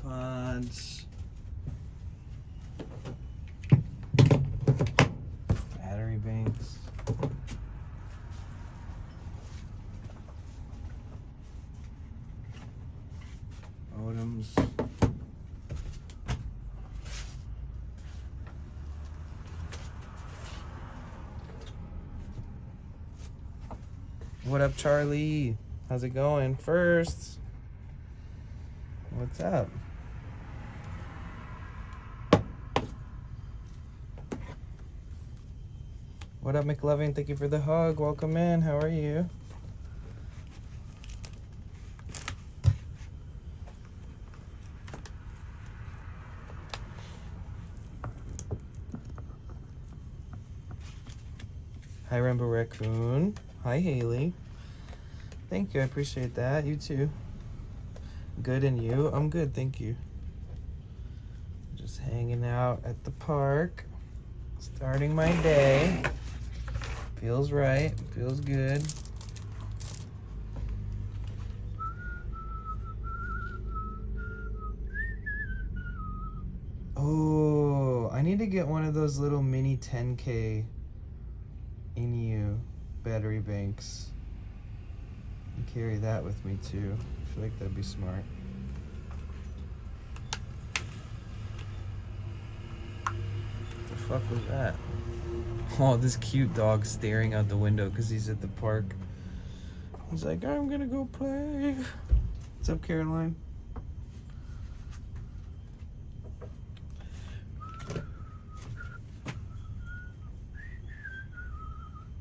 tripods, battery banks, modems. What up, Charlie? How's it going? First, what's up? What up, McLovin? Thank you for the hug. Welcome in. How are you? Hi, Rainbow Raccoon. Hi, Haley. Thank you. I appreciate that. You too. Good, and you? I'm good. Thank you. Just hanging out at the park. Starting my day. Feels right. Feels good. Oh, I need to get one of those little mini 10K INU battery banks and carry that with me too. I feel like that'd be smart. What the fuck was that? Oh, this cute dog staring out the window because he's at the park. He's like, I'm gonna go play. What's up, Caroline?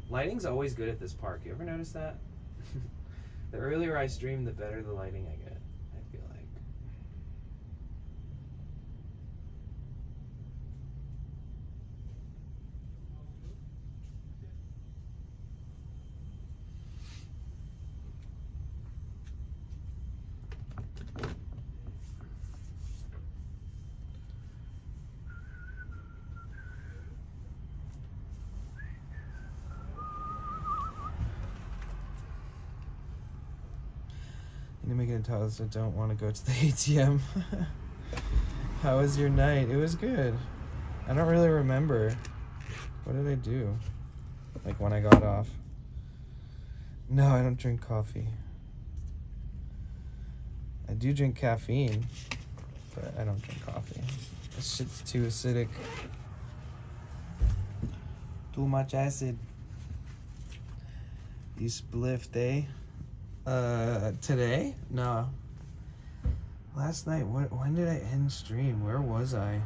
Lighting's always good at this park. You ever notice that? The earlier I stream, the better the lighting I get, I feel like. You make it in toilets. I don't want to go to the ATM. How was your night? It was good. I don't really remember. What did I do? Like when I got off. No, I don't drink coffee. I do drink caffeine, but I don't drink coffee. This shit's too acidic. Too much acid. You spliffed, eh? Today? No. Last night, when did I end stream? Where was I?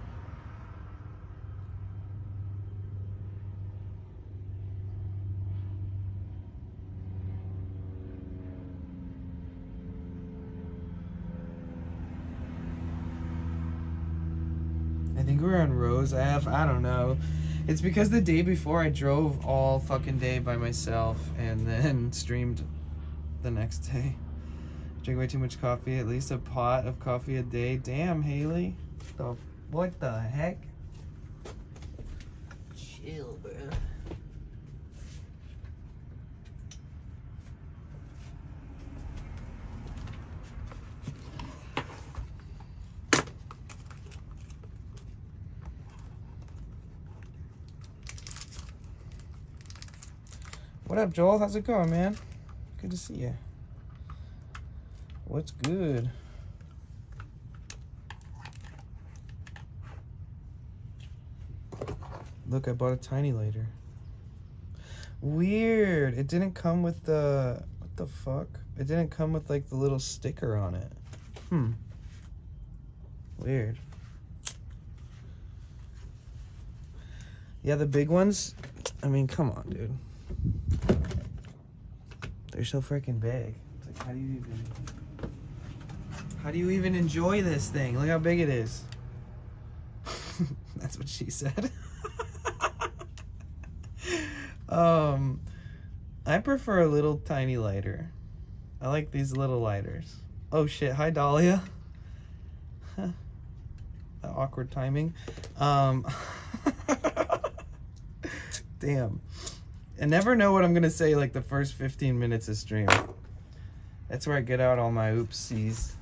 I think we were on Rose Ave. I don't know. It's because the day before I drove all fucking day by myself and then streamed the next day. Drink way too much coffee, at least a pot of coffee a day. Damn, Haley. What the heck? Chill, bro. What up, Joel? How's it going, man? Good to see you. What's good? Look, I bought a tiny lighter. Weird. It didn't come with the... What the fuck? It didn't come with, like, the little sticker on it. Weird. Yeah, the big ones... I mean, come on, dude. They're so freaking big. It's like, how do you even enjoy this thing? Look how big it is. That's what she said. I prefer a little tiny lighter. I like these little lighters. Oh shit, hi Dahlia. Awkward timing. Damn. I never know what I'm gonna say like the first 15 minutes of stream. That's where I get out all my oopsies.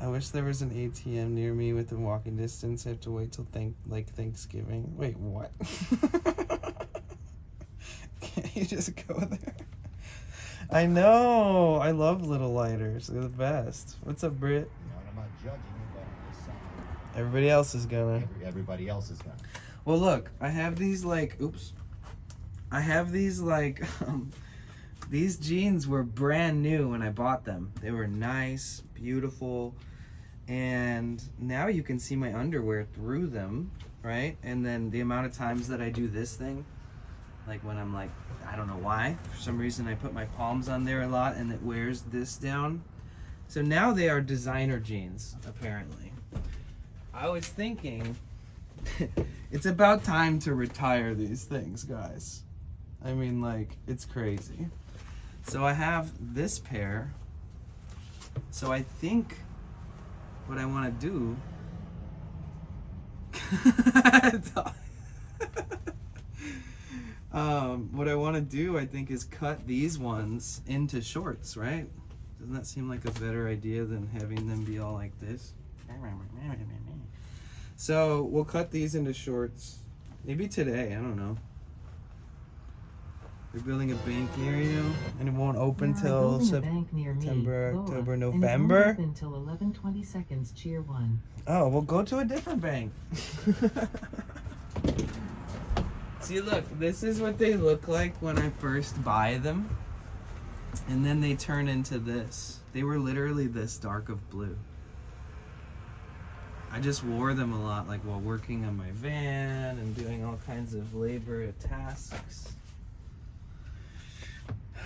I wish there was an ATM near me within walking distance. I have to wait till Thanksgiving. Wait, what? Can't you just go there? I know. I love little lighters. They're the best. What's up, Britt? No, I'm not judging you, but I'm just saying. Everybody else is gonna. Everybody else is gonna. Well, look. I have these I have these these jeans were brand new when I bought them. They were nice, beautiful, and now you can see my underwear through them, right? And then the amount of times that I do this thing, like when I'm like, I don't know why, for some reason I put my palms on there a lot and it wears this down. So now they are designer jeans, apparently. I was thinking, it's about time to retire these things, guys. I mean, like, it's crazy. So I have this pair. So I think what I want to do what I want to do, I think, is cut these ones into shorts, right? Doesn't that seem like a better idea than having them be all like this? So we'll cut these into shorts. Maybe today, I don't know. They're building a bank near you, and it won't open till September, October, November. Until 11:20 seconds. Cheer 1. Oh, we'll go to a different bank. See, look, this is what they look like when I first buy them, and then they turn into this. They were literally this dark of blue. I just wore them a lot, like while working on my van and doing all kinds of labor tasks.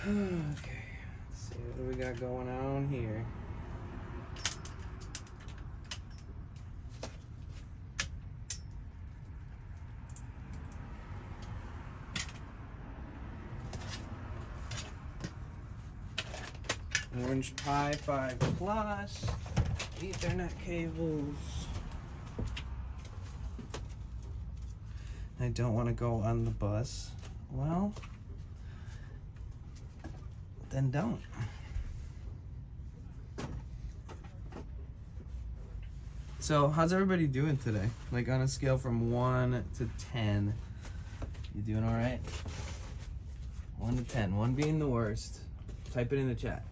Okay, let's see what do we got going on here. Orange Pi 5 Plus, Ethernet cables. I don't want to go on the bus. Well, then don't. So, how's everybody doing today? Like on a scale from 1 to 10, you doing all right? 1 to 10, 1 being the worst. Type it in the chat.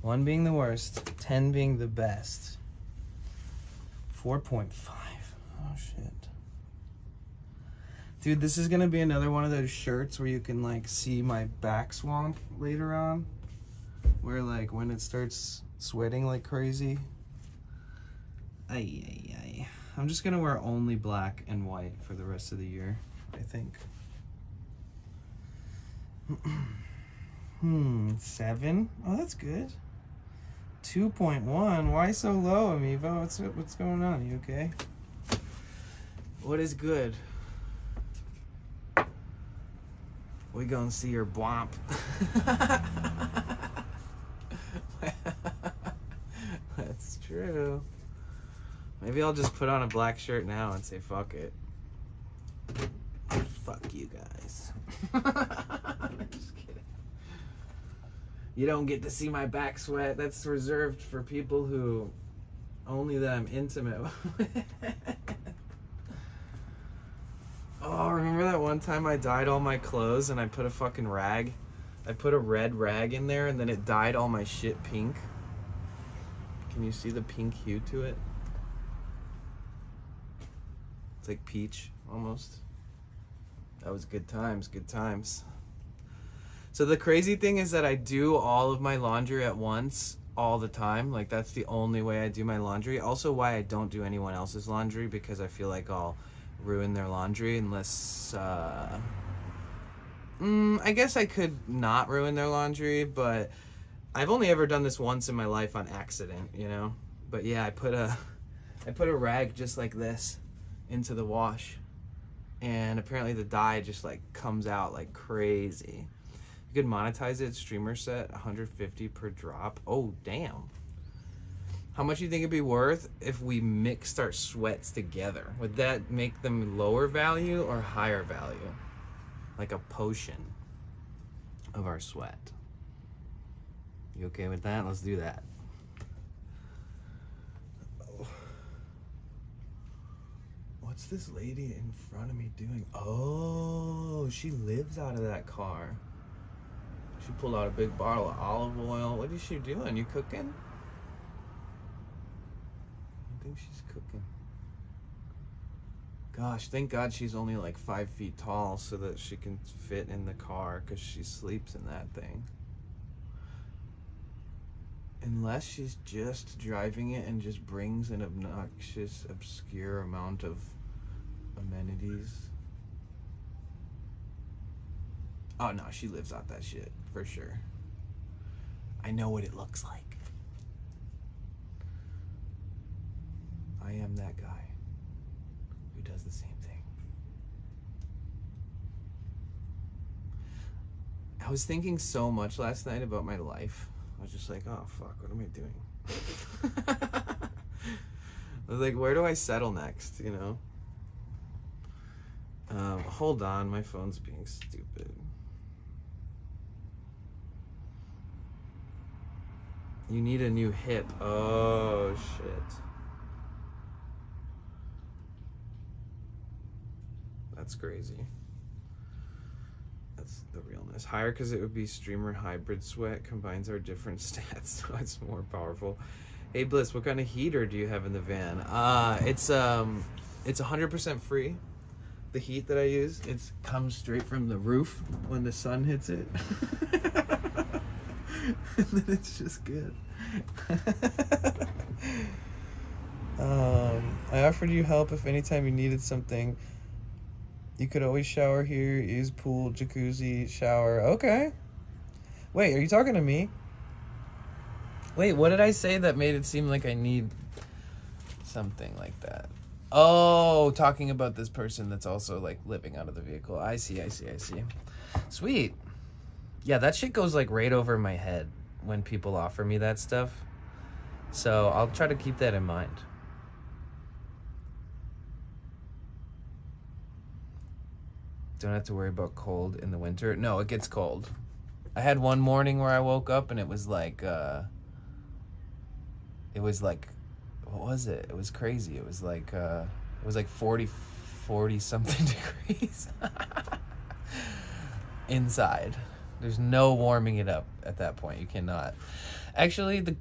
1 being the worst, 10 being the best. 4.5. Oh shit. Dude, this is gonna be another one of those shirts where you can like see my back swamp later on. Where like when it starts sweating like crazy. Ay. I'm just gonna wear only black and white for the rest of the year, I think. 7? Oh, that's good. 2.1. Why so low, Amiibo? What's going on? You okay? What is good? We gonna see your bwomp. That's true. Maybe I'll just put on a black shirt now and say fuck it. Fuck you guys. Just kidding. You don't get to see my back sweat. That's reserved for people who only that I'm intimate with. Oh, remember that one time I dyed all my clothes and I put a fucking rag? I put a red rag in there and then it dyed all my shit pink. Can you see the pink hue to it? It's like peach, almost. That was good times, good times. So the crazy thing is that I do all of my laundry at once, all the time. Like that's the only way I do my laundry. Also why I don't do anyone else's laundry, because I feel like I'll ruin their laundry unless, I guess I could not ruin their laundry, but I've only ever done this once in my life on accident, you know? But yeah, I put a rag just like this into the wash, and apparently the dye just like comes out like crazy. You could monetize it, streamer set, 150 per drop. Oh, damn. How much do you think it'd be worth if we mixed our sweats together? Would that make them lower value or higher value? Like a potion of our sweat. You okay with that? Let's do that. What's this lady in front of me doing? Oh, she lives out of that car. She pulled out a big bottle of olive oil. What is she doing? You cooking? I think she's cooking. Gosh, thank God she's only like 5 feet tall so that she can fit in the car because she sleeps in that thing. Unless she's just driving it and just brings an obnoxious, obscure amount of amenities. Oh no, she lives out that shit, for sure. I know what it looks like. I am that guy who does the same thing. I was thinking so much last night about my life. I was just like, oh fuck, what am I doing? I was like, where do I settle next, you know? Hold on, my phone's being stupid. You need a new hip. Oh shit. That's crazy. That's the realness. Higher because it would be streamer hybrid sweat, combines our different stats, so it's more powerful. Hey Bliss, what kind of heater do you have in the van? It's 100% free. The heat that I use, it comes straight from the roof when the sun hits it. And then it's just good. I offered you help if anytime you needed something. You could always shower here, use pool, jacuzzi, shower. Okay. Wait, are you talking to me? Wait, what did I say that made it seem like I need something like that? Oh, talking about this person that's also like living out of the vehicle. I see. Sweet. Yeah, that shit goes like right over my head when people offer me that stuff. So I'll try to keep that in mind. Don't have to worry about cold in the winter. No, it gets cold. I had one morning where I woke up and it was like, what was it? It was crazy. It was like 40 something degrees inside. There's no warming it up at that point. You cannot. Actually, the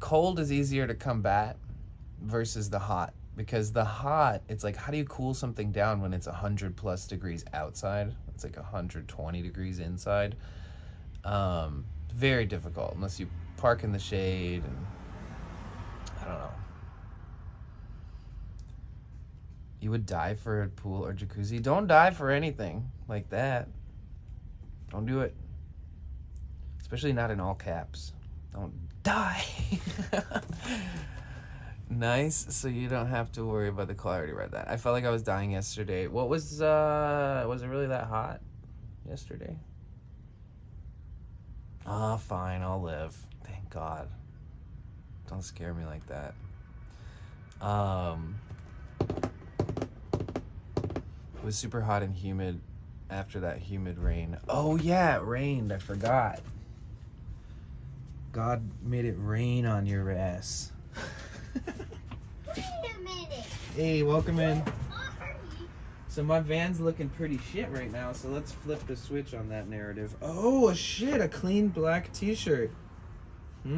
cold is easier to combat versus the hot. Because the hot, it's like, how do you cool something down when it's 100+ degrees outside? It's like 120 degrees inside. Very difficult unless you park in the shade and I don't know. You would die for a pool or jacuzzi? Don't die for anything like that. Don't do it. Especially not in all caps. Don't die. Nice, so you don't have to worry about the cold. I already read that. I felt like I was dying yesterday. What was it really that hot yesterday? Ah, fine, I'll live. Thank God. Don't scare me like that. It was super hot and humid after that humid rain. Oh yeah, it rained, I forgot. God made it rain on your ass. Wait a minute. Hey, welcome in. So my van's looking pretty shit right now, so let's flip the switch on that narrative. Oh shit, a clean black t-shirt. I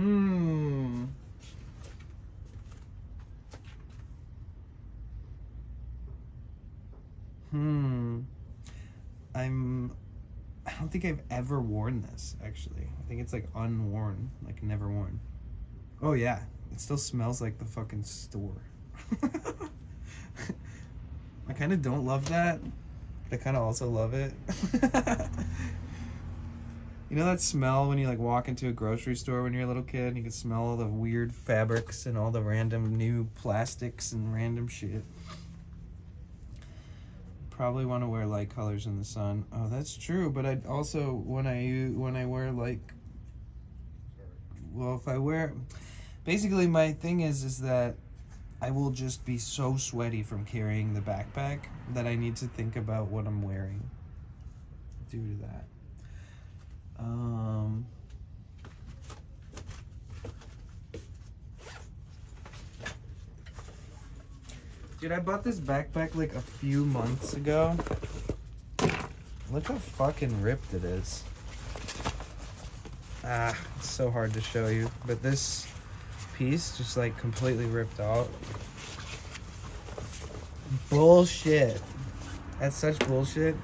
don't think I've ever worn this, actually. I think it's like unworn, like never worn. Oh yeah, it still smells like the fucking store. I kind of don't love that, but I kind of also love it. You know that smell when you like walk into a grocery store when you're a little kid and you can smell all the weird fabrics and all the random new plastics and random shit? Probably want to wear light colors in the sun. Oh, that's true, but I'd also when I wear like, well, if I wear, basically my thing is that I will just be so sweaty from carrying the backpack that I need to think about what I'm wearing due to that. Dude, I bought this backpack like a few months ago. Look how fucking ripped it is. Ah, it's so hard to show you. But this piece just like completely ripped out. Bullshit. That's such bullshit.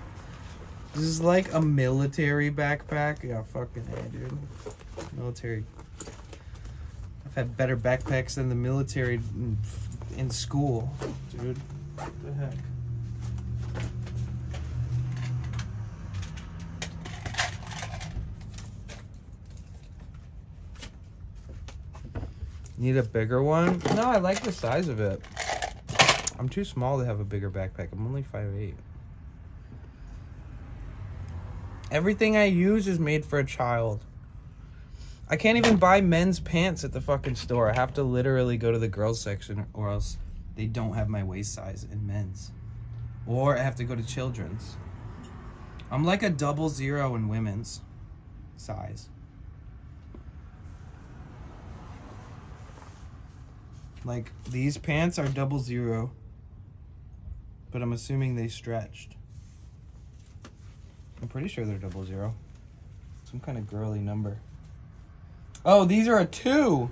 This is like a military backpack. Yeah, fucking A, dude. Military. I've had better backpacks than the military in school, dude. What the heck? Need a bigger one? No, I like the size of it. I'm too small to have a bigger backpack. I'm only 5'8". Everything I use is made for a child. I can't even buy men's pants at the fucking store. I have to literally go to the girls section or else they don't have my waist size in men's. Or I have to go to children's. I'm like a 00 in women's size. Like, these pants are 00, but I'm assuming they stretched. I'm pretty sure they're 00. Some kind of girly number. Oh, these are a 2.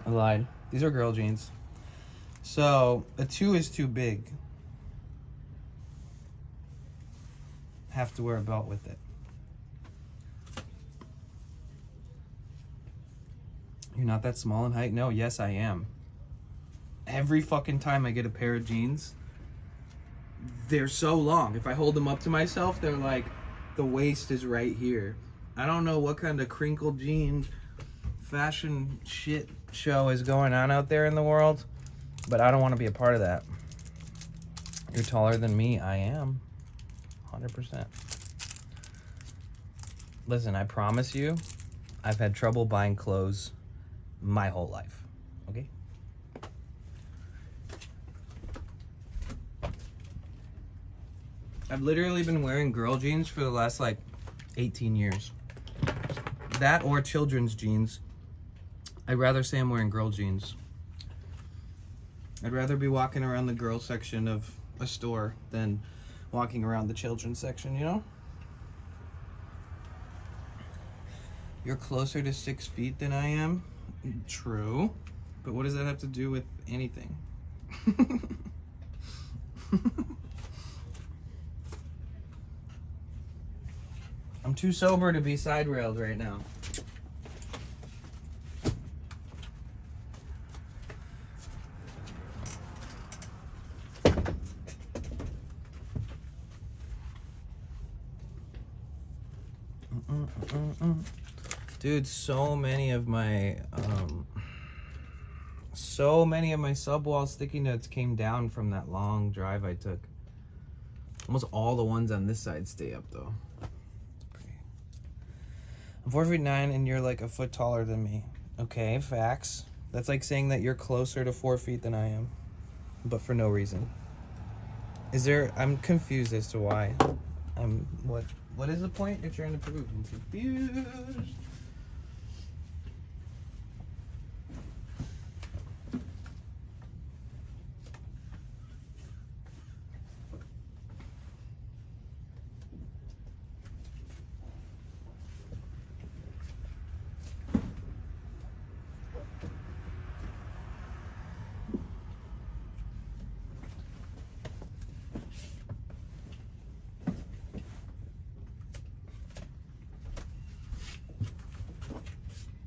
I lied. These are girl jeans. So, a 2 is too big. Have to wear a belt with it. You're not that small in height? No, yes, I am. Every fucking time I get a pair of jeans, they're so long. If I hold them up to myself, they're like, the waist is right here. I don't know what kind of crinkled jean fashion shit show is going on out there in the world, but I don't want to be a part of that. You're taller than me. I am. 100%. Listen, I promise you, I've had trouble buying clothes my whole life, okay? I've literally been wearing girl jeans for the last like 18 years. That or children's jeans. I'd rather say I'm wearing girl jeans. I'd rather be walking around the girl section of a store than walking around the children's section, you know? You're closer to 6 feet than I am. True, but what does that have to do with anything? I'm too sober to be side railed right now. Dude, so many of my subwall sticky notes came down from that long drive I took. Almost all the ones on this side stay up though. I'm 4'9" and you're like a foot taller than me. Okay, facts. That's like saying that you're closer to 4 feet than I am, but for no reason. I'm confused as to why. What is the point you're trying to prove? I'm confused.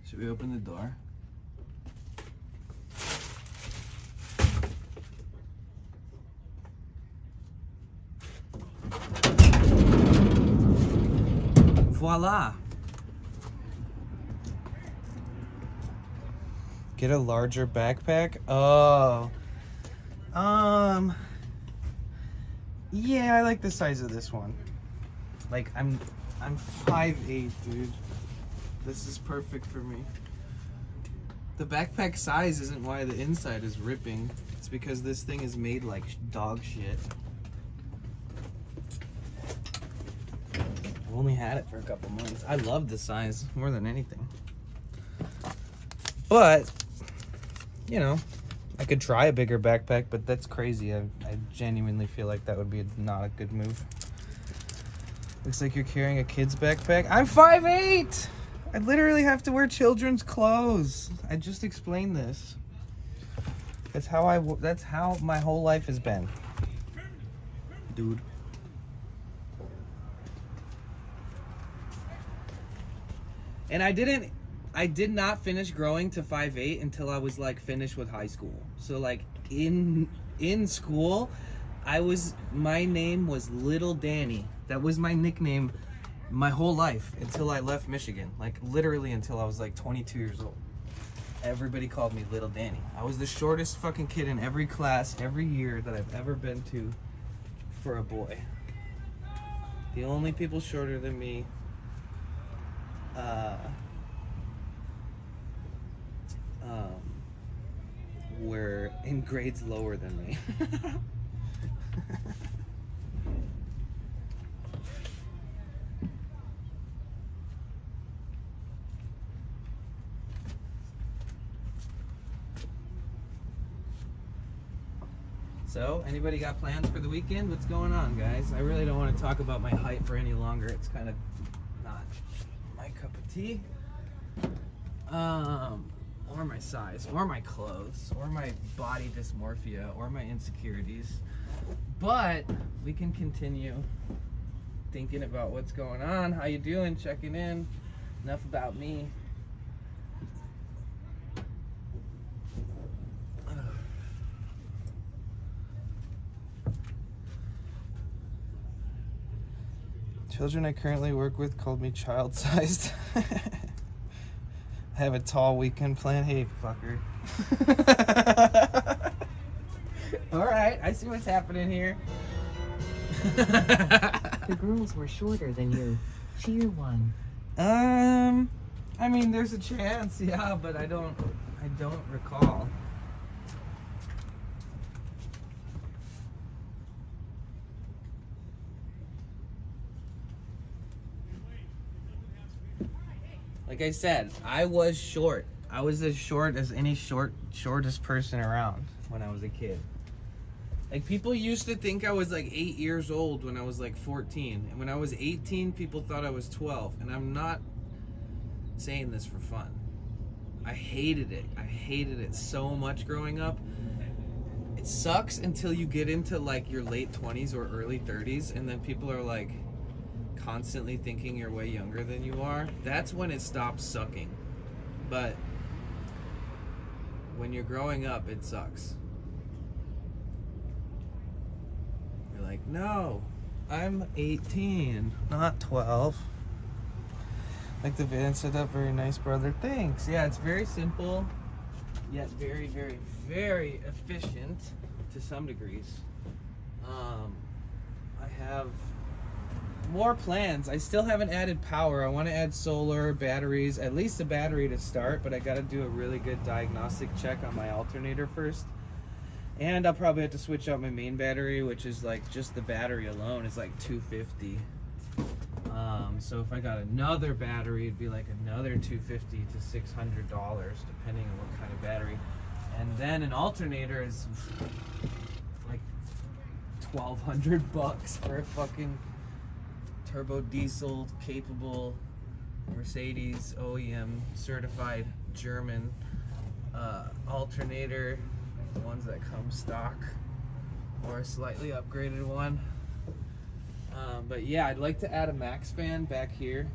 Should we open the door? Voila! Get a larger backpack? Oh. Yeah, I like the size of this one. Like, I'm 5'8", dude. This is perfect for me. The backpack size isn't why the inside is ripping. It's because this thing is made like dog shit. I've only had it for a couple months. I love the size more than anything. But, you know, I could try a bigger backpack, but that's crazy. I genuinely feel like that would be not a good move. Looks like you're carrying a kid's backpack. I'm 5'8". I literally have to wear children's clothes. I just explained this. That's how my whole life has been. Dude. And I did not finish growing to 5'8" until I was like finished with high school. So like in school, my name was Little Danny. That was my nickname my whole life until I left Michigan. Like literally until I was like 22 years old. Everybody called me Little Danny. I was the shortest fucking kid in every class, every year that I've ever been to for a boy. The only people shorter than me were in grades lower than me. So, anybody got plans for the weekend? What's going on, guys? I really don't want to talk about my height for any longer. It's kind of not my cup of tea. Or my size, or my clothes, or my body dysmorphia, or my insecurities. But we can continue thinking about what's going on. How you doing? Checking in. Enough about me. Children I currently work with called me child-sized. I have a tall weekend plan. Hey, fucker. All right, I see what's happening here. The girls were shorter than you. Cheer 1. I mean, there's a chance, yeah, but I don't recall. Like I said, I was short. I was as short as any shortest person around when I was a kid. Like people used to think I was like 8 years old when I was like 14. And when I was 18, people thought I was 12. And I'm not saying this for fun. I hated it. I hated it so much growing up. It sucks until you get into like your late 20s or early 30s and then people are like constantly thinking you're way younger than you are. That's when it stops sucking. But when you're growing up, it sucks. You're like, no, I'm 18, not 12. Like the van set up, very nice, brother. Thanks. Yeah, it's very simple, yet very, very, very efficient to some degrees. I have more plans. I still haven't added power. I want to add solar, batteries, at least a battery to start, but I got to do a really good diagnostic check on my alternator first. And I'll probably have to switch out my main battery, which is like just the battery alone is like $250. So if I got another battery, it'd be like another $250 to $600, depending on what kind of battery. And then an alternator is like $1,200 for a fucking turbo diesel capable Mercedes OEM certified German alternator, the ones that come stock or a slightly upgraded one. But yeah, I'd like to add a max fan back here,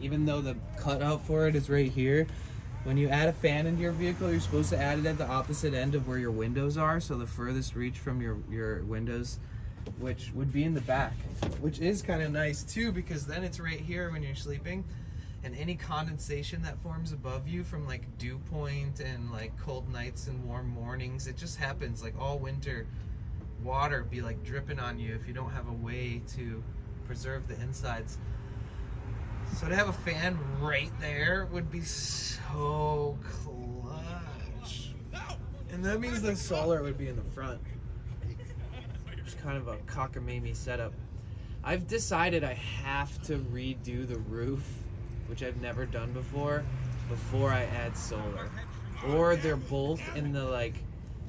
even though the cutout for it is right here. When you add a fan into your vehicle, you're supposed to add it at the opposite end of where your windows are, so the furthest reach from your windows, which would be in the back, which is kind of nice too, because then it's right here when you're sleeping, and any condensation that forms above you from like dew point and like cold nights and warm mornings, it just happens like all winter. Water be like dripping on you if you don't have a way to preserve the insides. So to have a fan right there would be so clutch. And that means the solar would be in the front. It's kind of a cockamamie setup. I've decided I have to redo the roof, which I've never done before I add solar. Or they're both in the like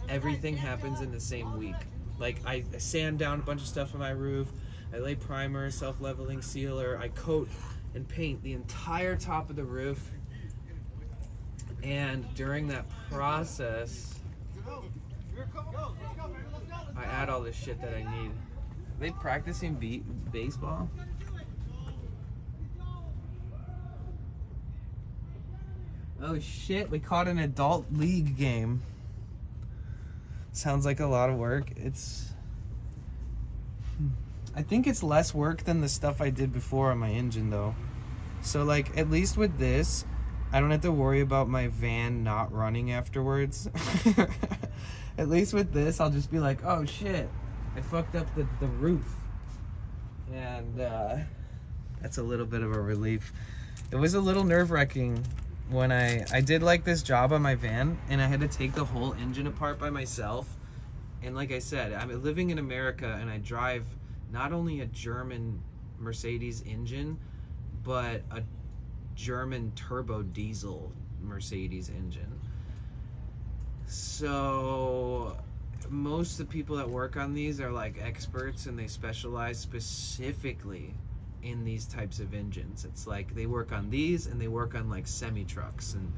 everything happens in the same week. Like I sand down a bunch of stuff on my roof, I lay primer, self-leveling sealer, I coat and paint the entire top of the roof, and during that process I add all the shit that I need. Are they practicing baseball? Oh shit, we caught an adult league game. Sounds like a lot of work. I think it's less work than the stuff I did before on my engine though. So like, at least with this, I don't have to worry about my van not running afterwards. At least with this, I'll just be like, oh shit, I fucked up the roof. And that's a little bit of a relief. It was a little nerve-wracking when I did like this job on my van, and I had to take the whole engine apart by myself. And like I said, I'm living in America and I drive not only a German Mercedes engine, but a German turbo diesel Mercedes engine. So most of the people that work on these are like experts, and they specialize specifically in these types of engines. It's like they work on these and they work on like semi trucks and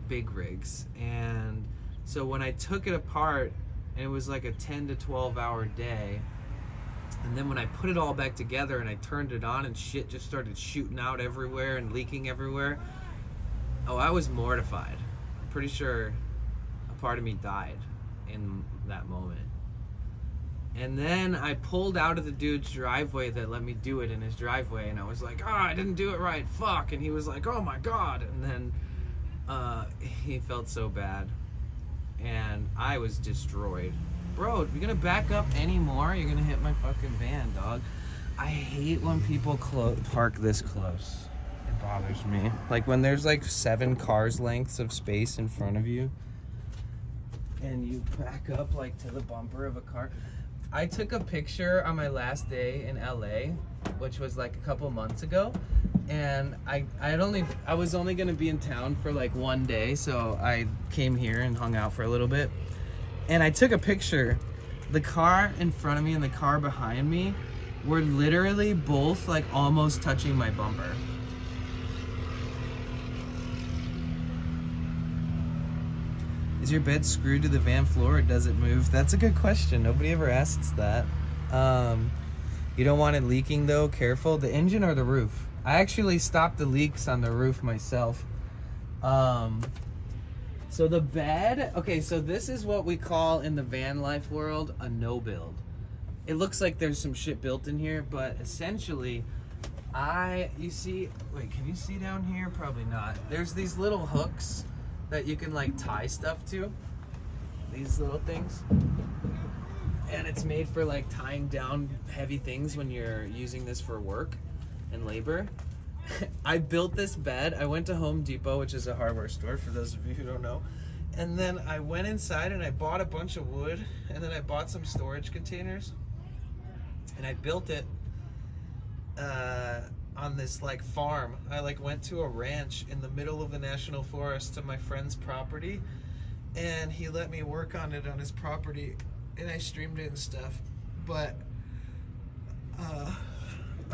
big rigs. And so when I took it apart, and it was like a 10 to 12 hour day, and then when I put it all back together and I turned it on and shit just started shooting out everywhere and leaking everywhere, oh, I was mortified. I'm pretty sure a part of me died in that moment. And then I pulled out of the dude's driveway that let me do it in his driveway, and I was like, oh, I didn't do it right, fuck. And he was like, oh my God. And then he felt so bad, and I was destroyed. Bro, you're gonna back up anymore, you're gonna hit my fucking van, dog. I hate when people park this close. It bothers me. Like when there's like 7 cars lengths of space in front of you, and you back up like to the bumper of a car. I took a picture on my last day in LA, which was like a couple months ago, and I was only gonna be in town for like one day, so I came here and hung out for a little bit. And I took a picture. The car in front of me and the car behind me were literally both like almost touching my bumper. Is your bed screwed to the van floor or does it move? That's a good question. Nobody ever asks that. You don't want it leaking though, careful. The engine or the roof? I actually stopped the leaks on the roof myself. So the bed, okay, so this is what we call in the van life world a no build. It looks like there's some shit built in here, but essentially, you see, wait, can you see down here? Probably not. There's these little hooks that you can like tie stuff to, these little things, and it's made for like tying down heavy things when you're using this for work and labor. I built this bed. I went to Home Depot, which is a hardware store for those of you who don't know, and then I went inside and I bought a bunch of wood, and then I bought some storage containers, and I built it on this like farm. I like went to a ranch in the middle of the national forest to my friend's property, and he let me work on it on his property, and I streamed it and stuff. But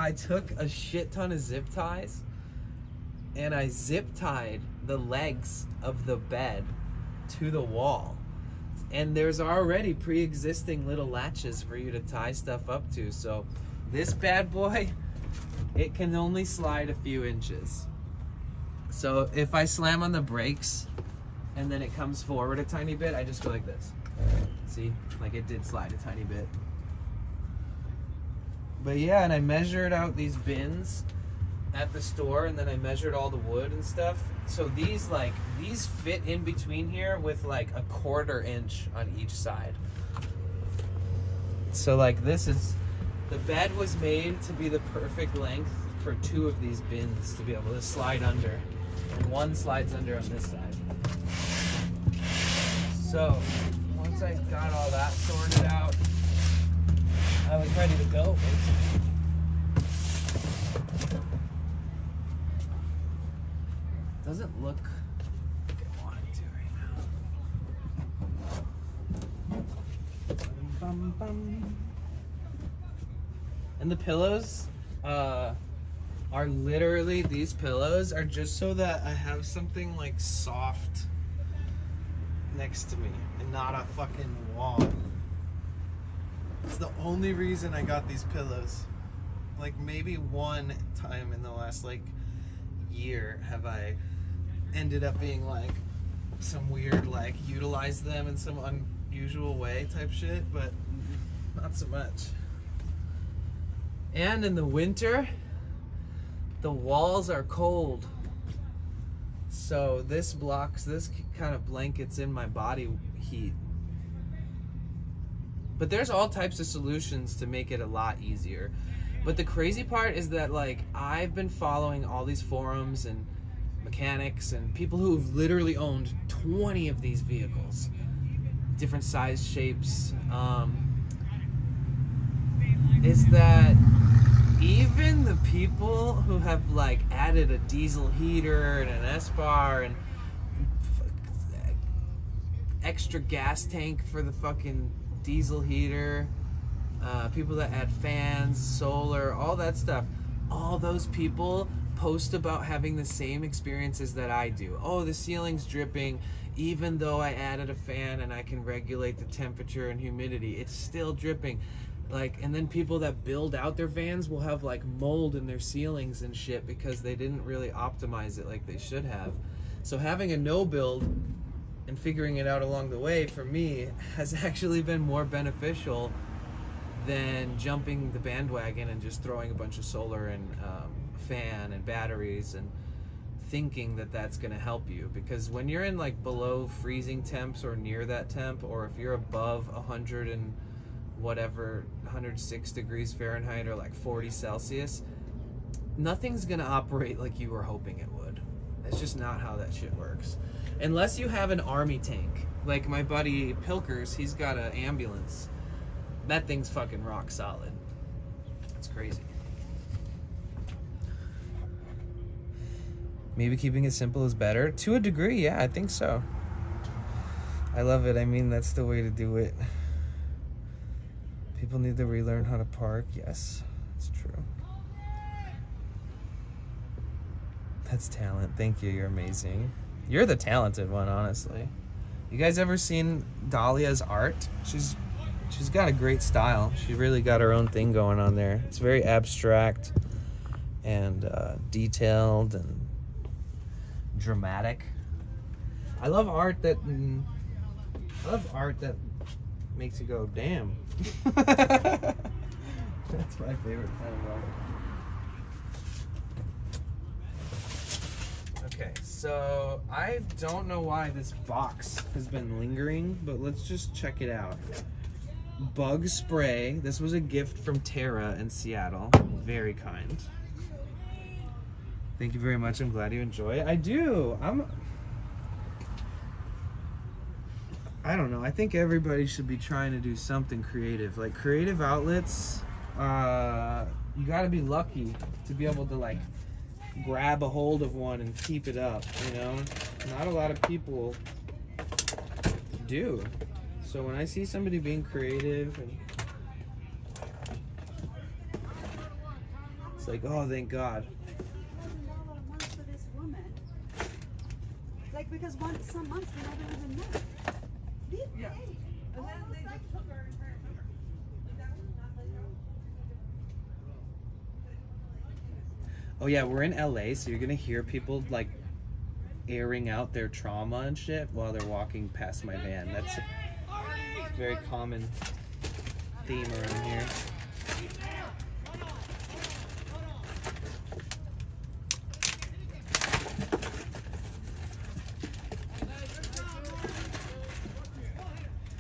I took a shit ton of zip ties and I zip tied the legs of the bed to the wall, and there's already pre-existing little latches for you to tie stuff up to. So this bad boy, it can only slide a few inches. So if I slam on the brakes and then it comes forward a tiny bit, I just go like this. See, like it did slide a tiny bit. But yeah, and I measured out these bins at the store, and then I measured all the wood and stuff. So these fit in between here with like a 1/4 inch on each side. So like the bed was made to be the perfect length for 2 of these bins to be able to slide under, and one slides under on this side. So once I got all that sorted out, I was ready to go, basically. Doesn't look like I want it to right now. Bum, bum. And the pillows are literally, these pillows are just so that I have something like soft next to me and not a fucking wall. It's the only reason I got these pillows. Like maybe one time in the last like year have I ended up being like some weird like utilize them in some unusual way type shit, but not so much. And in the winter, the walls are cold. So this blocks, this kind of blankets in my body heat. But there's all types of solutions to make it a lot easier. But the crazy part is that like I've been following all these forums and mechanics and people who've literally owned 20 of these vehicles, different size shapes, is that even the people who have like added a diesel heater and an S-bar and extra gas tank for the fucking diesel heater, people that add fans, solar, all that stuff, all those people post about having the same experiences that I do. Oh, the ceiling's dripping, even though I added a fan and I can regulate the temperature and humidity, it's still dripping. Like, and then people that build out their vans will have like mold in their ceilings and shit because they didn't really optimize it like they should have. So having a no build and figuring it out along the way for me has actually been more beneficial than jumping the bandwagon and just throwing a bunch of solar and fan and batteries and thinking that that's going to help you. Because when you're in like below freezing temps or near that temp, or if you're above 100 and whatever, 106 degrees Fahrenheit or like 40 Celsius, nothing's going to operate like you were hoping it would. That's just not how that shit works. Unless you have an army tank. Like my buddy Pilkers, he's got an ambulance. That thing's fucking rock solid. It's crazy. Maybe keeping it simple is better. To a degree, yeah, I think so. I love it. I mean, that's the way to do it. People need to relearn how to park. Yes, it's true. That's talent. Thank you. You're amazing. You're the talented one, honestly. You guys ever seen Dahlia's art? She's got a great style. She really got her own thing going on there. It's very abstract and detailed and dramatic. I love art that makes you go, damn. That's my favorite kind of art. Okay, so I don't know why this box has been lingering, but let's just check it out. Bug spray. This was a gift from Tara in Seattle. Very kind. Thank you very much. I'm glad you enjoy it. I do. I don't know. I think everybody should be trying to do something creative. Like creative outlets, you got to be lucky to be able to like grab a hold of one and keep it up, you know? Not a lot of people do. So when I see somebody being creative, and it's like, oh, thank God. For this woman, like because some months we never even met. Yeah. And then they just took her. Oh yeah, we're in LA, so you're gonna hear people like airing out their trauma and shit while they're walking past my van. That's a very common theme around here.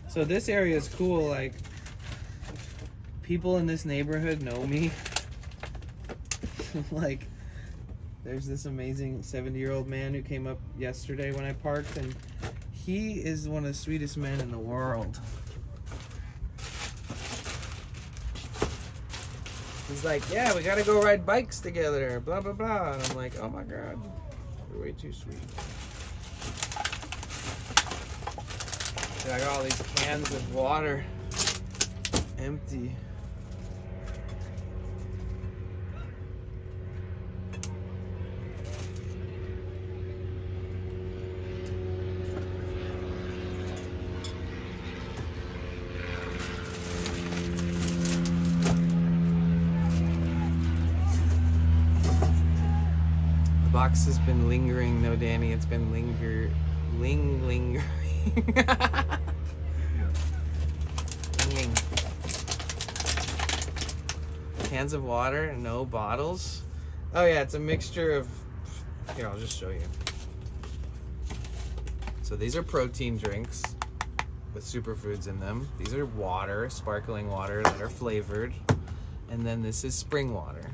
So this area is cool, like people in this neighborhood know me. Like there's this amazing 70-year-old man who came up yesterday when I parked, and he is one of the sweetest men in the world. He's like, yeah, we gotta go ride bikes together, blah blah blah, and I'm like, oh my God, you're way too sweet. Dude, I got all these cans of water empty. The box has been lingering. No, Danny, it's been lingering. Lingering. Cans of water, no bottles. Oh yeah, it's a mixture of, here, I'll just show you. So these are protein drinks with superfoods in them. These are water, sparkling water that are flavored. And then this is spring water.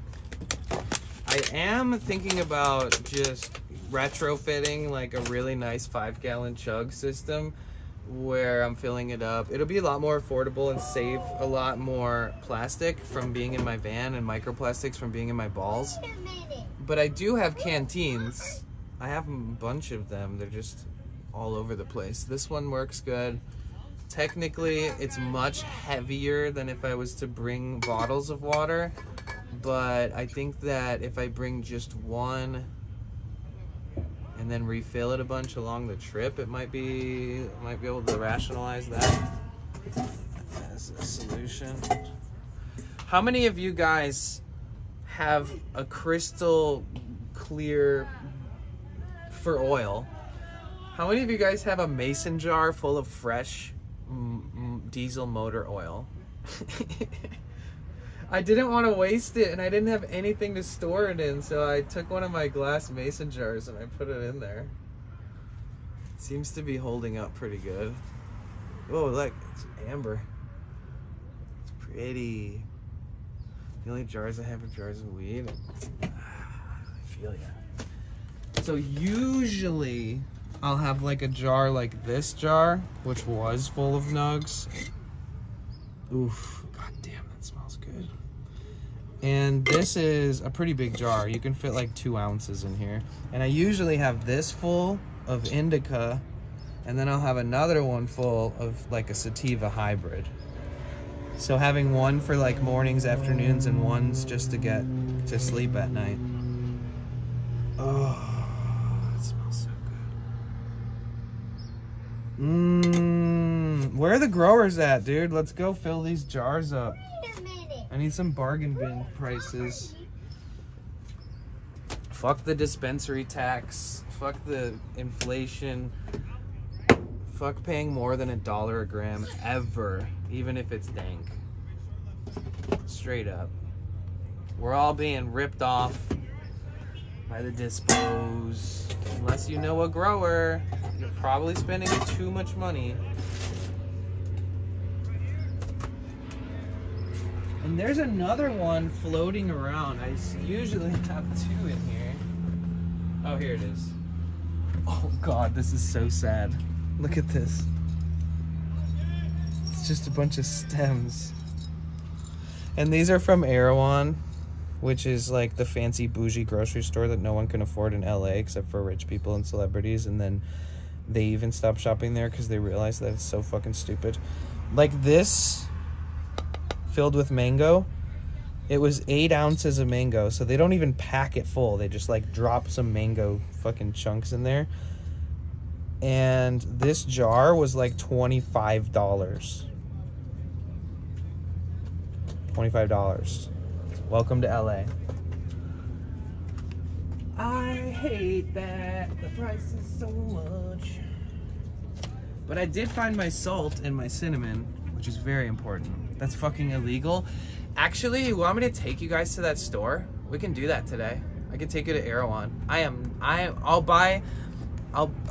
I am thinking about just retrofitting like a really nice 5-gallon chug system where I'm filling it up. It'll be a lot more affordable and save a lot more plastic from being in my van and microplastics from being in my balls. Wait a minute. But I do have canteens. I have a bunch of them. They're just all over the place. This one works good. Technically, it's much heavier than if I was to bring bottles of water. But I think that if I bring just one and then refill it a bunch along the trip, it might be able to rationalize that as a solution. How many of you guys have a crystal clear for oil? How many of you guys have a mason jar full of fresh diesel motor oil? I didn't want to waste it, and I didn't have anything to store it in, so I took one of my glass mason jars and I put it in there. Seems to be holding up pretty good. Oh, look, it's amber. It's pretty. The only jars I have are jars of weed. I feel ya. So usually I'll have like a jar like this jar, which was full of nugs. Oof, god damn, that smells good. And this is a pretty big jar. You can fit like 2 ounces in here. And I usually have this full of indica, and then I'll have another one full of like a sativa hybrid. So having one for like mornings, afternoons, and one's just to get to sleep at night. Oh, it smells so good. Where are the growers at, dude? Let's go fill these jars up. Wait a minute. I need some bargain bin prices. Fuck the dispensary tax. Fuck the inflation. Fuck paying more than $1 a gram ever, even if it's dank. Straight up. We're all being ripped off by the dispos. Unless you know a grower, you're probably spending too much money. And there's another one floating around. I usually have 2 in here. Oh, here it is. Oh god, this is so sad. Look at this. It's just a bunch of stems. And these are from Erewhon, which is like the fancy bougie grocery store that no one can afford in LA except for rich people and celebrities. And then they even stopped shopping there because they realized that it's so fucking stupid. Like this, filled with mango, it was 8 ounces of mango, so they don't even pack it full. They just like drop some mango fucking chunks in there. And this jar was like $25. $25. Welcome to LA. I hate that the price is so much. But I did find my salt and my cinnamon, which is very important. That's fucking illegal. Actually, you want me to take you guys to that store? We can do that today. I can take you to Erewhon.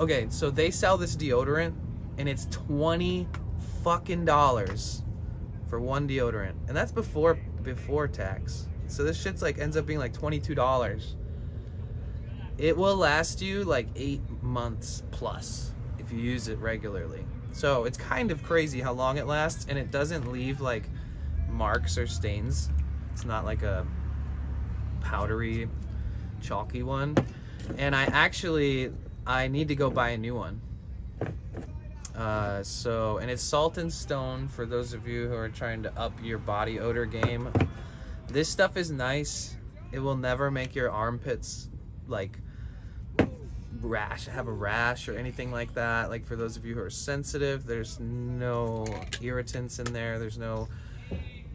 Okay, so they sell this deodorant and it's $20 fucking for one deodorant. And that's before tax. So this shit's like ends up being like $22. It will last you like 8 months plus if you use it regularly. So it's kind of crazy how long it lasts, and it doesn't leave like marks or stains. It's not like a powdery, chalky one. And I need to go buy a new one. And it's salt and stone for those of you who are trying to up your body odor game. This stuff is nice. It will never make your armpits like have a rash or anything like that. Like for those of you who are sensitive, there's no irritants in there. There's no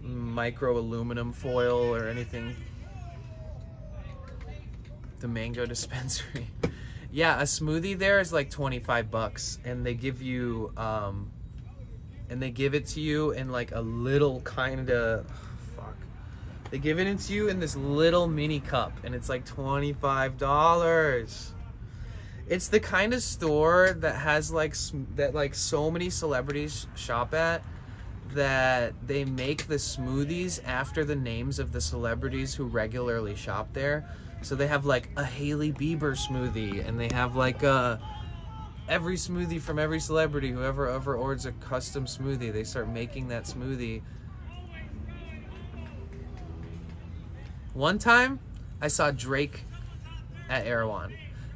micro aluminum foil or anything. The mango dispensary. Yeah, a smoothie there is like $25, and they give you and they give it to you in like a little kind of they give it to you in this little mini cup, and it's like $25. It's the kind of store that has like so many celebrities shop at, that they make the smoothies after the names of the celebrities who regularly shop there. So they have like a Hailey Bieber smoothie, and they have like every smoothie from every celebrity. Whoever ever orders a custom smoothie, they start making that smoothie. One time, I saw Drake at Erewhon.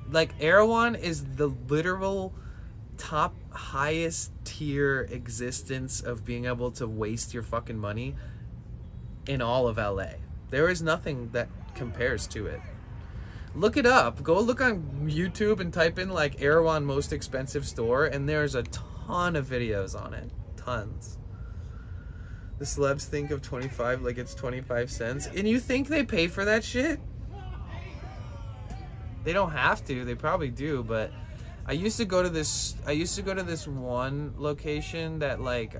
Like, Erewhon is the literal top highest tier existence of being able to waste your fucking money in all of LA. There is nothing that compares to it. Look it up. Go look on YouTube and type in like Erewhon most expensive store, and there's a ton of videos on it. Tons. The celebs think of 25 like it's 25 cents. And you think they pay for that shit? They don't have to. They probably do, but I used to go to this one location that like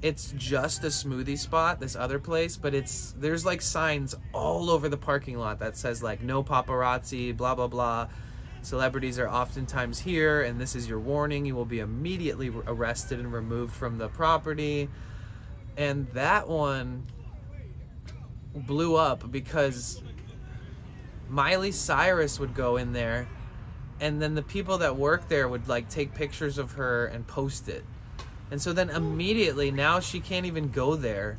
it's just a smoothie spot, this other place, but there's like signs all over the parking lot that says like no paparazzi, blah blah blah. Celebrities are oftentimes here, and this is your warning. You will be immediately arrested and removed from the property. And that one blew up because Miley Cyrus would go in there, and then the people that work there would like take pictures of her and post it. And so then immediately now she can't even go there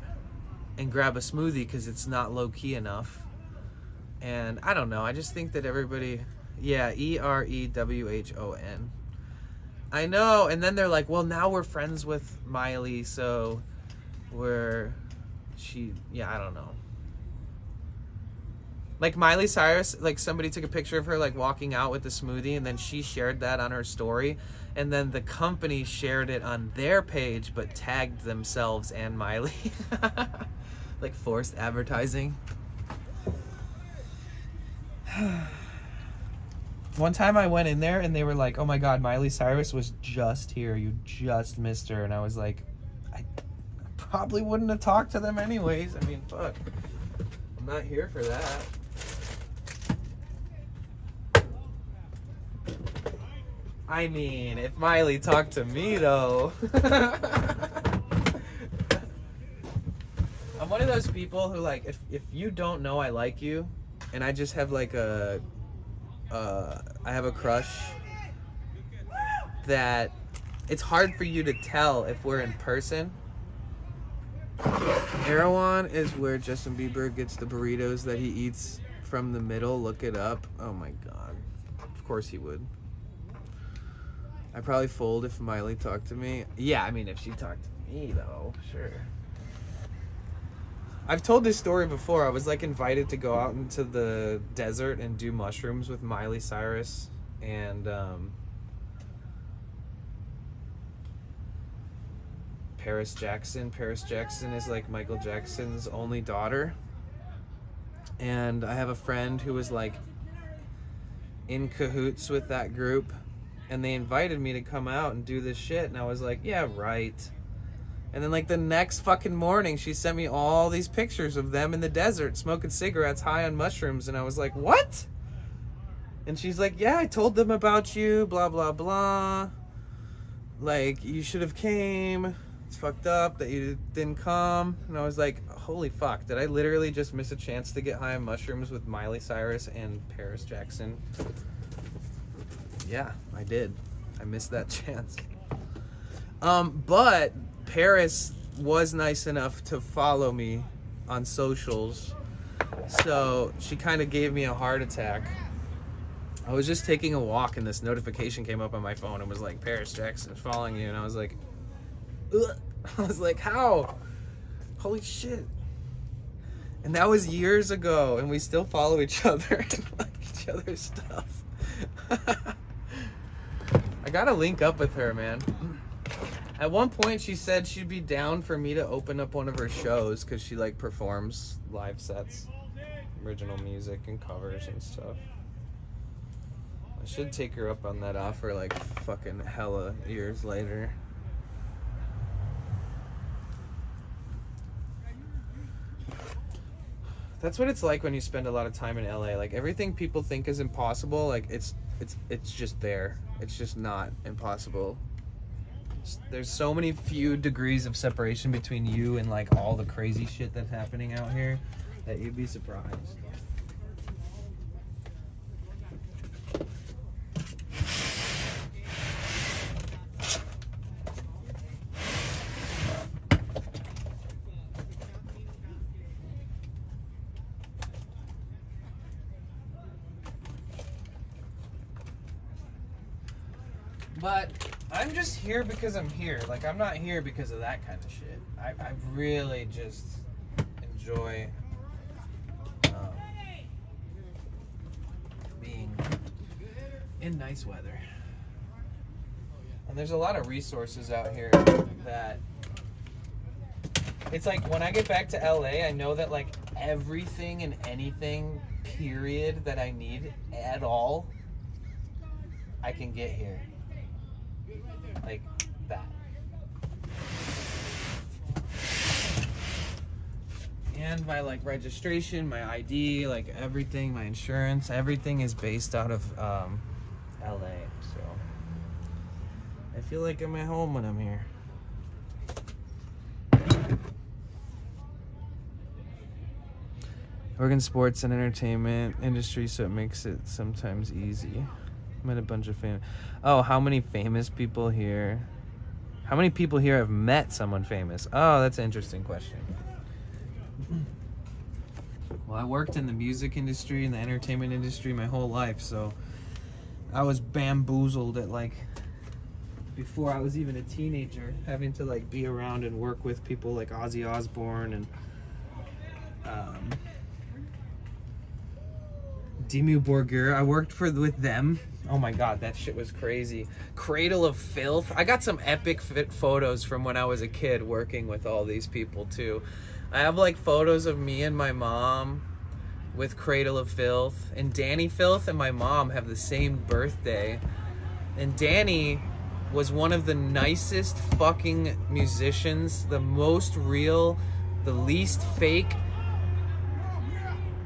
and grab a smoothie because it's not low-key enough. And I don't know. I just think that everybody... Yeah, EREWHON. I know. And then they're like, well, now we're friends with Miley, so I don't know. Like Miley Cyrus, like somebody took a picture of her like walking out with the smoothie, and then she shared that on her story, and then the company shared it on their page but tagged themselves and Miley. Like forced advertising. One time I went in there and they were like, oh my god, Miley Cyrus was just here, you just missed her. And I was like, I probably wouldn't have talked to them anyways. I mean, fuck, I'm not here for that. I mean, if Miley talked to me though. I'm one of those people who like, if you don't know I like you, and I just have like I have a crush that it's hard for you to tell if we're in person. Erewhon is where Justin Bieber gets the burritos that he eats from the middle. Look it up. Oh my god. Of course he would. I'd probably fold if Miley talked to me. Yeah, I mean, if she talked to me though, sure. I've told this story before. I was like invited to go out into the desert and do mushrooms with Miley Cyrus and Paris Jackson. Paris Jackson is like Michael Jackson's only daughter. And I have a friend who was like in cahoots with that group, and they invited me to come out and do this shit, and I was like, yeah, right. And then like the next fucking morning, she sent me all these pictures of them in the desert smoking cigarettes, high on mushrooms. And I was like, what? And she's like, yeah, I told them about you, blah, blah, blah. Like, you should have came. It's fucked up that you didn't come. And I was like, holy fuck, did I literally just miss a chance to get high on mushrooms with Miley Cyrus and Paris Jackson? Yeah, I did. I missed that chance. But Paris was nice enough to follow me on socials, so she kind of gave me a heart attack, I was just taking a walk and this notification came up on my phone and was like, Paris Jackson's following you. And I was like, ugh. I was like, how? Holy shit. And that was years ago, and we still follow each other and like each other's stuff. I gotta link up with her, man. At one point, she said she'd be down for me to open up one of her shows because she like performs live sets, original music and covers and stuff. I should take her up on that offer like fucking hella years later. That's what it's like when you spend a lot of time in LA. Like everything people think is impossible, like it's just there. It's just not impossible. There's so many few degrees of separation between you and like all the crazy shit that's happening out here that you'd be surprised. But I'm just here because I'm here. Like, I'm not here because of that kind of shit. I really just enjoy being in nice weather. And there's a lot of resources out here that it's like when I get back to LA, I know that like everything and anything, period, that I need at all, I can get here. Like that. And my like registration, my ID, like everything, my insurance, everything is based out of LA. So I feel like I'm at home when I'm here. I work in sports and entertainment industry, so it makes it sometimes easy. Met a bunch of famous. Oh, how many famous people here? How many people here have met someone famous? Oh, that's an interesting question. Well, I worked in the music industry and the entertainment industry my whole life, so I was bamboozled at like before I was even a teenager, having to like be around and work with people like Ozzy Osbourne and Dimmu Borgir. I worked with them. Oh my god, that shit was crazy. Cradle of Filth. I got some epic photos from when I was a kid working with all these people too. I have like photos of me and my mom with Cradle of Filth, and Danny Filth and my mom have the same birthday. And Danny was one of the nicest fucking musicians, the most real, the least fake.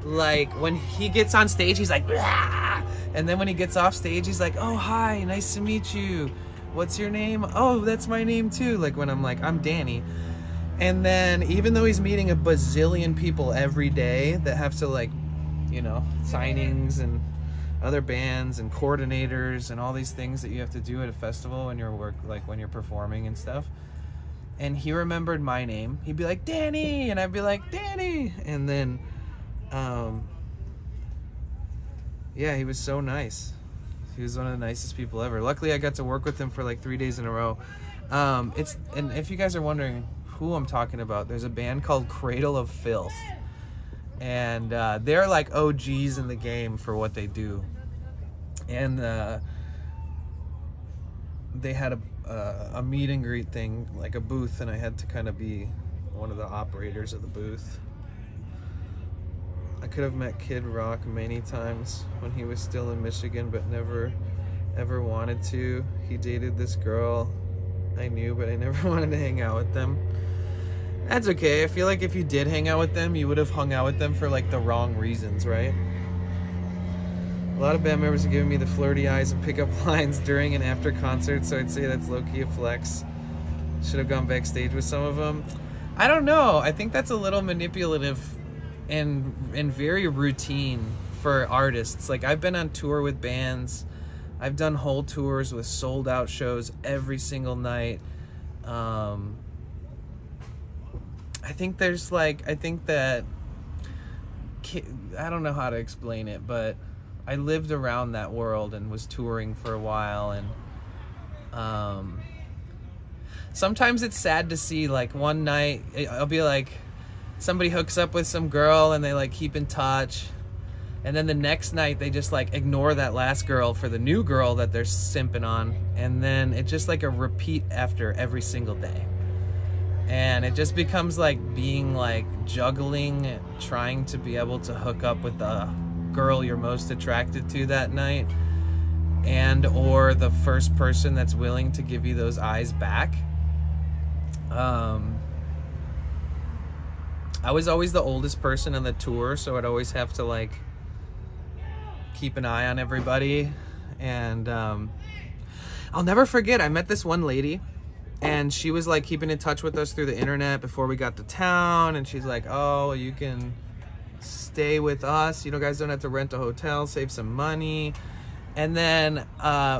Like when he gets on stage, he's like, "Rah!" And then when he gets off stage, he's like, "Oh, hi, nice to meet you. What's your name?" "Oh, that's my name too." Like when I'm like, "I'm Danny." And then even though he's meeting a bazillion people every day that have to like, you know, signings and other bands and coordinators and all these things that you have to do at a festival when you're when you're performing and stuff. And he remembered my name. He'd be like, "Danny," and I'd be like, "Danny." And then yeah, he was so nice. He was one of the nicest people ever. Luckily I got to work with him for like 3 days in a row. And if you guys are wondering who I'm talking about, there's a band called Cradle of Filth, and they're like OGs in the game for what they do. And they had a meet and greet thing, like a booth, and I had to kind of be one of the operators of the booth. I could have met Kid Rock many times when he was still in Michigan, but never ever wanted to. He dated this girl I knew, but I never wanted to hang out with them. That's okay. I feel like if you did hang out with them, you would have hung out with them for like the wrong reasons, right? A lot of band members have given me the flirty eyes and pickup lines during and after concerts, so I'd say that's low-key a flex. Should have gone backstage with some of them. I don't know. I think that's a little manipulative and very routine for artists. Like, I've been on tour with bands. I've done whole tours with sold out shows every single night. I think there's like, I think that, I don't know how to explain it, but I lived around that world and was touring for a while, and sometimes it's sad to see, like, one night I'll be like, somebody hooks up with some girl and they like keep in touch, and then the next night they just like ignore that last girl for the new girl that they're simping on, and then it's just like a repeat after every single day, and it just becomes like being like juggling, trying to be able to hook up with the girl you're most attracted to that night, and or the first person that's willing to give you those eyes back. I was always the oldest person on the tour, so I'd always have to like keep an eye on everybody. And I'll never forget, I met this one lady, and she was like keeping in touch with us through the internet before we got to town, and she's like, oh, you can stay with us, you know, guys don't have to rent a hotel, save some money. And then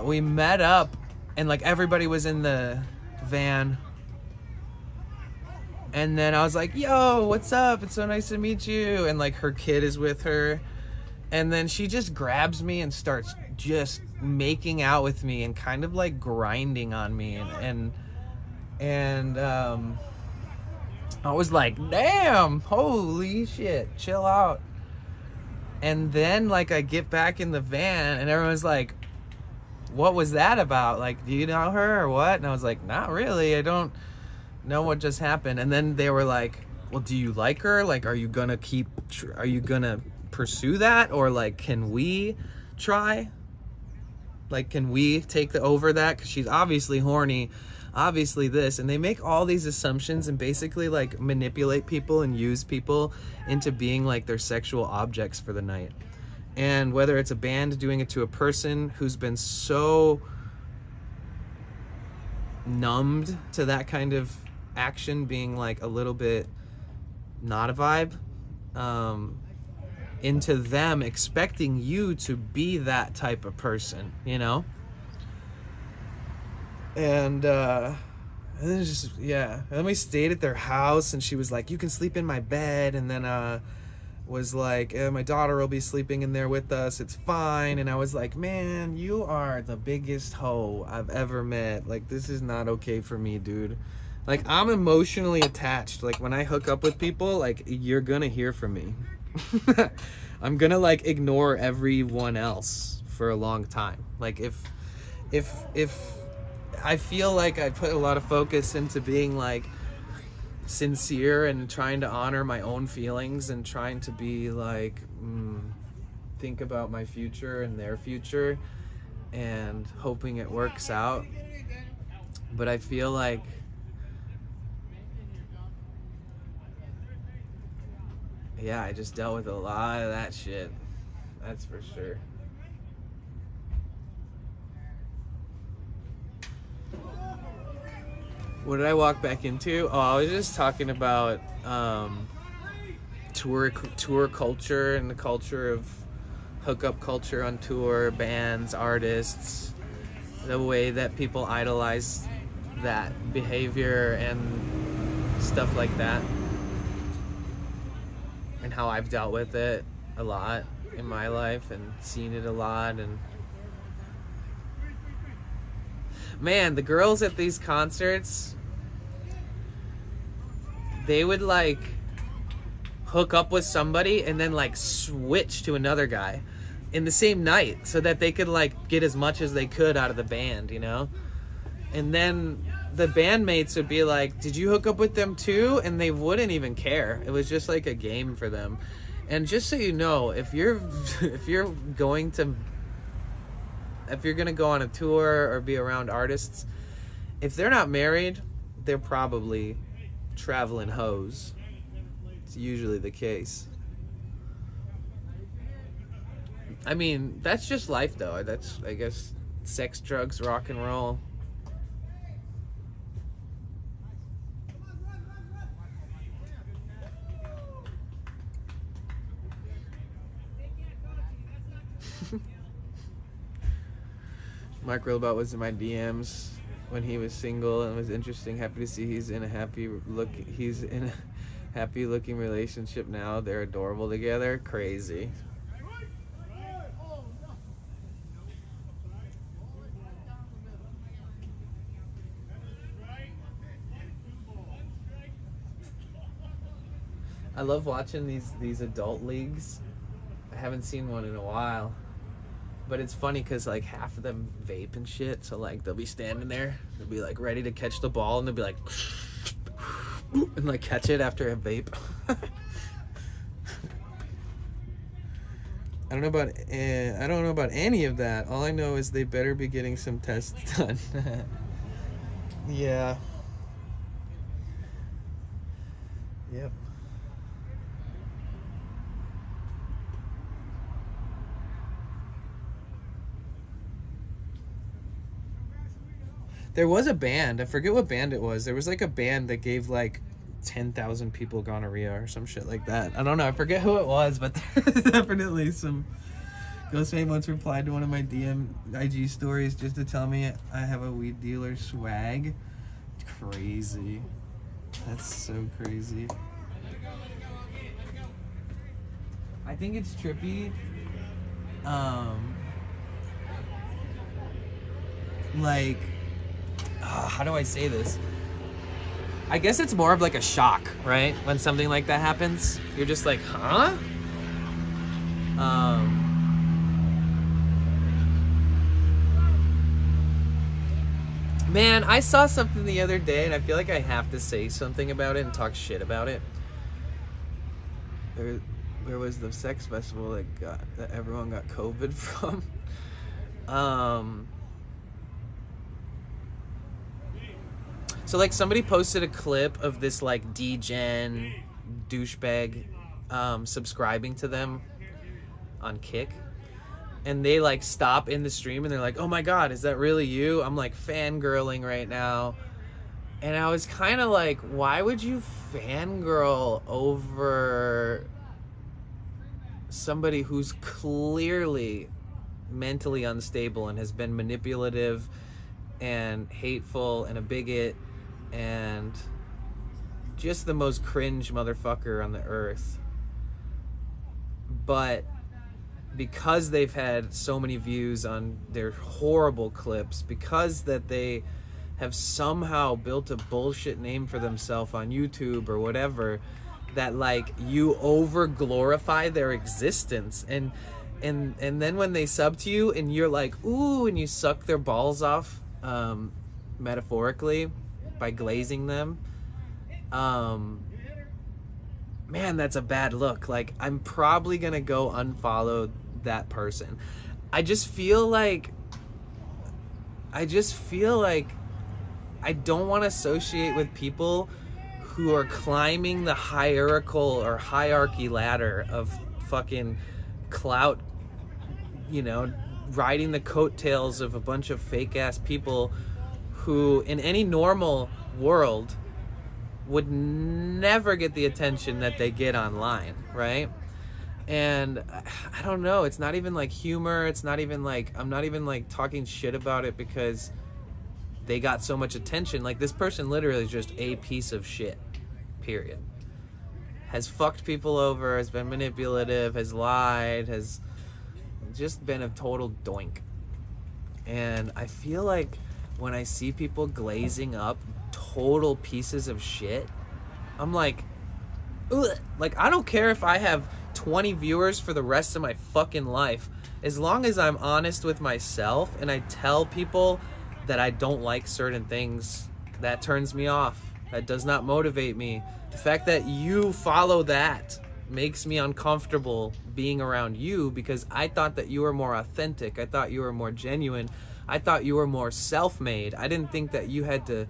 we met up, and like everybody was in the van. And then I was like, yo, what's up? It's so nice to meet you. And like her kid is with her. And then she just grabs me and starts just making out with me and kind of like grinding on me. And I was like, damn, holy shit, chill out. And then like I get back in the van and everyone's like, what was that about? Like, do you know her or what? And I was like, not really. I don't know what just happened. And then they were like, well, do you like her? Like, are you gonna pursue that? Or like, can we try? Like, can we take over that? Because she's obviously horny, obviously this. And they make all these assumptions and basically like manipulate people and use people into being like their sexual objects for the night. And whether it's a band doing it to a person who's been so numbed to that kind of action being like a little bit not a vibe, into them expecting you to be that type of person, you know? And then just, yeah. And then we stayed at their house, and she was like, you can sleep in my bed. And then was like, my daughter will be sleeping in there with us, it's fine. And I was like, man, you are the biggest hoe I've ever met. Like, this is not okay for me, dude. Like, I'm emotionally attached. Like, when I hook up with people, like, you're gonna hear from me. I'm gonna like ignore everyone else for a long time. Like, if I feel like I put a lot of focus into being like sincere and trying to honor my own feelings and trying to be like think about my future and their future and hoping it works out. But I feel like yeah, I just dealt with a lot of that shit. That's for sure. What did I walk back into? Oh, I was just talking about tour culture and the culture of hookup culture on tour, bands, artists, the way that people idolize that behavior and stuff like that, and how I've dealt with it a lot in my life and seen it a lot. And man, the girls at these concerts, they would like hook up with somebody and then like switch to another guy in the same night so that they could like get as much as they could out of the band, you know? And then the bandmates would be like, did you hook up with them too? And they wouldn't even care. It was just like a game for them. And just so you know, if you're going to go on a tour or be around artists, if they're not married, they're probably traveling hoes. It's usually the case. I mean, that's just life though. That's, I guess, sex, drugs, rock and roll. Mark Rilbot was in my DMs when he was single, and it was interesting. Happy to see he's in a happy looking relationship now. They're adorable together. Crazy. I love watching these adult leagues. I haven't seen one in a while. But it's funny because, like, half of them vape and shit. So, like, they'll be standing there. They'll be, like, ready to catch the ball. And they'll be like... and, like, catch it after a vape. I don't know about any of that. All I know is they better be getting some tests done. Yeah. Yep. There was a band. I forget what band it was. There was like a band that gave like 10,000 people gonorrhea or some shit like that. I don't know. I forget who it was, but there's definitely some. Ghostman once replied to one of my DM IG stories just to tell me I have a weed dealer swag. Crazy. That's so crazy. I think it's trippy. Like, how do I say this? I guess it's more of like a shock, right? When something like that happens, you're just like, huh? Man, I saw something the other day, and I feel like I have to say something about it and talk shit about it. There was the sex festival that everyone got COVID from. So like somebody posted a clip of this like D-gen douchebag subscribing to them on Kick. And they like stop in the stream and they're like, oh my God, is that really you? I'm like fangirling right now. And I was kind of like, why would you fangirl over somebody who's clearly mentally unstable and has been manipulative and hateful and a bigot and just the most cringe motherfucker on the earth? But because they've had so many views on their horrible clips, because that they have somehow built a bullshit name for themselves on YouTube or whatever, that like you over glorify their existence, and then when they sub to you and you're like ooh, and you suck their balls off, metaphorically, by glazing them, man, that's a bad look. Like, I'm probably gonna go unfollow that person. I just feel like I don't want to associate with people who are climbing the hierarchy ladder of fucking clout, you know, riding the coattails of a bunch of fake ass people who in any normal world would never get the attention that they get online, right? And I don't know, it's not even like humor, it's not even like, I'm not even like talking shit about it because they got so much attention. Like, this person literally is just a piece of shit, period. Has fucked people over, has been manipulative, has lied, has just been a total doink. And I feel like when I see people glazing up total pieces of shit, I'm like, ugh. Like, I don't care if I have 20 viewers for the rest of my fucking life, as long as I'm honest with myself and I tell people that I don't like certain things. That turns me off. That does not motivate me. The fact that you follow that makes me uncomfortable being around you, because I thought that you were more authentic. I thought you were more genuine. I thought you were more self-made. I didn't think that you had to,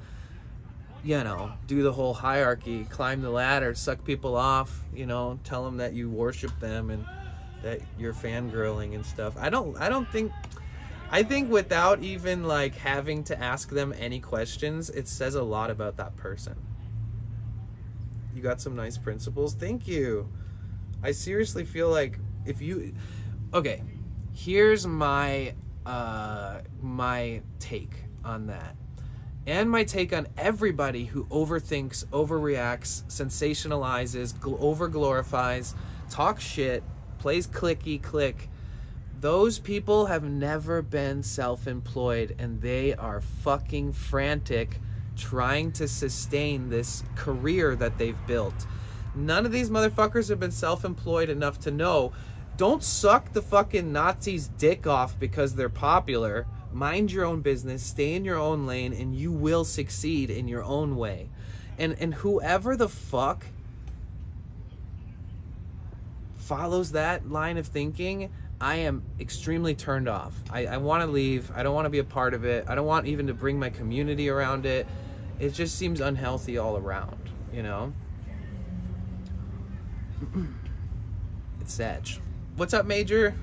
you know, do the whole hierarchy, climb the ladder, suck people off, you know, tell them that you worship them and that you're fangirling and stuff. I think without even like having to ask them any questions, it says a lot about that person. You got some nice principles. Thank you. I seriously feel like if you, okay, here's my my take on that, and my take on everybody who overthinks, overreacts, sensationalizes, over glorifies, talks shit, plays clicky click. Those people have never been self-employed, and they are fucking frantic trying to sustain this career that they've built. None of these motherfuckers have been self-employed enough to know. Don't suck the fucking Nazis' dick off because they're popular. Mind your own business, stay in your own lane, and you will succeed in your own way. And whoever the fuck follows that line of thinking, I am extremely turned off. I want to leave. I don't want to be a part of it. I don't want even to bring my community around it. It just seems unhealthy all around, you know? It's sad. What's up, Major?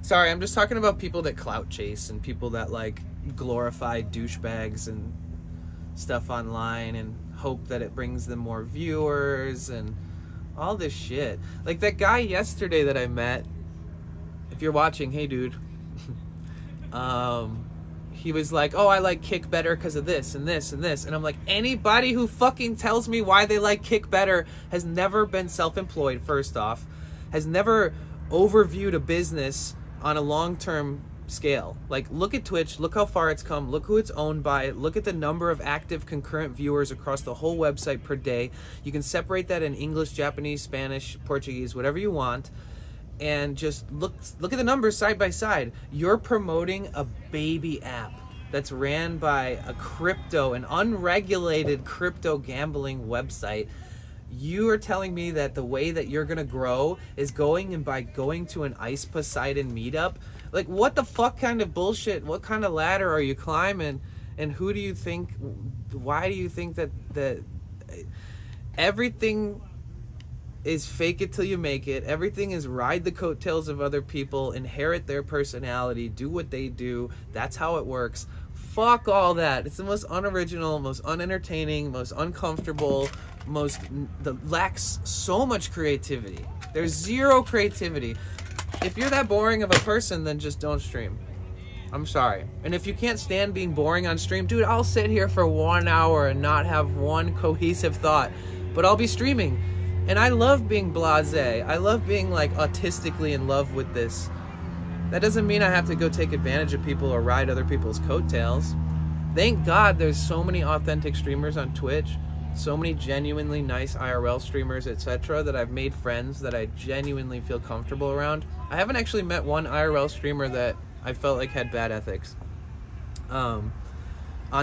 Sorry, I'm just talking about people that clout chase and people that like glorify douchebags and stuff online and hope that it brings them more viewers and all this shit. Like that guy yesterday that I met, if you're watching, hey dude, he was like, oh, I like Kick better because of this and this and this. And I'm like, anybody who fucking tells me why they like Kick better has never been self-employed, first off, has never overviewed a business on a long-term scale. Like, look at Twitch, look how far it's come, look who it's owned by, look at the number of active concurrent viewers across the whole website per day. You can separate that in English, Japanese, Spanish, Portuguese, whatever you want. And just look at the numbers side by side. You're promoting a baby app that's ran by an unregulated crypto gambling website. You are telling me that the way that you're gonna grow is going to an Ice Poseidon meetup? Like, what the fuck kind of bullshit? What kind of ladder are you climbing? And who do you think? Why do you think that everything is fake it till you make it? Everything is ride the coattails of other people, inherit their personality, do what they do. That's how it works. Fuck all that. It's the most unoriginal, most unentertaining, most uncomfortable, that lacks so much creativity. There's zero creativity. If you're that boring of a person, then just don't stream. I'm sorry. And if you can't stand being boring on stream, dude, I'll sit here for 1 hour and not have one cohesive thought, but I'll be streaming. And I love being blasé. I love being like autistically in love with this. That doesn't mean I have to go take advantage of people or ride other people's coattails. Thank God there's so many authentic streamers on Twitch, so many genuinely nice IRL streamers, etc., that I've made friends that I genuinely feel comfortable around. I haven't actually met one IRL streamer that I felt like had bad ethics on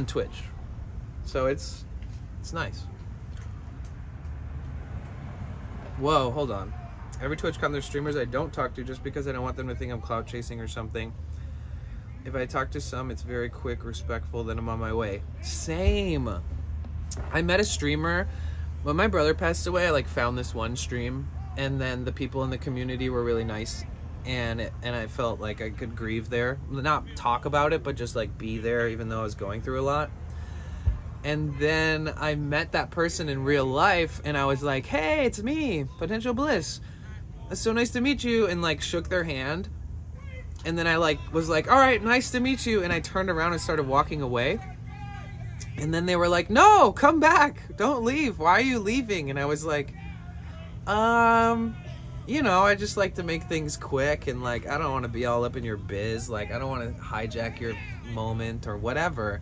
Twitch. So it's nice. Whoa, hold on. Every TwitchCon there's streamers I don't talk to just because I don't want them to think I'm clout chasing or something. If I talk to some, it's very quick, respectful, then I'm on my way. Same. I met a streamer when my brother passed away. I like found this one stream, and then the people in the community were really nice, and I felt like I could grieve there, not talk about it, but just like be there, even though I was going through a lot. And then I met that person in real life, and I was like, hey, it's me, Potential Bliss. It's so nice to meet you, and like shook their hand. And then I like was like, all right, nice to meet you. And I turned around and started walking away. And then they were like, no, come back. Don't leave. Why are you leaving? And I was like, you know, I just like to make things quick, and like, I don't want to be all up in your biz. Like, I don't want to hijack your moment or whatever.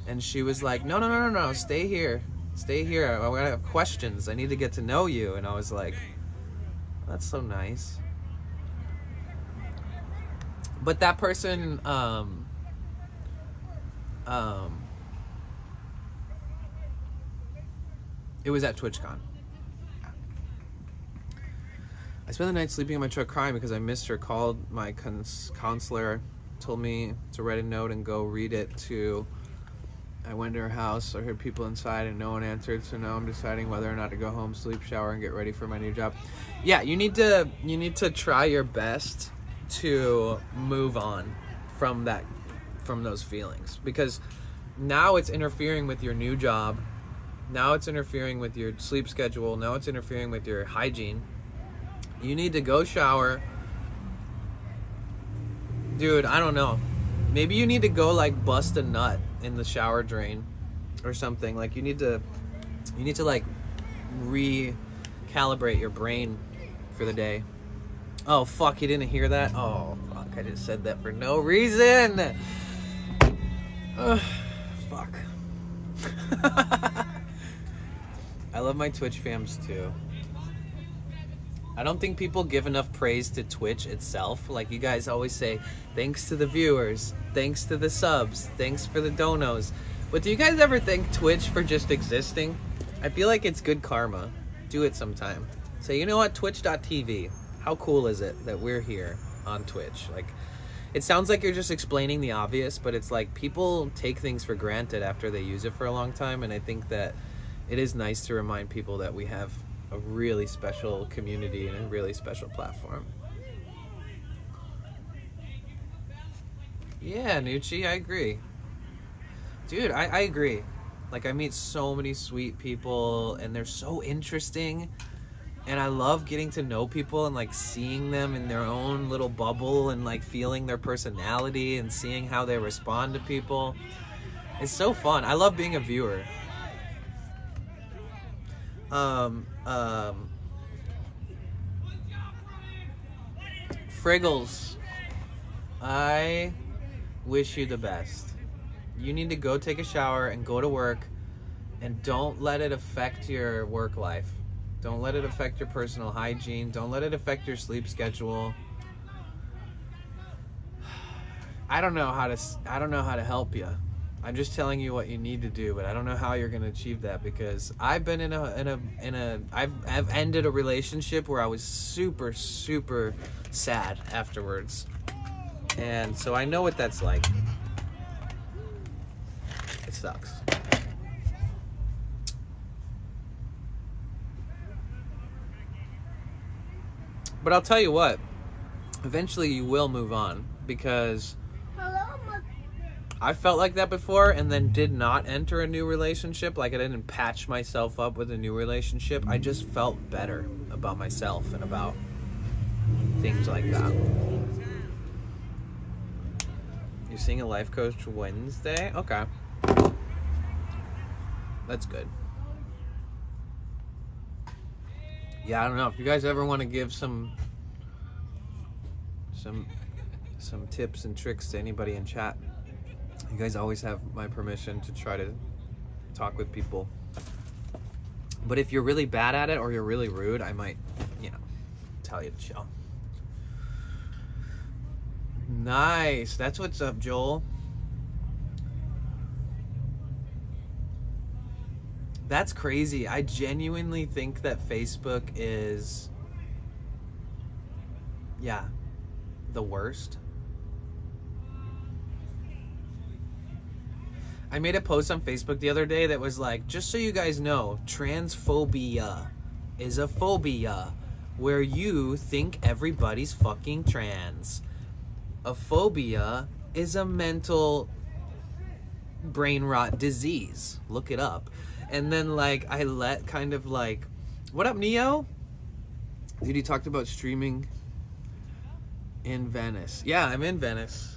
And she was like, no, stay here. Stay here. I have questions. I need to get to know you. And I was like, that's so nice. But that person, it was at TwitchCon. I spent the night sleeping in my truck crying because I missed her. Called my counselor, told me to write a note and go read it to... I went to her house, I heard people inside and no one answered, so now I'm deciding whether or not to go home, sleep, shower, and get ready for my new job. Yeah, you need to try your best to move on from those feelings, because now it's interfering with your new job, now it's interfering with your sleep schedule, now it's interfering with your hygiene. You need to go shower. Dude, I don't know. Maybe you need to go like bust a nut in the shower drain or something. Like you need to like recalibrate your brain for the day. Oh fuck, you didn't hear that? Oh fuck, I just said that for no reason. Fuck. I love my Twitch fams too. I don't think people give enough praise to Twitch itself. Like you guys always say, thanks to the viewers, thanks to the subs, thanks for the donos. But do you guys ever thank Twitch for just existing? I feel like it's good karma. Do it sometime. Say, you know what, twitch.tv, how cool is it that we're here on Twitch? Like, it sounds like you're just explaining the obvious, but it's like people take things for granted after they use it for a long time, and I think that it is nice to remind people that we have a really special community and a really special platform. Yeah, Nucci, I agree. Dude, I agree. Like, I meet so many sweet people, and they're so interesting, and I love getting to know people and, like, seeing them in their own little bubble and, like, feeling their personality and seeing how they respond to people. It's so fun. I love being a viewer. Friggles, I wish you the best. You need to go take a shower and go to work, and don't let it affect your work life. Don't let it affect your personal hygiene. Don't let it affect your sleep schedule. I don't know how to help you. I'm just telling you what you need to do, but I don't know how you're going to achieve that, because I've been I've ended a relationship where I was super, super sad afterwards. And so I know what that's like. It sucks. But I'll tell you what, eventually you will move on, because I felt like that before and then did not enter a new relationship. Like, I didn't patch myself up with a new relationship. I just felt better about myself and about things like that. You're seeing a life coach Wednesday? Okay. That's good. Yeah, I don't know. If you guys ever want to give some tips and tricks to anybody in chat, you guys always have my permission to try to talk with people. But if you're really bad at it or you're really rude, I might, tell you to chill. Nice. That's what's up, Joel. That's crazy. I genuinely think that Facebook is, the worst. I made a post on Facebook the other day that was like, just so you guys know, transphobia is a phobia where you think everybody's fucking trans. A phobia is a mental brain rot disease. Look it up. And then, like, I let kind of like, what up, Neo? Dude, he talked about streaming in Venice. Yeah, I'm in Venice.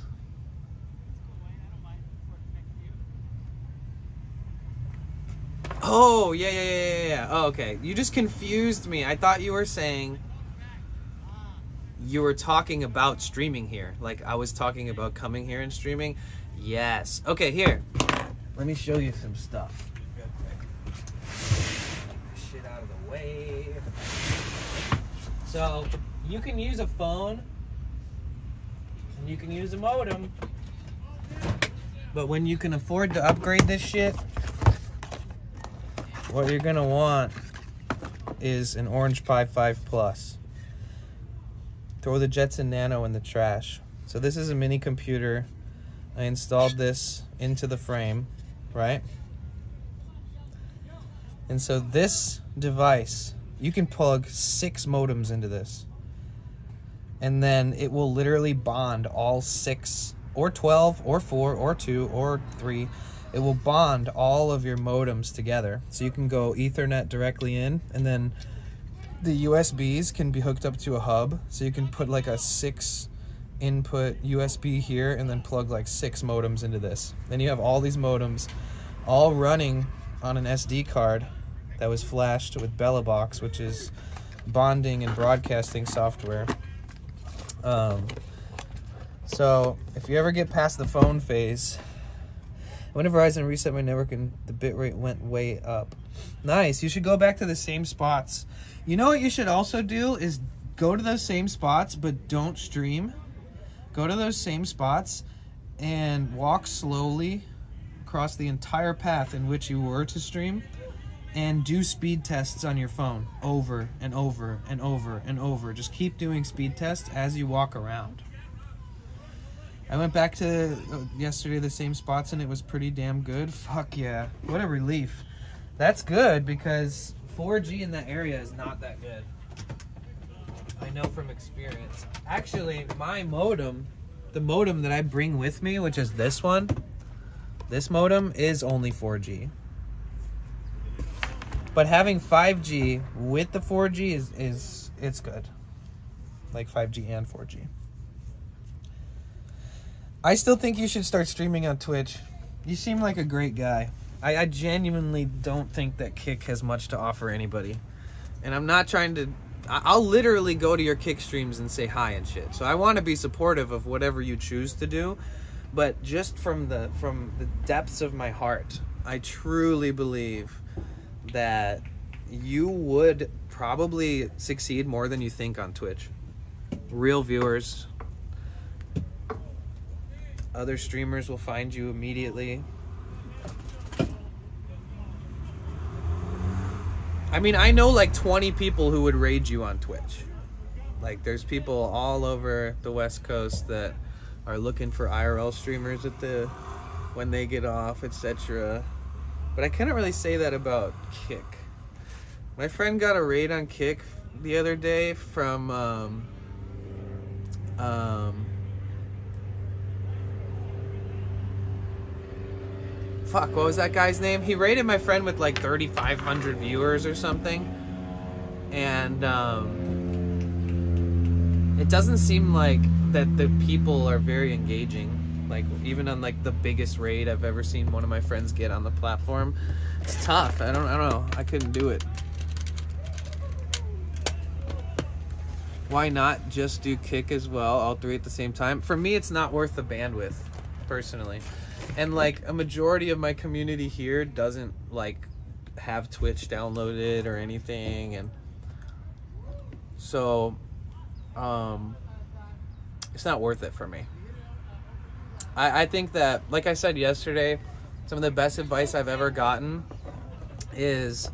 Oh, yeah. Oh, okay. You just confused me. I thought you were saying you were talking about streaming here. Like, I was talking about coming here and streaming. Yes. Okay, here. Let me show you some stuff. Real quick. Shit out of the way. So, you can use a phone, and you can use a modem. But when you can afford to upgrade this shit, what you're gonna want is an Orange Pi 5 Plus. Throw the Jetson Nano in the trash. So this is a mini computer. I installed this into the frame, right? And so this device, you can plug 6 modems into this. And then it will literally bond all 6 or 12 or 4 or 2 or 3. It will bond all of your modems together. So you can go Ethernet directly in, and then the USBs can be hooked up to a hub. So you can put like a 6 input USB here and then plug like 6 modems into this. Then you have all these modems all running on an SD card that was flashed with BellaBox, which is bonding and broadcasting software. So if you ever get past the phone phase, when Verizon reset my network and the bitrate went way up, Nice. You should go back to the same spots. You know what you should also do is go to those same spots, but don't stream. Go to those same spots and walk slowly across the entire path in which you were to stream and do speed tests on your phone over and over and over and over. Just keep doing speed tests as you walk around. I went back to yesterday the same spots and it was pretty damn good. Fuck yeah. What a relief. That's good because 4G in that area is not that good. I know from experience. Actually, my modem, the modem that I bring with me, which is this one, this modem is only 4G. But having 5G with the 4G is it's good. Like 5G and 4G. I still think you should start streaming on Twitch. You seem like a great guy. I genuinely don't think that Kick has much to offer anybody. And I'm not trying to... I'll literally go to your Kick streams and say hi and shit. So I want to be supportive of whatever you choose to do. But just from the depths of my heart, I truly believe that you would probably succeed more than you think on Twitch. Real viewers. Other streamers will find you immediately. I mean, I know like 20 people who would raid you on Twitch. Like, there's people all over the West Coast that are looking for IRL streamers at when they get off, etc. But I couldn't really say that about Kick. My friend got a raid on Kick the other day from fuck, what was that guy's name? He rated my friend with like 3,500 viewers or something. And it doesn't seem like that the people are very engaging. Like, even on like the biggest raid I've ever seen one of my friends get on the platform. It's tough. I don't know. I couldn't do it. Why not just do Kick as well, all three at the same time? For me, it's not worth the bandwidth, personally. And like a majority of my community here doesn't like have Twitch downloaded or anything, and so it's not worth it for me. I think that, like I said yesterday, some of the best advice I've ever gotten is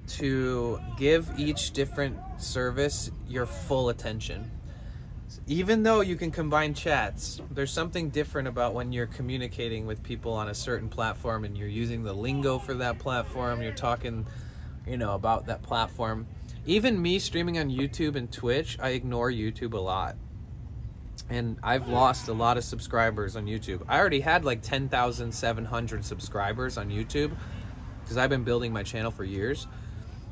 to give each different service your full attention. Even though you can combine chats, there's something different about when you're communicating with people on a certain platform and you're using the lingo for that platform, you're talking, you know, about that platform. Even me streaming on YouTube and Twitch, I ignore YouTube a lot. And I've lost a lot of subscribers on YouTube. I already had like 10,700 subscribers on YouTube because I've been building my channel for years.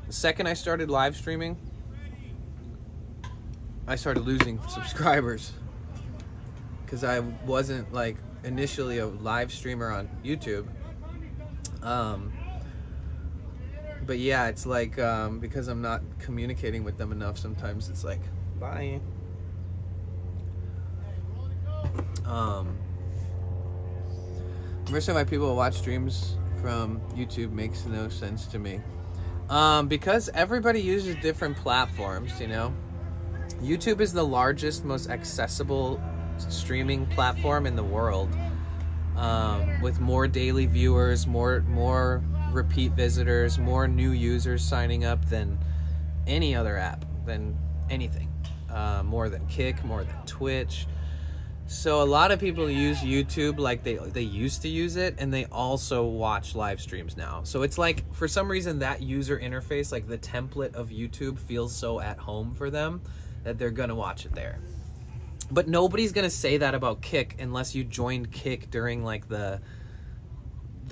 The second I started live streaming, I started losing subscribers because I wasn't like initially a live streamer on YouTube. But yeah, it's like because I'm not communicating with them enough, sometimes it's like, bye. The reason why people watch streams from YouTube makes no sense to me. Because everybody uses different platforms, you know. YouTube is the largest, most accessible streaming platform in the world, with more daily viewers, more repeat visitors, more new users signing up than any other app, than anything, more than Kick, more than Twitch. So a lot of people use YouTube like they used to use it, and they also watch live streams now. So it's like, for some reason, that user interface, like the template of YouTube, feels so at home for them that they're gonna watch it there. But nobody's gonna say that about Kick unless you joined Kick during like the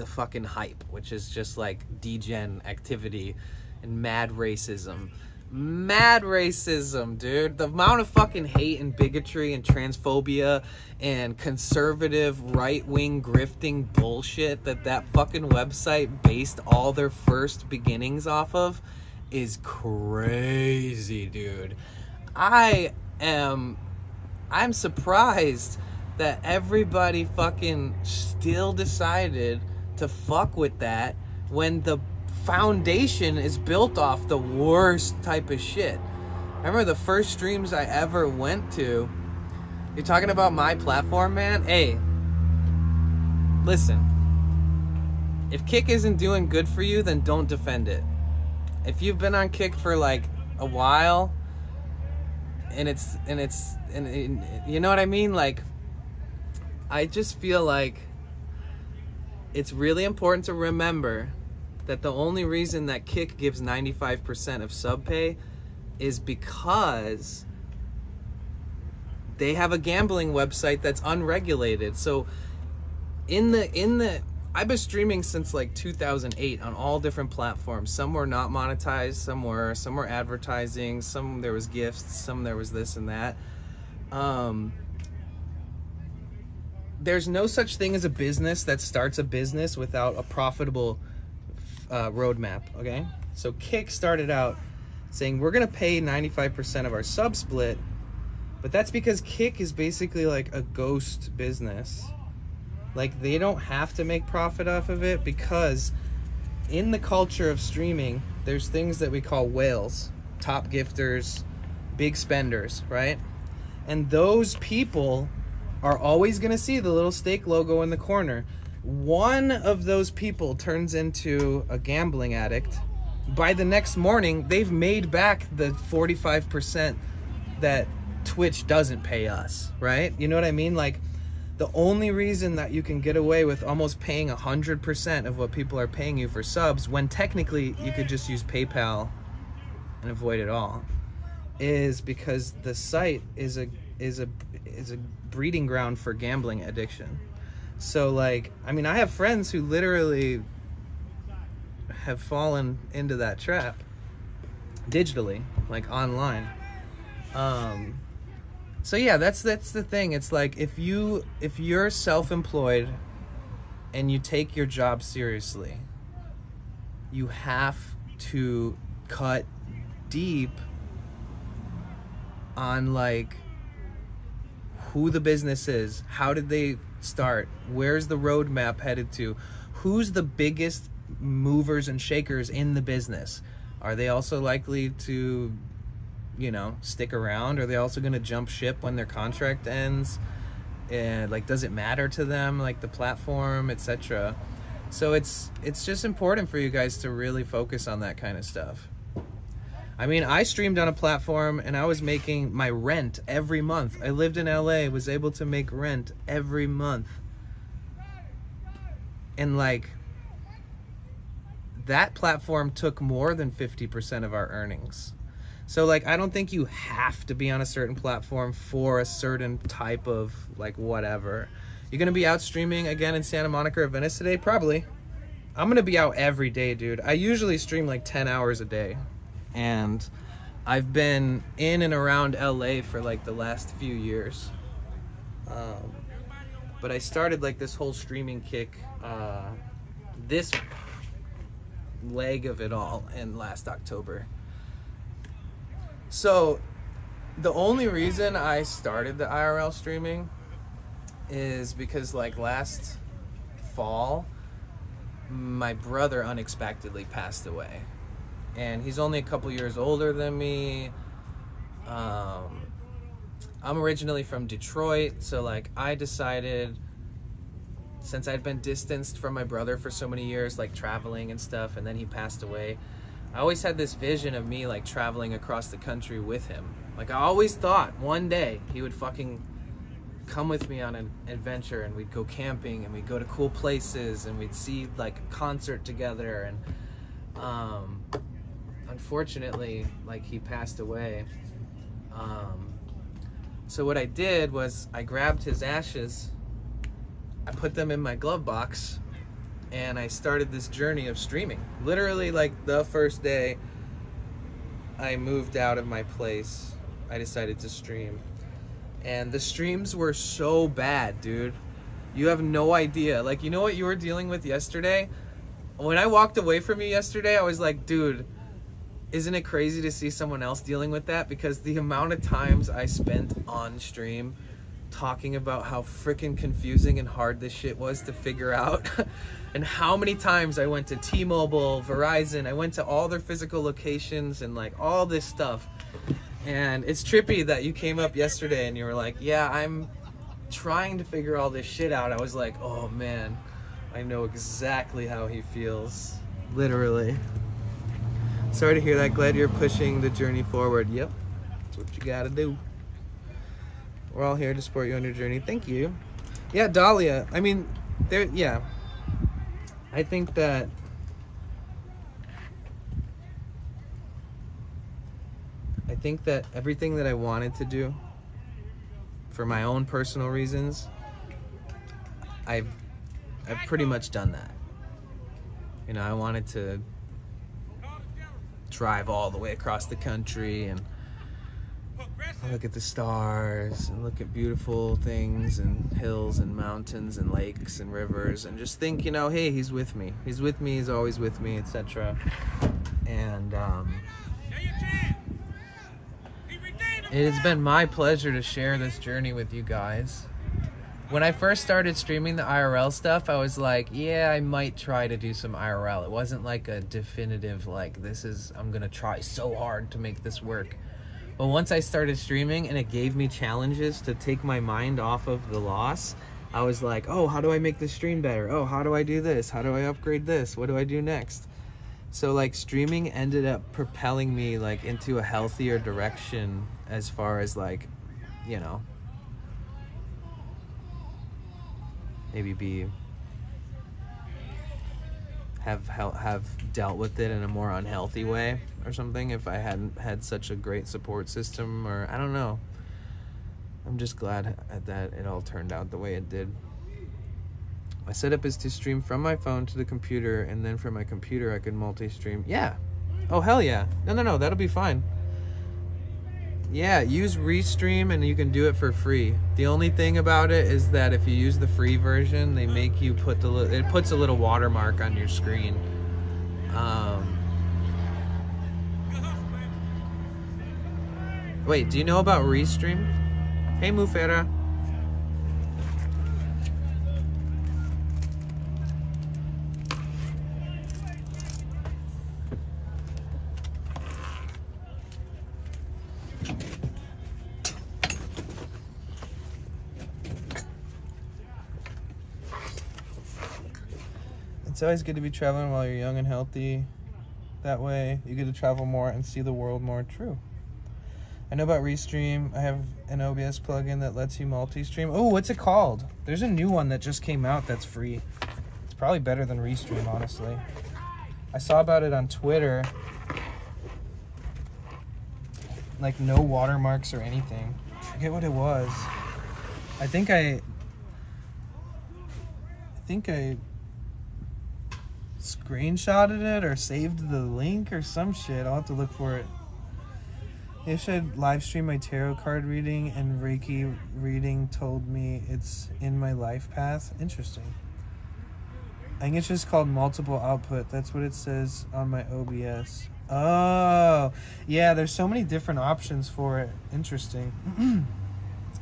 fucking hype, which is just like degen activity and mad racism. Mad racism, dude. The amount of fucking hate and bigotry and transphobia and conservative right-wing grifting bullshit that fucking website based all their first beginnings off of is crazy, dude. I'm surprised that everybody fucking still decided to fuck with that when the foundation is built off the worst type of shit. I remember the first streams I ever went to. You're talking about my platform, man? Hey, listen. If Kick isn't doing good for you, then don't defend it. If you've been on Kick for like a while, and you know what I mean? Like, I just feel like it's really important to remember that the only reason that Kick gives 95% of sub pay is because they have a gambling website that's unregulated. So I've been streaming since like 2008 on all different platforms. Some were not monetized, some were advertising, some there was gifts, some there was this and that. There's no such thing as a business that starts a business without a profitable roadmap, okay? So Kick started out saying we're gonna pay 95% of our sub split, but that's because Kick is basically like a ghost business. Like, they don't have to make profit off of it because in the culture of streaming, there's things that we call whales, top gifters, big spenders, right? And those people are always going to see the little stake logo in the corner. One of those people turns into a gambling addict. By the next morning, they've made back the 45% that Twitch doesn't pay us, right? You know what I mean? Like, the only reason that you can get away with almost paying 100% of what people are paying you for subs, when technically you could just use PayPal and avoid it all, is because the site is a breeding ground for gambling addiction. So, like, I mean, I have friends who literally have fallen into that trap digitally, like online. So yeah, that's the thing. It's like, if you're self-employed and you take your job seriously, you have to cut deep on like who the business is, how did they start, where's the roadmap headed to, who's the biggest movers and shakers in the business. Are they also likely to, you know, stick around? Are they also going to jump ship when their contract ends? And like, does it matter to them, like the platform, etc.? So it's just important for you guys to really focus on that kind of stuff. I mean, I streamed on a platform and I was making my rent every month. I lived in LA, was able to make rent every month. And like, that platform took more than 50% of our earnings. So like, I don't think you have to be on a certain platform for a certain type of like whatever. You're gonna be out streaming again in Santa Monica or Venice today? Probably. I'm gonna be out every day, dude. I usually stream like 10 hours a day. And I've been in and around LA for like the last few years. But I started like this whole streaming kick, this leg of it all in last October. So the only reason I started the IRL streaming is because like last fall, my brother unexpectedly passed away. And he's only a couple years older than me. I'm originally from Detroit, so like I decided, since I'd been distanced from my brother for so many years, like traveling and stuff, and then he passed away, I always had this vision of me like traveling across the country with him. Like I always thought one day he would fucking come with me on an adventure and we'd go camping and we'd go to cool places and we'd see like a concert together. And unfortunately, like he passed away. So what I did was I grabbed his ashes, I put them in my glove box, and I started this journey of streaming. Literally like the first day I moved out of my place, I decided to stream. And the streams were so bad, dude. You have no idea. Like, you know what you were dealing with yesterday? When I walked away from you yesterday, I was like, dude, isn't it crazy to see someone else dealing with that? Because the amount of times I spent on stream talking about how freaking confusing and hard this shit was to figure out. And how many times I went to T-Mobile, Verizon, I went to all their physical locations and like all this stuff. And it's trippy that you came up yesterday and you were like, yeah, I'm trying to figure all this shit out. I was like, oh man, I know exactly how he feels. Literally. Sorry to hear that. Glad you're pushing the journey forward. Yep, that's what you gotta do. We're all here to support you on your journey. Thank you. Yeah, Dahlia. I mean, there. Yeah. I think that everything that I wanted to do for my own personal reasons, I've pretty much done that. You know, I wanted to drive all the way across the country and look at the stars and look at beautiful things and hills and mountains and lakes and rivers and just think, you know, hey, he's with me. He's with me, he's always with me, etc. And it has been my pleasure to share this journey with you guys. When I first started streaming the IRL stuff, I was like, yeah, I might try to do some IRL. It wasn't like a definitive, like, I'm gonna try so hard to make this work. But once I started streaming and it gave me challenges to take my mind off of the loss, I was like, oh, how do I make this stream better? Oh, how do I do this? How do I upgrade this? What do I do next? So like streaming ended up propelling me like into a healthier direction as far as like, you know, maybe have dealt with it in a more unhealthy way or something if I hadn't had such a great support system, or I don't know. I'm just glad that it all turned out the way it did. My setup is to stream from my phone to the computer, and then from my computer I could multi-stream. Yeah. Oh, hell yeah. No, that'll be fine. Yeah, use Restream and you can do it for free. The only thing about it is that if you use the free version, they make you put it puts a little watermark on your screen. Wait, do you know about Restream? Hey, Mufera. It's always good to be traveling while you're young and healthy. That way, you get to travel more and see the world more. True. I know about Restream. I have an OBS plugin that lets you multi-stream. Oh, what's it called? There's a new one that just came out that's free. It's probably better than Restream, honestly. I saw about it on Twitter. Like, no watermarks or anything. I forget what it was. I think I screenshotted it or saved the link or some shit. I'll have to look for it. I should live stream my tarot card reading, and Reiki reading told me it's in my life path. Interesting. I think it's just called multiple output. That's what it says on my OBS. Oh, yeah, there's so many different options for it. Interesting.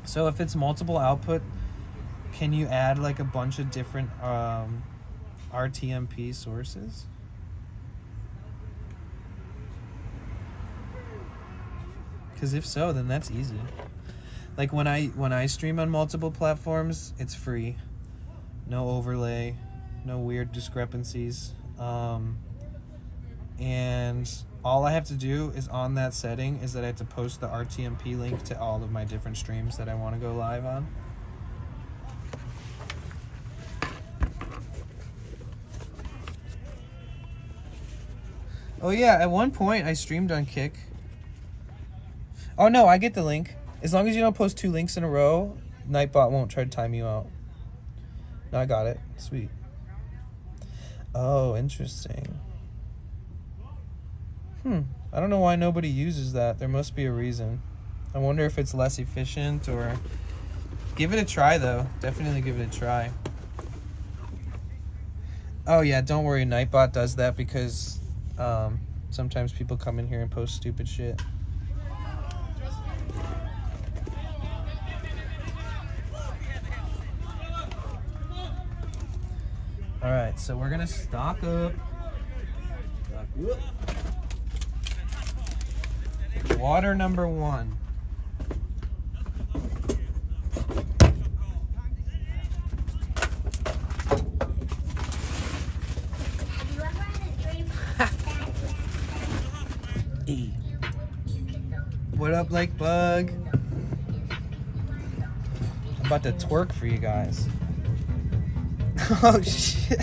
So if it's multiple output, can you add like a bunch of different RTMP sources? Because if so, then that's easy. Like when I stream on multiple platforms, it's free. No overlay, no weird discrepancies. And all I have to do is on that setting is that I have to post the RTMP link to all of my different streams that I want to go live on. Oh yeah, at one point I streamed on Kick. Oh no, I get the link. As long as you don't post 2 links in a row, Nightbot won't try to time you out. No, I got it. Sweet. Oh, interesting. I don't know why nobody uses that. There must be a reason. I wonder if it's less efficient or... Give it a try though. Definitely give it a try. Oh yeah, don't worry. Nightbot does that because sometimes people come in here and post stupid shit. All right, so we're gonna stock up. Water number 1. Have you ever had a dream E. What up, Lake Bug? I'm about to twerk for you guys. Oh shit.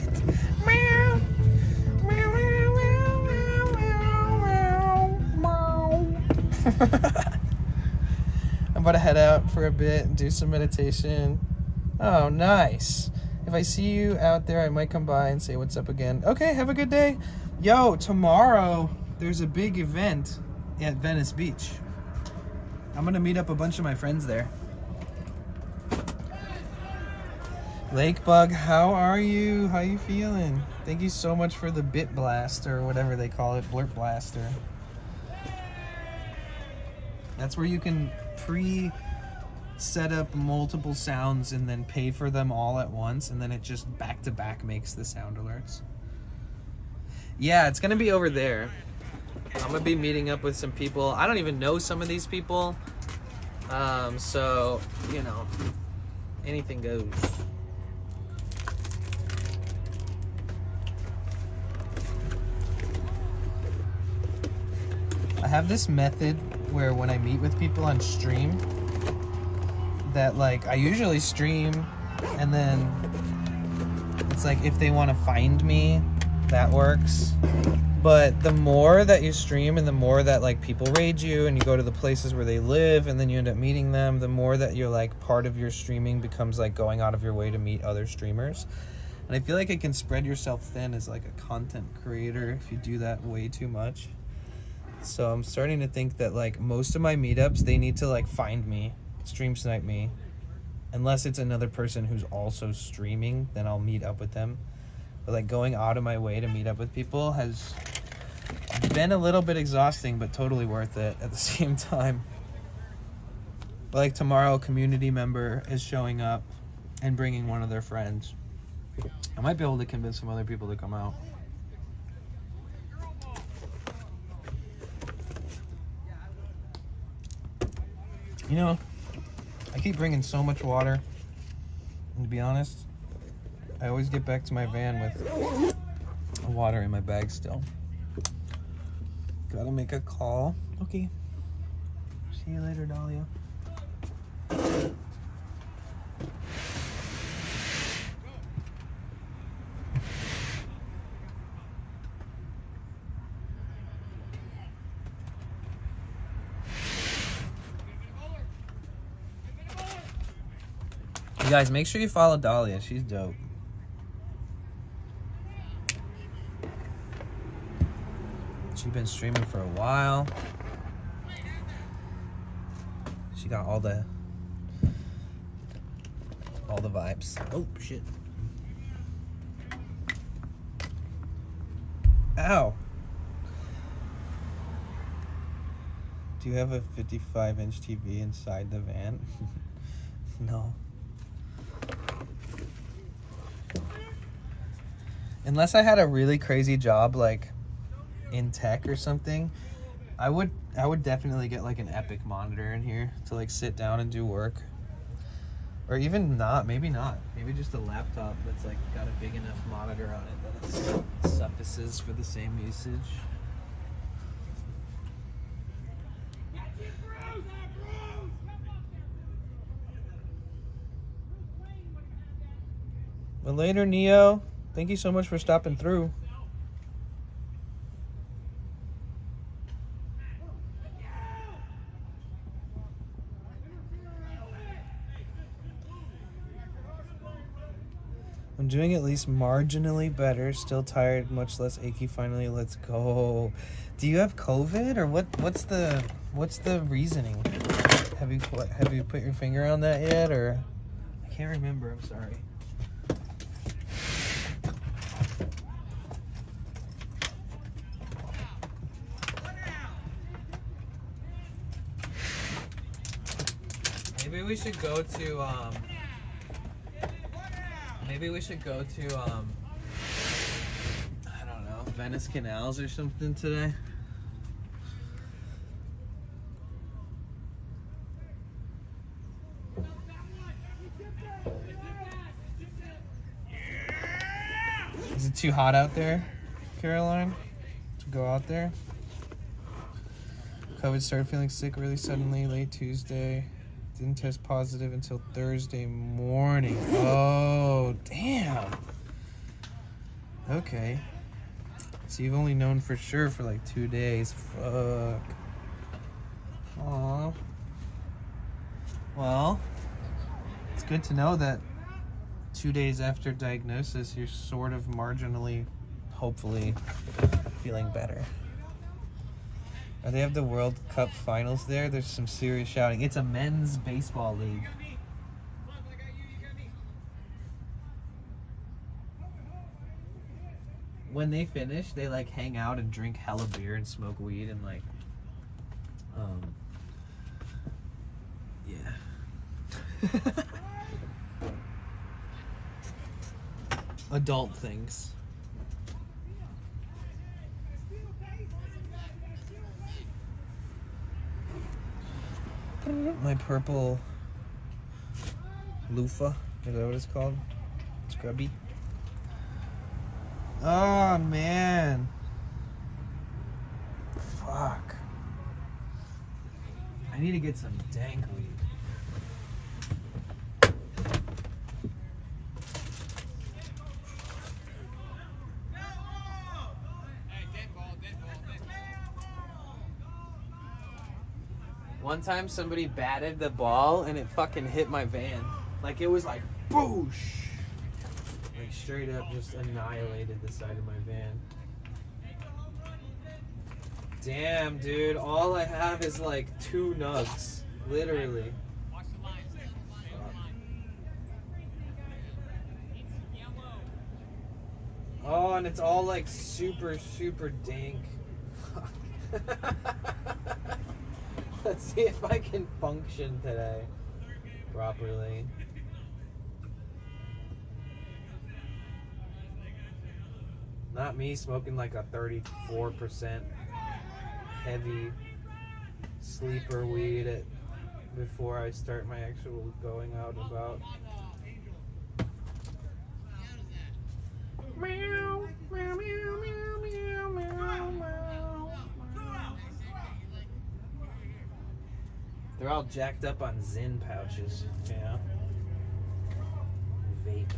Meow. Meow, meow, meow, meow, meow, meow. I'm about to head out for a bit and do some meditation. Oh, nice. If I see you out there, I might come by and say what's up again. Okay, have a good day. Yo, tomorrow there's a big event at Venice Beach. I'm gonna meet up a bunch of my friends there. Lake Bug, how are you? How you feeling? Thank you so much for the bit blast or whatever they call it, blurt blaster. That's where you can set up multiple sounds and then pay for them all at once, and then it just back to back makes the sound alerts. Yeah, it's gonna be over there. I'm gonna be meeting up with some people. I don't even know some of these people. So, you know, anything goes. I have this method where when I meet with people on stream, that like I usually stream and then it's like if they want to find me, that works. But the more that you stream and the more that like people raid you and you go to the places where they live and then you end up meeting them, the more that you're like part of your streaming becomes like going out of your way to meet other streamers. And I feel like it can spread yourself thin as like a content creator if you do that way too much. So I'm starting to think that like most of my meetups, they need to like find me, stream snipe me. Unless it's another person who's also streaming, then I'll meet up with them. But like going out of my way to meet up with people has been a little bit exhausting, but totally worth it at the same time. But like tomorrow, a community member is showing up and bringing one of their friends. I might be able to convince some other people to come out. You know, I keep bringing so much water, and to be honest, I always get back to my van with water in my bag still. Gotta make a call. Okay. See you later, Dahlia. You guys, make sure you follow Dahlia. She's dope. She's been streaming for a while. She got all the vibes. Oh shit. Ow. Do you have a 55-inch TV inside the van? No. Unless I had a really crazy job like in tech or something, I would definitely get like an Epic monitor in here to like sit down and do work. Or even not, maybe just a laptop that's like got a big enough monitor on it that it suffices for the same usage. Well, later, Neo. Thank you so much for stopping through. I'm doing at least marginally better. Still tired, much less achy. Finally, let's go. Do you have COVID or what's the reasoning? Have you put your finger on that yet, or I can't remember. I'm sorry. Maybe we should go to Venice canals or something today. Is it too hot out there, Caroline, to go out there? COVID started feeling sick really suddenly, late Tuesday. Didn't test positive until Thursday morning. Oh, damn. Okay. So you've only known for sure for like 2 days. Fuck. Aw. Well, it's good to know that 2 days after diagnosis, you're sort of marginally, hopefully, feeling better. They have the World Cup finals there. There's some serious shouting. It's a men's baseball league. When they finish, they like hang out and drink hella beer and smoke weed and like, yeah. Adult things. My purple loofah, is that what it's called? Scrubby. Oh man. Fuck. I need to get some dank weed. One time somebody batted the ball and it fucking hit my van. Like it was like boosh. Like straight up just annihilated the side of my van. Damn, dude. All I have is like 2 nugs. Literally. Oh, and it's all like super, super dank. Fuck. Let's see if I can function today properly. Not me smoking like a 34% heavy sleeper weed before I start my actual going out and about. Meow, meow, meow, meow, meow, meow, meow. They're all jacked up on Zyn pouches, yeah. Vape.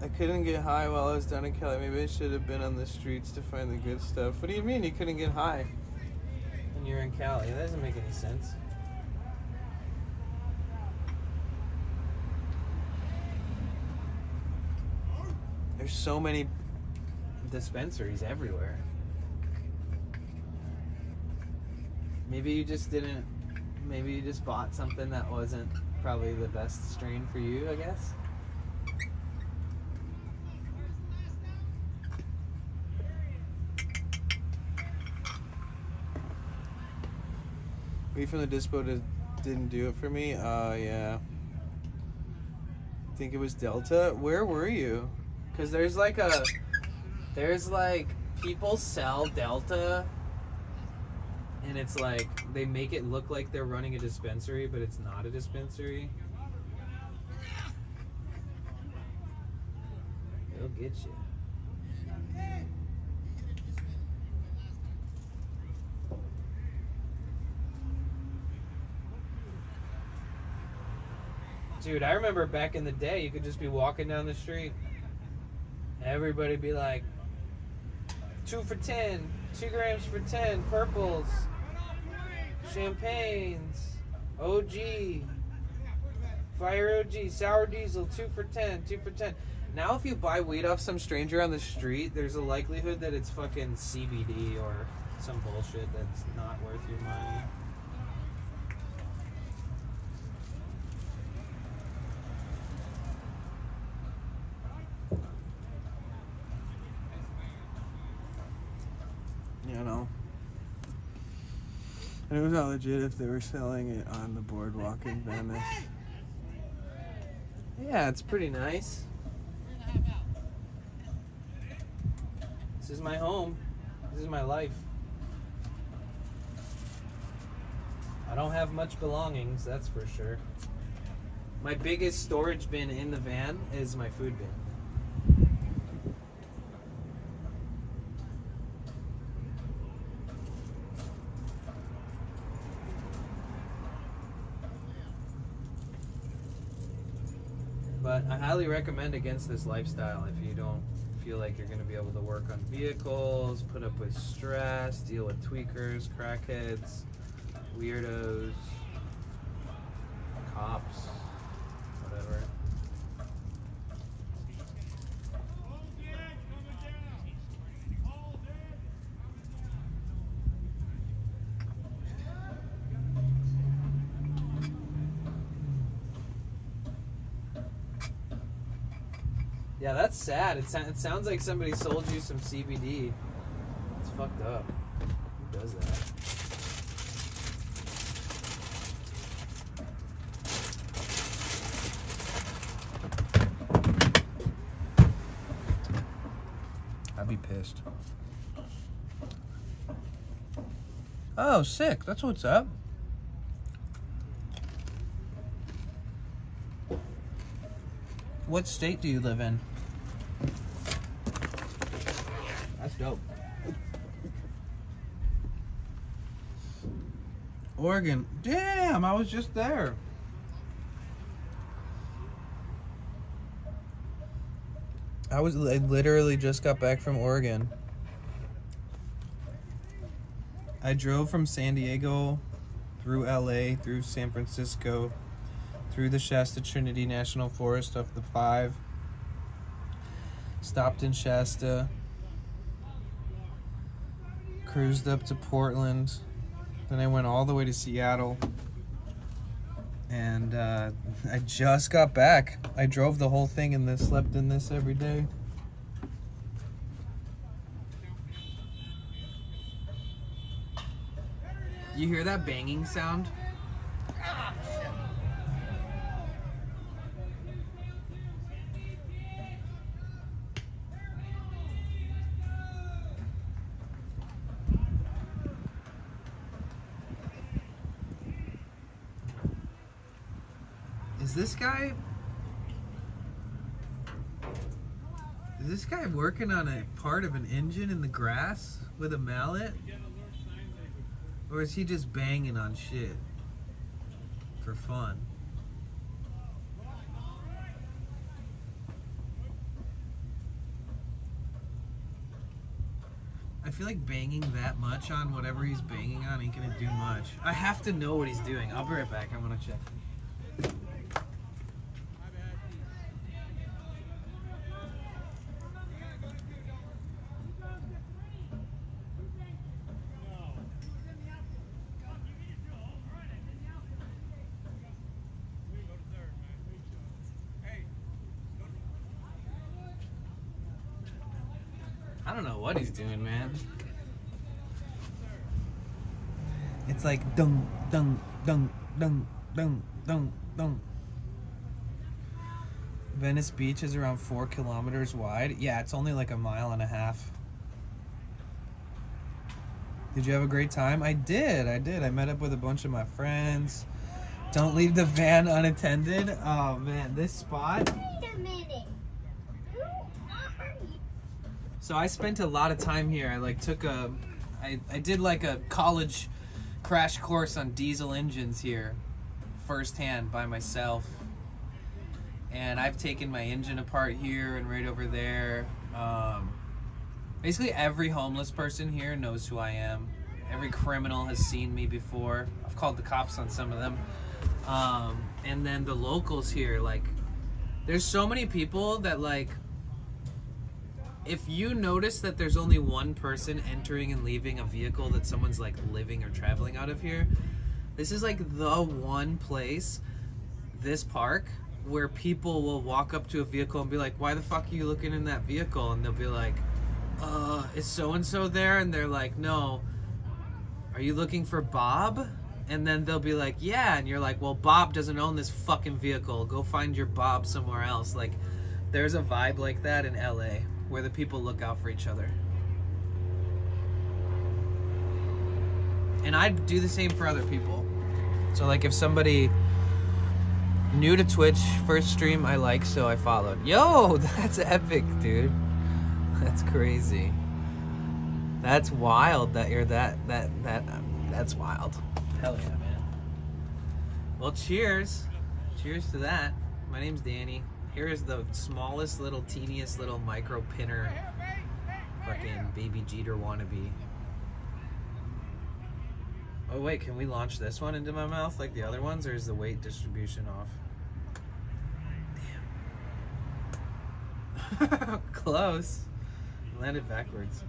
I couldn't get high while I was down in Cali. Maybe I should have been on the streets to find the good stuff. What do you mean you couldn't get high when you're in Cali? That doesn't make any sense. There's so many dispensaries everywhere. Maybe you just didn't, maybe you just bought something that wasn't probably the best strain for you, I guess. Weed from the dispo didn't do it for me. Yeah. I think it was Delta. Where were you? Because there's like people sell Delta and it's like they make it look like they're running a dispensary, but it's not a dispensary. They'll get you. Dude, I remember back in the day, you could just be walking down the street. Everybody be like, 2 for 10, 2 grams for 10, purples, champagnes, OG, Fire OG, sour diesel, 2 for 10, 2 for 10. Now if you buy weed off some stranger on the street, there's a likelihood that it's fucking CBD or some bullshit that's not worth your money. You know. And it was not legit if they were selling it on the boardwalk in Venice. Yeah, it's pretty nice. This is my home. This is my life. I don't have much belongings, that's for sure. My biggest storage bin in the van is my food bin. But I highly recommend against this lifestyle if you don't feel like you're going to be able to work on vehicles, put up with stress, deal with tweakers, crackheads, weirdos, cops, whatever. Yeah, that's sad. It sounds like somebody sold you some CBD. It's fucked up. Who does that? I'd be pissed. Oh, sick. That's what's up. What state do you live in? That's dope. Oregon. Damn, I was just there. I literally just got back from Oregon. I drove from San Diego through LA, through San Francisco, through the Shasta Trinity National Forest of the 5. Stopped in Shasta. Cruised up to Portland. Then I went all the way to Seattle. And I just got back. I drove the whole thing and then slept in this every day. You hear that banging sound? Is this guy working on a part of an engine in the grass with a mallet? Or is he just banging on shit for fun? I feel like banging that much on whatever he's banging on ain't gonna do much. I have to know what he's doing. I'll be right back. I wanna check. I don't know what he's doing, man. It's like dung, dung, dung, dung, dung, dung, dung. Venice Beach is around 4 kilometers wide. Yeah, it's only like a mile and a half. Did you have a great time? I did. I met up with a bunch of my friends. Don't leave the van unattended. Oh man, this spot. Wait a minute. Who are you? So I spent a lot of time here. I did like a college crash course on diesel engines here, firsthand by myself. And I've taken my engine apart here and right over there. Basically every homeless person here knows who I am. Every criminal has seen me before. I've called the cops on some of them. And then the locals here, like, there's so many people that, like, if you notice that there's only one person entering and leaving a vehicle that someone's like living or traveling out of here, this is like the one place, this park, where people will walk up to a vehicle and be like, why the fuck are you looking in that vehicle? And they'll be like, is so-and-so there? And they're like, no. Are you looking for Bob? And then they'll be like, yeah. And you're like, well, Bob doesn't own this fucking vehicle. Go find your Bob somewhere else. Like, there's a vibe like that in LA where the people look out for each other. And I do the same for other people. So, like, if somebody new to Twitch, first stream I like, so I followed. Yo, that's epic, dude. That's crazy. That's wild that you're that's wild. Hell yeah, man. Well, cheers. Cheers to that. My name's Danny. Here is the smallest little, teeniest little micro pinner fucking baby Jeter wannabe. Oh wait, can we launch this one into my mouth like the other ones, or is the weight distribution off? Damn. Close. Landed backwards.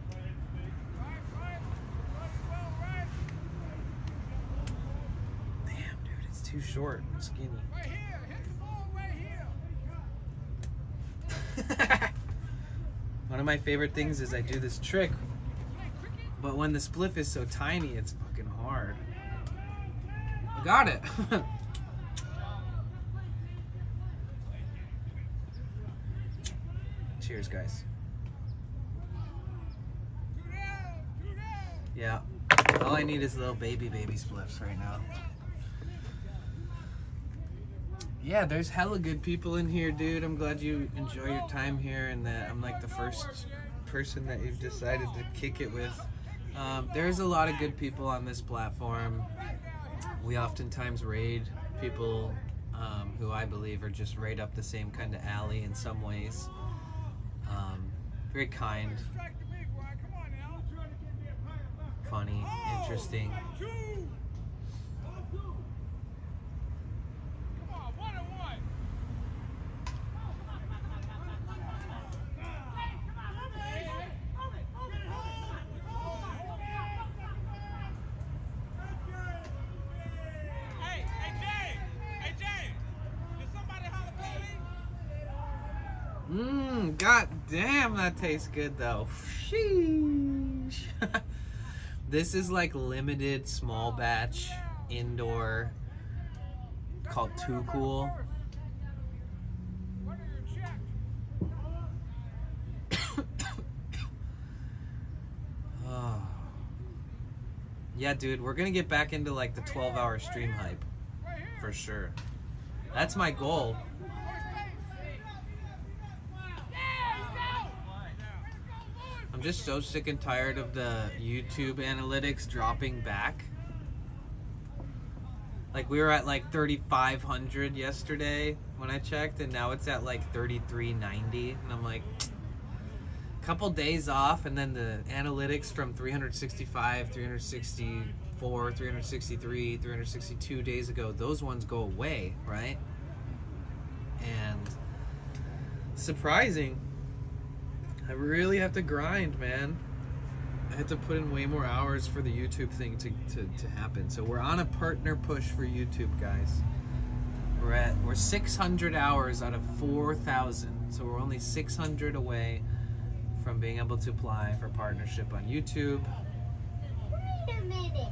Damn, dude, it's too short and skinny. Right here, hit the ball right here. One of my favorite things is I do this trick, but when the spliff is so tiny, it's fucking hard. I got it. Cheers, guys. Yeah. All I need is little baby spliffs right now. Yeah, there's hella good people in here, dude. I'm glad you enjoy your time here and that I'm like the first person that you've decided to kick it with. There's a lot of good people on this platform. We oftentimes raid people who I believe are just right up the same kind of alley in some ways. Very kind, funny, interesting. God damn, that tastes good though. Sheesh. This is like limited small batch indoor called Too Cool. Oh. Yeah, dude, we're gonna get back into like the 12-hour stream hype for sure. That's my goal. I'm just so sick and tired of the YouTube analytics dropping back. Like, we were at like 3,500 yesterday when I checked, and now it's at like 3,390. And I'm like, couple days off, and then the analytics from 365, 364, 363, 362 days ago, those ones go away, right? And surprising. I really have to grind, man. I had to put in way more hours for the YouTube thing to happen. So we're on a partner push for YouTube, guys. We're 600 hours out of 4,000. So we're only 600 away from being able to apply for partnership on YouTube. Wait a minute.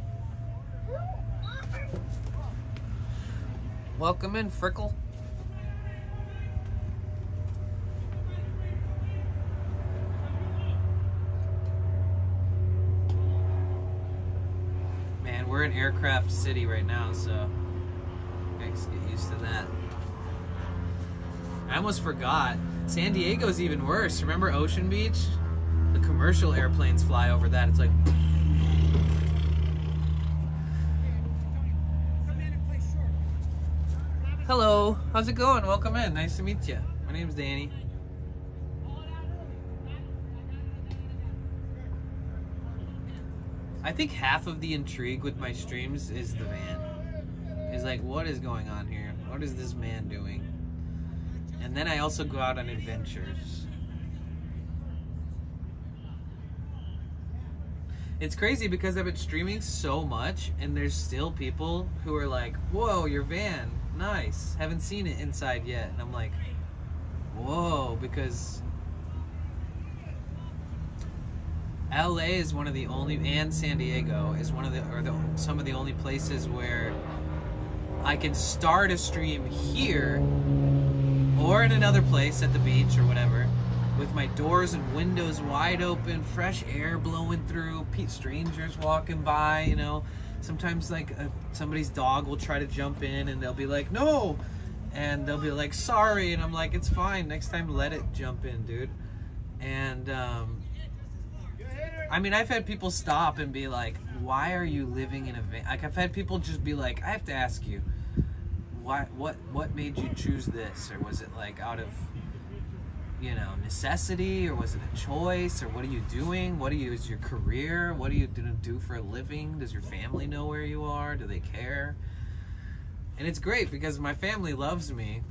Who are you? Welcome in, Frickle. Man, we're in Aircraft City right now, so guys get used to that. I almost forgot. San Diego's even worse. Remember Ocean Beach? The commercial airplanes fly over that. It's like... Hello. How's it going? Welcome in. Nice to meet you. My name's Danny. I think half of the intrigue with my streams is the van. Is like, what is going on here? What is this man doing? And then I also go out on adventures. It's crazy because I've been streaming so much and there's still people who are like, whoa, your van, nice. Haven't seen it inside yet. And I'm like, whoa, because LA is one of the only, and San Diego is one of some of the only places where I can start a stream here or in another place at the beach or whatever, with my doors and windows wide open, fresh air blowing through, strangers walking by, you know. Sometimes like somebody's dog will try to jump in and they'll be like, no, and they'll be like, sorry, and I'm like, it's fine, next time let it jump in, dude. And I mean, I've had people stop and be like, why are you living in a van? Like, I've had people just be like, I have to ask you, what made you choose this? Or was it like out of, you know, necessity, or was it a choice, or what are you doing? Is your career? What are you gonna do for a living? Does your family know where you are? Do they care? And it's great because my family loves me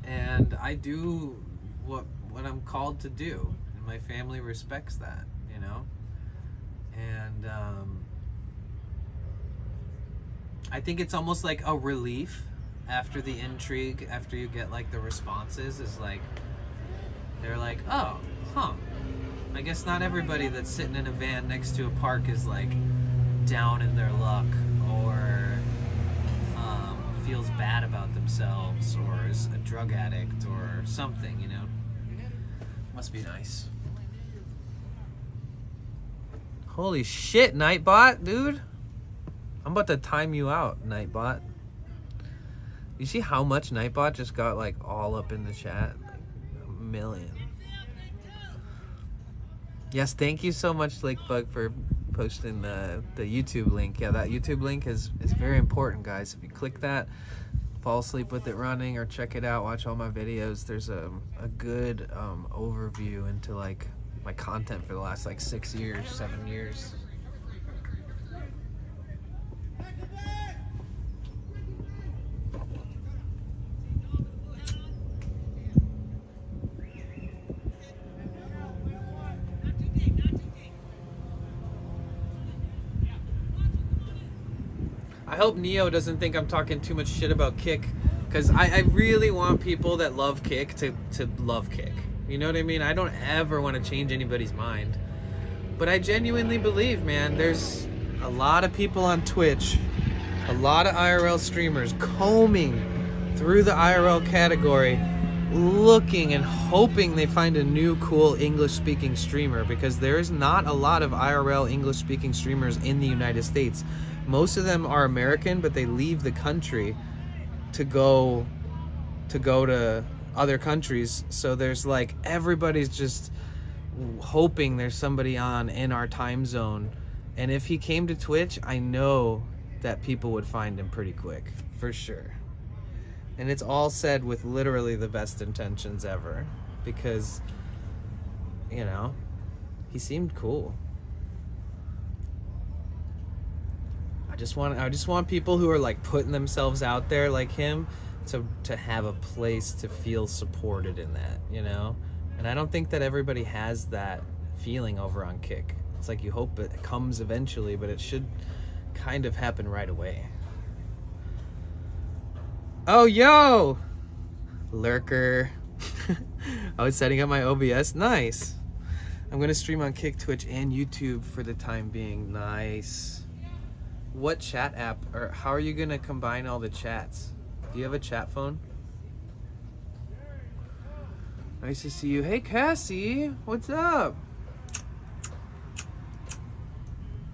and I do what I'm called to do, and my family respects that, you know. And I think it's almost like a relief after the intrigue, after you get like the responses, is like, they're like, oh, huh, I guess not everybody that's sitting in a van next to a park is like down in their luck, or feels bad about themselves, or is a drug addict or something, you know. Must be nice. Holy shit, Nightbot, dude. I'm about to time you out, Nightbot. You see how much Nightbot just got like all up in the chat? Like a million. Yes, thank you so much, Lakebug, for posting the YouTube link. Yeah, that YouTube link is very important, guys. If you click that, fall asleep with it running, or check it out, watch all my videos. There's a good overview into like my content for the last like 6 years, 7 years. I hope Neo doesn't think I'm talking too much shit about Kick, because I really want people that love Kick to love Kick. You know what I mean? I don't ever want to change anybody's mind. But I genuinely believe, man, there's a lot of people on Twitch, a lot of IRL streamers combing through the IRL category, looking and hoping they find a new cool English-speaking streamer, because there's not a lot of IRL English-speaking streamers in the United States. Most of them are American, but they leave the country to go to other countries. So there's like, everybody's just hoping there's somebody on in our time zone. And if he came to Twitch, I know that people would find him pretty quick, for sure. And it's all said with literally the best intentions ever, because, you know, he seemed cool. I just want people who are like putting themselves out there like him to have a place to feel supported in that, you know? And I don't think that everybody has that feeling over on Kick. It's like you hope it comes eventually, but it should kind of happen right away. Oh, yo! Lurker. I was setting up my OBS. Nice. I'm gonna stream on Kick, Twitch, and YouTube for the time being. Nice. What chat app, or how are you gonna combine all the chats? Do you have a chat phone? Nice to see you. Hey, Cassie, what's up?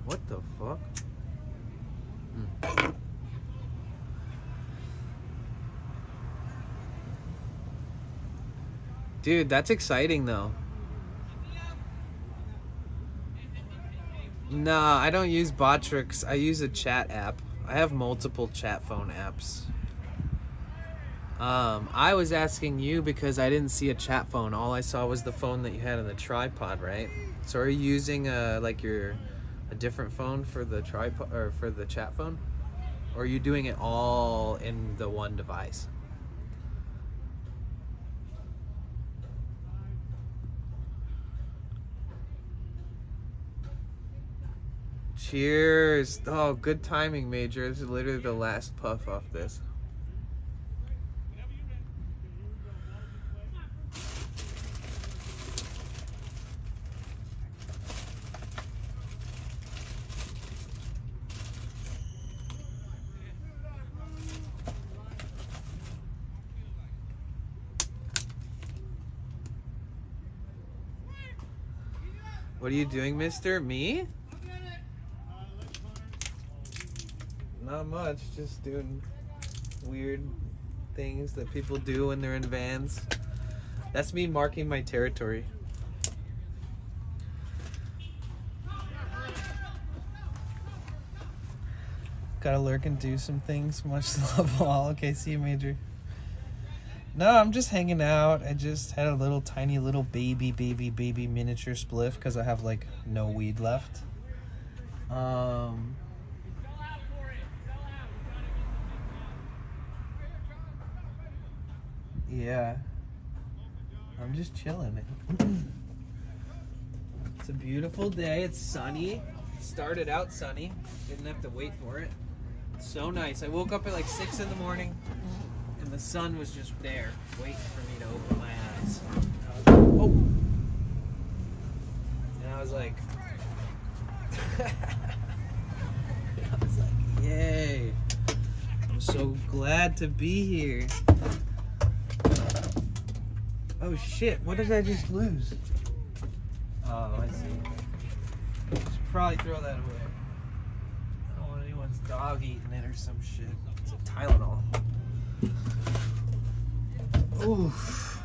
What the fuck? Dude, that's exciting though. Nah, I don't use Botrix. I use a chat app. I have multiple chat phone apps. I was asking you because I didn't see a chat phone. All I saw was the phone that you had on the tripod, right? So are you using like a different phone for the tripod or for the chat phone? Or are you doing it all in the one device? Cheers. Oh, good timing, Major. This is literally the last puff off this. What are you doing, mister? Me? Not much, just doing weird things that people do when they're in vans. That's me marking my territory. Gotta lurk and do some things. Much love all. Okay, see you, Major. No, I'm just hanging out. I just had a little tiny little baby miniature spliff because I have like no weed left. Yeah. I'm just chilling. It's a beautiful day. It's sunny. Started out sunny. Didn't have to wait for it. So nice. I woke up at like 6 in the morning and the sun was just there waiting for me to open my eyes. And I was like, yay. I'm so glad to be here. Oh shit, what did I just lose? Oh, I see. Should probably throw that away. I don't want anyone's dog eating it or some shit. It's a Tylenol. Oof.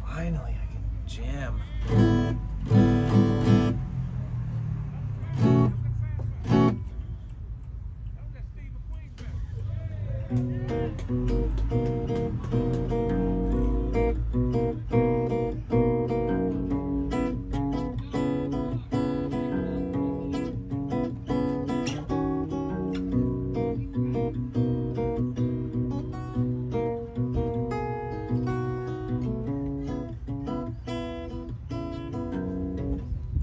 Finally, I can jam.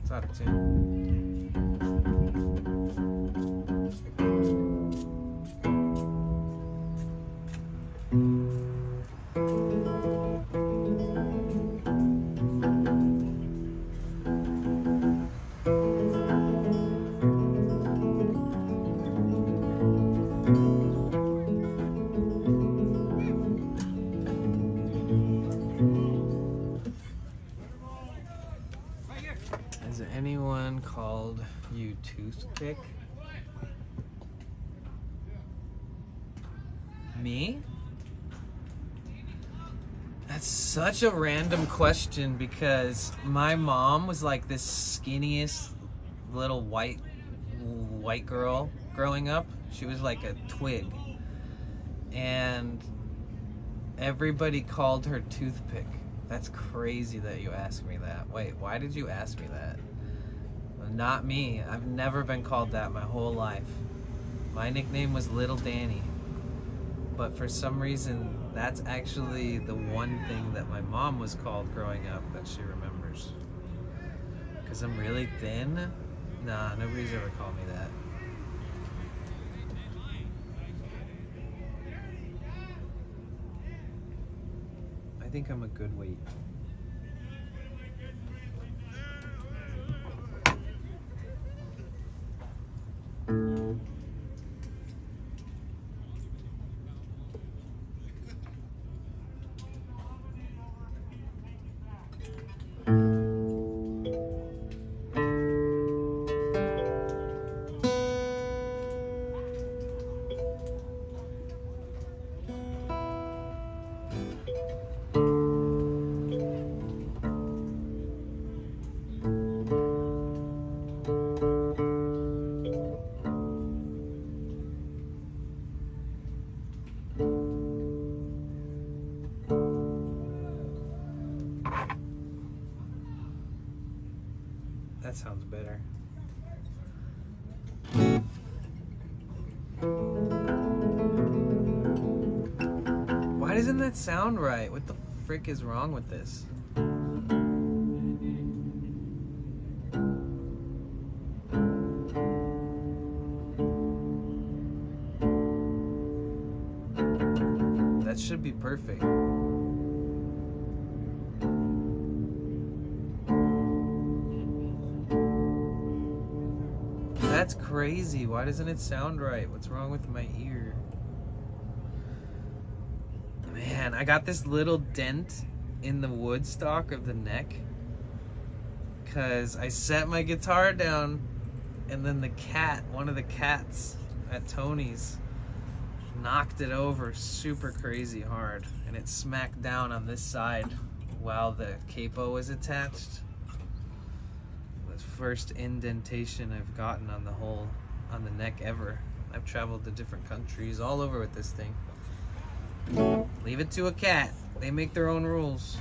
It's out of tune. Has anyone called you toothpick? Me? That's such a random question because my mom was like this skinniest little white girl growing up. She was like a twig. And everybody called her toothpick. That's crazy that you asked me that. Wait, why did you ask me that? Not me. I've never been called that my whole life. My nickname was Little Danny. But for some reason, that's actually the one thing that my mom was called growing up that she remembers. Because I'm really thin? Nah, nobody's ever called me that. I think I'm a good weight. That sounds better. Why doesn't that sound right? What the frick is wrong with this? That should be perfect. That's crazy. Why doesn't it sound right? What's wrong with my ear? Man, I got this little dent in the wood stock of the neck because I set my guitar down and then one of the cats at Tony's knocked it over super crazy hard and it smacked down on this side while the capo was attached. The first indentation I've gotten on the neck ever. I've traveled to different countries all over with this thing. Leave it to a cat. They make their own rules.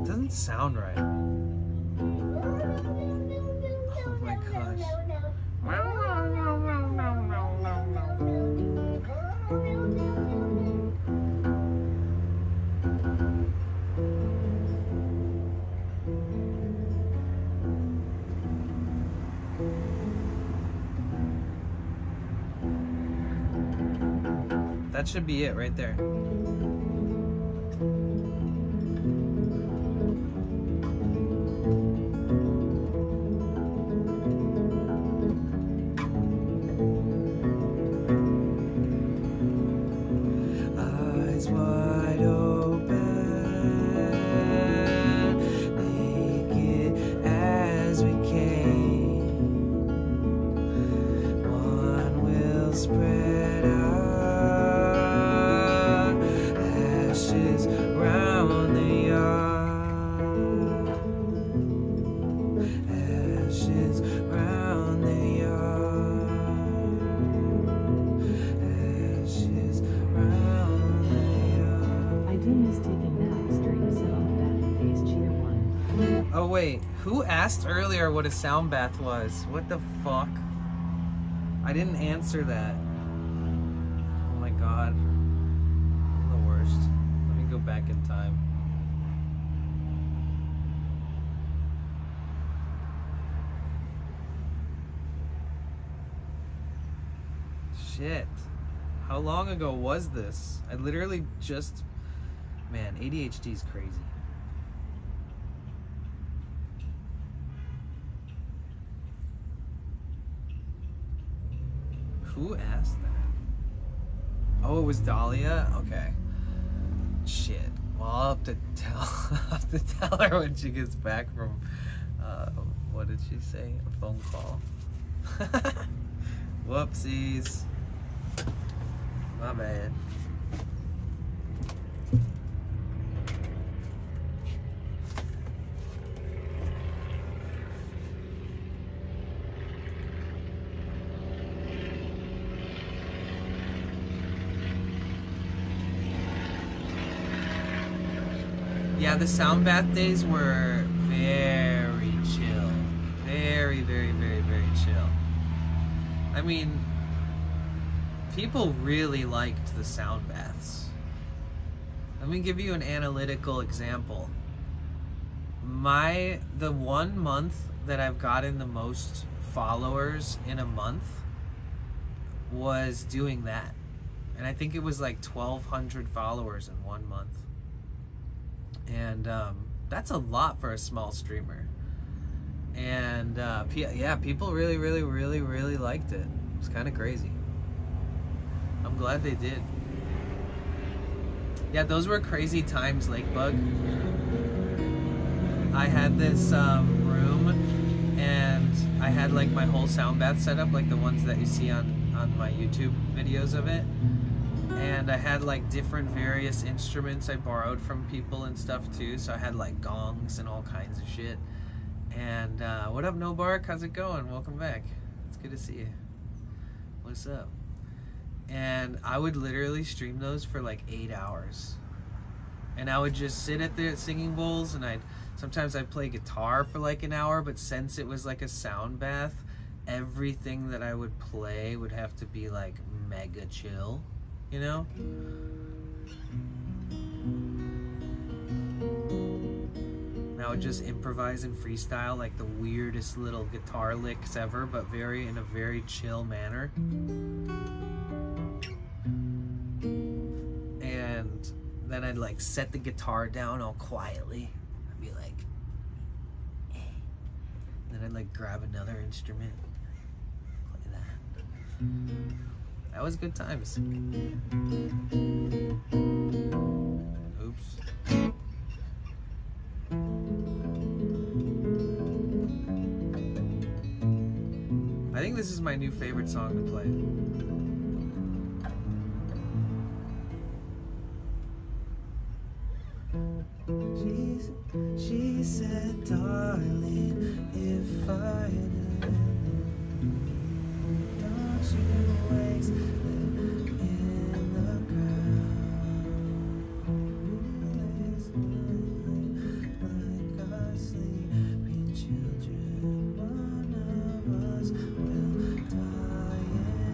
Doesn't sound right. Oh my gosh. That should be it right there. Eyes wide open, naked as we came. One will spread out, ashes round the yard, ashes round the yard, ashes round the yard. I do miss taking naps during the sound bath phase. Cheer 1. Oh wait, who asked earlier what a sound bath was? What the fuck? I didn't answer that. Oh my god. I'm the worst. Let me go back in time. Shit. How long ago was this? I literally just... Man, ADHD is crazy. Who asked that? Oh, it was Dahlia? Okay. Shit. Well, I'll have to tell her when she gets back from, what did she say? A phone call. Whoopsies. My bad. Yeah, the sound bath days were very chill. Very, very, very, very chill. I mean, people really liked the sound baths. Let me give you an analytical example. The 1 month that I've gotten the most followers in a month was doing that. And I think it was like 1,200 followers in 1 month. And that's a lot for a small streamer. And yeah, people really, really, really, really liked it. It's kind of crazy. I'm glad they did. Yeah, those were crazy times, Lakebug. I had this room, and I had like my whole sound bath set up, like the ones that you see on my YouTube videos of it. And I had like different various instruments I borrowed from people and stuff too. So I had like gongs and all kinds of shit. And what up, No Bark? How's it going? Welcome back. It's good to see you. What's up? And I would literally stream those for like 8 hours. and I would just sit at the singing bowls, and sometimes I'd play guitar for like an hour, but since it was like a sound bath, everything that I would play would have to be like mega chill, you know? And I would just improvise and freestyle like the weirdest little guitar licks ever, but in a very chill manner. And then I'd like set the guitar down all quietly. I'd be like, eh. Then I'd like grab another instrument, play that. That was good times. Oops. I think this is my new favorite song to play. She said, darling, if I don't you waste in the ground, like our sleeping children, one of us will die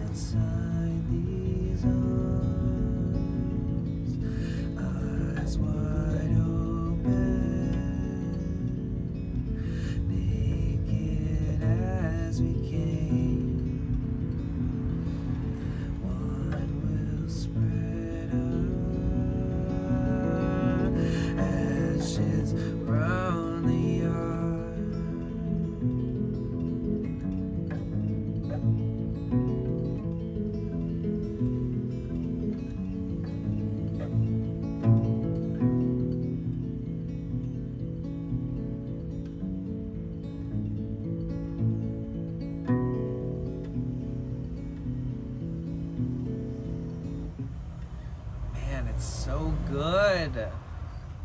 inside these arms, eyes wide open. So good.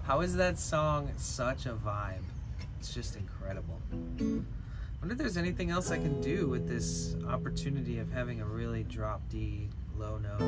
How is that song such a vibe? It's just incredible. I wonder if there's anything else I can do with this opportunity of having a really drop D low note.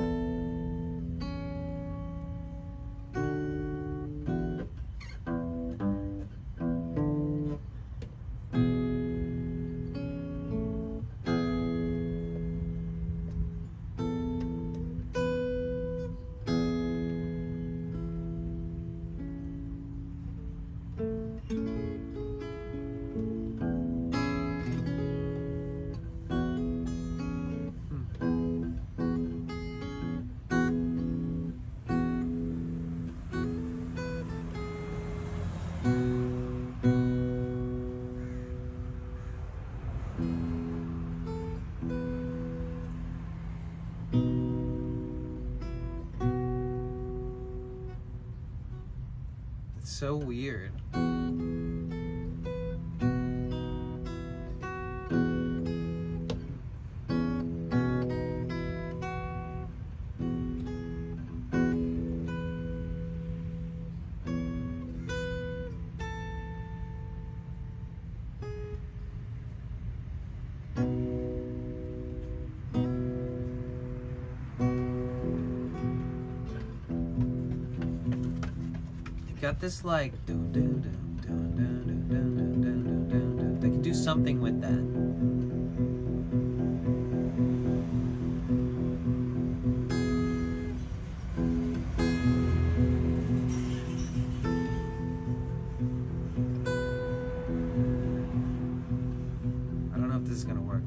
It's so weird. Got this like they can do something with that. I don't know if this is gonna work.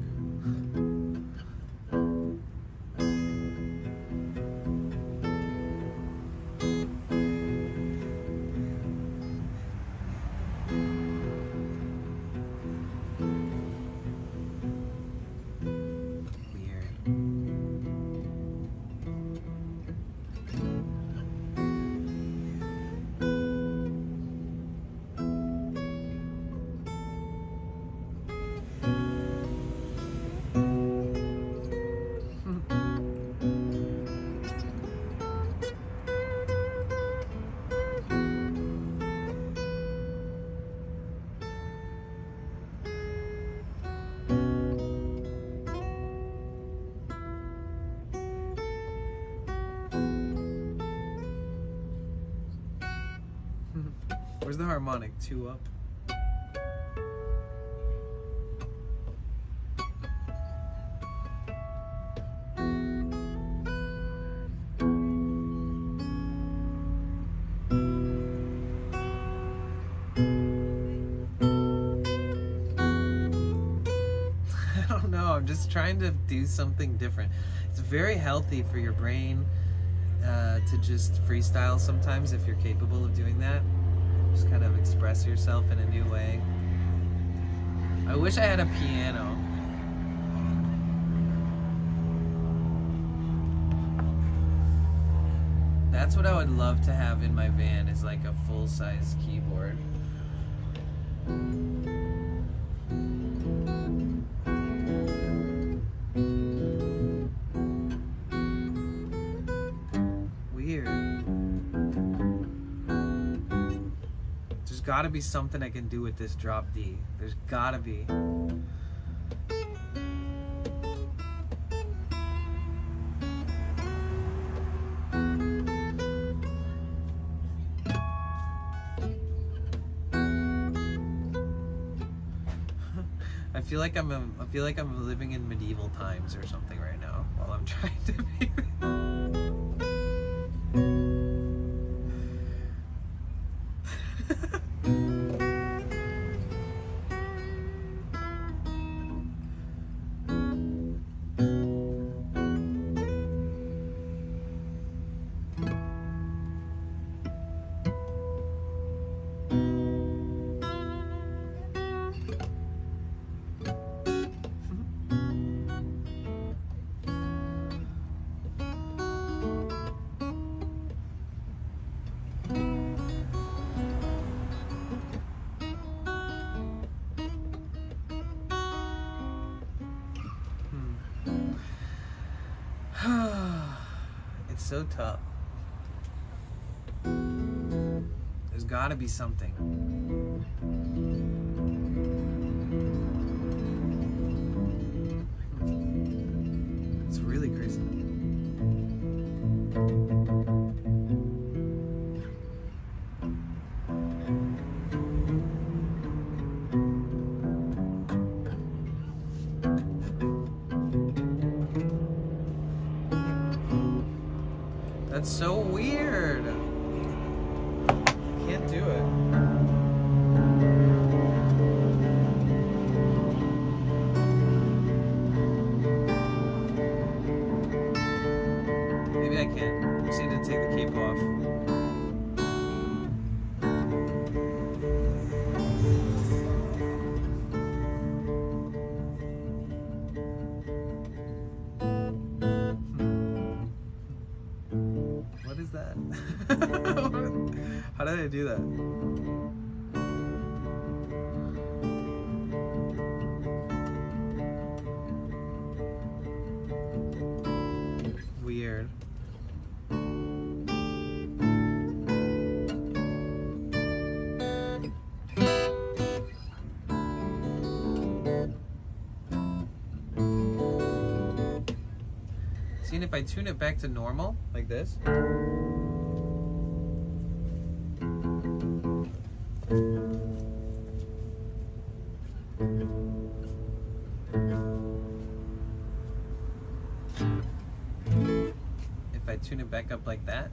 Where's the harmonic? 2 up. I don't know. I'm just trying to do something different. It's very healthy for your brain to just freestyle sometimes if you're capable of doing that. Just kind of express yourself in a new way. I wish I had a piano. That's what I would love to have in my van, is like a full-size keyboard. Weird. There's gotta be something I can do with this drop D. There's gotta be. I feel like I'm living in medieval times or something right now while I'm trying to make It's so tough. There's gotta be something. It's really crazy. That's so weird. Can't do it. Maybe I can. Just need to take the cape off. What is that? How did I do that? Weird. Seeing if I tune it back to normal, like this. If I tune it back up like that,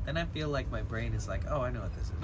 then I feel like my brain is like, oh, I know what this is.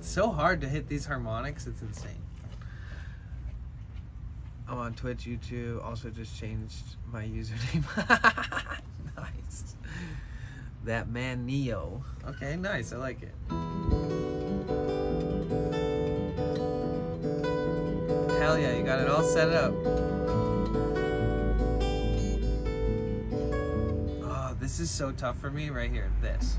So hard to hit these harmonics, it's insane. Oh on Twitch, YouTube. Also just changed my username. Nice. That man Neo. Okay, nice. I like it. Hell yeah, you got it all set up. Oh, this is so tough for me right here. This.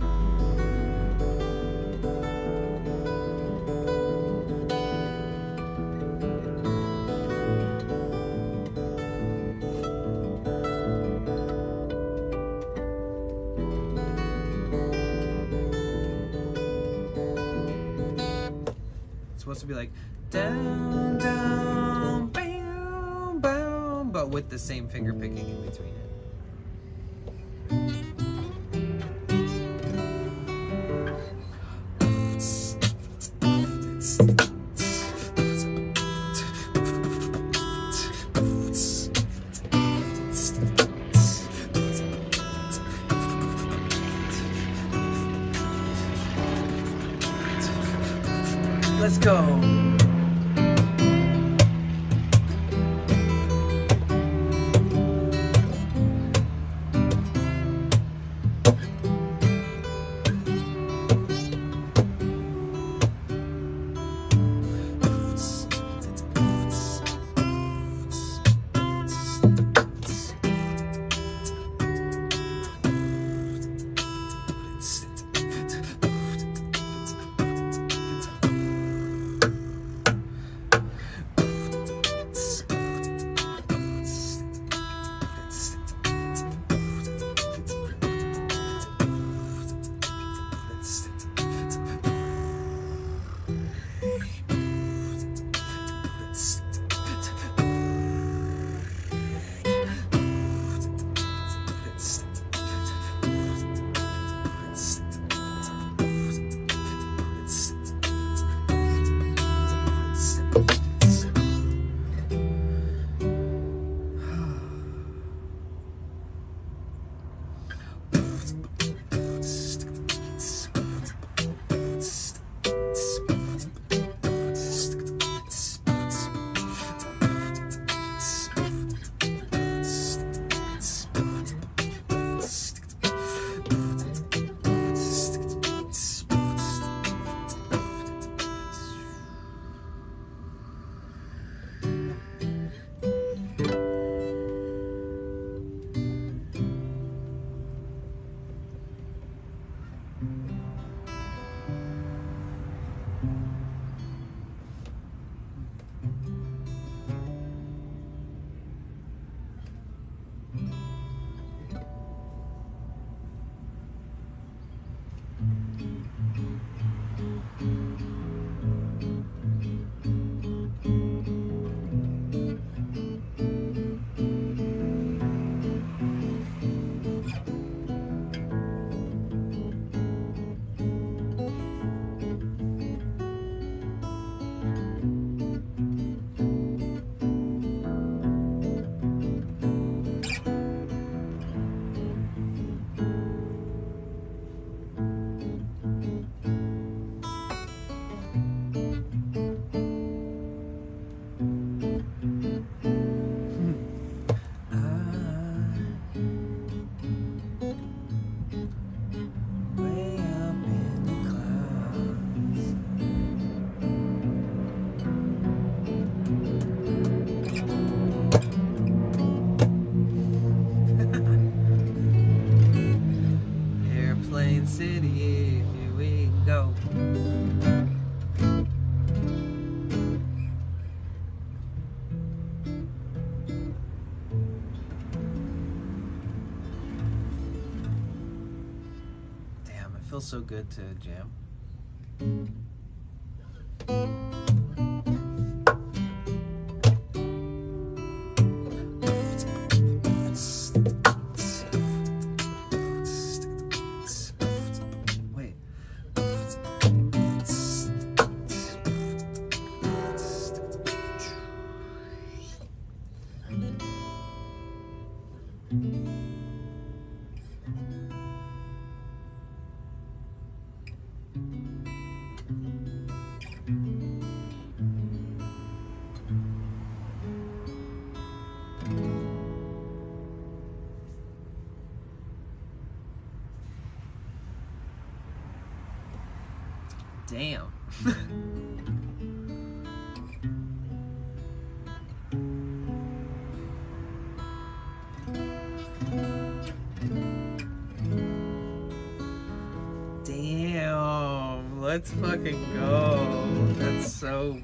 It's supposed to be like down, down, bam, bam, but with the same finger picking in between it. Let's go. City, here we go. Damn, it feels so good to jam. Damn. Damn. Let's fucking go. That's so.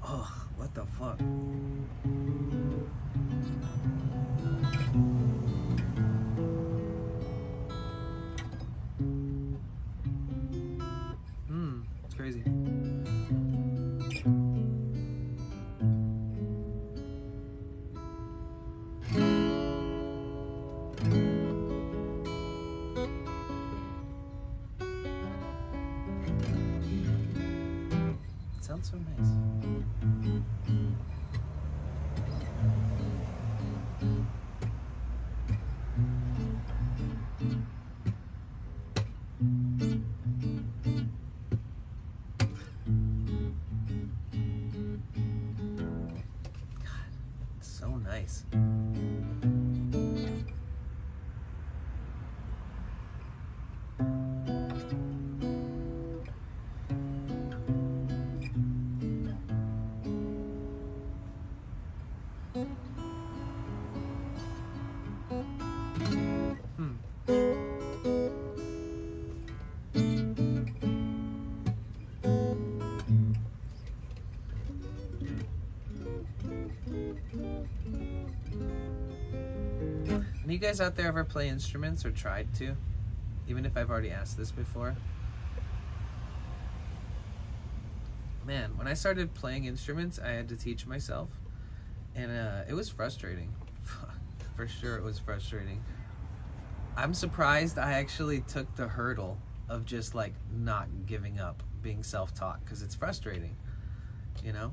Oh, what the fuck? It's crazy. It sounds so nice. So nice. Have you guys out there ever play instruments or tried to? Even if I've already asked this before. Man, when I started playing instruments, I had to teach myself. And it was frustrating. For sure it was frustrating. I'm surprised I actually took the hurdle of just like not giving up being self-taught, because it's frustrating, you know?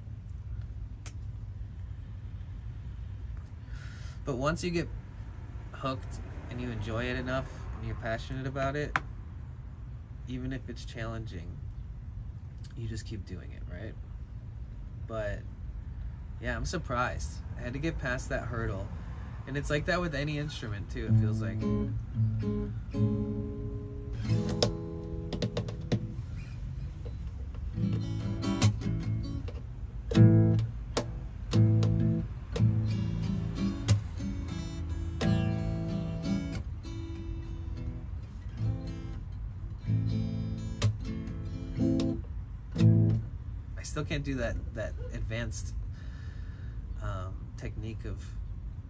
But once you get hooked and you enjoy it enough and you're passionate about it, even if it's challenging, you just keep doing it, right? But yeah, I'm surprised. I had to get past that hurdle. And it's like that with any instrument too, it feels like. I still can't do that advanced technique of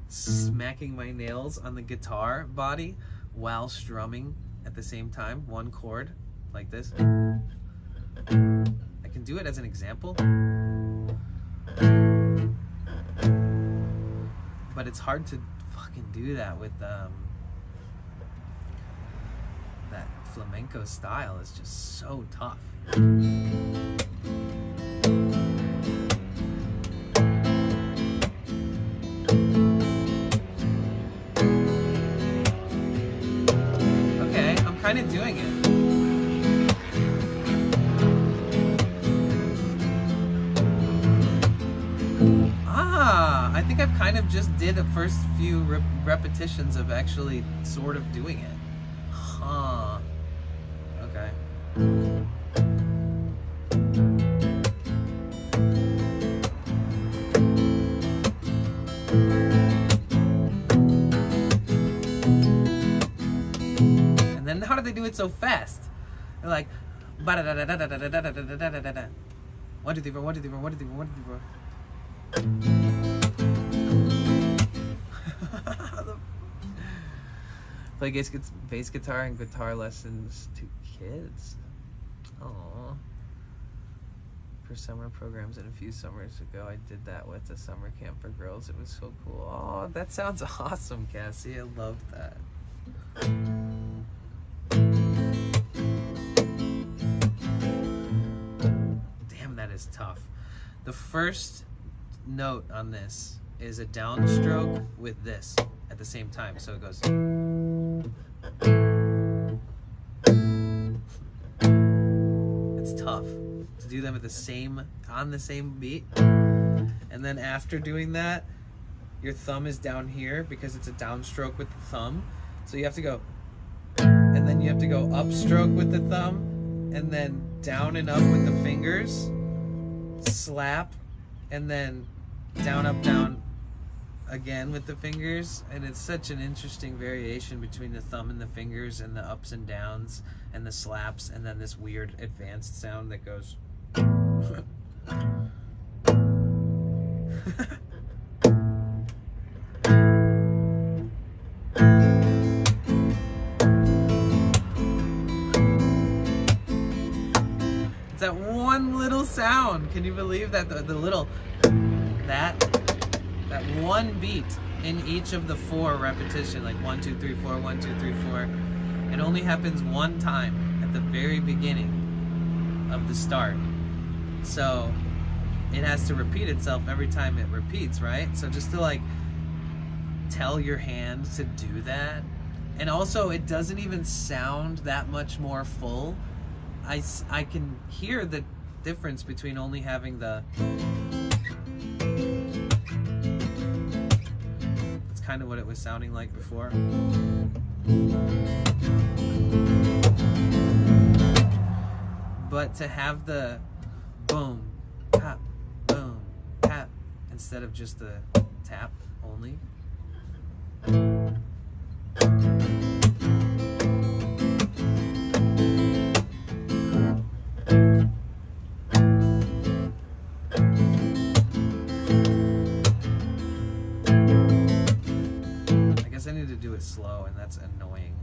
smacking my nails on the guitar body while strumming at the same time, one chord like this. I can do it as an example, but it's hard to fucking do that with that flamenco style. Is just so tough. Kind of doing it. I think I've kind of just did the first few repetitions of actually sort of doing it. Huh. Okay. How do they do it so fast? They're like, 1, 2, 3, 4, 1, 2, 3, 4, 1, 2, 3, 4, 1, 2, 3, 4, 1, 2, 3, 4. Play bass guitar and guitar lessons to kids. Aww. For summer programs, and a few summers ago I did that with a summer camp for girls. It was so cool. Oh, that sounds awesome, Cassie. I love that. Damn, that is tough. The first note on this is a downstroke with this at the same time, so it goes. It's tough to do them on the same beat, and then after doing that, your thumb is down here because it's a downstroke with the thumb, so you have to go. and then you have to go upstroke with the thumb, and then down and up with the fingers, slap, and then down, up, down again with the fingers. And it's such an interesting variation between the thumb and the fingers and the ups and downs and the slaps, and then this weird advanced sound that goes it's that one little sound. Can you believe that? The little that one beat in each of the 4 repetition, like 1 2 3 4 1 2 3 4. It only happens one time at the very beginning of the start, so it has to repeat itself every time it repeats, right? So just to like tell your hand to do that, and also it doesn't even sound that much more full. I can hear the difference between only having the, it's kind of what it was sounding like before. But to have the boom, tap, boom, tap, instead of just the tap only. I guess I need to do it slow, and that's annoying.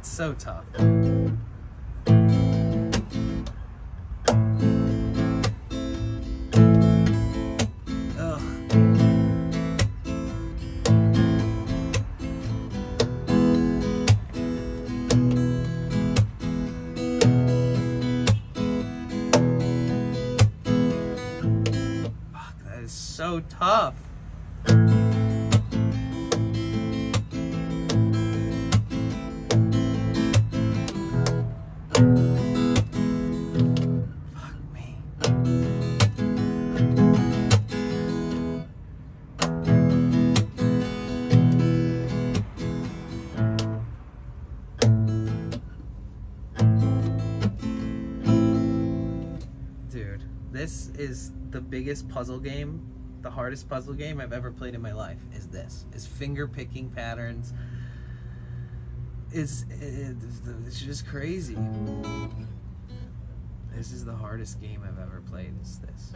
So tough. Ugh. Fuck, that is so tough. Dude, this is the biggest puzzle game, the hardest puzzle game I've ever played in my life. Is finger picking patterns. It's just crazy. This is the hardest game I've ever played. Is this?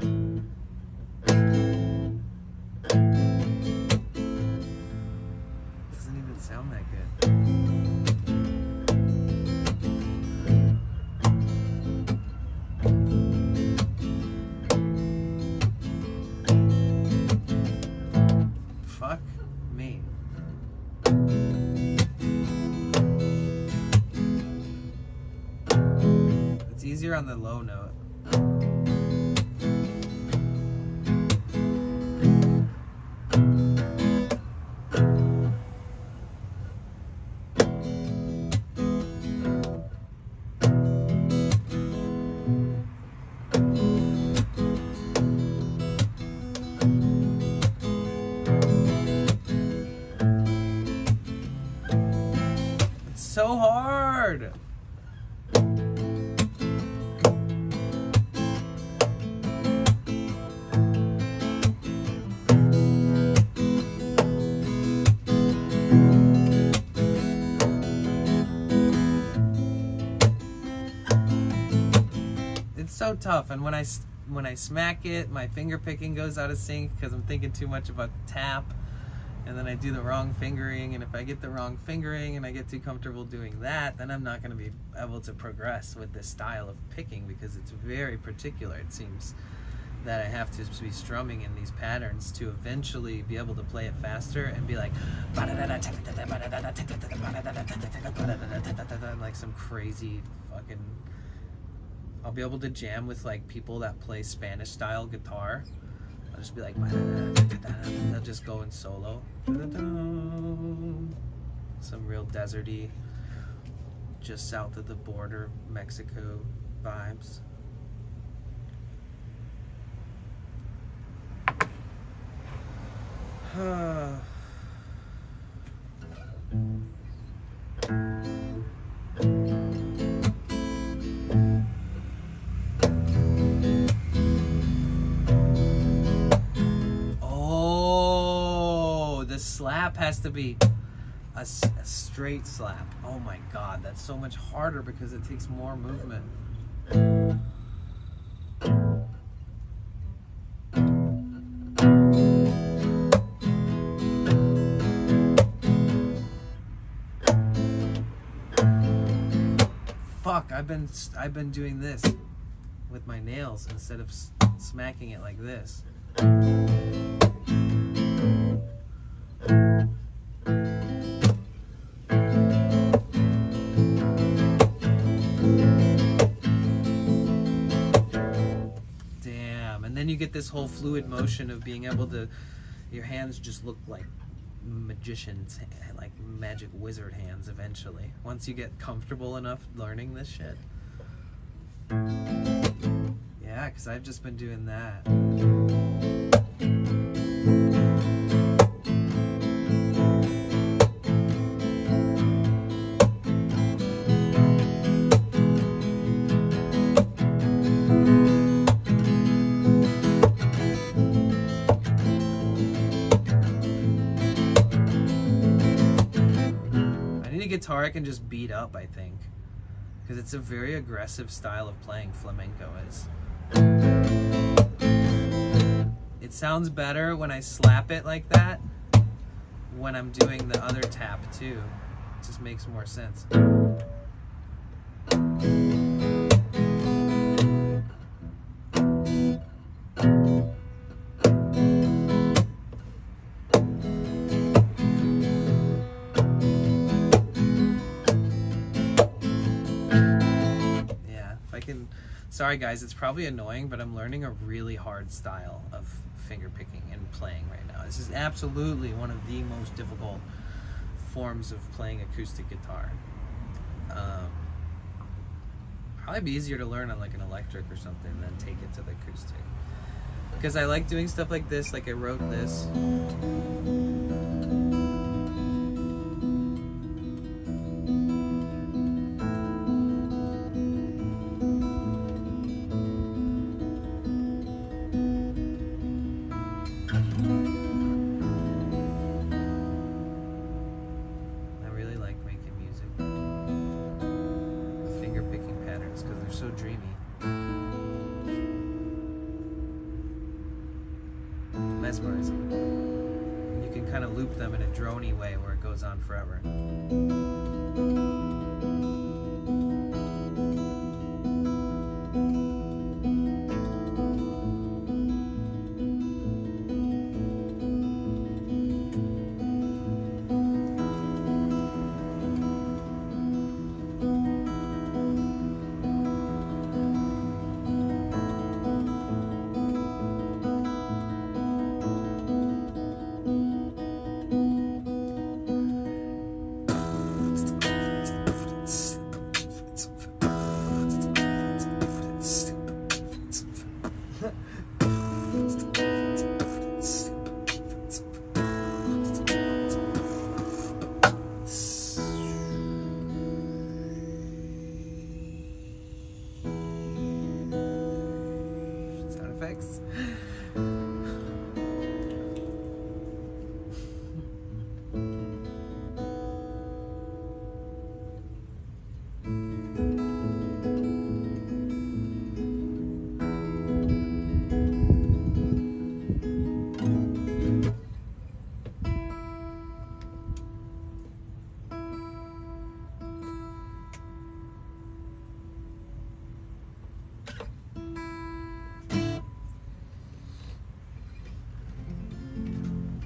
Doesn't even sound that good. Fuck me. It's easier on the low note. It's so hard. It's so tough, and when I smack it, my finger picking goes out of sync because I'm thinking too much about the tap, and then I do the wrong fingering, and if I get the wrong fingering and I get too comfortable doing that, then I'm not going to be able to progress with this style of picking because it's very particular. It seems that I have to be strumming in these patterns to eventually be able to play it faster and be like some crazy fucking, I'll be able to jam with like people that play Spanish style guitar. I'll just be like, they'll just go in solo. Some real deserty just south of the border, Mexico vibes. Oh, the slap has to be a straight slap. Oh my god, that's so much harder because it takes more movement. Fuck, I've been doing this with my nails instead of smacking it like this. Damn, and then you get this whole fluid motion of being able to, your hands just look like magicians, like magic wizard hands eventually, once you get comfortable enough learning this shit. Yeah, because I've just been doing that. Guitar I can just beat up, I think, because it's a very aggressive style of playing. Flamenco is. It sounds better when I slap it like that when I'm doing the other tap too. It just makes more sense. Sorry guys, it's probably annoying, but I'm learning a really hard style of finger picking and playing right now. This is absolutely one of the most difficult forms of playing acoustic guitar. Probably be easier to learn on like an electric or something than take it to the acoustic. Because I like doing stuff like this, like I wrote this. So dreamy. Mesmerizing. You can kind of loop them in a droney way where it goes on forever.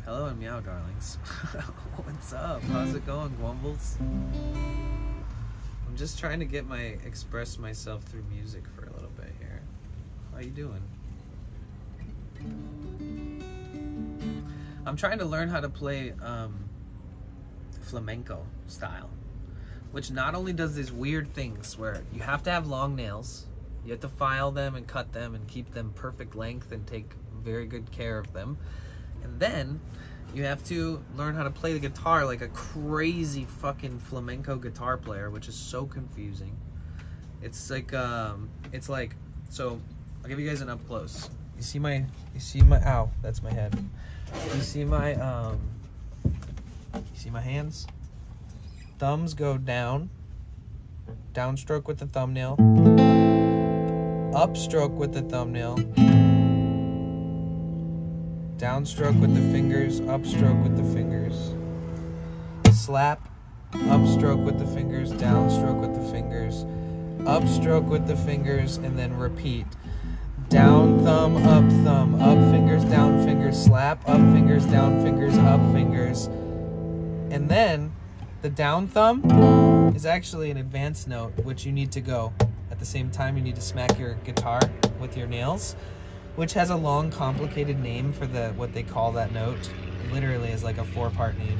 Hello and meow darlings. What's up? How's it going, Gwumbles? I'm just trying to express myself through music for a little bit here. How you doing? I'm trying to learn how to play flamenco style. which not only does these weird things where you have to have long nails, you have to file them and cut them and keep them perfect length and take very good care of them, and then you have to learn how to play the guitar like a crazy fucking flamenco guitar player, which is so confusing. It's like so I'll give you guys an up close. You see my ow, that's my head. You see my hands? Thumbs go down, downstroke with the thumbnail, upstroke with the thumbnail, downstroke with the fingers, upstroke with the fingers, slap, upstroke with the fingers, downstroke with the fingers, upstroke with the fingers, and then repeat. Down thumb, up fingers, down fingers, slap, up fingers, down fingers, up fingers. And then the down thumb is actually an advanced note, which you need to go. At the same time, you need to smack your guitar with your nails, which has a long, complicated name for what they call that note. It literally is like a 4-part name.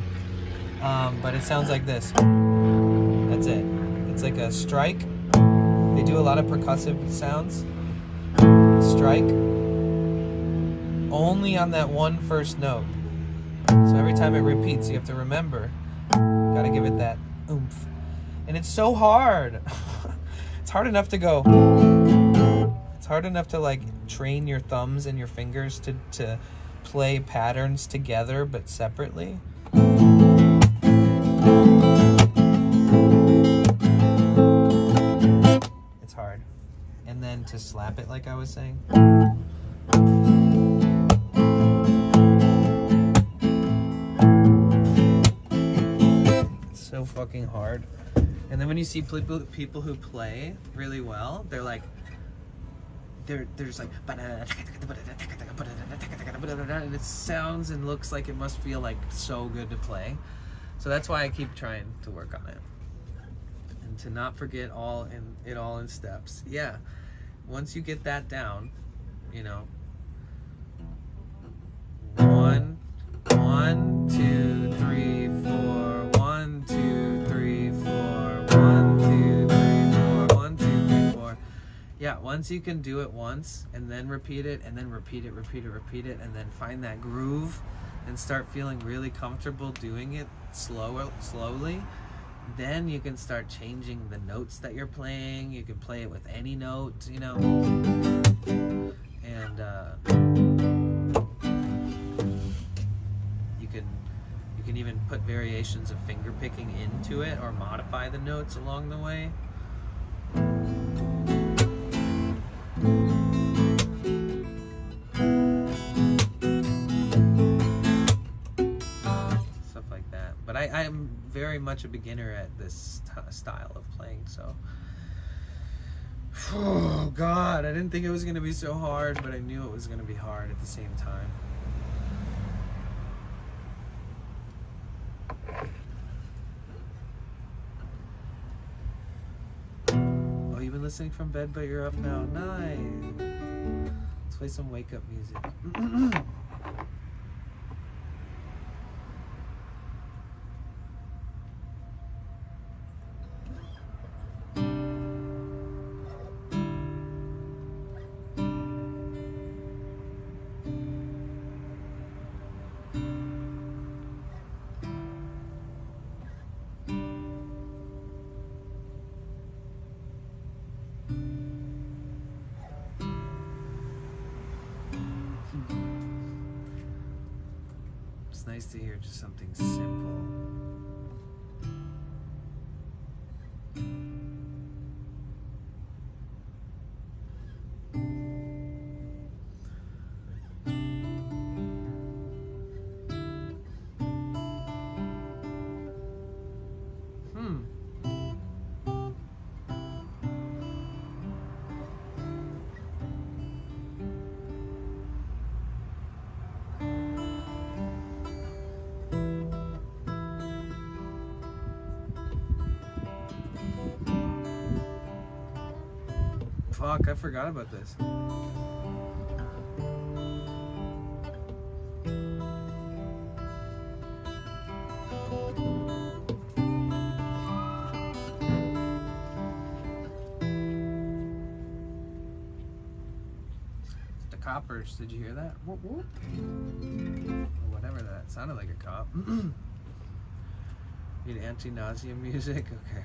But it sounds like this. That's it. It's like a strike. They do a lot of percussive sounds. Strike. Only on that one first note. So every time it repeats, you have to remember. Gotta give it that oomph. And it's so hard. It's hard enough to go. It's hard enough to like train your thumbs and your fingers to play patterns together but separately. It's hard. And then to slap it like I was saying. It's so fucking hard. And then when you see people who play really well, they're like, they're just like, and it sounds and looks like it must feel like so good to play. So that's why I keep trying to work on it, and to not forget it all in steps. Yeah, once you get that down, you know, 1, 2, 3, 4, 1, 2, 3, 4, 1, 2, 3, 4, 1, 2, 3, 4. Yeah, once you can do it once and then repeat it and then repeat it and then find that groove and start feeling really comfortable doing it slowly, then you can start changing the notes that you're playing. You can play it with any note, you know, and you can even put variations of finger picking into it or modify the notes along the way. Stuff like that. But I'm very much a beginner at this style of playing, so. Oh God, I didn't think it was going to be so hard, but I knew it was going to be hard at the same time. Oh, you've been listening from bed, but you're up now. Nice. Let's play some wake up music. It's nice to hear just something simple. Fuck, I forgot about this. coppers. Did you hear that? Whoop, whoop. Or whatever that sounded like a cop. Need anti-nausea music? Okay.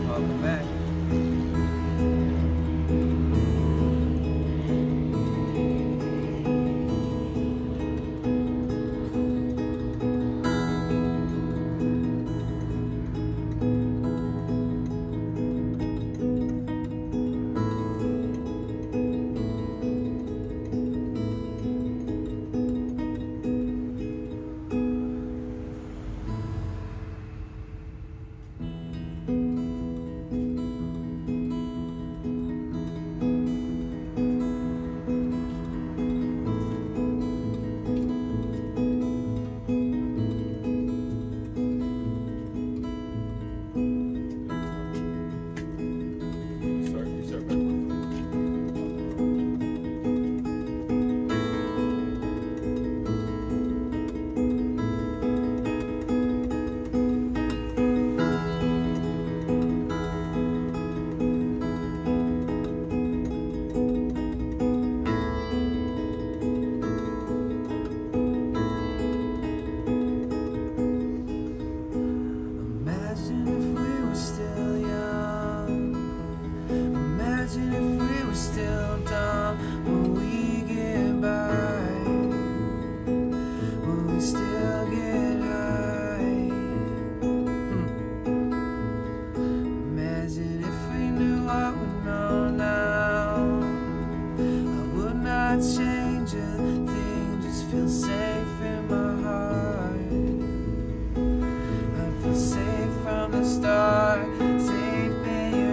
Welcome back. Imagine if we were still young. Imagine if we were still dumb. Will we get by? Will we still get high? Imagine if we knew what we know now. I would not change a thing, just feel safe in my heart. I feel safe from the start, safe in your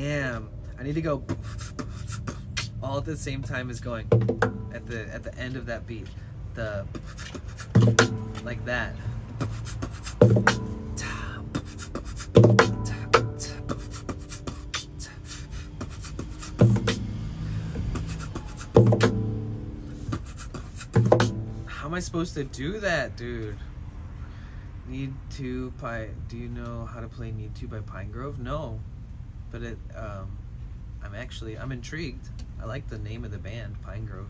Damn. I need to go all at the same time as going at the end of that beat. The like that. How am I supposed to do that, dude? Need to by. Do you know how to play Need to by Pine Grove? No, but it. I'm intrigued. I like the name of the band, Pine Grove.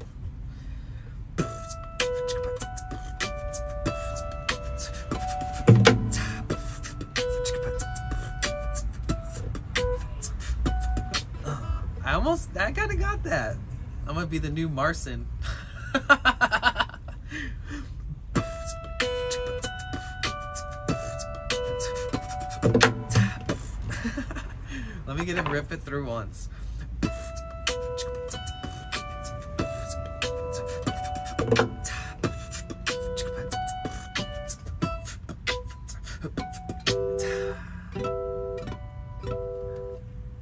I kind of got that. I'm gonna be the new Marson. Let me get him rip it through once.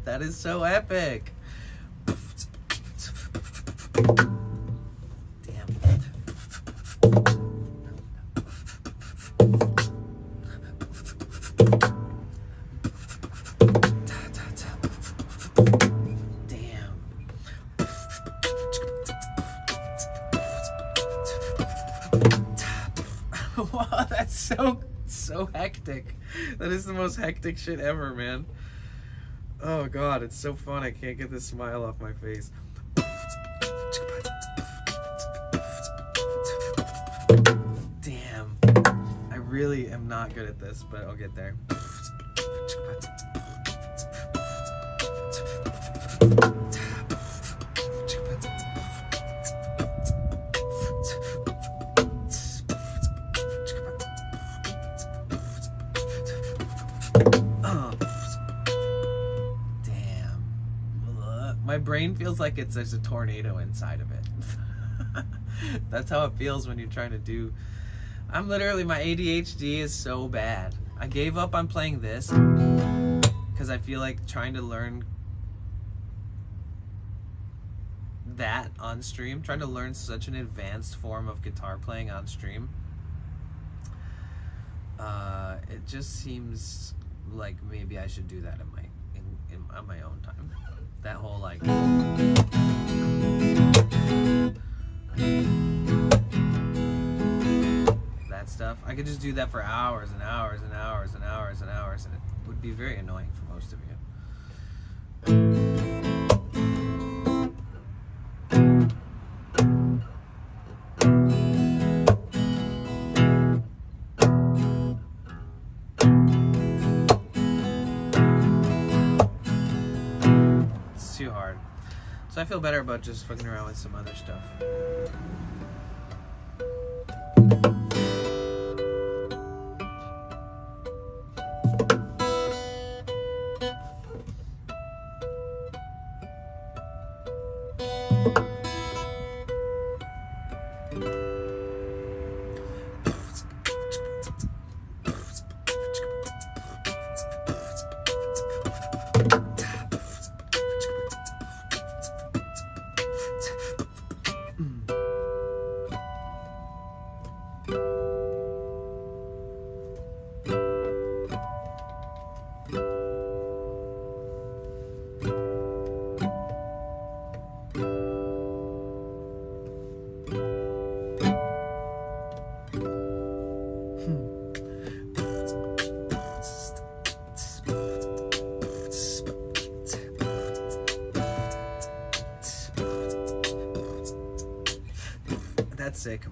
That is so epic. Damn. Wow, that's so hectic. That is the most hectic shit ever, man. Oh god, it's so fun. I can't get this smile off my face. Damn. I really am not good at this, but I'll get there. My brain feels like there's a tornado inside of it. That's how it feels when you're trying to do. My ADHD is so bad. I gave up on playing this because I feel like trying to learn that on stream, trying to learn such an advanced form of guitar playing on stream. It just seems like maybe I should do that on my own time. That whole like that stuff. I could just do that for hours and hours and hours and hours and hours, and it would be very annoying for most of you. Too hard. So I feel better about just fucking around with some other stuff. That's sick.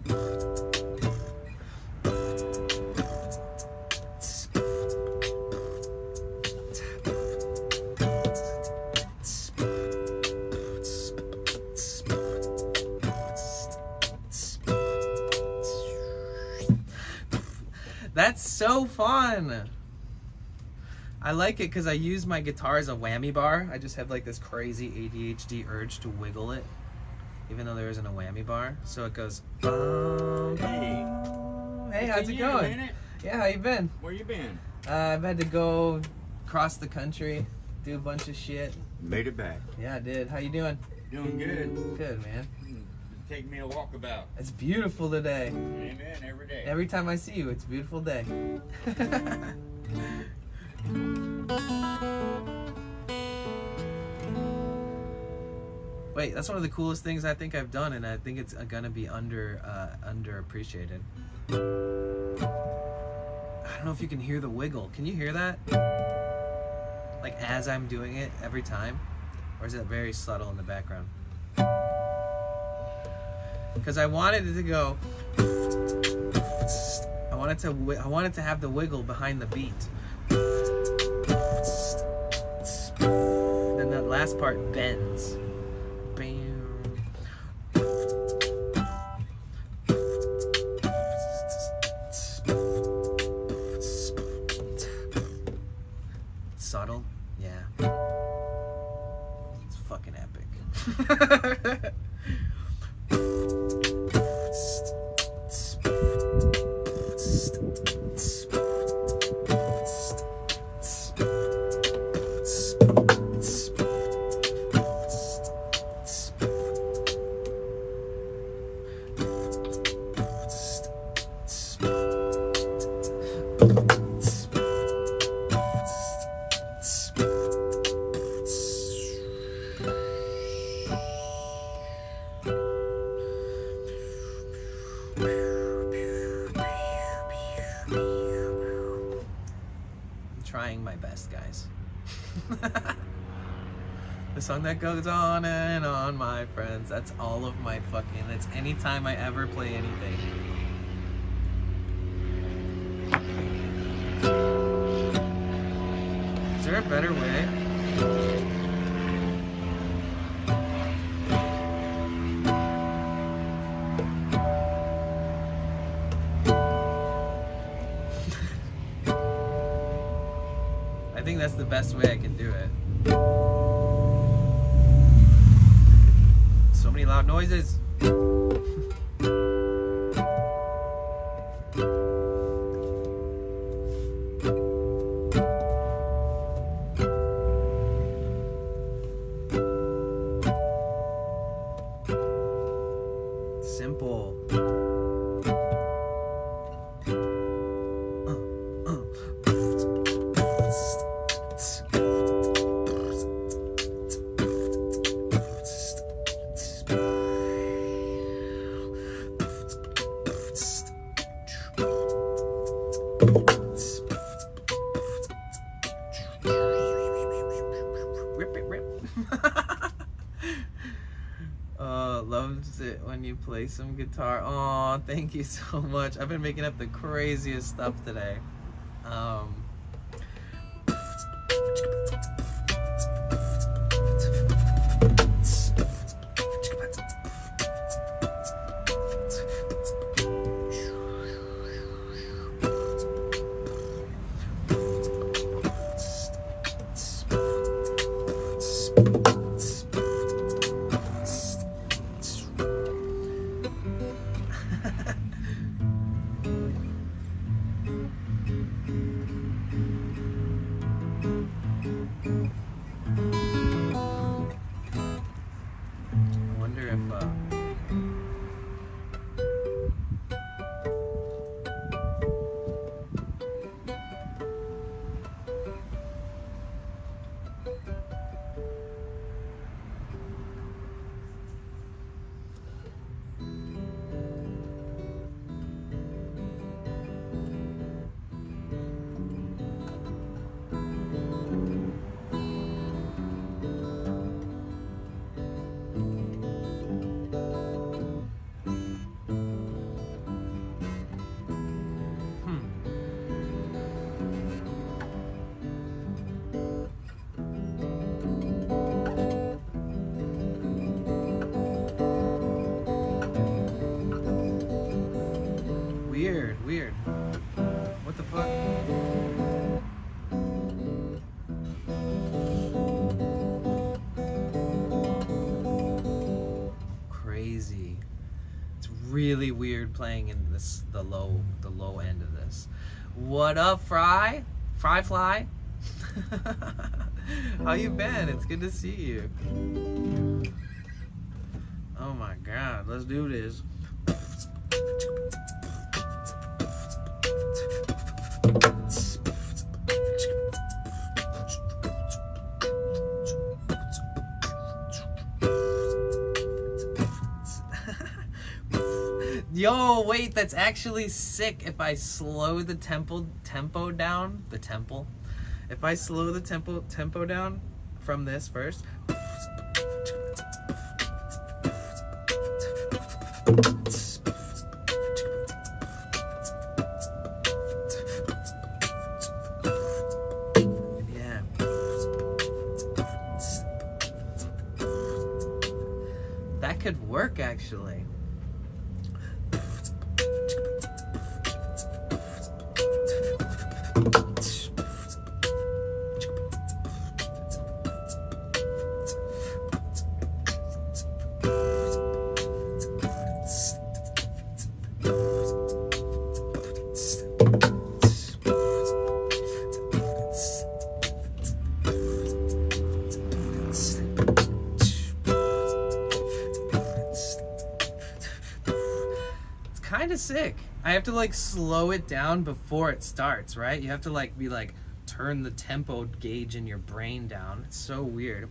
That's so fun. I like it because I use my guitar as a whammy bar. I just have like this crazy ADHD urge to wiggle it, even though there isn't a whammy bar. So it goes. Hey, how's it going? Yeah, how you been? Where you been? I've had to go across the country do a bunch of shit. Made it back. Yeah, I did. How you doing? Doing good. Good, man. Take me a walkabout. It's beautiful today. Amen. Every day. Every time I see you, it's a beautiful day. Wait, that's one of the coolest things I think I've done, and I think it's gonna be underappreciated. I don't know if you can hear the wiggle. Can you hear that? Like as I'm doing it every time, or is it very subtle in the background? Because I wanted it to go. I wanted to have the wiggle behind the beat. Then that last part bends. Bam. Subtle, yeah. It's fucking epic. Trying my best, guys. The song that goes on and on, my friends. That's all of my fucking. That's anytime I ever play anything. Is there a better way? I think that's the best way I can do it. So many loud noises. Simple. Rip. Loves it when you play some guitar. Oh, thank you so much. I've been making up the craziest stuff today. I wonder if weird. What the fuck? Crazy. It's really weird playing in this the low end of this. What up, Fry? Fry? How you been? It's good to see you. Oh my God, let's do this. Yo, wait, that's actually sick. If I slow the tempo down, if I slow the tempo down from this first. Yeah. That could work actually. Kind of sick. I have to like slow it down before it starts, right? You have to like be like turn the tempo gauge in your brain down. It's so weird.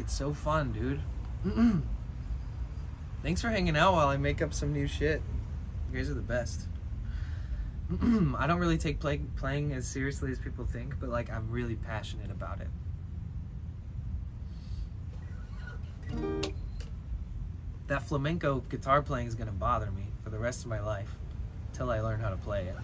So fun, dude. Thanks for hanging out while I make up some new shit. You guys are the best. I don't really take playing as seriously as people think, but like I'm really passionate about it. That flamenco guitar playing is gonna bother me for the rest of my life until I learn how to play it.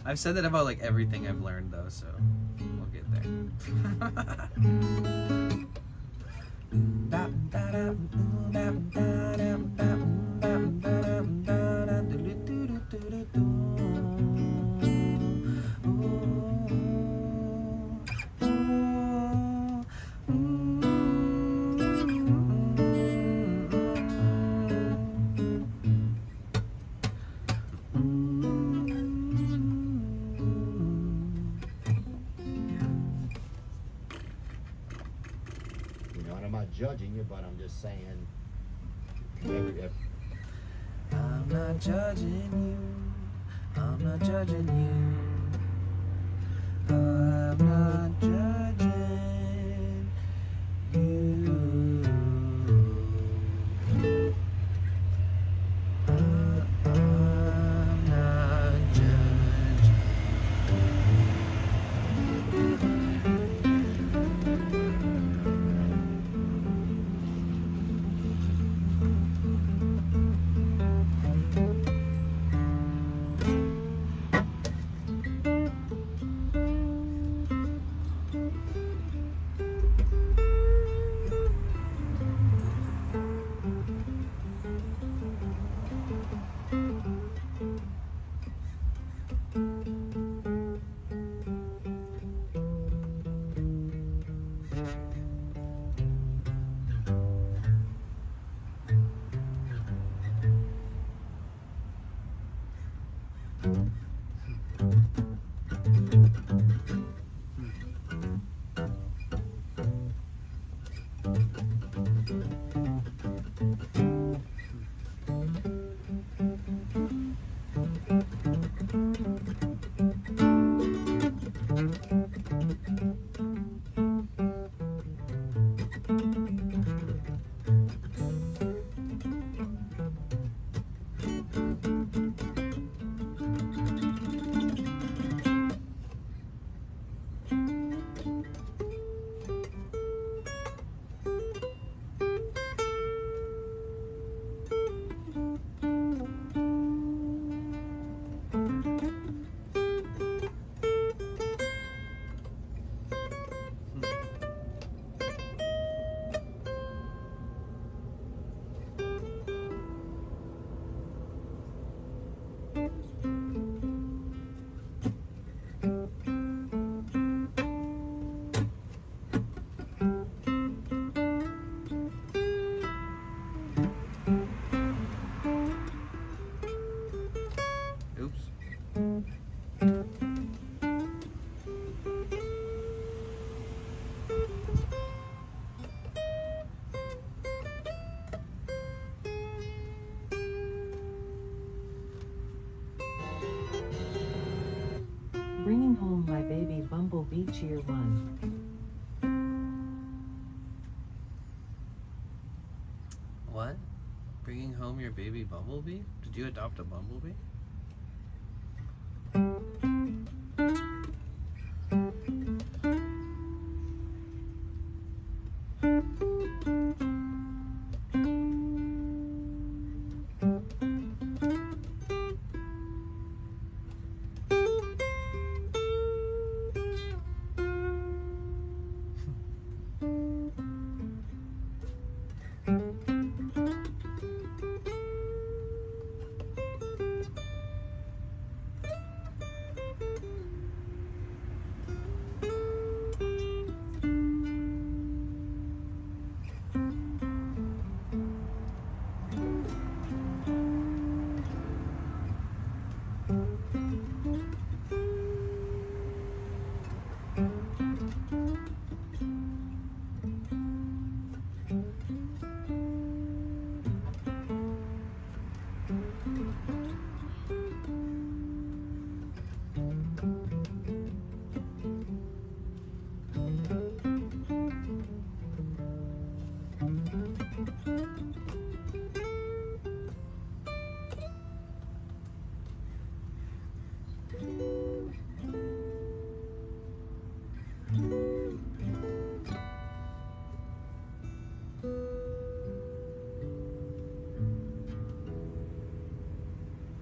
I've said that about like everything I've learned though, so we'll get there. Judging you, but I'm just saying. I'm not judging you. I'm not judging you. I'm not judging you. I'm not judging. cheer 1. What? Bringing home your baby bumblebee? Did you adopt a bumblebee?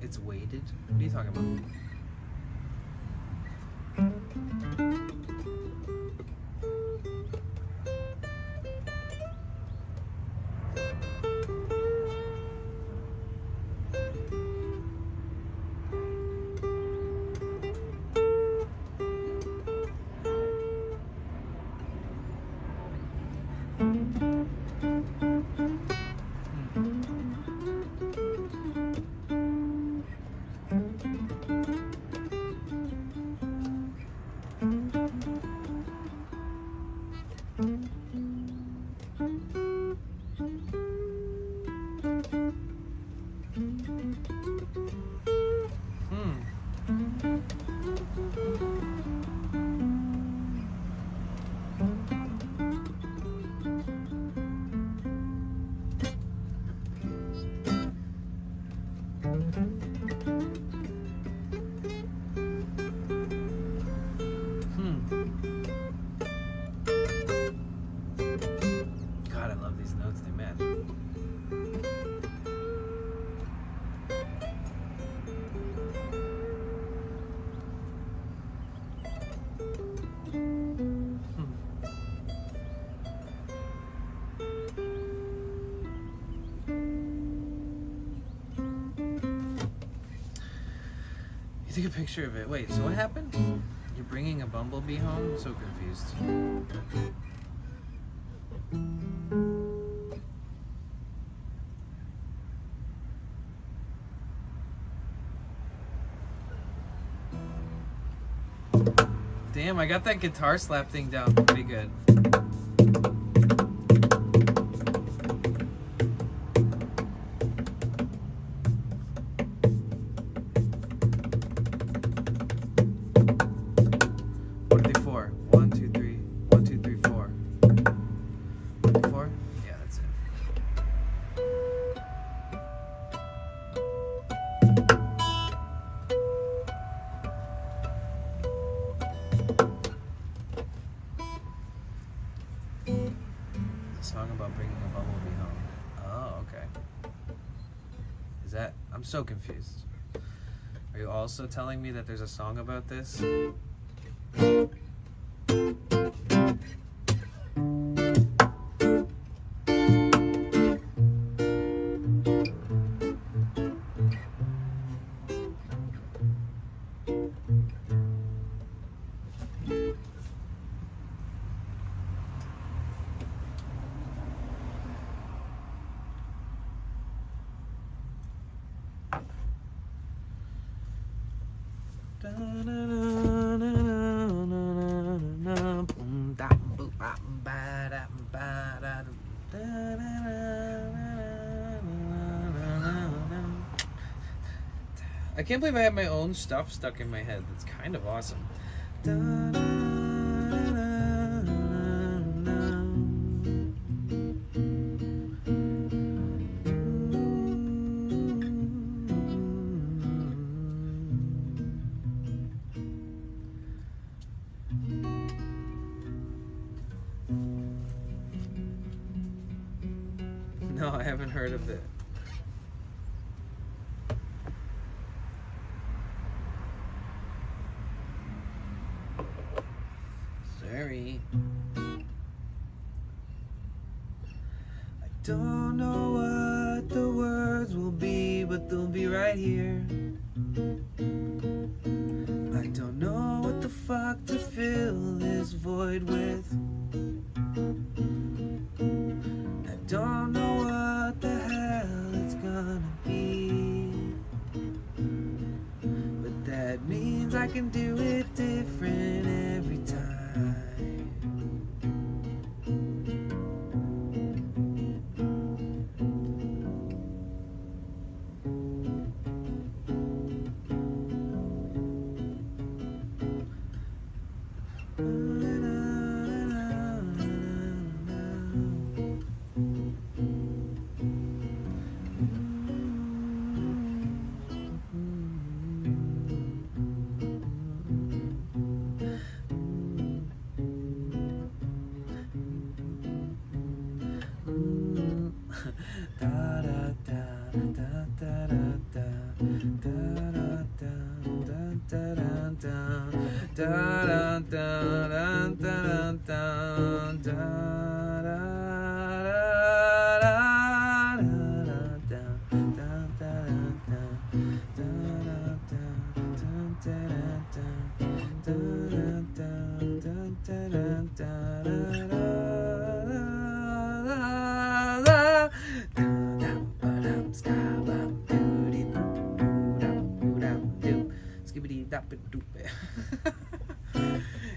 It's weighted? What are you talking about? God, I love these notes, they match. You take a picture of it. Wait, so what happened? You're bringing a bumblebee home? I'm so confused. Damn, I got that guitar slap thing down pretty good. What are they for? 1, 2, 3. 1, 2, 3, 4. 4? Yeah, that's it. It's a song about bringing a bumblebee home. Oh, okay. Is that? I'm so confused. Are you also telling me that there's a song about this? I can't believe I have my own stuff stuck in my head. That's kind of awesome. No, I haven't heard of it. Sorry. I don't know what the words will be, but they'll be right here. I don't know what the fuck to fill this void with. I don't know what the hell it's gonna be, but that means I can do it different every time.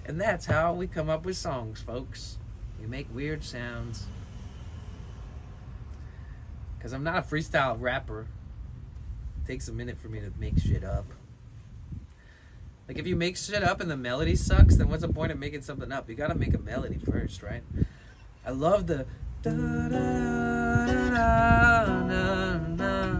And that's how we come up with songs, folks. We make weird sounds. Because I'm not a freestyle rapper. It takes a minute for me to make shit up. Like, if you make shit up and the melody sucks, then what's the point of making something up? You gotta make a melody first, right? I love the da da da da da da.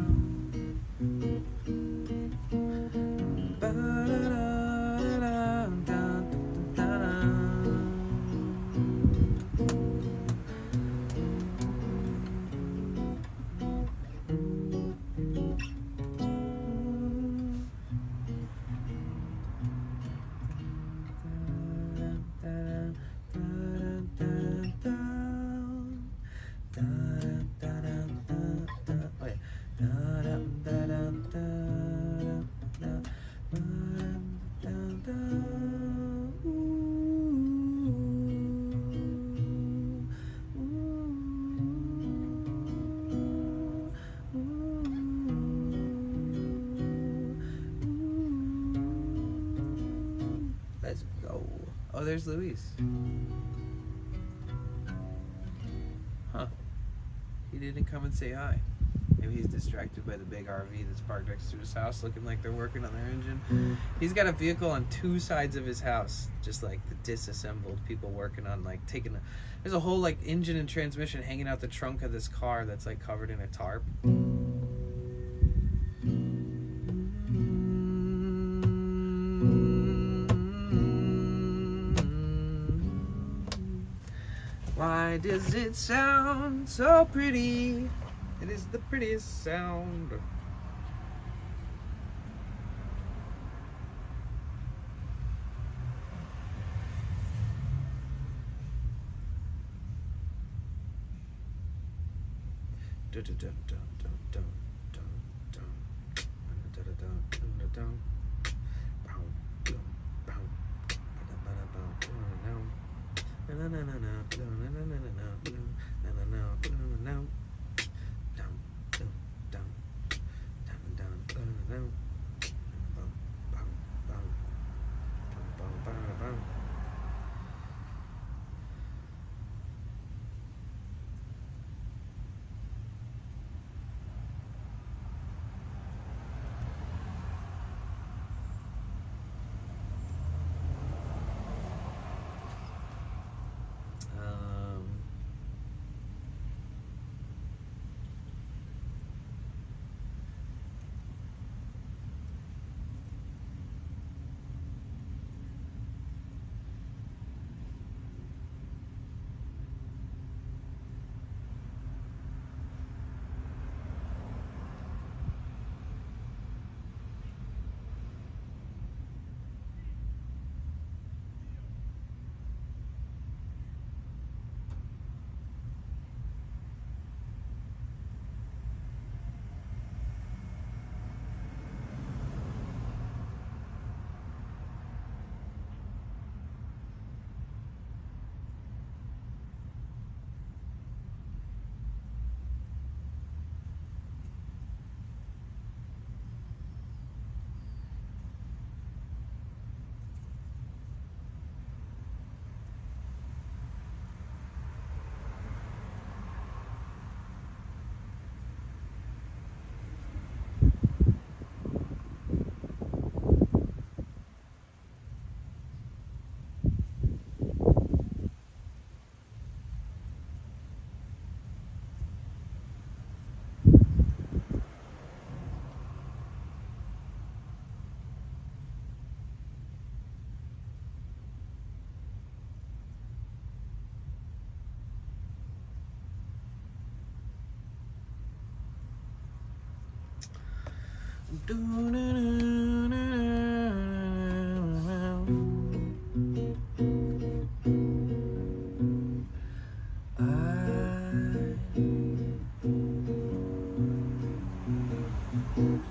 Let's go. Oh, there's Luis. Huh. He didn't come and say hi. Maybe he's distracted by the big RV that's parked next to his house, looking like they're working on their engine. He's got a vehicle on two sides of his house, just like the disassembled people working on, like, taking a... There's a whole, like, engine and transmission hanging out the trunk of this car that's, like, covered in a tarp. Why does it sound so pretty? It is the prettiest sound.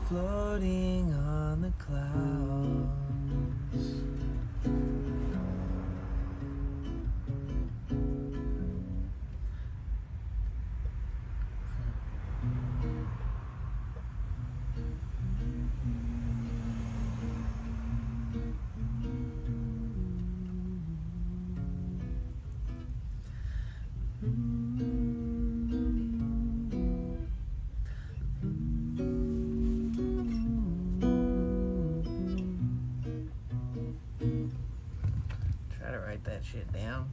Floating on the clouds. Try to write that shit down.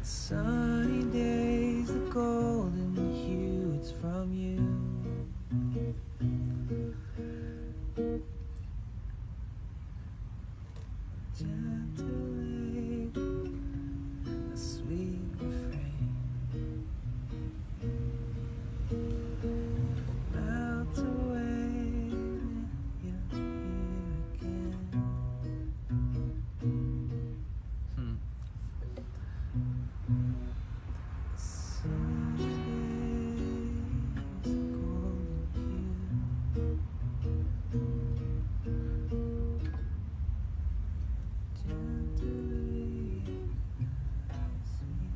Sunny days, the golden hue, it's from you. Gentle lake, a sweet refrain. Melt away, you're here again. Sunny days, the golden hue. Gentle lake, sweet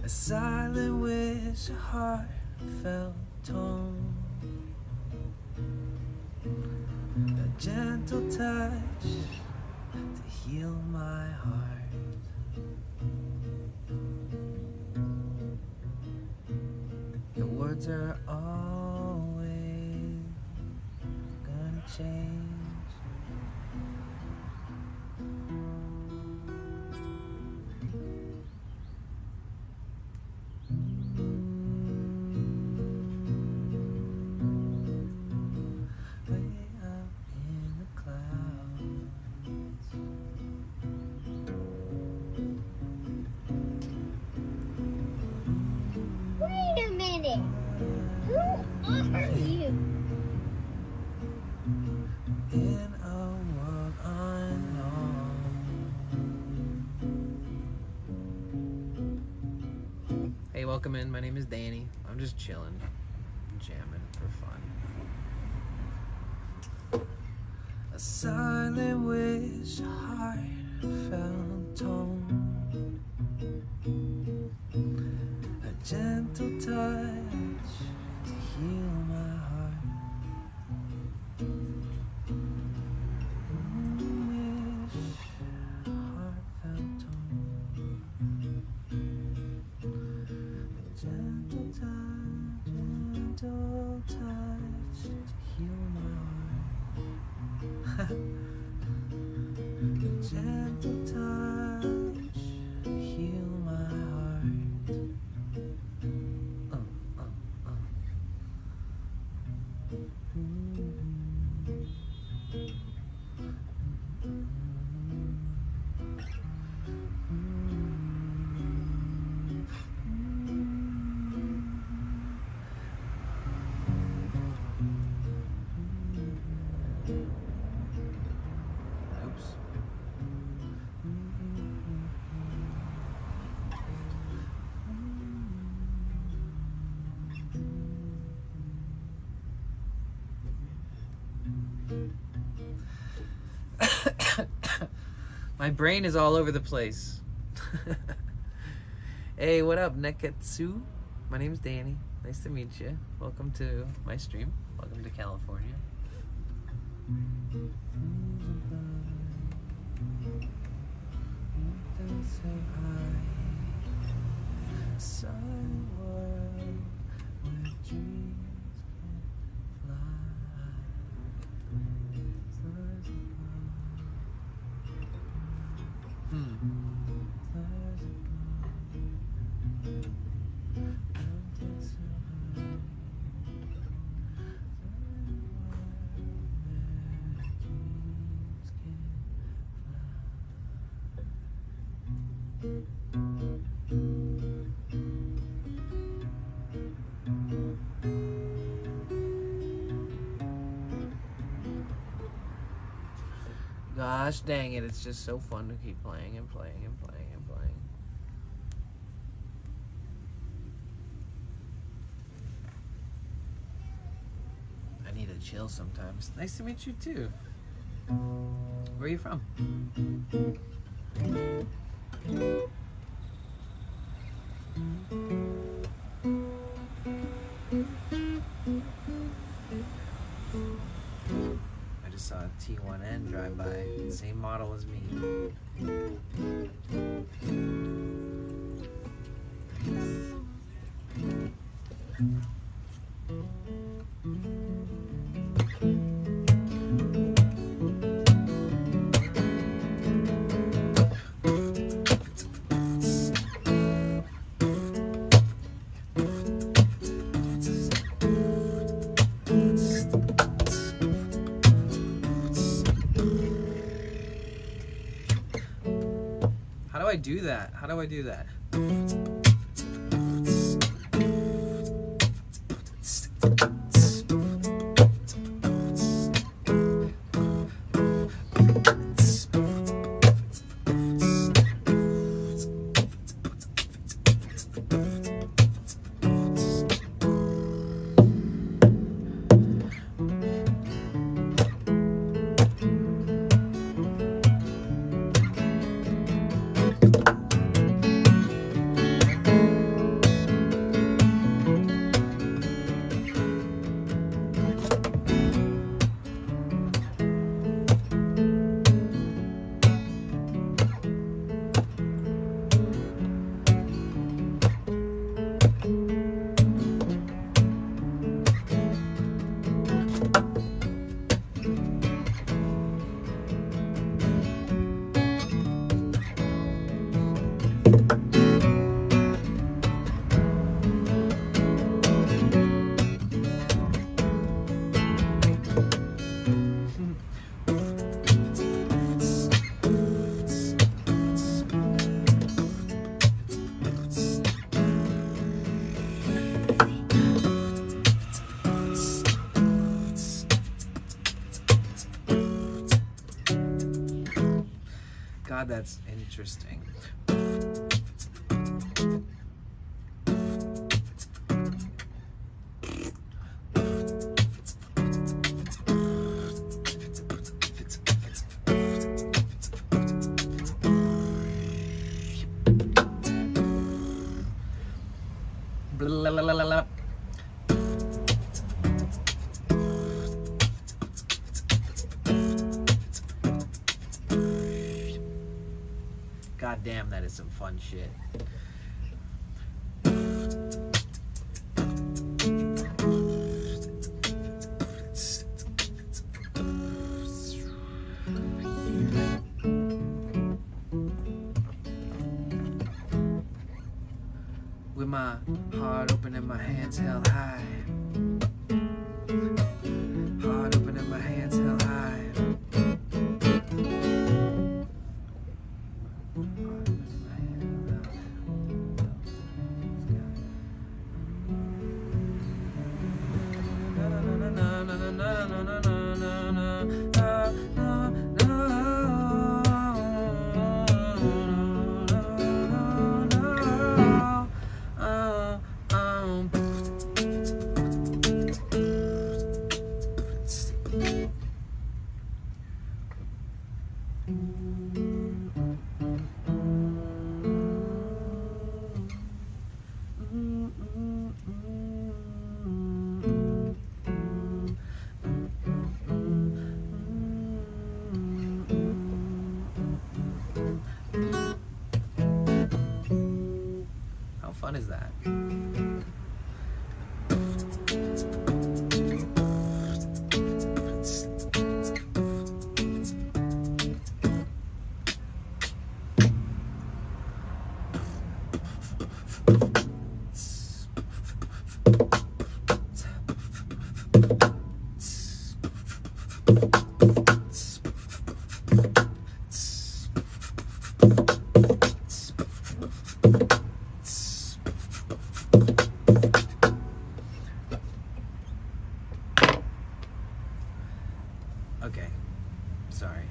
a silent wish, a heartfelt tone, a gentle touch to heal my heart. Your words are always gonna change. Way up in the clouds. Wait a minute. Who are you? In a world unknown. Hey, welcome in. My name is Danny. I'm just chilling, jamming for fun. A silent wish, a heartfelt tone, a gentle touch to heal my heart. Wish, heartfelt tone, a gentle touch to heal my heart. A gentle touch to heal my heart. Oops. My brain is all over the place. Hey, what up, Neketsu? My name's Danny. Nice to meet you. Welcome to my stream. Welcome to California. Gosh dang it, it's just so fun to keep playing and playing and playing and playing. I need to chill sometimes. Nice to meet you too. Where are you from? I just saw a T1N drive by, same model as me. How do I do that? How do I do that? God, that's interesting. Blah, blah, blah, blah, blah. God damn, that is some fun shit. With my heart open and my hands held high. Heart open and my hands held high. Okay. Sorry.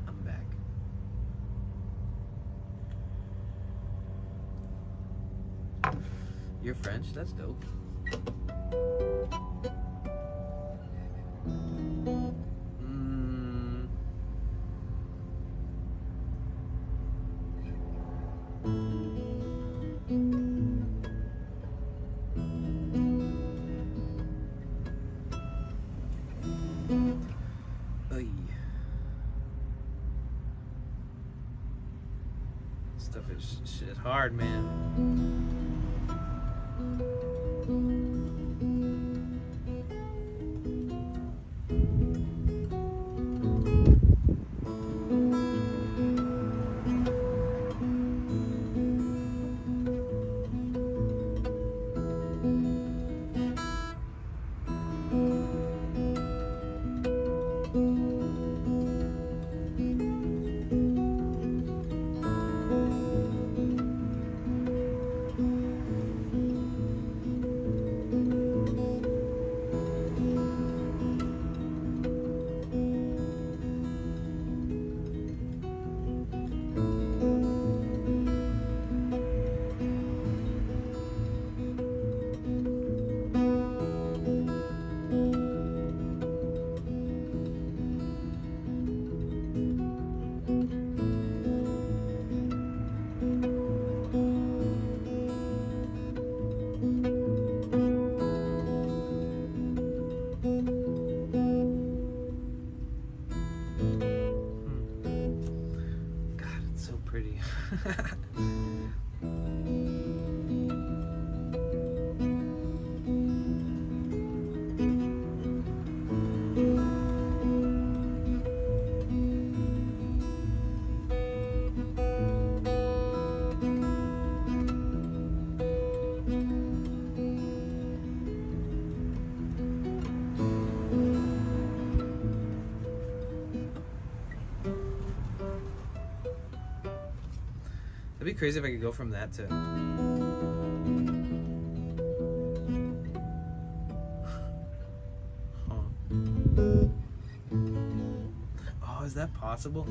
I'm back. You're French? That's dope. Oy. Stuff is shit hard, man. God, it's so pretty. It'd be crazy if I could go from that to... Huh. Oh, is that possible?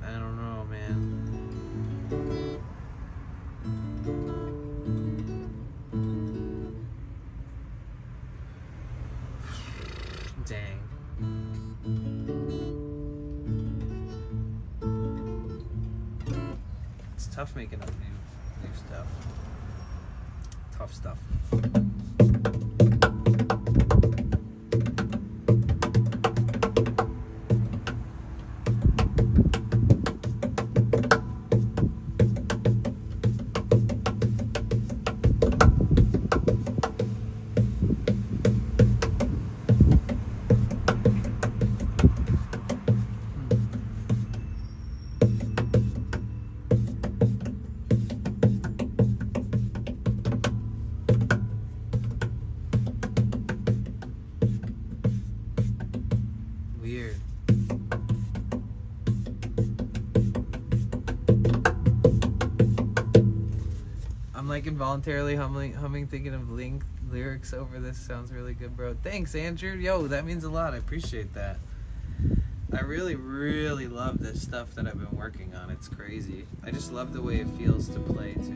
I don't know, man. Dang. It's tough making up new stuff. Tough stuff. Weird. I'm like involuntarily humming, thinking of lyrics over this. Sounds really good, bro. Thanks, Andrew. Yo, that means a lot. I appreciate that. I really, really love this stuff that I've been working on. It's crazy. I just love the way it feels to play, too.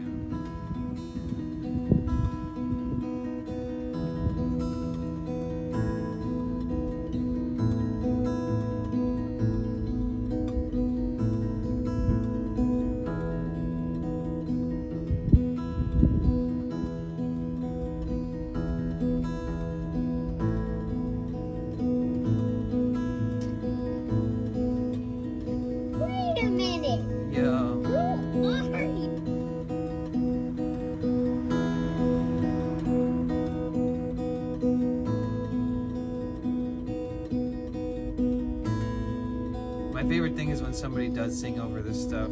Wait a minute. Yo. Who are you? My favorite thing is when somebody does sing over this stuff.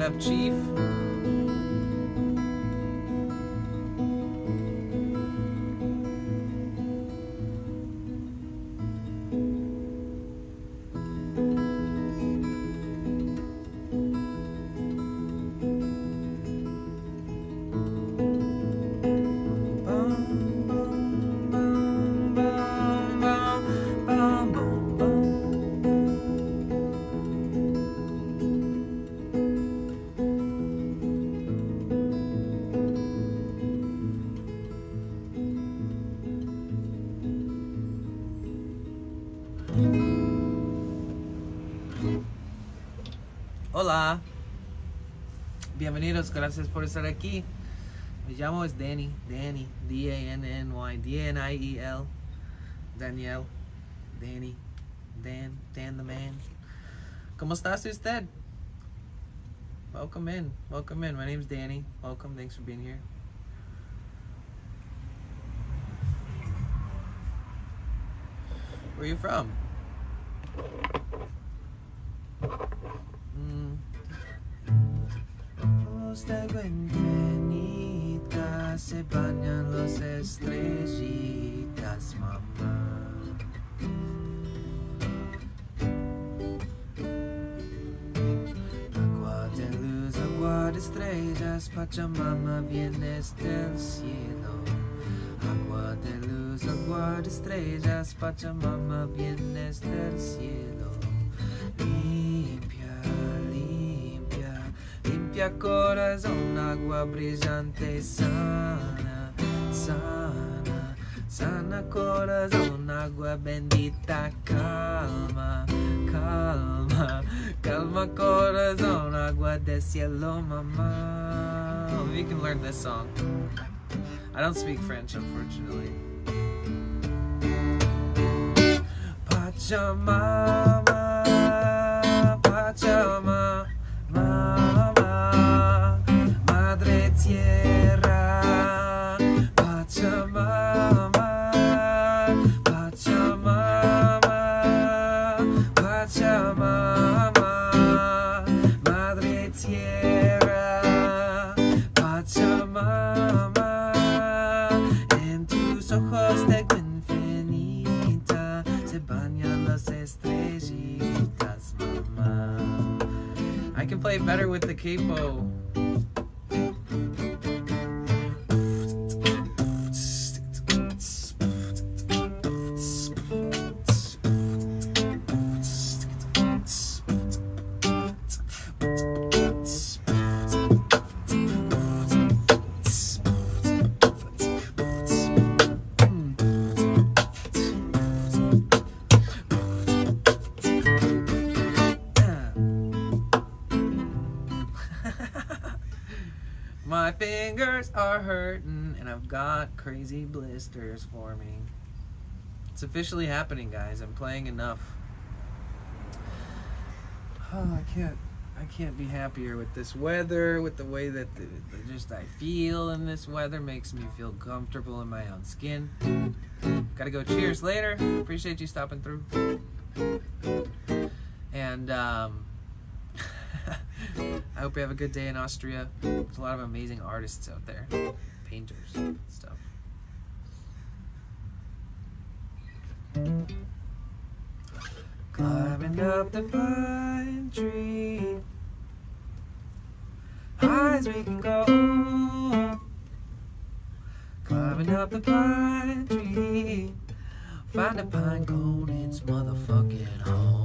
What up, Chief? Hola. Bienvenidos, gracias por estar aquí. Me llamo es Danny, D-A-N-N-Y, D-N-I-E-L, Daniel, Danny, Dan the man. ¿Cómo estás usted? Welcome in. My name's Danny. Welcome, thanks for being here. Where are you from? Luego infinita se bañan los estrellitas, mamá. Agua de luz, agua de estrellas, Pachamama vienes del cielo. Agua de luz, agua de estrellas, Pachamama vienes del cielo. Limpia, limpia, limpia corazón, agua brillante, sana, sana, sana corazón, agua bendita, calma, calma, calma corazón, agua del cielo, mamá. Oh, you can learn this song. I don't speak French, unfortunately. Pachamama, Pachamama, Mama, Madre Tierra, Pachamama, Pachamama, Pachamama, Madre Tierra, Pachamama, en tus ojos de agua infinita se bañan las estrellitas, mamá. I can play better with the capo. My fingers are hurting and I've got crazy blisters forming. It's officially happening, guys. I'm playing enough. Oh, I can't be happier with this weather, with the way that I feel in this weather. Makes me feel comfortable in my own skin. Gotta go. Cheers later. Appreciate you stopping through. And I hope you have a good day in Austria. There's a lot of amazing artists out there, painters and stuff. Climbing up the pine tree, high as we can go. Climbing up the pine tree, find a pine cone, it's motherfucking home.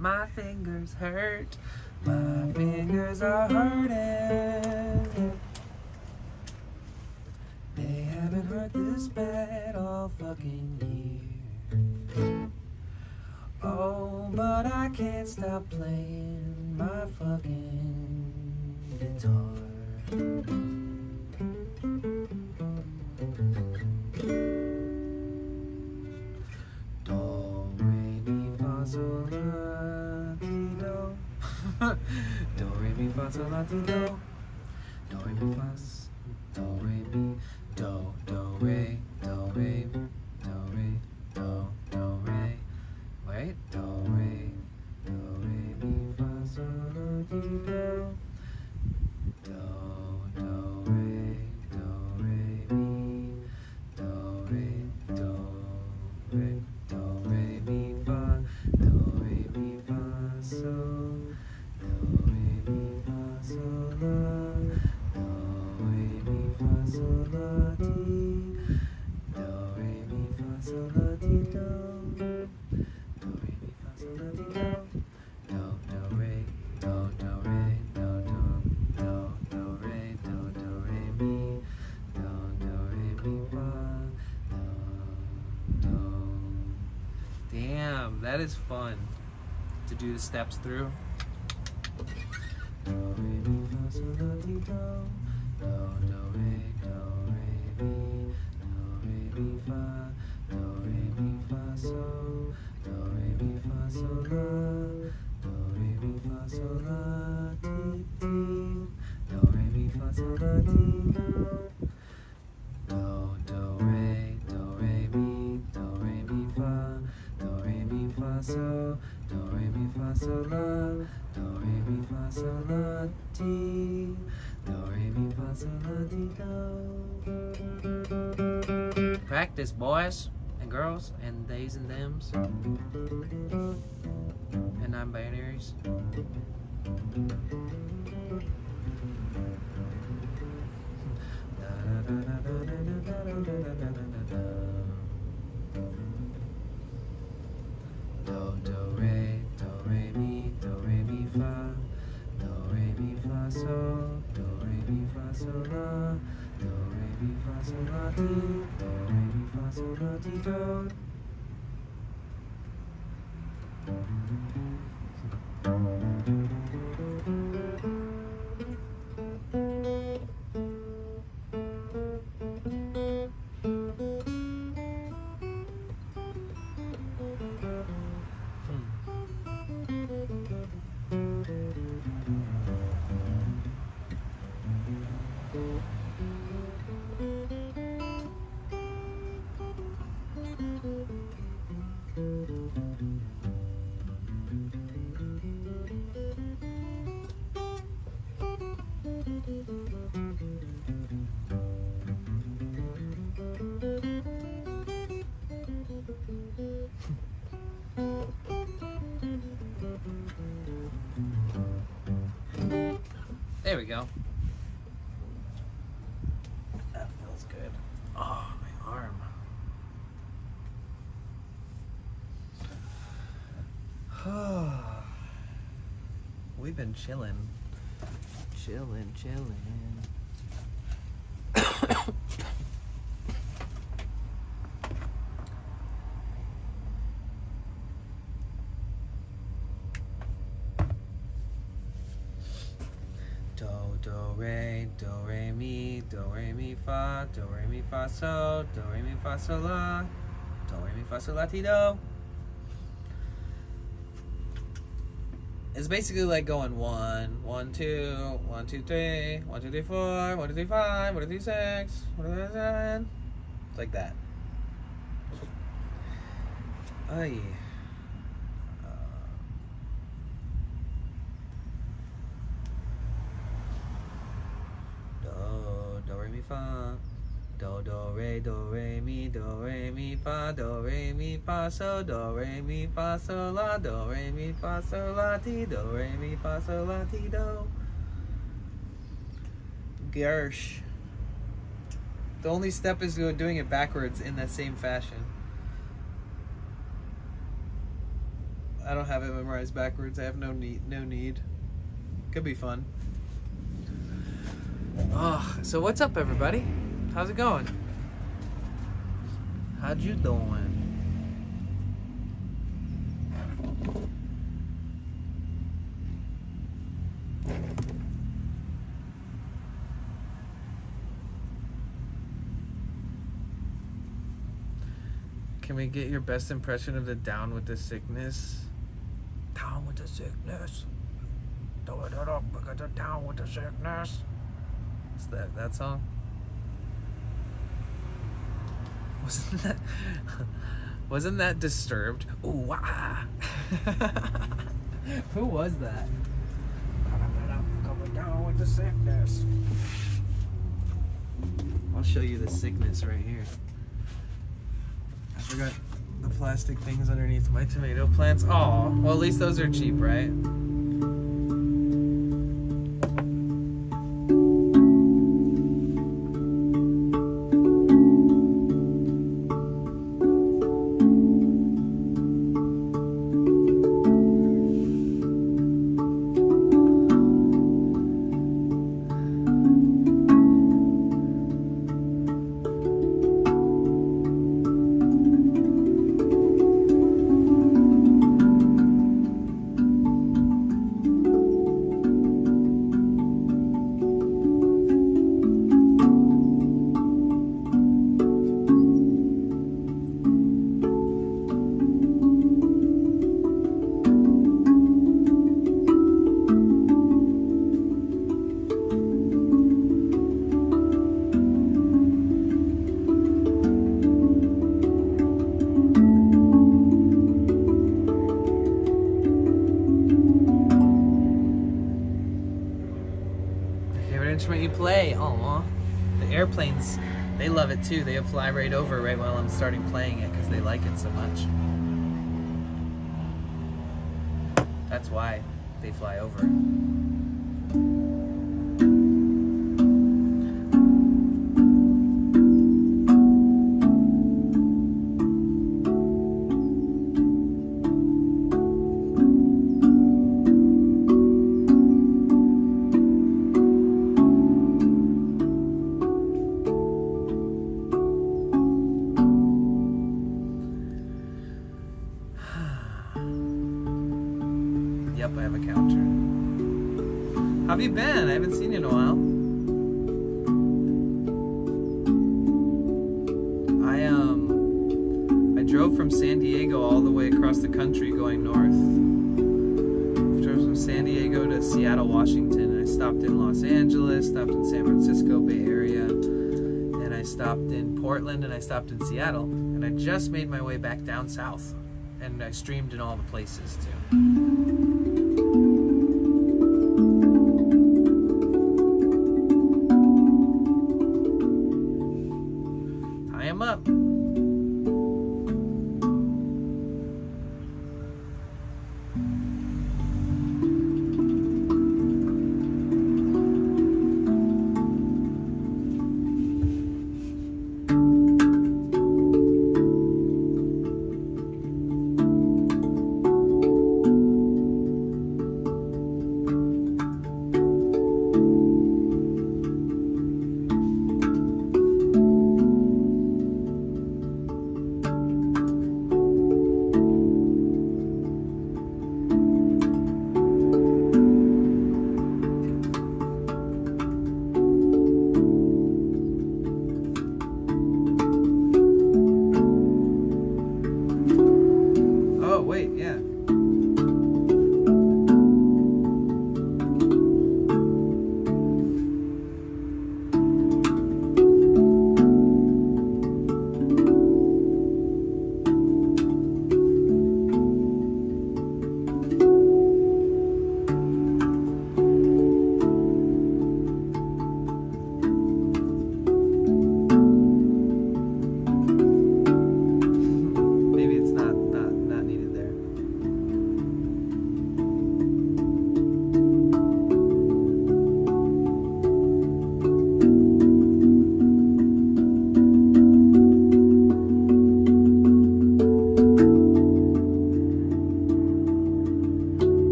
My fingers hurt, my fingers are hurting. They haven't hurt this bad all fucking year. Oh, but I can't stop playing my fucking guitar. fa ti do. Do re mi fa do re mi do re do re do re do re. Wait, do re mi fa sol la ti do. Do re mi do re mi fa sol. Do re mi fa sol la. Do re mi fa sol la ti. Do re mi fa sol la ti do. Do re mi fa sol la ti do. Do re do re do re do re mi fa do. Damn, that is fun to do the steps through. Do re mi fa sol la ti do. Do re mi fa sol. Do re mi fa sol la. Do re mi fa sol la ti ti. Do re mi fa sol la ti do. Do re mi fa. Do re mi fa sol. Do re mi fa sol la. Do re mi fa sol la ti. Do re mi fa sol la ti do. Practice, boys and girls and theys and thems and non-binaries. Do re mi fa sol. Do re mi fa sol la. Do re mi fa sol la ti. Do re mi fa sol la ti do. There we go. That feels good. Oh, my arm. We've been chilling. Chilling. Do re mi fa sol. Do re mi fa sol la. Do re mi fa sol la ti do. It's basically like going 1, 1, 2, 1, 2, 3, 1, 2, 3, 4, 1, 2, 3, 5, 1, 2, 3, 6, 1, 2, 3, 7. It's like that. Ay. Do re mi fa. Do re mi fa. Do re mi fa sol. Do re mi fa sol la. Do re mi fa sol la ti. Do re mi fa sol la ti do. Gersh. The only step is doing it backwards in that same fashion. I don't have it memorized backwards. I have no need. Could be fun. Oh, so what's up, everybody? How's it going? How'd you doing? Can we get your best impression of the Down with the Sickness? Down with the Sickness. Stored it up, I got it down with the sickness. Is that song? Wasn't that Disturbed? Ooh, wah. Who was that? Going down with the sickness. I'll show you the sickness right here. I forgot the plastic things underneath my tomato plants. Oh, well, at least those are cheap, right? Instrument you play. Aw. The airplanes, they love it too. They fly right over right while I'm starting playing it because they like it so much. That's why they fly over. Yep, I have a counter. How have you been? I haven't seen you in a while. I drove from San Diego all the way across the country going north. I drove from San Diego to Seattle, Washington. I stopped in Los Angeles, stopped in San Francisco Bay Area, and I stopped in Portland, and I stopped in Seattle. And I just made my way back down south. And I streamed in all the places too. Tie him up.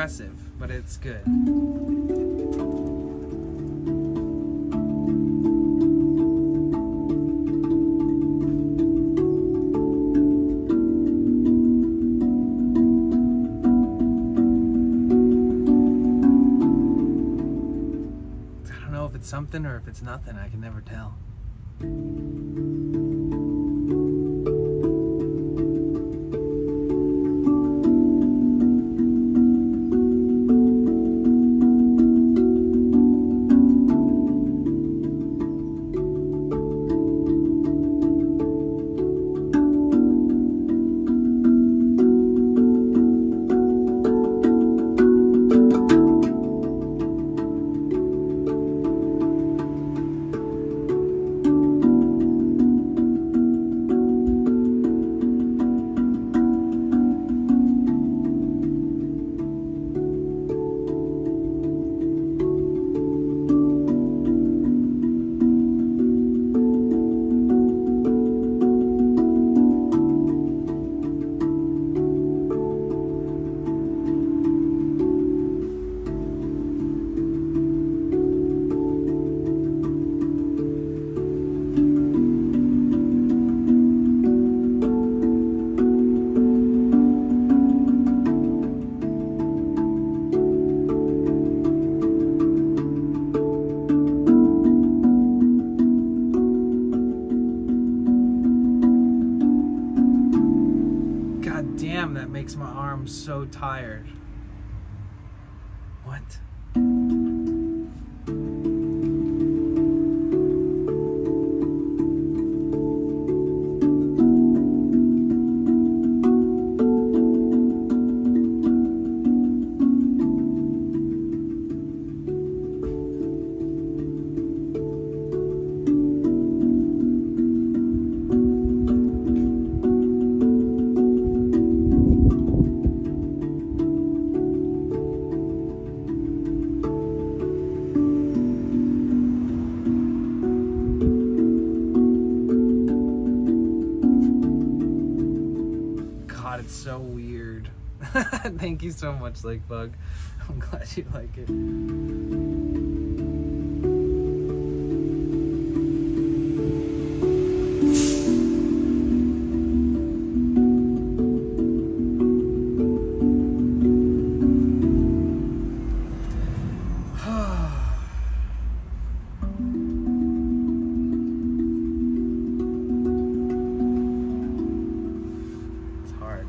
aggressive, but it's good. I don't know if it's something or if it's nothing. I can never tell. God damn, that makes my arms so tired. What? God, it's so weird. Thank you so much, Lakebug. I'm glad you like it. It's hard.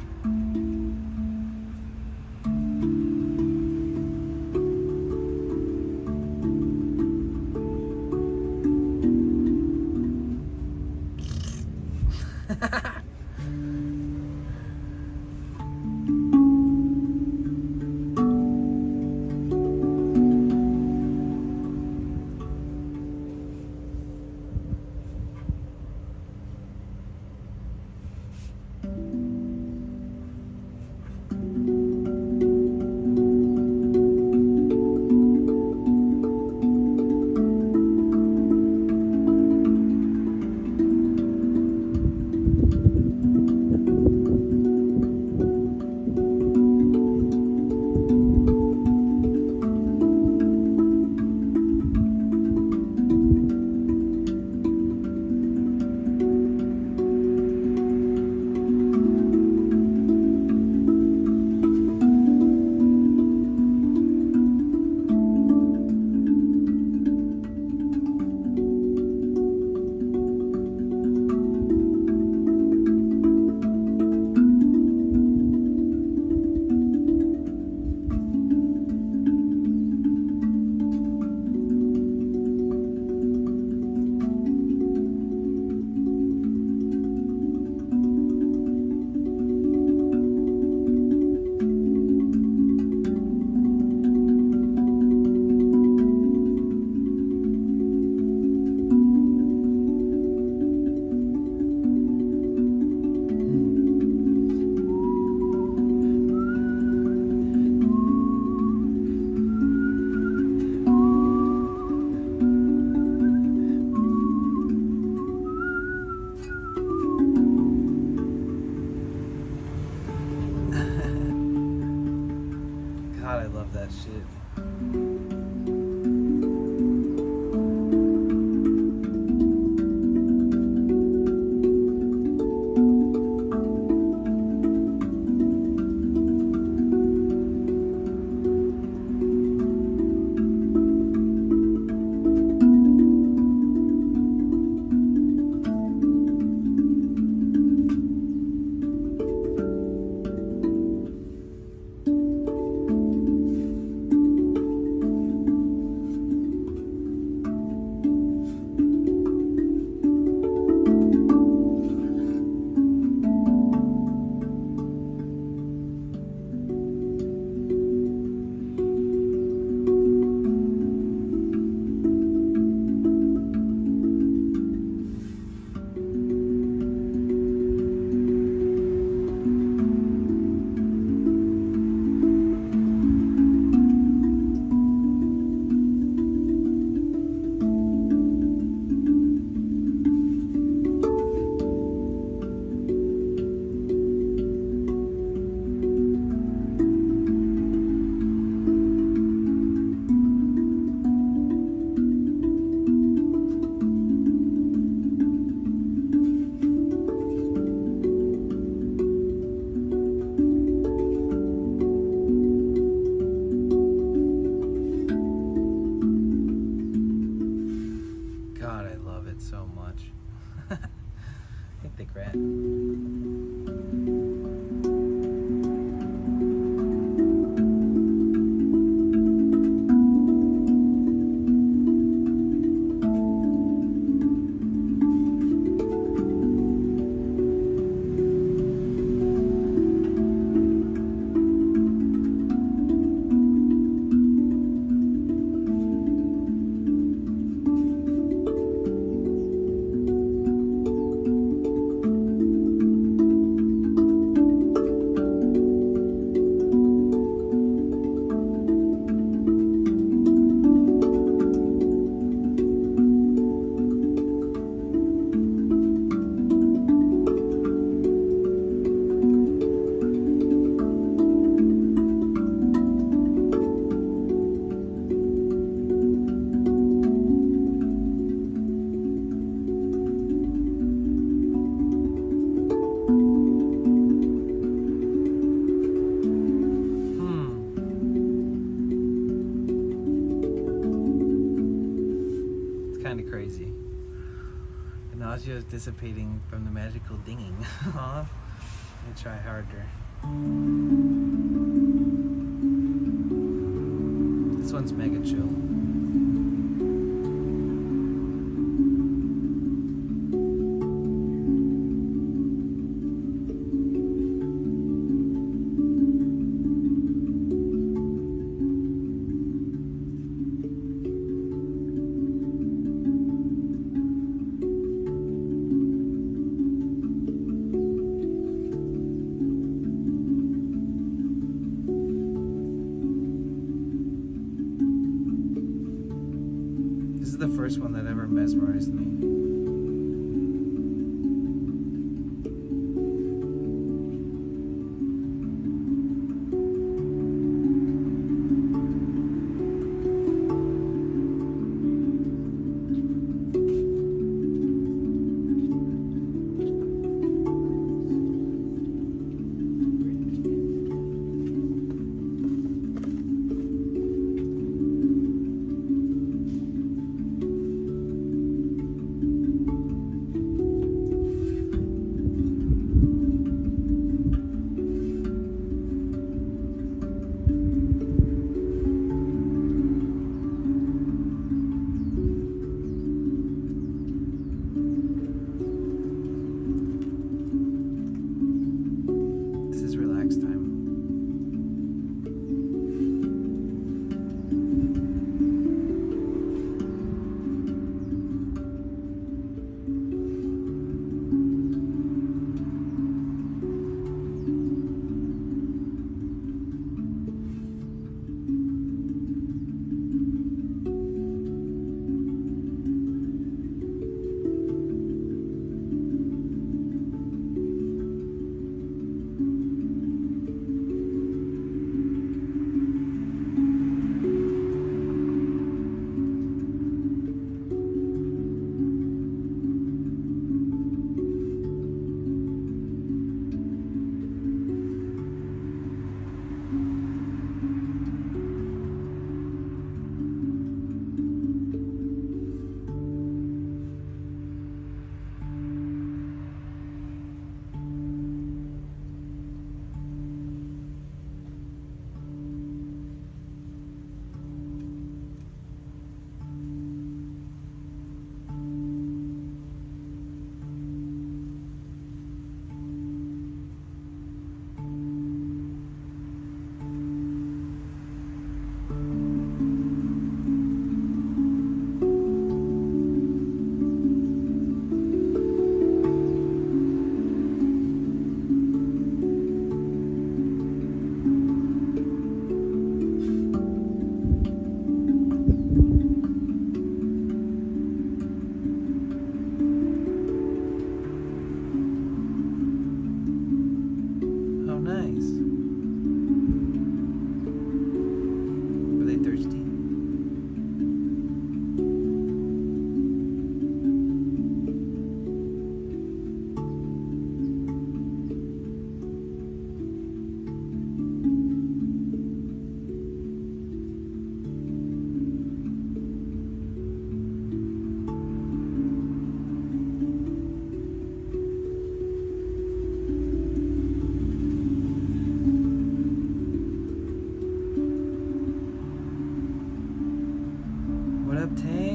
Sick rat. Kind of crazy. The nausea is dissipating from the magical dinging. Let me try harder. This one's mega chill. This is the first one that ever mesmerized me.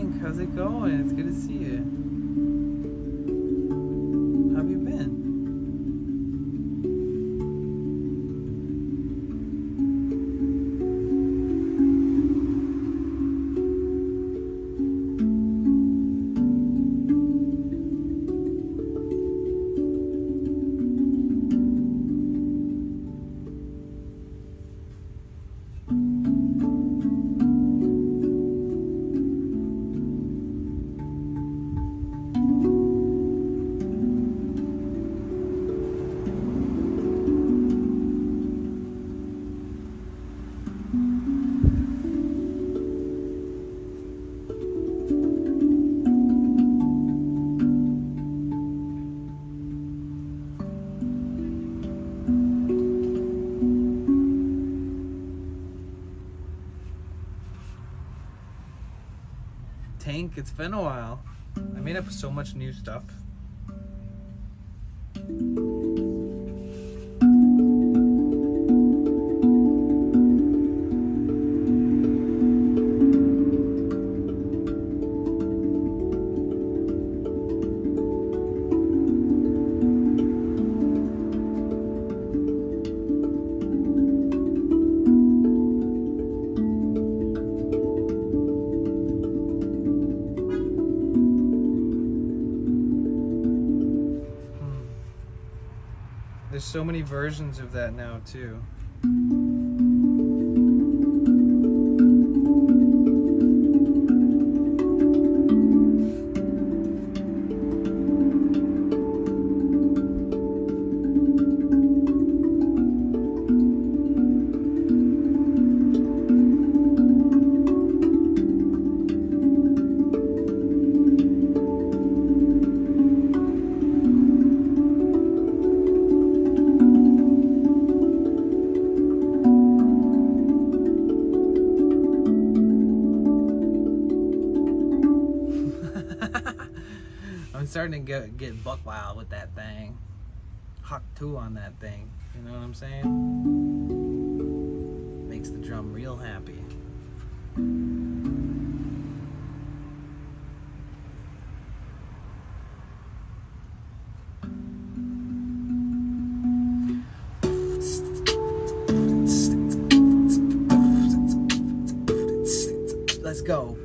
Tank, how's it going? It's good to see you. How have you been? Tank, it's been a while. I made up so much new stuff. There's so many versions of that now too. I'm starting to get buck wild with that thing. Hawk 2 on that thing. You know what I'm saying? Makes the drum real happy. Let's go.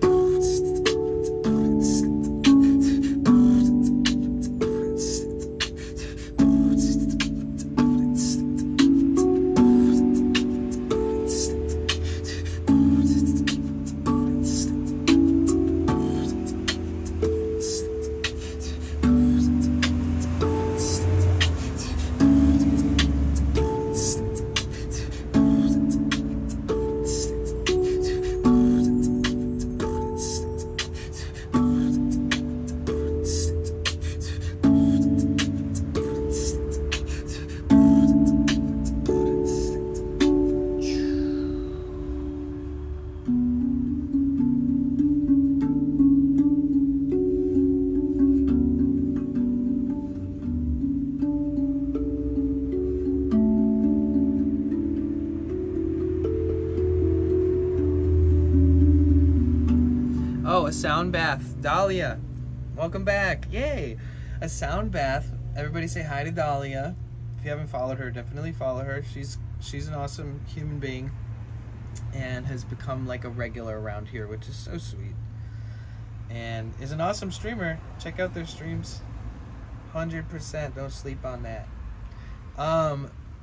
Oh, a sound bath. Dahlia, welcome back. Yay. A sound bath. Everybody say hi to Dahlia. If you haven't followed her, definitely follow her. She's an awesome human being and has become like a regular around here, which is so sweet. And is an awesome streamer. Check out their streams. 100%. Don't sleep on that.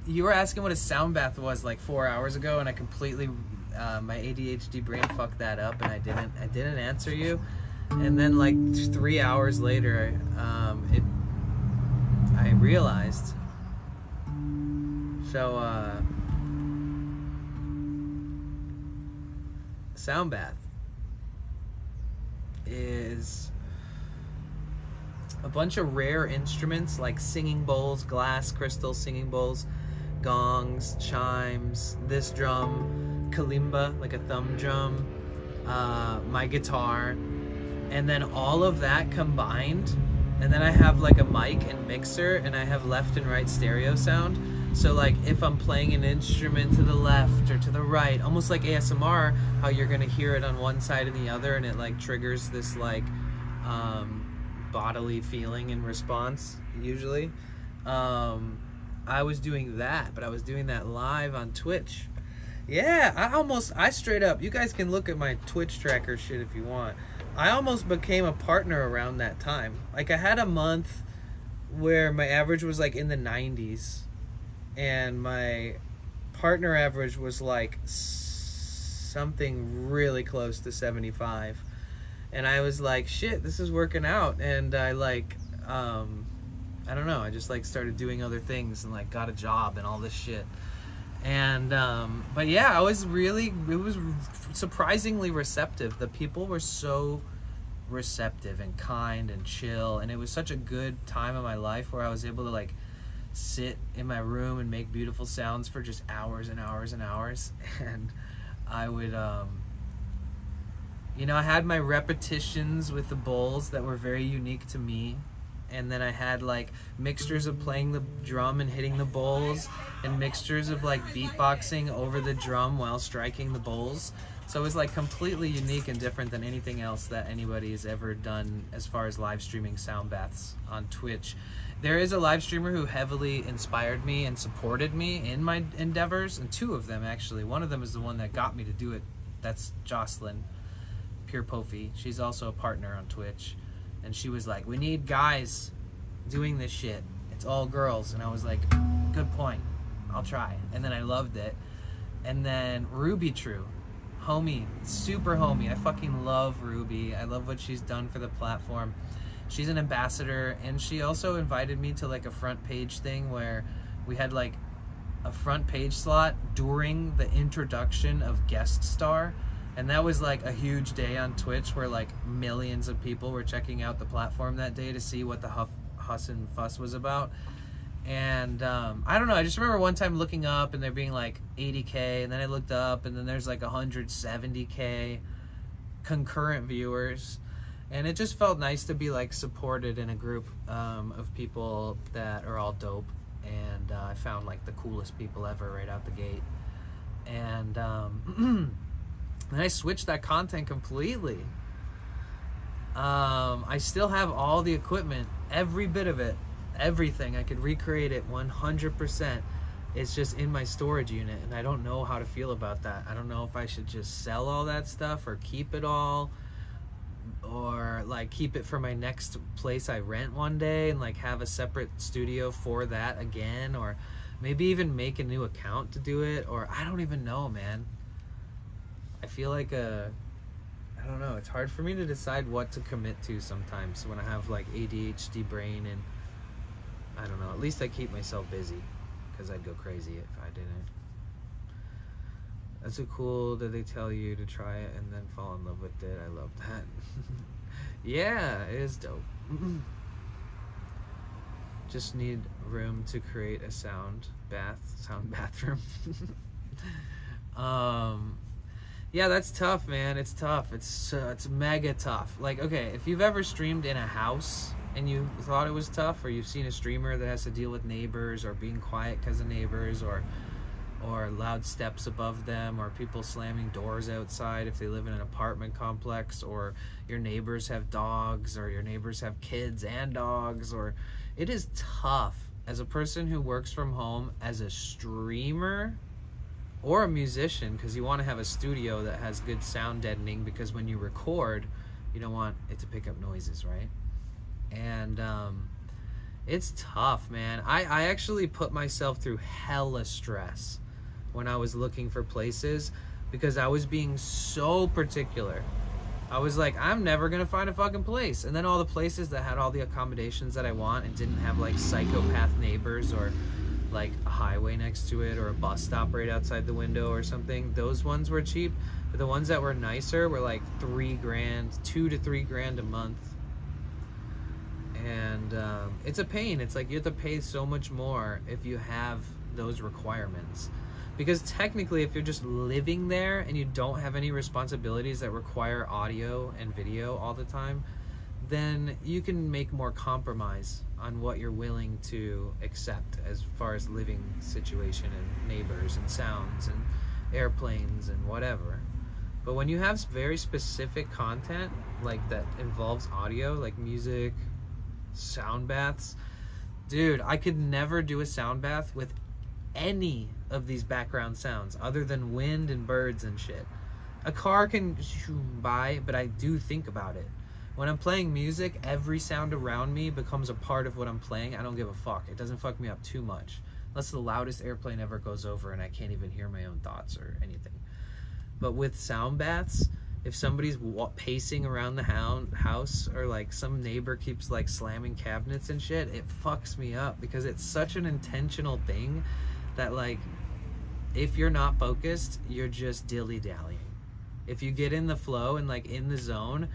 You were asking what a sound bath was like 4 hours ago, and I completely my ADHD brain fucked that up, and I didn't answer you. And then like 3 hours later, I realized. So sound bath is a bunch of rare instruments like singing bowls, glass, crystal singing bowls, gongs, chimes, this drum, kalimba, like a thumb drum, my guitar, and then all of that combined And then I have like a mic and mixer, and I have left and right stereo sound. So like if I'm playing an instrument to the left or to the right, almost like ASMR, how you're gonna hear it on one side and the other, and it like triggers this like bodily feeling and response usually. I was doing that, but I was doing that live on Twitch. Yeah, I straight up, you guys can look at my Twitch tracker shit if you want. I almost became a partner around that time. Like I had a month where my average was like in the 90s, and my partner average was like something really close to 75. And I was like, shit, this is working out. And I like, I don't know, I just like started doing other things and like got a job and all this shit. And but yeah, it was surprisingly receptive. The people were so receptive and kind and chill, and it was such a good time of my life where I was able to like sit in my room and make beautiful sounds for just hours and hours and hours. And I would you know, I had my repetitions with the bowls that were very unique to me. And then I had like mixtures of playing the drum and hitting the bowls, and mixtures of like beatboxing over the drum while striking the bowls. So it was like completely unique and different than anything else that anybody has ever done as far as live streaming sound baths on Twitch. There is a live streamer who heavily inspired me and supported me in my endeavors, and two of them actually. One of them is the one that got me to do it. That's Jocelyn Pure Pofi. She's also a partner on Twitch. And she was like, we need guys doing this shit. It's all girls. And I was like, good point. I'll try. And then I loved it. And then Ruby True, homie, super homie. I fucking love Ruby. I love what she's done for the platform. She's an ambassador, and she also invited me to like a front page thing where we had like a front page slot during the introduction of Guest Star. And that was like a huge day on Twitch where like millions of people were checking out the platform that day to see what the huss and fuss was about. And I don't know, I just remember one time looking up and there being like 80K, and then I looked up and then there's like 170K concurrent viewers. And it just felt nice to be like supported in a group of people that are all dope. And I found like the coolest people ever right out the gate. And and I switched that content completely. I still have all the equipment, every bit of it, everything. I could recreate it 100%. It's just in my storage unit, and I don't know how to feel about that. I don't know if I should just sell all that stuff or keep it all, or like keep it for my next place I rent one day and like have a separate studio for that again, or maybe even make a new account to do it, or I don't even know, man. I feel like I don't know, it's hard for me to decide what to commit to sometimes when I have like ADHD brain, and I don't know, at least I keep myself busy, because I'd go crazy if I didn't. That's so cool that they tell you to try it and then fall in love with it. I love that. Yeah, it is dope. Just need room to create a sound bathroom. Yeah, that's tough, man. It's tough. It's mega tough. Like, okay, if you've ever streamed in a house and you thought it was tough, or you've seen a streamer that has to deal with neighbors, or being quiet because of neighbors, or loud steps above them, or people slamming doors outside if they live in an apartment complex, or your neighbors have dogs, or your neighbors have kids and dogs, or it is tough as a person who works from home as a streamer or a musician, because you want to have a studio that has good sound deadening, because when you record, you don't want it to pick up noises, right? And it's tough, man. I actually put myself through hella stress when I was looking for places, because I was being so particular. I was like, I'm never gonna find a fucking place. And then all the places that had all the accommodations that I want and didn't have like psychopath neighbors, or like a highway next to it, or a bus stop right outside the window or something, those ones were cheap. But the ones that were nicer were like $3,000, $2,000 to $3,000 a month. And it's a pain. It's like you have to pay so much more if you have those requirements. Because technically, if you're just living there and you don't have any responsibilities that require audio and video all the time, then you can make more compromise on what you're willing to accept as far as living situation and neighbors and sounds and airplanes and whatever. But when you have very specific content like that involves audio, like music, sound baths, dude, I could never do a sound bath with any of these background sounds other than wind and birds and shit. A car can zoom by, but I do think about it. When I'm playing music, every sound around me becomes a part of what I'm playing. I don't give a fuck. It doesn't fuck me up too much. Unless the loudest airplane ever goes over and I can't even hear my own thoughts or anything. But with sound baths, if somebody's pacing around the house, or like some neighbor keeps like slamming cabinets and shit, it fucks me up because it's such an intentional thing that, like, if you're not focused, you're just dilly-dallying. If you get in the flow and like in the zone,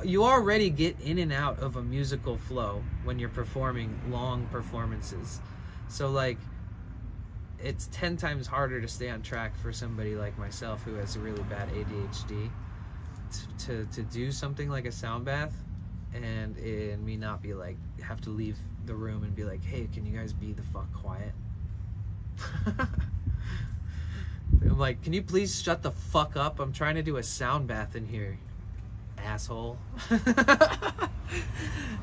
you already get in and out of a musical flow when you're performing long performances. So like, it's 10 times harder to stay on track for somebody like myself who has a really bad ADHD to do something like a sound bath and me not be like, have to leave the room and be like, hey, can you guys be the fuck quiet? I'm like, can you please shut the fuck up? I'm trying to do a sound bath in here, asshole.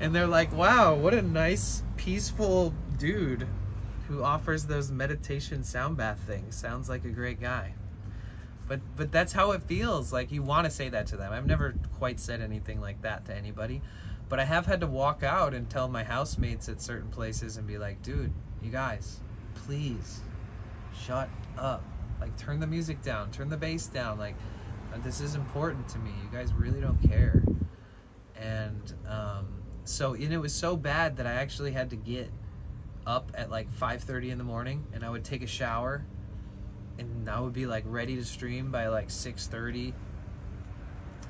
And they're like, wow, what a nice, peaceful dude who offers those meditation sound bath things. Sounds like a great guy. But that's how it feels. Like, you want to say that to them. I've never quite said anything like that to anybody, but I have had to walk out and tell my housemates at certain places and be like, dude, you guys, please shut up. Like, turn the music down, turn the bass down. Like, this is important to me. You guys really don't care. And and it was so bad that I actually had to get up at like 5:30 in the morning, and I would take a shower, and I would be like ready to stream by like 6:30,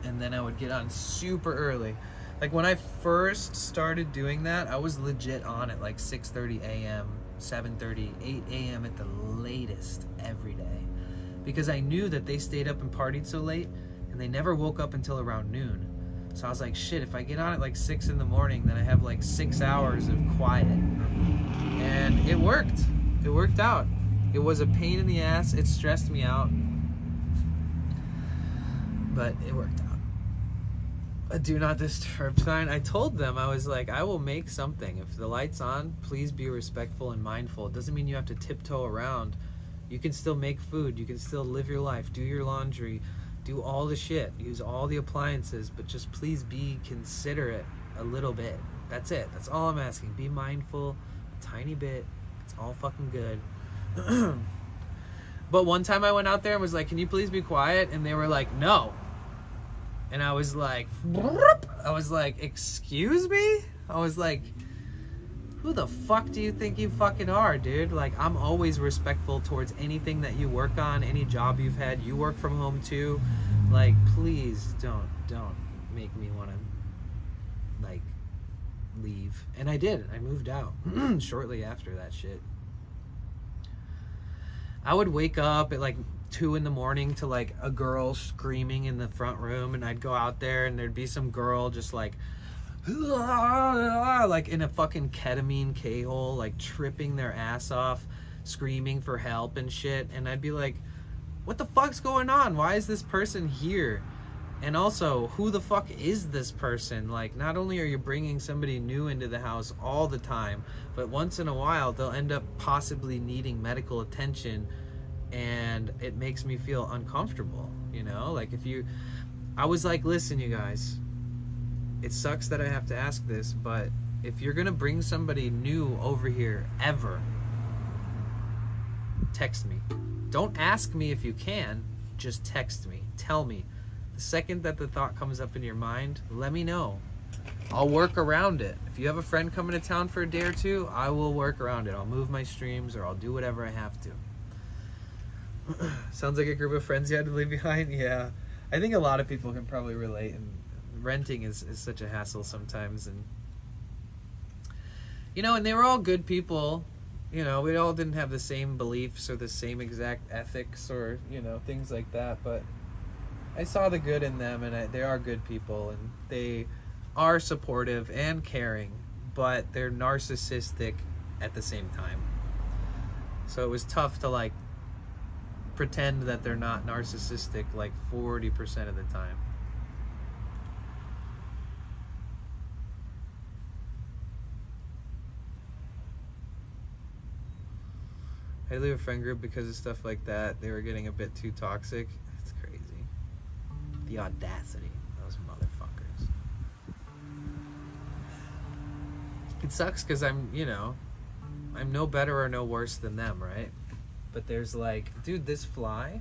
and then I would get on super early. Like, when I first started doing that, I was legit on at like 6:30 a.m., 7:30, 8 a.m. at the latest every day, because I knew that they stayed up and partied so late, and they never woke up until around noon. So I was like, shit, if I get on at like 6 in the morning, then I have like 6 hours of quiet. And it worked. It worked out. It was a pain in the ass. It stressed me out. But it worked out. A do not disturb sign. I told them, I was like, I will make something. If the light's on, please be respectful and mindful. It doesn't mean you have to tiptoe around. You can still make food. You can still live your life. Do your laundry. Do all the shit. Use all the appliances. But just please be considerate a little bit. That's it. That's all I'm asking. Be mindful a tiny bit. It's all fucking good. But one time I went out there and was like, can you please be quiet? And they were like, no. And I was like, excuse me? I was like, who the fuck do you think you fucking are, dude? Like, I'm always respectful towards anything that you work on, any job you've had. You work from home too. Like, please don't make me want to, like, leave. And I did. I moved out shortly after that shit. I would wake up at like 2 in the morning to like a girl screaming in the front room, and I'd go out there and there'd be some girl just like in a fucking ketamine K-hole, like tripping their ass off, screaming for help and shit. And I'd be like, what the fuck's going on? Why is this person here? And also, who the fuck is this person? Like, not only are you bringing somebody new into the house all the time, but once in a while they'll end up possibly needing medical attention, and it makes me feel uncomfortable, you know? Like, I was like, listen, you guys, it sucks that I have to ask this, but if you're gonna bring somebody new over here ever, text me. Don't ask me if you can, just text me. Tell me. The second that the thought comes up in your mind, let me know. I'll work around it. If you have a friend coming to town for a day or two, I will work around it. I'll move my streams, or I'll do whatever I have to. Sounds like a group of friends you had to leave behind. Yeah, I think a lot of people can probably relate, and renting is such a hassle sometimes. And you know, and they were all good people. You know, we all didn't have the same beliefs or the same exact ethics or, you know, things like that, but I saw the good in them, and they are good people, and they are supportive and caring, but they're narcissistic at the same time. So it was tough to like pretend that they're not narcissistic like 40% of the time. I had to leave a friend group because of stuff like that. They were getting a bit too toxic. It's crazy. The audacity, those motherfuckers. It sucks because I'm no better or no worse than them, right? But there's like, dude, this fly.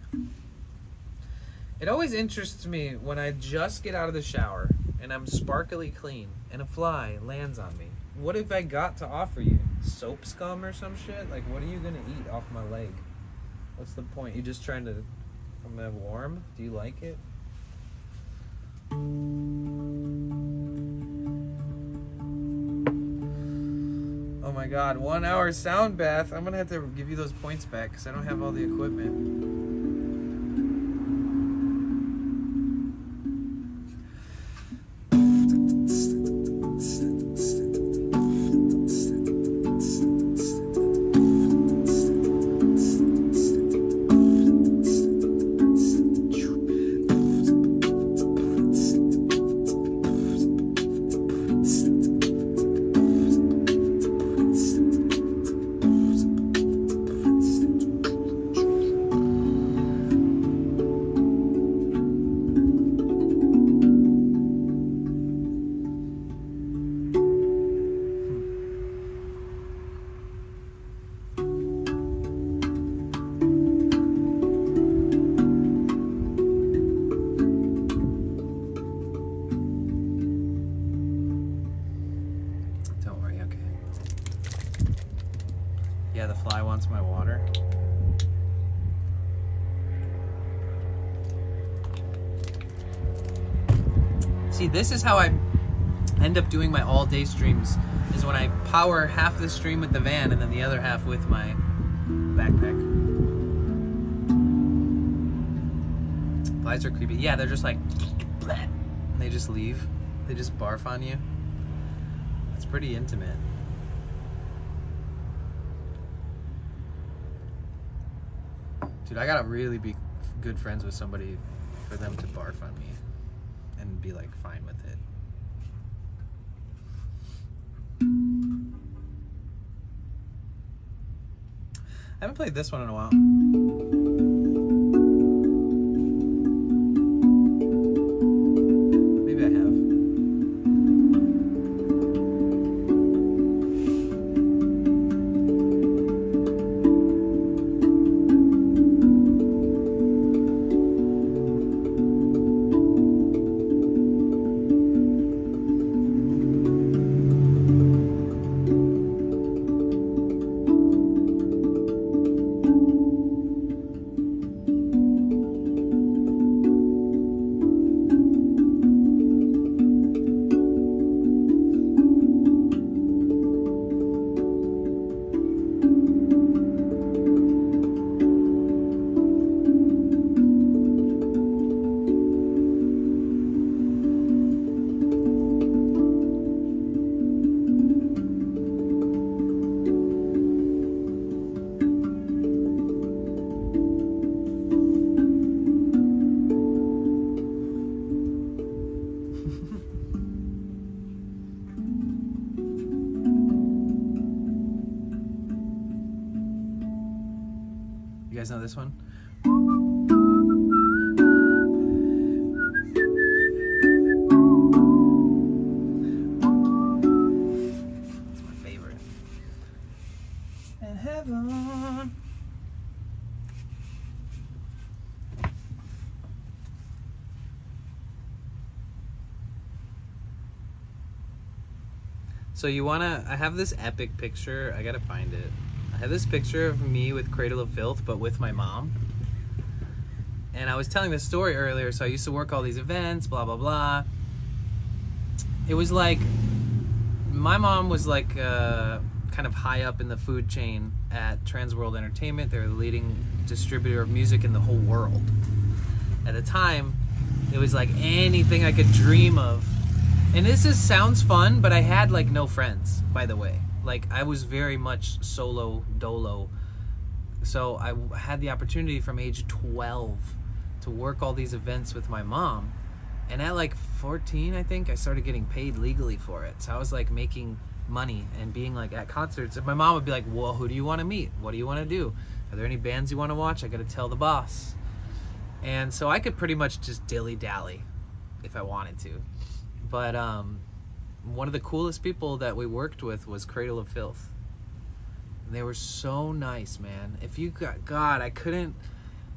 It always interests me when I just get out of the shower and I'm sparkly clean and a fly lands on me. What have I got to offer you? Soap scum or some shit? Like, what are you gonna eat off my leg? What's the point? You just trying to, I'm gonna warm? Do you like it? Oh my god, 1 hour sound bath. I'm gonna have to give you those points back because I don't have all the equipment. Yeah, the fly wants my water. See, this is how I end up doing my all-day streams, is when I power half the stream with the van and then the other half with my backpack. Flies are creepy. Yeah, they're just like, and they just leave. They just barf on you. It's pretty intimate. Dude, I gotta really be good friends with somebody for them to barf on me and be like fine with it. I haven't played this one in a while. Maybe I have. You guys know this one? It's my favorite. And heaven. So you wanna, I have this epic picture, I gotta find it. I have this picture of me with Cradle of Filth, but with my mom. And I was telling this story earlier, so I used to work all these events, blah, blah, blah. It was like, my mom was like kind of high up in the food chain at Trans World Entertainment. They're the leading distributor of music in the whole world. At the time, It was like anything I could dream of. And sounds fun, but I had like no friends, by the way. Like I was very much solo dolo. So I had the opportunity from age 12 to work all these events with my mom. And at like 14, I think, I started getting paid legally for it. So I was like making money and being like at concerts. And my mom would be like, well, who do you want to meet? What do you want to do? Are there any bands you want to watch? I got to tell the boss. And so I could pretty much just dilly-dally if I wanted to. But one of the coolest people that we worked with was Cradle of Filth. They were so nice, man. If you got, God,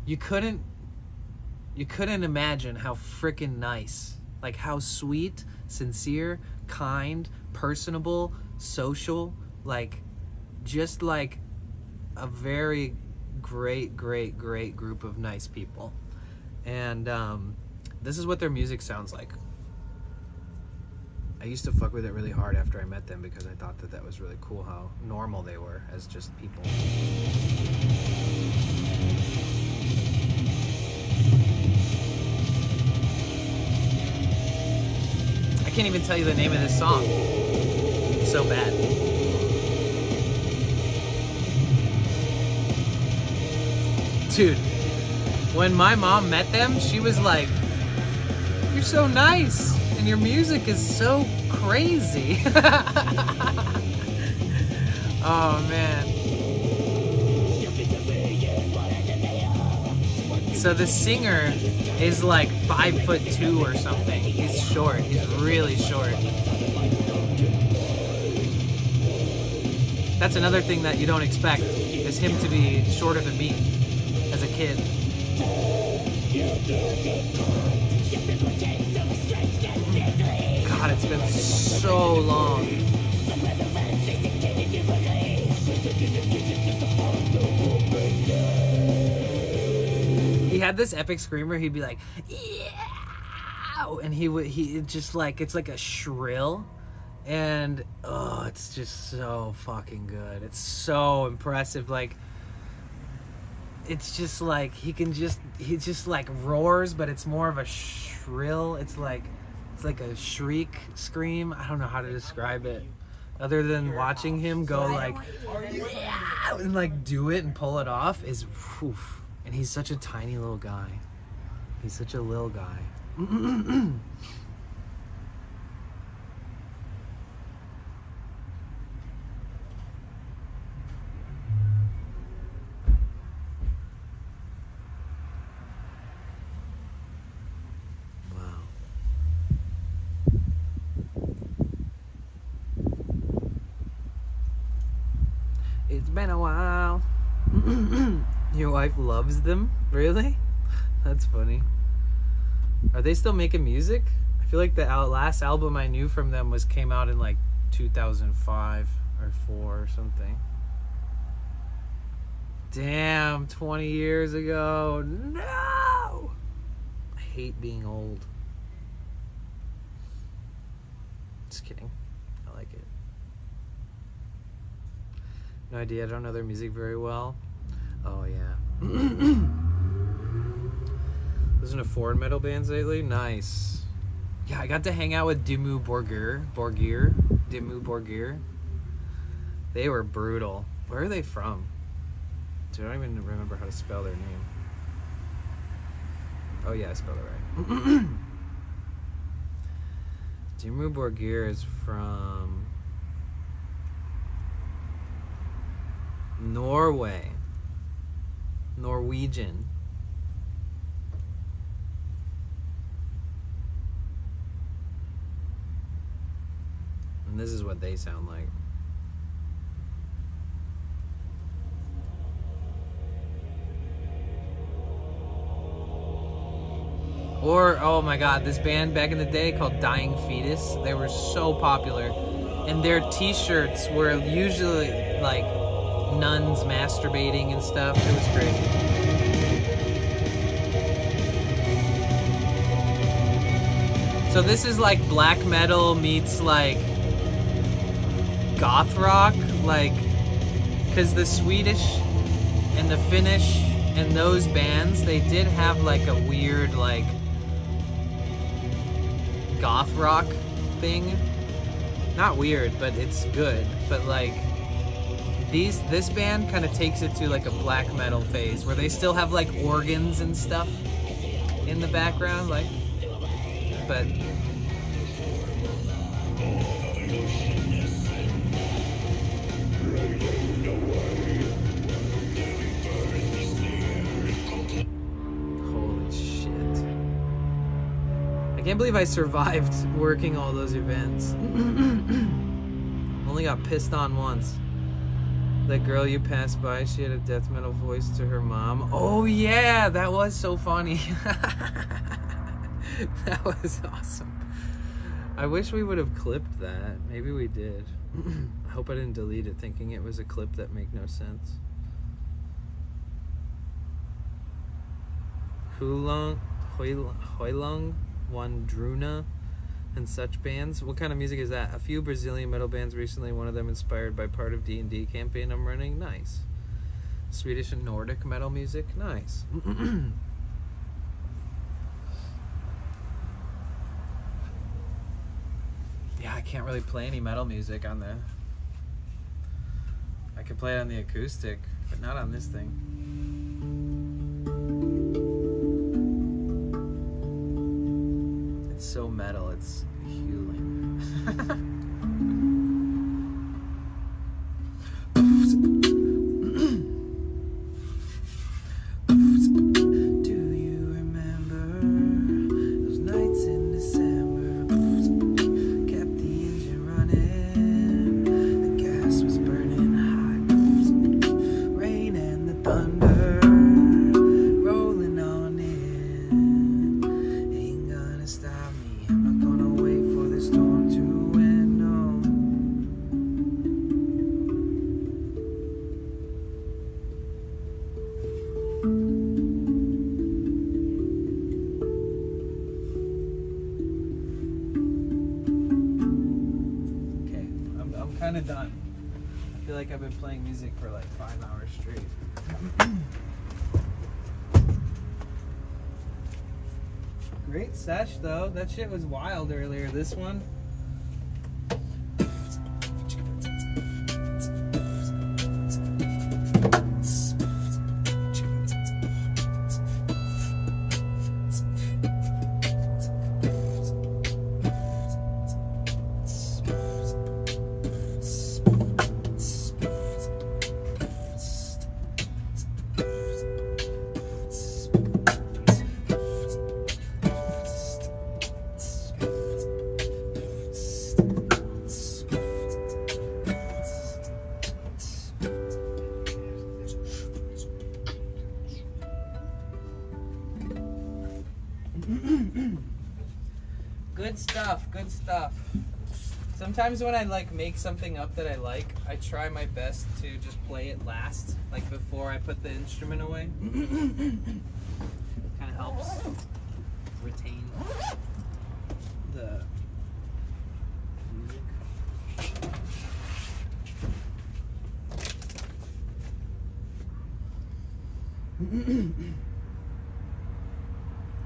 you couldn't imagine how freaking nice, like how sweet, sincere, kind, personable, social, like just like a very great group of nice people. And this is what their music sounds like. I used to fuck with it really hard after I met them because I thought that was really cool how normal they were as just people. I can't even tell you the name of this song. It's so bad. Dude, when my mom met them, she was like, "You're so nice, and your music is so crazy." Oh, man. So the singer is like 5'2" or something. He's short. He's really short. That's another thing that you don't expect, is him to be shorter than me as a kid. God, it's been so long. He had this epic screamer. He'd be like, "Yeah," and he just like, it's like a shrill, and oh, it's just so fucking good. It's so impressive. Like, it's just like he just like roars, but it's more of a shrill. It's like a shriek scream. I don't know how to describe it, other than watching him go like, "Yeah," and like do it and pull it off is oof. And he's such a tiny little guy. He's such a little guy. Wow. It's been a while. Your wife loves them? Really? That's funny. Are they still making music? I feel like the last album I knew from them came out in like 2005 or 4 or something. Damn, 20 years ago. No! I hate being old. Just kidding. I like it. No idea. I don't know their music very well. Oh yeah. Listen to foreign metal bands lately? Nice. Yeah, I got to hang out with Dimmu Borgir. They were brutal. Where are they from? Dude, I don't even remember how to spell their name. Oh yeah, I spelled it right. Dimmu Borgir is from Norway. Norwegian. And this is what they sound like. Or, oh my god, this band back in the day called Dying Fetus. They were so popular. And their t-shirts were usually like nuns masturbating and stuff. It was great. So this is like black metal meets like goth rock, like, because the Swedish and the Finnish and those bands, they did have like a weird like goth rock thing. Not weird, but it's good. But like this band kind of takes it to like a black metal phase where they still have like organs and stuff in the background, like, but holy shit. I can't believe I survived working all those events. Only got pissed on once. That girl you passed by, she had a death metal voice to her mom. Oh yeah, that was so funny. That was awesome. I wish we would have clipped that. Maybe we did. I hope I didn't delete it thinking it was a clip that made no sense. Hoylong, Wandruna, and such bands. What kind of music is that? A few Brazilian metal bands recently, one of them inspired by part of D&D campaign I'm running. Nice. Swedish and Nordic metal music. Nice. Yeah, I can't really play any metal music on the... I could play it on the acoustic, but not on this thing. It's so metal, it's healing. Do you remember those nights in December? Kept the engine running, the gas was burning hot. Rain and the thunder rolling on in. Ain't gonna stop me, I'm not gonna wait for the storm to end. No. Okay, I'm kind of done. I feel like I've been playing music for like 5 hours straight. Great sesh though. That shit was wild earlier. This one. Good stuff, good stuff. Sometimes when I like make something up that I like, I try my best to just play it last, like before I put the instrument away. Kind of helps retain the music.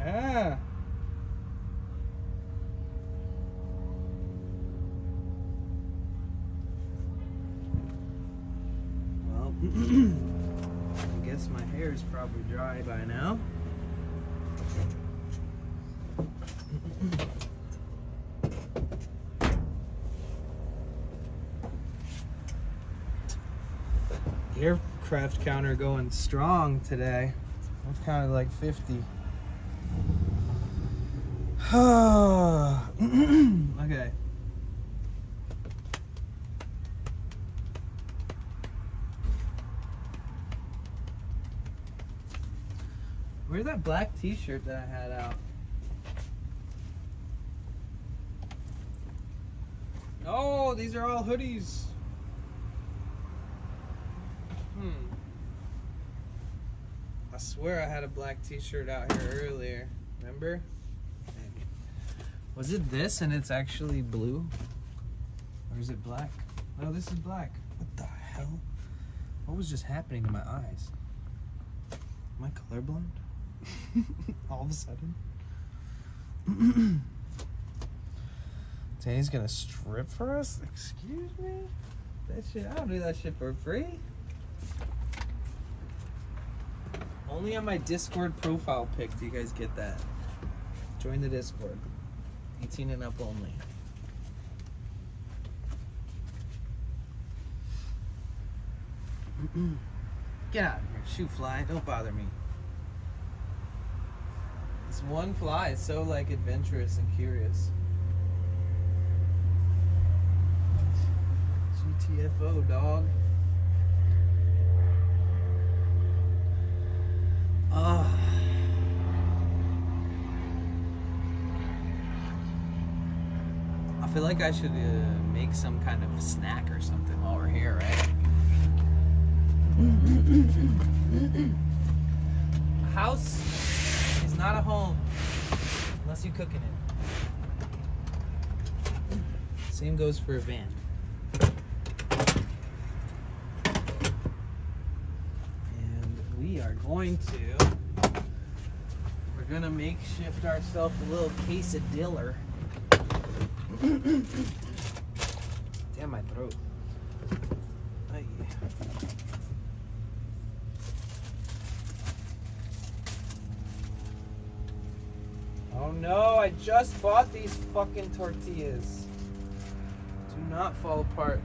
Ah. Well, I guess my hair is probably dry by now. Aircraft counter going strong today. I've counted like 50. Okay. Where's that black t-shirt that I had out? Oh, these are all hoodies. I swear I had a black t-shirt out here earlier. Remember? Was it this and it's actually blue? Or is it black? No, this is black. What the hell? What was just happening to my eyes? Am I colorblind? All of a sudden? Danny's gonna strip for us? Excuse me? That shit, I don't do that shit for free. Only on my Discord profile pic do you guys get that. Join the Discord. 18 and up only. Get out of here, shoot fly, don't bother me. This one fly is so like adventurous and curious. GTFO, dog. I feel like I should make some kind of snack or something while we're here, right? A house is not a home unless you're cooking it. Same goes for a van. And we are going to, we're gonna makeshift ourselves a little quesadilla. Damn my throat. Ay. Oh no, I just bought these fucking tortillas. Do not fall apart.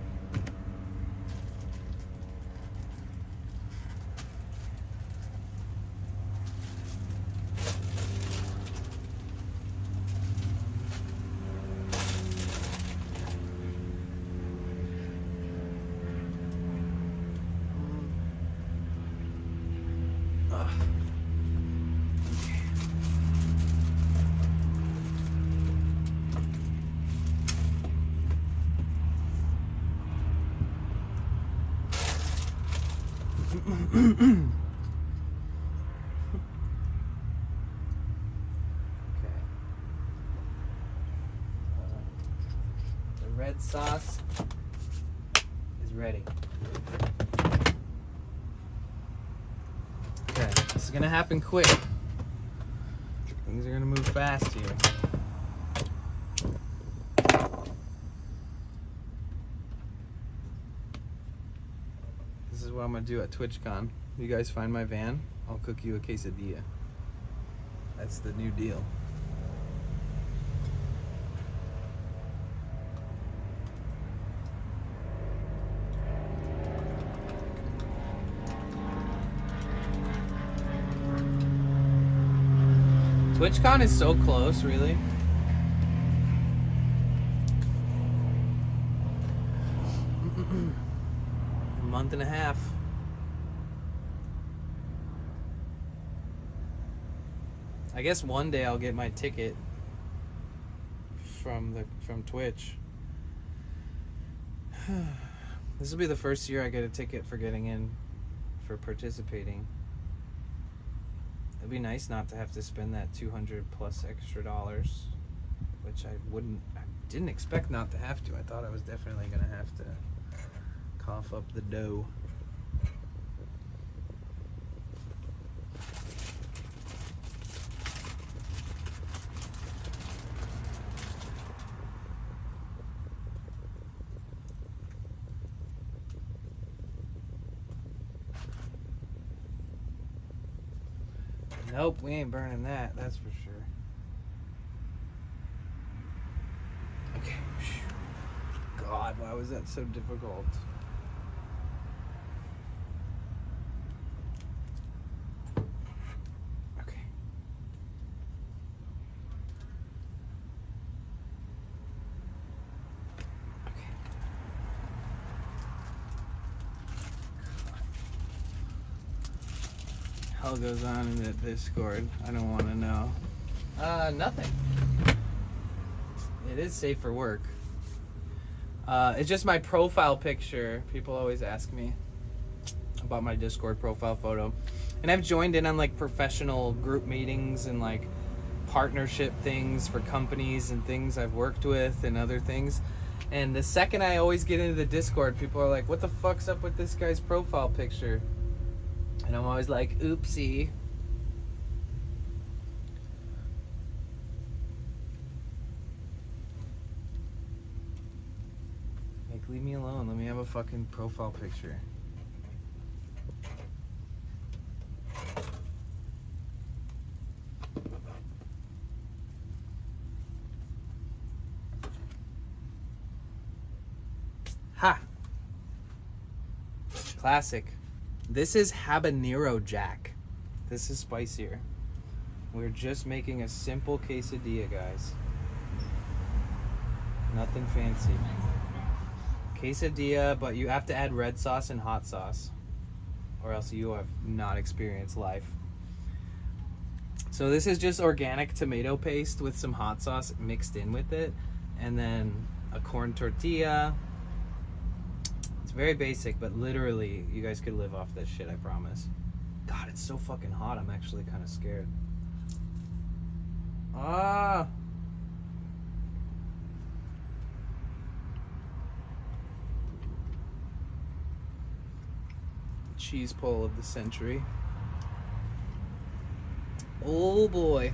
The red sauce is ready. Okay, this is gonna happen quick. Things are gonna move fast here. This is what I'm gonna do at TwitchCon. You guys find my van, I'll cook you a quesadilla. That's the new deal. TwitchCon is so close, really. A month and a half. I guess one day I'll get my ticket from Twitch. This will be the first year I get a ticket for getting in, for participating. It'd be nice not to have to spend that $200 plus extra dollars, which I didn't expect not to have to. I thought I was definitely gonna have to cough up the dough. Nope, we ain't burning that, that's for sure. Okay. God, why was that so difficult? Okay. Okay. Hell goes on in the Discord. I don't want to know. Nothing. It is safe for work. It's just my profile picture. People always ask me about my Discord profile photo. And I've joined in on like professional group meetings and like partnership things for companies and things I've worked with and other things. And the second I always get into the Discord, people are like, what the fuck's up with this guy's profile picture? And I'm always like, oopsie. leave me alone. Let me have a fucking profile picture. Ha! Classic. This is habanero jack. This is spicier. We're just making a simple quesadilla, guys. Nothing fancy. Quesadilla, but you have to add red sauce and hot sauce, or else you have not experienced life. So this is just organic tomato paste with some hot sauce mixed in with it, and then a corn tortilla. It's very basic, but literally, you guys could live off this shit, I promise. God, it's so fucking hot, I'm actually kind of scared. Ah! Cheese pull of the century. Oh boy.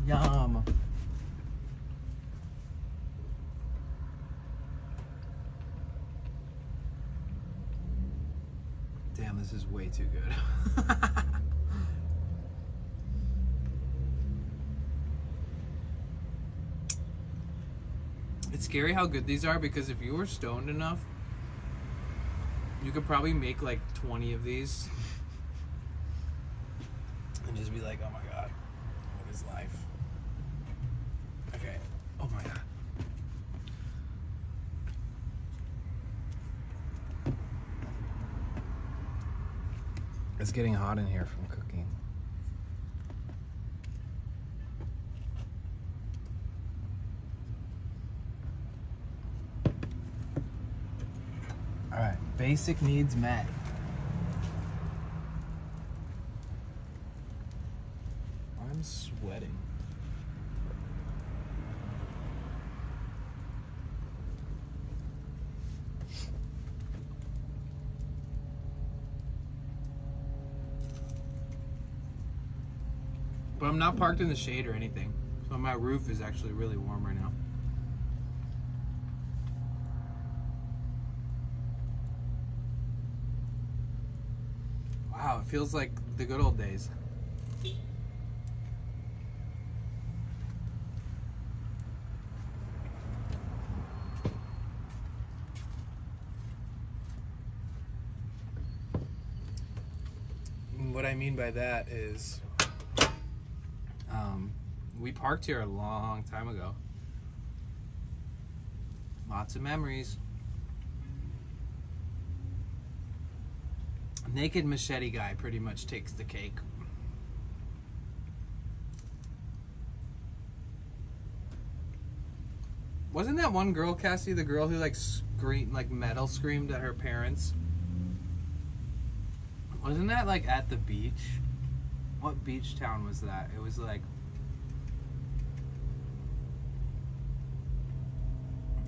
Yum. Damn, this is way too good. It's scary how good these are, because if you were stoned enough, you could probably make like 20 of these and just be like, oh my god, what is life? Okay. Oh my god. It's getting hot in here from cooking. Alright, basic needs met. I'm sweating. But I'm not parked in the shade or anything, so my roof is actually really warm right now. Wow, it feels like the good old days. What I mean by that is, we parked here a long time ago. Lots of memories. Naked Machete Guy pretty much takes the cake. Wasn't that one girl, Cassie, the girl who like screamed, like metal screamed at her parents? Wasn't that like at the beach? What beach town was that? It was like,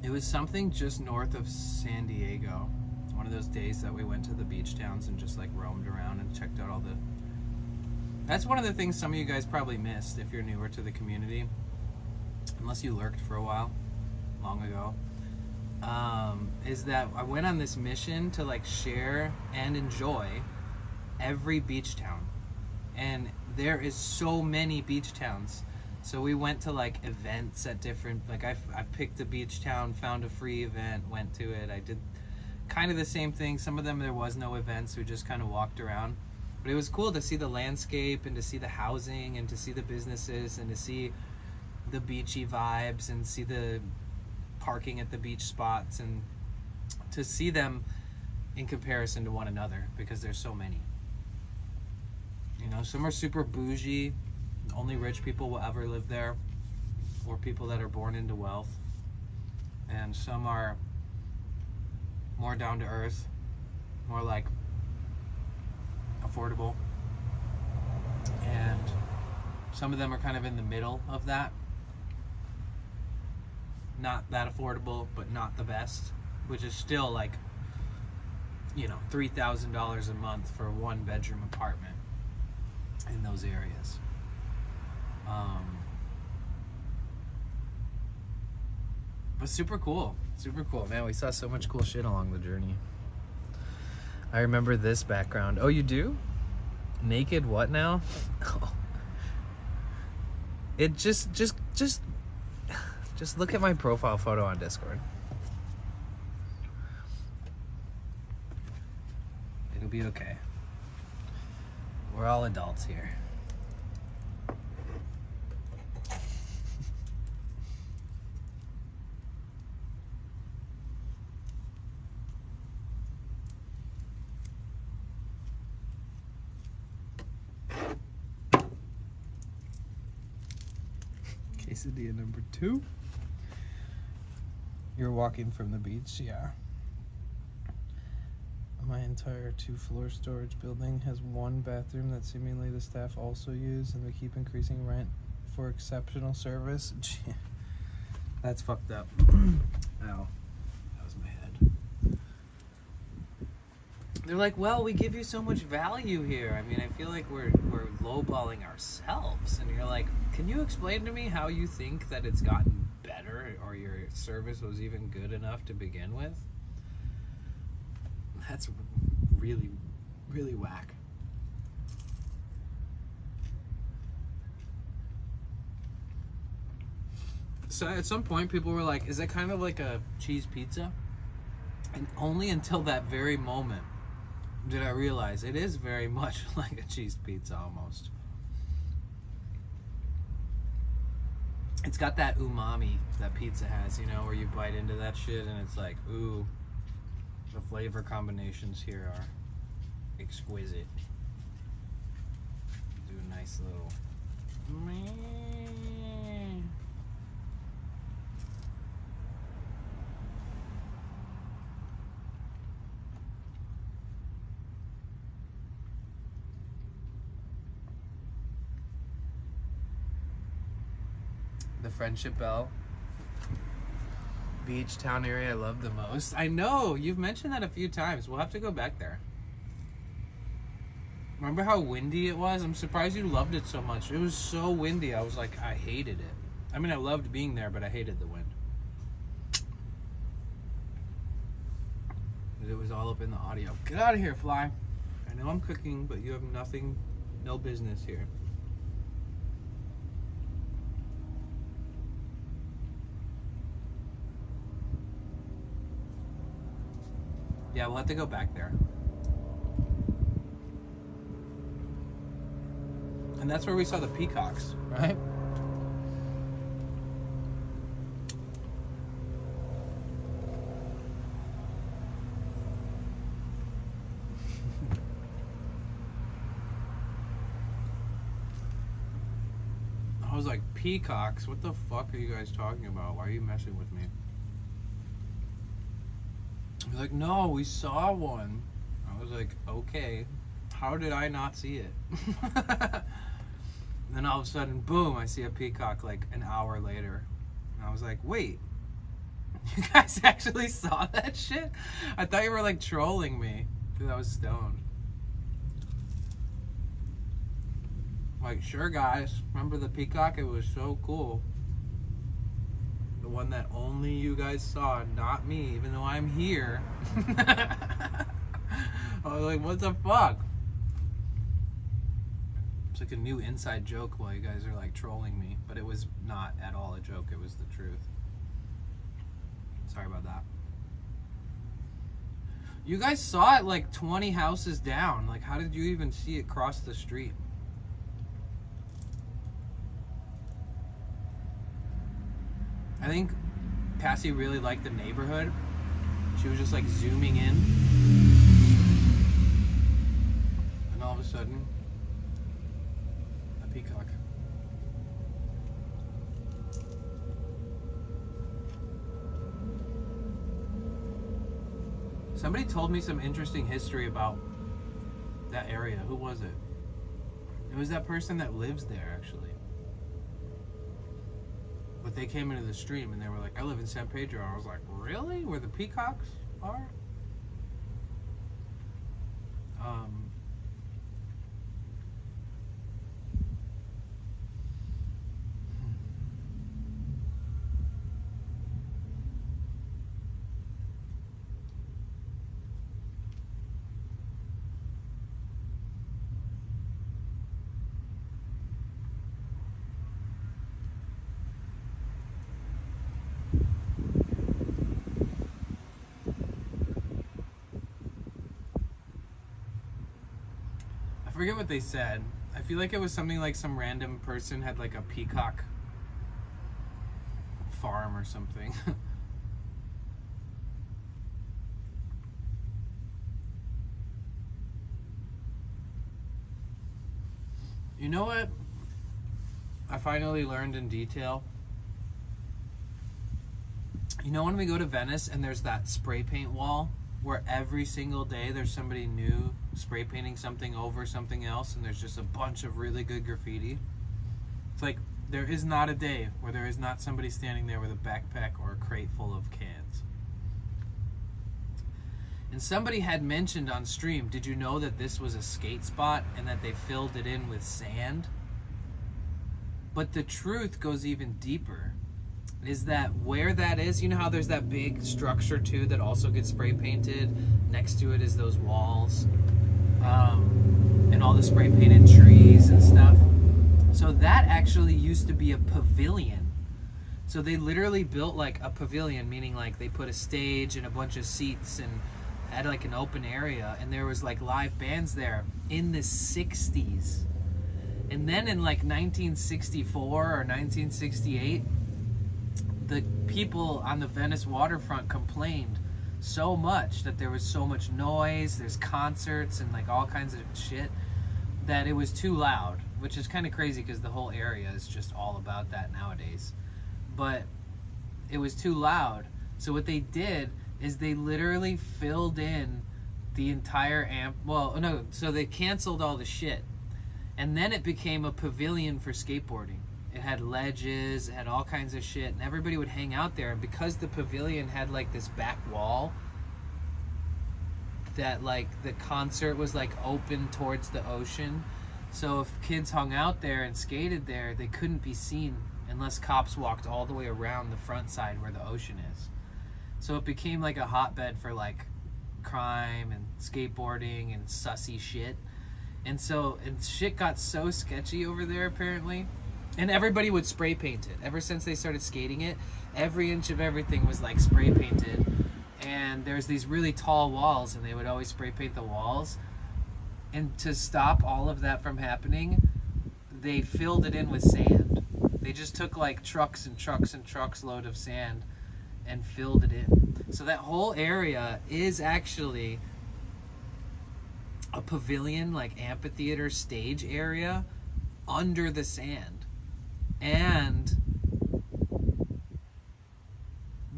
it was something just north of San Diego. One of those days that we went to the beach towns and just like roamed around and checked out all the... That's one of the things some of you guys probably missed if you're newer to the community, unless you lurked for a while, long ago, is that I went on this mission to like share and enjoy every beach town. And there is so many beach towns. So we went to like events at different, like I picked a beach town, found a free event, went to it. I did kind of the same thing. Some of them there was no events, we just kind of walked around. But it was cool to see the landscape and to see the housing and to see the businesses and to see the beachy vibes and see the parking at the beach spots and to see them in comparison to one another, because there's so many. You know, some are super bougie, only rich people will ever live there, or people that are born into wealth. And some are more down to earth, more like affordable. And some of them are kind of in the middle of that. Not that affordable, but not the best, which is still like, you know, $3,000 a month for a one-bedroom apartment in those areas. But super cool, man. We saw so much cool shit along the journey. I remember this background. Oh, you do? Naked what now? It just look at my profile photo on Discord. It'll be okay. We're all adults here. Quesadilla number 2. You're walking from the beach, yeah. My entire 2-floor storage building has one bathroom that seemingly the staff also use, and they keep increasing rent for exceptional service. That's fucked up. Ow. That was my head. They're like, well, we give you so much value here. I mean, I feel like we're lowballing ourselves. And you're like, can you explain to me how you think that it's gotten better or your service was even good enough to begin with? That's really, really whack. So at some point, people were like, is it kind of like a cheese pizza? And only until that very moment did I realize it is very much like a cheese pizza almost. It's got that umami that pizza has, you know, where you bite into that shit and it's like, ooh, the flavor combinations here are exquisite. Do a nice little... The Friendship Bell beach town area I love the most. I know, you've mentioned that a few times. We'll have to go back there. Remember how windy it was? I'm surprised you loved it so much. It was so windy. I was like, I hated it. I mean, I loved being there, but I hated the wind. It was all up in the audio. Get out of here, fly. I know I'm cooking, but you have nothing, no business here. Yeah, we'll have to go back there. And that's where we saw the peacocks, right? I was like, peacocks? What the fuck are you guys talking about? Why are you messing with me? He's like, no, we saw one. I was like, okay, how did I not see it? And then all of a sudden, boom, I see a peacock like an hour later. And I was like, wait, you guys actually saw that shit? I thought you were like trolling me because I was stoned. Like, sure guys, remember the peacock? It was so cool. The one that only you guys saw, not me, even though I'm here. I was like, what the fuck? It's like a new inside joke while you guys are like trolling me, but it was not at all a joke, it was the truth. Sorry about that. You guys saw it like 20 houses down. Like, how did you even see it cross the street? I think Cassie really liked the neighborhood. She was just like zooming in. And all of a sudden, a peacock. Somebody told me some interesting history about that area. Who was it? It was that person that lives there, actually. But they came into the stream and they were like, I live in San Pedro. I was like, really? Where the peacocks are? forget what they said. I feel like it was something like some random person had like a peacock farm or something. You know what? I finally learned in detail. You know when we go to Venice and there's that spray paint wall where every single day there's somebody new spray painting something over something else and there's just a bunch of really good graffiti? It's like there is not a day where there is not somebody standing there with a backpack or a crate full of cans. And somebody had mentioned on stream, did you know that this was a skate spot and that they filled it in with sand? But the truth goes even deeper. Is that where that is, you know how there's that big structure too that also gets spray painted? Next to it is those walls. And all the spray painted trees and stuff. So that actually used to be a pavilion. So they literally built like a pavilion, meaning like they put a stage and a bunch of seats and had like an open area, and there was like live bands there in the 60s. And then in like 1964 or 1968, the people on the Venice waterfront complained so much that there was so much noise, there's concerts and like all kinds of shit, that it was too loud, which is kind of crazy because the whole area is just all about that nowadays. But it was too loud. So what they did is they literally filled in the entire so they canceled all the shit. And then it became a pavilion for skateboarding. It had ledges, it had all kinds of shit, and everybody would hang out there. And because the pavilion had like this back wall that like the concert was like open towards the ocean, so if kids hung out there and skated there, they couldn't be seen unless cops walked all the way around the front side where the ocean is. So it became like a hotbed for like crime and skateboarding and sussy shit. And shit got so sketchy over there apparently. And everybody would spray paint it. Ever since they started skating it, every inch of everything was like spray painted. And there's these really tall walls and they would always spray paint the walls. And to stop all of that from happening, they filled it in with sand. They just took like trucks and trucks and trucks load of sand and filled it in. So that whole area is actually a pavilion, like amphitheater stage area under the sand. And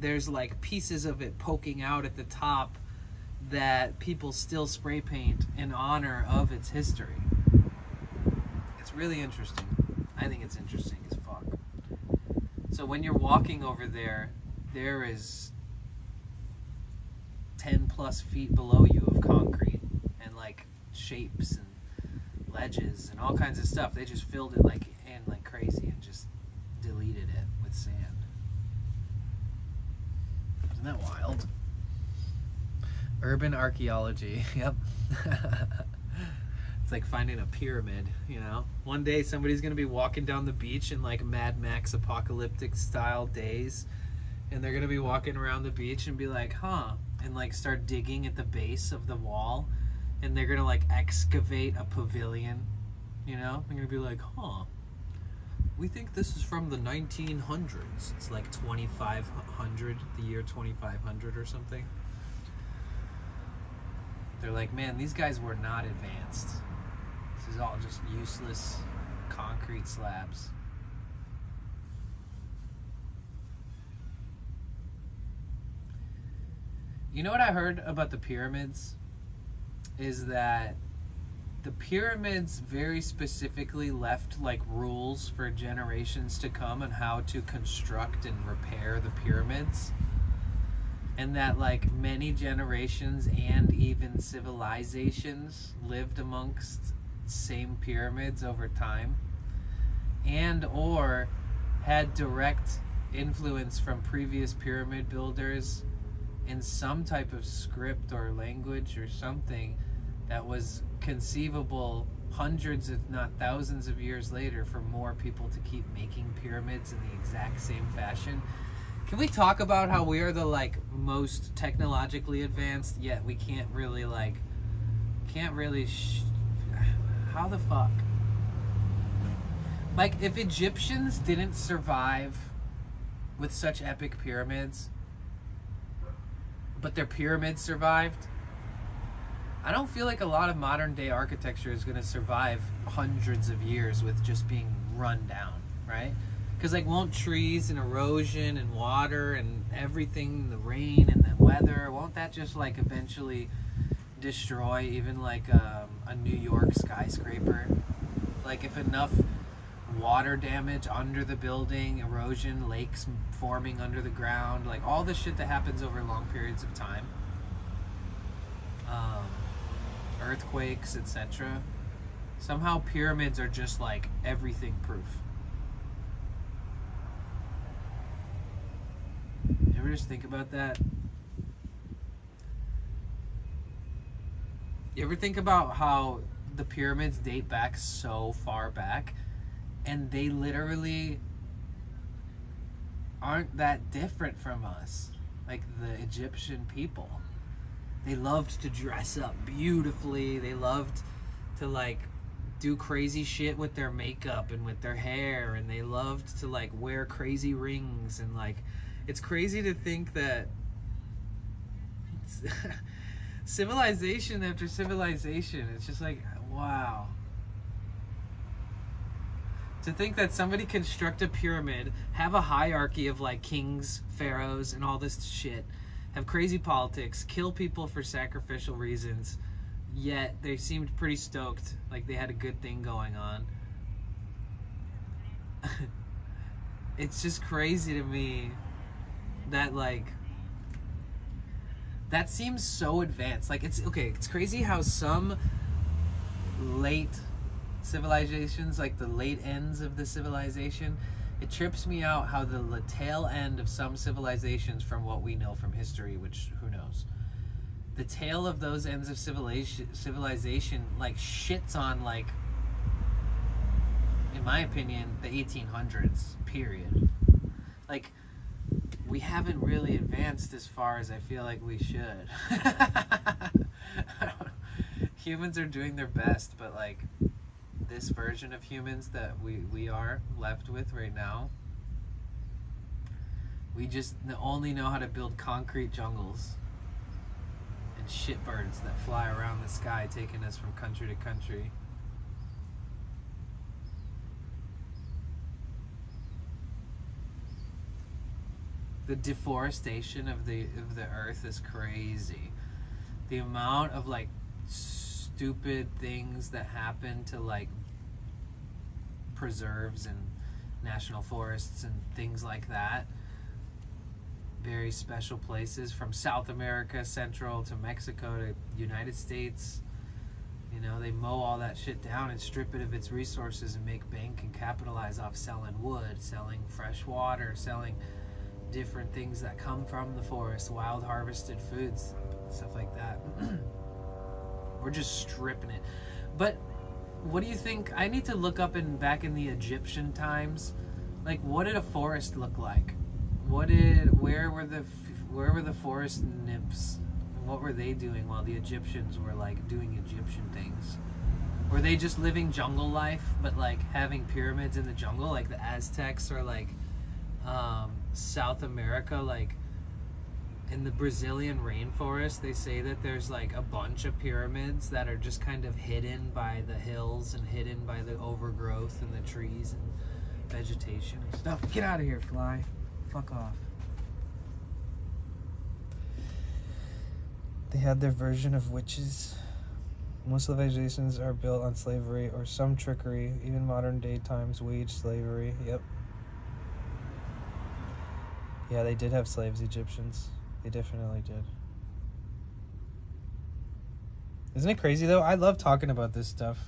there's like pieces of it poking out at the top that people still spray paint in honor of its history. It's really interesting. I think it's interesting as fuck. So when you're walking over there, there is 10 plus feet below you of concrete and like shapes and ledges and all kinds of stuff. They just filled it like in like crazy and just deleted it with sand. Isn't that wild? Urban archaeology. Yep. It's like finding a pyramid, you know? One day somebody's gonna be walking down the beach in like Mad Max apocalyptic style days, and they're gonna be walking around the beach and be like, huh, and like start digging at the base of the wall, and they're gonna like excavate a pavilion, you know? They're gonna be like, huh, we think this is from the 1900s. It's like 2500, the year 2500 or something. They're like, man, these guys were not advanced. This is all just useless concrete slabs. You know what I heard about the pyramids? Is that the pyramids very specifically left like rules for generations to come on how to construct and repair the pyramids. And that like many generations and even civilizations lived amongst same pyramids over time, and or had direct influence from previous pyramid builders in some type of script or language or something that was conceivable hundreds if not thousands of years later for more people to keep making pyramids in the exact same fashion. Can we talk about how we are the like most technologically advanced, yet we can't really How the fuck? Like, if Egyptians didn't survive with such epic pyramids, but their pyramids survived, I don't feel like a lot of modern day architecture is going to survive hundreds of years with just being run down, right? Because, like, won't trees and erosion and water and everything, the rain and the weather, won't that just, like, eventually destroy even, like, a New York skyscraper? Like, if enough water damage under the building, erosion, lakes forming under the ground, like, all the shit that happens over long periods of time, earthquakes, etc. Somehow pyramids are just, like, everything proof. You ever just think about that? You ever think about how the pyramids date back so far back, and they literally aren't that different from us, like the Egyptian people? They loved to dress up beautifully. They loved to, like, do crazy shit with their makeup and with their hair, and they loved to, like, wear crazy rings, and, like, it's crazy to think that civilization after civilization, it's just like, wow. To think that somebody construct a pyramid, have a hierarchy of, like, kings, pharaohs, and all this shit, have crazy politics, kill people for sacrificial reasons, yet they seemed pretty stoked, like they had a good thing going on. It's just crazy to me that, like, that seems so advanced. Like, it's okay, it's crazy how some late civilizations, like the late ends of the civilization, it trips me out how the tail end of some civilizations, from what we know from history, which who knows, the tail of those ends of civilization like shits on, like, in my opinion, the 1800s period. Like, we haven't really advanced as far as I feel like we should. Humans are doing their best, but, like, this version of humans that we are left with right now, we just only know how to build concrete jungles and shitbirds that fly around the sky, taking us from country to country. The deforestation of the earth is crazy. The amount of, like, stupid things that happen to, like, preserves and national forests and things like that. Very special places, from South America, Central to Mexico to United States. You know, they mow all that shit down and strip it of its resources and make bank and capitalize off selling wood, selling fresh water, selling different things that come from the forest, wild harvested foods, stuff like that. We're just stripping it. But what do you think? I need to look up back in the Egyptian times, like, what did a forest look like? Where were the forest nymphs? What were they doing while the Egyptians were, like, doing Egyptian things? Were they just living jungle life, but, like, having pyramids in the jungle, like the Aztecs, or, like, South America, like in the Brazilian rainforest, they say that there's, like, a bunch of pyramids that are just kind of hidden by the hills and hidden by the overgrowth and the trees and vegetation and stuff. Get out of here, fly. Fuck off. They had their version of witches. Most civilizations are built on slavery or some trickery. Even modern day times wage slavery. Yep. Yeah, they did have slaves, Egyptians. They definitely did. Isn't it crazy, though? I love talking about this stuff.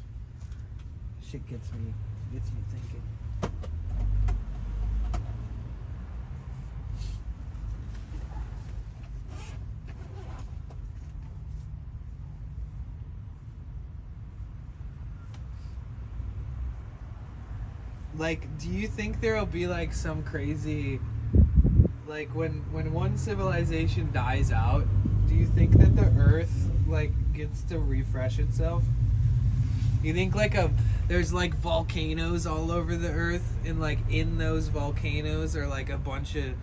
Shit gets me thinking. Like, do you think there'll be, like, some crazy, like, when one civilization dies out, do you think that the earth, like, gets to refresh itself? You think like there's like volcanoes all over the earth, and like in those volcanoes are like a bunch of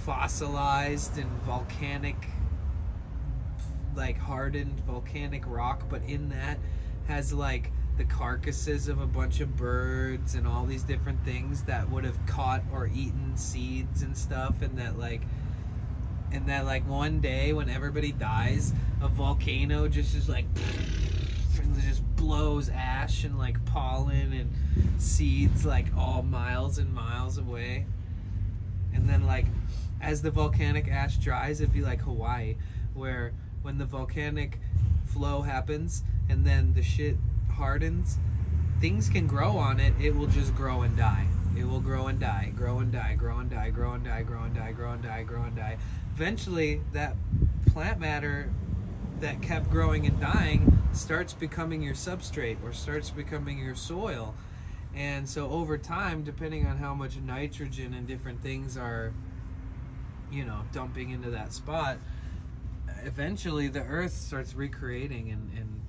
fossilized and volcanic, like hardened volcanic rock, but in that has like the carcasses of a bunch of birds and all these different things that would have caught or eaten seeds and stuff, and that like one day when everybody dies, a volcano just is like just blows ash and like pollen and seeds like all miles and miles away. And then like as the volcanic ash dries, it'd be like Hawaii, where when the volcanic flow happens and then the shit hardens, things can grow on it. It will just grow and die. It will grow and die, grow and die, grow and die, grow and die, grow and die, grow and die, grow and die. Eventually, that plant matter that kept growing and dying starts becoming your substrate or starts becoming your soil. And so over time, depending on how much nitrogen and different things are, you know, dumping into that spot, eventually the earth starts recreating, and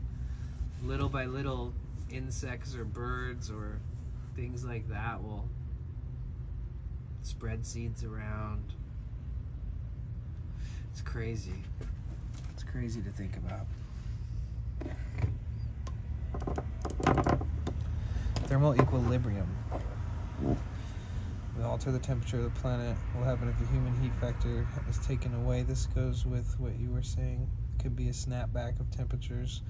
little by little insects or birds or things like that will spread seeds around. It's crazy. It's crazy to think about. Thermal equilibrium. We alter the temperature of the planet. What will happen if the human heat factor is taken away? This goes with what you were saying. It could be a snapback of temperatures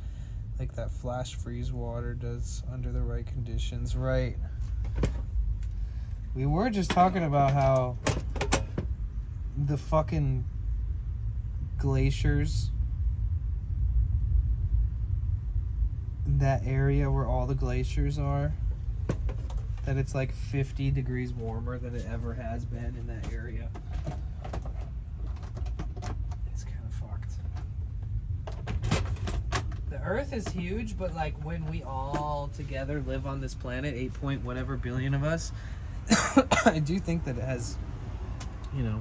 like that flash freeze water does under the right conditions. Right. We were just talking about how the fucking glaciers, that area where all the glaciers are, that it's like 50 degrees warmer than it ever has been in that area. It's kind of fucked. The earth is huge, but like when we all together live on this planet, 8 point whatever billion of us, I do think that it has, you know,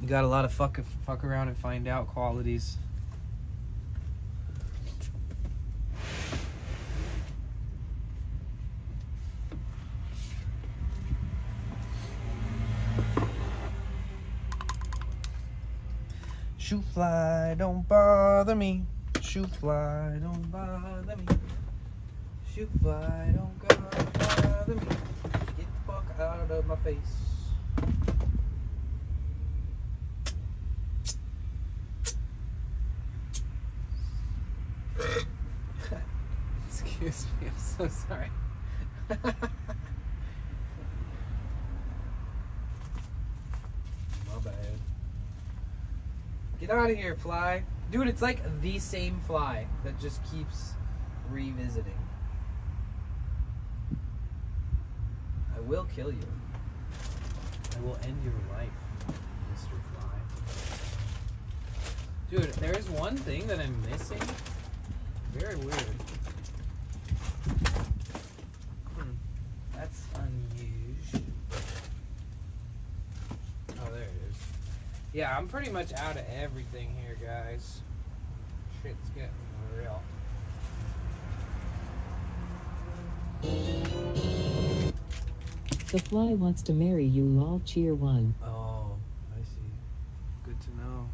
you got a lot of fuck around and find out qualities. Shoot fly, don't bother me. Shoot fly, don't bother me. Shoot fly, don't bother me. Get the fuck out of my face. Excuse me, I'm so sorry. My bad. Get out of here, fly. Dude, it's like the same fly that just keeps revisiting. I will kill you. I will end your life, Mr. Fly. Dude, there's one thing that I'm missing. Very weird. That's unusual. Oh, there it is. Yeah, I'm pretty much out of everything here, guys. Shit's getting real. The fly wants to marry you, lol, cheer one. Oh, I see. Good to know.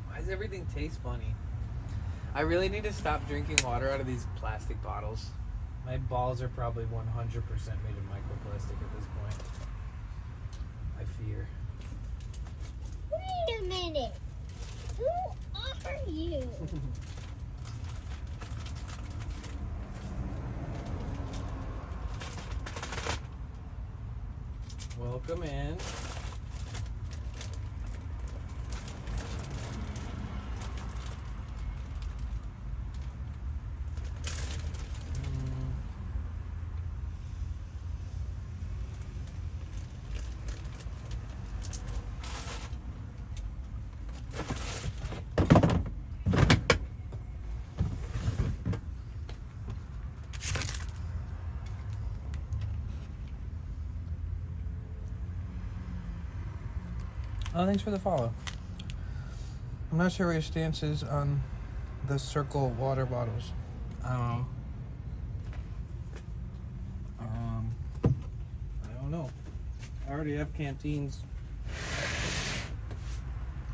Why does everything taste funny? I really need to stop drinking water out of these plastic bottles. My balls are probably 100% made of microplastic at this point. I fear. Wait a minute. Who are you? Welcome in. Oh, thanks for the follow. I'm not sure what your stance is on the circle water bottles. I don't know. I already have canteens.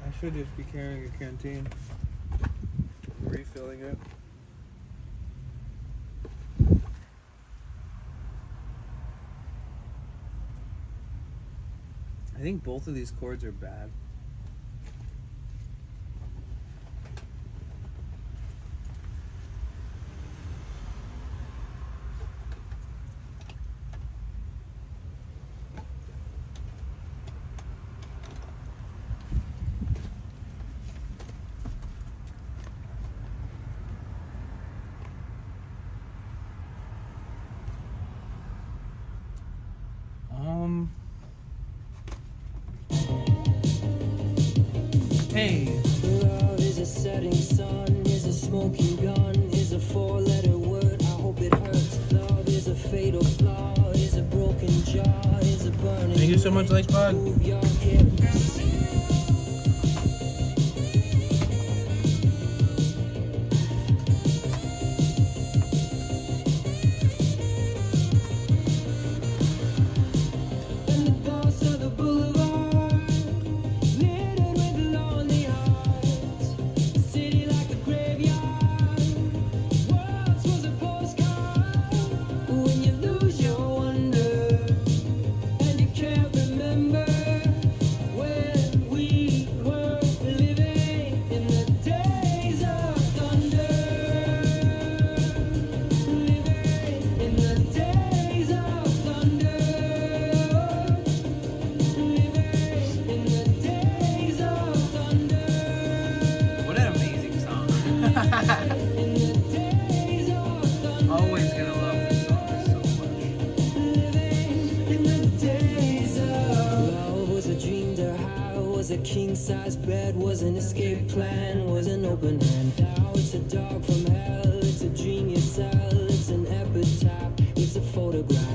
I should just be carrying a canteen, refilling it. I think both of these chords are bad. Hey. Love is a setting sun, is a smoking gun, is a four-letter word, I hope it hurts. Love is a fatal flaw, is a broken jaw, is a burning. Thank you so much, Lakebud. Move your hips. And the thoughts of the boulevard, littered with lonely hearts. The city like a graveyard. Once was a postcard. When you lose your wonder, and you can't remember when we were living in the days of thunder. Living in the days of thunder. Living in the days of thunder. What an amazing song. In the days of thunder. Always gonna love this song so much. Living in the days of love was a dream to have, was a king-size bed, was an escape plan, was an open hand. Now it's a dog from hell, it's a dream you sell, it's an epitaph, it's a photograph.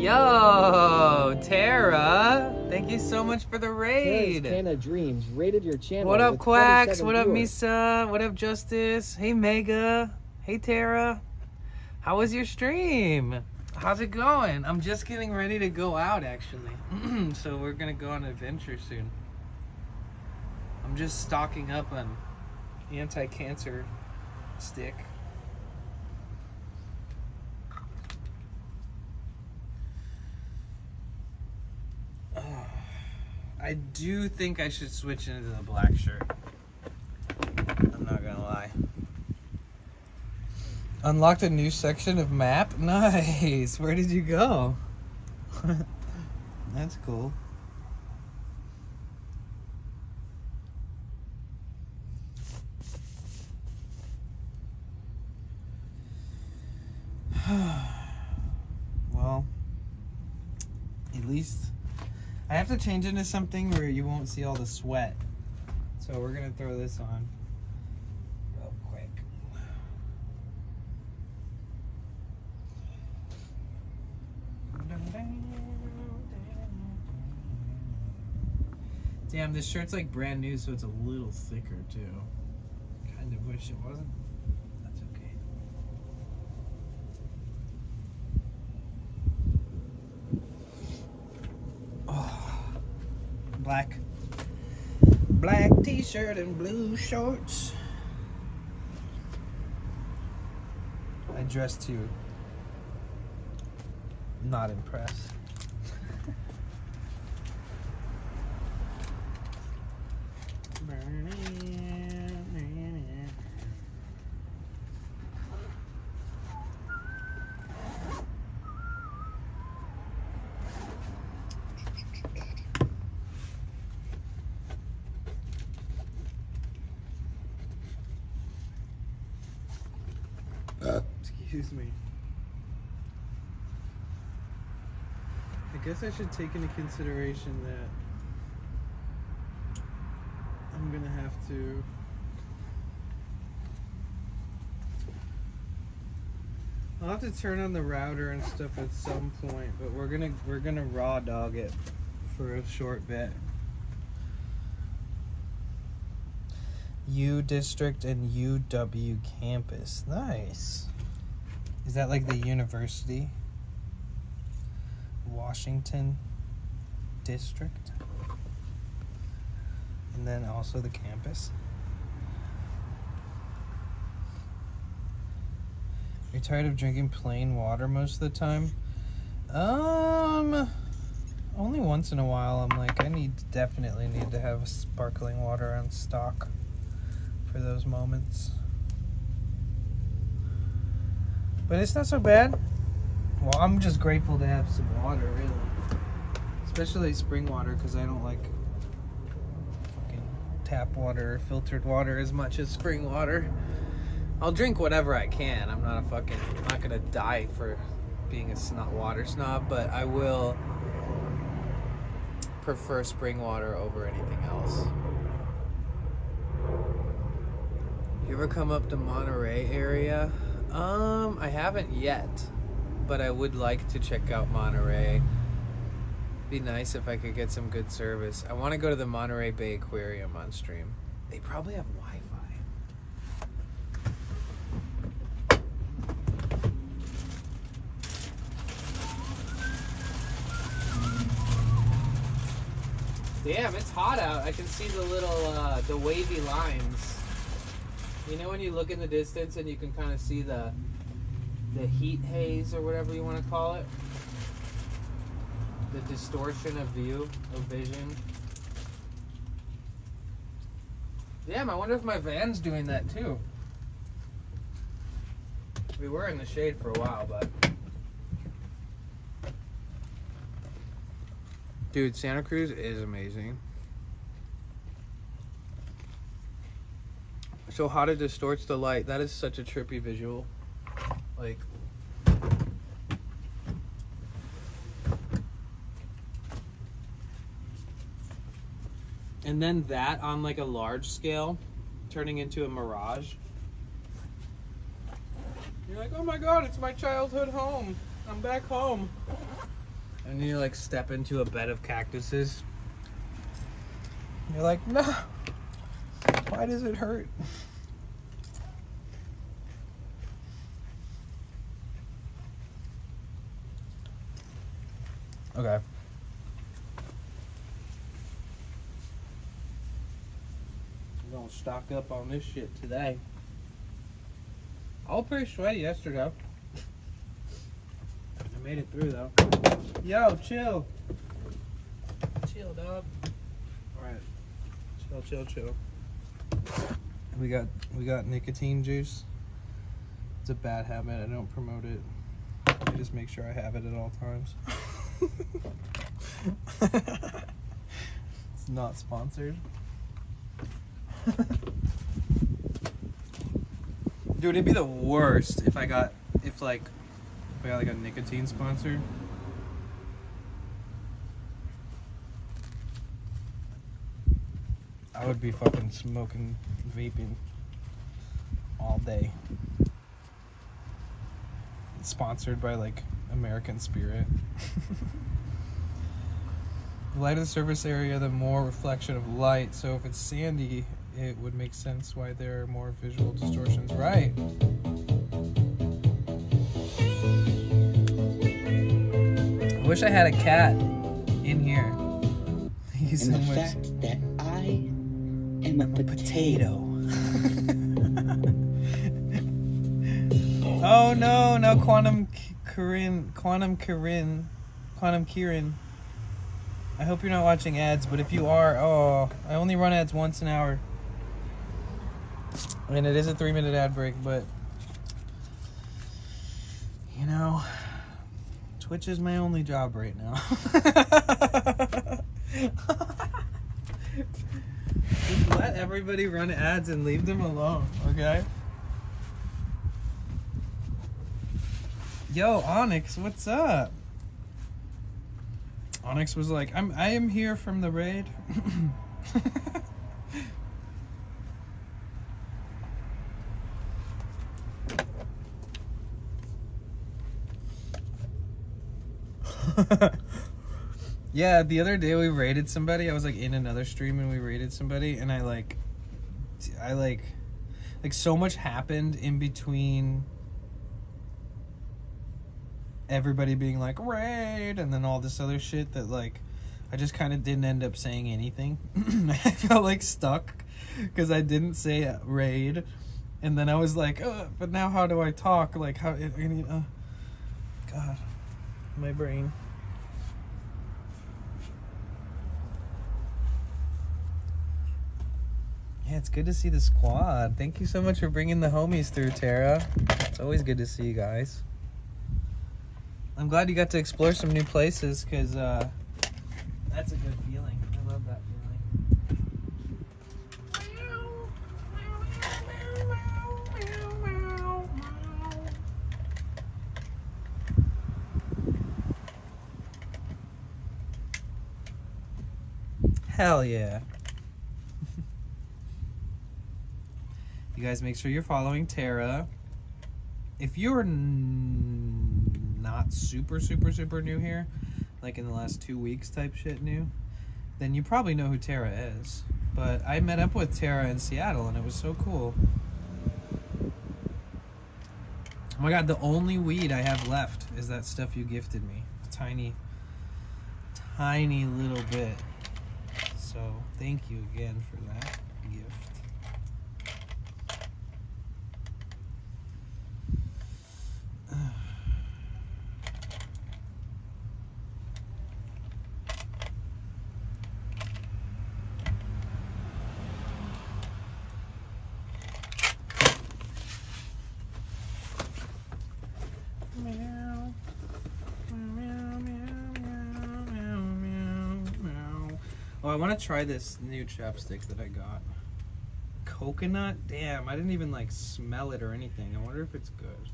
Yo, Tara, thank you so much for the raid. Canna Dreams rated your channel. What up, with Quacks? 27 What up, viewers. Misa? What up, Justice? Hey, Mega. Hey, Tara. How was your stream? How's it going? I'm just getting ready to go out, actually. So we're gonna go on an adventure soon. I'm just stocking up on anti-cancer stick. I do think I should switch into the black shirt. I'm not gonna lie. Unlocked a new section of map? Nice. Where did you go? That's cool. Well, at least I have to change into something where you won't see all the sweat. So we're gonna throw this on real quick. Damn, this shirt's like brand new, so it's a little thicker too. Kind of wish it wasn't. That's okay. Oh, black t-shirt and blue shorts. I dress to not impress. Excuse me. I guess I should take into consideration that I'm gonna have to I'll have to turn on the router and stuff at some point, but we're gonna raw dog it for a short bit. U District and UW campus. Nice. Is that like the university? Washington District? And then also the campus? You're tired of drinking plain water most of the time? Only once in a while I'm like, definitely need to have sparkling water on stock for those moments. But it's not so bad. Well, I'm just grateful to have some water, really. Especially spring water, because I don't like fucking tap water or filtered water as much as spring water. I'll drink whatever I can. I'm not gonna die for being a water snob, but I will prefer spring water over anything else. You ever come up to Monterey area? I haven't yet, but I would like to check out Monterey. Be nice if I could get some good service. I want to go to the Monterey Bay Aquarium on stream. They probably have Wi-Fi. Damn, it's hot out. I can see the little, the wavy lines. You know when you look in the distance and you can kind of see the heat haze or whatever you want to call it? The distortion of view, of vision. Damn, I wonder if my van's doing that too. We were in the shade for a while, but... Dude, Santa Cruz is amazing. So hot it distorts the light. That is such a trippy visual. Like... And then that on like a large scale, turning into a mirage. You're like, oh my god, it's my childhood home. I'm back home. And you like step into a bed of cactuses. You're like, no. Why does it hurt? Okay. I'm gonna stock up on this shit today. I was pretty sweaty yesterday. I made it through though. Yo, chill. Chill, dog. Alright. Chill. We got nicotine juice. It's a bad habit. I don't promote it. I just make sure I have it at all times. It's not sponsored. Dude, it'd be the worst if I got like a nicotine sponsor. I would be fucking smoking, vaping all day. It's sponsored by like American Spirit. The lighter the surface area, the more reflection of light. So if it's sandy, it would make sense why there are more visual distortions. Right. I wish I had a cat in here. Thank you so much. Fact that I am a potato. Oh no, now Quantum Kieran. I hope you're not watching ads, but if you are, oh, I only run ads once an hour. And it is a 3-minute ad break, but you know, Twitch is my only job right now. Just let everybody run ads and leave them alone, okay? Yo, Onyx, what's up? Onyx was like, I am here from the raid. Yeah, the other day we raided somebody. I was like in another stream and we raided somebody, and I like so much happened in between everybody being like raid and then all this other shit that like I just kind of didn't end up saying anything. I felt like stuck because I didn't say raid, and then I was like, but now how do I talk? Like how? God, my brain. Yeah, it's good to see the squad. Thank you so much for bringing the homies through, Tara. It's always good to see you guys. I'm glad you got to explore some new places, because that's a good feeling. I love that feeling. Hell yeah. You guys make sure you're following Tara. If you're not super new here, like in the last 2 weeks type shit new, then you probably know who Tara is. But I met up with Tara in Seattle and it was so cool. Oh my god, the only weed I have left is that stuff you gifted me. A tiny little bit. So thank you again for that gift. Oh, I want to try this new chapstick that I got. Coconut? Damn, I didn't even like smell it or anything. I wonder if it's good.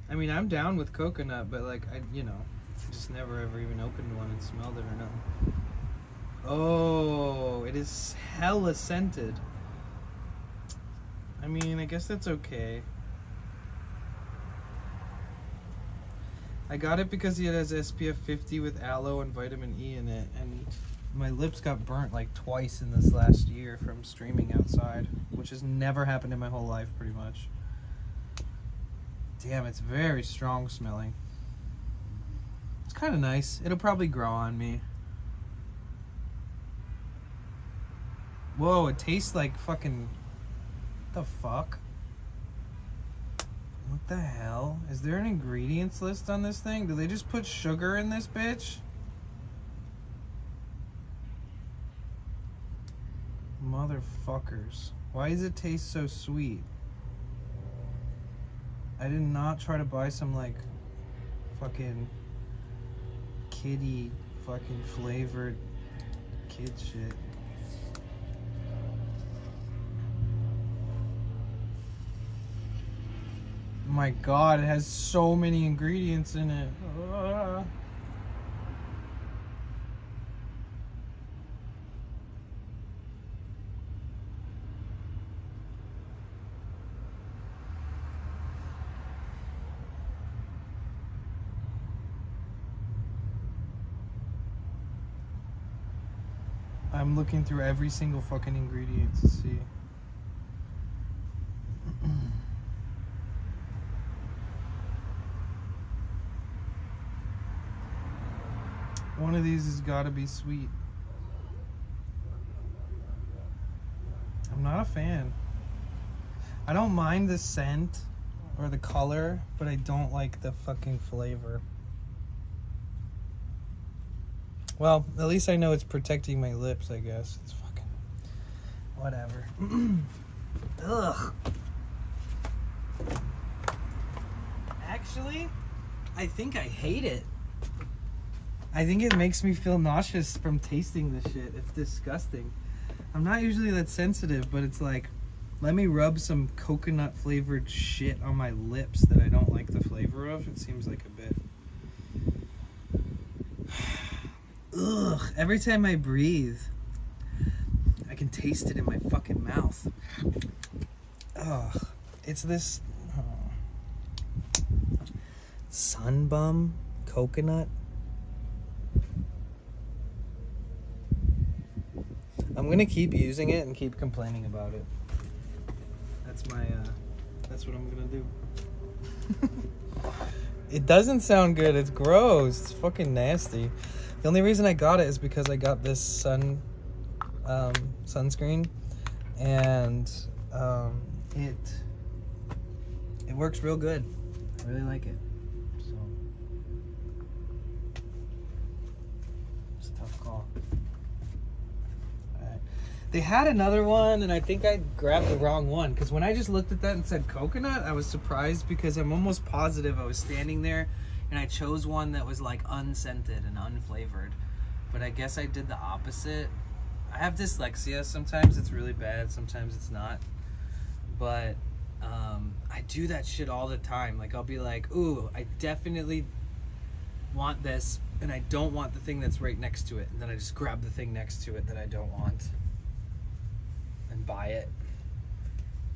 I mean, I'm down with coconut, but like, I just never ever even opened one and smelled it or nothing. Oh, it is hella scented. I mean, I guess that's okay. I got it because it has SPF 50 with aloe and vitamin E in it, and my lips got burnt like twice in this last year from streaming outside, which has never happened in my whole life pretty much. Damn, it's very strong smelling. It's kind of nice. It'll probably grow on me. Whoa, it tastes like fucking... What the fuck? What the hell? Is there an ingredients list on this thing? Do they just put sugar in this bitch? Motherfuckers. Why does it taste so sweet? I did not try to buy some like fucking kiddie fucking flavored kid shit. My god, it has so many ingredients in it. I'm looking through every single fucking ingredient to see. One of these has got to be sweet. I'm not a fan. I don't mind the scent or the color, but I don't like the fucking flavor. Well, at least I know it's protecting my lips, I guess. It's fucking... whatever. Ugh. Actually, I think I hate it. I think it makes me feel nauseous from tasting this shit. It's disgusting. I'm not usually that sensitive, but it's like, let me rub some coconut flavored shit on my lips that I don't like the flavor of. It seems like a bit. Ugh. Every time I breathe, I can taste it in my fucking mouth. Ugh. It's this... Sunbum coconut. I'm gonna keep using it and keep complaining about it. That's my that's what I'm gonna do. It doesn't sound good. It's gross. It's fucking nasty. The only reason I got it is because I got this sunscreen, and it works real good. I really like it. So it's a tough call. Alright. They had another one, and I think I grabbed the wrong one, because when I just looked at that and said coconut, I was surprised, because I'm almost positive I was standing there and I chose one that was like unscented and unflavored. But I guess I did the opposite. I have dyslexia. Sometimes it's really bad, sometimes it's not. But I do that shit all the time. Like, I'll be like, ooh, I definitely want this, and I don't want the thing that's right next to it. And then I just grab the thing next to it that I don't want and buy it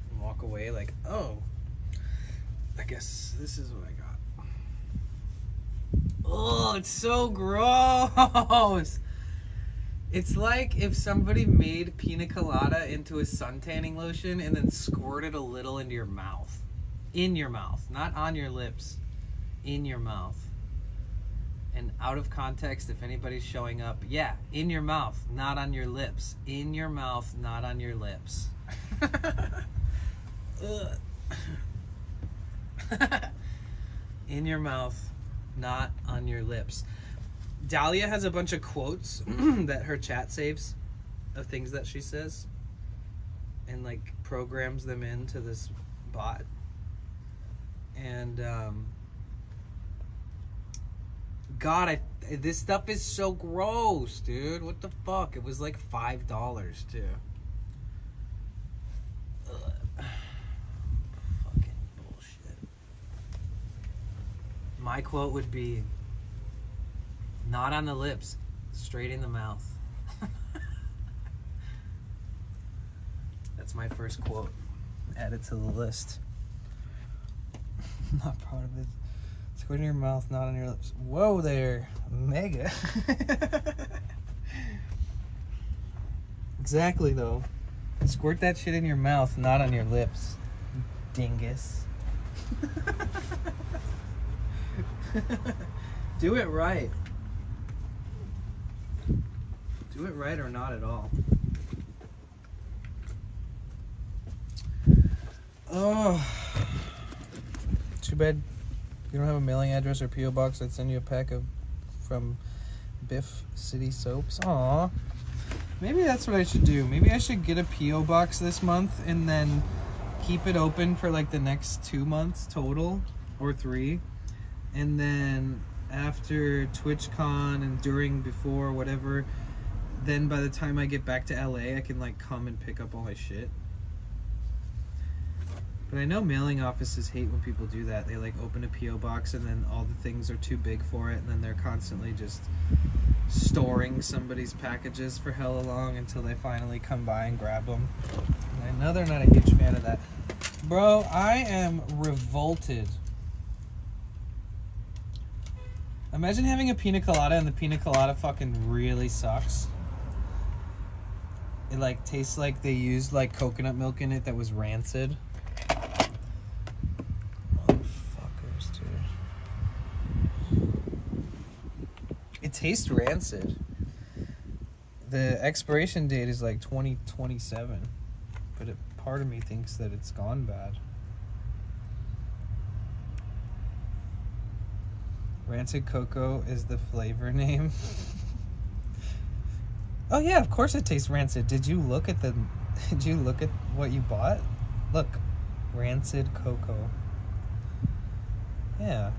and walk away like, oh, I guess this is what I got. Oh, it's so gross. It's like if somebody made pina colada into a suntanning lotion and then squirted a little into your mouth. In your mouth, not on your lips. In your mouth. And out of context, if anybody's showing up, yeah, in your mouth, not on your lips. In your mouth, not on your lips. In your mouth, not on your lips. Dahlia has a bunch of quotes that her chat saves of things that she says and like programs them into this bot. And God, this stuff is so gross, dude. What the fuck? It was like $5 too. Ugh. Fucking bullshit. My quote would be, not on the lips, straight in the mouth. That's my first quote. Add it to the list. Not proud of it. Squirt in your mouth, not on your lips. Whoa there, mega. Exactly though. Squirt that shit in your mouth, not on your lips. Dingus. Do it right. Do it right or not at all. Oh, too bad you don't have a mailing address or P.O. box. I'd send you a pack from Biff City Soaps. Aw, maybe that's what I should do. Maybe I should get a P.O. box this month and then keep it open for like the next 2 months total, or 3, and then after TwitchCon and during, before, whatever, then by the time I get back to LA, I can like come and pick up all my shit. But I know mailing offices hate when people do that. They like open a P.O. box and then all the things are too big for it, and then they're constantly just storing somebody's packages for hella long until they finally come by and grab them. And I know they're not a huge fan of that. Bro, I am revolted. Imagine having a pina colada and the pina colada fucking really sucks. It like tastes like they used like coconut milk in it that was rancid. Motherfuckers, dude. It tastes rancid. The expiration date is like 2027, but part of me thinks that it's gone bad. Rancid cocoa is the flavor name. Oh yeah, of course it tastes rancid. Did you look at what you bought? Look, rancid cocoa. Yeah.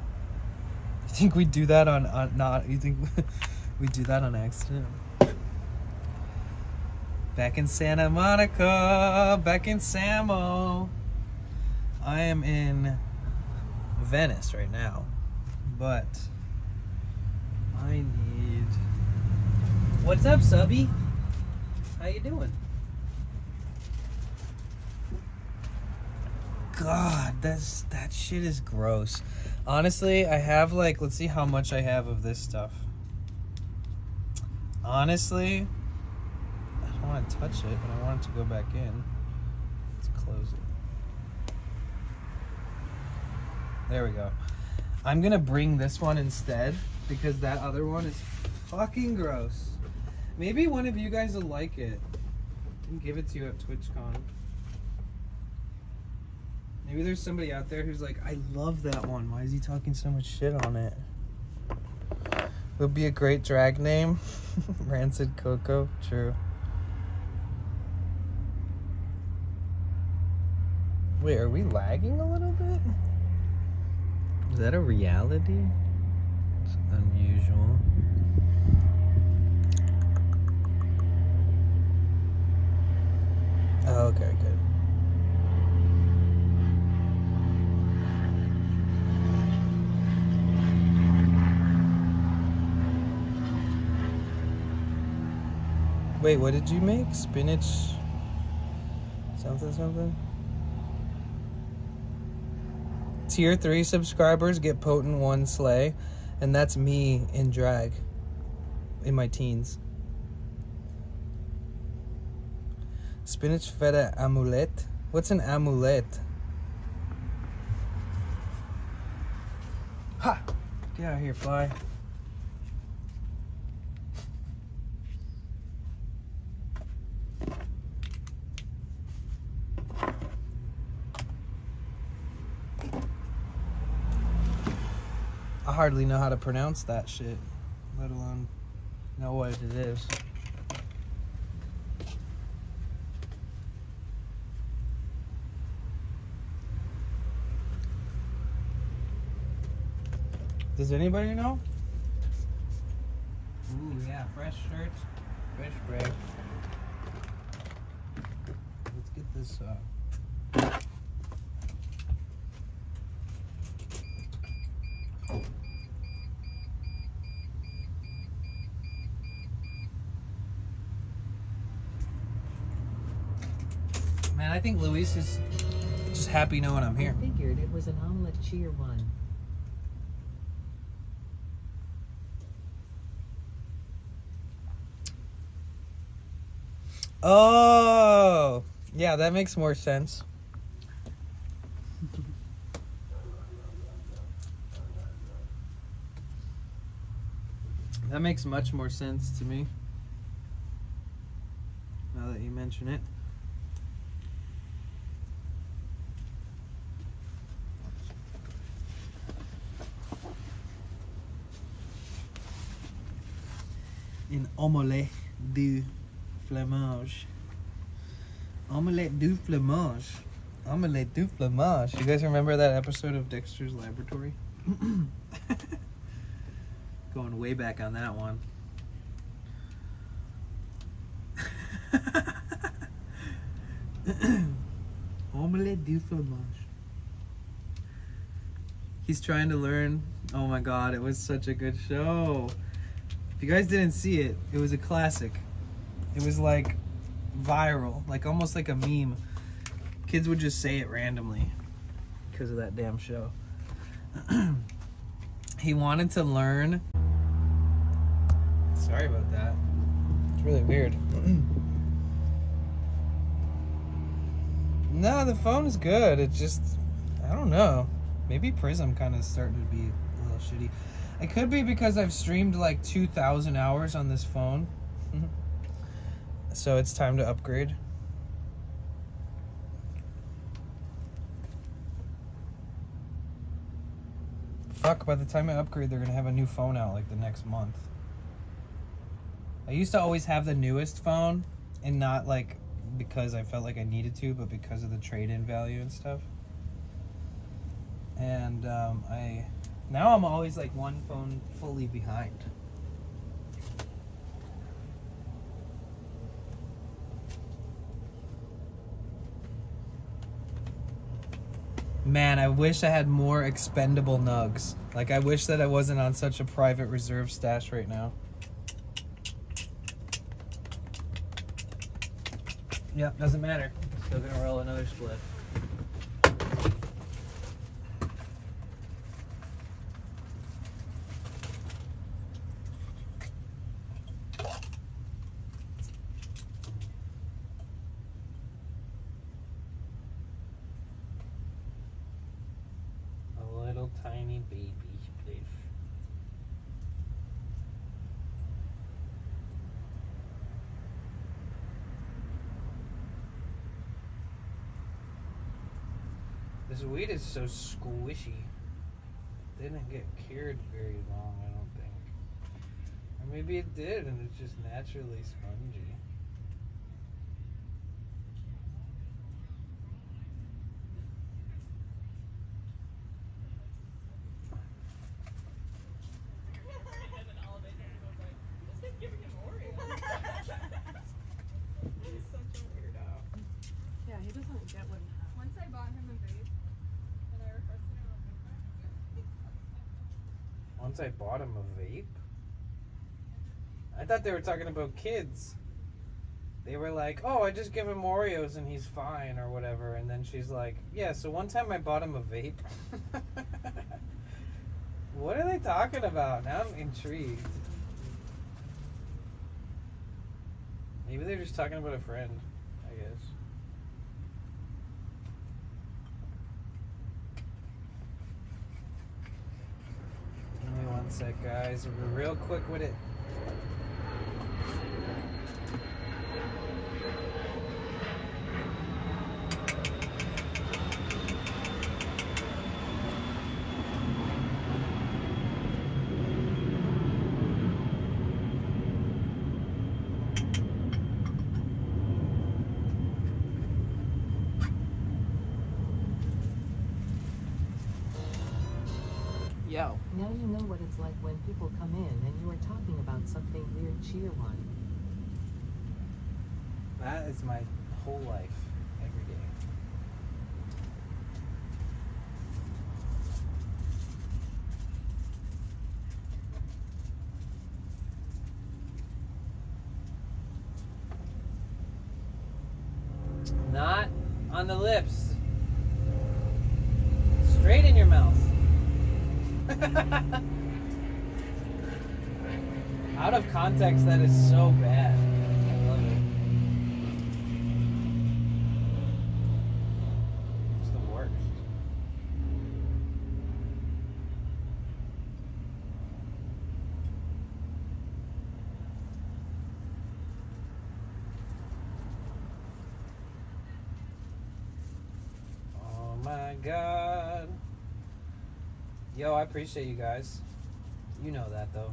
You think we do that on not? You think we do that on accident? Back in Santa Monica, back in Samo. I am in Venice right now, but I need. What's up, subby? How you doing? God, that shit is gross. Honestly, I have like, let's see how much I have of this stuff. Honestly, I don't want to touch it, but I want it to go back in. Let's close it. There we go. I'm gonna bring this one instead because that other one is fucking gross. Maybe one of you guys will like it. I can give it to you at TwitchCon. Maybe there's somebody out there who's like, I love that one. Why is he talking so much shit on it? It would be a great drag name. Rancid Coco. True. Wait, are we lagging a little bit? Is that a reality? It's unusual. Oh, okay, good. Wait, what did you make? Spinach something? Tier 3 subscribers get potent 1 slay, and that's me in drag in my teens. Spinach feta amulet? What's an amulet? Ha! Get out of here, fly. I hardly know how to pronounce that shit, let alone know what it is. Does anybody know? Ooh, yeah, fresh shirts, fresh bread. Let's get this Man, I think Luis is just happy knowing I'm here. I figured it was an omelet cheer one. Oh, yeah, that makes more sense. That makes much more sense to me, now that you mention it. An omelette du fromage. Omelette du fromage. Omelette du fromage. You guys remember that episode of Dexter's Laboratory? Going way back on that one. Omelette du fromage. He's trying to learn. Oh my god, it was such a good show. If you guys didn't see it, it was a classic. It was like viral, like almost like a meme. Kids would just say it randomly because of that damn show. He wanted to learn. Sorry about that. It's really weird. No, the phone is good. It's just, I don't know. Maybe Prism kind of starting to be a little shitty. It could be because I've streamed like 2,000 hours on this phone. So it's time to upgrade. Fuck, by the time I upgrade, they're gonna have a new phone out like the next month. I used to always have the newest phone, and not like because I felt like I needed to, but because of the trade-in value and stuff. And now I'm always like one phone fully behind. Man, I wish I had more expendable nugs. Like, I wish that I wasn't on such a private reserve stash right now. Yep, doesn't matter. Still gonna roll another split. leaf. This weed is so squishy. Didn't get cured very long, I don't think. Or maybe it did, and it's just naturally spongy. Yeah, he doesn't get what. Once I bought him a vape, and I requested him a Once I bought him a vape? I thought they were talking about kids. They were like, oh, I just give him Oreos and he's fine or whatever. And then she's like, yeah, so one time I bought him a vape. What are they talking about? Now I'm intrigued. Maybe they're just talking about a friend, I guess. Give me one sec, guys. We're real quick with it. Yo. Now you know what it's like when people come in and you are talking about something weird. Cheer one. That is my whole life, every day. Not on the lips. Straight in your mouth. Out of context, that is so bad. I love it. It's the worst. Oh my God. Yo, I appreciate you guys. You know that though.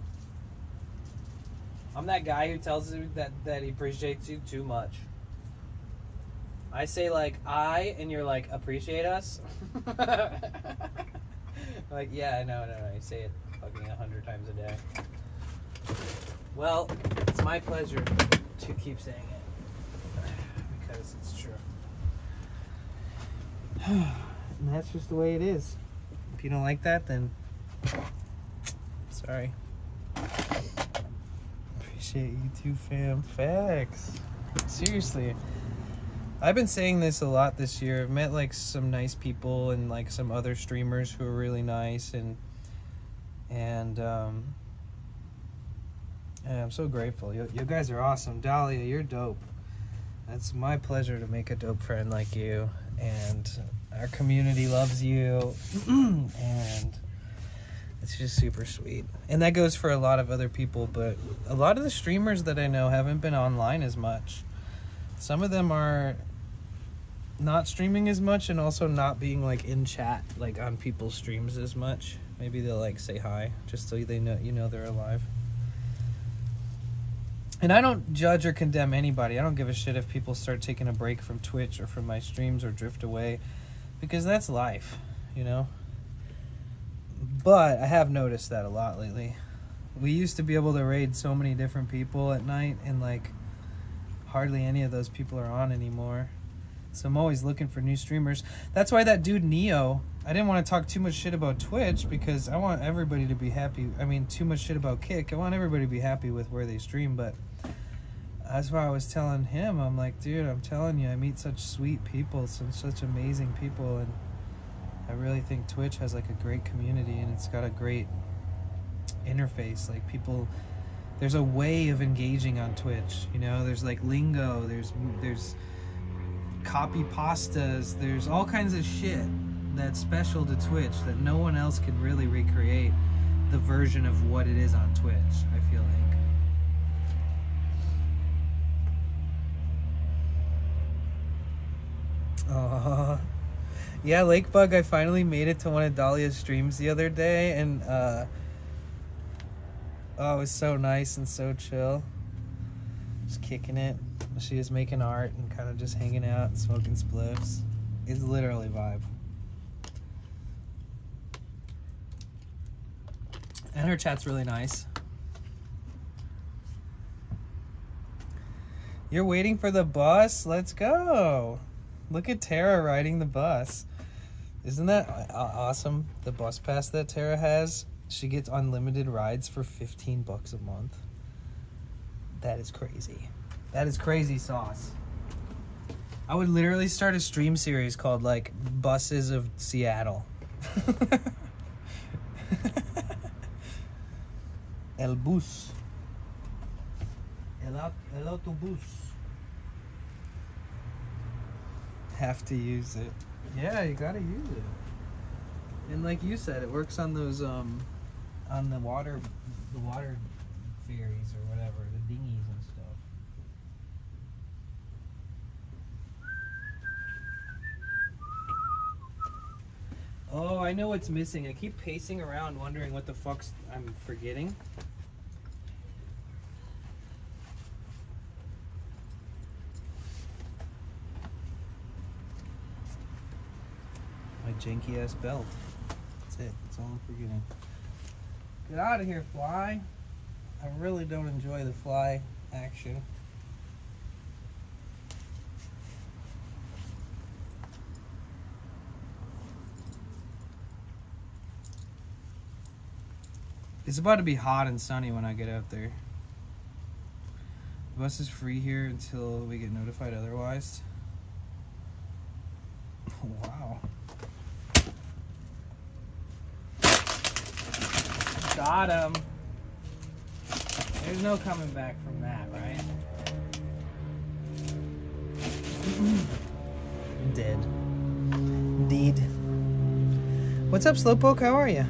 I'm that guy who tells you that he appreciates you too much. I say like and you're like, appreciate us? Like, yeah, no, you say it fucking 100 times a day. Well, it's my pleasure to keep saying it. Because it's true. And that's just the way it is. If you don't like that, then sorry. Appreciate you too, fam. Facts. Seriously. I've been saying this a lot this year. I've met like some nice people and like some other streamers who are really nice and I'm so grateful. You guys are awesome. Dahlia, you're dope. That's my pleasure to make a dope friend like you, and our community loves you, and it's just super sweet. And that goes for a lot of other people, but a lot of the streamers that I know haven't been online as much. Some of them are not streaming as much and also not being like in chat, like on people's streams as much. Maybe they'll like say hi just so they know, you know, they're alive. And I don't judge or condemn anybody. I don't give a shit if people start taking a break from Twitch or from my streams or drift away, because that's life, you know? But I have noticed that a lot lately. We used to be able to raid so many different people at night, and like hardly any of those people are on anymore. So I'm always looking for new streamers. That's why that dude Neo, I didn't want to talk too much shit about Twitch because I want everybody to be happy. I mean, too much shit about Kick. I want everybody to be happy with where they stream, but that's why I was telling him, I'm like, dude, I'm telling you, I meet such sweet people, such amazing people, and I really think Twitch has like a great community, and it's got a great interface. Like people, there's a way of engaging on Twitch, you know, there's like lingo, there's copy pastas, there's all kinds of shit that's special to Twitch that no one else can really recreate. the version of what it is on Twitch, I feel like. Yeah, Lakebug, I finally made it to one of Dahlia's streams the other day, and it was so nice and so chill. Just kicking it. She was making art and kind of just hanging out and smoking spliffs. It's literally vibe. And her chat's really nice. You're waiting for the bus? Let's go. Look at Tara riding the bus. Isn't that awesome? The bus pass that Tara has, she gets unlimited rides for $15 a month. That is crazy. That is crazy sauce. I would literally start a stream series called like Buses of Seattle. El bus. El autobus. Have to use it. Yeah, you gotta use it. And like you said, it works on those on the water ferries or whatever, the dinghies and stuff. Oh, I know what's missing. I keep pacing around wondering what the fuck's I'm forgetting. My janky ass belt. That's it. That's all I'm forgetting. Get out of here, fly. I really don't enjoy the fly action. It's about to be hot and sunny when I get out there. The bus is free here until we get notified otherwise. Wow. Got him. There's no coming back from that, right? Dead. Indeed. What's up, Slowpoke? How are you?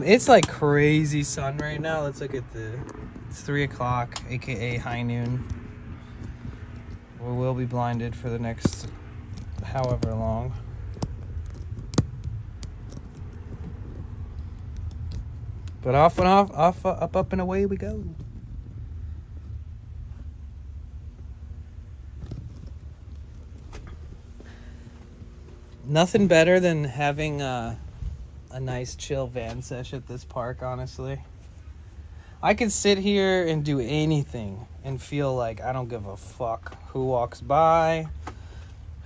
It's like crazy sun right now. Let's look at it's 3 o'clock, aka high noon. We will be blinded for the next however long. But off and off, up and away we go. Nothing better than having a nice chill van sesh at this park, honestly. I can sit here and do anything and feel like I don't give a fuck who walks by,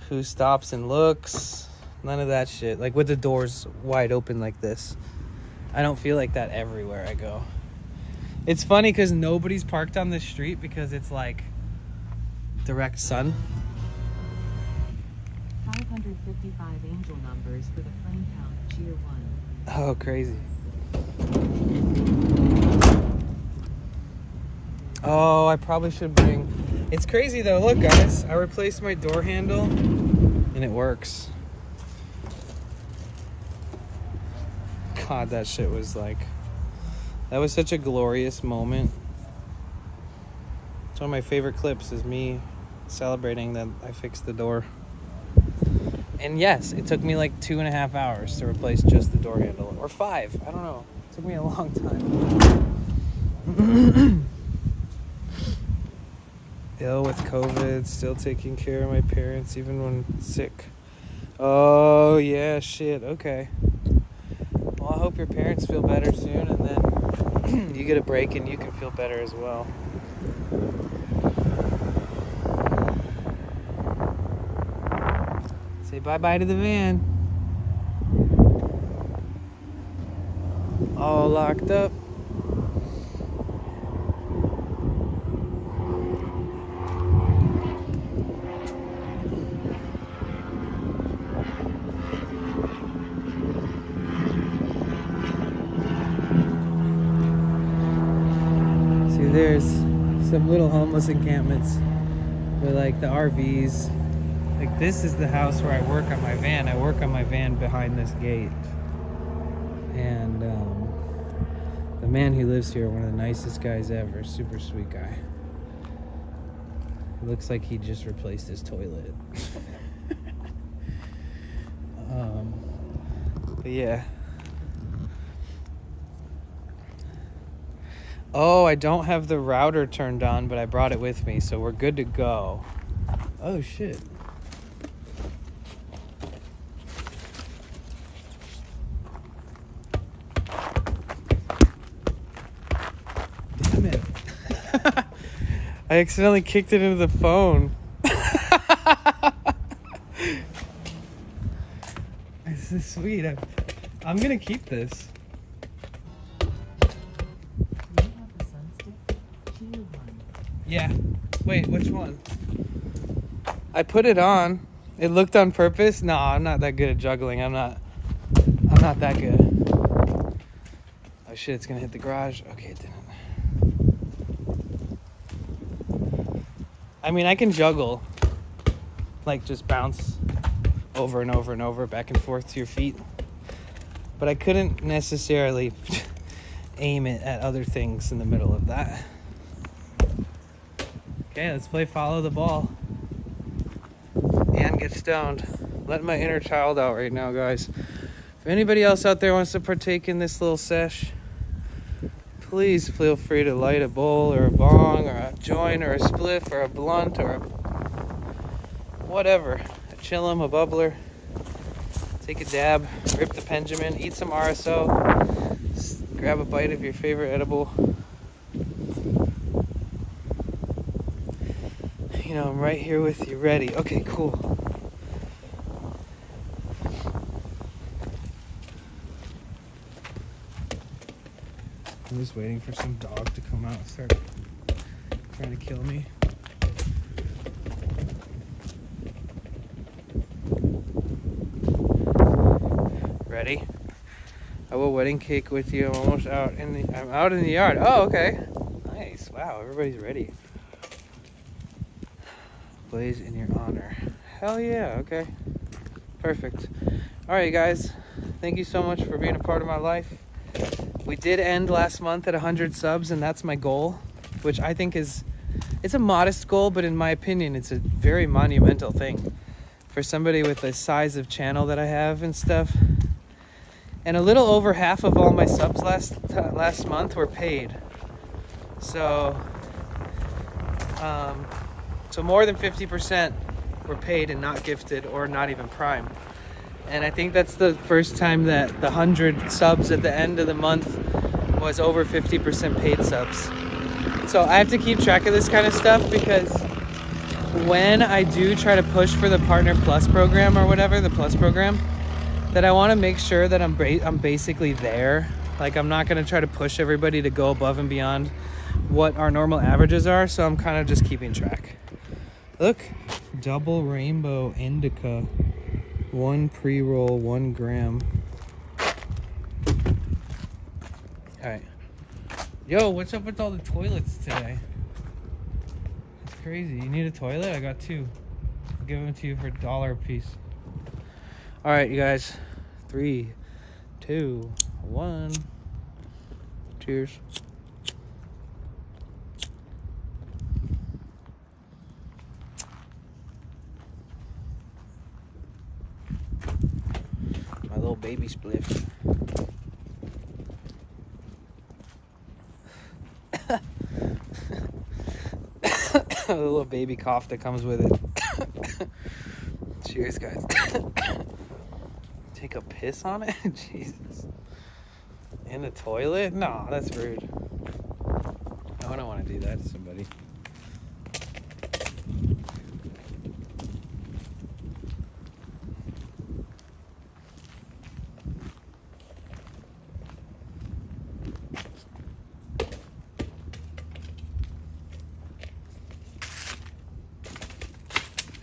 who stops and looks, none of that shit. Like with the doors wide open like this. I don't feel like that everywhere I go. It's funny because nobody's parked on this street because it's like direct sun. 555 angel numbers for the flame count, cheer 1. Oh, crazy. Oh, I probably should bring... It's crazy though. Look, guys. I replaced my door handle and it works. God, that shit was like... That was such a glorious moment. It's one of my favorite clips is me celebrating that I fixed the door. And yes, it took me like 2.5 hours to replace just the door handle. Or 5. I don't know. It took me a long time. Ill with COVID, still taking care of my parents even when sick. Oh, yeah, shit. Okay. Well, I hope your parents feel better soon and then you get a break and you can feel better as well. Say bye-bye to the van. All locked up. See, there's some little homeless encampments with like the RVs. Like this is the house where I work on my van. I work on my van behind this gate. And the man who lives here, one of the nicest guys ever, super sweet guy. It looks like he just replaced his toilet. But yeah. Oh, I don't have the router turned on, but I brought it with me, so we're good to go. Oh shit. Damn it. I accidentally kicked it into the phone. This is sweet. I'm gonna keep this. You have the sun stick? Chia 1. Yeah. Wait, which one? I put it on. It looked on purpose. No, I'm not that good at juggling. I'm not that good. Oh shit, it's gonna hit the garage. Okay, it didn't. I mean, I can juggle. Like, just bounce over and over and over, back and forth to your feet. But I couldn't necessarily aim it at other things in the middle of that. Okay, let's play follow the ball. And get stoned. Let my inner child out right now, guys. If anybody else out there wants to partake in this little sesh, please feel free to light a bowl or a bong or a joint or a spliff or a blunt or a whatever. A chillum, a bubbler. Take a dab, rip the Benjamin, eat some RSO, grab a bite of your favorite edible. You know, I'm right here with you, ready. Okay, cool. I'm just waiting for some dog to come out and start trying to kill me. Ready? I will wedding cake with you. I'm almost out in the. I'm out in the yard. Oh, okay. Nice. Wow, everybody's ready. Blaze in your honor. Hell yeah. Okay. Perfect. All right, guys. Thank you so much for being a part of my life. We did end last month at 100 subs, and that's my goal, which I think is, it's a modest goal, but in my opinion, it's a very monumental thing for somebody with the size of channel that I have and stuff. And a little over half of all my subs last month were paid. So, so more than 50% were paid and not gifted or not even Prime. And I think that's the first time that the 100 subs at the end of the month was over 50% paid subs. So I have to keep track of this kind of stuff, because when I do try to push for the Partner Plus program or whatever, the Plus program, that I want to make sure that I'm basically there. Like, I'm not going to try to push everybody to go above and beyond what our normal averages are. So I'm kind of just keeping track. Look, double rainbow indica. 1 pre-roll, 1 gram. All right. Yo, what's up with all the toilets today? It's crazy. You need a toilet? I got 2. I'll give them to you for $1 a piece. All right, you guys. 3, 2, 1. Cheers. My little baby spliff. A little baby cough that comes with it. Cheers, guys. Take a piss on it? Jesus. In the toilet? No, that's rude. No, I don't want to do that to somebody.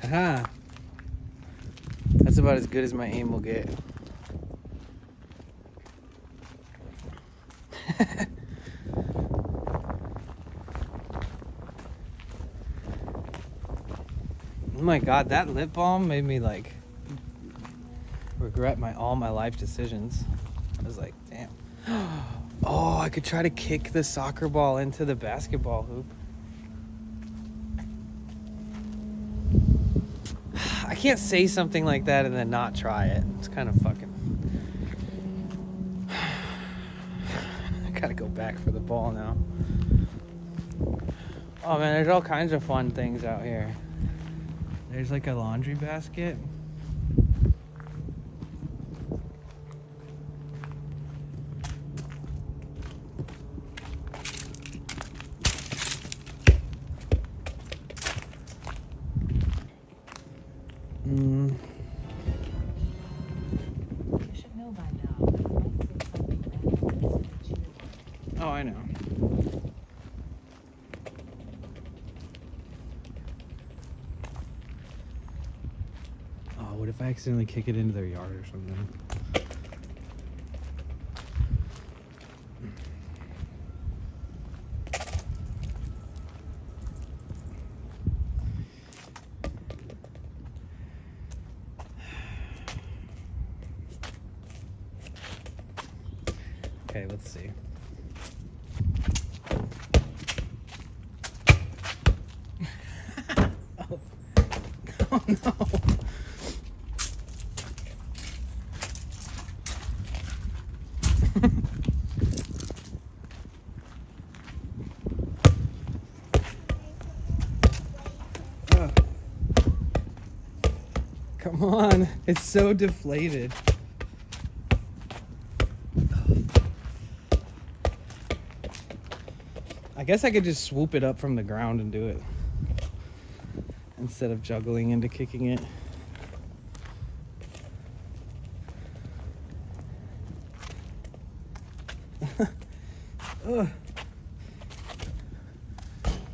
Haha. That's about as good as my aim will get. Oh my god, that lip balm made me like regret all my life decisions. was like, damn. Oh, I could try to kick the soccer ball into the basketball hoop. I can't say something like that and then not try it. It's kind of fucking... I gotta go back for the ball now. Oh man, there's all kinds of fun things out here. There's like a laundry basket. You should know by now that I might say something that will consider cheating. Oh, I know. Oh, what if I accidentally kick it into their yard or something? Okay, let's see. Oh. Oh no. Come on, it's so deflated. I guess I could just swoop it up from the ground and do it instead of juggling into kicking it. Ugh.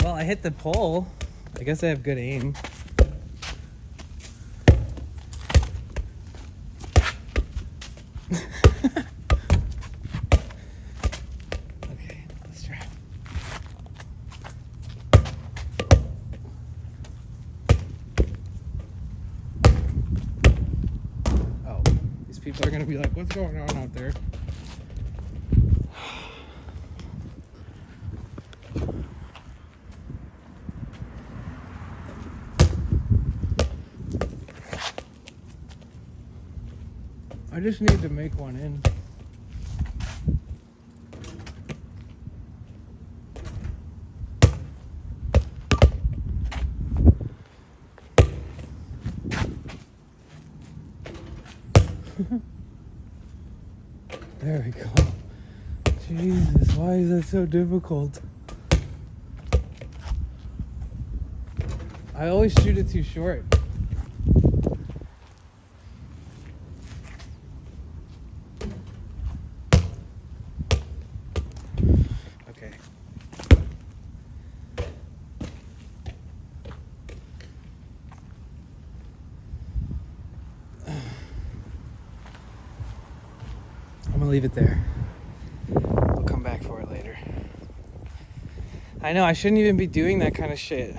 Well, I hit the pole. I guess I have good aim. Okay, let's try. Oh, these people are gonna be like, what's going on out there? I just need to make one in. There we go. Jesus, why is that so difficult? I always shoot it too short. Okay. I'm gonna leave it there. We'll come back for it later. I know, I shouldn't even be doing that kind of shit.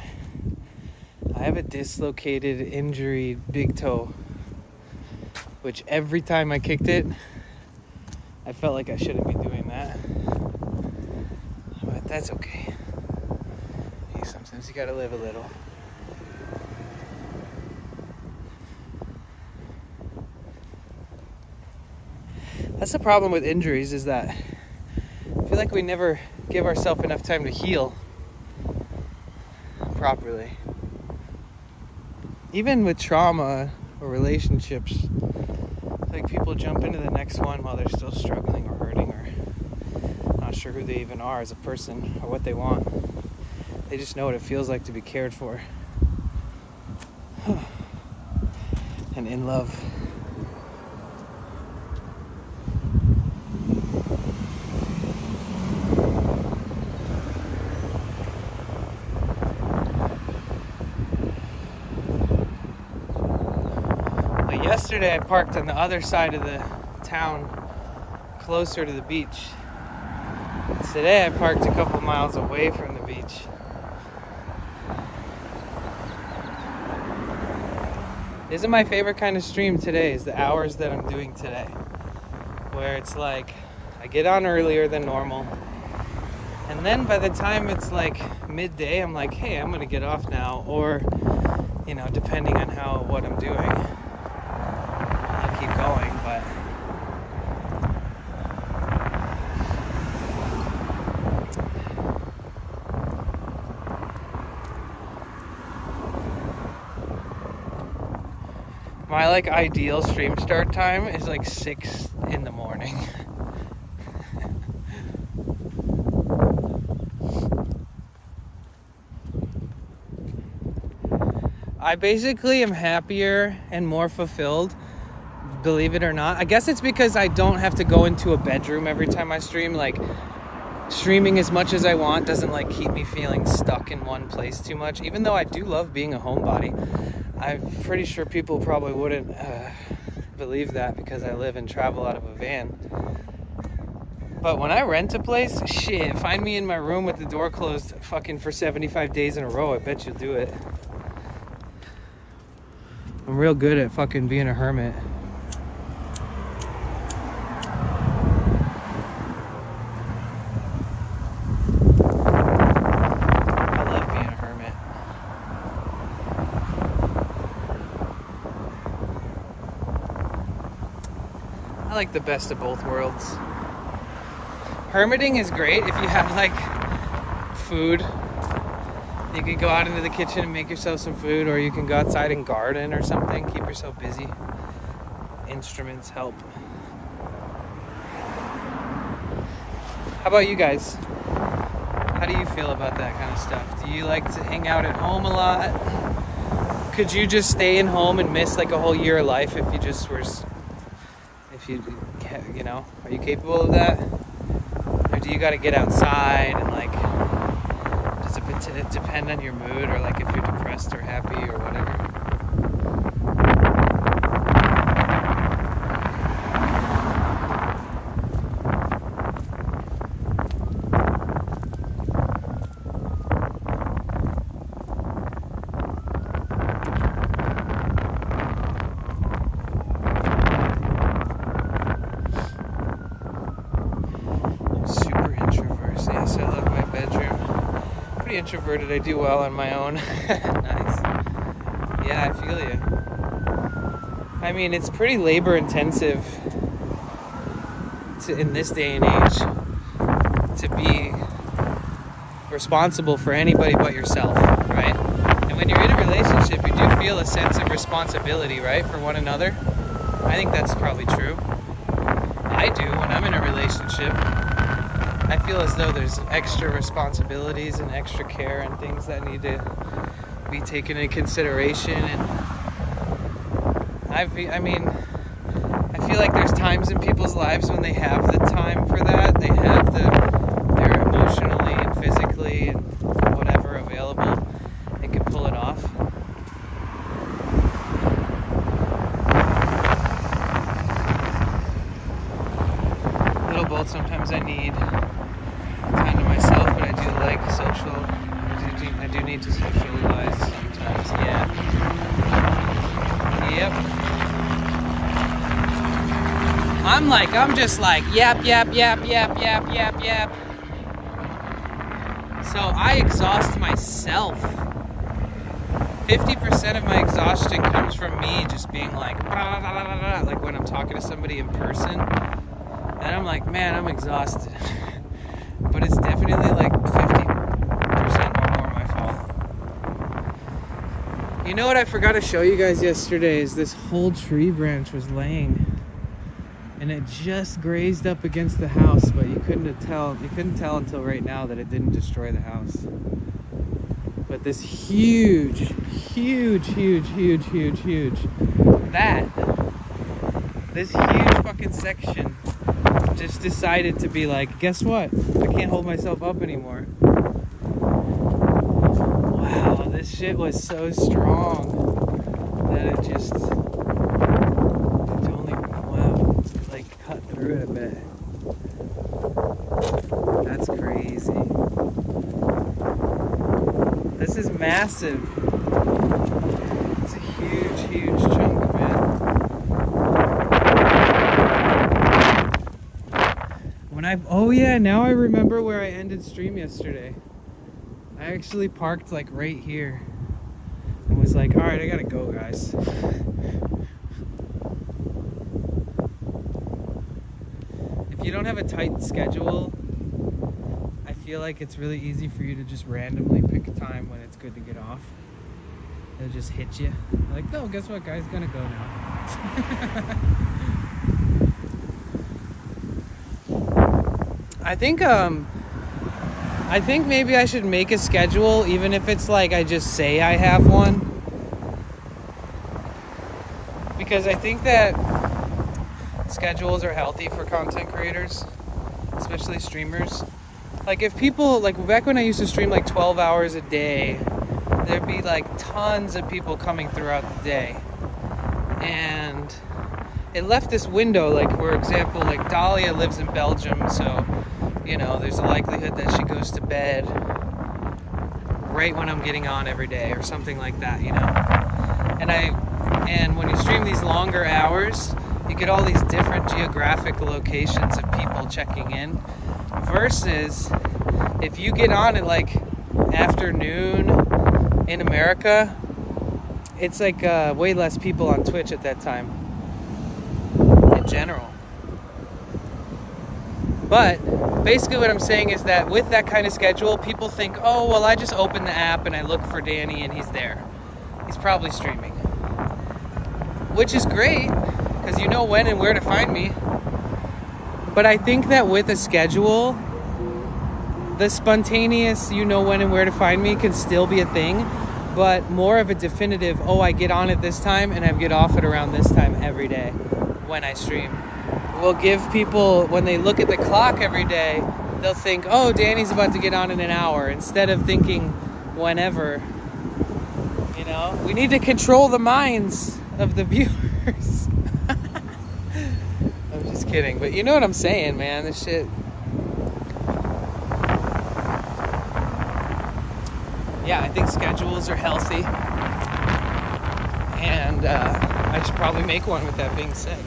I have a dislocated, injury, big toe, which every time I kicked it, I felt like I shouldn't be doing that. But that's okay. Hey, sometimes you gotta live a little. That's the problem with injuries, is that I feel like we never give ourselves enough time to heal properly. Even with trauma or relationships, like people jump into the next one while they're still struggling or hurting or not sure who they even are as a person or what they want. They just know what it feels like to be cared for and in love. Yesterday I parked on the other side of the town, closer to the beach. Today I parked a couple miles away from the beach. This is my favorite kind of stream today, is the hours that I'm doing today. where it's like I get on earlier than normal, and then by the time it's like midday, I'm like, hey, I'm gonna get off now, or you know, depending on what I'm doing, I'll keep going. But my like ideal stream start time is like 6 in the morning. I basically am happier and more fulfilled, believe it or not. I guess it's because I don't have to go into a bedroom every time I stream. Like, streaming as much as I want doesn't like keep me feeling stuck in one place too much, even though I do love being a homebody. I'm pretty sure people probably wouldn't believe that because I live and travel out of a van. But when I rent a place, shit, find me in my room with the door closed fucking for 75 days in a row. I bet you'll do it. I'm real good at fucking being a hermit. I love being a hermit. I like the best of both worlds. Hermiting is great if you have like food. You can go out into the kitchen and make yourself some food, or you can go outside and garden or something. Keep yourself busy. Instruments help. How about you guys? How do you feel about that kind of stuff? Do you like to hang out at home a lot? Could you just stay in home and miss like a whole year of life if you just were, you know, are you capable of that? Or do you got to get outside and like, does it depend on your mood, or like if you're depressed or happy or whatever? Introverted, I do well on my own. Nice. Yeah, I feel you. I mean, it's pretty labor intensive in this day and age to be responsible for anybody but yourself, right? And when you're in a relationship, you do feel a sense of responsibility, right, for one another. I think that's probably true. I do when I'm in a relationship. I feel as though there's extra responsibilities and extra care and things that need to be taken into consideration. And I feel like there's times in people's lives when they have the time for that. They have they're emotionally and physically and whatever available and can pull it off. Little both. Sometimes I need time to myself, but I do like I do need to socialize sometimes. Yeah. Yep. I'm just like yap. So I exhaust myself. 50% of my exhaustion comes from me just being like, blah, blah, blah, blah, like when I'm talking to somebody in person, and I'm like, man, I'm exhausted. But it's definitely like 50% or more my fault. You know what I forgot to show you guys yesterday is this whole tree branch was laying, and it just grazed up against the house, but you couldn't tell until right now that it didn't destroy the house. But this huge this huge fucking section just decided to be like, guess what? I can't hold myself up anymore. Wow, this shit was so strong that it just like cut through it a bit. That's crazy. This is massive. It's a huge chunk, man. Oh yeah, now I remember where I ended stream yesterday. I actually parked like right here and was like, all right, I gotta go, guys. If you don't have a tight schedule, I feel like it's really easy for you to just randomly pick a time when it's good to get off. It'll just hit you. Like, no, guess what, guys, gonna go now. I think maybe I should make a schedule, even if it's like I just say I have one. Because I think that schedules are healthy for content creators, especially streamers. Like if people, like back when I used to stream like 12 hours a day, there'd be like tons of people coming throughout the day. And it left this window, like for example, like Dahlia lives in Belgium, so you know, there's a likelihood that she goes to bed right when I'm getting on every day or something like that, you know. And when you stream these longer hours, you get all these different geographic locations of people checking in. Versus if you get on at like afternoon in America, it's like way less people on Twitch at that time in general. But basically what I'm saying is that with that kind of schedule, people think, oh, well, I just open the app and I look for Danny and he's there. He's probably streaming. Which is great, because you know when and where to find me. But I think that with a schedule, the spontaneous you know when and where to find me can still be a thing, but more of a definitive, oh, I get on at this time and I get off at around this time every day when I stream. Will give people, when they look at the clock every day, they'll think, oh, Danny's about to get on in an hour, instead of thinking whenever. You know, we need to control the minds of the viewers. I'm just kidding, but you know what I'm saying, man. This shit. Yeah, I think schedules are healthy, and I should probably make one. With that being said,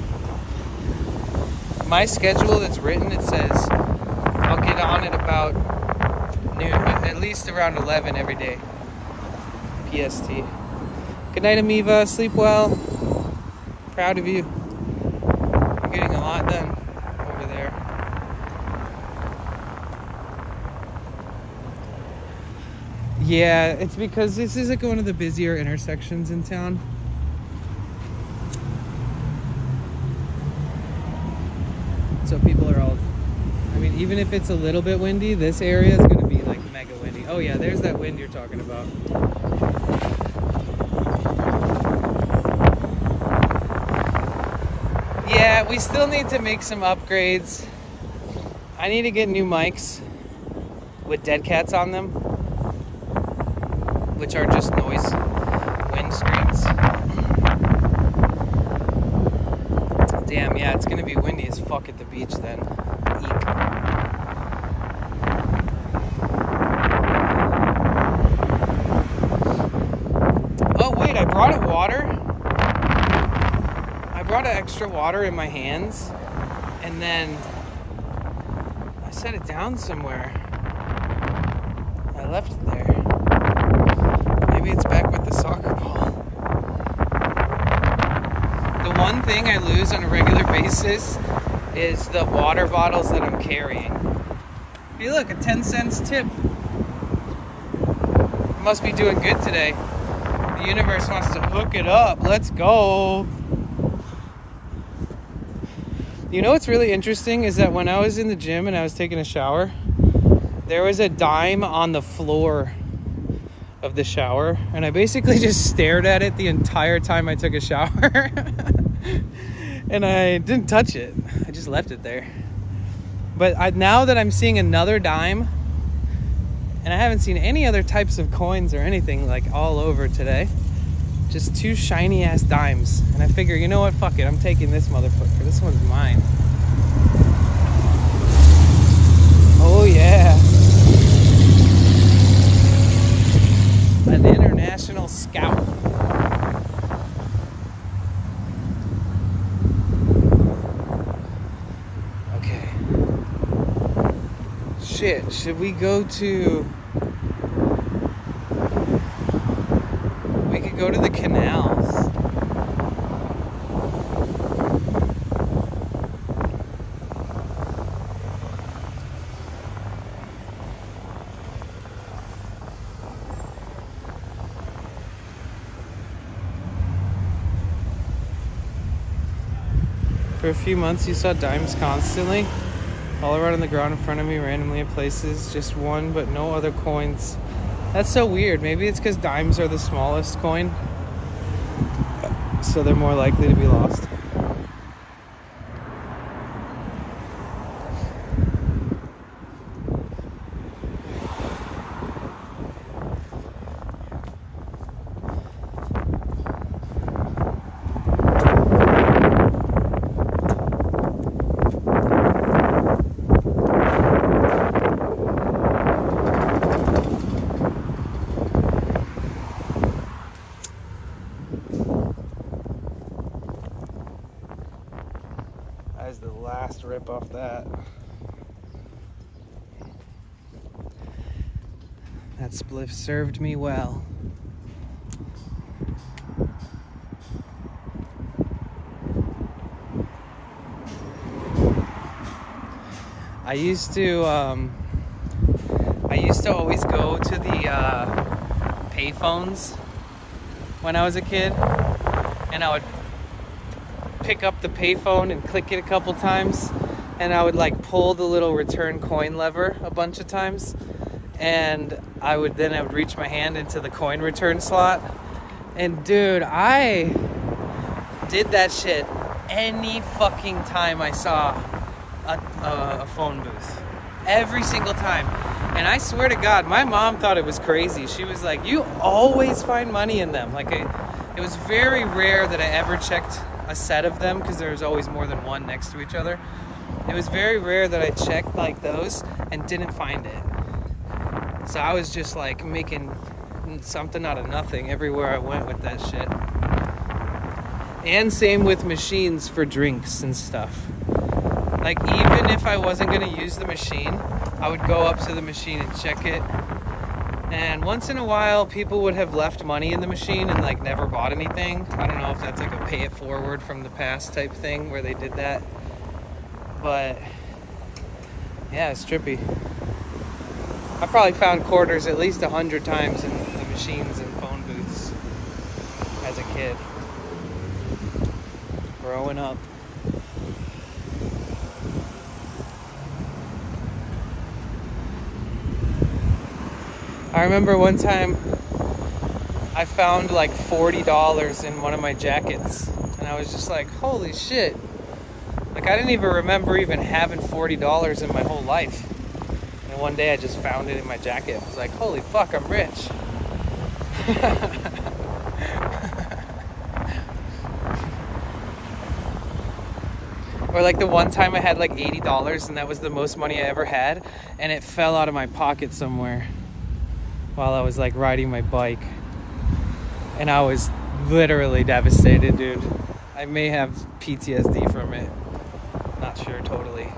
my schedule that's written, it says I'll get on at about noon, at least around 11 every day, PST. Good night, Amiva. Sleep well. Proud of you. You're getting a lot done over there. Yeah, it's because this is like one of the busier intersections in town. So people are all, I mean, even if it's a little bit windy, this area is going to be like mega windy. Oh yeah, there's that wind you're talking about. Yeah, we still need to make some upgrades. I need to get new mics with dead cats on them, which are just noise wind screens. Damn, yeah, it's gonna be windy as fuck at the beach then. Eek. Oh wait, I brought it water. I brought extra water in my hands, and then I set it down somewhere. I left it there. Maybe it's back with the soccer ball. The one thing I lose on a regular basis is the water bottles that I'm carrying. Hey look, a 10 cents tip. Must be doing good today. The universe wants to hook it up. Let's go. You know what's really interesting is that when I was in the gym and I was taking a shower, there was a dime on the floor of the shower, and I basically just stared at it the entire time I took a shower. And I didn't touch it. I just left it there. But now that I'm seeing another dime, and I haven't seen any other types of coins or anything like all over today, just two shiny ass dimes, and I figure, you know what, fuck it, I'm taking this motherfucker. This one's mine. Oh yeah. An international scout. Okay. shit. Should we go to... We could go to the canals. For a few months, you saw dimes constantly, all around on the ground in front of me, randomly in places, just one, but no other coins. That's so weird. Maybe it's because dimes are the smallest coin, so they're more likely to be lost. That is the last rip off that. That spliff served me well. I used to always go to the payphones when I was a kid, and I would pick up the payphone and click it a couple times, and I would like pull the little return coin lever a bunch of times, and I would reach my hand into the coin return slot. And dude, I did that shit any fucking time I saw a phone booth. Every single time. And I swear to God, my mom thought it was crazy. She was like, you always find money in them. Like, it was very rare that I ever checked a set of them, because there was always more than one next to each other. It was very rare that I checked like those and didn't find it. So I was just like making something out of nothing everywhere I went with that shit. And same with machines for drinks and stuff. Like, even if I wasn't gonna use the machine, I would go up to the machine and check it. And once in a while, people would have left money in the machine and like never bought anything. I don't know if that's like a pay it forward from the past type thing where they did that. But yeah, it's trippy. I probably found quarters at least 100 times in the machines and phone booths as a kid. Growing up. I remember one time I found like $40 in one of my jackets, and I was just like, holy shit. Like, I didn't even remember even having $40 in my whole life. And one day I just found it in my jacket. I was like, holy fuck, I'm rich. Or like the one time I had like $80, and that was the most money I ever had, and it fell out of my pocket somewhere while I was like riding my bike, and I was literally devastated, dude. I may have PTSD from it, not sure totally,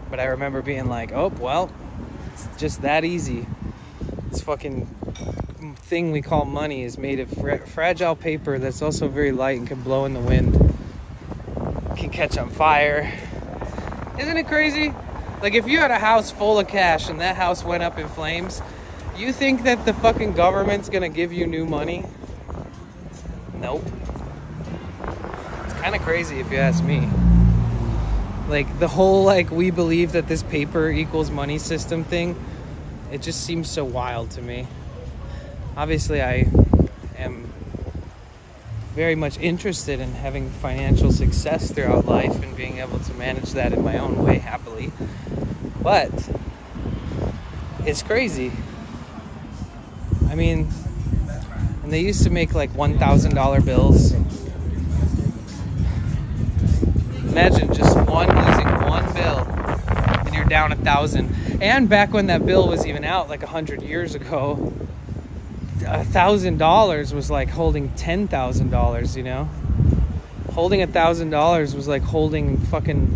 but I remember being like, oh well, it's just that easy. This fucking thing we call money is made of fragile paper that's also very light and can blow in the wind, can catch on fire. Isn't it crazy? Like, if you had a house full of cash and that house went up in flames, you think that the fucking government's gonna give you new money? Nope. It's kind of crazy if you ask me. Like, the whole, like, we believe that this paper equals money system thing, it just seems so wild to me. Obviously, I am very much interested in having financial success throughout life and being able to manage that in my own way happily. But it's crazy. I mean, and they used to make like $1,000 bills. Imagine just losing one bill and you're down 1,000. And back when that bill was even out, like 100 years ago, $1,000 was like holding $10,000, you know? Holding $1,000 was like holding fucking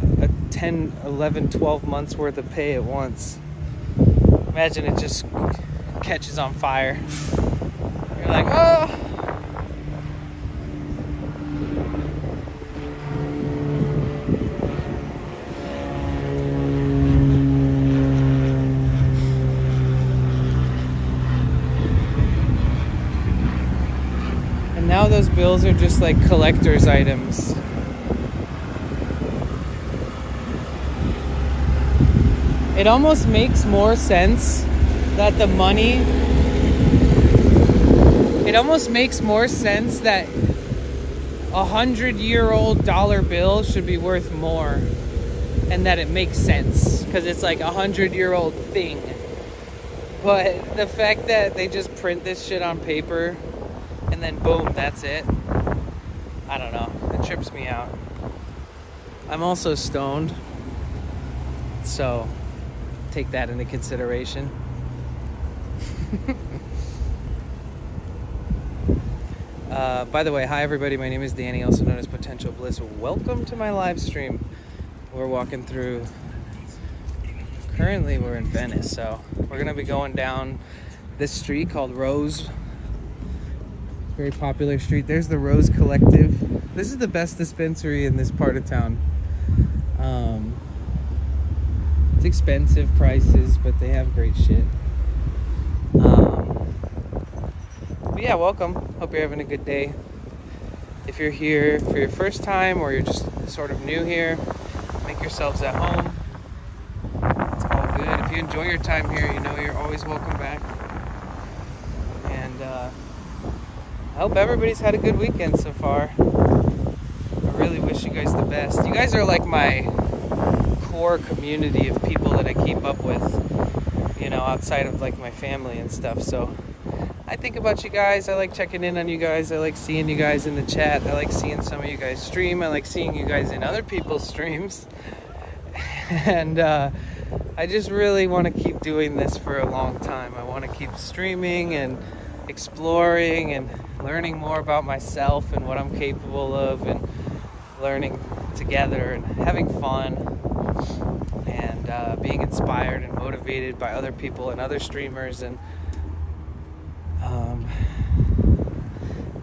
10, 11, 12 months worth of pay at once. Imagine it just catches on fire. You're like, oh. And now those bills are just like collector's items. It almost makes more sense that the money, it almost makes more sense that 100-year-old dollar bill should be worth more, and that it makes sense because it's like 100-year-old thing. But the fact that they just print this shit on paper and then boom, that's it. I don't know. It trips me out. I'm also stoned, so take that into consideration. By the way, hi everybody, my name is Danny, also known as Potential Bliss. Welcome to my live stream. We're walking through, currently we're in Venice, so we're gonna be going down this street called Rose. Very popular street. There's the Rose Collective. This is the best dispensary in this part of town. It's expensive prices, but they have great shit. But yeah, welcome. Hope you're having a good day. If you're here for your first time or you're just sort of new here, make yourselves at home. It's all good. If you enjoy your time here, you know you're always welcome back. And I hope everybody's had a good weekend so far. I really wish you guys the best. You guys are like my core community of people that I keep up with, you know, outside of like my family and stuff. So I think about you guys. I like checking in on you guys. I like seeing you guys in the chat. I like seeing some of you guys stream. I like seeing you guys in other people's streams. And I just really want to keep doing this for a long time. I want to keep streaming and exploring and learning more about myself and what I'm capable of, and learning together and having fun, and being inspired and motivated by other people and other streamers. And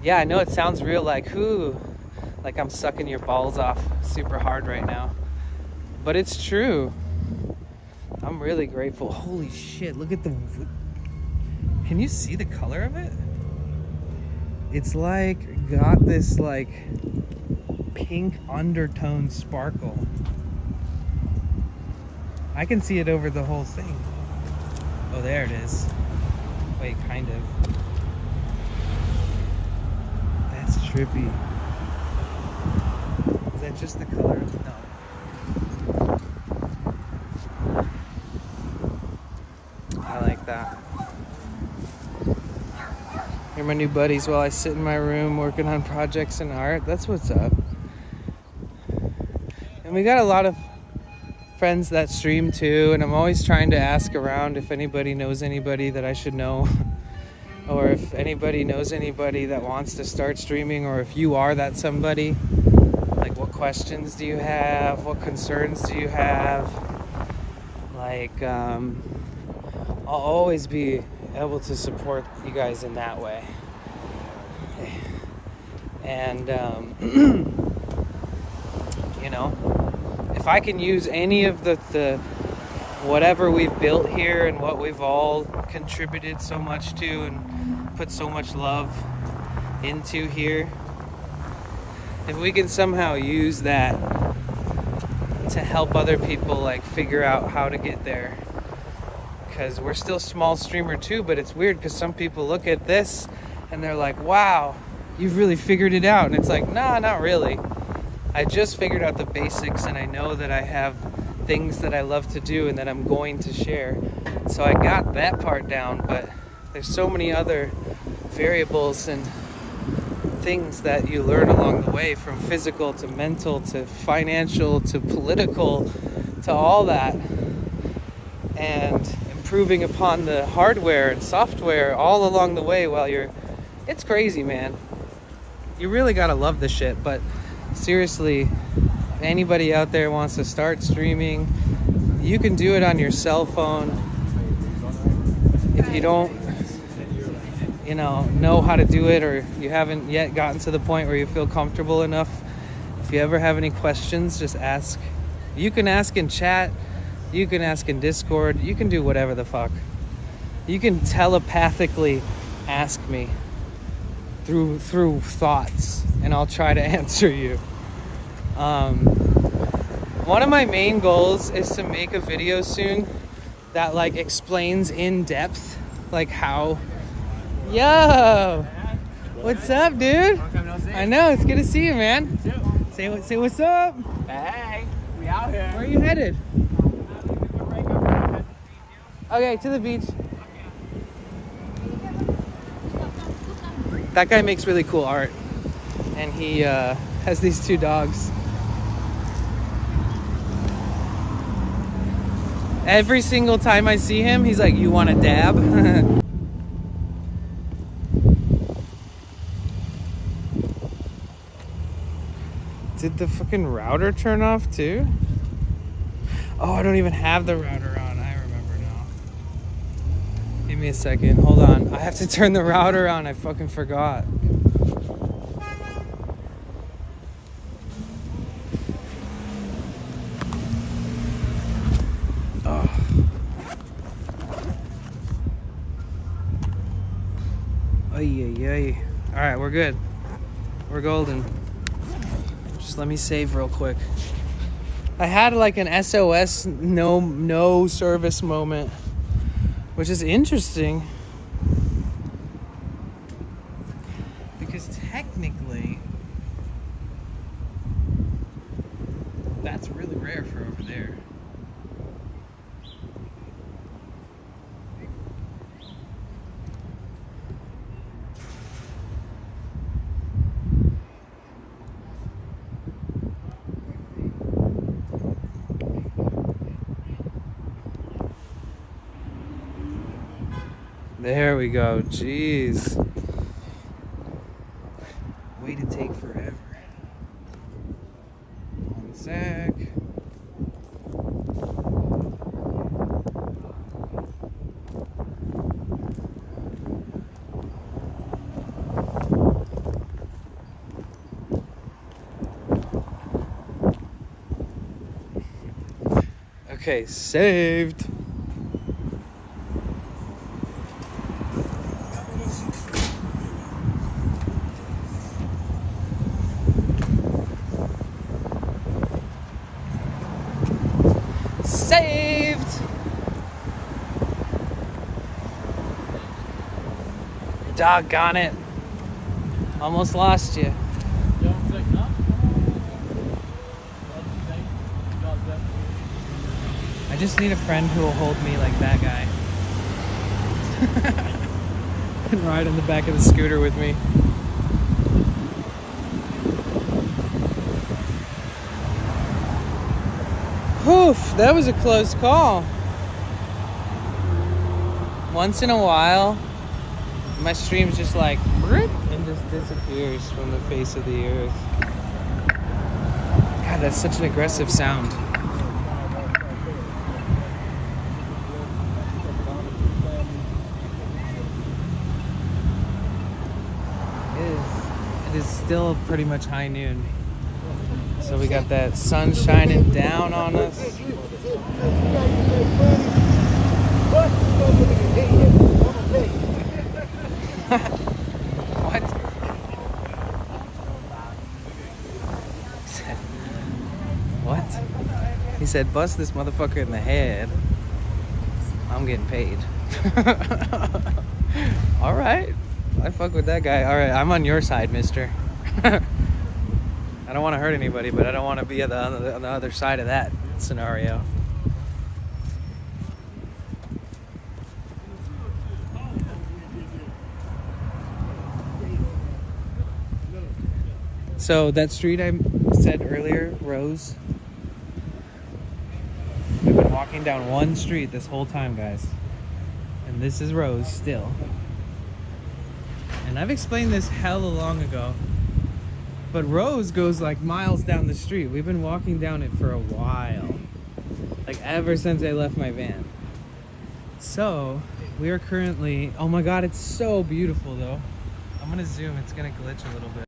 yeah, I know it sounds real like I'm sucking your balls off super hard right now, but it's true. I'm really grateful. Holy shit, look at can you see the color of it? It's like got this like pink undertone sparkle. I can see it over the whole thing. Oh, there it is. Wait, kind of. That's trippy. Is that just the color? No. I like that. Here are my new buddies while I sit in my room working on projects and art. That's what's up. And we got a lot of friends that stream too, and I'm always trying to ask around if anybody knows anybody that I should know, or if anybody knows anybody that wants to start streaming, or if you are that somebody. Like, what questions do you have? What concerns do you have? Like, I'll always be able to support you guys in that way. And you know, if I can use any of the whatever we've built here and what we've all contributed so much to and put so much love into here, if we can somehow use that to help other people like figure out how to get there, because we're still small streamer too. But it's weird because some people look at this and they're like, wow, you've really figured it out. And it's like, nah, not really. I just figured out the basics, and I know that I have things that I love to do and that I'm going to share. So I got that part down, but there's so many other variables and things that you learn along the way, from physical to mental to financial to political to all that, and improving upon the hardware and software all along the way while it's crazy, man. You really gotta love this shit. But seriously, anybody out there wants to start streaming, you can do it on your cell phone. If you don't, know how to do it, or you haven't yet gotten to the point where you feel comfortable enough, if you ever have any questions, just ask. You can ask in chat, you can ask in Discord, you can do whatever the fuck. You can telepathically ask me through thoughts, and I'll try to answer you. One of my main goals is to make a video soon that like explains in depth like how. Yo, what's up, dude? I know, it's good to see you, man. Say what's up. Hey, we out here. Where are you headed? Okay, to the beach. That guy makes really cool art, and he has these 2 dogs. Every single time I see him, he's like, "You want a dab?" Did the fucking router turn off too? Oh, I don't even have the router on. I remember now. Give me a second. Hold on. I have to turn the router on. I fucking forgot. Oh. Ay. All right, we're good. We're golden. Just let me save real quick. I had like an SOS no service moment, which is interesting because technically that's really rare for over there. There we go. Jeez. Way to take forever. One sec. Okay, saved. Saved! Doggone it. Almost lost you. I just need a friend who will hold me like that guy. And ride in the back of the scooter with me. Oof, that was a close call. Once in a while, my stream's just like, and just disappears from the face of the earth. God, that's such an aggressive sound. It is still pretty much high noon. So we got that sun shining down on us. What? What? He said, bust this motherfucker in the head. I'm getting paid. All right. I fuck with that guy. All right, I'm on your side, mister. I don't want to hurt anybody, but I don't want to be on the other side of that scenario. So that street I said earlier, Rose, we've been walking down one street this whole time, guys. And this is Rose still. And I've explained this hella long ago. But Rose goes like miles down the street. We've been walking down it for a while. Like ever since I left my van. So we are currently, oh my God, it's so beautiful though. I'm gonna zoom, it's gonna glitch a little bit.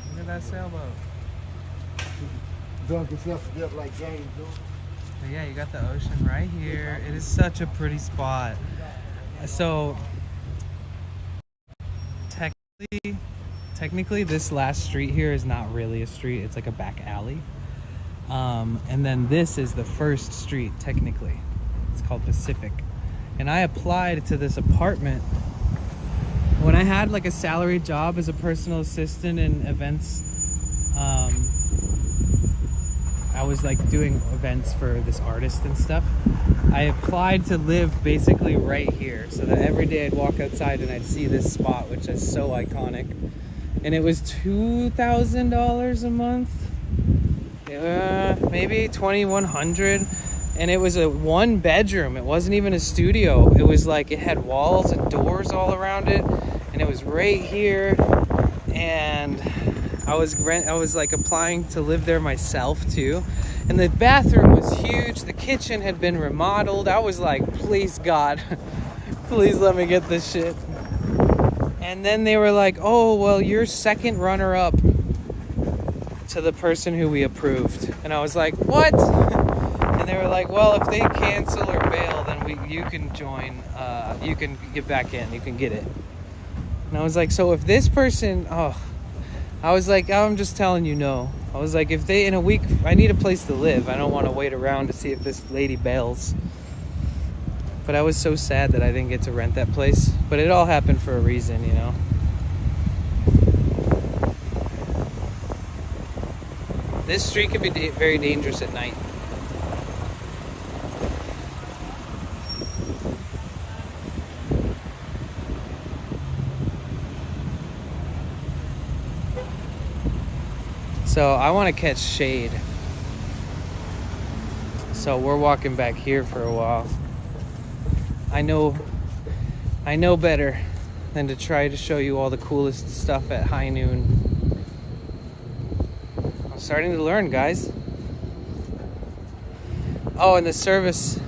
Look at that sailboat. Dunk yourself up like James doing. But yeah, you got the ocean right here. It is such a pretty spot. So technically this last street here is not really a street, it's like a back alley. And then this is the first street technically. It's called Pacific. And I applied to this apartment when I had like a salaried job as a personal assistant in events. I was like doing events for this artist and stuff. I applied to live basically right here so that every day I'd walk outside and I'd see this spot, which is so iconic. And it was $2,000 a month, maybe $2,100. And it was a 1 bedroom. It wasn't even a studio. It was like, it had walls and doors all around it. And it was right here. And I was like applying to live there myself too. And the bathroom was huge. The kitchen had been remodeled. I was like, please God, please let me get this shit. And then they were like, oh, well, you're second runner up to the person who we approved. And I was like, what? And they were like, well, if they cancel or bail, then you can join, you can get back in, you can get it. And I was like, so if this person, I was like, I'm just telling you no. I was like, if they, in a week, I need a place to live. I don't want to wait around to see if this lady bails. But I was so sad that I didn't get to rent that place. But it all happened for a reason, you know. This street can be very dangerous at night. So I want to catch shade. So we're walking back here for a while. I know better than to try to show you all the coolest stuff at high noon. I'm starting to learn, guys. Oh, and the service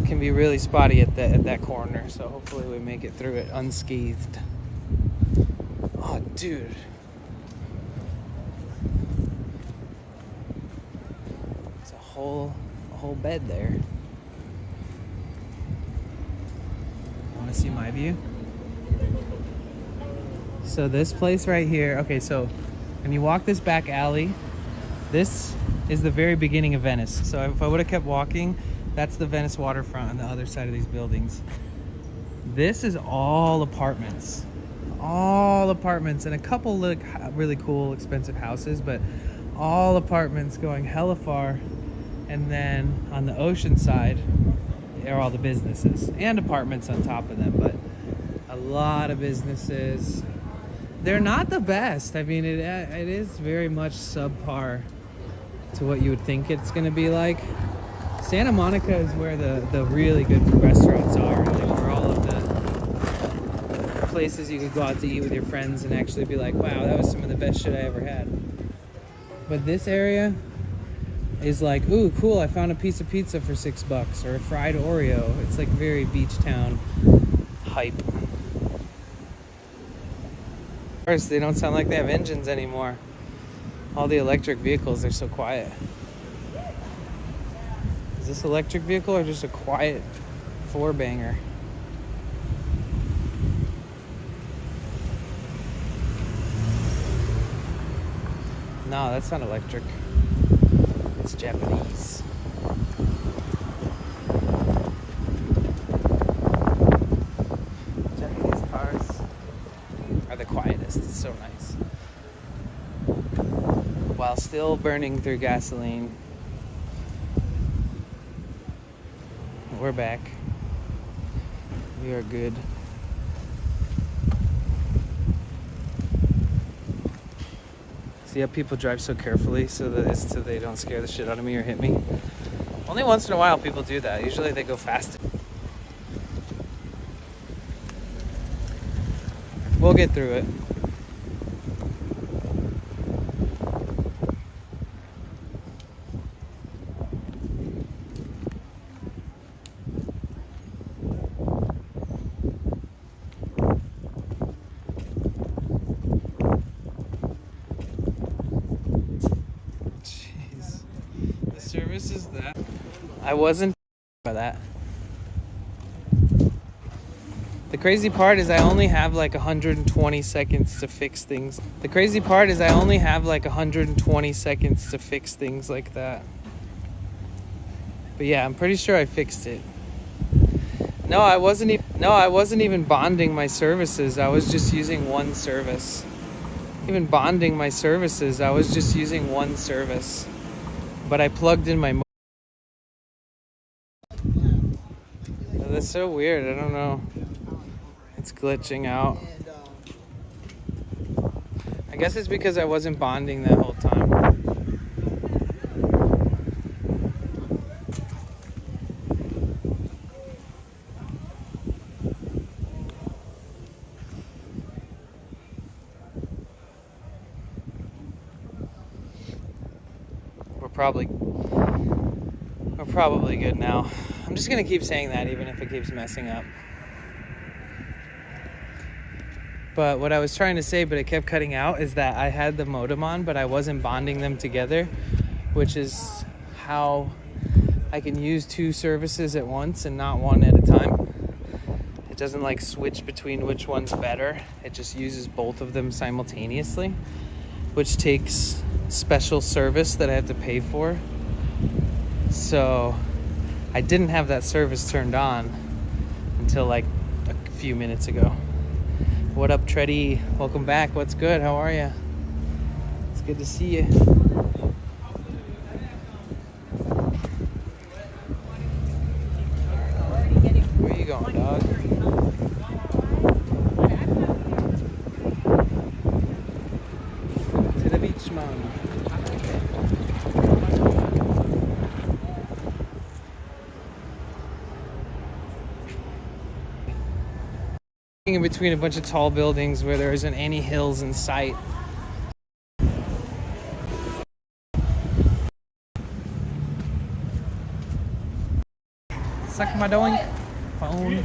can be really spotty at that corner, so hopefully we make it through it unscathed. Oh, dude. It's a whole bed there. Want to see my view? So this place right here, okay, so when you walk this back alley, this is the very beginning of Venice. So if I would have kept walking, that's the Venice waterfront on the other side of these buildings. This is all apartments. All apartments and a couple like really cool expensive houses, but all apartments going hella far. And then on the ocean side are all the businesses and apartments on top of them, but a lot of businesses. They're not the best. I mean, it is very much subpar to what you would think it's going to be like. Santa Monica is where the really good restaurants are, like where all of the places you could go out to eat with your friends and actually be like, wow, that was some of the best shit I ever had. But this area is like, ooh, cool, I found a piece of pizza for $6 or a fried Oreo. It's like very beach town hype. First, they don't sound like they have engines anymore. All the electric vehicles are so quiet. Is this electric vehicle or just a quiet four-banger? No, that's not electric. It's Japanese. Japanese cars are the quietest. It's so nice. While still burning through gasoline. We're back. We are good. See how people drive so carefully so that they don't scare the shit out of me or hit me? Only once in a while people do that. Usually they go fast. We'll get through it. Jeez. The service is that. I wasn't by that. The crazy part is I only have like 120 seconds to fix things. The crazy part is I only have like 120 seconds to fix things like that. But yeah, I'm pretty sure I fixed it. No, I wasn't even bonding my services. I was just using one service. Even bonding my services, I was just using one service. But I plugged in my That's so weird. I don't know. It's glitching out. I guess it's because I wasn't bonding that whole time. We're probably good now. I'm just gonna keep saying that even if it keeps messing up. But what I was trying to say, but it kept cutting out, is that I had the modem on, but I wasn't bonding them together, which is how I can use two services at once and not one at a time. It doesn't like switch between which one's better. It just uses both of them simultaneously, which takes special service that I have to pay for. So I didn't have that service turned on until like a few minutes ago. What up, Treddy? Welcome back. What's good? How are you? It's good to see you. Where are you going, dog? To the beach, man. In between a bunch of tall buildings where there isn't any hills in sight. Suck my doink. Phone.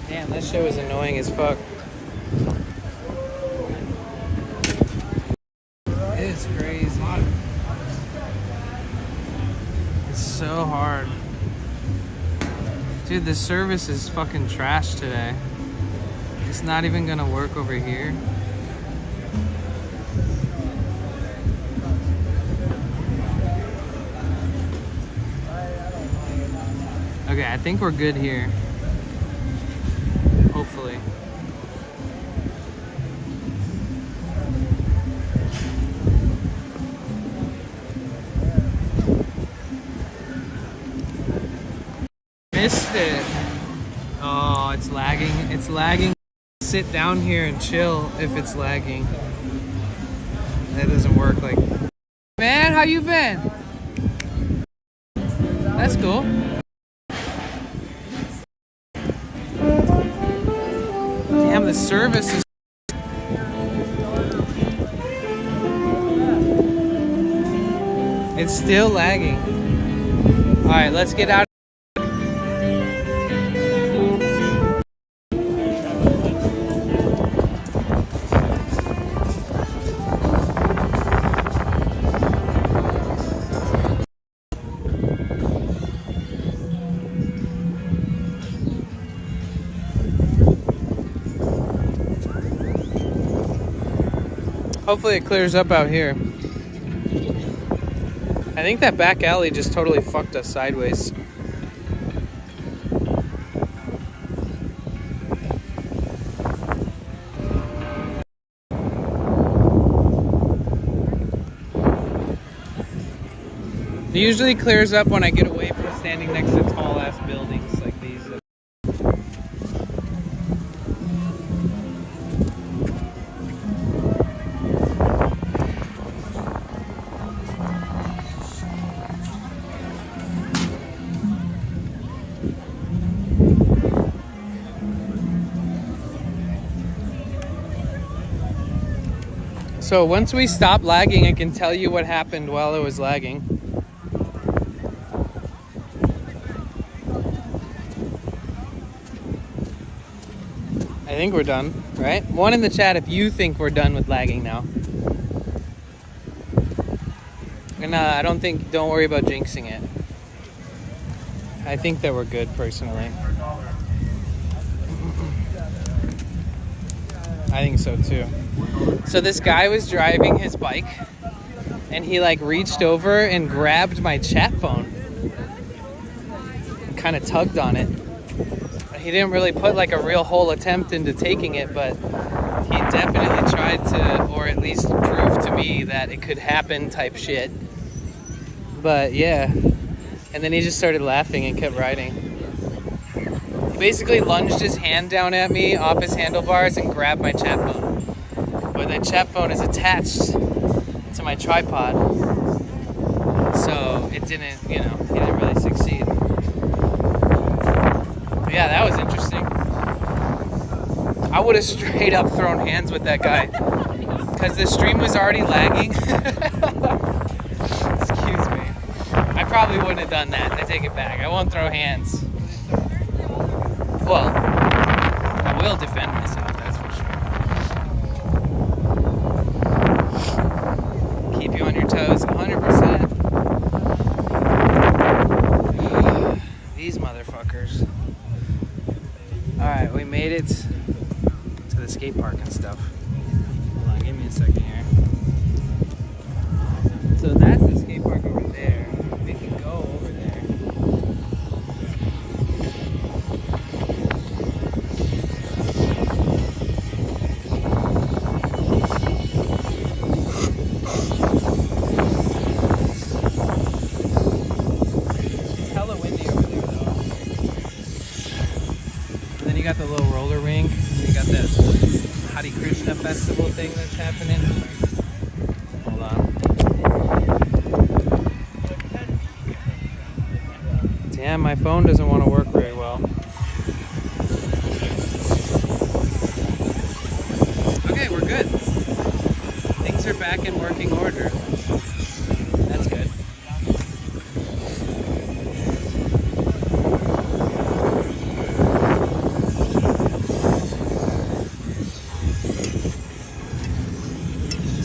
Damn, that shit was annoying as fuck. It is crazy. It's so hard. Dude, the service is fucking trash today. It's not even gonna work over here. Okay, I think we're good here. Hopefully. Missed it. Oh, it's lagging. It's lagging. Sit down here and chill if it's lagging. That doesn't work like. Man, how you been? That's cool. Damn, the service is. It's still lagging. All right, let's get out. Hopefully it clears up out here. I think that back alley just totally fucked us sideways. It usually clears up when I get away from standing next to tall ass buildings like these. So once we stop lagging, I can tell you what happened while it was lagging. I think we're done, right? One in the chat if you think we're done with lagging now. And don't worry about jinxing it. I think that we're good personally. I think so too. So this guy was driving his bike and he like reached over and grabbed my chat phone and kind of tugged on it. He didn't really put like a real whole attempt into taking it, but he definitely tried to, or at least prove to me that it could happen type shit. But yeah, and then he just started laughing and kept riding. He basically lunged his hand down at me off his handlebars and grabbed my chat phone. But that chat phone is attached to my tripod, so it didn't, he didn't really succeed. But yeah, that was interesting. I would have straight up thrown hands with that guy because the stream was already lagging. Excuse me. I probably wouldn't have done that. I take it back. I won't throw hands. Well, I will defend myself, that's for sure. Keep you on your toes 100%. These motherfuckers. Alright, we made it to the skate park and stuff. Hold on, give me a second here. So that's the skate park over there. We can go over there. It's hella windy over there though. And then you got the little roller rink. You got that Hare Krishna festival thing that's happening. Hold on. Damn, my phone doesn't want to work very well. Okay, we're good. Things are back in working order. That's good.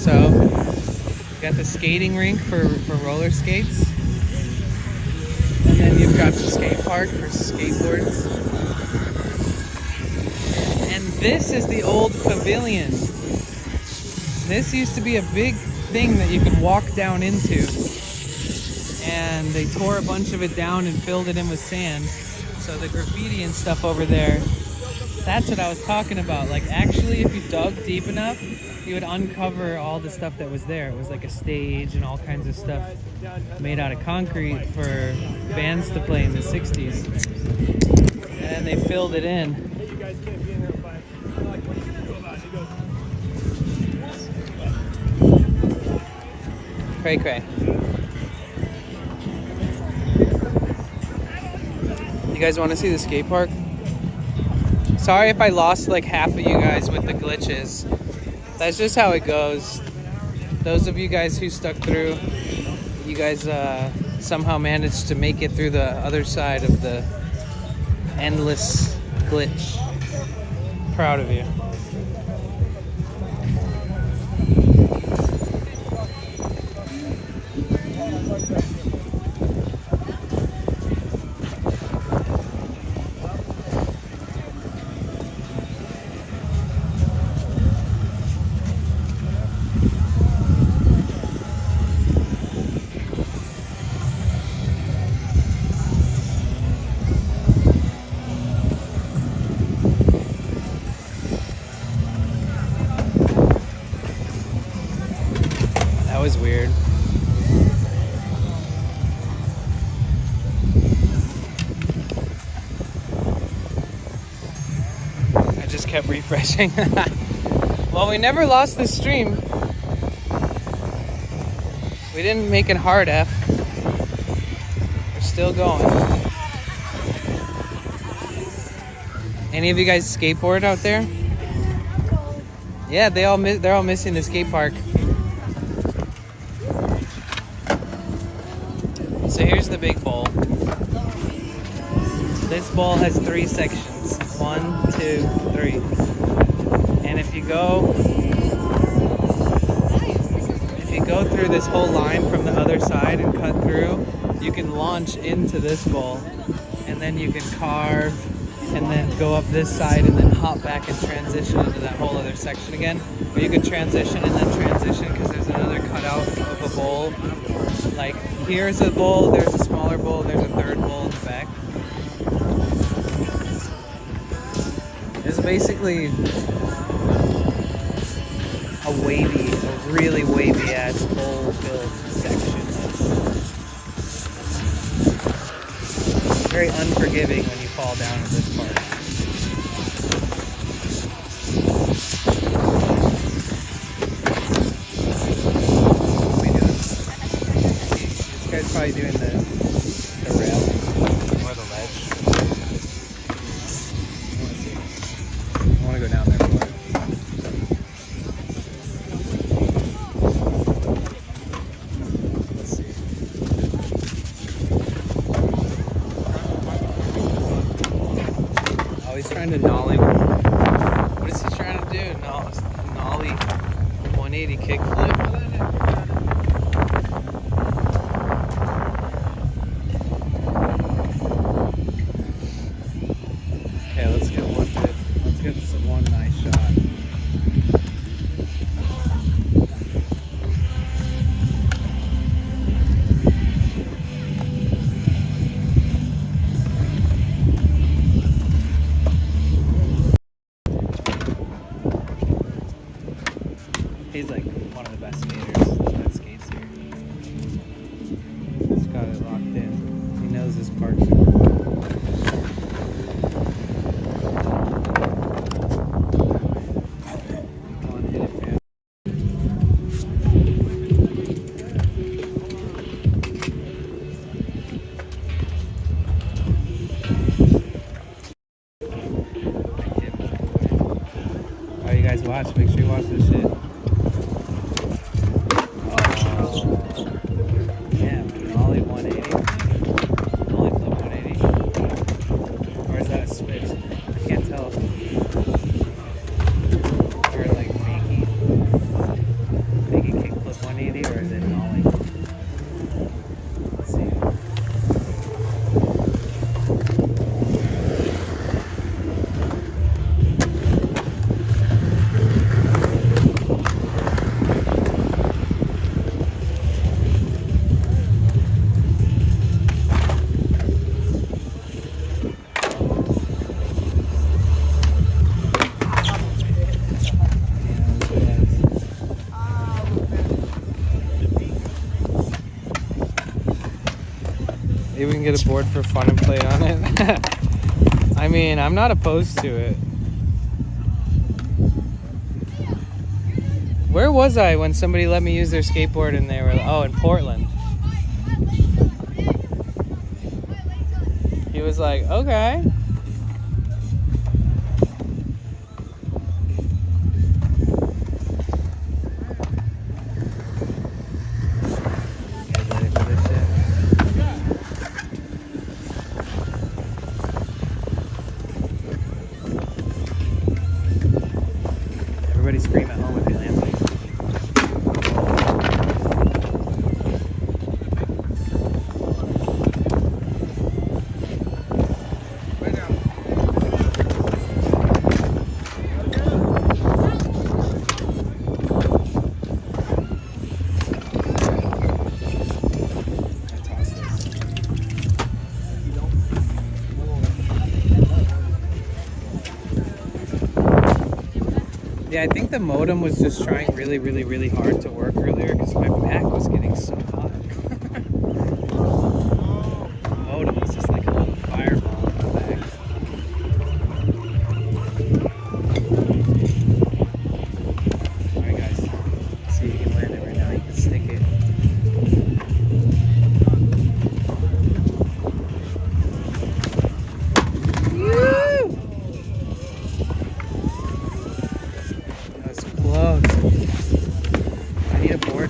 So, got the skating rink for roller skates. And then you've got the skate park for skateboards. And this is the old pavilion. This used to be a big thing that you could walk down into. And they tore a bunch of it down and filled it in with sand. So the graffiti and stuff over there, that's what I was talking about. Like actually if you dug deep enough, you would uncover all the stuff that was there. It was like a stage and all kinds of stuff made out of concrete for bands to play in the 60s. And they filled it in. Cray cray. You guys want to see the skate park? Sorry if I lost like half of you guys with the glitches. That's just how it goes. Those of you guys who stuck through, you guys somehow managed to make it through the other side of the endless glitch. Proud of you. just kept refreshing. Well, we never lost the stream. We didn't make it hard F. We're still going. Any of you guys skateboard out there? Yeah, they're all missing the skate park. So here's the big bowl. This bowl has 3 sections. 1, 2, 3. And if you go through this whole line from the other side and cut through, you can launch into this bowl, and then you can carve, and then go up this side and then hop back and transition into that whole other section again. Or you could transition and then transition because there's another cutout of a bowl. Like here's a bowl, there's a smaller bowl, there's a third bowl in the back. It's basically a really wavy ass bowl filled section. Very unforgiving when you fall down at this part. What are we doing? This guy's probably doing the rail or the ledge. I want to go down there for it. Let's see. Oh, he's trying to nollie. What is he trying to do? No, nollie 180 kickflip. Okay, let's get one good. Let's get one nice shot. He's like one of the best skaters that skates here. He's got it locked in. He knows his park super well. Come on, hit it, fam. Alright, you guys watch. Make sure you watch this shit. Yeah, nollie 180. Nollie flip 180. Or is that a switch? I can't tell. Or like fakey kickflip 180, or is it nollie? Let's see. Maybe we can get a board for fun and play on it. I mean, I'm not opposed to it. Where was I when somebody let me use their skateboard and they were, oh, in Portland. He was like, okay. Everybody scream at home if you land, please. Yeah, I think the modem was just trying really hard to work earlier because my back was getting so hot. The modem was just like a little fireball in my back.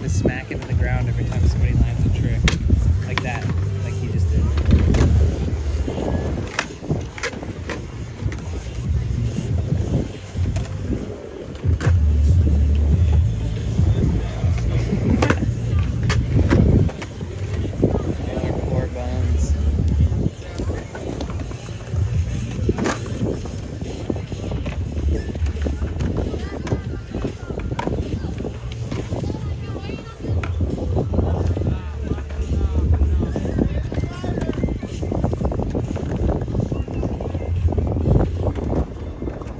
to smack into the ground every time somebody lands a trick. Like that. Like he just did. Poor bones.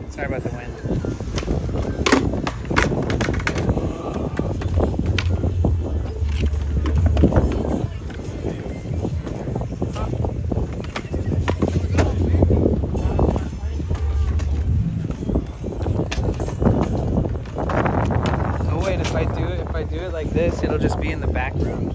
Sorry about the wind. Oh wait, if I do it like this, it'll just be in the background.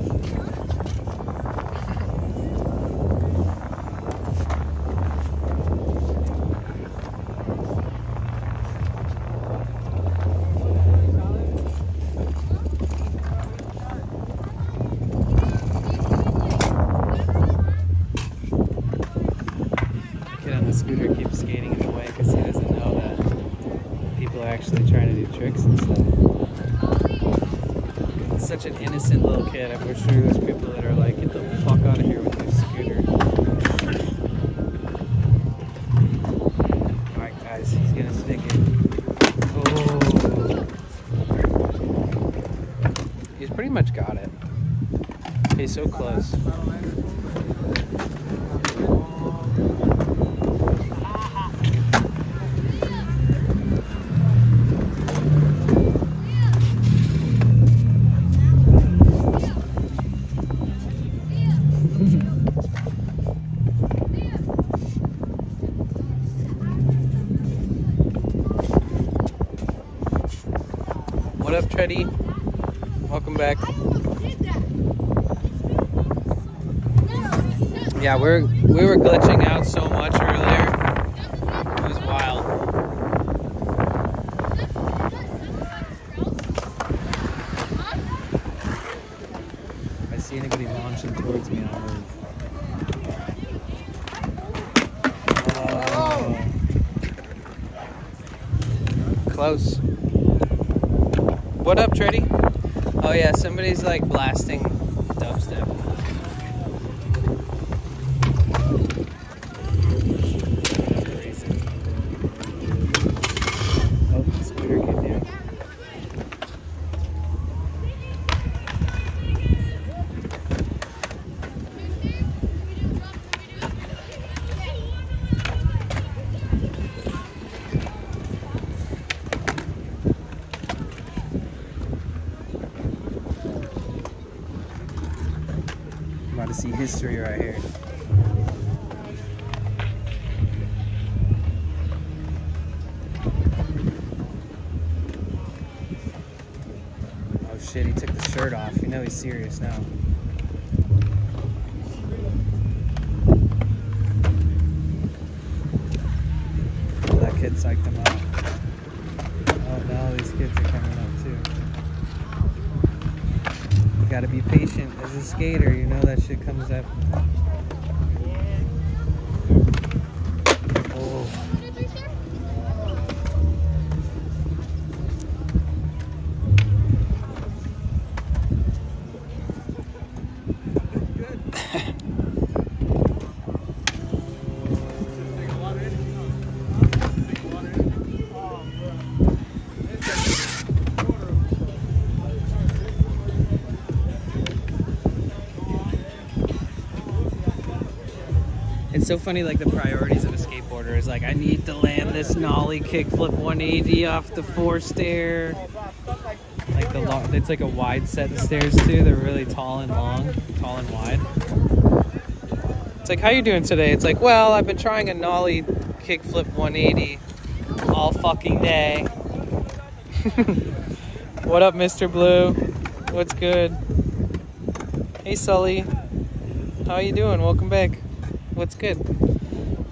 Kid on the scooter keeps skating in the way because he doesn't know that people are actually trying to do tricks and stuff. He's such an innocent little kid. I'm sure there's people that are like, get the fuck out of here with your scooter. Alright guys, he's gonna stick it. Oh. He's pretty much got it. He's so close. What up, Treddy? Welcome back. Yeah, we were glitching out so much earlier. It was wild. If I see anybody launching towards me, I'll move. Oh. Close. What up, Treddy? Oh yeah, somebody's like blasting dubstep. Oh, the scooter came down. About to see history right here. Oh shit, he took the shirt off. You know he's serious now. Oh, that kid psyched him out. Oh, now these kids are coming up too. You gotta be patient as a skater, you know that shit comes up. Oh. It's so funny, like the priorities of a skateboarder is like, I need to land this nollie kickflip 180 off the 4-stair. Like the long, it's like a wide set of stairs too. They're really tall and long, tall and wide. It's like, how you doing today? It's like, well, I've been trying a nollie kickflip 180 all fucking day. What up, Mr. Blue? What's good? Hey, Sully. How you doing? Welcome back. What's good?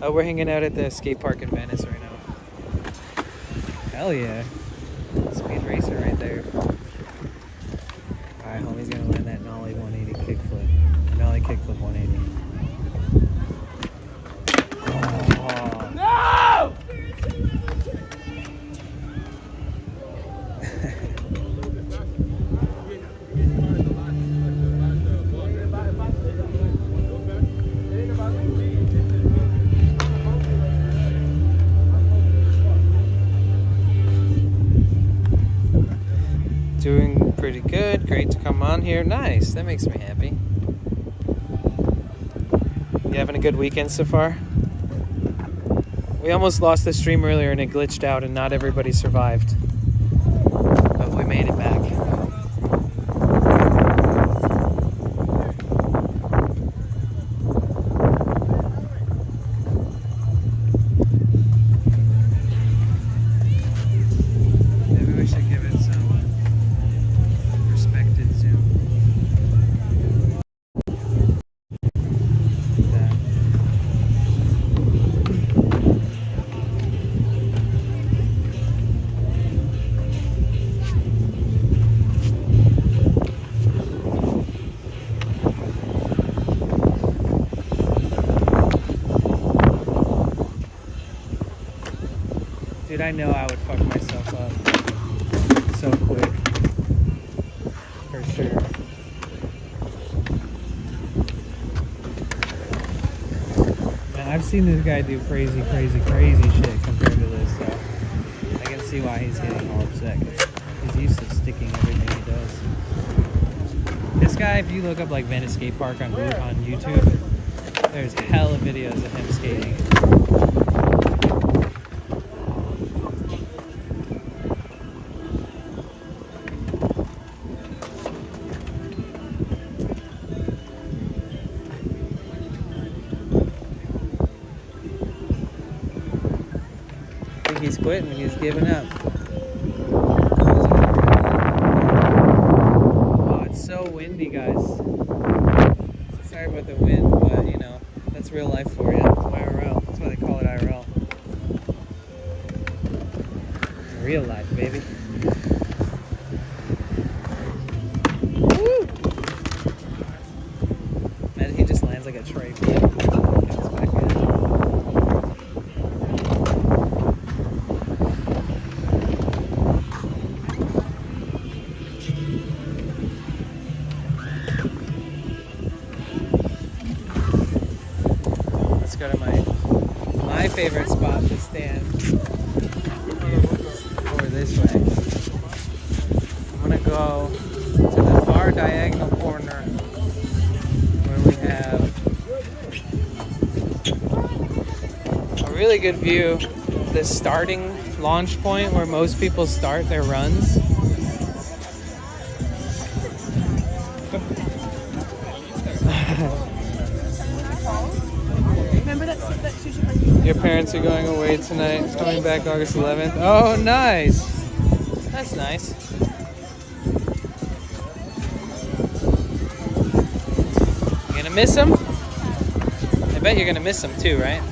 We're hanging out at the skate park in Venice right now. Hell yeah. Speed racer right there. Alright, homie's gonna land that nollie 180 kickflip. Nollie kickflip 180. Oh. No! Doing pretty good. Great to come on here. Nice. That makes me happy. You having a good weekend so far? We almost lost the stream earlier and it glitched out and not everybody survived. But we made it back. Maybe we should give it some respected zoom. That. Dude, I know I would fuck myself up so quick. For sure. Man, I've seen this guy do crazy shit compared to this, so I can see why he's getting all upset. He's used to sticking everything he does. This guy, if you look up like Venice Skate Park on YouTube, there's hella videos of him skating. I think he's quitting, he's giving up. Oh, it's so windy, guys. Sorry about the wind, but you know, that's real life for you. It's IRL. That's why they call it IRL. Real life, baby. Woo! Man, he just lands like a tray flip. Gets back in. Let's go to my favorite spot to stand. Over this way. I'm gonna go to the far diagonal corner where we have a really good view of the starting launch point where most people start their runs. Your parents are going away tonight, coming back August 11th. Oh, nice. That's nice. You gonna miss them? I bet you're gonna miss them too, right?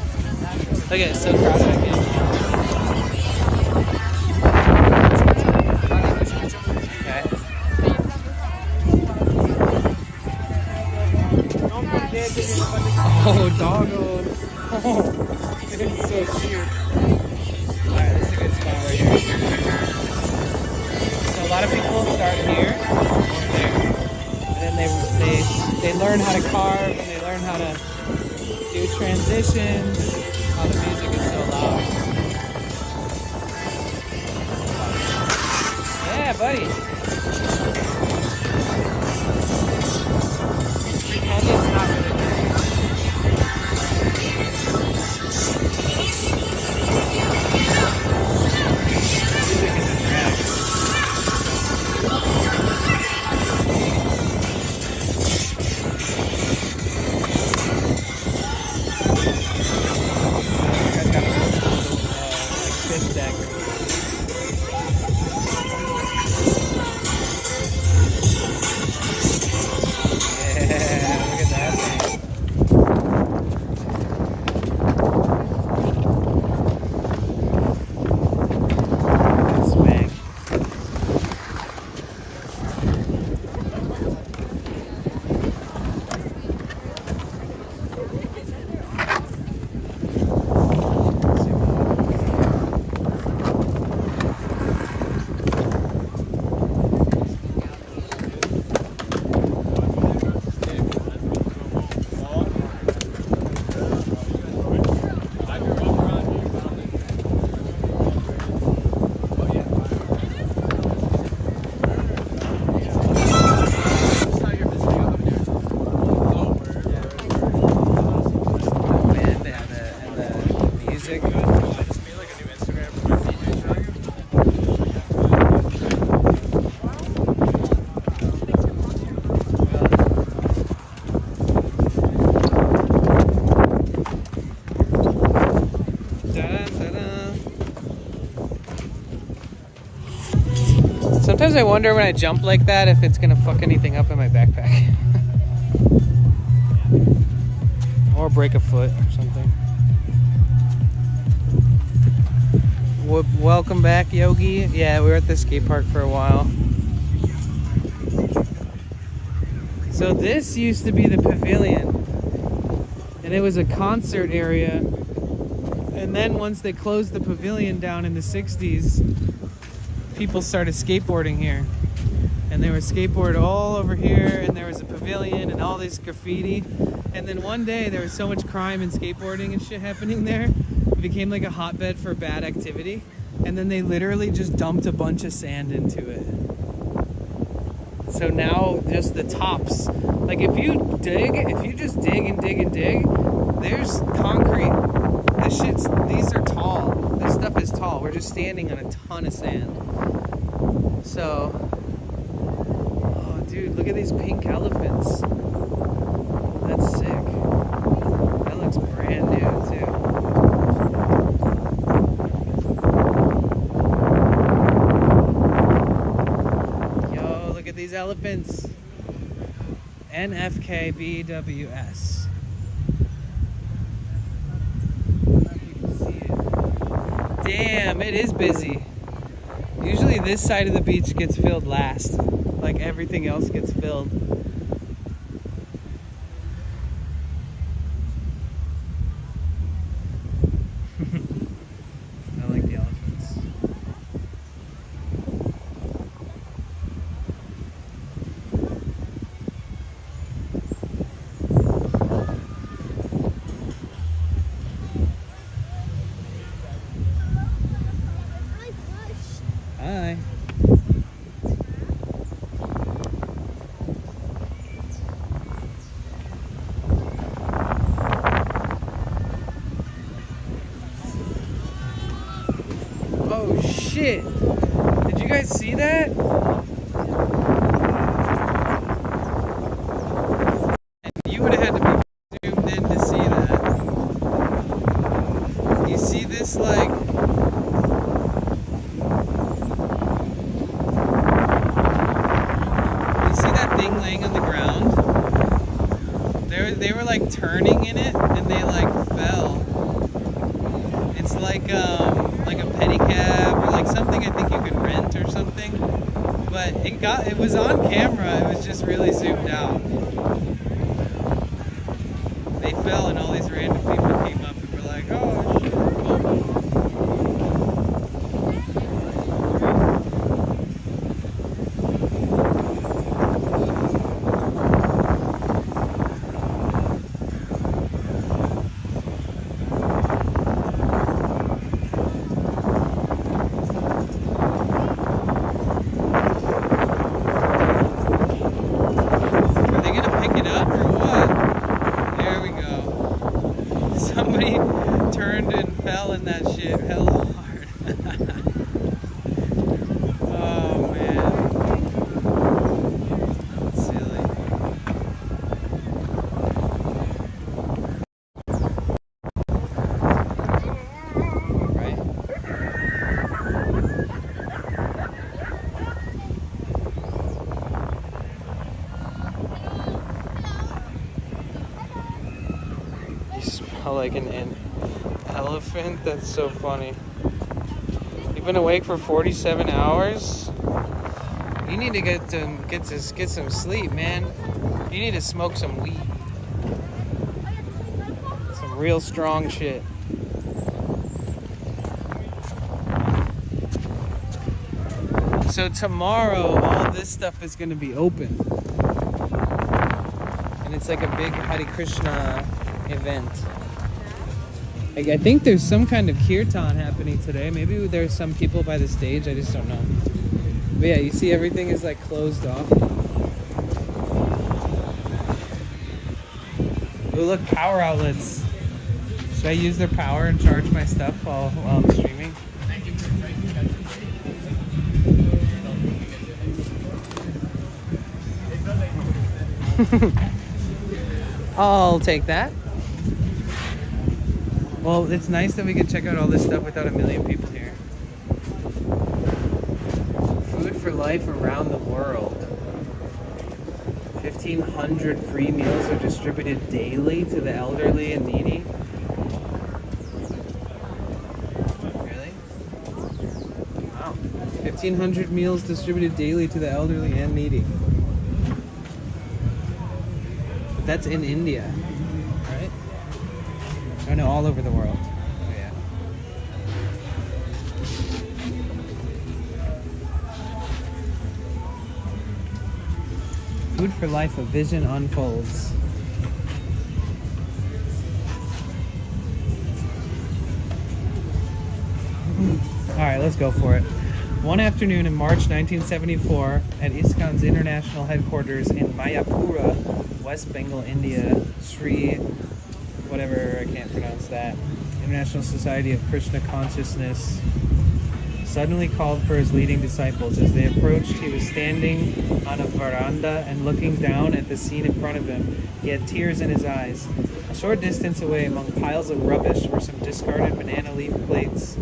Look at it, it's so crowded I can't. Okay. Oh, doggo. Oh, it's so cute. Alright, this is a good spot right here. So a lot of people start here, and then they learn how to carve, and they learn how to do transitions. Oh, the music is so loud. Yeah, buddy. Pretending's not really good. Sometimes I wonder when I jump like that if it's gonna fuck anything up in my backpack. Or break a foot or something. Welcome back, Yogi. Yeah, we were at the skate park for a while. So this used to be the pavilion. And it was a concert area. And then once they closed the pavilion down in the 60s, people started skateboarding here. And they were skateboard all over here, and there was a pavilion and all this graffiti. And then one day there was so much crime and skateboarding and shit happening there, it became like a hotbed for bad activity. And then they literally just dumped a bunch of sand into it. So now just the tops. Like if you just dig and dig and dig, there's concrete. These are tall. This stuff is tall. We're just standing on a ton of sand. So, oh dude, look at these pink elephants. That's sick. That looks brand new too. Yo, look at these elephants. NFKBWS. Damn, it is busy. Usually this side of the beach gets filled last. Like everything else gets filled. I like the elephants. Hi. Oh shit! Did you guys see that? You would have had to be zoomed in to see that. You see this like... thing laying on the ground. They were like turning in it and they like fell. It's like a pedicab or like something I think you could rent or something. But it was on camera, it was just really zoomed out. They fell and all these random people came up and were like, oh shit. Somebody turned and fell in that shit hella hard. Oh man. That's silly. Right? Like an elephant. That's so funny. You've been awake for 47 hours. You need to get some sleep, man. You need to smoke some weed. Some real strong shit. So tomorrow, all this stuff is going to be open, and it's like a big Hare Krishna event. I think there's some kind of kirtan happening today. Maybe there's some people by the stage. I just don't know. But yeah, you see everything is like closed off. Oh look, power outlets. Should I use their power and charge my stuff while I'm streaming? I'll take that. Well, it's nice that we can check out all this stuff without a million people here. Food for life around the world. 1,500 free meals are distributed daily to the elderly and needy. Really? Wow. 1,500 meals distributed daily to the elderly and needy. But that's in India, right? I know, all over the world. Oh, yeah. Food for life, a vision unfolds. All right, let's go for it. One afternoon in March 1974 at ISKCON's international headquarters in Mayapura, West Bengal, India, Sri, whatever, I can't pronounce that, International Society of Krishna Consciousness, suddenly called for his leading disciples. As they approached, he was standing on a veranda and looking down at the scene in front of him. He had tears in his eyes. A short distance away, among piles of rubbish, were some discarded banana leaf plates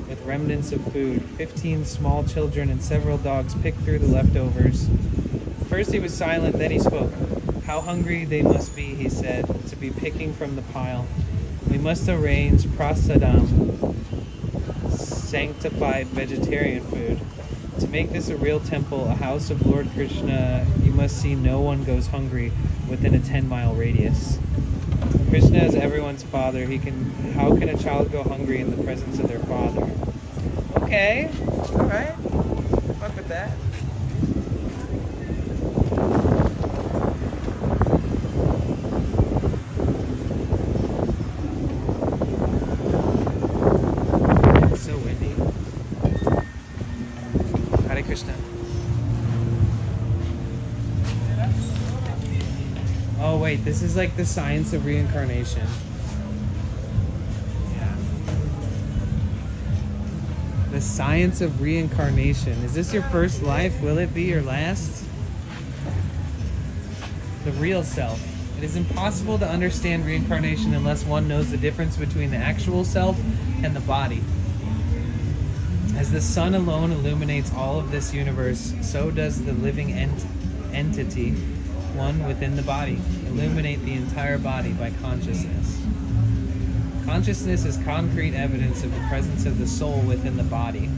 with remnants of food. 15 small children and several dogs picked through the leftovers. First he was silent, then he spoke. How hungry they must be, he said, to be picking from the pile. We must arrange prasadam, sanctified vegetarian food. To make this a real temple, a house of Lord Krishna, you must see no one goes hungry within a 10-mile radius. Krishna is everyone's father. How can a child go hungry in the presence of their father? Okay, all right, fuck with that. It's so windy. Hare Krishna. Oh wait, this is like the science of reincarnation. The science of reincarnation. Is this your first life? Will it be your last? The real self. It is impossible to understand reincarnation unless one knows the difference between the actual self and the body. As the sun alone illuminates all of this universe, so does the living entity, one within the body, illuminate the entire body by consciousness. Consciousness is concrete evidence of the presence of the soul within the body.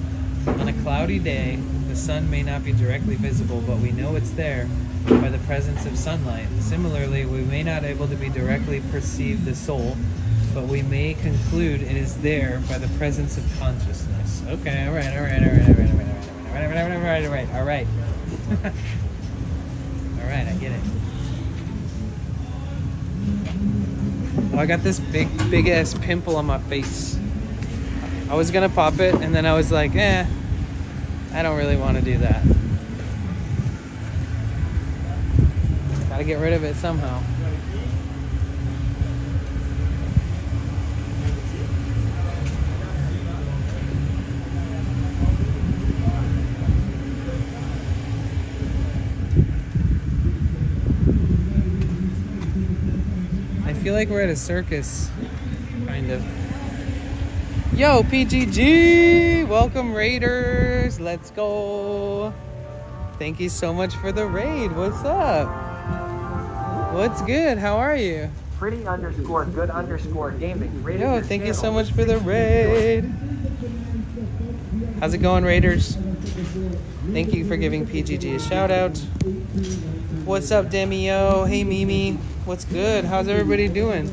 On a cloudy day, the sun may not be directly visible, but we know it's there by the presence of sunlight. Similarly, we may not be able to be directly perceive the soul, but we may conclude it is there by the presence of consciousness. Okay, all right. All right, I get it. Oh, I got this big ass pimple on my face. I was gonna pop it, and then I was like, I don't really want to do that. Gotta get rid of it somehow. I feel like we're at a circus, kind of. Yo, PGG! Welcome, Raiders! Let's go! Thank you so much for the raid. What's up? What's good? How are you? Pretty_good_gaming. Yo, thank you so much for the raid. How's it going, Raiders? Thank you for giving PGG a shout out. What's up, Demio? Hey, Mimi. What's good? How's everybody doing?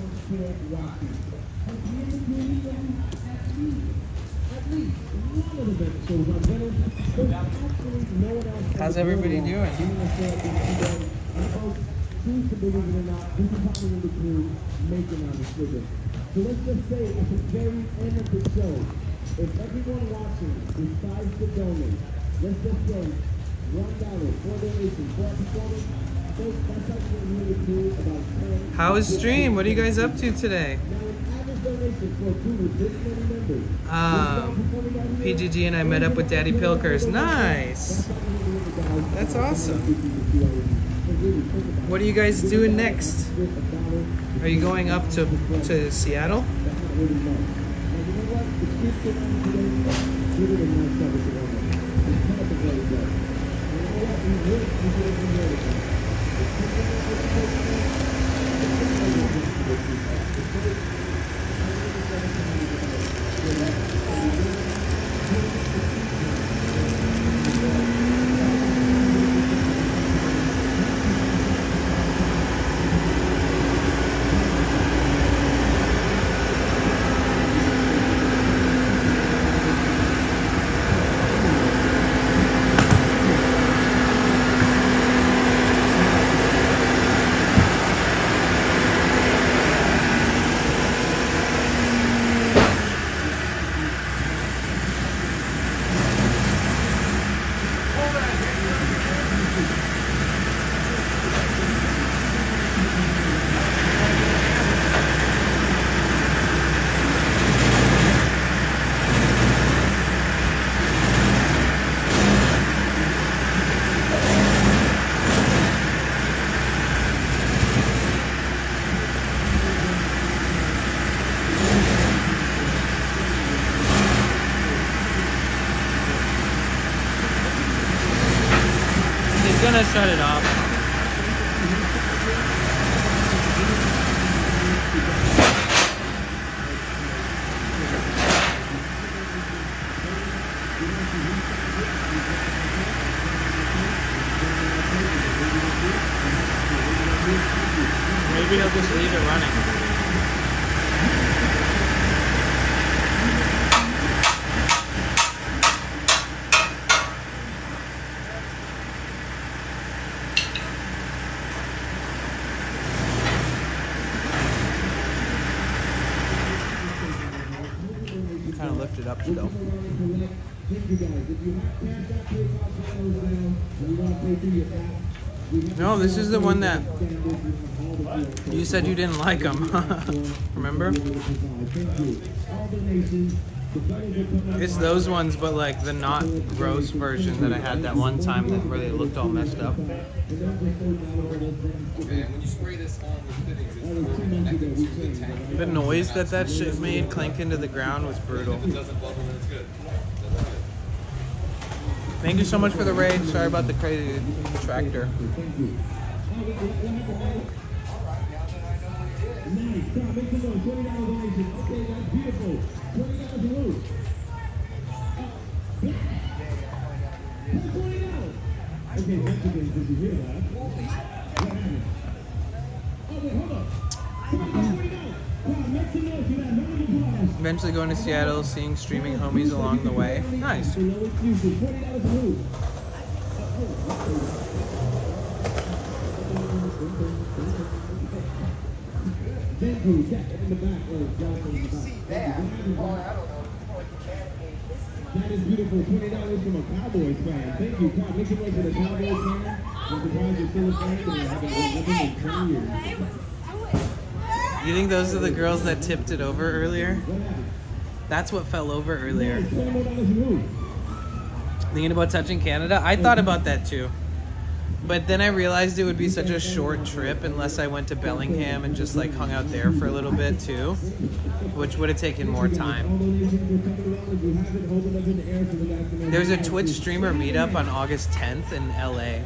How's everybody doing? So let's just say at the very end of the show, if everyone watching decides to donate, let's just say $1 for donation for our performance, that's actually really cool. About 10. How is stream? What are you guys up to today? Now, an average donation for a crew with this many members. PGG and I met up with Daddy Pilkers. Nice. That's awesome. What are you guys doing next? Are you going up to Seattle? He's gonna shut it off. Maybe he'll just leave it running. Kind of lift it up still. No, this is the one that you said you didn't like them. Remember? It's those ones, but like the not gross version that I had that one time that where they looked all messed up. The noise that shit made clank into the ground was brutal. Thank you so much for the raid. Sorry about the crazy tractor. Eventually going to Seattle, seeing streaming homies along the way. Nice. That is beautiful. $20 from a Cowboys fan. Thank you. God, make it way for the Cowboys fan. I'm surprised you're still a fan and I haven't been living in 20 years. You think those are the girls that tipped it over earlier? That's what fell over earlier. Thinking about touching Canada? I thought about that too. But then I realized it would be such a short trip unless I went to Bellingham and just like hung out there for a little bit too, which would have taken more time. There's a Twitch streamer meetup on August 10th in LA.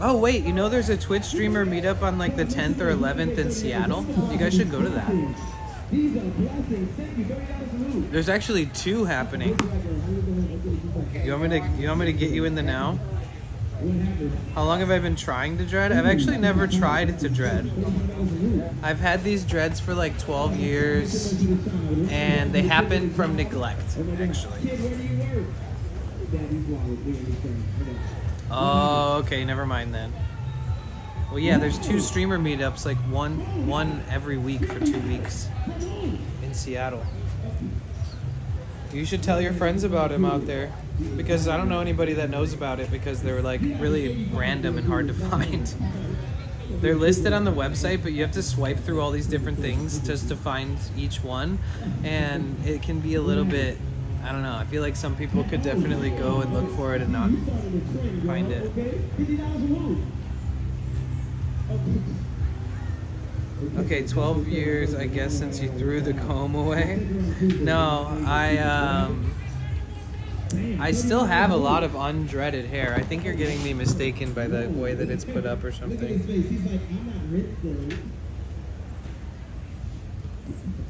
Oh wait, you know there's a Twitch streamer meetup on like the 10th or 11th in Seattle? You guys should go to that. There's actually two happening. You want me to get you in the now? How long have I been trying to dread? I've actually never tried to dread. I've had these dreads for like 12 years and they happen from neglect, actually. Oh, okay, never mind then. Well, yeah, there's two streamer meetups, like one every week for 2 weeks in Seattle. You should tell your friends about him out there, because I don't know anybody that knows about it because they're like really random and hard to find. They're listed on the website, but you have to swipe through all these different things just to find each one, and it can be a little bit, I don't know, I feel like some people could definitely go and look for it and not find it. Okay, 12 years, I guess, since you threw the comb away. No, I still have a lot of undreaded hair. I think you're getting me mistaken by the way that it's put up or something.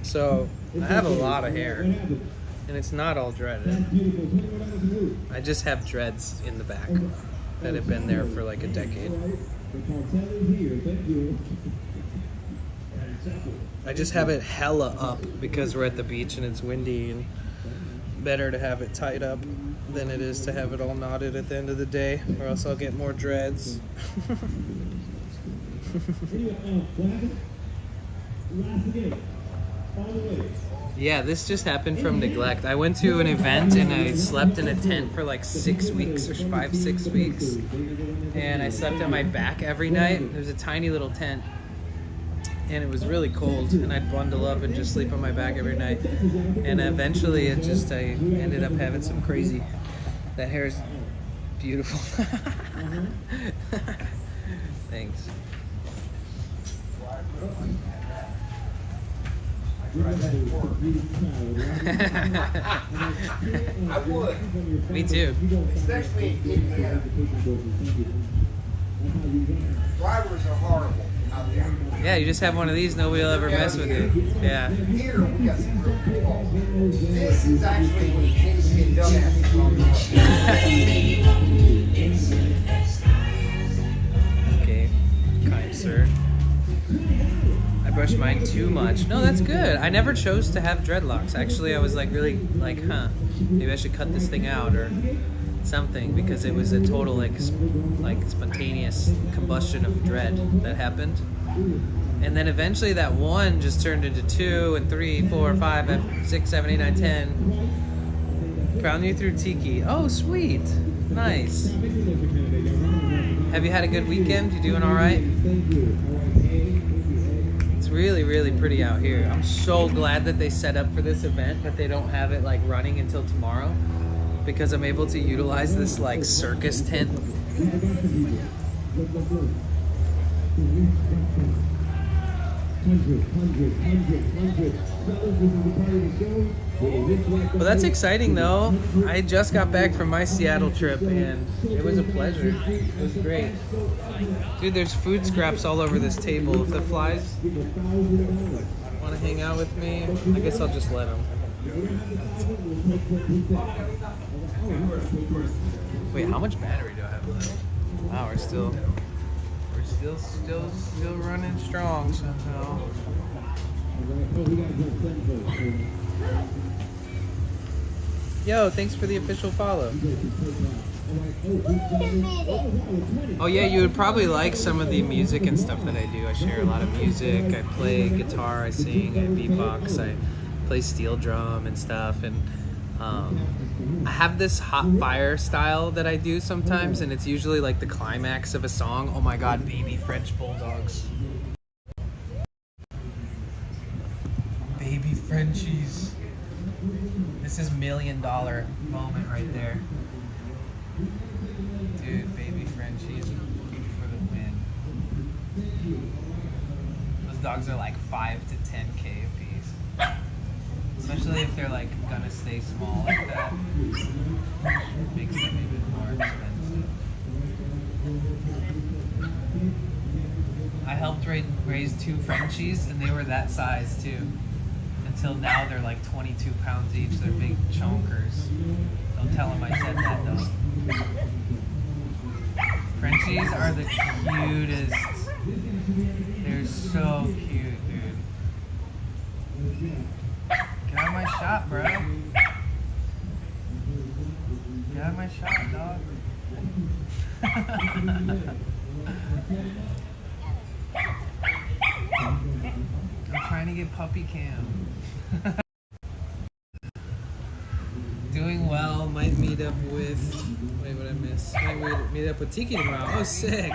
So, I have a lot of hair. And it's not all dreaded. I just have dreads in the back that have been there for like a decade. I just have it hella up because we're at the beach and it's windy, and better to have it tied up than it is to have it all knotted at the end of the day, or else I'll get more dreads. Yeah, this just happened from neglect. I went to an event and I slept in a tent for like 6 weeks or 6 weeks. And I slept on my back every night. There was a tiny little tent and it was really cold, and I'd bundle up and just sleep on my back every night. And eventually I ended up having some crazy, that hair is beautiful. Thanks. I would. Me too. Especially if drivers are horrible out there. Yeah, you just have one of these, nobody will ever mess with you. Yeah. Here we got some real cool. This is actually needs to get done at. Okay, kind sir. I brushed mine too much. No, that's good. I never chose to have dreadlocks. Actually, I was like really like, maybe I should cut this thing out or something, because it was a total like spontaneous combustion of dread that happened. And then eventually that one just turned into 2 and 3, 4, 5, 6, 7, 8, 9, 10. Found you through Tiki. Oh, sweet. Nice. Have you had a good weekend? You doing all right? It's really, really pretty out here. I'm so glad that they set up for this event, but they don't have it like running until tomorrow, because I'm able to utilize this like circus tent. Well, that's exciting though. I just got back from my Seattle trip and it was a pleasure. It was great. Dude, there's food scraps all over this table. If the flies want to hang out with me, I guess I'll just let them. Wait, how much battery do I have left? Wow, we're still running strong somehow. Yo, thanks for the official follow. Oh yeah, you would probably like some of the music and stuff that I do. I share a lot of music. I play guitar, I sing, I beatbox, I play steel drum and stuff, and I have this hot fire style that I do sometimes, and it's usually like the climax of a song. Oh my god, baby French bulldogs. Baby Frenchies. This is $1 million moment right there. Dude, baby Frenchies for the win. Those dogs are like 5 to 10K a piece. Especially if they're like gonna stay small like that. Makes them even more expensive. I helped raise 2 Frenchies and they were that size too. Until now they're like 22 pounds each. They're big chonkers. Don't tell them I said that though. Frenchies are the cutest. They're so cute, dude. Get out of my shot, bro. Get out of my shot, dog. I'm trying to get puppy cam. Doing well. Might meet up with... Wait, what did I miss? Might meet up with Tiki tomorrow. Oh, sick.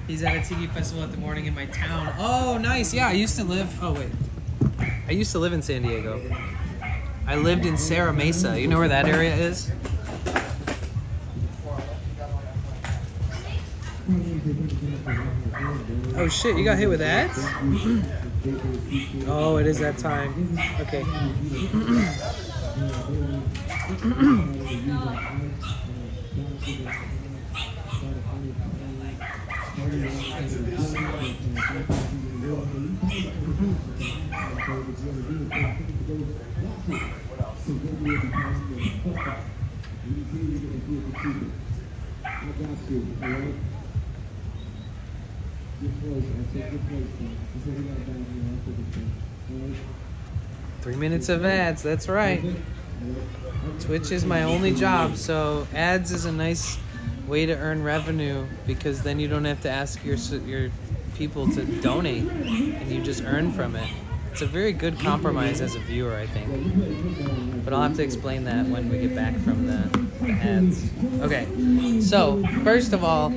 He's at a Tiki festival at the morning in my town. Oh, nice. Yeah, I used to live... Oh, wait. I used to live in San Diego. I lived in Serra Mesa. You know where that area is? Oh shit, you got hit with ads? Oh, it is that time. Okay. Three minutes of ads, that's right. Twitch is my only job, so ads is a nice way to earn revenue because then you don't have to ask your people to donate and you just earn from it. It's a very good compromise as a viewer, I think. But I'll have to explain that when we get back from the ads. Okay, so first of all,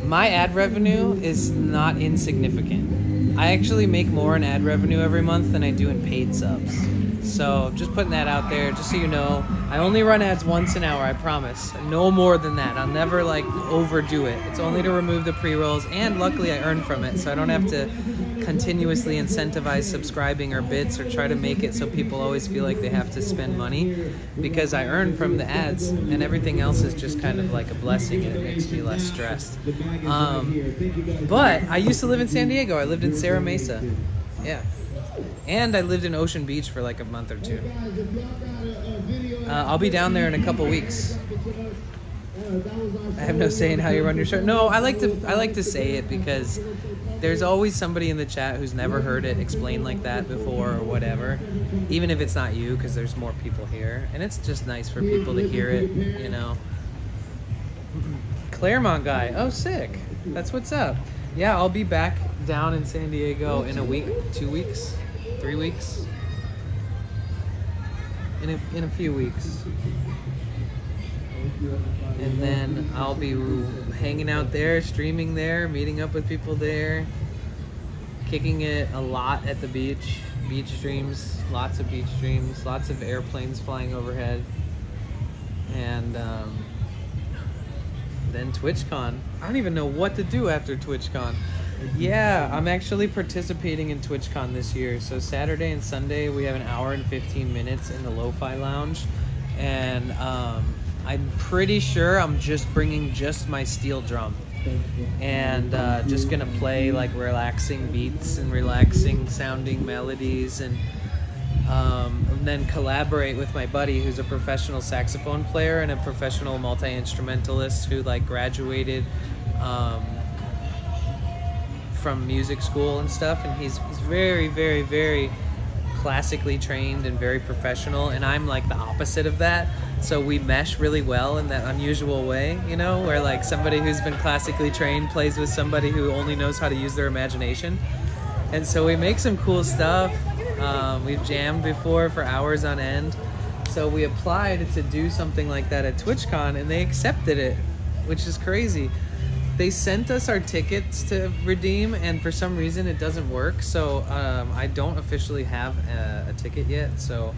my ad revenue is not insignificant. I actually make more in ad revenue every month than I do in paid subs. So just putting that out there, just so you know. I only run ads once an hour, I promise. No more than that. I'll never like overdo it. It's only to remove the pre-rolls, and luckily I earn from it, so I don't have to continuously incentivize subscribing or bits or try to make it so people always feel like they have to spend money, because I earn from the ads and everything else is just kind of like a blessing and it makes me less stressed. But I used to live in San Diego. I lived in Serra Mesa. Yeah. And I lived in Ocean Beach for like a month or two. I'll be down there in a couple weeks. I have no say in how you run your show. No, I like to say it because there's always somebody in the chat who's never heard it explained like that before or whatever. Even if it's not you, because there's more people here. And it's just nice for people to hear it, you know. Claremont guy. Oh, sick. That's what's up. Yeah, I'll be back down in San Diego in a week, 2 weeks, 3 weeks. In a few weeks. And then I'll be hanging out there, streaming there, meeting up with people there, kicking it a lot at the beach streams, lots of beach streams, lots of airplanes flying overhead, and then TwitchCon. I don't even know what to do after TwitchCon. Yeah, I'm actually participating in TwitchCon this year. So Saturday and Sunday we have an hour and 15 minutes in the Lo-Fi Lounge, and I'm pretty sure I'm just bringing just my steel drum and just gonna play like relaxing beats and relaxing sounding melodies, and then collaborate with my buddy who's a professional saxophone player and a professional multi-instrumentalist who like graduated from music school and stuff, and he's very, very, very classically trained and very professional, and I'm like the opposite of that. So we mesh really well in that unusual way, you know, where like somebody who's been classically trained plays with somebody who only knows how to use their imagination. And so we make some cool stuff. We've jammed before for hours on end. So we applied to do something like that at TwitchCon and they accepted it, which is crazy. They sent us our tickets to redeem, and for some reason it doesn't work. So I don't officially have a ticket yet, so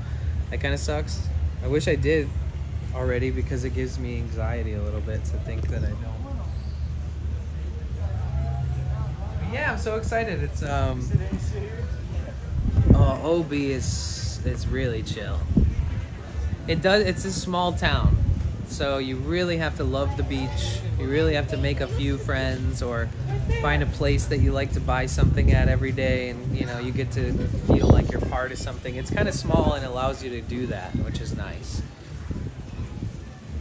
that kind of sucks. I wish I did already, because it gives me anxiety a little bit to think that I don't. But yeah, I'm so excited. It's OB is really chill. It's a small town, so you really have to love the beach. You really have to make a few friends or find a place that you like to buy something at every day, and you know, you get to feel like you're part of something. It's kind of small and allows you to do that, which is nice.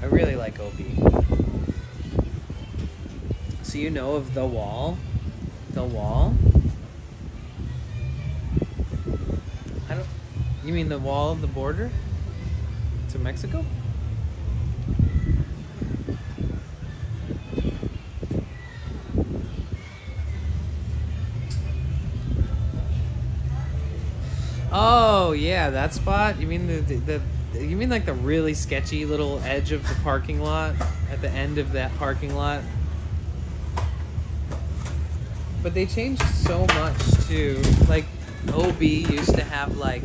I really like OB. So you know of The Wall? The Wall? You mean the wall of the border to Mexico? Oh yeah, that spot. You mean you mean like the really sketchy little edge of the parking lot at the end of that parking lot? But they changed so much too. Like OB used to have like,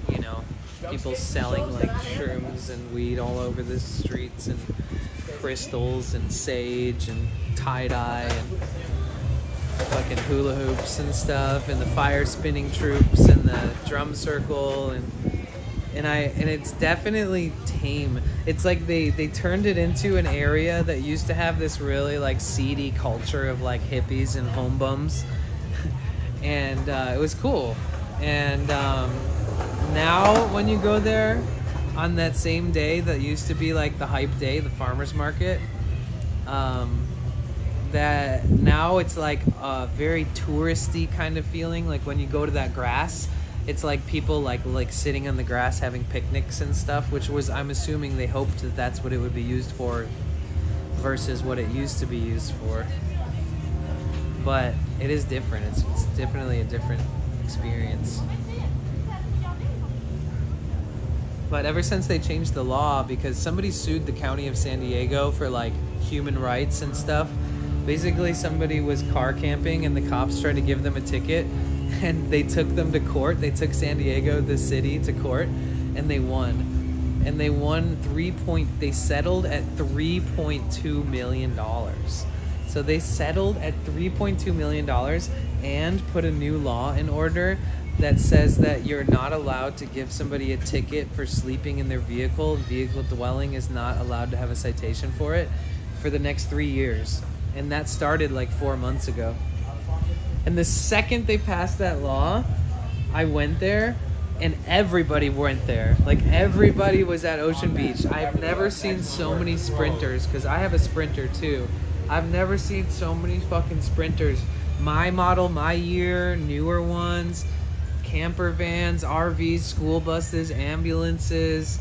you know, people selling like shrooms and weed all over the streets, and crystals and sage and tie-dye and fucking hula hoops and stuff, and the fire spinning troops and the drum circle, and and it's definitely tame. It's like they turned it into an area that used to have this really like seedy culture of like hippies and home bums, and it was cool. And now when you go there on that same day that used to be like the hype day, the farmers market, that now it's like a very touristy kind of feeling. Like when you go to that grass, it's like people like sitting on the grass having picnics and stuff, which was, I'm assuming they hoped that that's what it would be used for versus what it used to be used for. But it is different. It's definitely a different experience. But ever since they changed the law, because somebody sued the county of San Diego for like human rights and stuff. Basically somebody was car camping and the cops tried to give them a ticket, and they took them to court. They took San Diego, the city, to court, and they won. And they won they settled at $3.2 million. So they settled at $3.2 million and put a new law in order that says that you're not allowed to give somebody a ticket for sleeping in their vehicle. Vehicle dwelling is not allowed to have a citation for it for the next 3 years. And that started like 4 months ago. And the second they passed that law, I went there and everybody went there. Like everybody was at Ocean Beach. I've never seen so many sprinters, because I have a Sprinter too. I've never seen so many fucking sprinters. My model, my year, newer ones, camper vans, RVs, school buses, ambulances,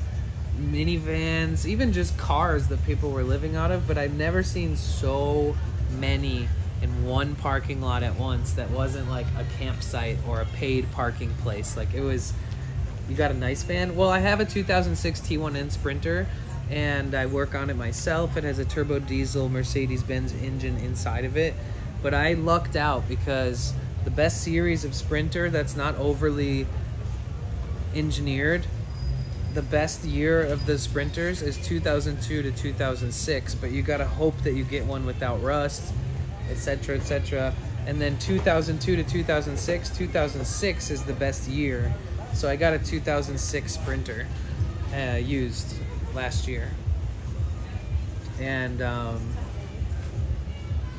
minivans, even just cars that people were living out of. But I've never seen so many in one parking lot at once that wasn't like a campsite or a paid parking place. Like it was, you got a nice van? Well, I have a 2006 T1N Sprinter and I work on it myself. It has a turbo diesel Mercedes-Benz engine inside of it. But I lucked out because the best series of Sprinter that's not overly engineered, the best year of the Sprinters is 2002 to 2006, but you gotta hope that you get one without rust, etc., etc. And then 2002 to 2006 is the best year. So I got a 2006 Sprinter used last year. And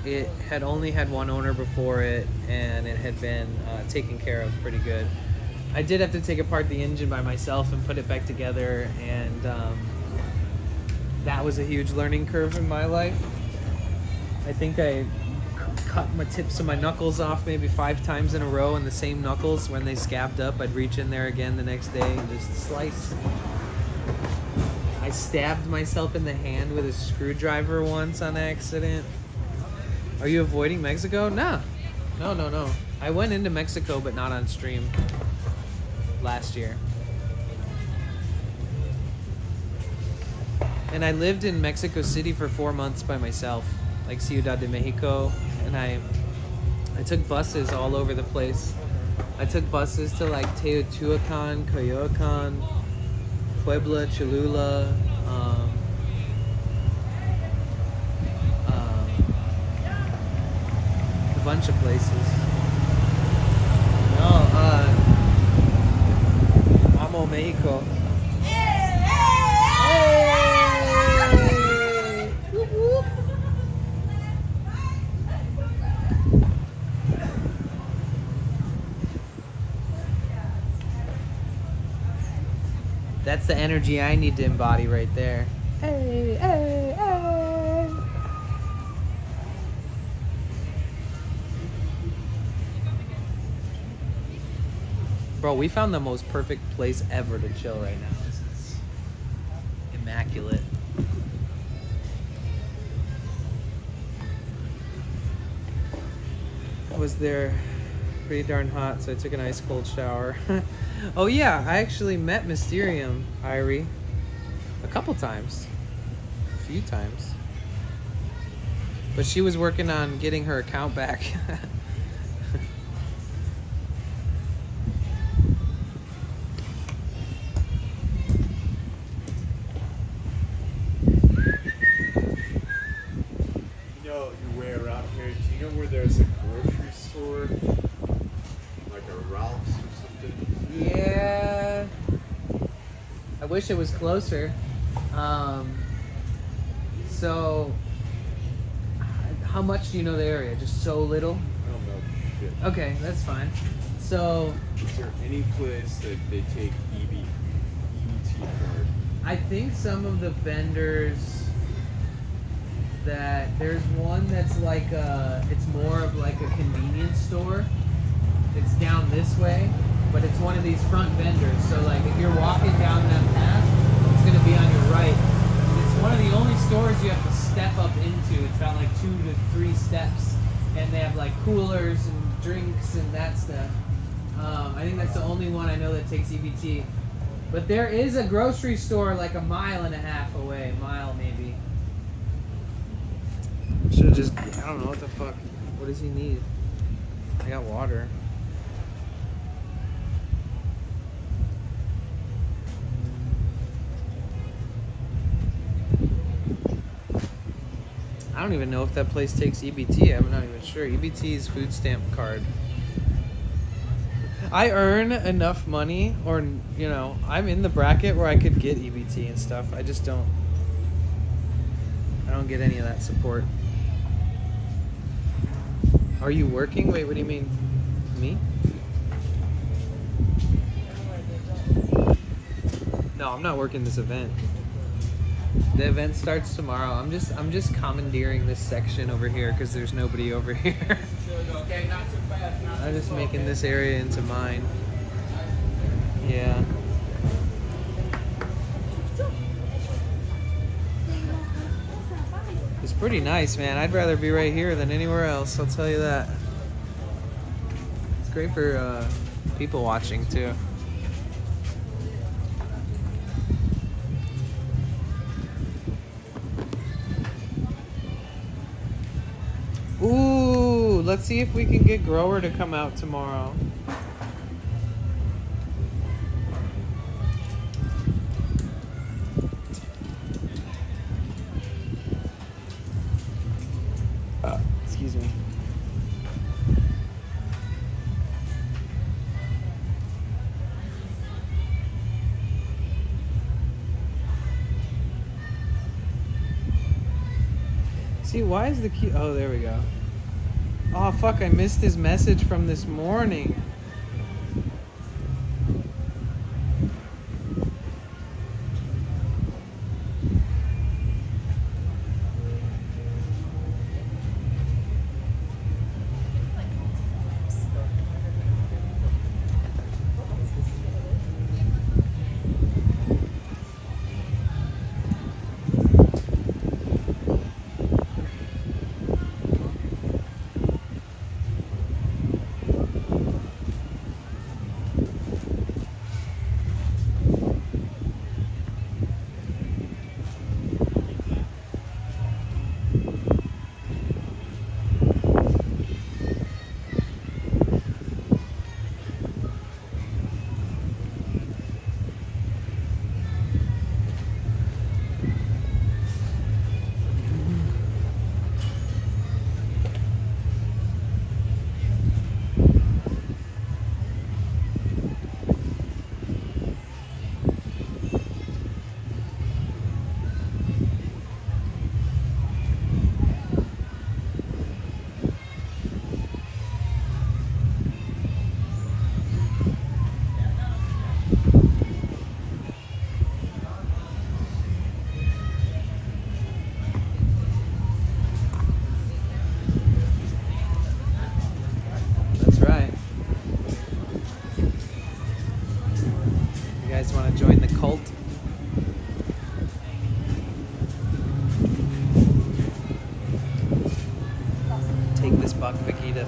it had only had one owner before it, and it had been taken care of pretty good. I did have to take apart the engine by myself and put it back together, and that was a huge learning curve in my life. I think I cut my tips of my knuckles off maybe 5 times in a row, and the same knuckles, when they scabbed up, I'd reach in there again the next day and just slice. I stabbed myself in the hand with a screwdriver once on accident. Are you avoiding Mexico? No. No. I went into Mexico, but not on stream last year. And I lived in Mexico City for 4 months by myself, like Ciudad de Mexico, and I took buses all over the place. I took buses to like Teotihuacan, Coyoacan, Puebla, Cholula, a bunch of places. No, Amo Mexico. Whoop, whoop. That's the energy I need to embody right there. Hey, hey, hey. Bro, we found the most perfect place ever to chill right now. This is immaculate. I was there pretty darn hot, so I took an ice cold shower. Oh yeah, I actually met Mysterium, Irie, a couple times. A few times. But she was working on getting her account back. There's a grocery store, like a Ralph's or something. Yeah. wish it was closer. So, how much do you know the area? Just so little? I don't know shit. Okay, that's fine. So, Is there any place that they take EBT card? I think some of the vendors that there's one that's like it's more of like a convenience store. It's down this way, but it's one of these front vendors. So like if you're walking down that path, it's gonna be on your right. And it's one of the only stores you have to step up into. It's got like 2 to 3 steps, and they have like coolers and drinks and that stuff. I think that's the only one I know that takes EBT. But there is a grocery store like 1.5 miles away, mile maybe. Should've just, I don't know what the fuck. What does he need? I got water. I don't even know if that place takes EBT. I'm not even sure. EBT is food stamp card. I earn enough money, or, you know, I'm in the bracket where I could get EBT and stuff. I just don't. I don't get any of that support. Are you working? Wait, what do you mean? Me? No, I'm not working this event. The event starts tomorrow. I'm just commandeering this section over here because there's nobody over here. I'm just making this area into mine. Yeah. It's pretty nice, man. I'd rather be right here than anywhere else, I'll tell you that. It's great for people watching too. Ooh, let's see if we can get Grower to come out tomorrow. Excuse me. See, why is the key? Oh, there we go. Oh, fuck, I missed his message from this morning. Join the cult. Take this Bhagavad Gita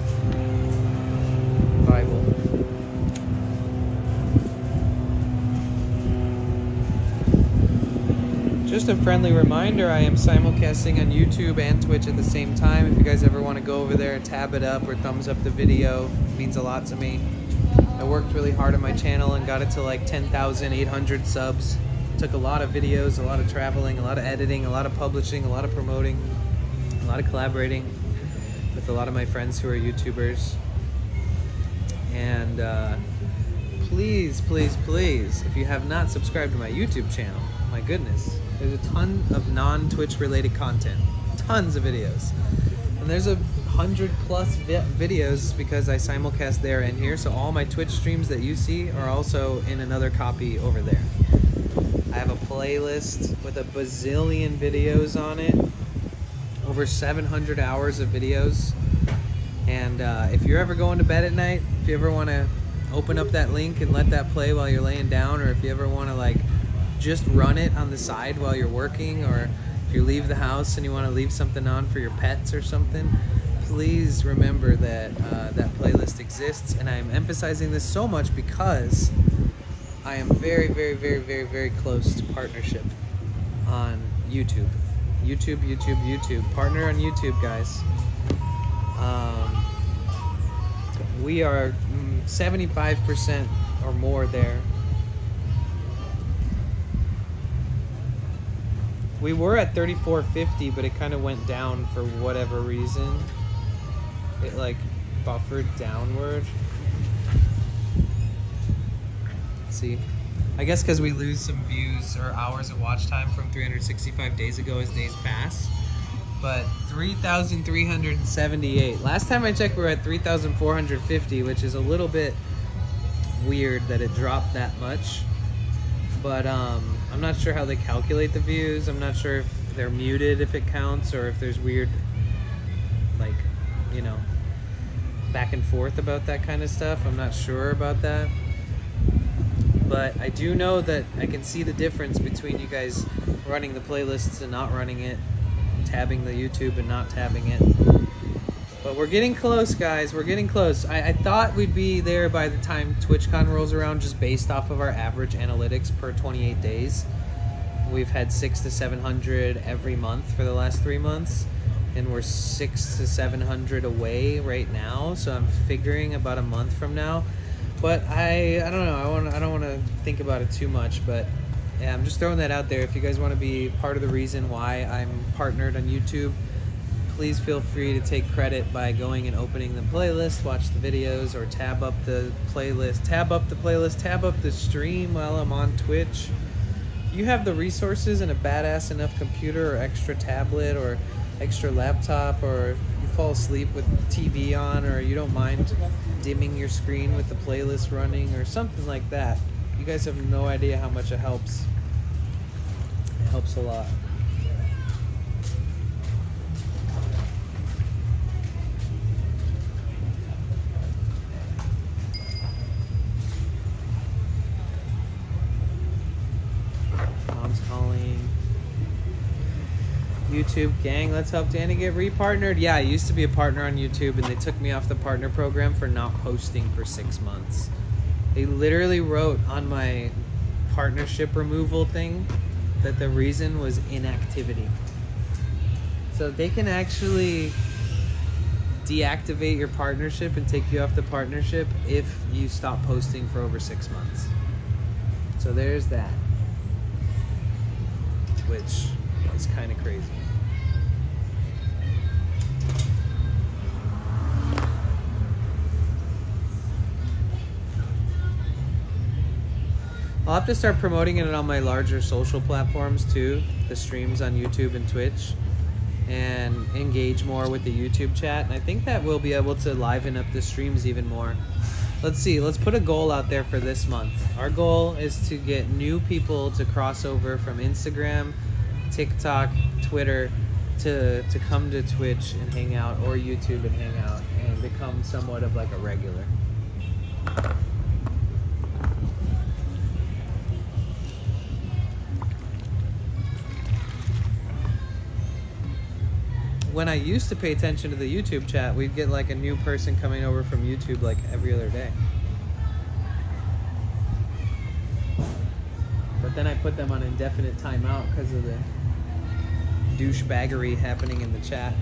Bible. Just a friendly reminder, I am simulcasting on YouTube and Twitch at the same time. If you guys ever want to go over there and tab it up or thumbs up the video, it means a lot to me. I worked really hard on my channel and got it to like 10,800 subs. Took a lot of videos, a lot of traveling, a lot of editing, a lot of publishing, a lot of promoting, a lot of collaborating with a lot of my friends who are YouTubers. And please, please, please, if you have not subscribed to my YouTube channel, my goodness, there's a ton of non-Twitch related content, tons of videos. And there's 100+ videos because I simulcast there and here, so all my Twitch streams that you see are also in another copy over there. I have a playlist with a bazillion videos on it, over 700 hours of videos. And if you're ever going to bed at night, if you ever want to open up that link and let that play while you're laying down, or if you ever want to like just run it on the side while you're working, or if you leave the house and you want to leave something on for your pets or something, please remember that that playlist exists. And I'm emphasizing this so much because I am very, very, very, very, very close to partnership on YouTube. YouTube. Partner on YouTube, guys. We are 75% or more there. We were at 3450, but it kind of went down for whatever reason. It like buffered downward. See, I guess because we lose some views or hours of watch time from 365 days ago as days pass. But 3,378. Last time I checked, we were at 3,450, which is a little bit weird that it dropped that much. But I'm not sure how they calculate the views. I'm not sure if they're muted if it counts, or if there's weird, like, you know, back and forth about that kind of stuff. I'm not sure about that. But I do know that I can see the difference between you guys running the playlists and not running it, tabbing the YouTube and not tabbing it. But we're getting close, guys. We're getting close. I thought we'd be there by the time TwitchCon rolls around, just based off of our average analytics per 28 days. We've had 600 to 700 every month for the last 3 months, and we're 600 to 700 away right now. So I'm figuring about a month from now. But I don't know. I don't want to think about it too much. But yeah, I'm just throwing that out there. If you guys want to be part of the reason why I'm partnered on YouTube, please feel free to take credit by going and opening the playlist, watch the videos, or tab up the playlist, tab up the stream while I'm on Twitch. If you have the resources and a badass enough computer or extra tablet or extra laptop, or you fall asleep with TV on, or you don't mind dimming your screen with the playlist running or something like that, you guys have no idea how much it helps. It helps a lot. Mom's calling. YouTube gang, let's help Danny get repartnered. Yeah, I used to be a partner on YouTube, and they took me off the partner program for not posting for 6 months. They literally wrote on my partnership removal thing that the reason was inactivity. So they can actually deactivate your partnership and take you off the partnership if you stop posting for over 6 months. So there's that, which is kind of crazy. I'll have to start promoting it on my larger social platforms too, the streams on YouTube and Twitch, and engage more with the YouTube chat. And I think that we'll be able to liven up the streams even more. Let's see, let's put a goal out there for this month. Our goal is to get new people to cross over from Instagram, TikTok, Twitter, to come to Twitch and hang out, or YouTube and hang out, and become somewhat of like a regular. When I used to pay attention to the YouTube chat, we'd get like a new person coming over from YouTube like every other day. But then I put them on indefinite timeout because of the douchebaggery happening in the chat.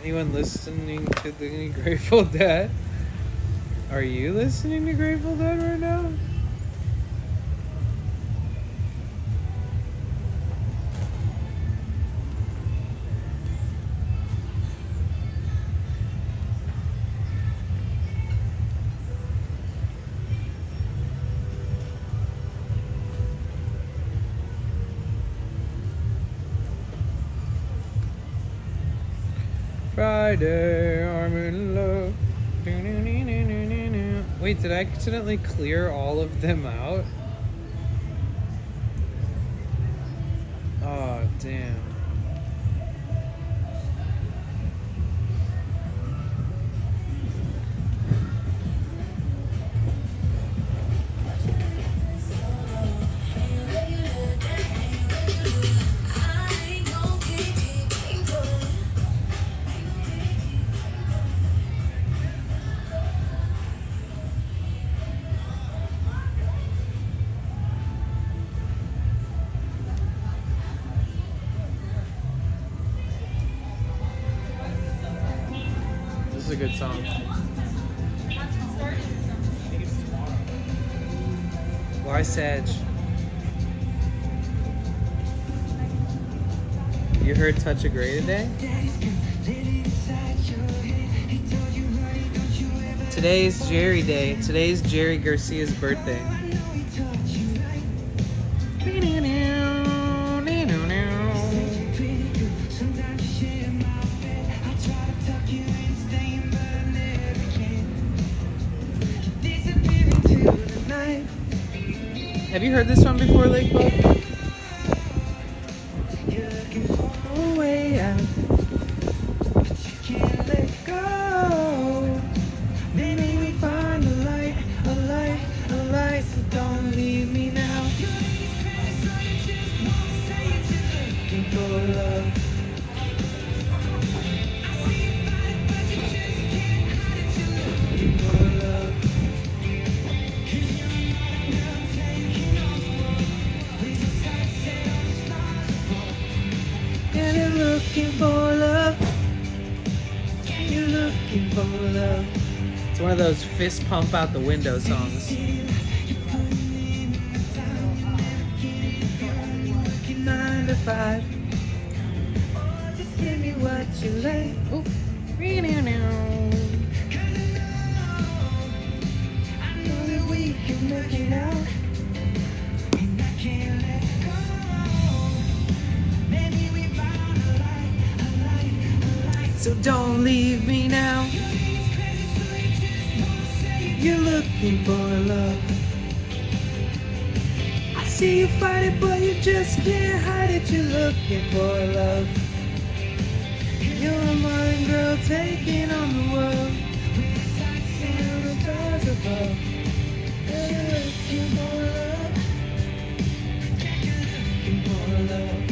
Anyone listening to the Grateful Dead? Are you listening to Grateful Dead right now? Friday, I'm in love. Wait, did I accidentally clear all of them out? Oh, damn. This is a good song. Why Sedge? You heard Touch a Gray today? Today's Jerry Day. Today's Jerry Garcia's birthday. Have you heard this one before, Lake Bob? You're looking for a way out, but you can't let go. Maybe we find a light, a light, a light. So don't leave me now. Looking for love. Looking for love. And you're looking for love. You're looking for love. It's one of those fist pump out the window songs. 9 to 5. Oh, just give me what you like. Oh, I know that we can make it out. And I can't let go. Maybe we found a light, so don't leave me now. You're looking for love. I see you fight it, but you just can't hide it. You're looking for love. You're a modern girl taking on the world. And the stars above. You're looking for love. You're looking for love.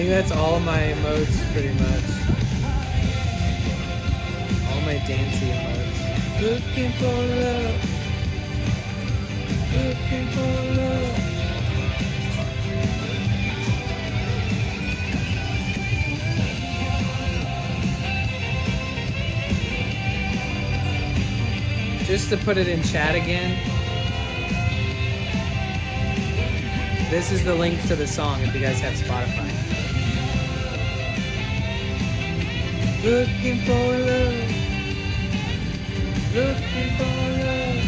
think that's all my emotes, pretty much. All my dancey emotes. Looking for love. Looking for love. Just to put it in chat again, this is the link to the song if you guys have Spotify. Looking for love. Looking for love.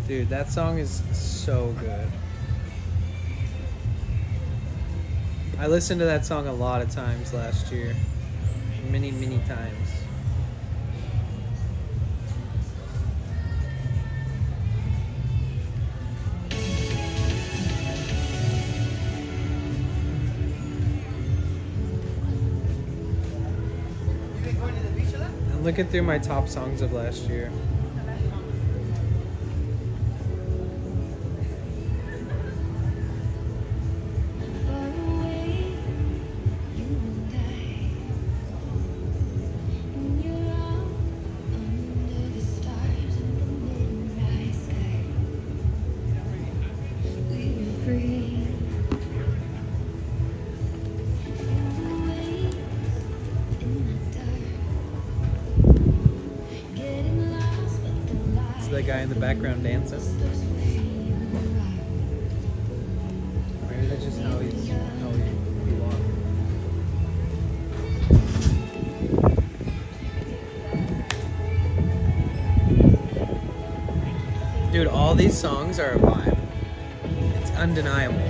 Dude, that song is so good. I listened to that song a lot of times last year. Many, many times. I'm looking through my top songs of last year. The guy in the background dancing. Or is that just how he walks? Dude, all these songs are a vibe. It's undeniable.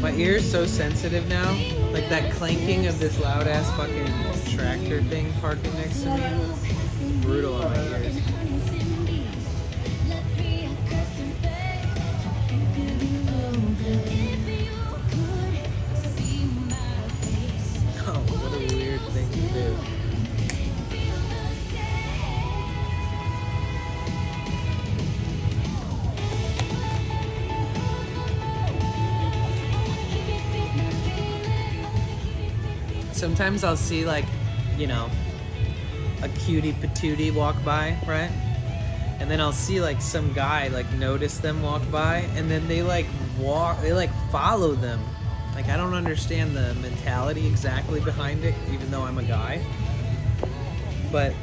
My ear's so sensitive now. Like that clanking of this loud ass fucking tractor thing parking next to me. Brutal on my ears. Oh, what a weird thing to do. Sometimes I'll see like, you know, a cutie patootie walk by, right? And then I'll see like some guy like notice them walk by, and then they like follow them. Like I don't understand the mentality exactly behind it, even though I'm a guy. But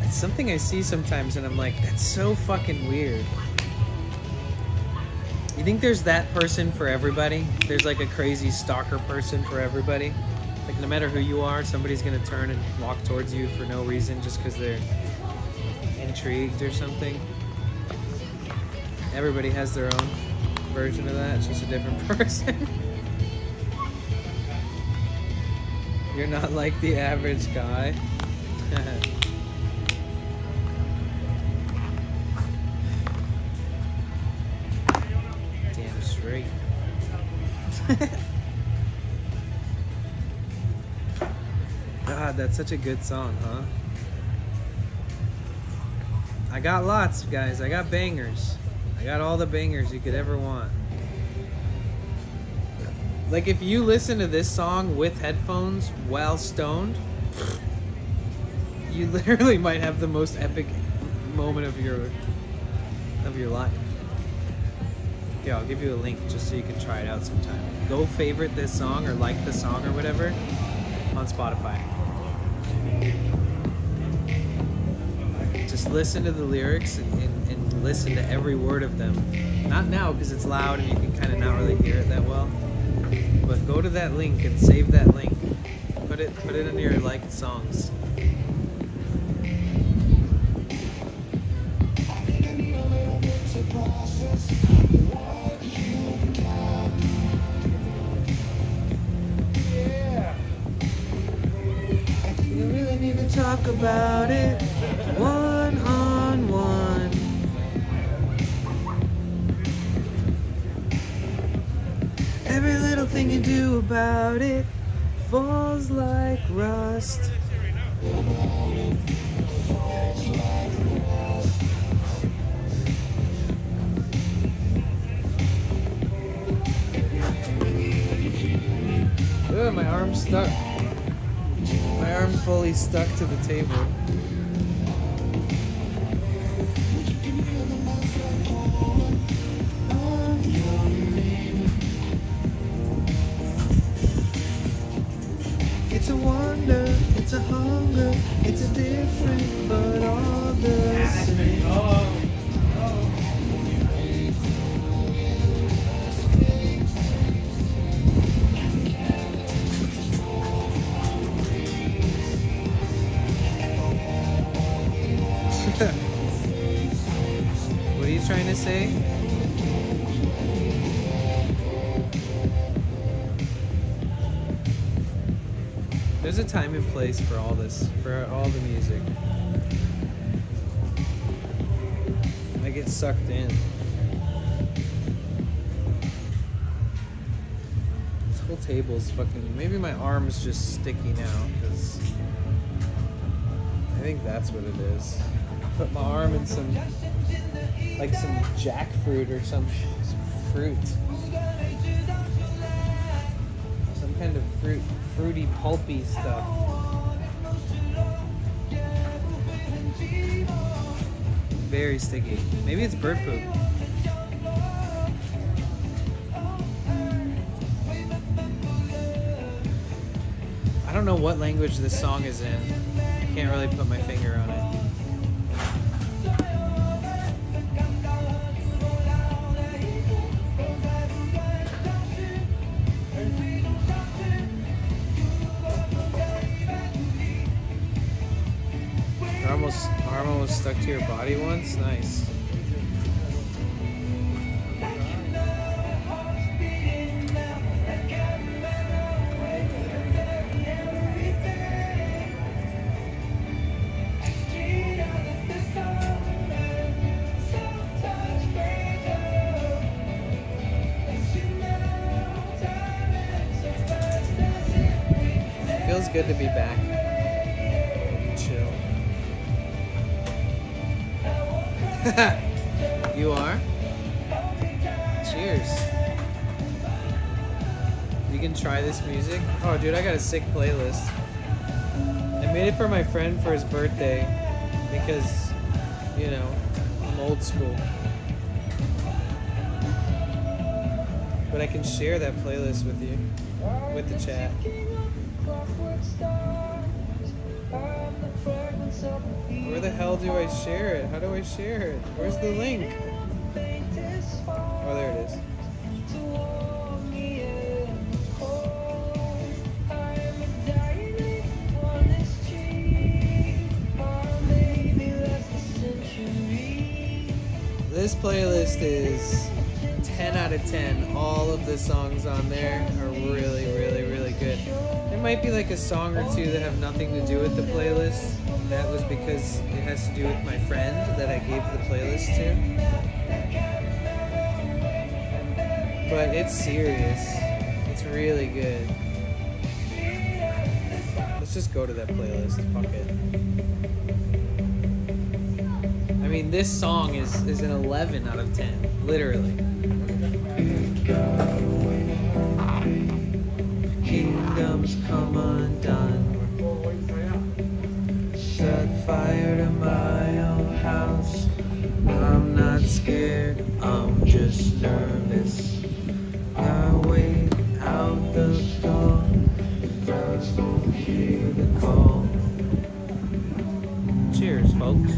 it's something I see sometimes, and I'm like, that's so fucking weird. You think there's that person for everybody? There's like a crazy stalker person for everybody? Like no matter who you are, somebody's gonna turn and walk towards you for no reason just because they're intrigued or something. Everybody has their own version of that. It's just a different person. You're not like the average guy. Damn straight. God, that's such a good song, huh? I got lots, guys. I got bangers. I got all the bangers you could ever want. Like, if you listen to this song with headphones while stoned, you literally might have the most epic moment of your life. Yeah, I'll give you a link just so you can try it out sometime. Go favorite this song or like the song or whatever on Spotify. Just listen to the lyrics and listen to every word of them. Not now because it's loud and you can kind of not really hear it that well. But go to that link and save that link. Put it in your liked songs. You really need to talk about it one-on-one. Every little thing you do about it falls like rust. Ugh, my arm's stuck. My arm's fully stuck to the table. It's a wonder, it's a hunger, it's a different but all the same. What are you trying to say? There's a time and place for all this, for all the music. I get sucked in. This whole table's fucking. Maybe my arm's just sticky now, because I think that's what it is. Put my arm in some jackfruit or some fruit. Some kind of fruity, pulpy stuff. Very sticky. Maybe it's bird poop. I don't know what language this song is in. I can't really put my finger on it. Arm almost stuck to your body once? Nice. Feels good to be back. Chill. You are? Cheers. You can try this music. Oh, dude, I got a sick playlist. I made it for my friend for his birthday because, you know, I'm old school. But I can share that playlist with you, with the chat. Where the hell do I share it? How do I share it? Where's the link? Oh, there it is. This playlist is 10 out of 10. All of the songs on there are really, really, really good. There might be like a song or two that have nothing to do with the playlist. That was because it has to do with my friend that I gave the playlist to. But it's serious. It's really good. Let's just go to that playlist. Fuck it. I mean, this song is an 11 out of 10. Literally. Kingdoms come undone. Set fire to my own house. I'm not scared, I'm just nervous. I wait out the door. Just don't hear the call. Cheers, folks.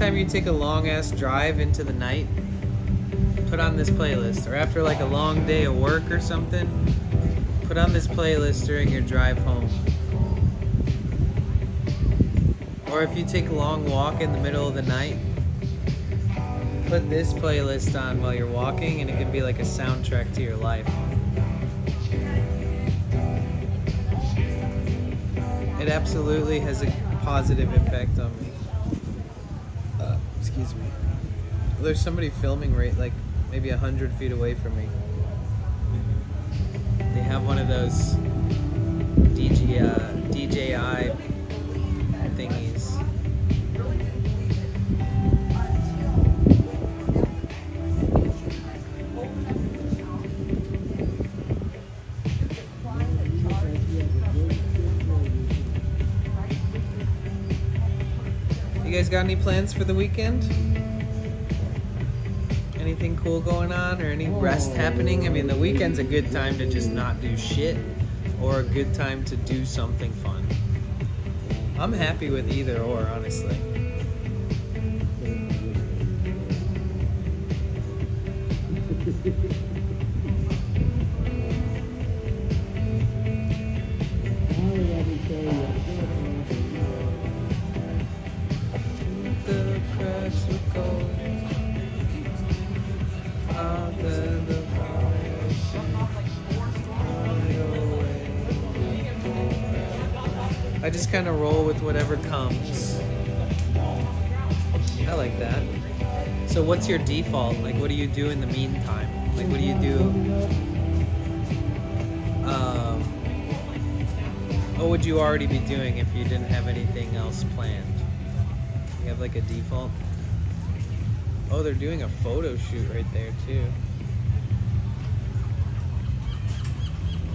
anytime you take a long ass drive into the night, put on this playlist. Or after like a long day of work or something, put on this playlist during your drive home. Or if you take a long walk in the middle of the night, put this playlist on while you're walking, and it can be like a soundtrack to your life. It absolutely has a positive impact on me. Excuse me. There's somebody filming right like maybe 100 feet away from me. They have one of those DJI thingies. You guys got any plans for the weekend? Anything cool going on or any rest happening? I mean, the weekend's a good time to just not do shit or a good time to do something fun. I'm happy with either or, honestly. The cracks will go. I just kind of roll with whatever comes. I like that. So what's your default? Like, what do you do in the meantime? Like, what do you do? What would you already be doing if you didn't have anything else planned? You have like a default? Oh, they're doing a photo shoot right there too.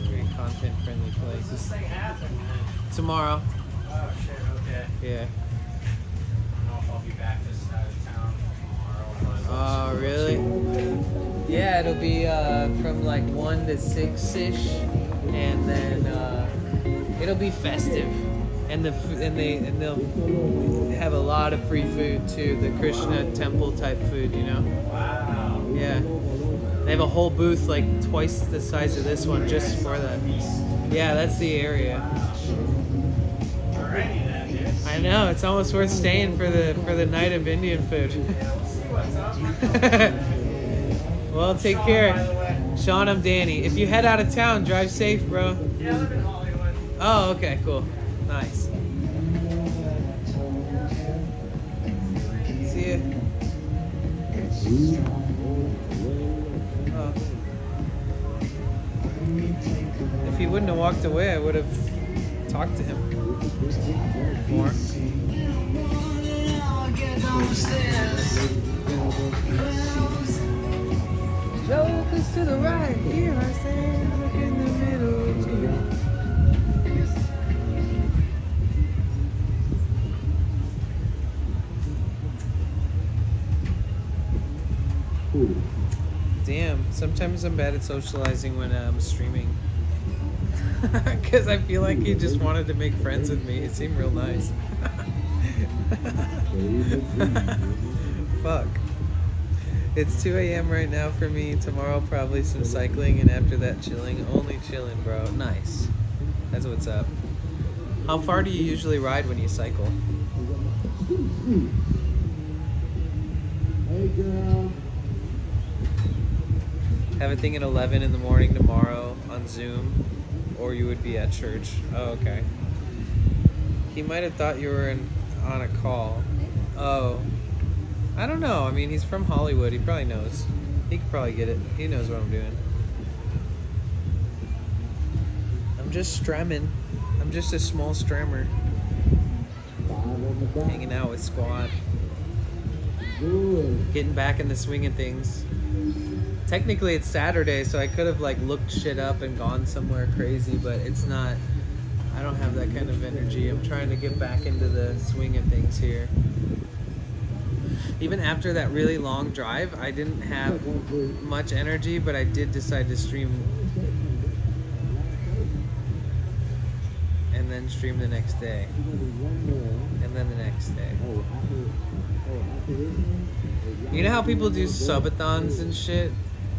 Very content-friendly place. This thing happened, man. Tomorrow. Oh shit, okay. Yeah. I don't know if I'll be back this side of town tomorrow. Oh, really? Yeah, it'll be from like 1 to 6-ish, and then it'll be festive, and they'll have a lot of free food too. The Krishna temple type food, you know. Wow. Yeah. They have a whole booth like twice the size of this one just for that. Yeah, that's the area. Alrighty then, dude. I know, it's almost worth staying for the night of Indian food. Yeah, we'll see what's up. Well, take Sean, care. by the way. Sean, I'm Danny. If you head out of town, drive safe, bro. Yeah, I live in Hollywood. Oh, okay, cool. Nice. See ya. Oh. If he wouldn't have walked away, I would have talked to him more. Jokers to the right, here I stand, look in the middle of you. Damn, sometimes I'm bad at socializing when I'm streaming. Because I feel like he just wanted to make friends with me. It seemed real nice. Fuck. It's 2 a.m. right now for me. Tomorrow probably some cycling, and after that chilling. Only chilling, bro. Nice. That's what's up. How far do you usually ride when you cycle? Hey, girl. Have a thing at 11 in the morning tomorrow on Zoom, or you would be at church. Oh, okay. He might have thought you were on a call. Oh. I don't know. I mean, he's from Hollywood. He probably knows. He could probably get it. He knows what I'm doing. I'm just strumming. I'm just a small strummer. Hanging out with squad. Getting back in the swing of things. Technically it's Saturday, so I could have like looked shit up and gone somewhere crazy, but it's not. I don't have that kind of energy. I'm trying to get back into the swing of things here. Even after that really long drive, I didn't have much energy, but I did decide to stream. And then stream the next day. And then the next day. You know how people do subathons and shit?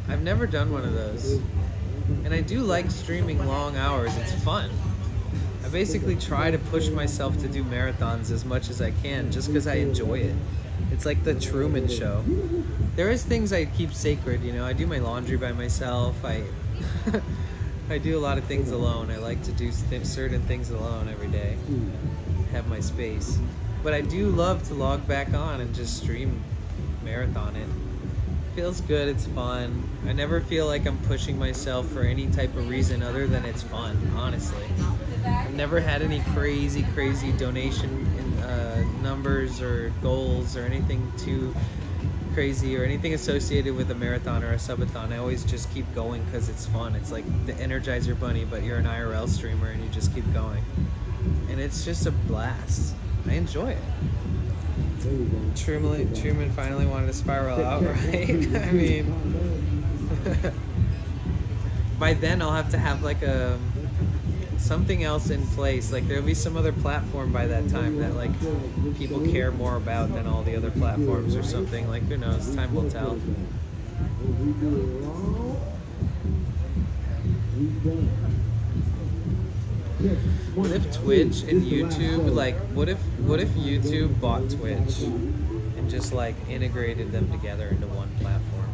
I've never done one of those. And I do like streaming long hours. It's fun. I basically try to push myself to do marathons as much as I can just because I enjoy it. It's like the Truman Show. There is things I keep sacred, you know. I do my laundry by myself. I do a lot of things alone. I like to do certain things alone every day. Have my space. But I do love to log back on and just stream marathon it. Feels good, it's fun. I never feel like I'm pushing myself for any type of reason other than it's fun, honestly. I've never had any crazy donation numbers or goals or anything too crazy or anything associated with a marathon or a subathon. I always just keep going because it's fun. It's like the Energizer Bunny, but you're an IRL streamer and you just keep going. And it's just a blast. I enjoy it. Truman finally wanted to spiral out, right? I mean, by then I'll have to have like something else in place. Like there'll be some other platform by that time that like people care more about than all the other platforms or something. Like who knows? Time will tell. What if Twitch and YouTube, like, what if YouTube bought Twitch and just like integrated them together into one platform?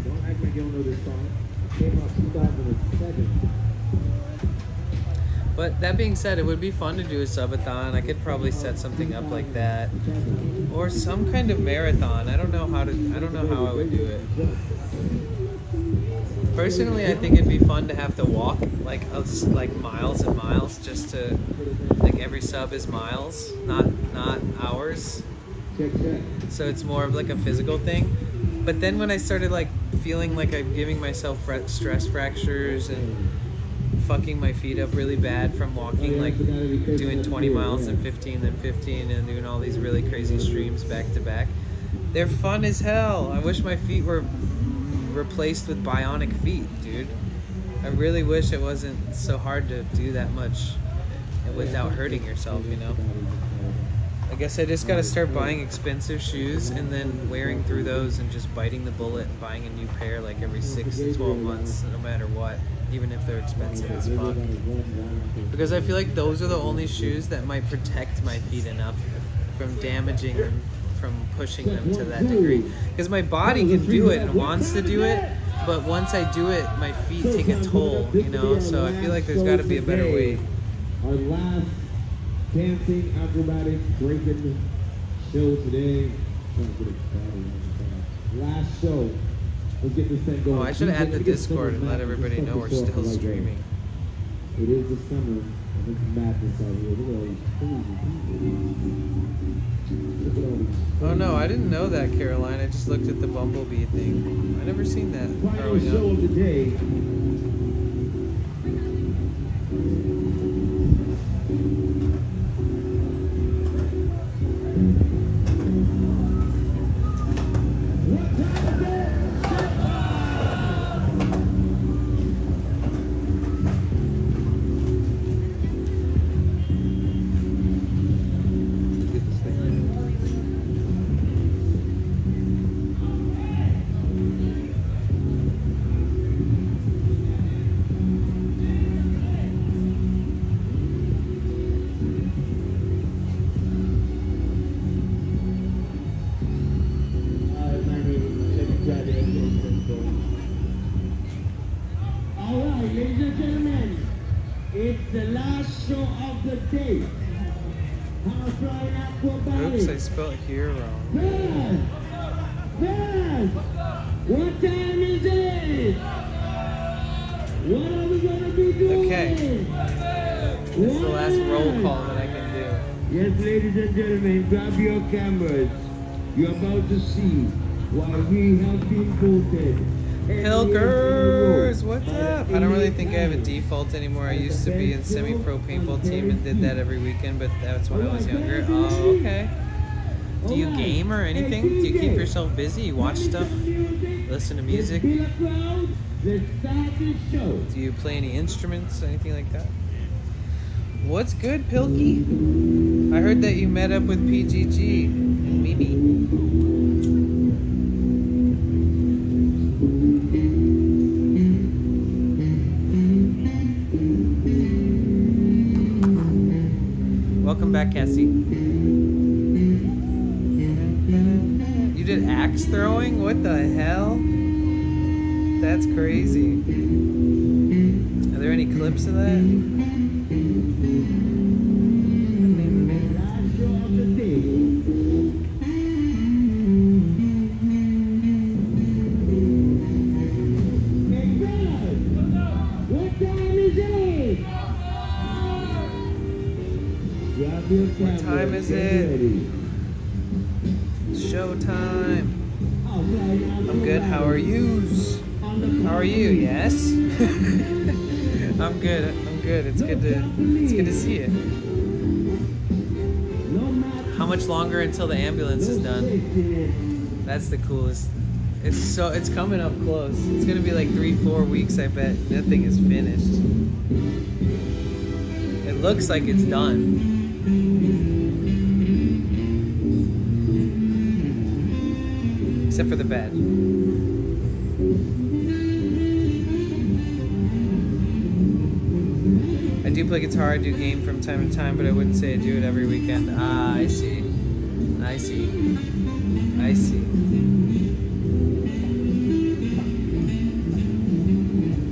Don't act like you don't know this song. It came out 2007. But that being said, it would be fun to do a subathon. I could probably set something up like that, or some kind of marathon. I don't know how I would do it. Personally, I think it'd be fun to have to walk like miles and miles just to like every sub is miles, not hours. So it's more of like a physical thing. But then when I started like feeling like I'm giving myself stress fractures and fucking my feet up really bad from walking, like doing 20 miles and 15 then 15 and doing all these really crazy streams back to back, they're fun as hell. I wish my feet were replaced with bionic feet, dude. I really wish it wasn't so hard to do that much without hurting yourself, you know. I guess I just gotta start buying expensive shoes and then wearing through those and just biting the bullet and buying a new pair like every 6 to 12 months, no matter what, even if they're expensive as fuck. Because I feel like those are the only shoes that might protect my feet enough from damaging them, from pushing them to that degree. Because my body can do it and wants to do it, but once I do it, my feet take a toll, you know? So I feel like there's gotta be a better way. Our last dancing, acrobatics, breaking show today. Last show. Let's get this thing going. Oh, I should add the Discord and let everybody know we're still streaming. It is the summer of this madness out here. Look at all these crazy people. Oh no, I didn't know that, Caroline. I just looked at the Bumblebee thing. I never seen that Final growing show up. of the day. Alright, ladies and gentlemen, it's the last show of the day. Flying acrobatics. Oops, I spelled here wrong. Ben! What time is it? What are we gonna be doing? Okay. This is the last roll call that I can do. Yes, ladies and gentlemen, grab your cameras. You're about to see why we have been voted. Pilkers, what's up? I don't really think I have a default anymore. I used to be in semi-pro paintball team and did that every weekend, but that's when I was younger. Oh, okay. Do you game or anything? Do you keep yourself busy? You watch stuff? Listen to music? Do you play any instruments? Anything like that? What's good, Pilky? I heard that you met up with PGG and Mimi. Welcome back, Cassie. You did axe throwing? What the hell? That's crazy. Are there any clips of that? What time is it? Showtime. I'm good. How are yous? How are you? Yes. I'm good. I'm good. It's good to see you. How much longer until the ambulance is done? That's the coolest. It's coming up close. It's gonna be like 3-4 weeks, I bet. That thing is finished. It looks like it's done. Except for the bed. I do play guitar, I do game from time to time, but I wouldn't say I do it every weekend. Ah, I see. I see. I see.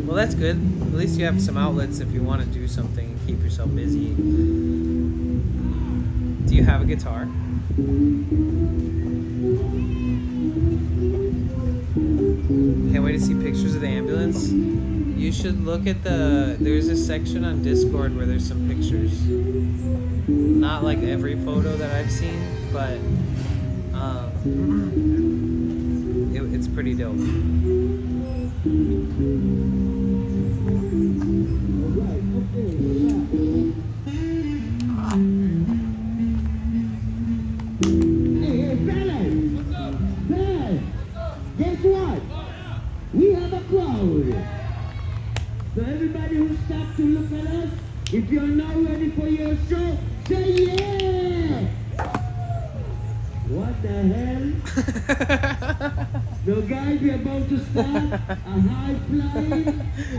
Well, that's good. At least you have some outlets if you want to do something and keep yourself busy. Do you have a guitar? Can't wait to see pictures of the ambulance. You should look at there's a section on Discord where there's some pictures. Not like every photo that I've seen, but it's pretty dope. Hey, fellas! Fellas! Guess what? We have a crowd. So everybody who stopped to look at us, if you're not ready for your show, say yeah! What the hell? So guys, we're about to start a high flying,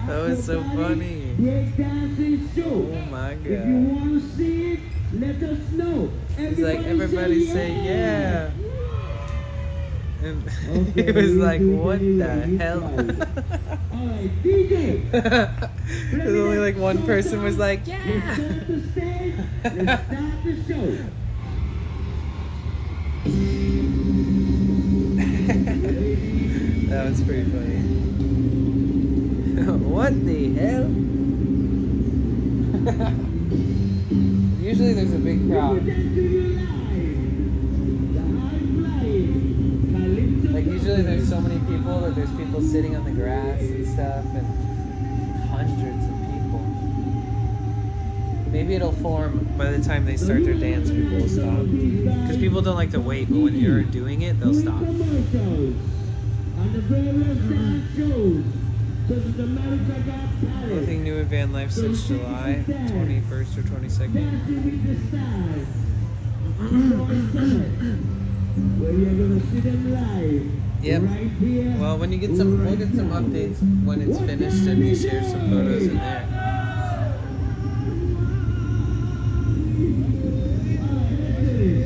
That was so funny. break dancing show. Oh my If you god. want to see it, let us know. He's like, everybody say yeah. And he was like, what the hell? Alright, DJ! There's only like one person was like, Let's yeah. start the stage. Let's start the show. That was pretty funny. What the hell? Usually there's a big crowd. Like usually there's so many people that there's people sitting on the grass and stuff and hundreds of people. Maybe it'll form by the time they start their dance, people will stop. Because people don't like to wait, but when you're doing it, they'll stop. Anything new in van life since July 21st or 22nd? Yep. Well, when you get some, we'll get some updates when it's finished and we share some photos in there.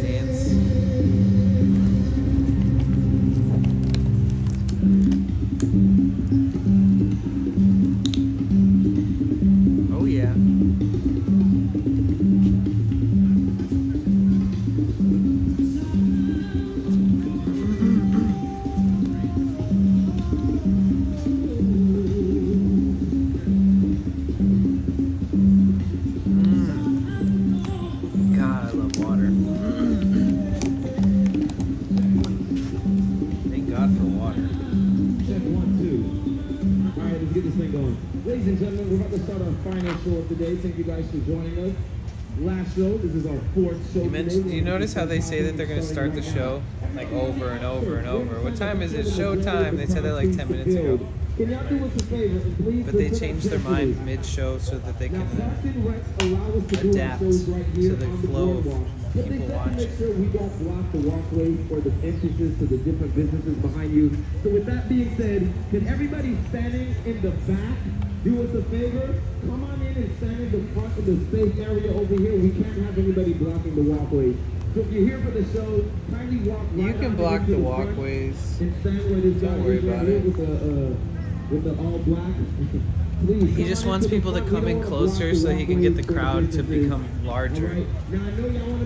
Dance. Oh yeah. God, I love water. Thank God for water. Check 1, 2. Alright, let's get this thing going. Ladies and gentlemen, we're about to start our final show of the day. Thank you guys for joining us. Last show, this is our 4th show. Do you notice how they say that they're going to start the show like over and over and over? What time is it? Showtime. They said that like 10 minutes ago. Can y'all do us a favor and please? But they change their mind mid-show so that they can adapt to the flow of people watching. Make sure we don't block the walkways or the entrances to the different businesses behind you. So with that being said, can everybody standing in the back do us a favor? Come on in and stand in the front of the safe area over here. We can't have anybody blocking the walkways. So if you're here for the show, kindly walk right You can on block into the front walkways. and stand where this guy Don't worry is right about here it. with the all black. Please, He just wants people to come in closer so he can get the crowd to become larger.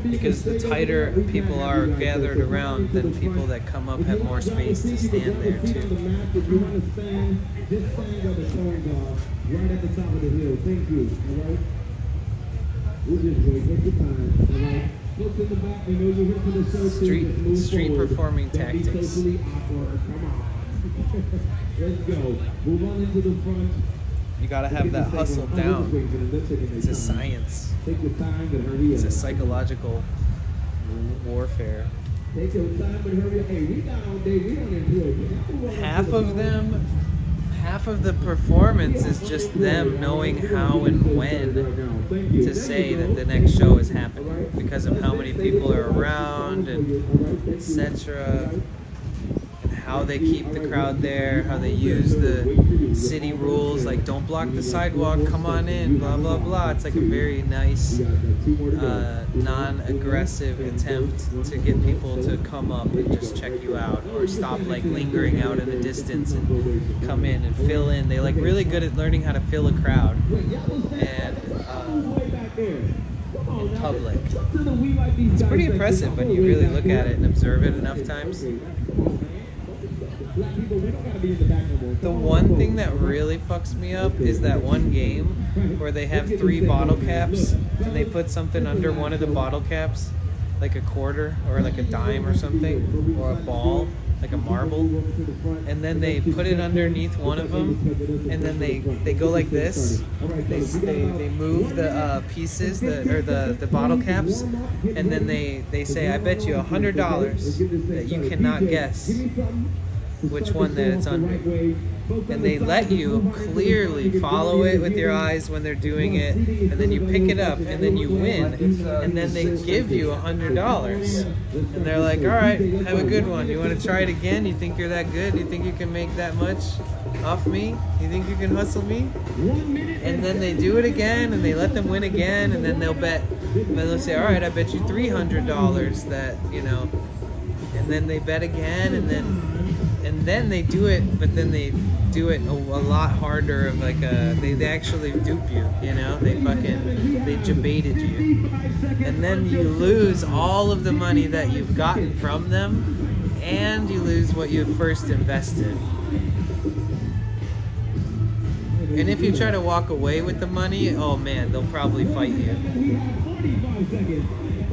Because the tighter people are gathered around, then people that come up have more space to stand there too. If you want to stand, just stand where the cones are, right at the top of the hill. Thank you. All right. We'll just wait. Take your time. All right. Folks in the back, we know you're here for the show. Street performing Don't be tactics. socially awkward. Come on. Let's go. Move on into the front. You gotta have that hustle down. It's a science. Take your time and hurry It's up. a psychological warfare. Take your time and hurry up. Hey, we got all day. We don't enjoy it. Half of the performance is just them knowing how and when to say that the next show is happening because of how many people are around and etc. And how they keep the crowd there, how they use the city rules like don't block the sidewalk, come on in, blah blah blah. It's like a very nice non-aggressive attempt to get people to come up and just check you out or stop like lingering out in the distance and come in and fill in. They like really good at learning how to fill a crowd and in public. It's pretty impressive when you really look at it and observe it enough times. The one thing that really fucks me up is that one game where they have 3 bottle caps and they put something under one of the bottle caps, like a quarter or like a dime or something, or a ball, like a marble, and then they put it underneath one of them, and then they go like this. They move the pieces, the bottle caps, and then they say, I bet you $100 that you cannot guess which one that it's under. And they let you clearly follow it with your eyes when they're doing it, and then you pick it up, and then you win, and then they give you $100. And they're like, all right, have a good one. You want to try it again? You think you're that good? You think you can make that much off me? You think you can hustle me? And then they do it again, and they let them win again, and then they'll bet. And they'll say, all right, I bet you $300 that, you know. And then they bet again, and then they do it, but then they do it a lot harder of like they actually dupe you, you know, they debated you, and then you lose all of the money that you've gotten from them, and you lose what you first invested. And if you try to walk away with the money, oh man, they'll probably fight you.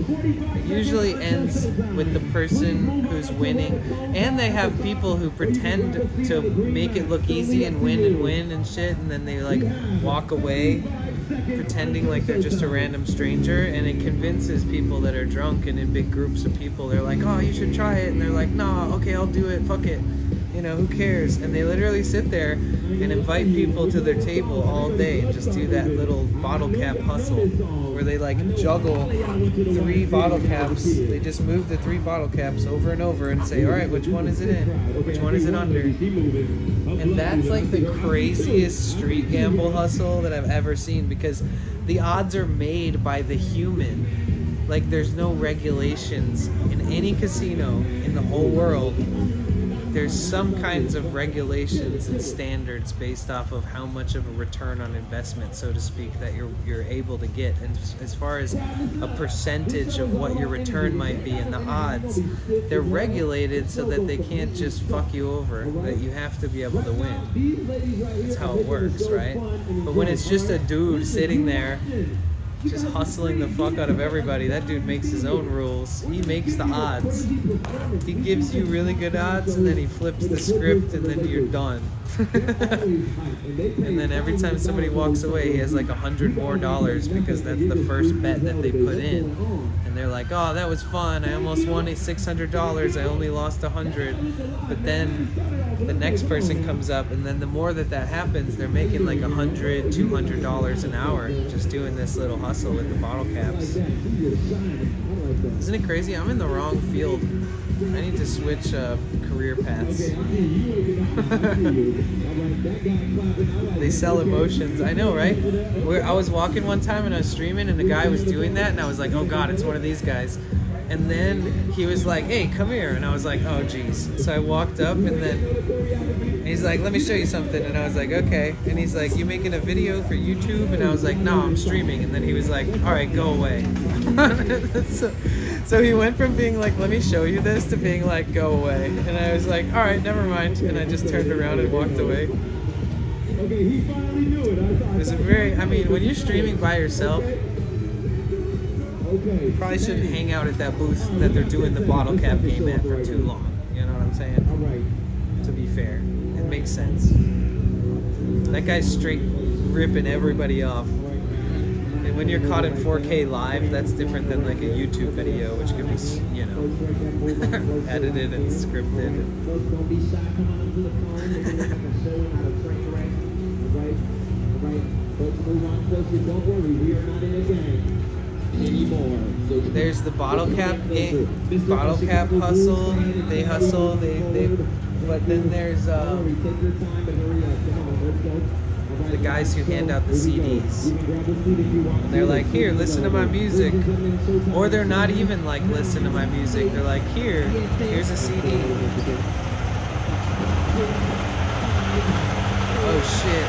It usually ends with the person who's winning, and they have people who pretend to make it look easy and win and shit, and then they like walk away pretending like they're just a random stranger, and it convinces people that are drunk and in big groups of people. They're like, oh, you should try it, and they're like, nah, okay, I'll do it, fuck it, you know, who cares? And they literally sit there and invite people to their table all day and just do that little bottle cap hustle where they like juggle 3 bottle caps. They just move the 3 bottle caps over and over and say, all right, which one is it in? Which one is it under? And that's like the craziest street gamble hustle that I've ever seen, because the odds are made by the human. Like there's no regulations in any casino in the whole world. There's some kinds of regulations and standards based off of how much of a return on investment, so to speak, that you're able to get. And as far as a percentage of what your return might be and the odds, they're regulated so that they can't just fuck you over, that you have to be able to win. That's how it works, right? But when it's just a dude sitting there just hustling the fuck out of everybody, that dude makes his own rules. He makes the odds. He gives you really good odds, and then he flips the script, and then you're done. And then every time somebody walks away, he has like $100 more because that's the first bet that they put in. And they're like, oh, that was fun, I almost won $600, I only lost $100. But then the next person comes up, and then the more that happens, they're making like $100, $200 an hour just doing this little hustle with the bottle caps. Isn't it crazy? I'm in the wrong field. I need to switch career paths. They sell emotions. I know, right? I was walking one time and I was streaming, and the guy was doing that, and I was like, oh God, it's one of these guys. And then he was like, hey, come here. And I was like, oh, geez. So I walked up, and then he's like, let me show you something. And I was like, okay. And he's like, you making a video for YouTube? And I was like, no, I'm streaming. And then he was like, all right, go away. So he went from being like, let me show you this, to being like, go away. And I was like, all right, never mind. And I just turned around and walked away. It was a very, I mean, when you're streaming by yourself, you probably shouldn't hang out at that booth that they're doing the bottle cap game at for too long. You know what I'm saying? To be fair, it makes sense. That guy's straight ripping everybody off. And when you're caught in 4K live, that's different than like a YouTube video, which could be, you know, edited and scripted. There's the bottle cap game, bottle cap hustle. They hustle. They. But then there's the guys who hand out the CDs. And they're like, here, listen to my music. Or they're not even like, listen to my music. They're like, here's a CD. Oh shit.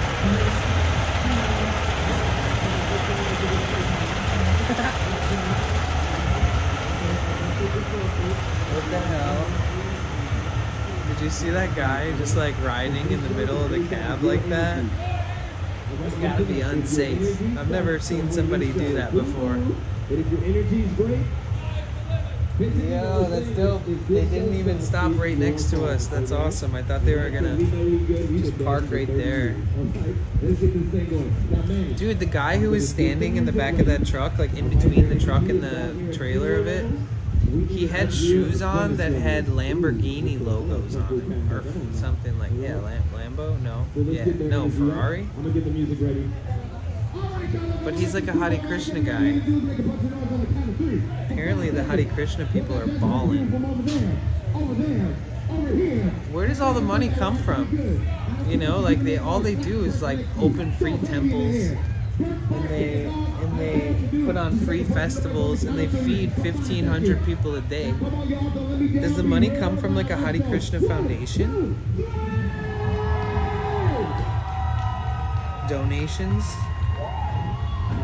What the hell? Did you see that guy just like riding in the middle of the cab like that? It's gotta be unsafe. I've never seen somebody do that before. Yo, that's dope. They didn't even stop right next to us. That's awesome. I thought they were gonna just park right there. Dude, the guy who was standing in the back of that truck, like in between the truck and the trailer of it, he had shoes on that had Lamborghini logos on them, or something like, yeah, Lambo? No. Yeah, no, Ferrari? But he's like a Hare Krishna guy. Apparently the Hare Krishna people are balling. Where does all the money come from? You know, like all they do is like open free temples, and they put on free festivals, and they feed 1,500 people a day. Does the money come from like a Hare Krishna foundation? Donations?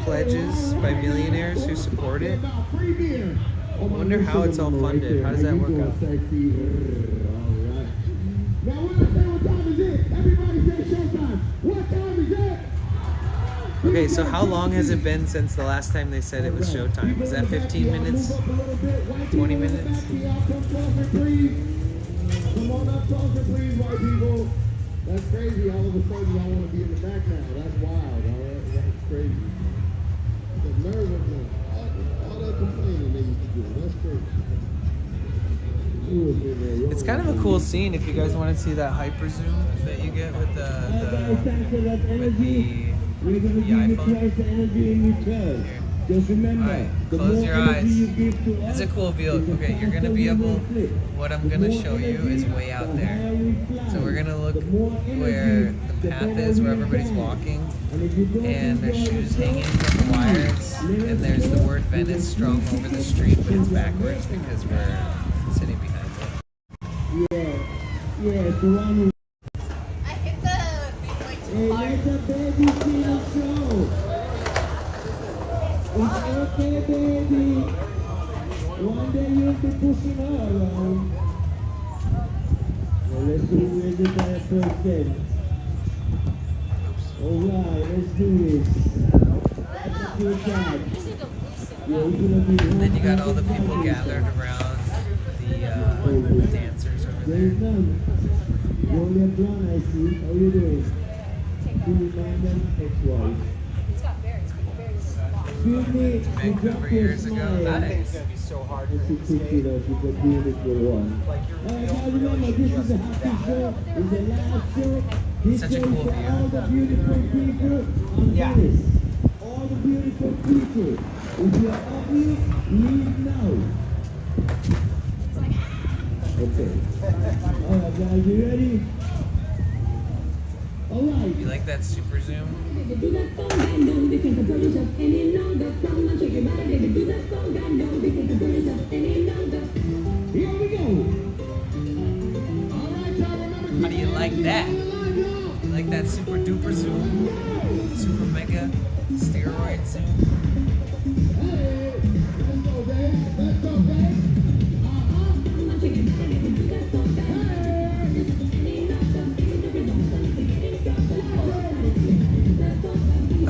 Pledges by millionaires who support it? I wonder how it's all funded. How does that work out? Okay, so how long has it been since the last time they said it was showtime? Was that 15 minutes? 20 minutes? Come on up, Tulsa, please, white people. That's crazy. All of a sudden, y'all want to be in the back now. That's wild. All right, that's crazy. The nerve of them. All that complaining they used to do. That's crazy. It's kind of a cool scene if you guys want to see that hyper zoom that you get with the iPhone. Just remember, alright, close your eyes. It's a cool view. Okay, you're gonna be able. What I'm gonna show you is way out there. So we're gonna look where the path is, where everybody's walking, and there's shoes hanging from the wires, and there's the word Venice strung over the street, but it's backwards because we're sitting behind it. Yeah, the one who. I hit the thing like too hard. Let the baby see the show. It's okay, baby. One day you'll be pushing her around. Well, let's see where the guy first then. Alright, let's do this. That's a good job. And then you got all the people gathered around the dancers over there. There's none. You only have one, I see. How you doing? Do you mind them? Ex-wife. It's got berries, but the berries are long. Excuse me, you Vancouver dropped your years ago. smile. That thing's gonna be so hard for This him is to picture skate. that you could do this with one. Like you're Guys, don't remember, really this is a just happy that. show. It's the last show. This Such a show cool is for view. all the beautiful people on Yeah. Venice. All the beautiful people. If you're ugly, leave now. Okay. All right, guys, you ready? All right. You like that super zoom? Here we go. All right, y'all, remember. How do you like that? You like that super duper zoom? Super mega steroid zoom? Hey, let's go, Dave. Let's go, Dave.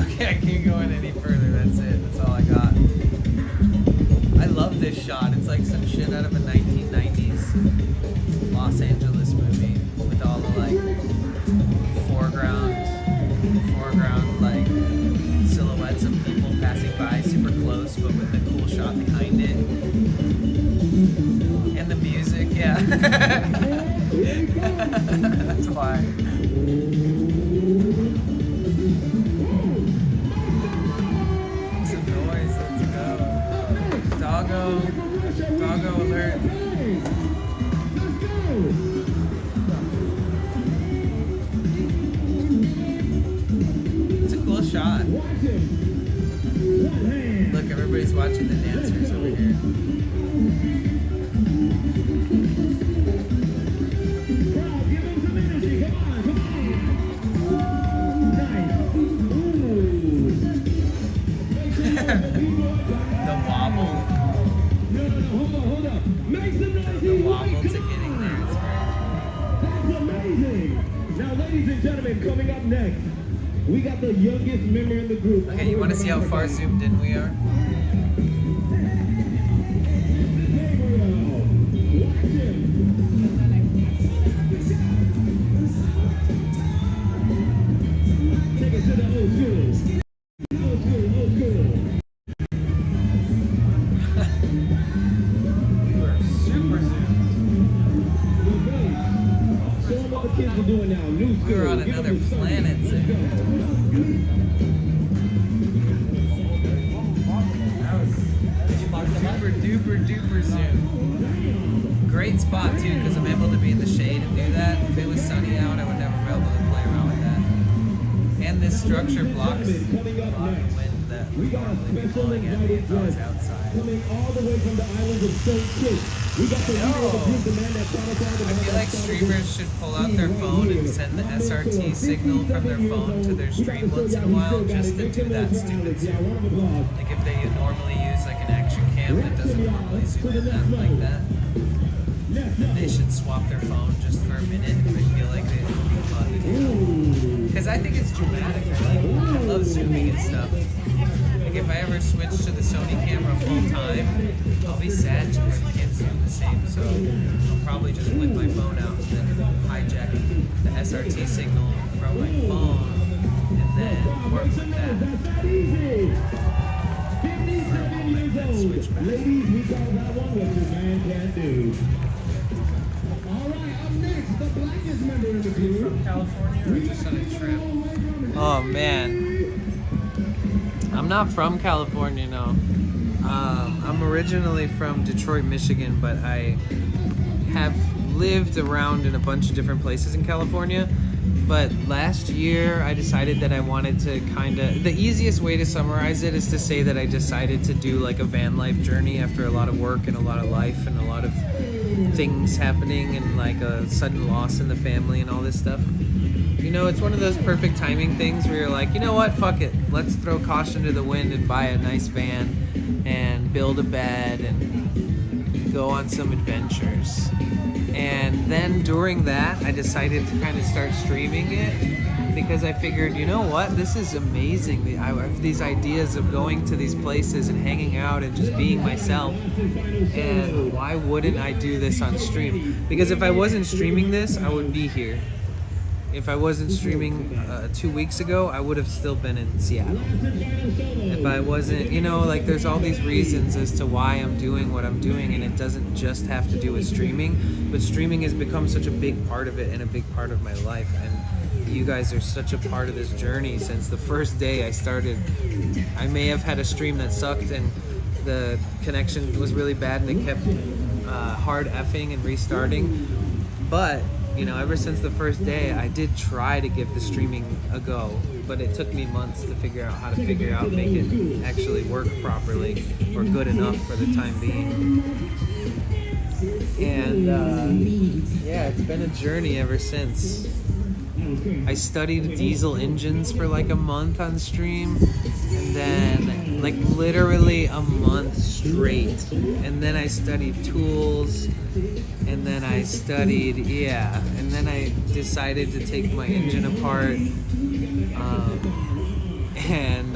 Okay, I can't go in any further. That's it. That's all I got. I love this shot. It's like some shit out of a 1990s Los Angeles movie with all the like foreground like silhouettes of people passing by super close, but with a cool shot behind it. And the music, yeah. That's why. Some noise, let's go. Doggo alert. It's a cool shot. Look, everybody's watching the dancers over here. The wobble. Hold up. Make some noise. The wobble to getting there is That's amazing. Now, ladies and gentlemen, coming up next, we got the youngest member in the group. great. Okay, you want to see how far zoomed in we are? Take it to the old school. Old school, old school. We were super zoomed. Okay. Show them what the kids are doing now. New school. We were on Give another them your planet Let's zoom. That was super duper zoom. Great spot too, because I'm able to be in the shade and do that. If it was sunny out, I would never be able to play around with that. And this structure blocks a lot of wind that We would got a normally be special blowing at me invited if I was guest outside. coming all the way from the islands of St. Kitts. We got the leader of the group, the man that brought us all the I feel like streamers should pull out their phone and send the SRT signal from their phone to their stream once in a while just to do that stupid zoom. Like if they normally use like an action cam that doesn't normally zoom in that like that, then they should swap their phone just for a minute if they feel like it would be fun to do. Because I think it's dramatic. I love zooming and stuff. Like if I ever switch to the Sony camera full time, I'll be sad because I can't zoom the same. So I'll probably just whip my phone out and then hijack the SRT signal from my phone and then work with that. That's easy. 57 years old. Ladies, we call that one what your man can't do. All right, up next, the blackest member in the group. From California or just on a trip? Oh man. I'm not from California, no. I'm originally from Detroit, Michigan, but I have lived around in a bunch of different places in California. But last year, I decided that I wanted to the easiest way to summarize it is to say that I decided to do like a van life journey after a lot of work and a lot of life and a lot of things happening and like a sudden loss in the family and all this stuff. You know, it's one of those perfect timing things where you're like, you know what, fuck it. Let's throw caution to the wind and buy a nice van and build a bed and go on some adventures. And then during that, I decided to kind of start streaming it because I figured, you know what, this is amazing. I have these ideas of going to these places and hanging out and just being myself. And why wouldn't I do this on stream? Because if I wasn't streaming this, I would be here. if I wasn't streaming 2 weeks ago, I would have still been in Seattle. If I wasn't, you know, like there's all these reasons as to why I'm doing what I'm doing, and it doesn't just have to do with streaming, but streaming has become such a big part of it and a big part of my life, and you guys are such a part of this journey since the first day I started. I may have had a stream that sucked and the connection was really bad and it kept hard effing and restarting, but you know, ever since the first day, I did try to give the streaming a go, but it took me months to figure out how to make it actually work properly or good enough for the time being. And yeah, it's been a journey ever since. I studied diesel engines for like a month on stream, and then like literally a month straight, and then I studied tools, and then I studied, and then I decided to take my engine apart and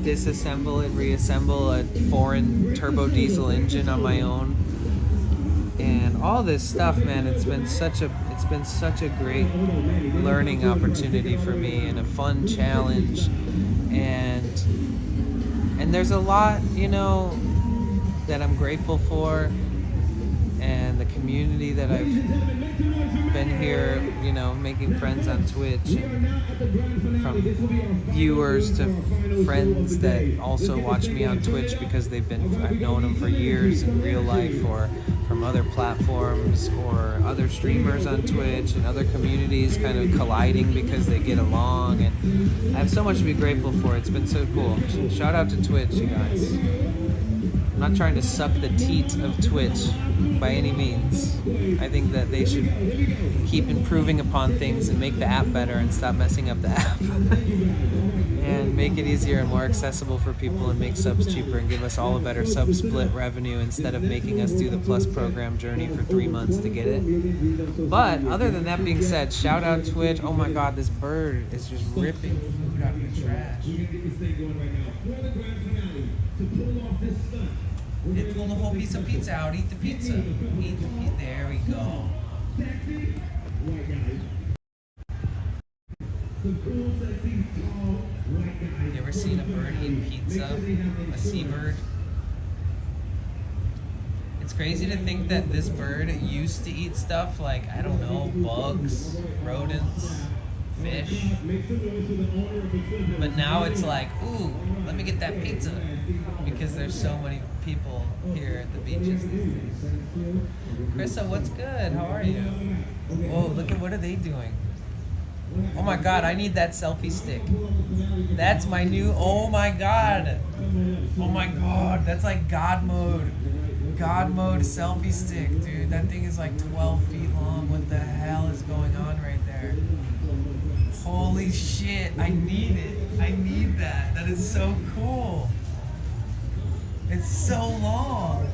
disassemble and reassemble a foreign turbo diesel engine on my own. And all this stuff, man, it's been such a great learning opportunity for me and a fun challenge, and there's a lot, you know, that I'm grateful for, and the community that I've been here, you know, making friends on Twitch, and from viewers to friends that also watch me on Twitch because I've known them for years in real life, or from other platforms, or other streamers on Twitch and other communities kind of colliding because they get along, and I have so much to be grateful for. It's been so cool. Shout out to Twitch, you guys. I'm not trying to suck the teat of Twitch by any means. I think that they should keep improving upon things and make the app better and stop messing up the app. And make it easier and more accessible for people, and make subs cheaper, and give us all a better sub split revenue instead of making us do the Plus program journey for 3 months to get it. But other than that being said, shout out Twitch. Oh my god, this bird is just ripping food out of the trash. Pull the whole piece of pizza out. Eat the pizza. Eat the pizza. There we go. You ever seen a bird eat pizza? A seabird? It's crazy to think that this bird used to eat stuff like, I don't know, bugs, rodents, fish. But now it's like, ooh, let me get that pizza. Because there's so many people here at the beaches these days. Krissa, what's good? How are you? Whoa, look at what are they doing? Oh my god, I need that selfie stick. That's my new, oh my god. Oh my god, that's like God mode. God mode selfie stick, dude. That thing is like 12 feet long. What the hell is going on right there? Holy shit, I need it. I need that. That is so cool. It's so long.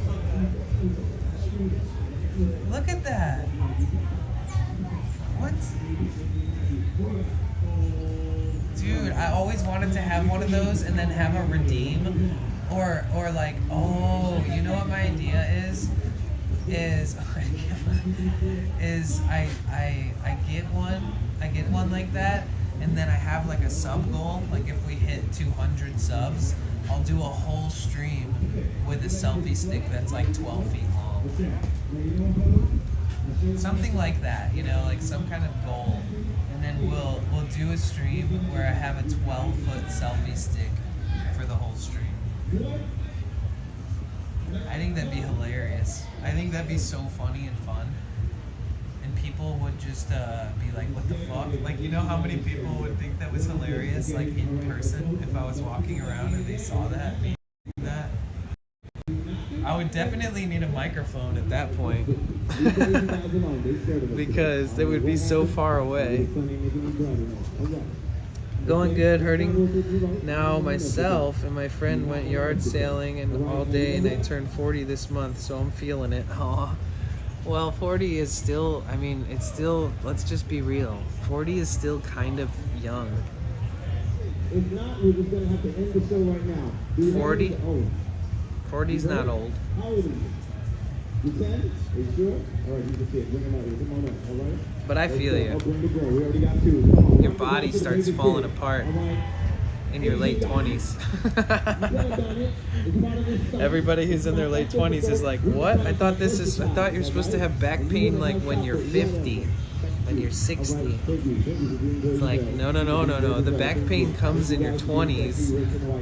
Look at that. What? Dude, I always wanted to have one of those and then have a redeem, or like, oh, you know what my idea is I get one like that, and then I have like a sub goal, like if we hit 200 subs, I'll do a whole stream with a selfie stick that's like 12 feet long. Something like that, you know, like some kind of goal. And then we'll do a stream where I have a 12-foot selfie stick for the whole stream. I think that'd be hilarious. I think that'd be so funny and fun. And people would just be like, what the fuck? Like, you know how many people would think that was hilarious, like in person, if I was walking around and they saw that, me do that? I would definitely need a microphone at that point. Because it would be so far away. Going good, hurting now myself, and my friend went yard sailing and all day, and I turned 40 this month, so I'm feeling it. Aw. Well, 40 is still, I mean, it's still, let's just be real. 40 is still kind of young. If not, we're just going to have to end the show right now. 40? 40's not old. How old are you? You can? Are you sure? All right, you can sit. Bring him out here. Come on up, all right? But I feel you. Oh, bring the girl. We already got two. Come on. Your body starts falling apart All right. in your late 20s. Everybody who's in their late 20s is like, what? I thought you're supposed to have back pain like when you're 50, when you're 60. It's like, no. The back pain comes in your 20s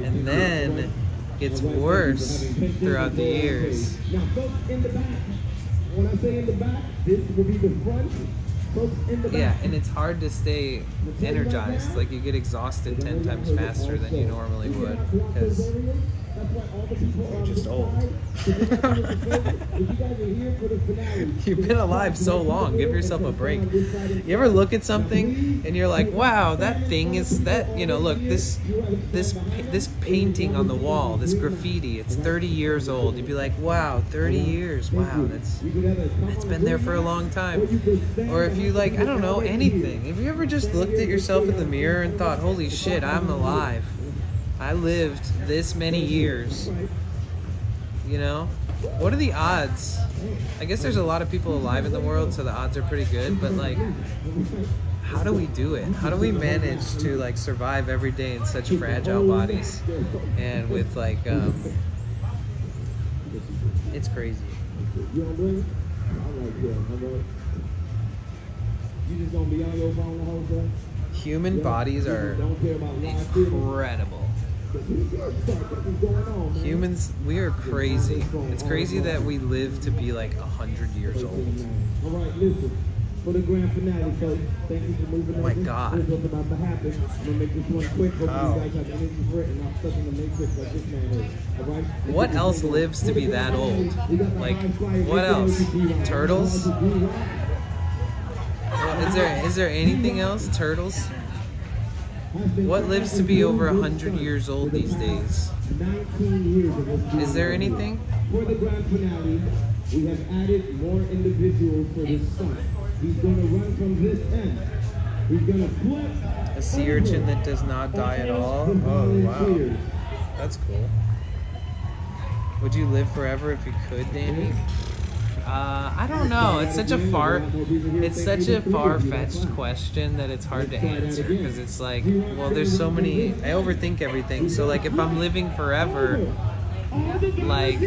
and then gets worse throughout the years. Now, folks in the back. When I say in the back, this will be the front. Folks in the back. Yeah, and it's hard to stay energized. Like you get exhausted 10 times faster than you normally would because you're just old. You've been alive so long. Give yourself a break. You ever look at something and you're like, wow, that thing is that, look, this painting on the wall, this graffiti, it's 30 years old. You'd be like, wow, 30 years. Wow, that's been there for a long time. Or if you like, I don't know, anything. Have you ever just looked at yourself in the mirror and thought, holy shit, I'm alive. I lived this many years. What are the odds? I guess there's a lot of people alive in the world, so the odds are pretty good, but like, how do we do it? How do we manage to like survive every day in such fragile bodies? And with like, it's crazy. You just gonna be on your phone the whole time? Human bodies are incredible. Humans, we are crazy. It's crazy that we live to be like 100 years old. All right, listen. For the grand finale, folks, thank you for moving. Oh my God. I'm gonna make this one quick. Hope you guys have energy for it and not stuck in the matrix like this man is. All right? What else lives to be that old? Like, what else? Turtles? Is there anything else? Turtles? What lives to be over 100 years old these days? 19 years of this. Is there anything? For the grand finale, we have added more individuals for this stunt. He's going to run from this end. He's going to flip. A sea urchin that does not die at all? Oh, wow. That's cool. Would you live forever if you could, Danny? I don't know. It's such a far-fetched question that it's hard to answer because it's like, well, there's so many. I overthink everything. So like, if I'm living forever, like,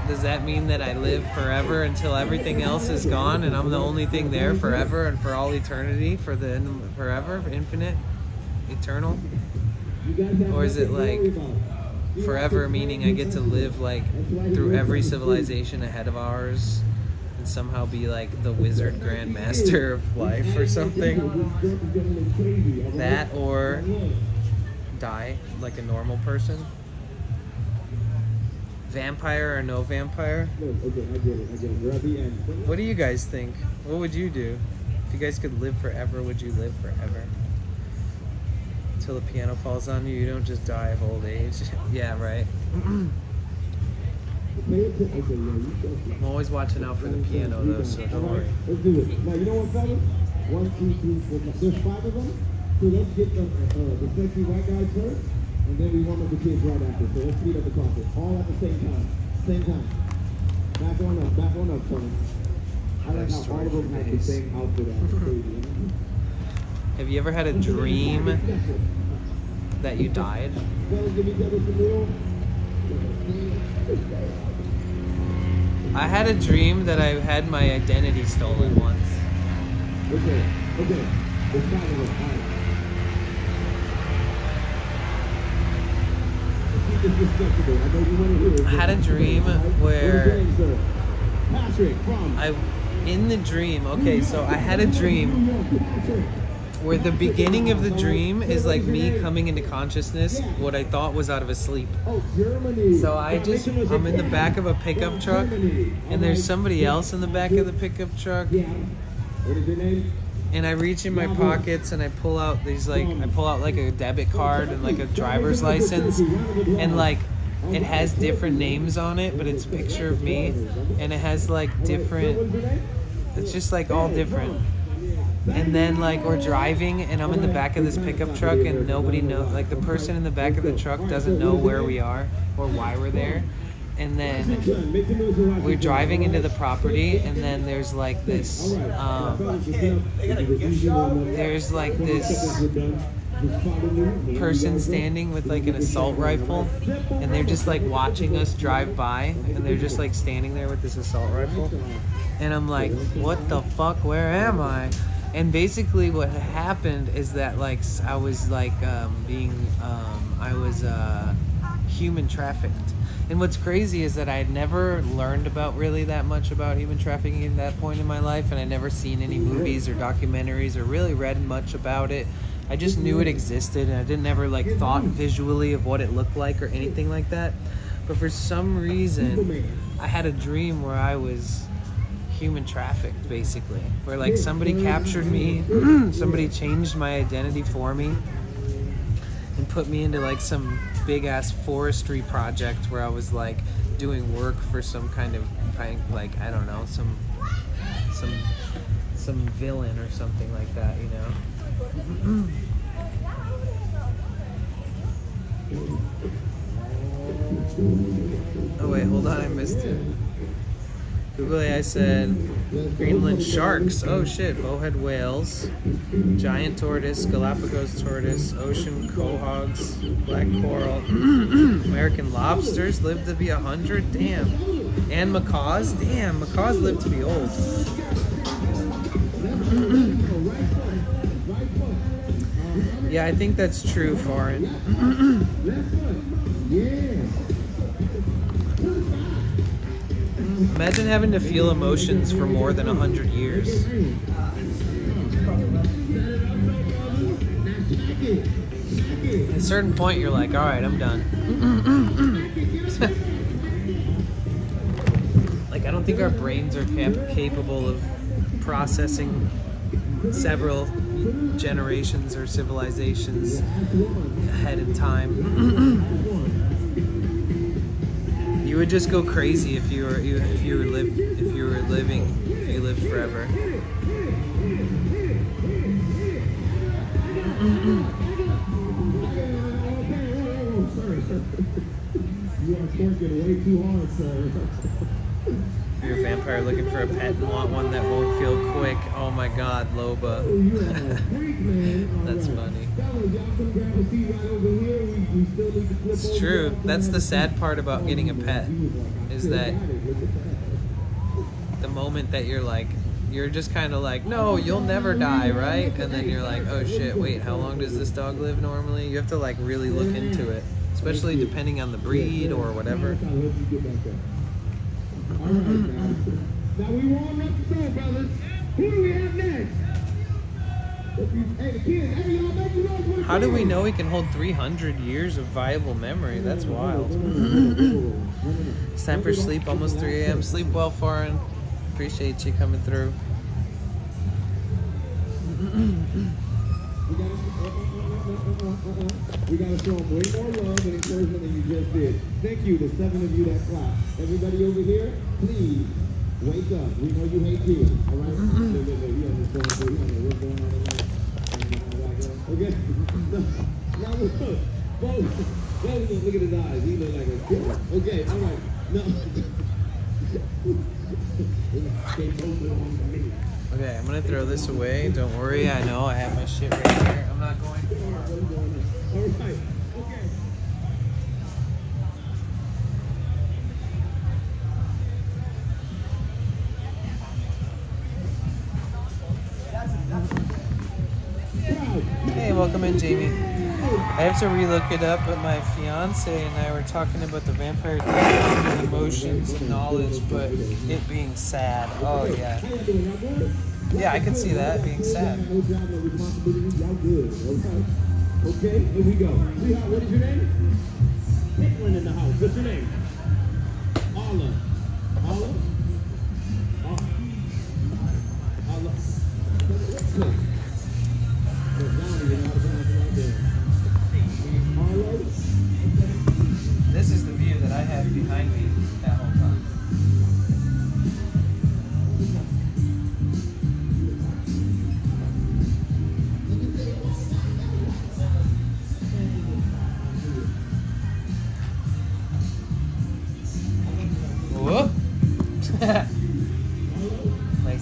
does that mean that I live forever until everything else is gone and I'm the only thing there forever and for all eternity, forever, infinite, eternal? Or is it like forever meaning I get to live like through every civilization ahead of ours and somehow be like the wizard grandmaster of life or something? That or die like a normal person? Vampire or no vampire? What do you guys think? What would you do? If you guys could live forever, would you live forever? Until the piano falls on you, you don't just die of old age. Yeah, right. I'm always watching out for the piano though, so don't worry. Let's do it. Now, you know what, fellas? 1, 2, 3, 4. There's 5 of them. So let's get the sexy white guys first, and then we warm up the kids right after. So let's speed up the concert. All at the same time. Same time. Back on up, fellas. I like how all of them have the same outfit on. Have you ever had a dream that you died? I had a dream that I had my identity stolen once. Okay. I had a dream where in the dream, so I had a dream where the beginning of the dream is like me coming into consciousness, what I thought was out of a sleep. So I'm in the back of a pickup truck, and there's somebody else in the back of the pickup truck. What is your name? And I reach in my pockets and I pull out like a debit card and like a driver's license, and like it has different names on it, but it's a picture of me, and it has like different, it's just like all different. And then like we're driving and I'm in the back of this pickup truck and nobody knows, like the person in the back of the truck doesn't know where we are or why we're there. and then we're driving into the property, and then there's like this there's like this person standing with like an assault rifle, and they're just like watching us drive by, and they're just like standing there with this assault rifle, and I'm like, what the fuck, where am I? And basically what happened is that like I was like human trafficked. And what's crazy is that I had never learned about really that much about human trafficking at that point in my life, and I'd never seen any movies or documentaries or really read much about it. I just knew it existed, and I didn't ever like thought visually of what it looked like or anything like that. But for some reason, I had a dream where I was human trafficked, basically, where like somebody captured me, somebody changed my identity for me, and put me into like some big ass forestry project where I was like doing work for some kind of like, I don't know, some villain or something like that, you know. Oh wait, hold on, I missed it. Google AI said Greenland sharks. Oh shit, bowhead whales, giant tortoise, Galapagos tortoise, ocean quahogs, black coral, American lobsters live to be 100. Damn. And macaws. Damn, macaws live to be old. Yeah, I think that's true, Foreign. Imagine having to feel emotions for more than 100 years. At a certain point, you're like, all right, I'm done. Like, I don't think our brains are capable of processing several generations or civilizations ahead in time. You would just go crazy if you lived forever. You are twerking way too hard, sir. You're a vampire looking for a pet and want one that won't feel quick. Oh my god, Loba. That's funny. It's true. That's the sad part about getting a pet, is that the moment that you're just kind of like, no, you'll never die, right? And then you're like, oh shit, wait, how long does this dog live normally? You have to like really look into it, especially depending on the breed or whatever. All right, now we warm up the show, brothers. Who do we have next? Hey, kids, hey, y'all make you know. How do we know we can hold 300 years of viable memory? That's wild. It's time for sleep, almost 3 a.m. Sleep well, Foreign. Appreciate you coming through. We gotta show them way more love and encouragement than you just did. Thank you, the 7 of you that clapped. Everybody over here, please wake up. We know you hate kids, all right? You understand what's going on tonight? Okay? Now look, look at his eyes. He look like a killer. Okay, all right. No. Okay, I'm gonna throw this away. Don't worry, I know I have my shit right here. I'm not going far. All right. Okay. Hey, welcome in, Jamie. I have to relook it up, but my fiance and I were talking about the vampire thing and emotions and knowledge, but it being sad. Oh, yeah. Yeah, I can see that being sad. Okay, here we go. Sweetheart, what is your name? Caitlin in the house. What's your name? Alla. Alla? Alla. This is the view that I had behind me that whole time.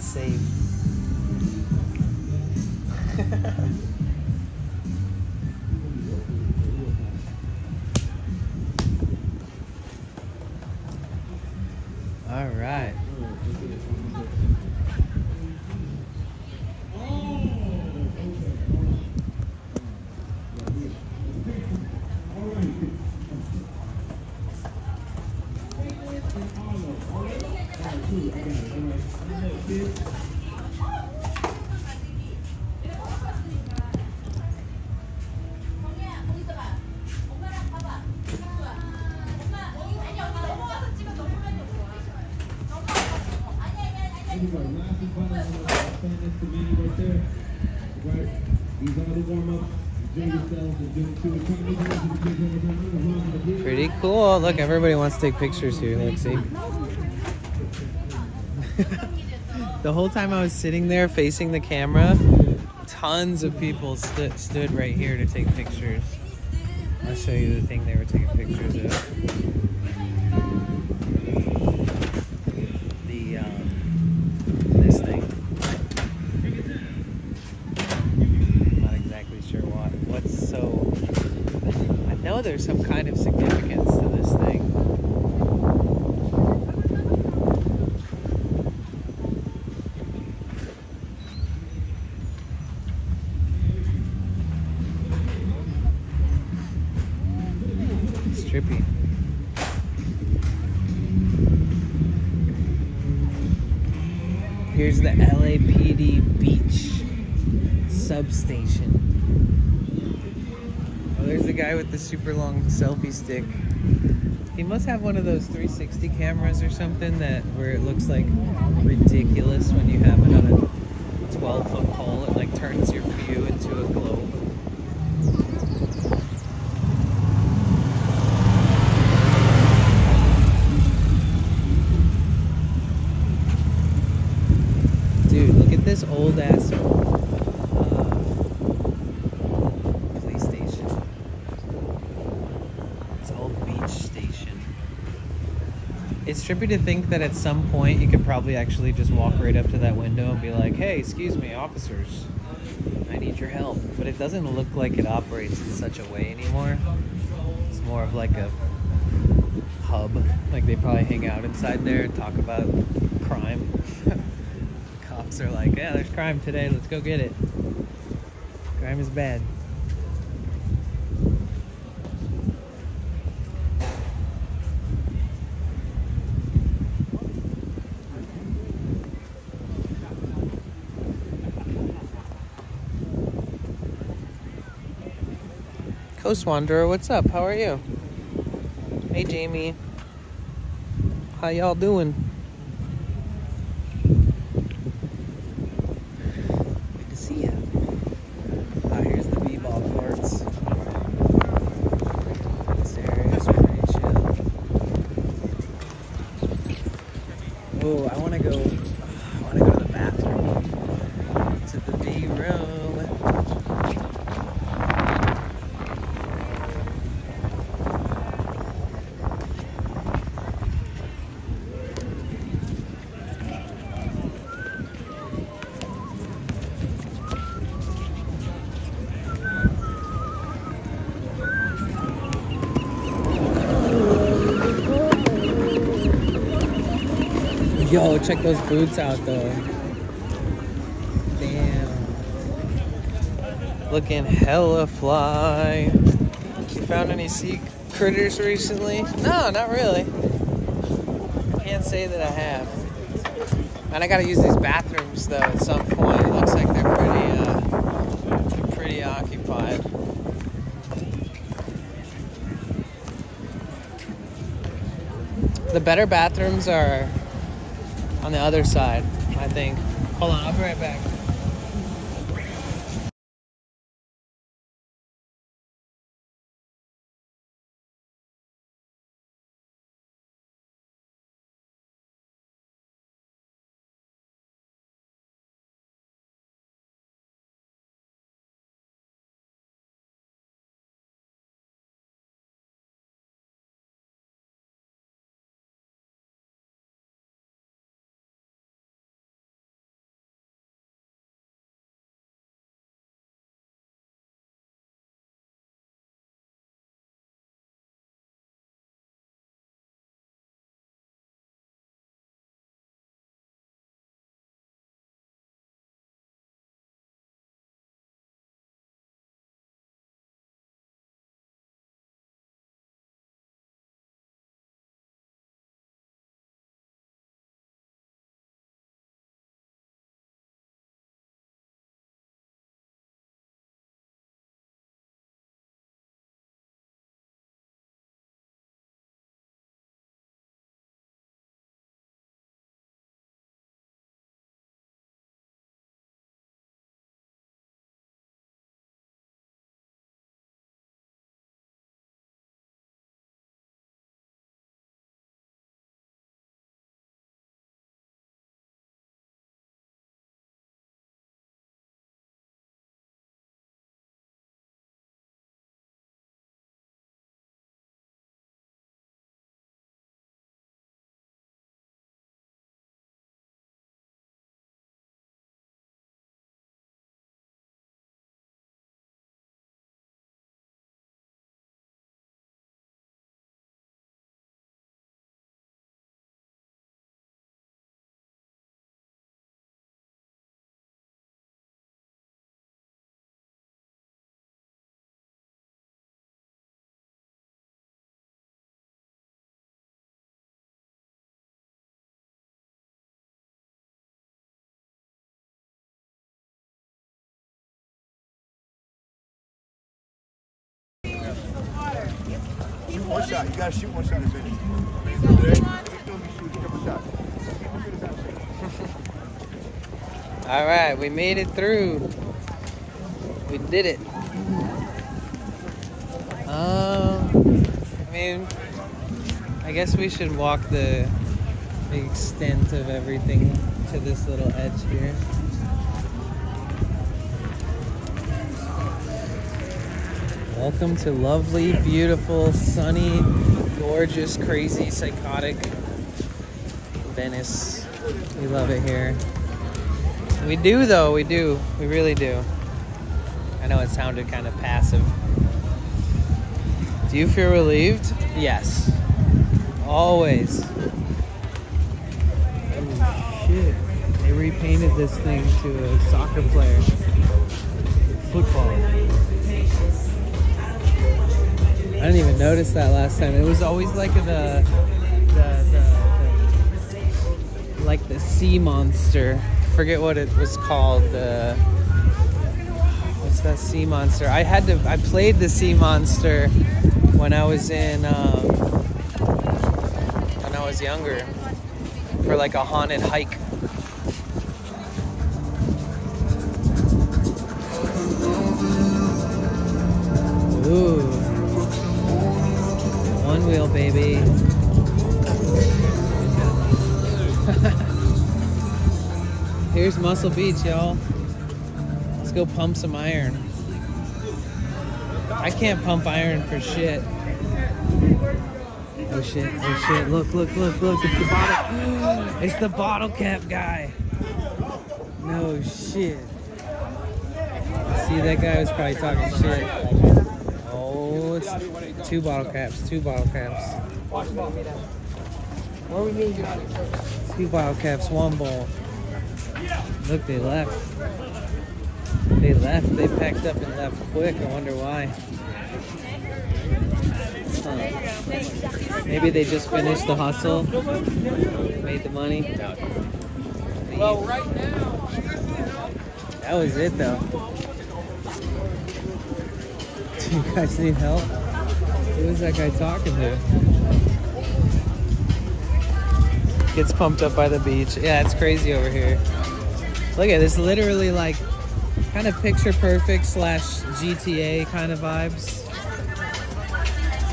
safe. All right. Pretty cool. Look, everybody wants to take pictures here. Look, see? The whole time I was sitting there facing the camera, tons of people stood right here to take pictures. I'll show you the thing they were taking pictures of. This thing. I'm not exactly sure what's so... I know there's some kind of significance to this thing. It's trippy. Here's the LAPD beach substation. Oh, there's the guy with the super long selfie stick. He must have one of those 360 cameras or something where it looks like ridiculous when you have it on a 12-foot pole. It like turns your view into a globe. Dude, look at this old ass police station. This old beach station. It's trippy to think that at some point you could probably actually just walk right up to that window and be like, hey, excuse me, officers, I need your help. But it doesn't look like it operates in such a way anymore. It's more of like a hub. Like they probably hang out inside there and talk about crime. Cops are like, yeah, there's crime today, let's go get it. Crime is bad. Coast Wanderer, what's up? How are you? Hey, Jamie. How y'all doing? Good to see ya. Oh, here's the b-ball courts. This area is pretty chill. Oh, I want to go to the bathroom. To the B room. Yo, check those boots out though. Damn. Looking hella fly. You found any sea critters recently? No, not really. Can't say that I have. And I gotta use these bathrooms though at some point. It looks like they're pretty occupied. The better bathrooms are on the other side, I think. Hold on, I'll be right back. One shot. You gotta shoot one shot in Venice. Please film me shoot a couple shots. All right, we made it through. We did it. I mean, I guess we should walk the extent of everything to this little edge here. Welcome to lovely, beautiful, sunny, gorgeous, crazy, psychotic Venice. We love it here. We do though, we do. We really do. I know it sounded kind of passive. Do you feel relieved? Yes. Always. Oh shit. They repainted this thing to a soccer player. Football. I didn't even notice that last time. It was always like the like the sea monster. Forget what it was called. What's that sea monster? I played the sea monster when I was when I was younger for like a haunted hike. Ooh. One wheel, baby. Here's Muscle Beach, y'all. Let's go pump some iron. I can't pump iron for shit. Oh shit, oh shit. Look. It's the bottle. It's the bottle cap guy. No shit. See, that guy was probably talking shit. Oh, it's two bottle caps. Two bottle caps, one bowl. Look, they left. They packed up and left quick. I wonder why. Huh. Maybe they just finished the hustle, made the money. Well, right now. That was it, though. Do you guys need help? Who is that guy talking to? Gets pumped up by the beach. Yeah, it's crazy over here. Look at this, literally like kind of picture perfect / GTA kind of vibes.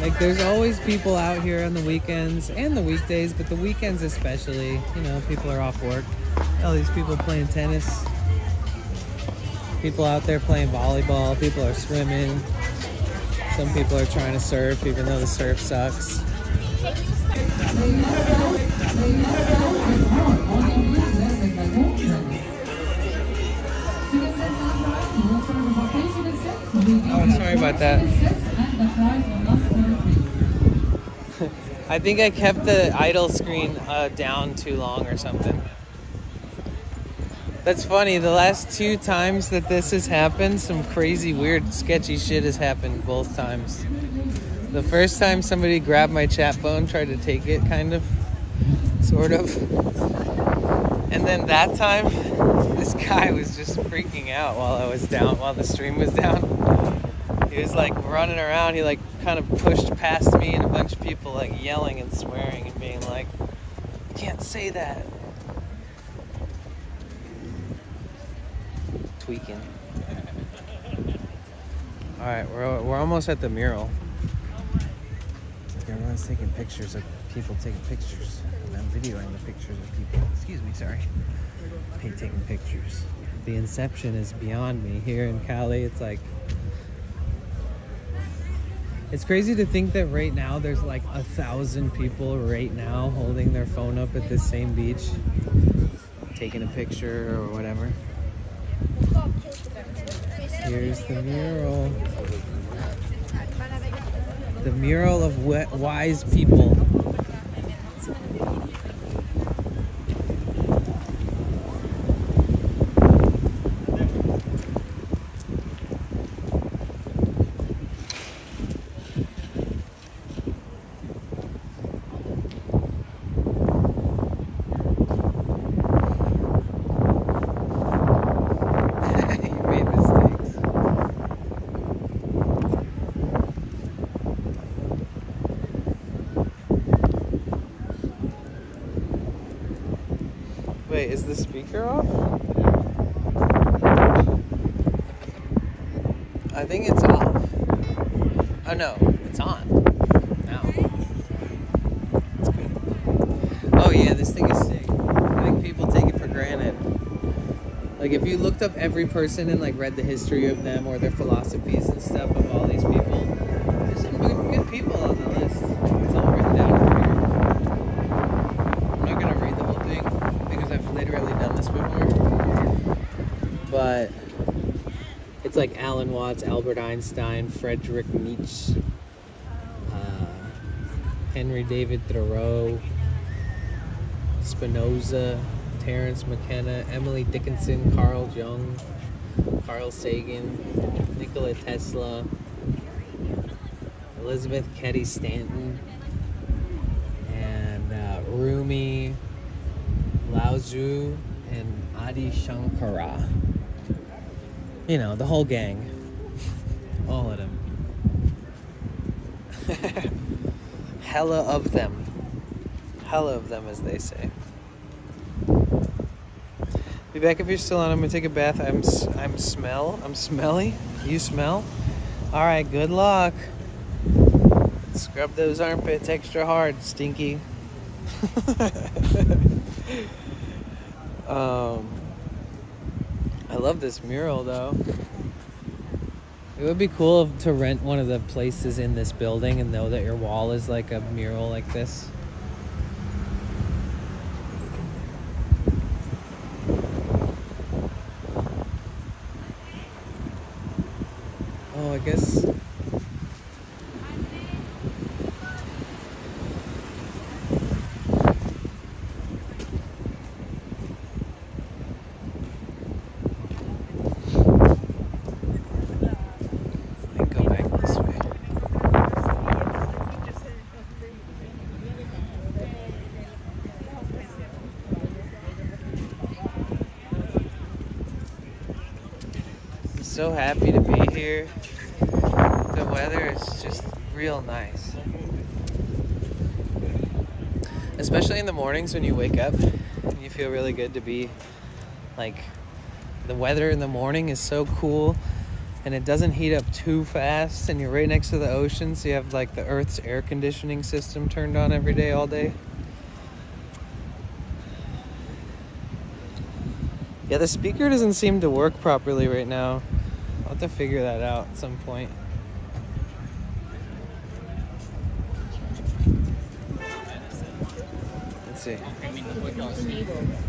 Like there's always people out here on the weekends and the weekdays, but the weekends especially, you know, people are off work. All these people playing tennis. People out there playing volleyball. People are swimming. Some people are trying to surf, even though the surf sucks. Oh, sorry about that. I think I kept the idle screen down too long or something. That's funny, the last 2 times that this has happened, some crazy, weird, sketchy shit has happened both times. The first time somebody grabbed my chat phone, tried to take it, kind of, sort of. And then that time, this guy was just freaking out while I was down, while the stream was down. He was like running around, he like kind of pushed past me and a bunch of people like yelling and swearing and being like, "You can't say that." Tweaking. Alright, we're almost at the mural. Everyone's taking pictures of people taking pictures. And I'm videoing the pictures of people. Excuse me, sorry. Taking pictures. The inception is beyond me. Here in Cali, it's like... It's crazy to think that right now there's like 1,000 people right now holding their phone up at this same beach. Taking a picture or whatever. Here's the mural. The mural of wise people. Wait, is the speaker off? I think it's off. Oh no, it's on. Now. It's good. Oh yeah, this thing is sick. I think people take it for granted. Like if you looked up every person and like read the history of them or their philosophies and stuff of all these people, there's some good people on the list. It's all written down over here. I'm not gonna read the whole thing because I've literally done this before. But it's like Alan Watts, Albert Einstein, Friedrich Nietzsche, Henry David Thoreau, Spinoza, Terence McKenna, Emily Dickinson, Carl Jung, Carl Sagan, Nikola Tesla, Elizabeth Cady Stanton, and Rumi, Lao Tzu, and Adi Shankara. You know, the whole gang. All of them. Hella of them. Hella of them, as they say. Be back if you're still on. I'm gonna take a bath. I'm smelly. You smell? Alright, good luck. Scrub those armpits extra hard, stinky. I love this mural though. It would be cool to rent one of the places in this building and know that your wall is like a mural like this. Oh, I guess. Go back this way. I'm so happy to be here. The weather is just real nice. Especially in the mornings when you wake up and you feel really good to be like, the weather in the morning is so cool and it doesn't heat up too fast and you're right next to the ocean, so you have like the Earth's air conditioning system turned on every day, all day. Yeah, the speaker doesn't seem to work properly right now. I'll have to figure that out at some point. Let's see.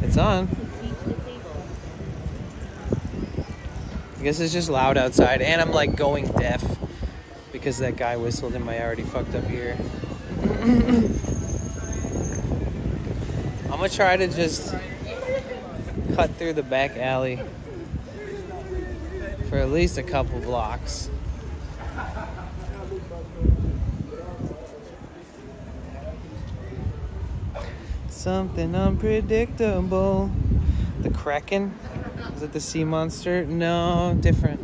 It's on. I guess it's just loud outside, and I'm like going deaf because that guy whistled in my already fucked up ear. I'm gonna try to just cut through the back alley for at least a couple blocks. Something unpredictable. The Kraken? Is it the sea monster? No, different.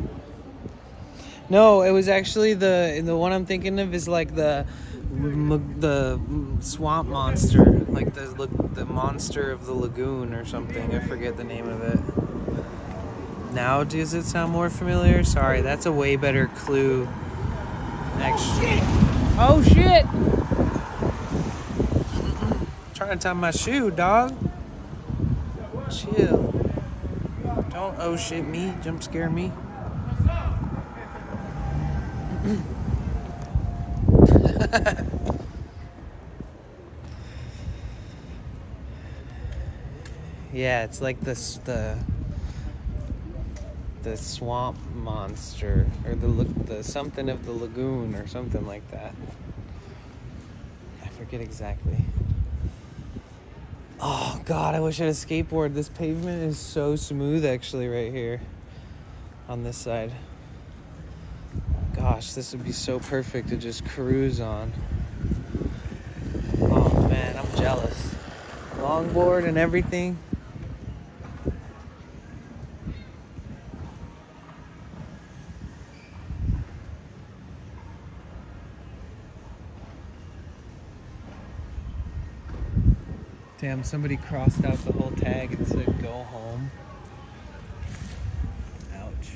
No, it was actually the one I'm thinking of is like the swamp monster, like the monster of the lagoon or something. I forget the name of it. Now does it sound more familiar? Sorry, that's a way better clue. Actually. Oh shit! Trying to tie my shoe, dog. Chill. Don't oh shit me, jump scare me. Yeah, it's like the swamp monster or the something of the lagoon or something like that. I forget exactly. Oh god, I wish I had a skateboard. This pavement is so smooth actually right here on this side. Gosh, this would be so perfect to just cruise on. Oh man, I'm jealous. Longboard and everything. Damn, somebody crossed out the whole tag and said go home. Ouch.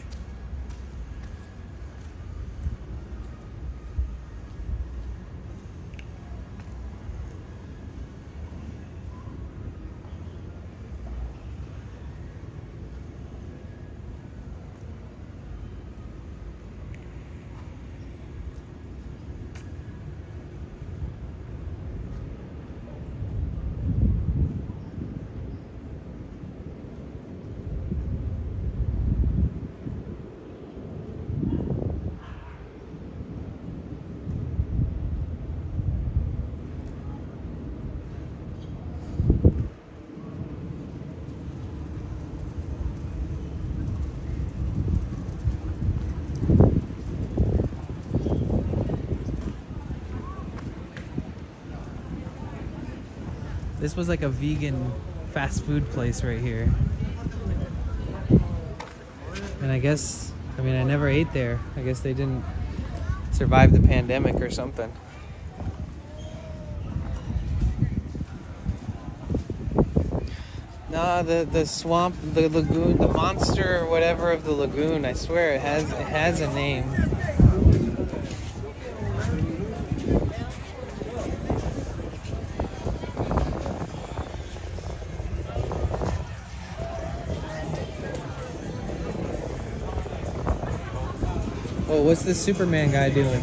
This was like a vegan fast food place right here. And I guess, I mean, I never ate there. I guess they didn't survive the pandemic or something. Nah, the swamp, the lagoon, the monster or whatever of the lagoon, I swear it has a name. Oh, what's this Superman guy doing?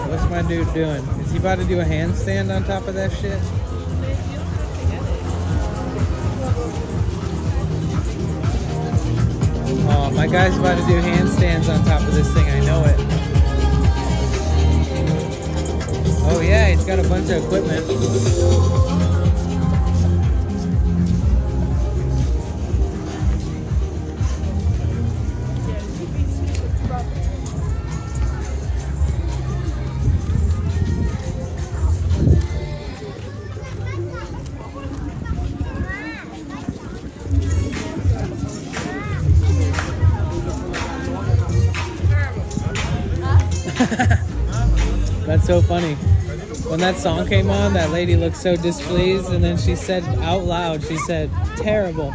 What's my dude doing? Is he about to do a handstand on top of that shit? Oh, my guy's about to do handstands on top of this thing, I know it. Oh yeah, he's got a bunch of equipment. That's so funny. When that song came on, that lady looked so displeased, and then she said out loud, she said, terrible.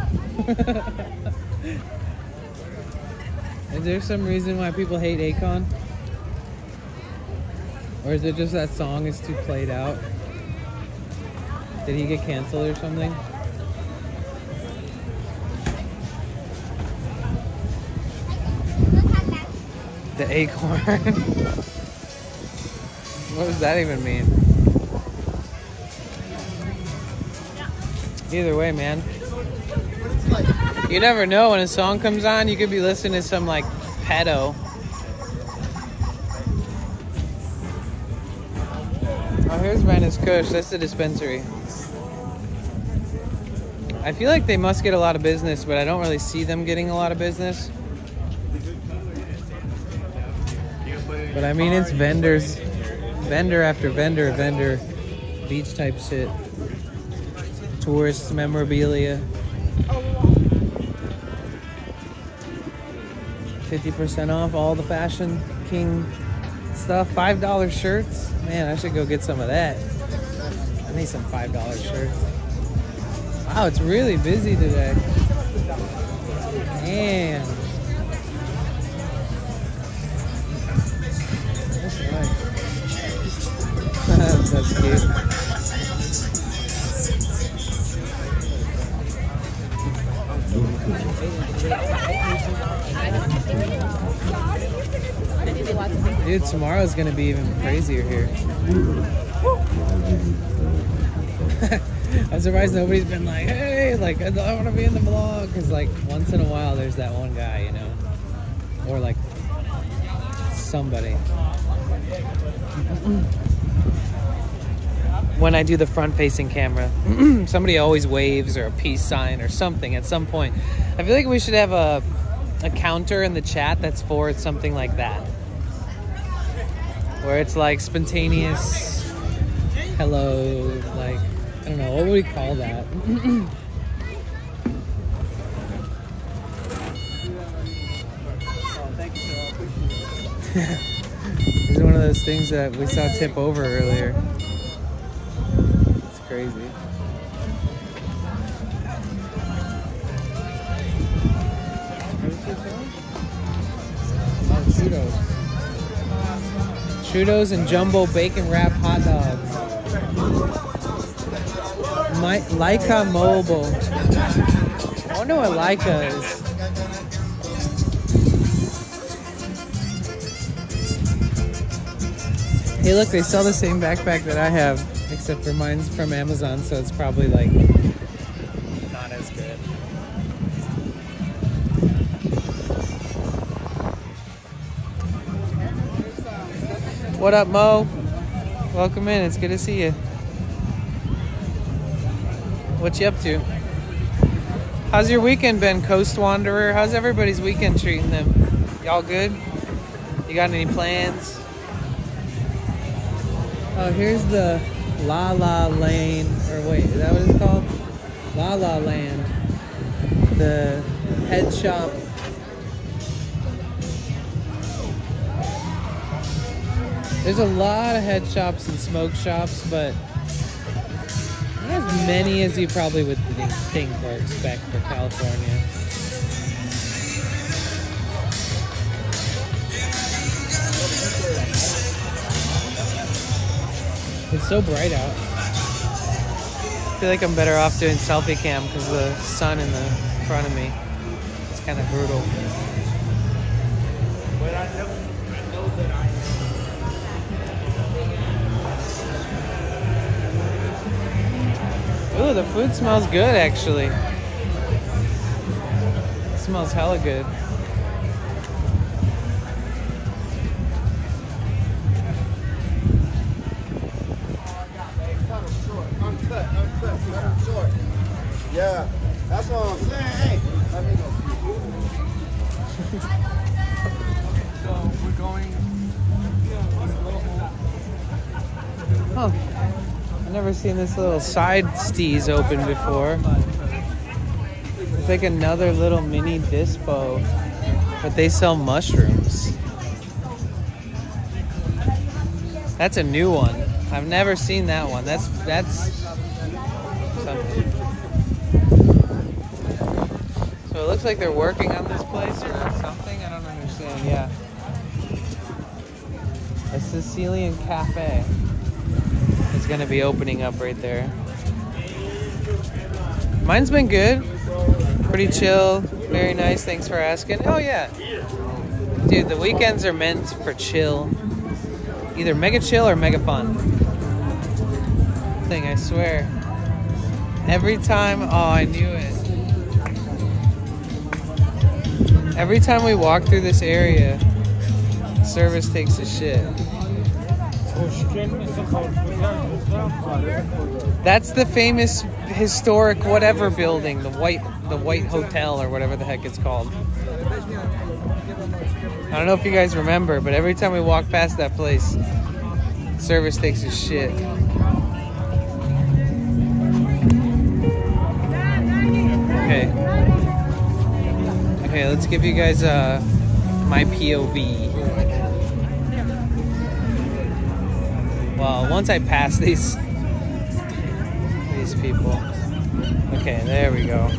Is there some reason why people hate Akon? Or is it just that song is too played out? Did he get canceled or something? The acorn. What does that even mean? Either way, man. You never know when a song comes on, you could be listening to some like pedo. Oh, here's Venice Kush. That's the dispensary. I feel like they must get a lot of business, but I don't really see them getting a lot of business. But I mean, it's vendors. Vendor after vendor, beach type shit. Tourist memorabilia. 50% off all the Fashion King stuff. $5 shirts. Man, I should go get some of that. I need some $5 shirts. Wow, it's really busy today. Damn. That's nice. That's cute. Dude, tomorrow's gonna be even crazier here. I'm surprised nobody's been like, hey, like, I want to be in the vlog. Because, like, once in a while, there's that one guy, you know? Or, like, somebody. When I do the front-facing camera, somebody always waves or a peace sign or something at some point. I feel like we should have a counter in the chat that's for something like that. Where it's, like, spontaneous hello, like, I don't know, what would we call that? This is one of those things that we saw tip over earlier. crazy. Oh, Cheetos and jumbo bacon wrap hot dogs. Leica Mobile. I wonder what Leica is. Hey, look, they sell the same backpack that I have, except for mine's from Amazon, so it's probably like not as good. What up, Mo? Welcome in. It's good to see you. What you up to? How's your weekend been, Coast Wanderer? How's everybody's weekend treating them? Y'all good? You got any plans? Oh, here's the La La Lane, or wait, is that what it's called? La La Land. The head shop. There's a lot of head shops and smoke shops, but not as many as you probably would think or expect for California. It's so bright out. I feel like I'm better off doing selfie cam because of the sun in the front of me. It's kind of brutal. Ooh, the food smells good, actually. It smells hella good. Yeah, that's what I'm saying. Hey, let me go. So we're going. Huh. I've never seen this little side steez open before. It's like another little mini dispo, but they sell mushrooms. That's a new one. I've never seen that one. That's something. So it looks like they're working on this place or something. I don't understand. Yeah. A Sicilian cafe is going to be opening up right there. Mine's been good. Pretty chill. Very nice. Thanks for asking. Oh, yeah. Dude, the weekends are meant for chill. Either mega chill or mega fun. Thing, I swear. Every time, oh, I knew it. Every time we walk through this area, service takes a shit. That's the famous historic whatever building, the white hotel or whatever the heck it's called. I don't know if you guys remember, but every time we walk past that place, service takes a shit. Okay, let's give you guys my POV. Well, once I pass these people. Okay, there we go.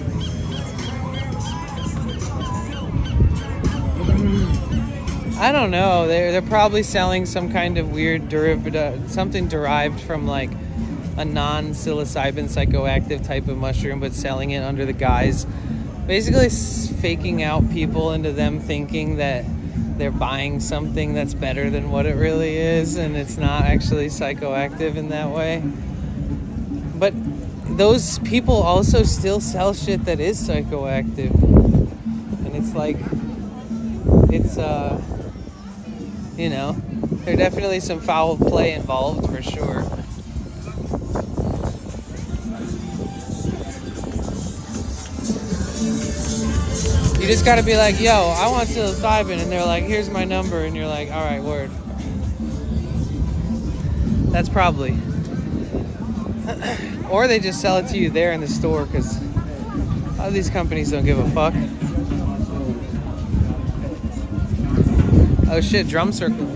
I don't know. They're probably selling some kind of weird derivative, something derived from like a non-psilocybin psychoactive type of mushroom, but selling it under the guise, basically faking out people into them thinking that they're buying something that's better than what it really is, and it's not actually psychoactive in that way. But those people also still sell shit that is psychoactive, and it's like, it's you know, there's definitely some foul play involved for sure. You just gotta be like, yo, I want psilocybin, and they're like, here's my number, and you're like, all right, word. That's probably. Or they just sell it to you there in the store, because a lot of these companies don't give a fuck. Oh shit, drum circle.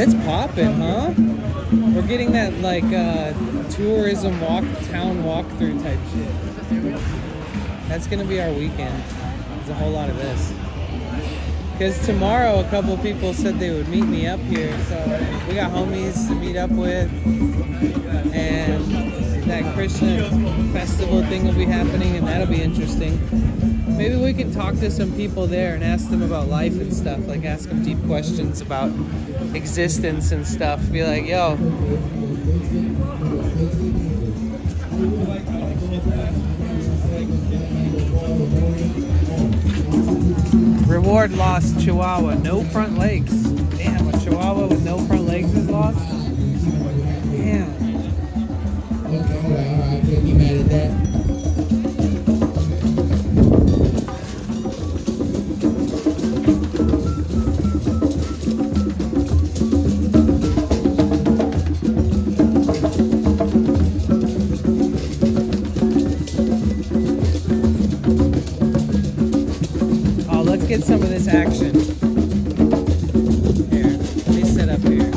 it's popping, huh? We're getting that like tourism town walkthrough type shit. That's gonna be our weekend. There's a whole lot of this. Because tomorrow a couple of people said they would meet me up here, so we got homies to meet up with, and that Christian festival thing will be happening, and that'll be interesting. Maybe we can talk to some people there and ask them about life and stuff, like ask them deep questions about existence and stuff. Be like, yo, reward lost, Chihuahua, no front legs. Damn, a Chihuahua with no front legs is lost? Damn. Alright, can't be mad at that. Get some of this action. Here, let me set up here.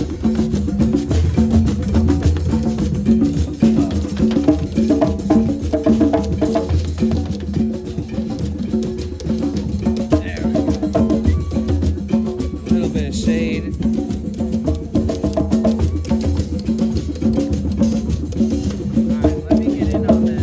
There we go. A little bit of shade. Alright, let me get in on that.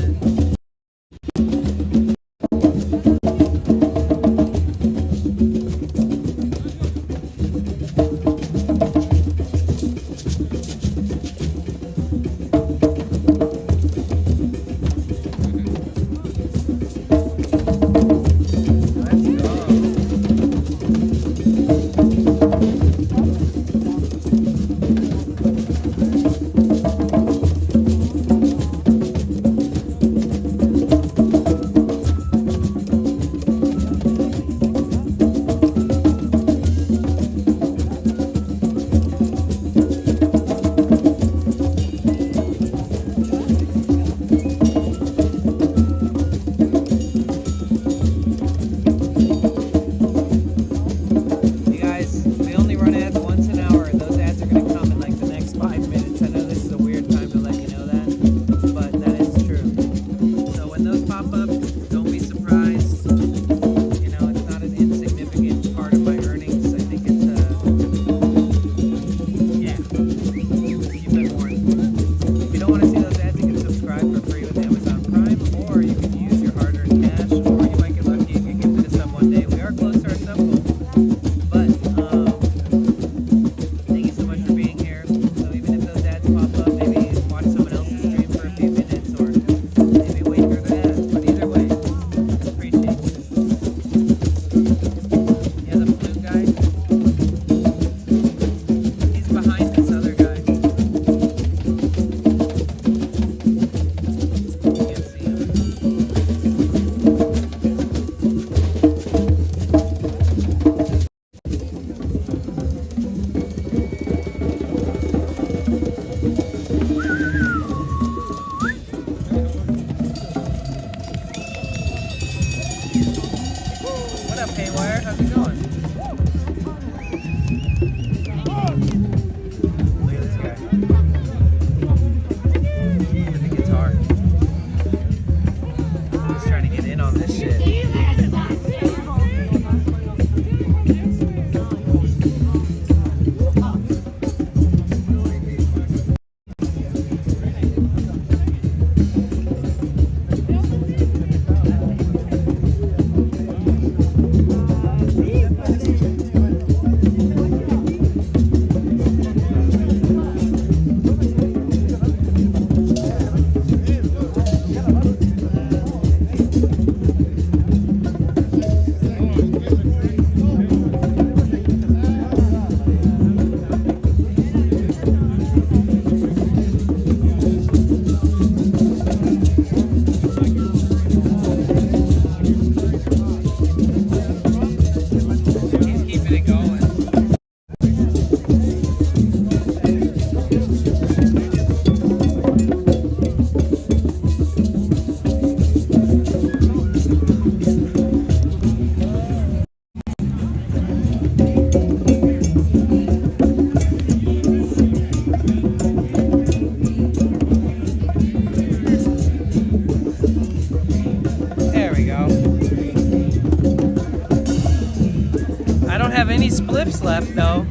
have any spliffs left though.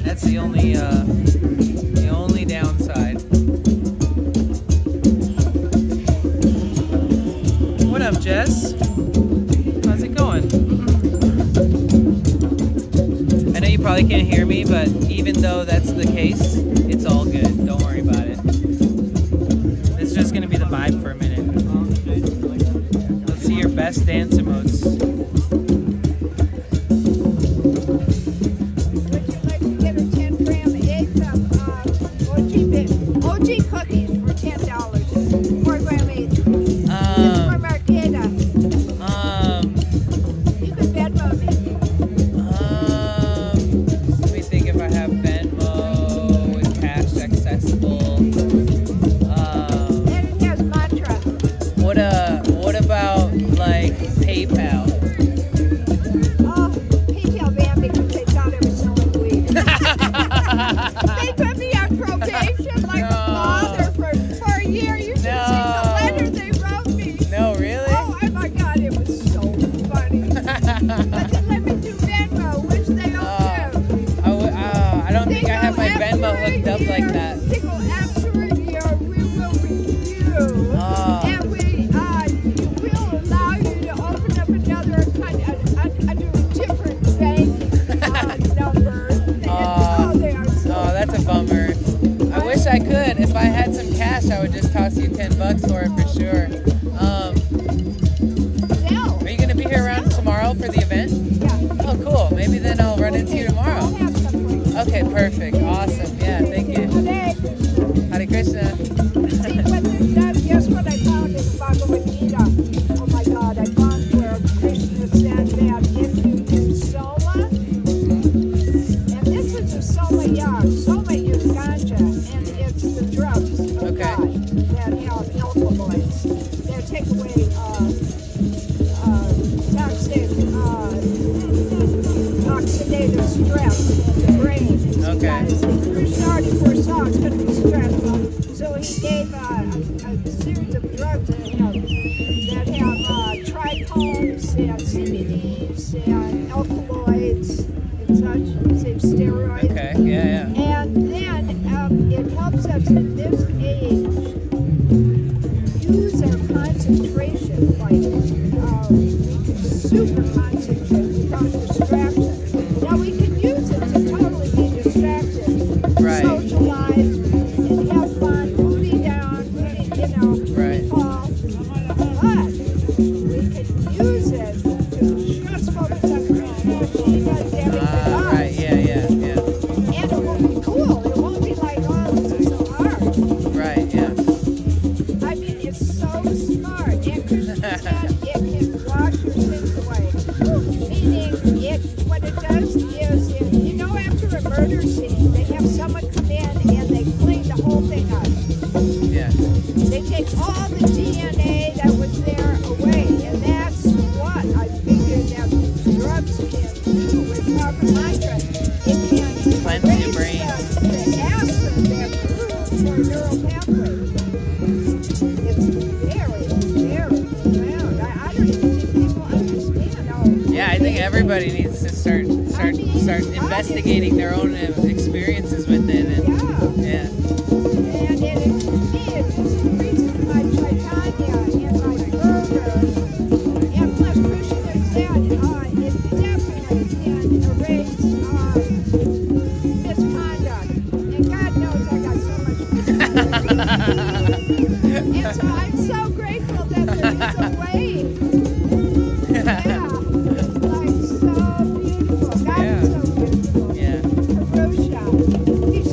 That's the only downside. What up, Jess? How's it going? I know you probably can't hear me, but even though that's the case, it's all good. Don't worry about it. It's just gonna be the vibe for a minute. Let's see your best dance emotes. Would you like to get her 10-gram eggs of OG cookies for $10? 4-gram each. It's from Arcata. You could Venmo me. Let me think if I have Venmo with cash accessible. And it has mantra. What about like PayPal? Oh, PayPal banned me because they thought I was selling weed. They put me on probation like a father for a year. You should see the letter they wrote me. No, really? Oh my God, it was so funny. But they let me do Venmo, which they don't do. I don't think I have my Venmo hooked up like that. They go after a year, we will review, and we will allow you to open up another account under a different bank number. They are so That's a bummer. I wish I could. If I had some cash, I would just toss you $10 for it for sure. Are you gonna be here around tomorrow for the event? Yeah. Oh, cool. Maybe then I'll run into you tomorrow. I'll have some for you. Okay, perfect. Awesome. Yeah, thank you. Hare Krishna. See, when they're done, guess what I found in the Bhagavad Gita? Oh my God, I found where Krishna said that if you do soma, and this is a soma yag. Soma is ganja, and it's the drugs of God that have alkaloids. They take away oxidative stress in the brain. Okay. Krishna already foresaw it's going to be stressful, so he gave a series of drugs that have trichomes and CBDs and alkaloids and such, same steroids. Okay, yeah. And then it helps us in this age use our concentration, like we can super concentrate without distraction. Now we can use it to totally be distracted, socialize, and have fun, booty down, fall. But we can use it to just focus on Krishna. She does everything else. Yeah. And it will be cool. It won't be like, oh, this is so hard. Right, yeah. I mean, it's so smart. And Krishna said it can wash your sins away. Meaning, what it does is, after a murder scene, they have someone come in and they clean the whole thing up. Yeah. They take all the DNA that was there away. And that's what I figured that drugs can do with proper mantra. It can Cleanse your brain. the acid that grew for neural pathways. It's very, very profound. I don't even think people understand all. Yeah, I think everybody needs to start investigating their own experiences with it. And And it just increases my Chaitanya and my fervor. And plus, Krishna said it definitely can erase misconduct. And God knows I got so much misconduct. And so I'm so grateful that there is a way. Yeah. Like so beautiful. God is so beautiful. yeah. Purusha. He's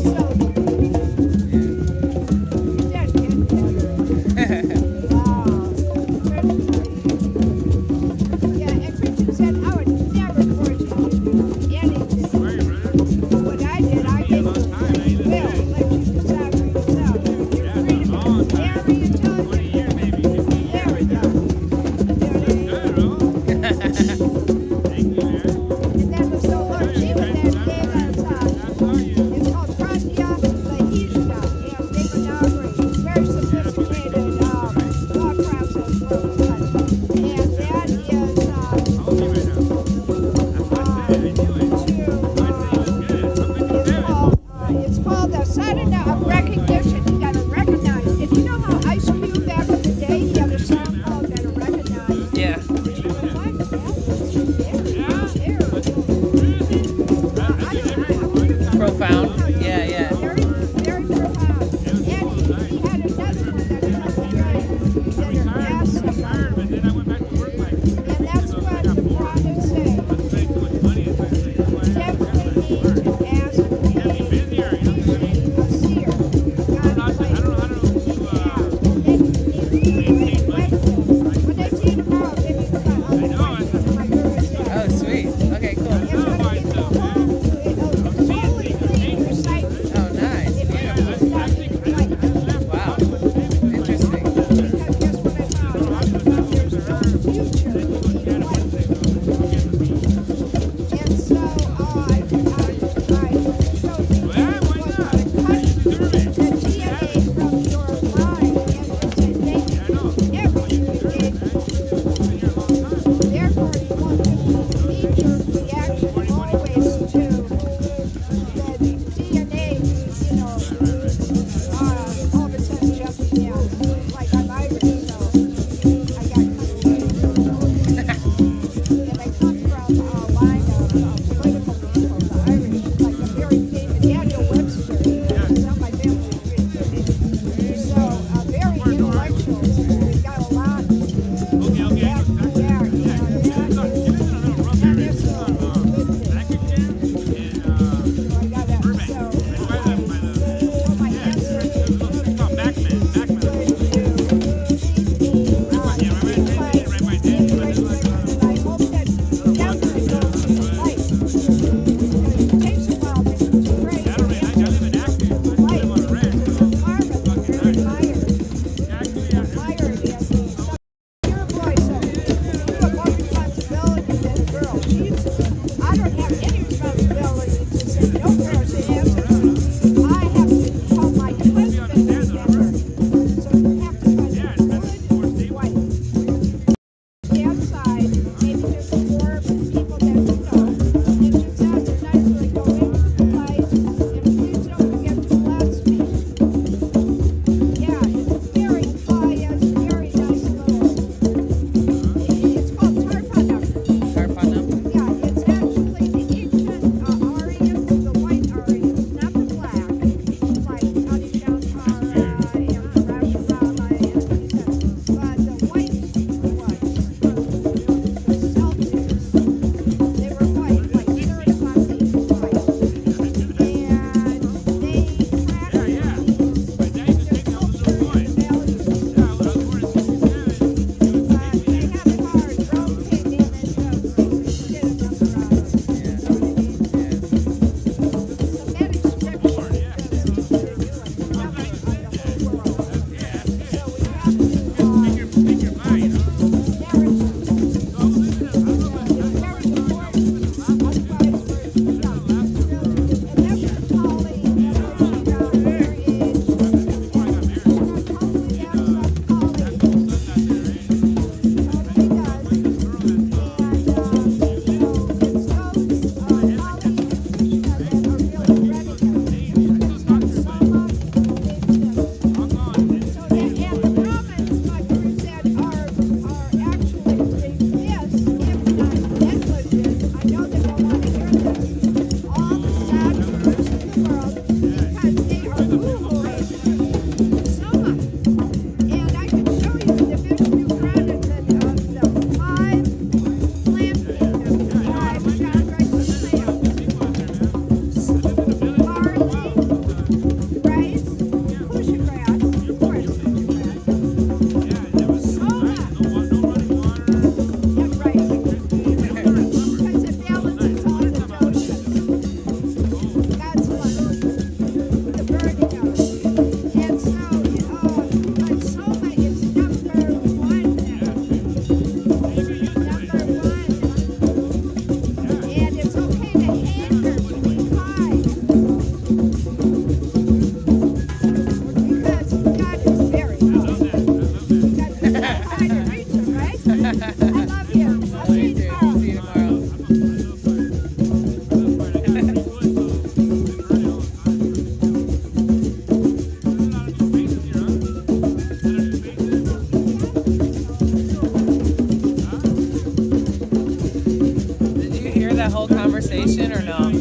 that whole conversation or no?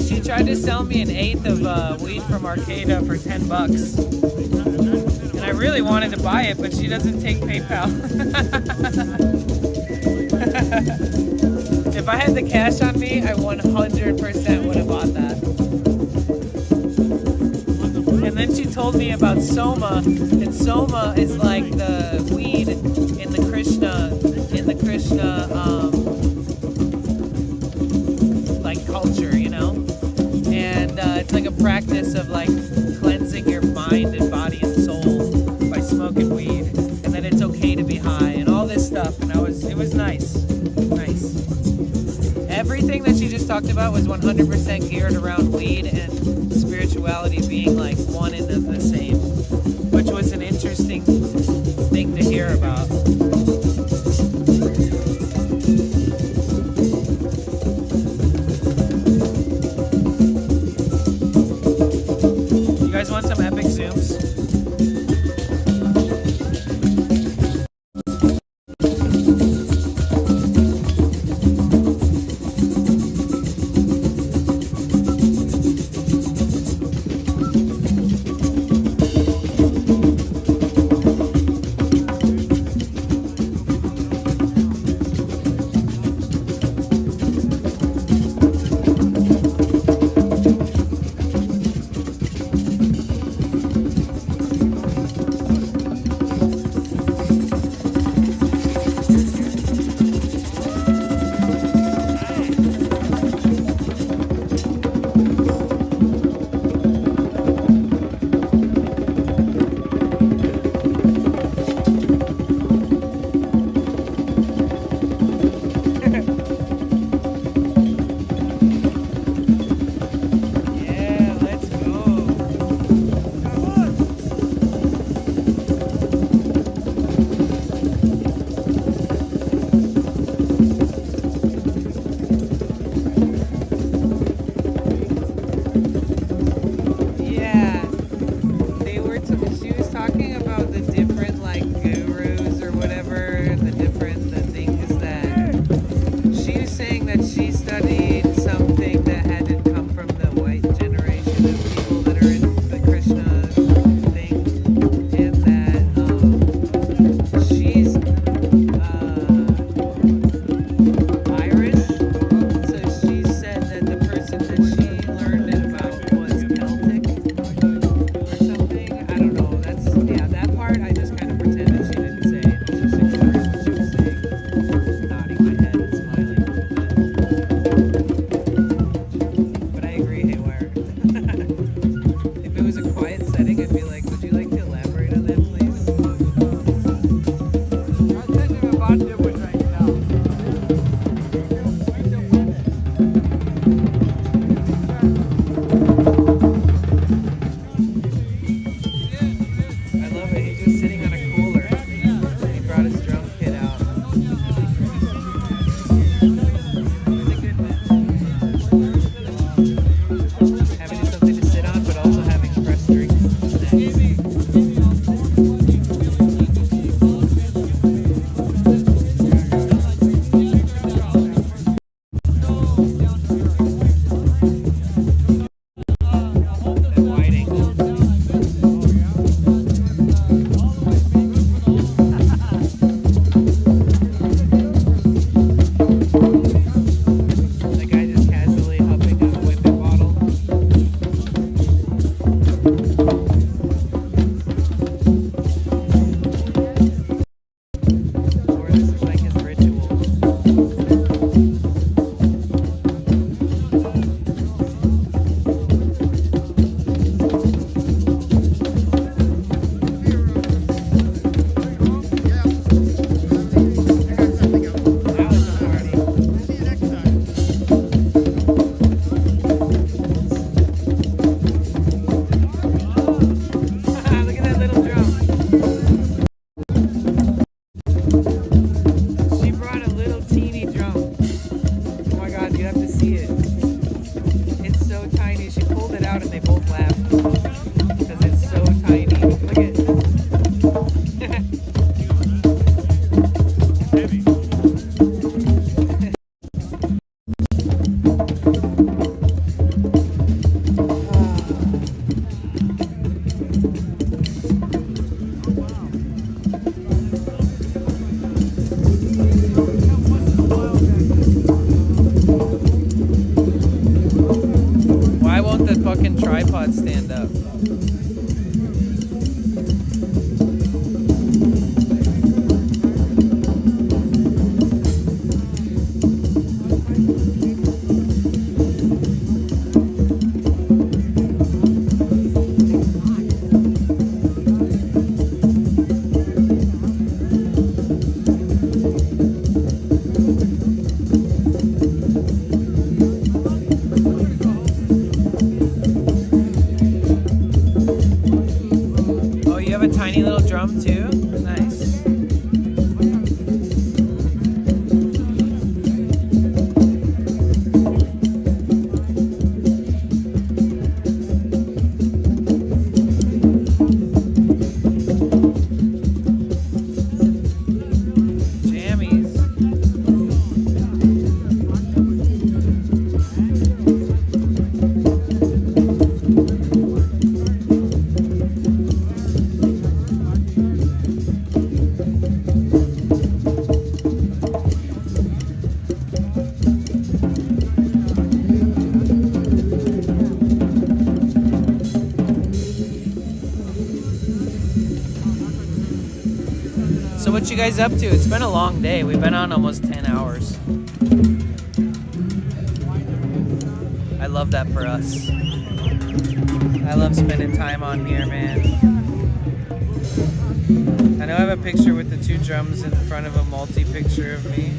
She tried to sell me an eighth of weed from Arcata for $10. And I really wanted to buy it, but she doesn't take PayPal. If I had the cash on me, I 100% would have bought that. And then she told me about Soma, and Soma is like the weed in the Krishna, like culture, you know? And it's like a practice of like cleansing your mind and body and soul by smoking weed, and that it's okay to be high and all this stuff. And it was nice. Everything that she just talked about was 100% geared around weed and spirituality being like one and the same, which was an interesting thing to hear about. You guys want some epic zooms? tiny little drum too? Nice. So what you guys up to? It's been a long day. We've been on almost 10 hours. I love that for us. I love spending time on here, man. I know I have a picture with the two drums in front of a multi-picture of me.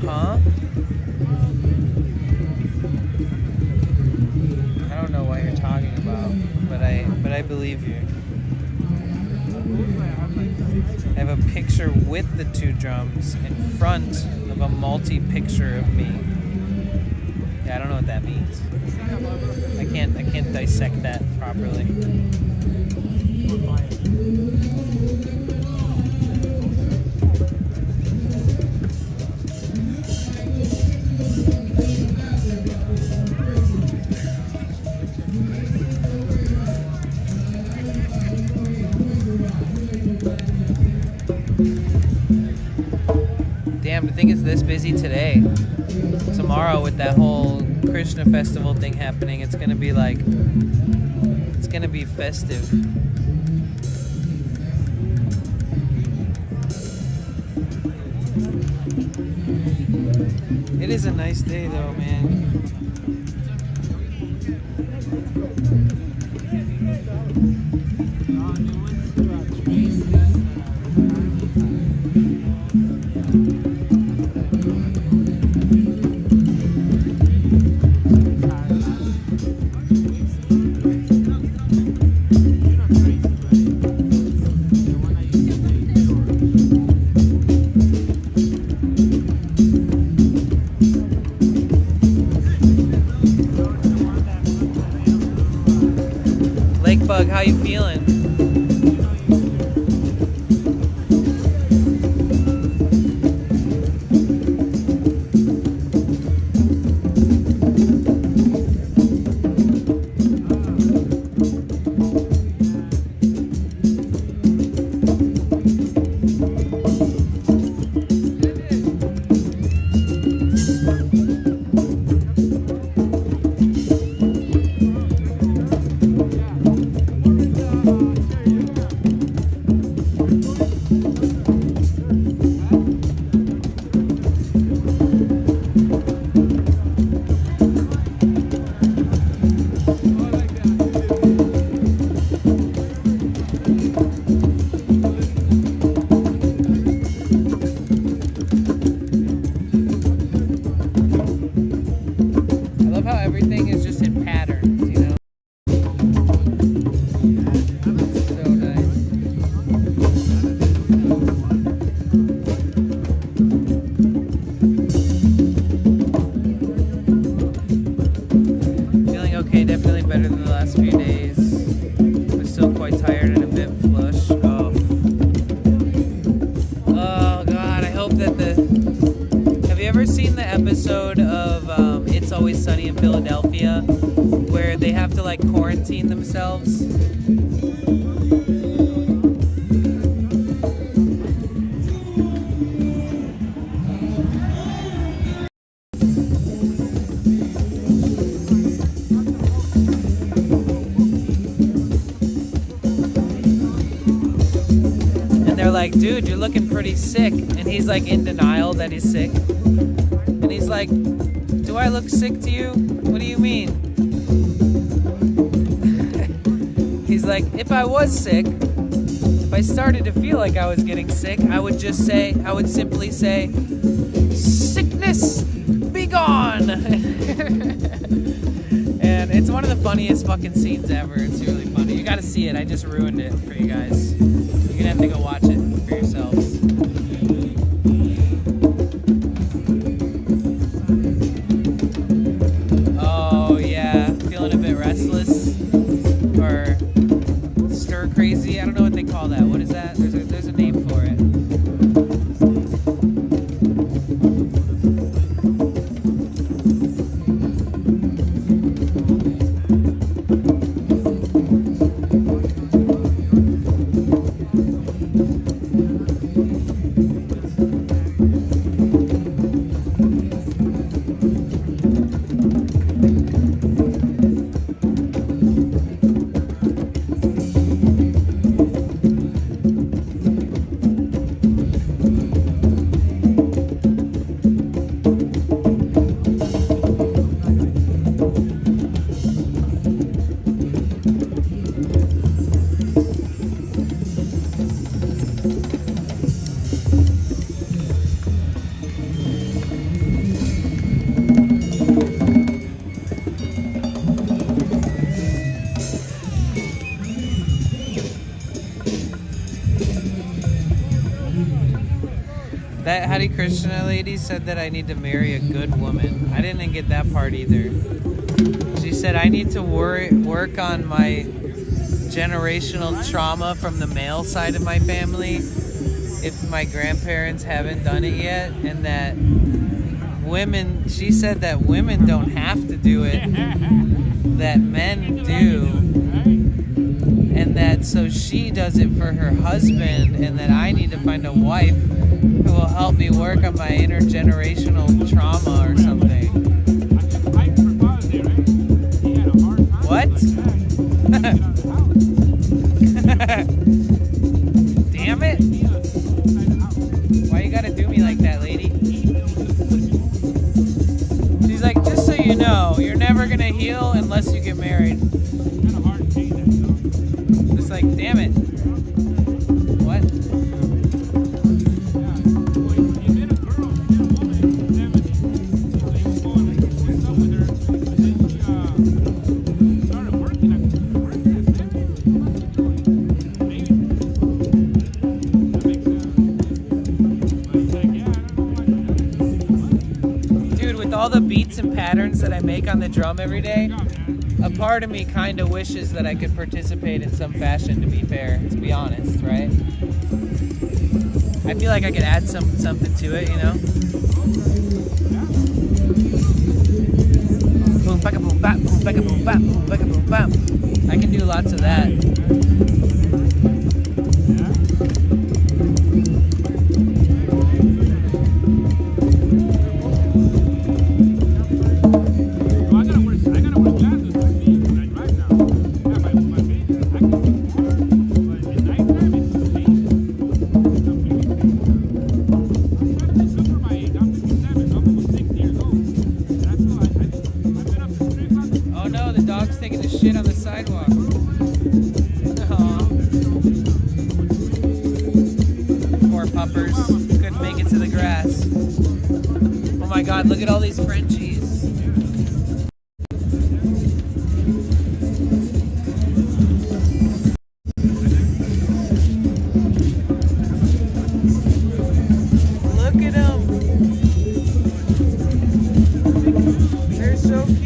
Huh? I don't know what you're talking about, but I believe you. I have a picture with the two drums in front of a multi-picture of me. Yeah, I don't know what that means. I can't dissect that properly. Damn, to think it's this busy today. Tomorrow with that whole Krishna festival thing happening, it's gonna be like, it's gonna be festive. It is a nice day though, man. Bug, how you feeling? Everything is just in patterns, you know? So nice. Feeling okay, definitely better than the last few days. But still quite tired and a bit flush. Oh God, I hope that have you ever seen the episode of It's Always Sunny in Philadelphia where they have to like quarantine themselves? And they're like, dude, you're looking pretty sick. And he's like in denial that he's sick. And he's like, do I look sick to you? What do you mean? He's like, if I was sick, if I started to feel like I was getting sick, I would simply say, sickness, be gone. And it's one of the funniest fucking scenes ever. It's really funny. You gotta see it. I just ruined it for you guys. You're gonna have to go watch it for yourselves. Oh yeah, feeling a bit restless or stir crazy. I don't know what they call that. What is that? There's a name for it. That Hare Krishna lady said that I need to marry a good woman. I didn't get that part either. She said I need to work on my generational trauma from the male side of my family if my grandparents haven't done it yet, and that women, she said that women don't have to do it, that men do, and that so she does it for her husband, and that I need to find a wife who will help me work on my intergenerational trauma or something. What? Damn it! Why you gotta do me like that, lady? She's like, just so you know, you're never gonna heal unless you get married. Just like, damn it. What? All the beats and patterns that I make on the drum every day, a part of me kind of wishes that I could participate in some fashion, to be fair, to be honest, right? I feel like I could add something to it, you know? Boom, baka boom, bap, boom, baka boom, bap, boom, baka boom, bap. I can do lots of that. Shit on the sidewalk. Aww. Poor puppers. Couldn't make it to the grass. Oh my god, look at all these Frenchies. Look at them. They're so cute.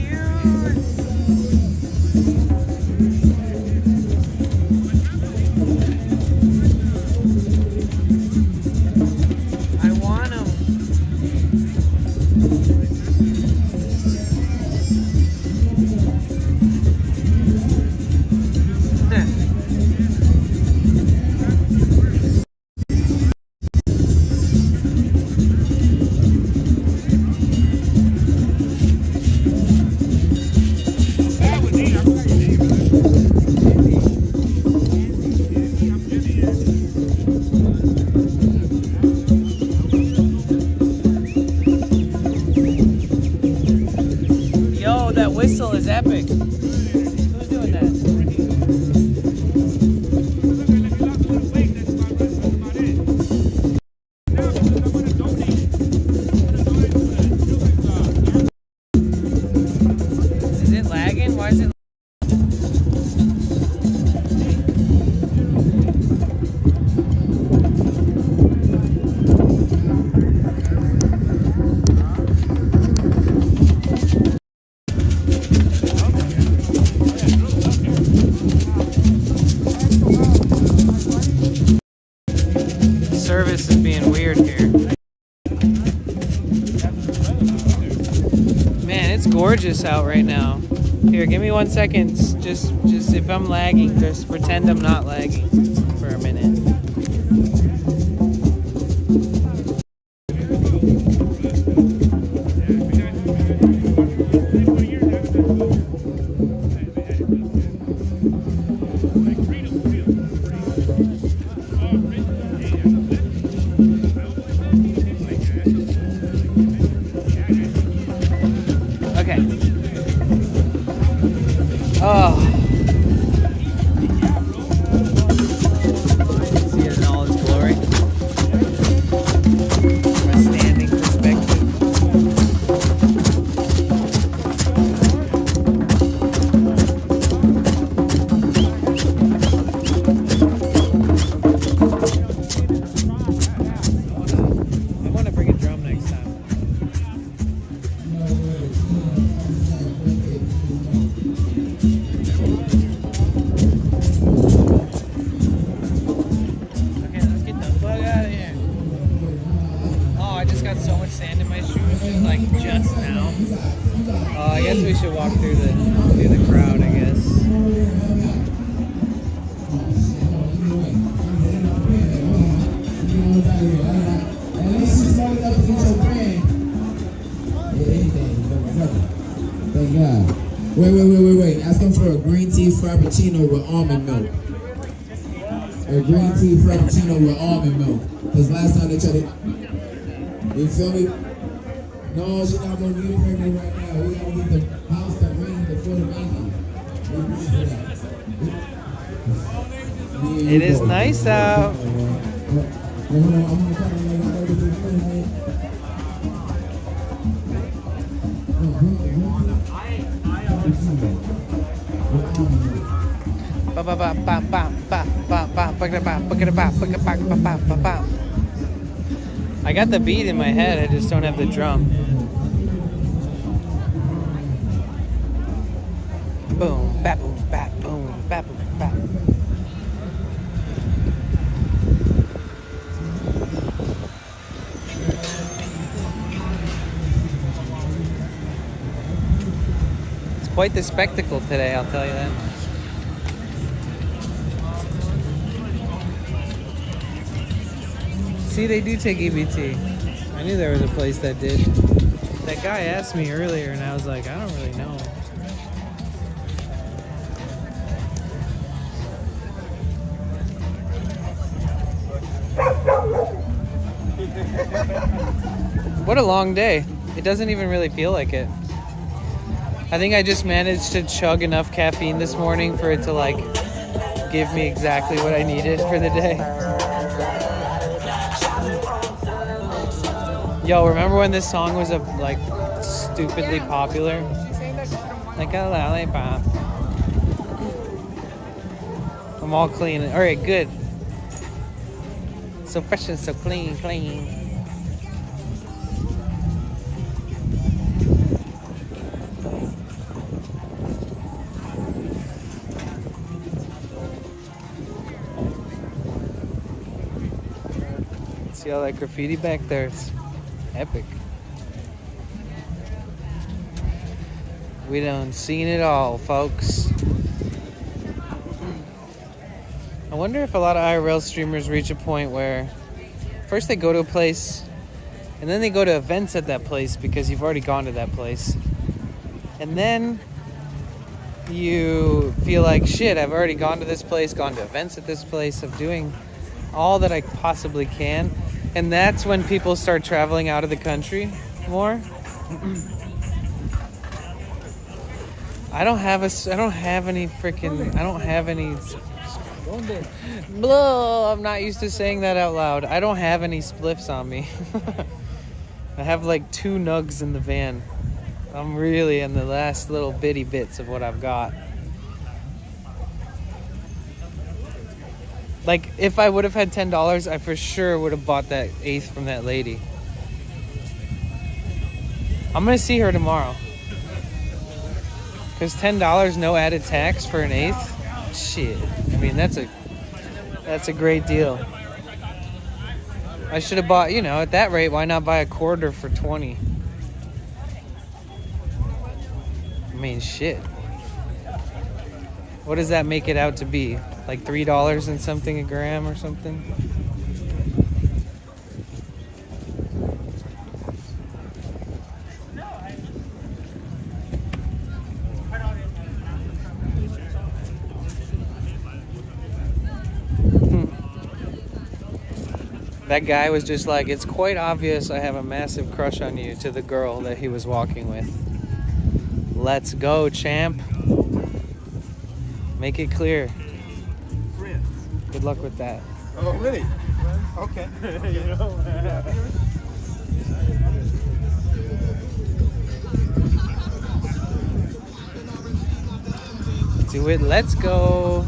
That whistle is epic. Who's doing that? gorgeous out right now. Here, give me 1 second. Just if I'm lagging, just pretend I'm not lagging for a minute. Okay. Oh. See it in all its glory. From a standing perspective. I want to bring a drum next time. Okay, let's get the fuck out of here. Oh, I just got so much sand in my shoes, like just now. I guess we should walk through the crowd, I guess. Thank God. Wait. Asking for a green tea frappuccino with almond milk. A green tea frappuccino with almond milk. Because last time they tried it. You feel me? No, she's not going to get pregnant right now. We got to get the house that rain before the baby. It is nice out. I got the beat in my head, I just don't have the drum. Boom, bap, boom, bap, boom, bap, boom, bap. It's quite the spectacle today, I'll tell you that. See, they do take EBT. I knew there was a place that did. That guy asked me earlier and I was like, I don't really know. What a long day. It doesn't even really feel like it. I think I just managed to chug enough caffeine this morning for it to like give me exactly what I needed for the day. Yo, remember when this song was like stupidly popular? Like a lollipop. I'm all clean. All right, good. So fresh and so clean. See all that graffiti back there? It's epic. We done seen it all, folks. I wonder if a lot of IRL streamers reach a point where first they go to a place and then they go to events at that place because you've already gone to that place. And then you feel like, shit, I've already gone to this place, gone to events at this place, I'm doing all that I possibly can. And that's when people start traveling out of the country more. I don't have any. Blah, I'm not used to saying that out loud. I don't have any spliffs on me. I have like 2 nugs in the van. I'm really in the last little bitty bits of what I've got. Like, if I would have had $10, I for sure would have bought that 1/8 from that lady. I'm gonna see her tomorrow. Cause $10, no added tax for an 1/8. Shit. I mean, that's a great deal. I should have bought, at that rate, why not buy a quarter for 20? I mean, shit. What does that make it out to be? Like $3 and something a gram or something? That guy was just like, it's quite obvious I have a massive crush on you, to the girl that he was walking with. Let's go, champ. Make it clear. Good luck with that. Oh, really? Okay. Do it. Let's go.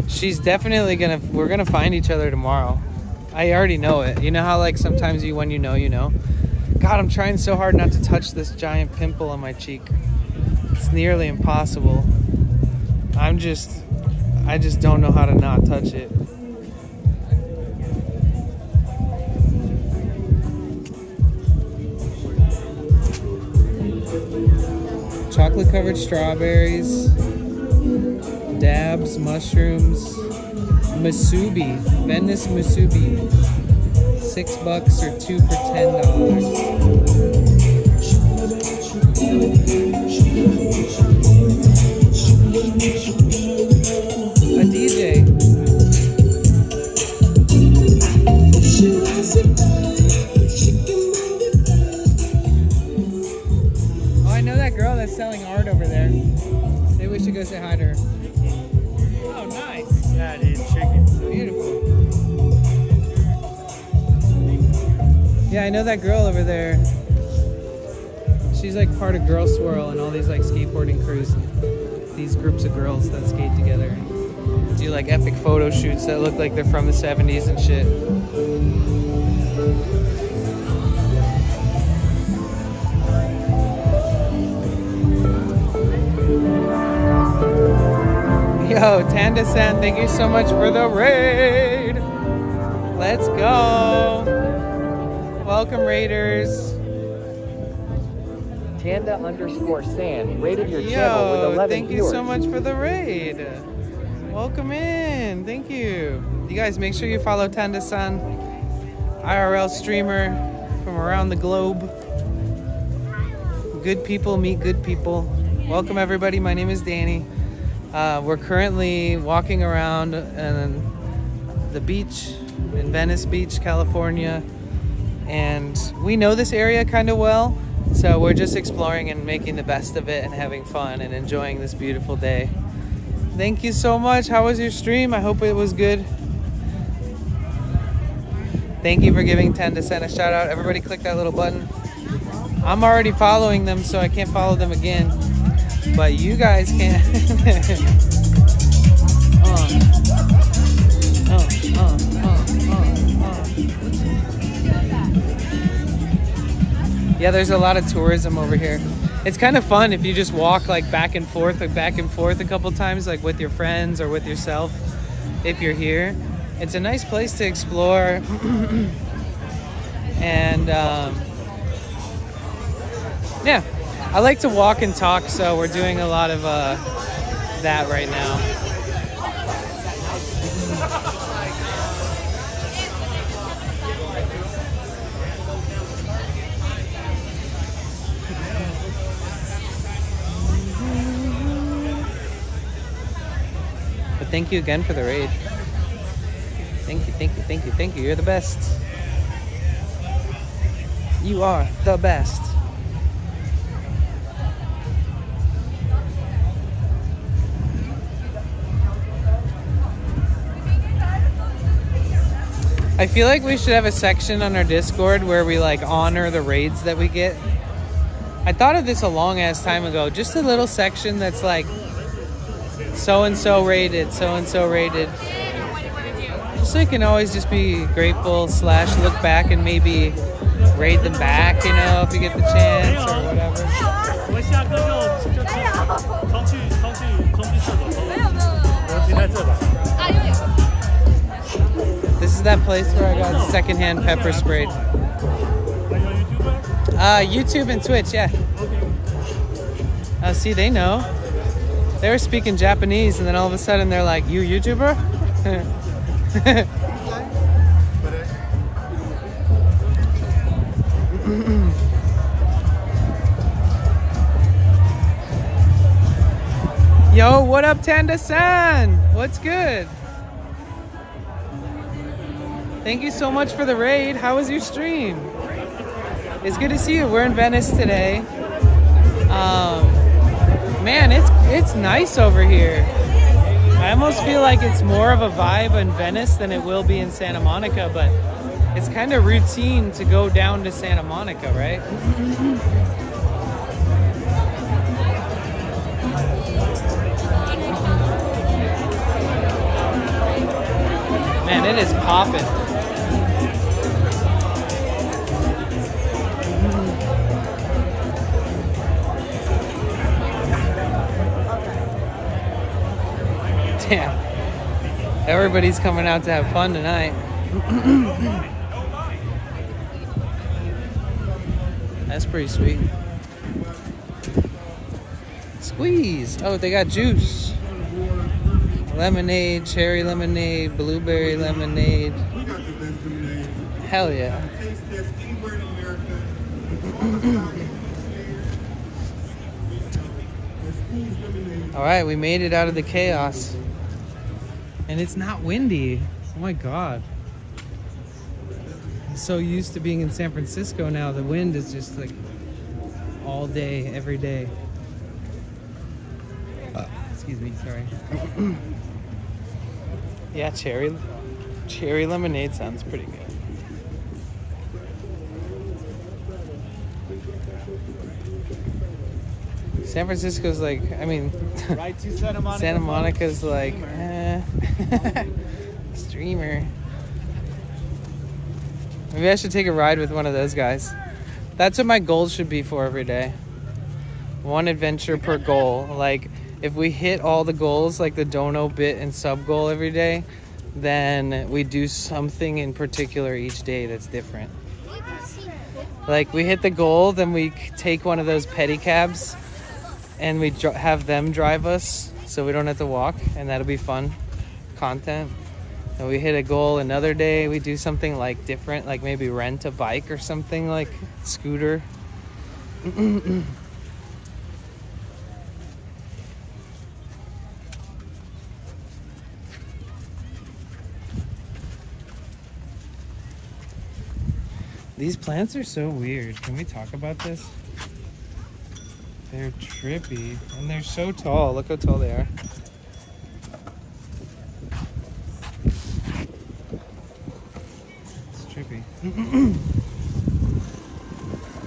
She's definitely we're gonna find each other tomorrow. I already know it. You know how like sometimes when you know, you know? God, I'm trying so hard not to touch this giant pimple on my cheek. It's nearly impossible. I just don't know how to not touch it. Chocolate covered strawberries, dabs, mushrooms, musubi, Venice musubi, $6 or 2 for $10. A DJ. Oh, I know that girl that's selling art over there. Maybe we should go say hi to her. Oh, nice. Yeah, dude, chicken. Beautiful. Yeah, I know that girl over there. She's like part of Girl Swirl and all these like skateboarding crews. And these groups of girls that skate together and do like epic photo shoots that look like they're from the 70s and shit. Yo, Tanda-san, thank you so much for the raid. Let's go. Welcome, Raiders. Tanda_San rated your channel with 11 thank viewers. you so much for the raid. Welcome in. Thank you. You guys make sure you follow Tanda-san, IRL streamer from around the globe. Good people meet good people. Welcome everybody. My name is Danny. We're currently walking around the beach in Venice Beach, California, and we know this area kind of well, so we're just exploring and making the best of it and having fun and enjoying this beautiful day. Thank you so much. How was your stream? I hope it was good. Thank you for giving Tanda-san a shout out. Everybody click that little button. I'm already following them, so I can't follow them again. But you guys can. Yeah, there's a lot of tourism over here. It's kind of fun if you just walk like back and forth a couple times, like with your friends or with yourself. If you're here, it's a nice place to explore. And yeah. I like to walk and talk, so we're doing a lot of that right now. But thank you again for the raid. Thank you, thank you, thank you, thank you. You're the best. You are the best. I feel like we should have a section on our Discord where we like honor the raids that we get. I thought of this a long ass time ago. Just a little section that's like so-and-so rated, so-and-so rated. Just so you can always just be grateful / look back and maybe raid them back, you know, if you get the chance or whatever. This is that place where I got secondhand pepper sprayed. YouTube and Twitch, yeah. See, they know. They were speaking Japanese, and then all of a sudden they're like, "You YouTuber?" Yo, what up, Tanda-san? What's good? Thank you so much for the raid. How was your stream? It's good to see you. We're in Venice today. Man, it's nice over here. I almost feel like it's more of a vibe in Venice than it will be in Santa Monica, but it's kind of routine to go down to Santa Monica, right? Man, it is popping. Damn. Everybody's coming out to have fun tonight. That's pretty sweet. Squeeze. Oh, they got juice. Lemonade, cherry lemonade, blueberry lemonade. Hell yeah. All right, we made it out of the chaos. And it's not windy. Oh my God. I'm so used to being in San Francisco now. The wind is just like all day, every day. Excuse me, sorry. Yeah, cherry lemonade sounds pretty good. San Francisco's like, I mean, Right to Santa Monica. Santa Monica's like, streamer. Maybe I should take a ride with one of those guys. That's what my goals should be for every day. One adventure per goal. Like, if we hit all the goals, like the dono, bit, and sub goal every day, then we do something in particular each day that's different. Like, we hit the goal, then we take one of those pedicabs and we have them drive us so we don't have to walk, and that'll be fun content. And we hit a goal another day, we do something like different, like maybe rent a bike or something, like scooter. These plants are so weird. Can we talk about this? They're trippy, and they're so tall. Look how tall they are. It's trippy.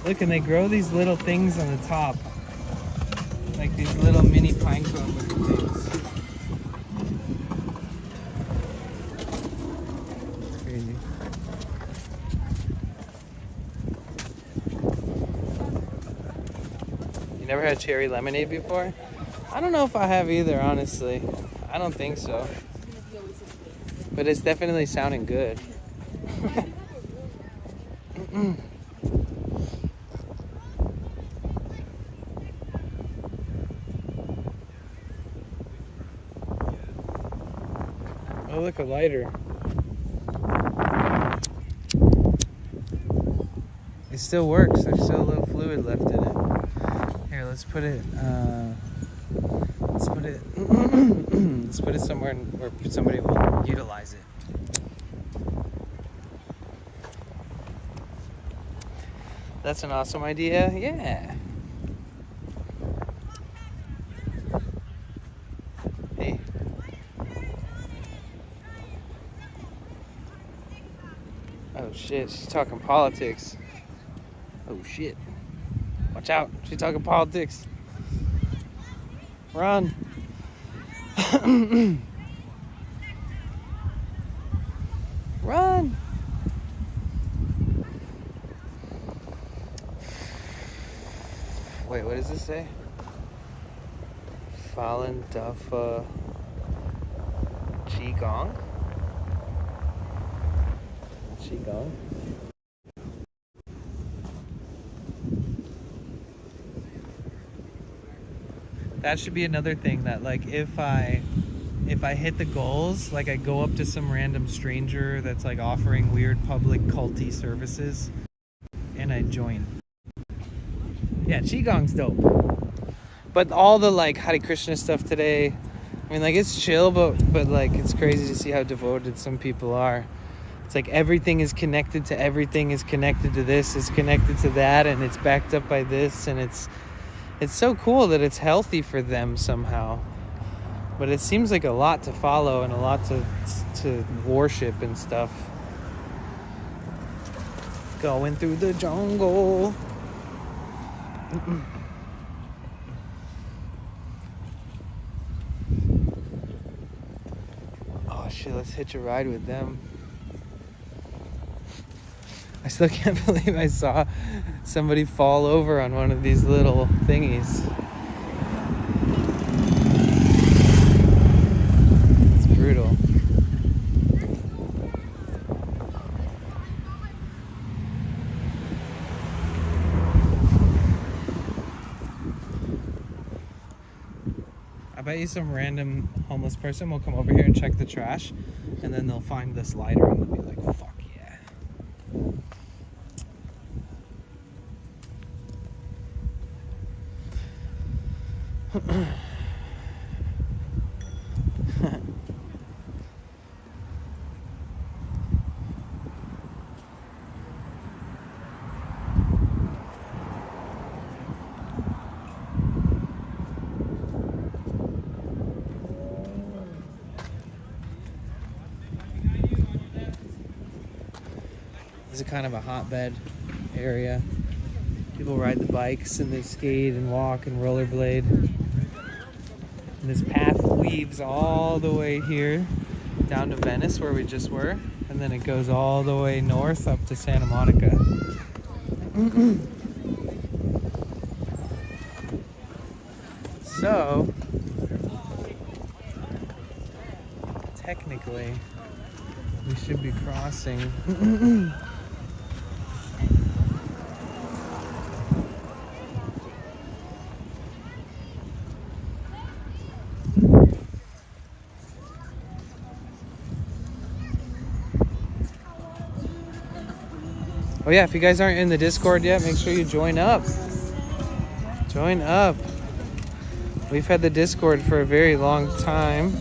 Look, and they grow these little things on the top. Like these little mini pine cone looking things. Crazy. Never had cherry lemonade before? I don't know if I have either, honestly. I don't think so. But it's definitely sounding good. Oh, look, a lighter. It still works. There's still a little fluid left in it. Here, let's put it somewhere where somebody will utilize it. That's an awesome idea. Yeah. Hey. Oh shit, she's talking politics. Oh shit. Watch out, she's talking politics. Run. Run. Wait, what does this say? Fallen Duffa Qigong? Qigong? That should be another thing, that like if I hit the goals, like I go up to some random stranger that's like offering weird public culty services and I join. Yeah, Qigong's dope. But all the like Hare Krishna stuff today, I mean, like it's chill, but like it's crazy to see how devoted some people are. It's like everything is connected to everything, is connected to this, is connected to that, and it's backed up by this, and it's so cool that it's healthy for them somehow. But it seems like a lot to follow and a lot to worship and stuff. Going through the jungle. Oh shit, let's hitch a ride with them. I still can't believe I saw somebody fall over on one of these little thingies. It's brutal. I bet you some random homeless person will come over here and check the trash, and then they'll find this lighter and they'll be like, fuck yeah. This is kind of a hotbed area. People ride the bikes and they skate and walk and rollerblade. And this path weaves all the way here down to Venice where we just were, and then it goes all the way north up to Santa Monica. So technically we should be crossing oh yeah, if you guys aren't in the Discord yet, make sure you join up. Join up. We've had the Discord for a very long time.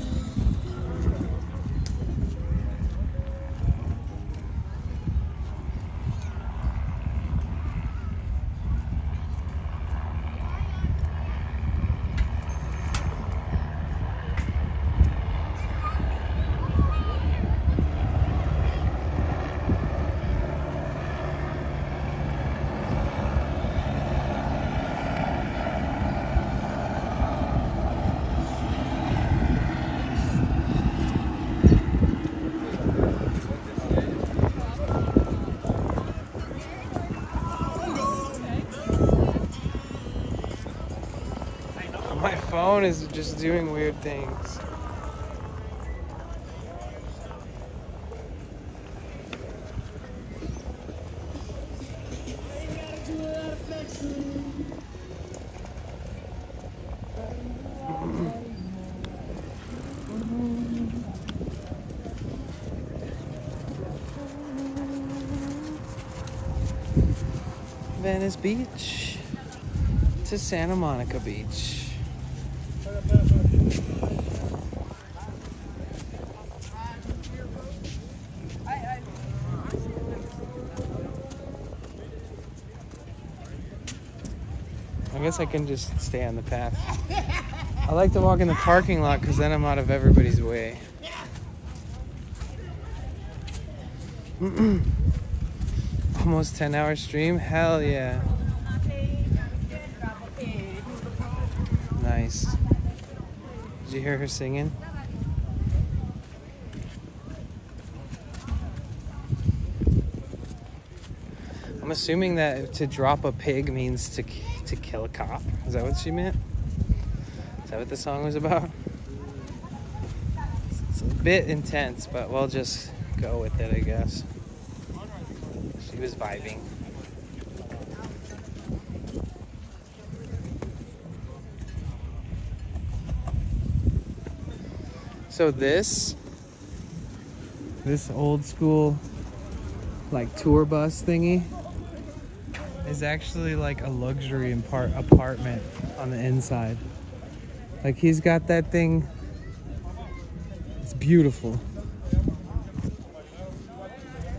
My phone is just doing weird things. Venice Beach to Santa Monica Beach. I guess I can just stay on the path. I like to walk in the parking lot because then I'm out of everybody's way. Almost 10-hour stream? Hell yeah. Nice. Did you hear her singing? I'm assuming that to drop a pig means to kill a cop. Is that what she meant? Is that what the song was about? It's a bit intense, but we'll just go with it, I guess. She was vibing. So this old school like tour bus thingy is actually like a luxury apartment on the inside. Like he's got that thing. It's beautiful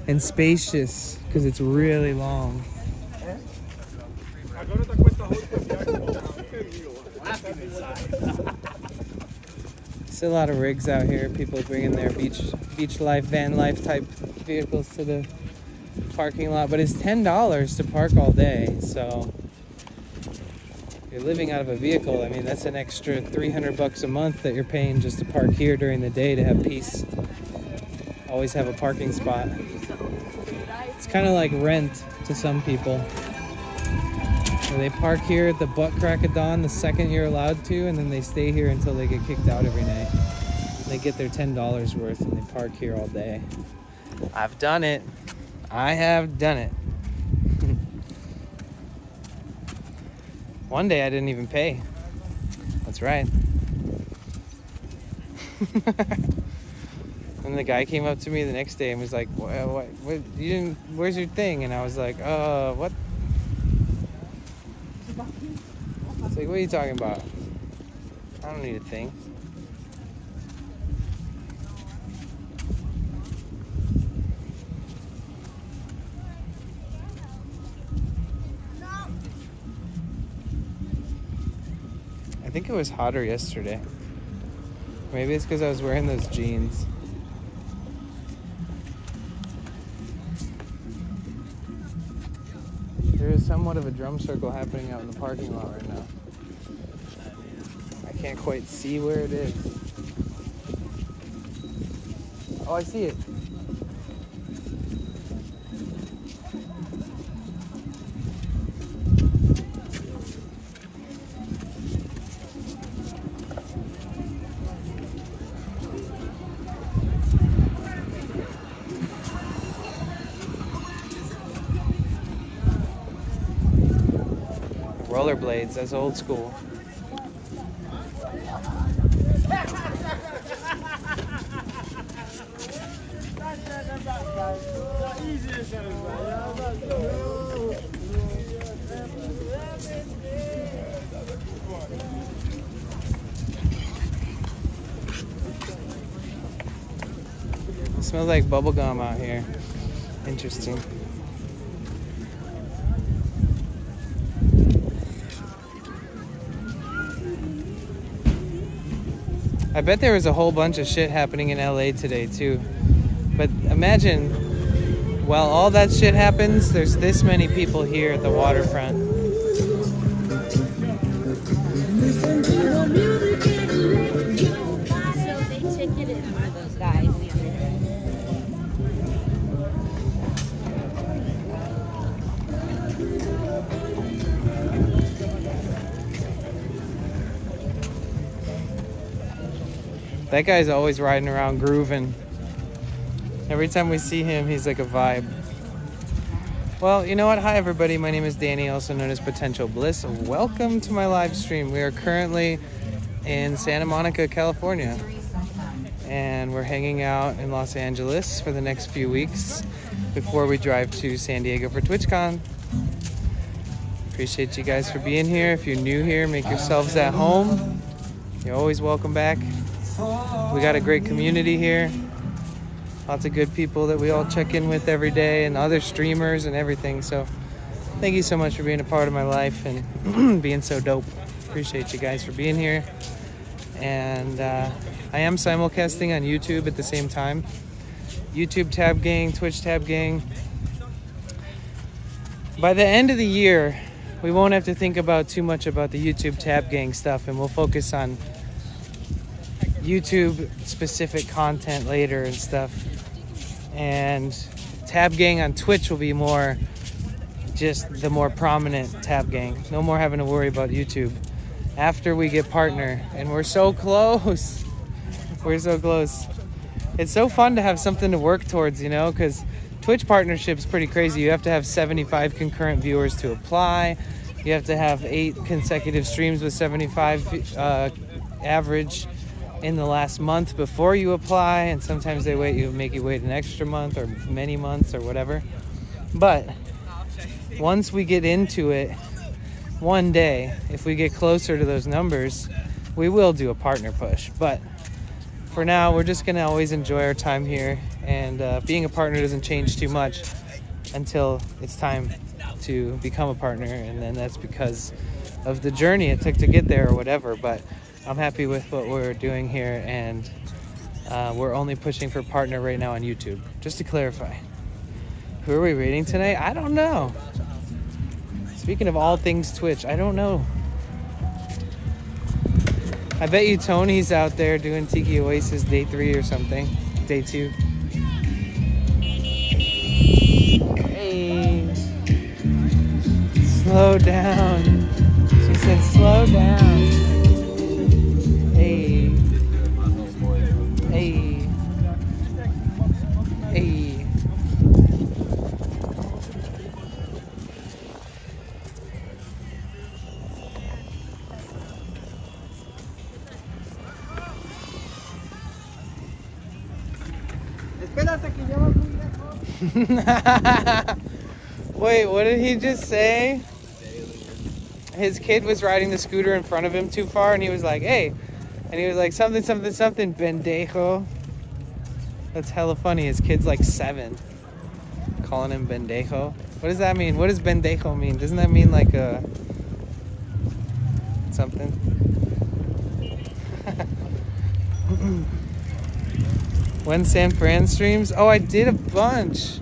and spacious because it's really long. Still a lot of rigs out here. People bringing their beach life, van life type vehicles to the parking lot. But it's $10 to park all day. So if you're living out of a vehicle, I mean, that's an extra $300 a month that you're paying just to park here during the day to have peace. Always have a parking spot. It's kind of like rent to some people. So they park here at the butt crack of dawn the second you're allowed to, and then they stay here until they get kicked out every night. They get their $10 worth and they park here all day. I've done it. I have done it. One day I didn't even pay. That's right. And the guy came up to me the next day and was like, what you didn't, where's your thing? And I was like, what? It's like, what are you talking about? I don't need a thing. I think it was hotter yesterday. Maybe it's because I was wearing those jeans. There is somewhat of a drum circle happening out in the parking lot right now. I can't quite see where it is. Oh, I see it. Rollerblades, that's old school. It smells like bubblegum out here. Interesting. I bet there was a whole bunch of shit happening in LA today too. But imagine, while all that shit happens, there's this many people here at the waterfront. So they ticketed one of those guys the other day. That guy's always riding around grooving. Every time we see him, he's like a vibe. Well, you know what? Hi, everybody. My name is Danny, also known as Potential Bliss. Welcome to my live stream. We are currently in Santa Monica, California. And we're hanging out in Los Angeles for the next few weeks before we drive to San Diego for TwitchCon. Appreciate you guys for being here. If you're new here, make yourselves at home. You're always welcome back. We got a great community here. Lots of good people that we all check in with every day, and other streamers and everything. So thank you so much for being a part of my life and being so dope. Appreciate you guys for being here. And I am simulcasting on YouTube at the same time. YouTube Tab Gang, Twitch Tab Gang. By the end of the year, we won't have to think about too much about the YouTube Tab Gang stuff, and we'll focus on YouTube specific content later and stuff. And Tab Gang on Twitch will be more just the more prominent Tab Gang. No more having to worry about YouTube after we get partner. And we're so close. We're so close. It's so fun to have something to work towards, you know, because Twitch partnership's pretty crazy. You have to have 75 concurrent viewers to apply. You have to have 8 consecutive streams with 75 average. in the last month before you apply, and sometimes they make you wait an extra month or many months or whatever. But once we get into it, one day, if we get closer to those numbers, we will do a partner push. But for now, we're just gonna always enjoy our time here, and being a partner doesn't change too much until it's time to become a partner, and then that's because of the journey it took to get there or whatever. But I'm happy with what we're doing here, and we're only pushing for partner right now on YouTube. Just to clarify. Who are we rating tonight? I don't know. Speaking of all things Twitch, I don't know. I bet you Tony's out there doing Tiki Oasis day 3 or something. Day 2. Hey. Slow down. She said slow down. Hey. Hey. Hey. Wait, what did he just say? His kid was riding the scooter in front of him too far, and he was like, hey. And he was like, something, something, something, pendejo. That's hella funny. His kid's like 7. Calling him pendejo. What does that mean? What does pendejo mean? Doesn't that mean like a... something? When San Fran streams? Oh, I did a bunch.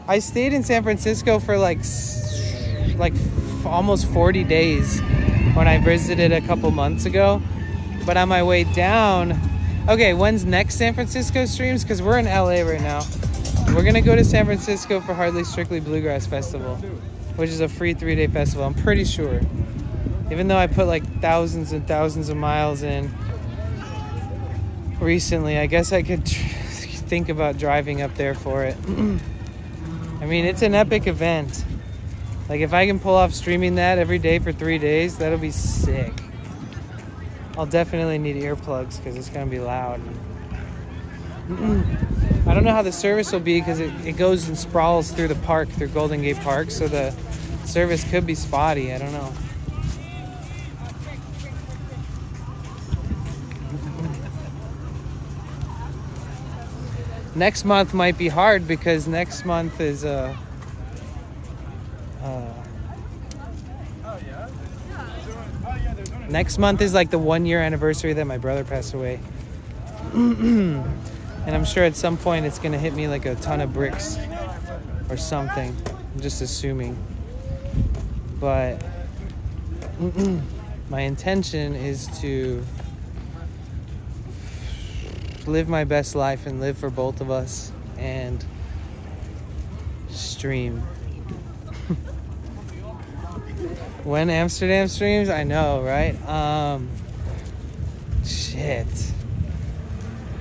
I stayed in San Francisco for like almost 40 days when I visited a couple months ago. But on my way down, okay, when's next San Francisco streams? Because we're in LA right now. We're gonna go to San Francisco for Hardly Strictly Bluegrass Festival, which is a free 3-day festival, I'm pretty sure. Even though I put like thousands and thousands of miles in recently, I guess I could think about driving up there for it. I mean, it's an epic event. Like, if I can pull off streaming that every day for 3 days, that'll be sick. I'll definitely need earplugs because it's gonna be loud. I don't know how the service will be because it goes and sprawls through the park, through Golden Gate Park, so the service could be spotty. I don't know. Next month might be hard because next month is next month is like the 1-year anniversary that my brother passed away. And I'm sure at some point it's gonna hit me like a ton of bricks or something. I'm just assuming. But my intention is to live my best life and live for both of us and stream. When Amsterdam streams? I know, right? Shit.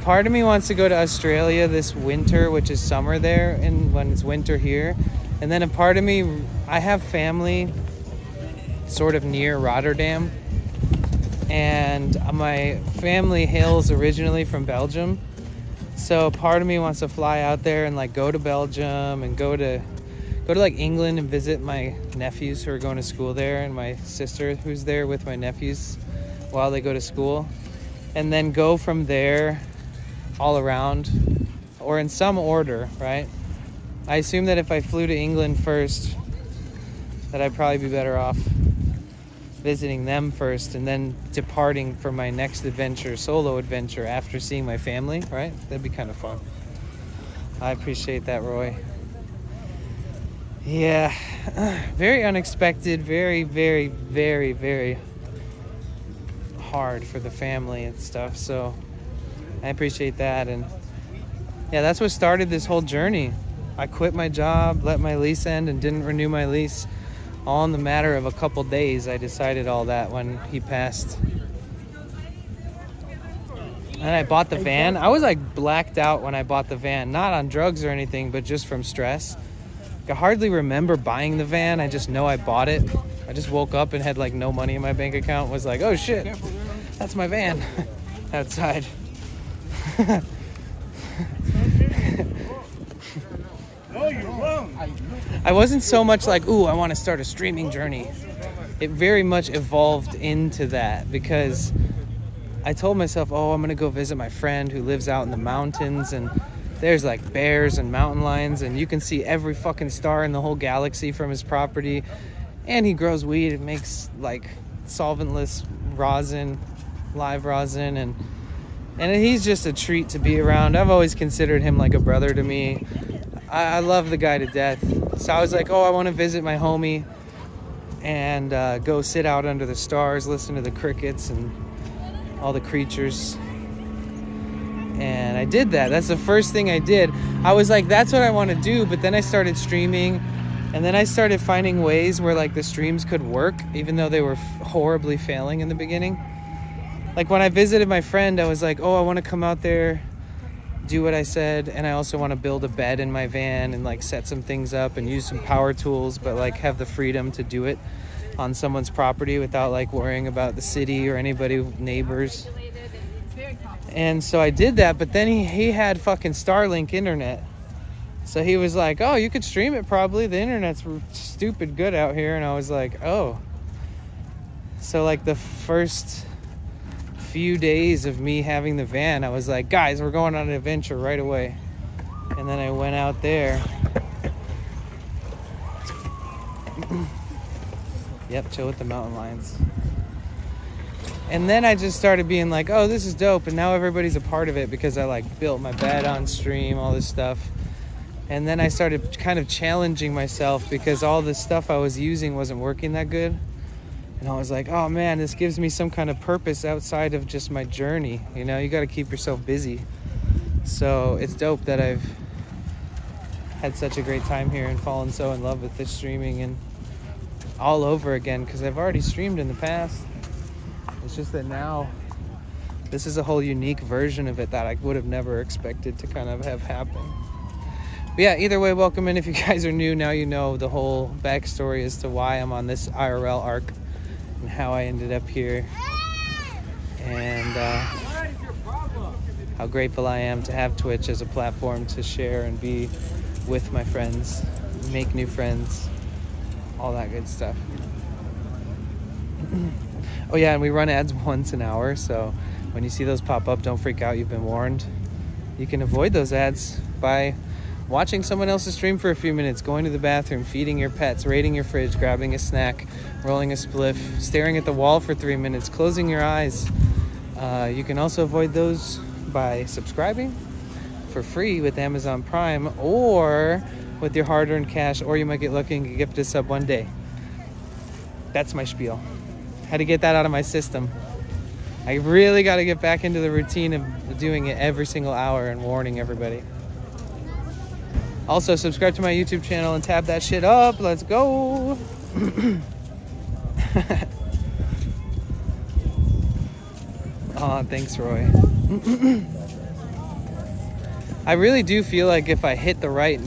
Part of me wants to go to Australia this winter, which is summer there, and when it's winter here. And then a part of me, I have family sort of near Rotterdam. And my family hails originally from Belgium. So part of me wants to fly out there and like go to Belgium and go to like England and visit my nephews who are going to school there, and my sister who's there with my nephews while they go to school. And then go from there all around, or in some order, right? I assume that if I flew to England first, that I'd probably be better off visiting them first and then departing for my next adventure, solo adventure, after seeing my family, right? That'd be kind of fun. I appreciate that, Roy. Yeah, very unexpected, very, very, very, very hard for the family and stuff, so I appreciate that. And yeah, that's what started this whole journey. I quit my job, let my lease end, and didn't renew my lease. All in the matter of a couple days, I decided all that when he passed. And I bought the van. I was like blacked out when I bought the van. Not on drugs or anything, but just from stress. I hardly remember buying the van. I just know I bought it. I just woke up and had like no money in my bank account. Was like, oh shit, that's my van. outside. No, you're wrong. I wasn't so much like, ooh, I want to start a streaming journey. It very much evolved into that because I told myself, oh, I'm going to go visit my friend who lives out in the mountains, and there's like bears and mountain lions, and you can see every fucking star in the whole galaxy from his property. And he grows weed and makes like solventless rosin, live rosin, and he's just a treat to be around. I've always considered him like a brother to me. I love the guy to death. So I was like, oh, I want to visit my homie and go sit out under the stars, listen to the crickets and all the creatures. And I did that. That's the first thing I did. I was like, that's what I want to do. But then I started streaming, and then I started finding ways where like the streams could work, even though they were horribly failing in the beginning. Like when I visited my friend, I was like, oh, I want to come out there, do what I said, and I also want to build a bed in my van and like set some things up and use some power tools, but like have the freedom to do it on someone's property without like worrying about the city or anybody, neighbors. And so I did that, but then he had fucking Starlink internet. So he was like, oh, you could stream it probably. The internet's stupid good out here. And I was like, oh. So like the first few days of me having the van, I was like, guys, we're going on an adventure right away. And then I went out there. Yep, chill with the mountain lions. And then I just started being like, oh, this is dope. And now everybody's a part of it because I like built my bed on stream, all this stuff. And then I started kind of challenging myself because all the stuff I was using wasn't working that good. And I was like, oh man, this gives me some kind of purpose outside of just my journey. You know, you got to keep yourself busy. So it's dope that I've had such a great time here and fallen so in love with this streaming and all over again, because I've already streamed in the past. It's just that now this is a whole unique version of it that I would have never expected to kind of have happen. But yeah, either way, welcome in. If you guys are new, now you know the whole backstory as to why I'm on this IRL arc and how I ended up here, and how grateful I am to have Twitch as a platform to share and be with my friends, make new friends, all that good stuff. Oh yeah, and we run ads once an hour, so when you see those pop up, don't freak out, you've been warned. You can avoid those ads by watching someone else's stream for a few minutes, going to the bathroom, feeding your pets, raiding your fridge, grabbing a snack, rolling a spliff, staring at the wall for 3 minutes, closing your eyes. You can also avoid those by subscribing for free with Amazon Prime or with your hard-earned cash, or you might get lucky and get gifted a sub one day. That's my spiel. Had to get that out of my system. I really got to get back into the routine of doing it every single hour and warning everybody. Also, subscribe to my YouTube channel and tab that shit up. Let's go. Oh, thanks, Roy. I really do feel like if I hit the right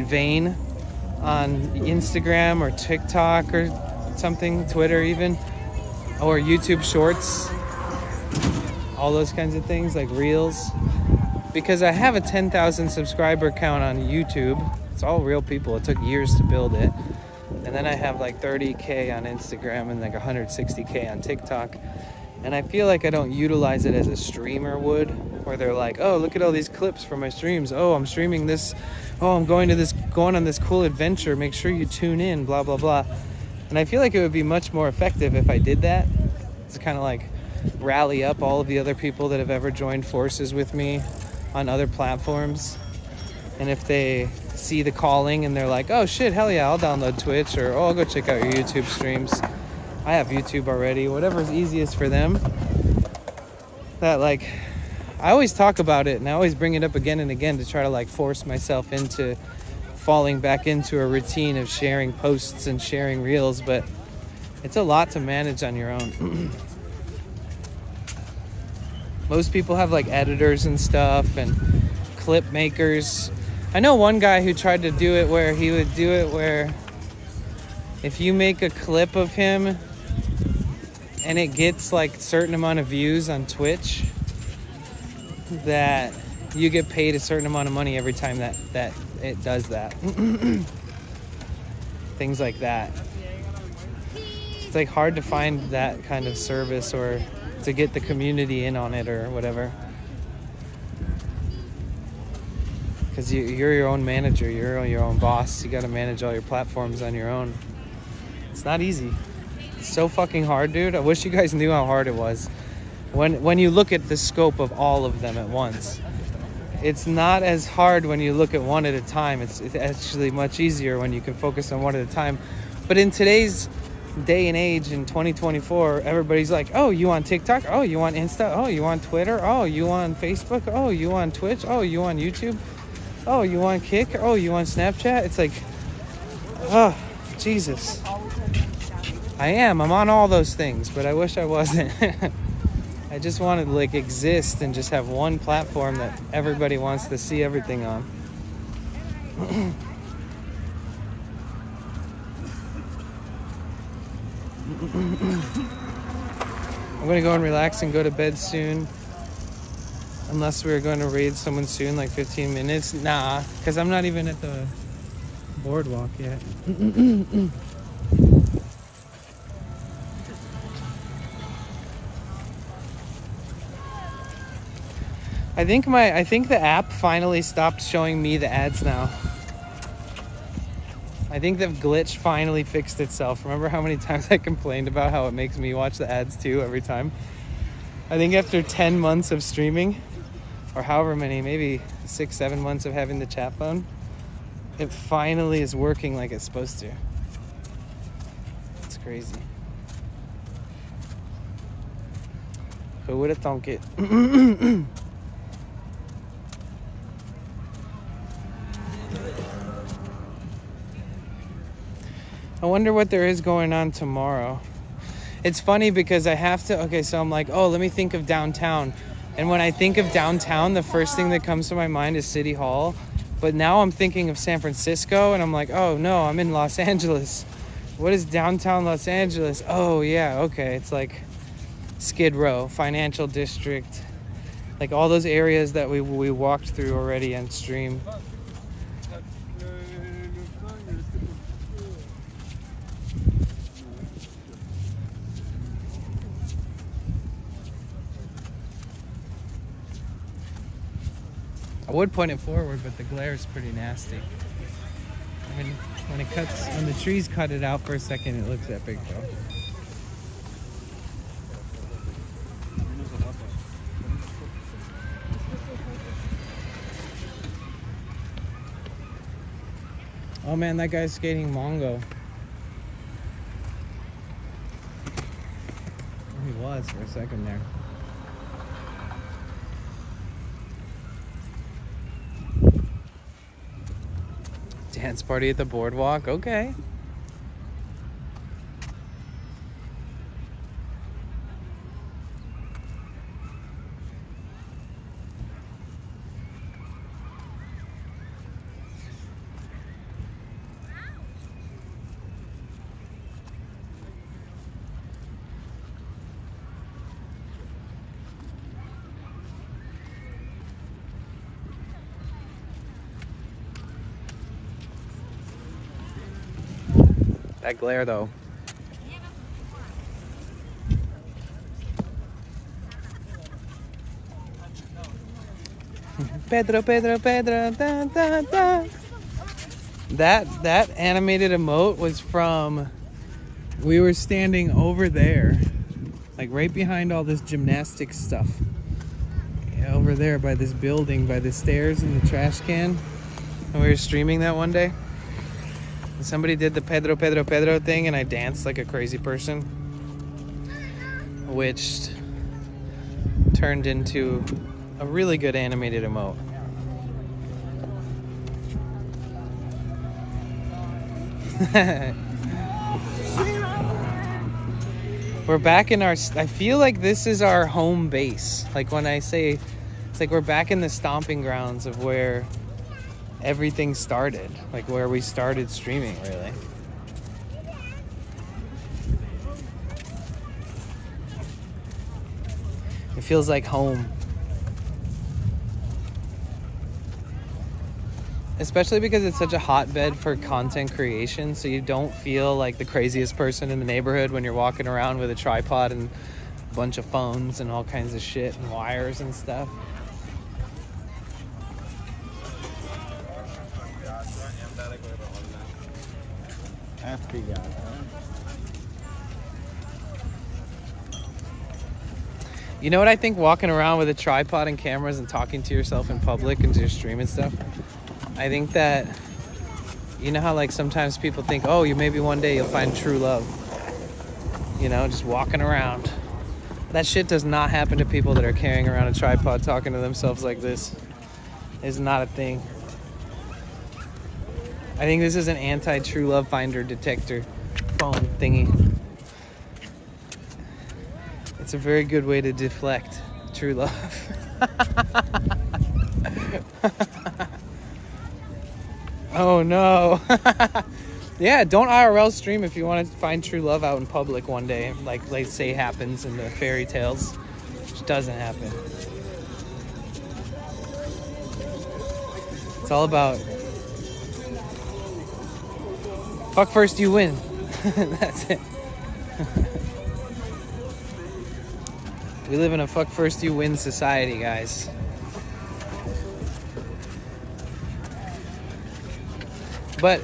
vein on Instagram or TikTok or something, Twitter even, or YouTube Shorts, all those kinds of things like Reels, because I have a 10,000 subscriber count on YouTube. It's all real people. It took years to build it. And then I have like 30K on Instagram and like 160K on TikTok. And I feel like I don't utilize it as a streamer would, where they're like, oh, look at all these clips from my streams. Oh, I'm streaming this. Oh, I'm going on this cool adventure. Make sure you tune in, blah, blah, blah. And I feel like it would be much more effective if I did that. It's kind of like rally up all of the other people that have ever joined forces with me on other platforms. And if they see the calling and they're like, oh shit, hell yeah, I'll download Twitch, or oh, I'll go check out your YouTube streams. I have YouTube already, whatever's easiest for them. That like, I always talk about it and I always bring it up again and again to try to like force myself into falling back into a routine of sharing posts and sharing reels, but it's a lot to manage on your own. Most people have like editors and stuff and clip makers. I know one guy who tried to do it where he would do it where if you make a clip of him and it gets like a certain amount of views on Twitch, that you get paid a certain amount of money every time that it does that. Things like that. It's like hard to find that kind of service or to get the community in on it or whatever. Because you're your own manager, you're your own boss. You got to manage all your platforms on your own. It's not easy. It's so fucking hard, dude. I wish you guys knew how hard it was. When you look at the scope of all of them at once. It's not as hard when you look at one at a time. It's actually much easier when you can focus on one at a time. But in today's day and age, in 2024, everybody's like, oh, you on TikTok? Oh, you on Insta? Oh, you on Twitter? Oh, you on Facebook? Oh, you on Twitch? Oh, you on YouTube? Oh, you on Kick? Oh, you on Snapchat? It's like, oh, Jesus. I'm on all those things, but I wish I wasn't. I just want to like exist and just have one platform that everybody wants to see everything on. I'm gonna go and relax and go to bed soon. Unless we're going to raid someone soon, like 15 minutes. Nah, because I'm not even at the boardwalk yet. I think the app finally stopped showing me the ads now. I think the glitch finally fixed itself. Remember how many times I complained about how it makes me watch the ads too every time? I think after 10 months of streaming, or however many, maybe 6-7 months of having the chat phone, it finally is working like it's supposed to. It's crazy. Who would have thunk it? I wonder what there is going on tomorrow. It's funny because I have to, okay, so I'm like, oh, let me think of downtown. And when I think of downtown, the first thing that comes to my mind is City Hall. But now I'm thinking of San Francisco, and I'm like, oh no, I'm in Los Angeles. What is downtown Los Angeles? Oh yeah, okay, it's like Skid Row, Financial District, like all those areas that we walked through already on stream. I would point it forward, but the glare is pretty nasty. I mean, when the trees cut it out for a second, it looks epic though. Oh man, that guy's skating Mongo. He was for a second there. Dance party at the boardwalk, okay. That glare though. Pedro, Pedro, Pedro, da, da, da. That animated emote was from, we were standing over there, like right behind all this gymnastics stuff. Yeah, over there by this building, by the stairs and the trash can. And we were streaming that one day. Somebody did the Pedro, Pedro, Pedro thing, and I danced like a crazy person, which turned into a really good animated emote. We're back in our, I feel like this is our home base. Like when I say, it's like we're back in the stomping grounds of where everything started, like where we started streaming, really. It feels like home. especially because it's such a hotbed for content creation, so you don't feel like the craziest person in the neighborhood when you're walking around with a tripod and a bunch of phones and all kinds of shit and wires and stuff. You know what I think, walking around with a tripod and cameras and talking to yourself in public and to your stream and stuff? I think that, you know how like sometimes people think, oh, you maybe one day you'll find true love. You know, just walking around. That shit does not happen to people that are carrying around a tripod talking to themselves like this. It's not a thing. I think this is an anti-true love finder detector phone thingy. It's a very good way to deflect true love. Oh no. Yeah, don't IRL stream if you want to find true love out in public one day, like they say happens in the fairy tales, which doesn't happen. It's all about fuck first, you win. That's it. We live in a fuck first, you win society, guys. But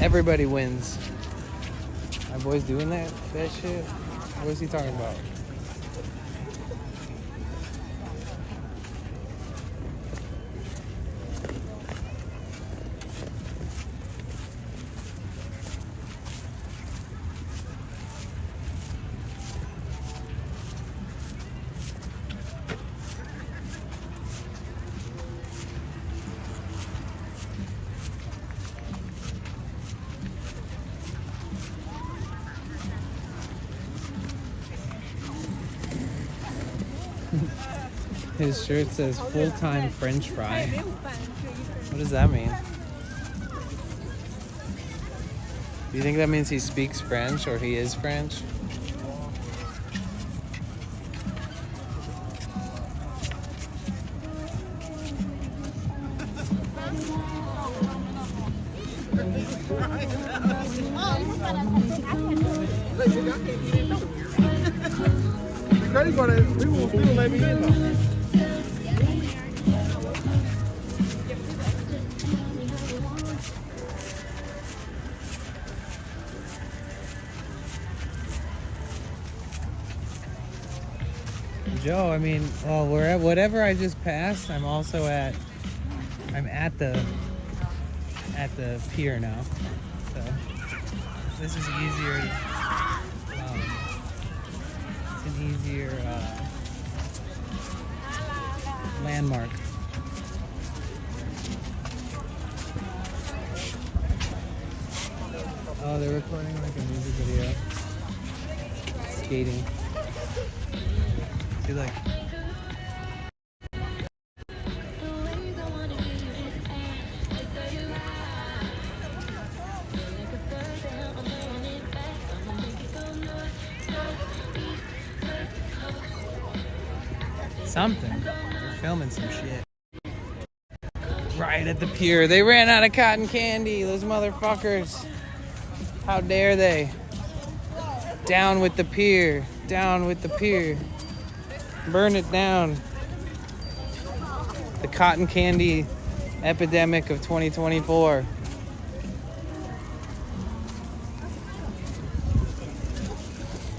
everybody wins. My boy's doing that shit? What is he talking about? His shirt says full-time French fry. What does that mean? Do you think that means he speaks French or he is French? Joe, I mean, well, whatever I just passed, I'm at the pier now. So this is easier. It's an easier landmark. Oh, they're recording like a music video. Skating. See, like. Something. They're filming some shit. Right at the pier. They ran out of cotton candy, those motherfuckers. How dare they? Down with the pier. Down with the pier. Burn it down. The cotton candy epidemic of 2024.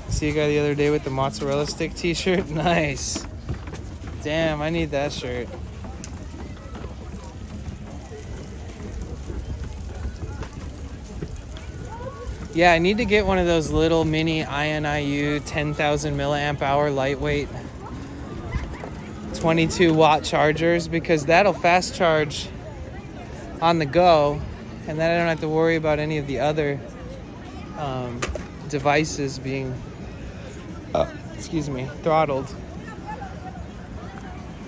See a guy the other day with the mozzarella stick t-shirt? Nice. Damn, I need that shirt. Yeah, I need to get one of those little mini INIU 10,000 milliamp hour lightweight 22 watt chargers, because that'll fast charge on the go, and then I don't have to worry about any of the other devices being throttled.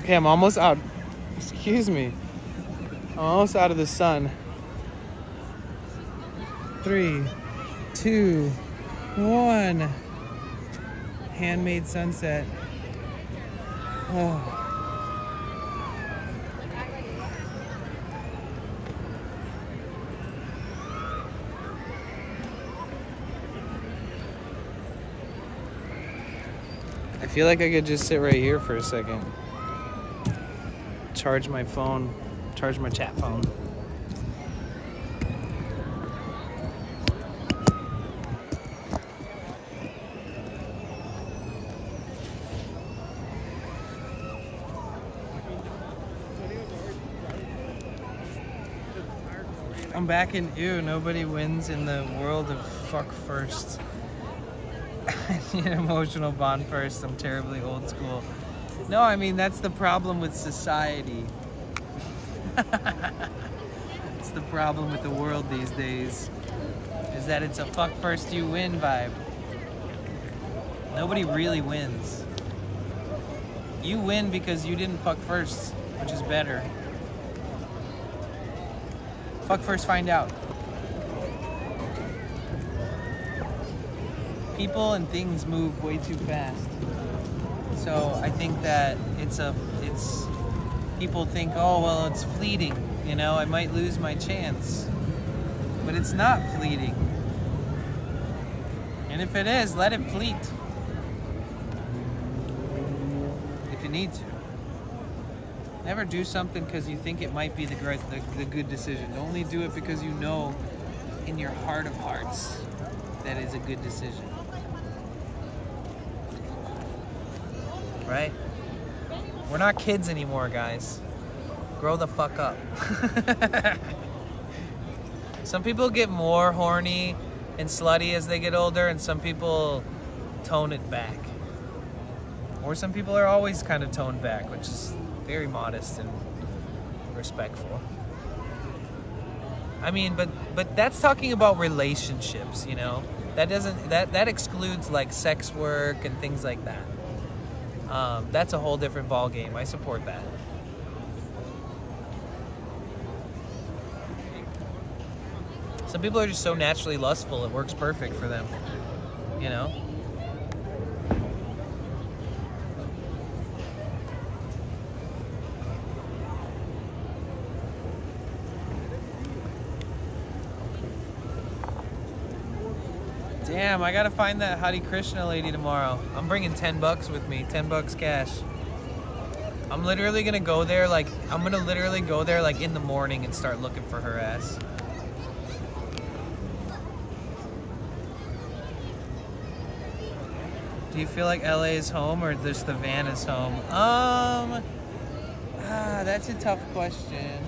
Okay, I'm almost out. I'm almost out of the sun. 3, 2, 1. Handmade sunset. Oh. I feel like I could just sit right here for a second. Charge my phone, charge my chat phone. I'm back in ew, nobody wins in the world of fuck first. I need an emotional bond first. I'm terribly old school. No, I mean, that's the problem with society. It's the problem with the world these days, is that it's a fuck first you win vibe. Nobody really wins. You win because you didn't fuck first, which is better. Fuck first, find out. People and things move way too fast. So I think that it's people think, oh, well, it's fleeting, you know, I might lose my chance. But it's not fleeting. And if it is, let it fleet. If you need to. Never do something because you think it might be the good decision. Only do it because you know in your heart of hearts that it's a good decision. Right? We're not kids anymore, guys. Grow the fuck up. Some people get more horny and slutty as they get older, and some people tone it back. Or some people are always kind of toned back, which is very modest and respectful. I mean, but that's talking about relationships, you know? That excludes like sex work and things like that. That's a whole different ball game. I support that. Some people are just so naturally lustful, it works perfect for them, you know? Damn, I gotta find that Hare Krishna lady tomorrow. I'm bringing $10 with me, $10 cash. I'm literally gonna go there like in the morning and start looking for her ass. Do you feel like LA is home or just the van is home? That's a tough question.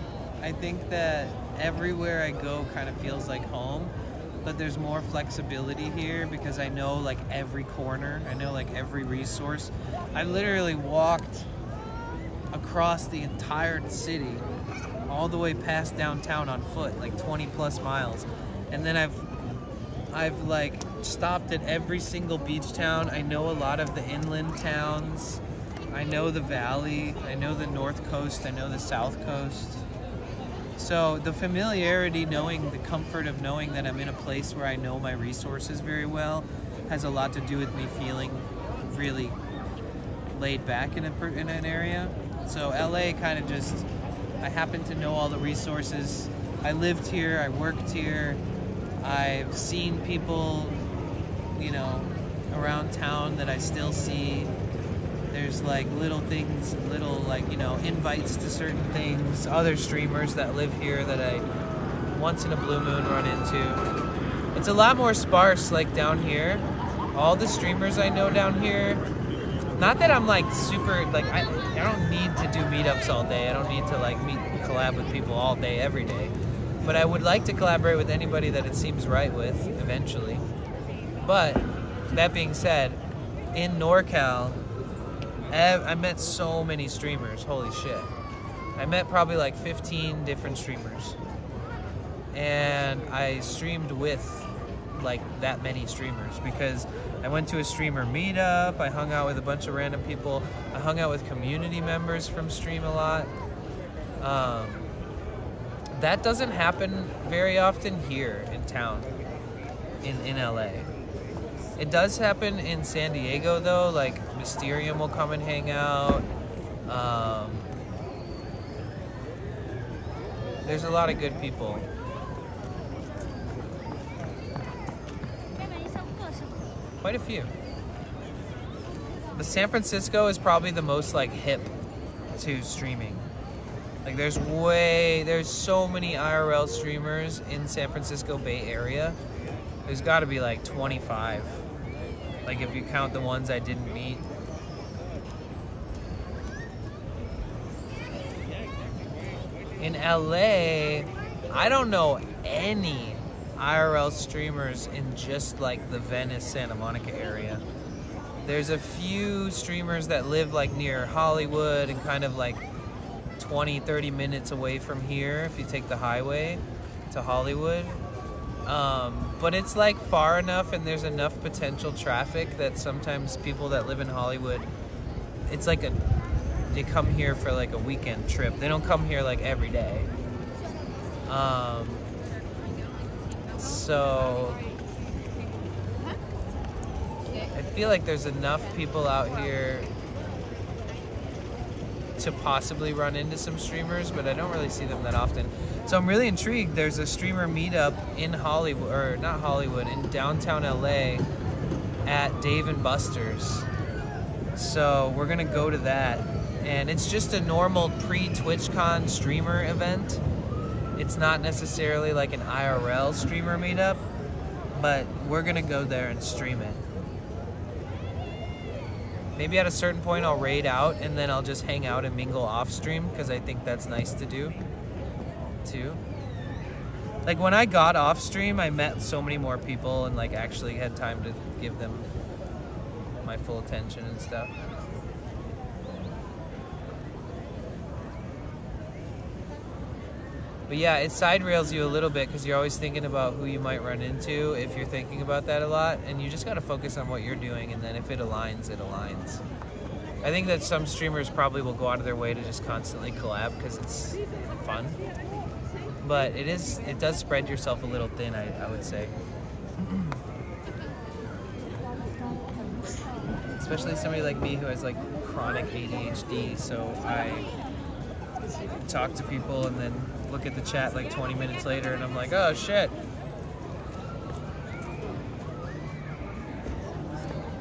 I think that everywhere I go kind of feels like home. But there's more flexibility here because I know like every corner, I know like every resource. I literally walked across the entire city, all the way past downtown on foot, like 20 plus miles. And then I've like stopped at every single beach town. I know a lot of the inland towns. I know the valley, I know the north coast, I know the south coast. So the familiarity, the comfort of knowing that I'm in a place where I know my resources very well has a lot to do with me feeling really laid back in an area. So LA kind of just, I happen to know all the resources. I lived here, I worked here, I've seen people, you know, around town that I still see. There's like little things, like, you know, invites to certain things, other streamers that live here that I once in a blue moon run into. It's a lot more sparse like down here. All the streamers I know down here, not that I'm like super, like I don't need to do meetups all day. I don't need to like collab with people all day, every day. But I would like to collaborate with anybody that it seems right with eventually. But that being said, in NorCal, I met so many streamers, holy shit. I met probably like 15 different streamers. And I streamed with like that many streamers because I went to a streamer meetup, I hung out with a bunch of random people, I hung out with community members from stream a lot. That doesn't happen very often here in town, in LA. It does happen in San Diego though, like Mysterium will come and hang out. There's a lot of good people. Quite a few. the San Francisco is probably the most like hip to streaming. Like there's so many IRL streamers in San Francisco Bay Area. There's got to be like 25. Like if you count the ones I didn't meet. In LA, I don't know any IRL streamers in just like the Venice, Santa Monica area. There's a few streamers that live like near Hollywood and kind of like 20-30 minutes away from here if you take the highway to Hollywood. But it's like far enough and there's enough potential traffic that sometimes people that live in Hollywood, it's like they come here for like a weekend trip. They don't come here like every day. So I feel like there's enough people out here to possibly run into some streamers, but I don't really see them that often. So I'm really intrigued. There's a streamer meetup in Hollywood, or not Hollywood, in downtown LA at Dave & Buster's. So we're gonna go to that. And it's just a normal pre-TwitchCon streamer event. It's not necessarily like an IRL streamer meetup, but we're gonna go there and stream it. Maybe at a certain point I'll raid out and then I'll just hang out and mingle off stream because I think that's nice to do too. Like when I got off stream, I met so many more people and like actually had time to give them my full attention and stuff. But yeah, it side rails you a little bit because you're always thinking about who you might run into if you're thinking about that a lot, and you just got to focus on what you're doing, and then if it aligns, it aligns. I think that some streamers probably will go out of their way to just constantly collab because it's fun, but it does spread yourself a little thin, I would say. Especially somebody like me who has like chronic ADHD, so I talk to people and then look at the chat like 20 minutes later and I'm like, oh shit.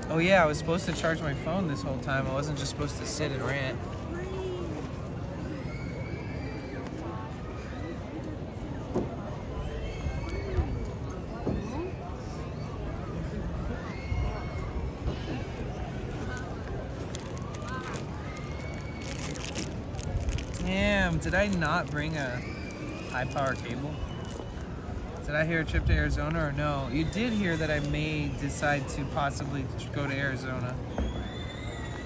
Oh yeah, I was supposed to charge my phone this whole time. I wasn't just supposed to sit and rant. Damn, did I not bring a high power cable? Did I hear a trip to Arizona or no? You did hear that I may decide to possibly go to Arizona.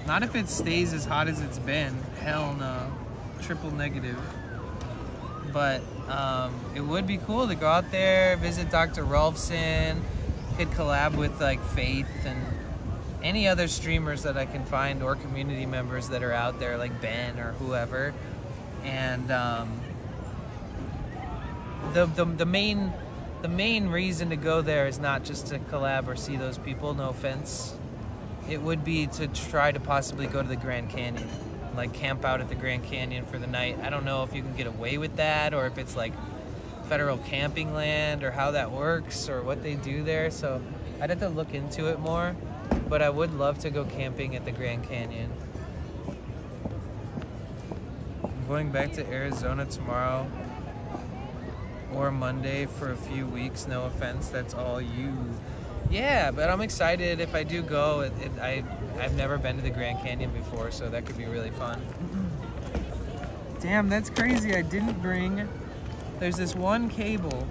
Not if it stays as hot as it's been. Hell no. Triple negative. But it would be cool to go out there, visit Dr. Rolfson, could collab with like Faith and any other streamers that I can find or community members that are out there like Ben or whoever. And the main reason to go there is not just to collab or see those people, no offense. It would be to try to possibly go to the Grand Canyon, like camp out at the Grand Canyon for the night. I don't know if you can get away with that or if it's like federal camping land or how that works or what they do there. So I'd have to look into it more, but I would love to go camping at the Grand Canyon. Going back to Arizona tomorrow or Monday for a few weeks, no offense, that's all you. Yeah, but I'm excited if I do go. I've never been to the Grand Canyon before, so that could be really fun. Damn, that's crazy. I didn't bring... There's this one cable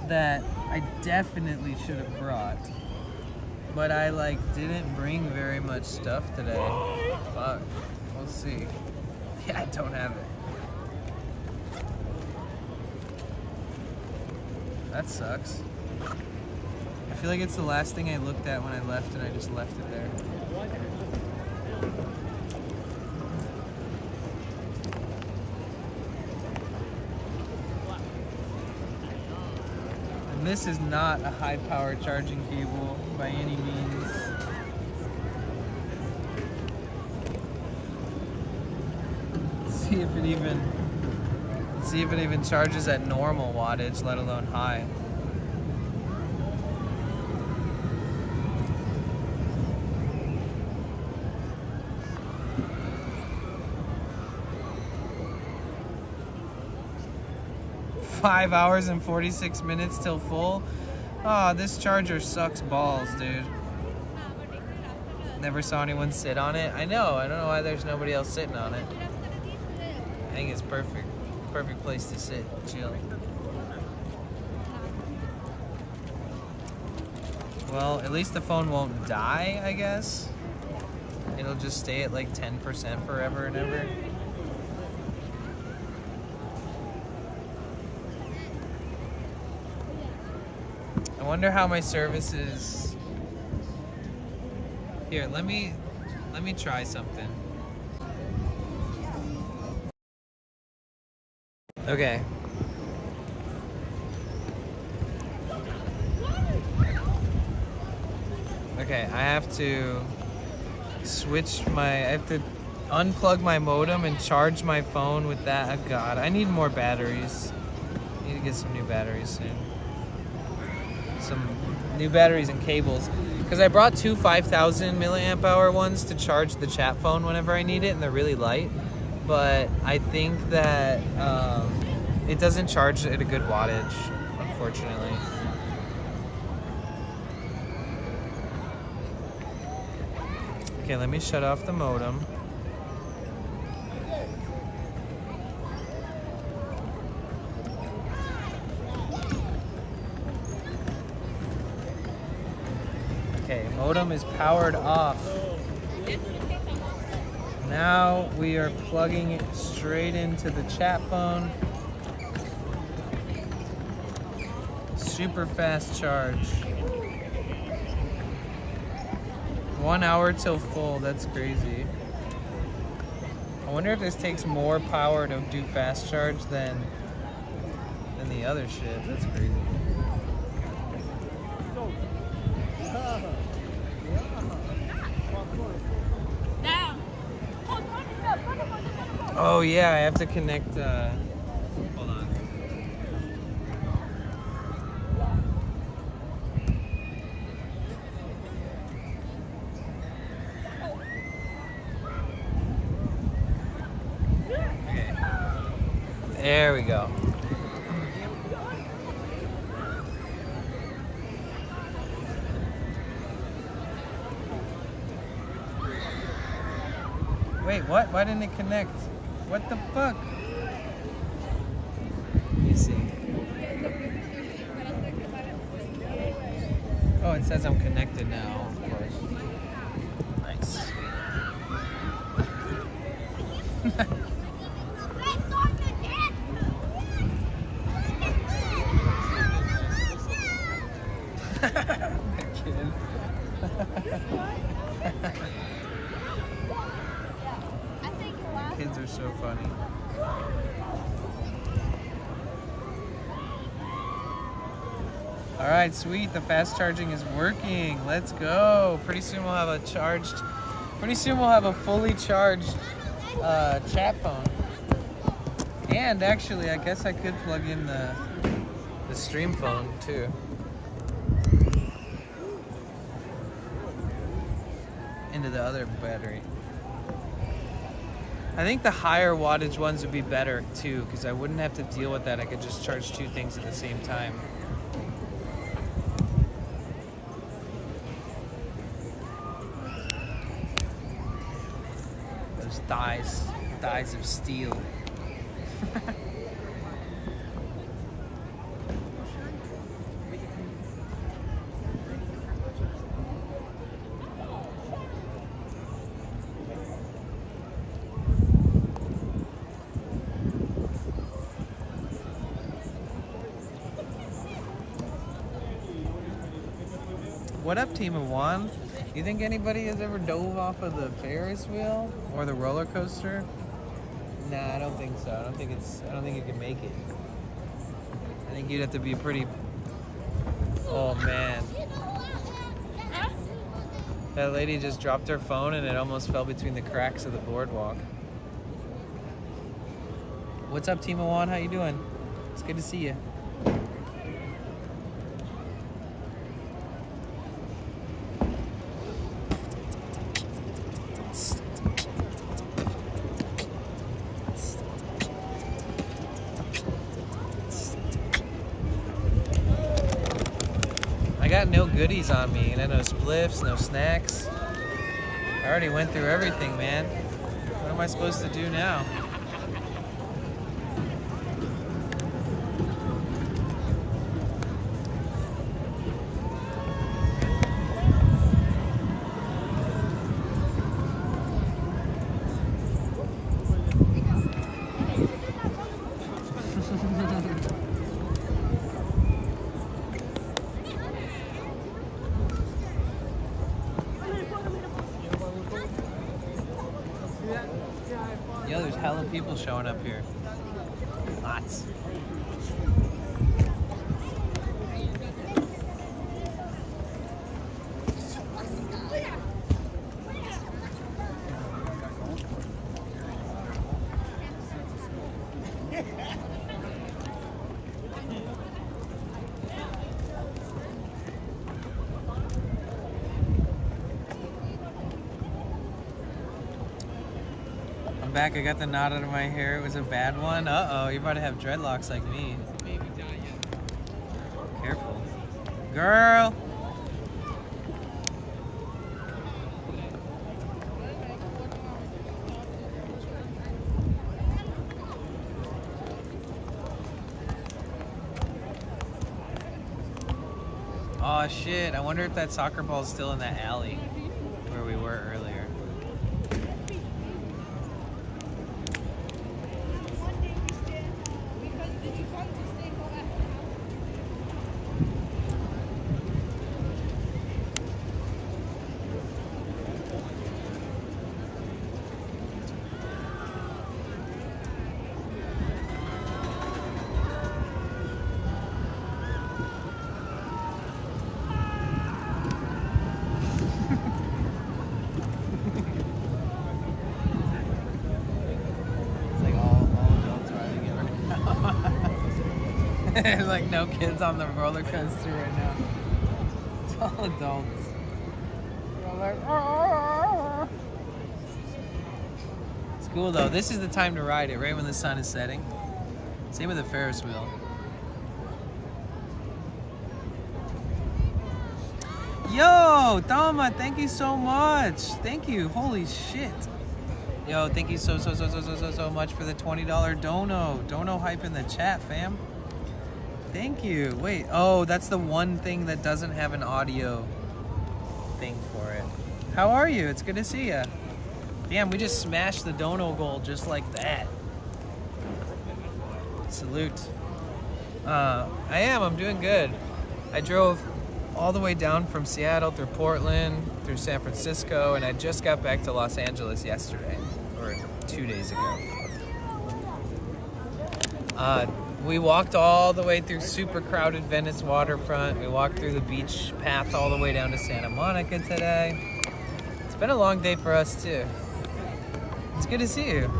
that I definitely should have brought, but I didn't bring very much stuff today. Fuck. We'll see. Yeah, I don't have it. That sucks. I feel like it's the last thing I looked at when I left and I just left it there. And this is not a high power charging cable by any means. See if it even charges at normal wattage, let alone high. 5 hours and 46 minutes till full. Oh, this charger sucks balls, dude. Never saw anyone sit on it. I know. I don't know why there's nobody else sitting on it. I think it's perfect. Perfect place to sit, chill. Well, at least the phone won't die, I guess. It'll just stay at like 10% forever and ever. I wonder how my service is. Here, let me try something. Okay. Okay, I have to I have to unplug my modem and charge my phone with that. Oh God, I need more batteries. I need to get some new batteries soon. Some new batteries and cables. Because I brought two 5,000 milliamp hour ones to charge the chat phone whenever I need it, and they're really light. But I think that it doesn't charge at a good wattage, unfortunately. Okay, let me shut off the modem. Okay, modem is powered off. Now we are plugging it straight into the chat phone. Super fast charge. 1 hour till full, that's crazy. I wonder if this takes more power to do fast charge than the other shit. That's crazy. Oh yeah, I have to connect, hold on. Okay. There we go. Wait, what? Why didn't it connect? What the fuck? Let me see. Oh, it says I'm connected now, of course. Nice. Kids are so funny. All right, sweet. The fast charging is working. Let's go. Pretty soon we'll have a fully charged chat phone. And actually, I guess I could plug in the stream phone too. Into the other battery. I think the higher wattage ones would be better too, because I wouldn't have to deal with that. I could just charge two things at the same time. Those thighs of steel. What up, Team of One? You think anybody has ever dove off of the Ferris wheel or the roller coaster? Nah, I don't think so. I don't think you can make it. I think you'd have to be pretty. Oh man. That lady just dropped her phone and it almost fell between the cracks of the boardwalk. What's up, Team of One? How you doing? It's good to see you. goodies on me. And no spliffs, no snacks. I already went through everything, man. What am I supposed to do now? Yo, there's hella people showing up here. Lots. Back, I got the knot out of my hair. It was a bad one. Uh-oh, you're about to have dreadlocks like me. Careful. Girl! Oh shit, I wonder if that soccer ball's still in that alley where we were earlier. There's like no kids on the roller coaster right now. It's all adults. They're like, "Arr." It's cool though. This is the time to ride it, right when the sun is setting. Same with the Ferris wheel. Yo, Tama, thank you so much. Thank you. Holy shit. Yo, thank you so much for the $20 dono. Dono hype in the chat, fam. Thank you. Wait, oh, that's the one thing that doesn't have an audio thing for it. How are you? It's good to see ya. Damn, we just smashed the dono goal just like that. Salute. I'm doing good. I drove all the way down from Seattle through Portland, through San Francisco, and I just got back to Los Angeles yesterday, or 2 days ago. We walked all the way through super crowded Venice waterfront. We walked through the beach path all the way down to Santa Monica today. It's been a long day for us too. It's good to see you.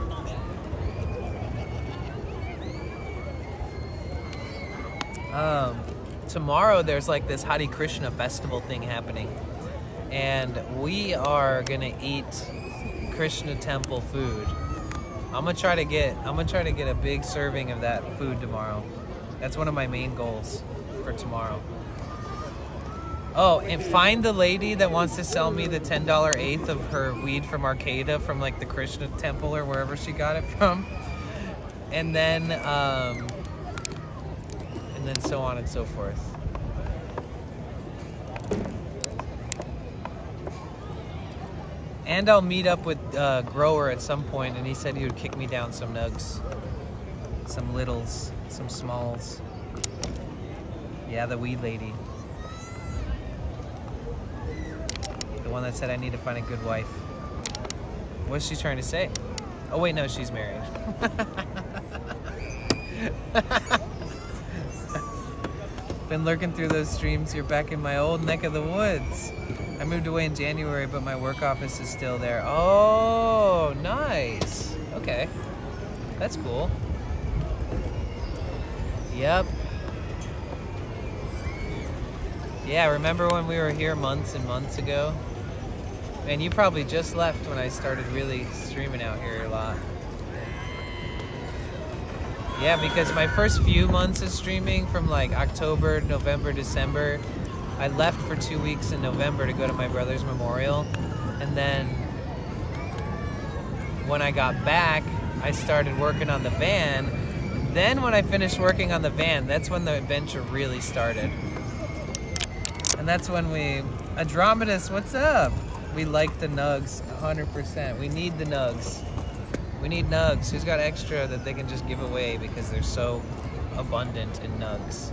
Tomorrow there's like this Hare Krishna festival thing happening, and we are gonna eat Krishna temple food. I'm gonna try to get a big serving of that food tomorrow. That's one of my main goals for tomorrow. Oh, and find the lady that wants to sell me the $10 eighth of her weed from Arcata from like the Krishna temple or wherever she got it from. And then so on and so forth. And I'll meet up with Grower at some point, and he said he would kick me down some nugs. Some littles, some smalls. Yeah, the weed lady. The one that said I need to find a good wife. What's she trying to say? Oh wait, no, she's married. Been lurking through those streams. You're back in my old neck of the woods. I moved away in January, but my work office is still there. Oh, nice. Okay. That's cool. Yep. Yeah, remember when we were here months and months ago? Man, you probably just left when I started really streaming out here a lot. Yeah, because my first few months of streaming from like October, November, December, I left for 2 weeks in November to go to my brother's memorial, and then when I got back, I started working on the van. Then when I finished working on the van, that's when the adventure really started. And that's when Andromedas, what's up? We like the nugs, 100%. We need the nugs. We need nugs. Who's got extra that they can just give away because they're so abundant in nugs?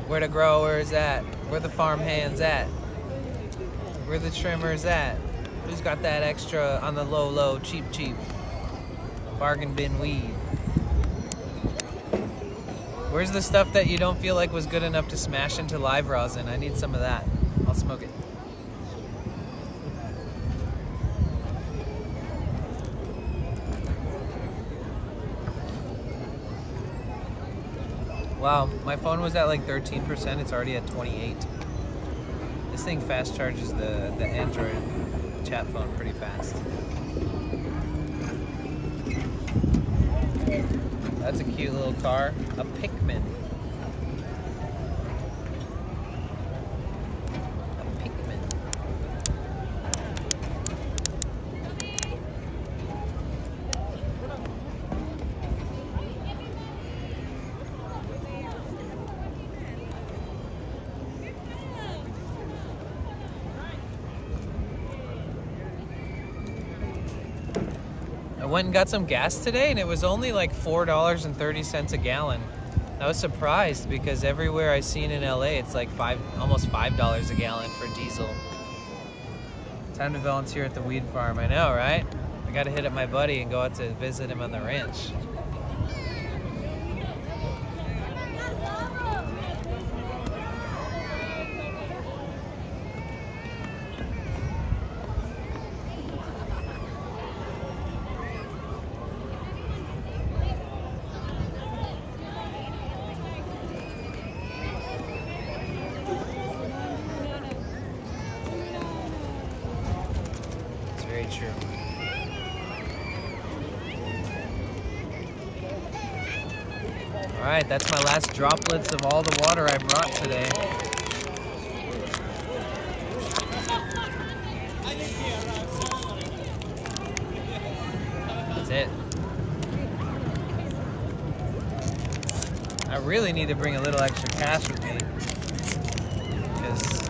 Where the growers at? Where the farm hands at? Where the trimmers at? Who's got that extra on the low, cheap? Bargain bin weed. Where's the stuff that you don't feel like was good enough to smash into live rosin? I need some of that. I'll smoke it. Wow, my phone was at like 13%. It's already at 28. This thing fast charges the Android chat phone pretty fast. That's a cute little car. A Pikmin. A Pikmin. I went and got some gas today, and it was only like $4.30 a gallon. I was surprised because everywhere I've seen in LA, it's like almost $5 a gallon for diesel. Time to volunteer at the weed farm. I know, right? I gotta hit up my buddy and go out to visit him on the ranch. True. All right, that's my last droplets of all the water I brought today. That's it. I really need to bring a little extra cash with me, because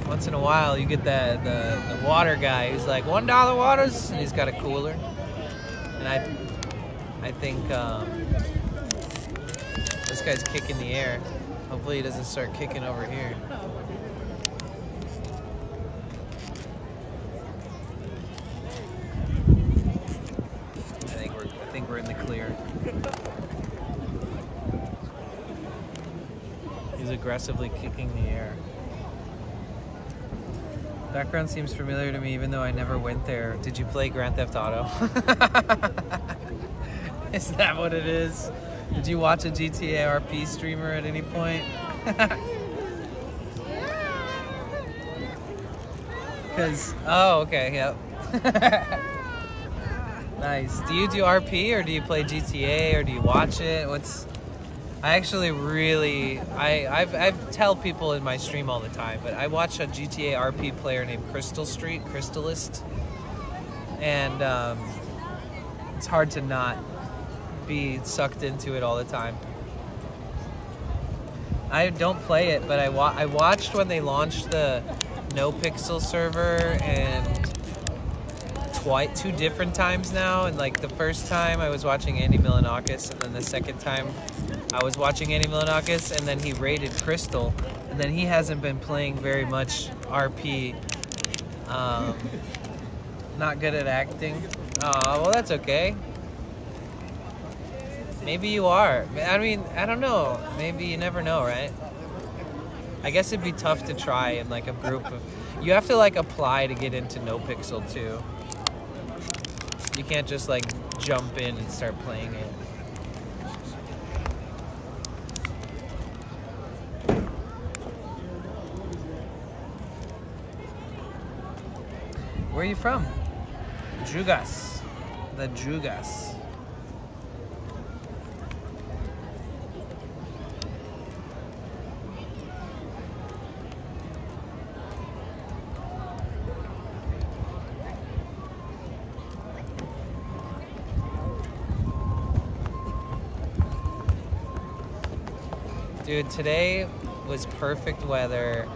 once in a while you get the water guy who's like $1 waters, and he's got a cooler. And I think this guy's kicking the air. Hopefully he doesn't start kicking over here. I think we're in the clear. He's aggressively kicking the air. Background seems familiar to me, even though I never went there. Did you play Grand Theft Auto? Is that what it is? Did you watch a GTA RP streamer at any point? Oh, okay, yep. Nice. Do you do RP, or do you play GTA, or do you watch it? I actually really, I tell people in my stream all the time, but I watch a GTA RP player named Crystalist, and it's hard to not be sucked into it all the time. I don't play it, but I watched when they launched the NoPixel server, and two different times now, and like the first time I was watching Andy Milonakis, and then the second time I was watching Andy Milonakis, and then he raided Crystal, and then he hasn't been playing very much RP. Not good at acting. Well, that's okay. Maybe you are. I mean, I don't know. Maybe you never know, right? I guess it'd be tough to try in like a group of... You have to like apply to get into NoPixel too. You can't just like jump in and start playing it. Where are you from? Jugas. The Jugas. Dude, today was perfect weather.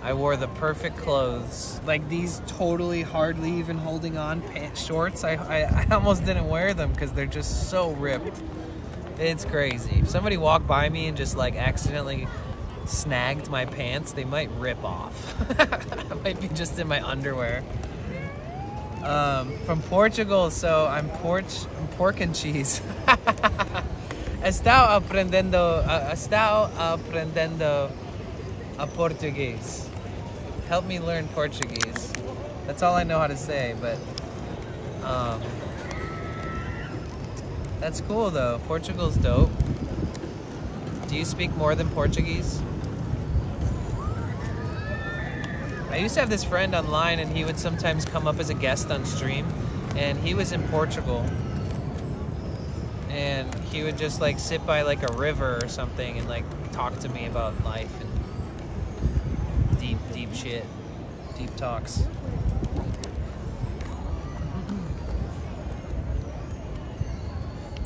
I wore the perfect clothes. Like these totally hardly even holding on shorts. I almost didn't wear them because they're just so ripped. It's crazy. If somebody walked by me and just like accidentally snagged my pants, they might rip off. I might be just in my underwear. From Portugal, so I'm pork and cheese. Estão aprendendo a português. Help me learn Portuguese. That's all I know how to say, but that's cool though. Portugal's dope. Do you speak more than Portuguese? I used to have this friend online and he would sometimes come up as a guest on stream, and he was in Portugal. And he would just like sit by like a river or something and like talk to me about life and deep shit, deep talks.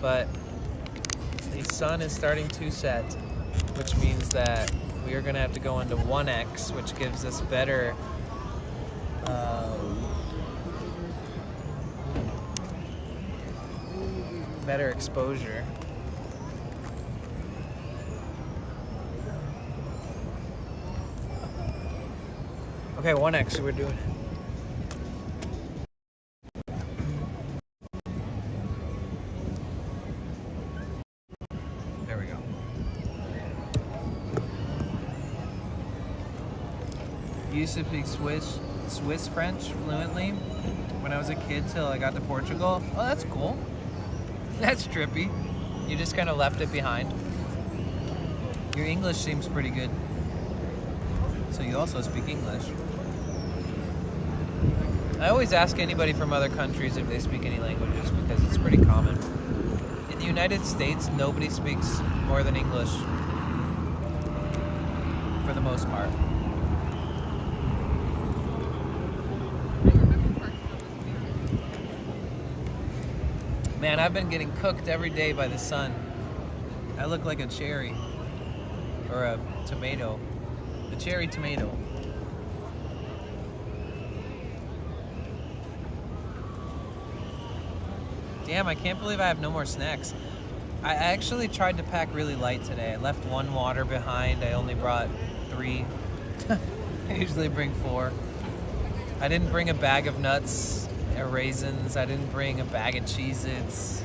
But the sun is starting to set, which means that we are gonna have to go into 1x, which gives us better better exposure. Okay, 1x we're doing. There we go. Used to speak Swiss French fluently when I was a kid till I got to Portugal. Oh, that's cool. That's trippy. You just kind of left it behind. Your English seems pretty good. So you also speak English. I always ask anybody from other countries if they speak any languages because it's pretty common. In the United States, nobody speaks more than English for the most part. Man, I've been getting cooked every day by the sun. I look like a cherry or a tomato. A cherry tomato. Damn, I can't believe I have no more snacks. I actually tried to pack really light today. I left 1 water behind. I only brought 3. I usually bring 4. I didn't bring a bag of nuts or raisins. I didn't bring a bag of Cheez-Its.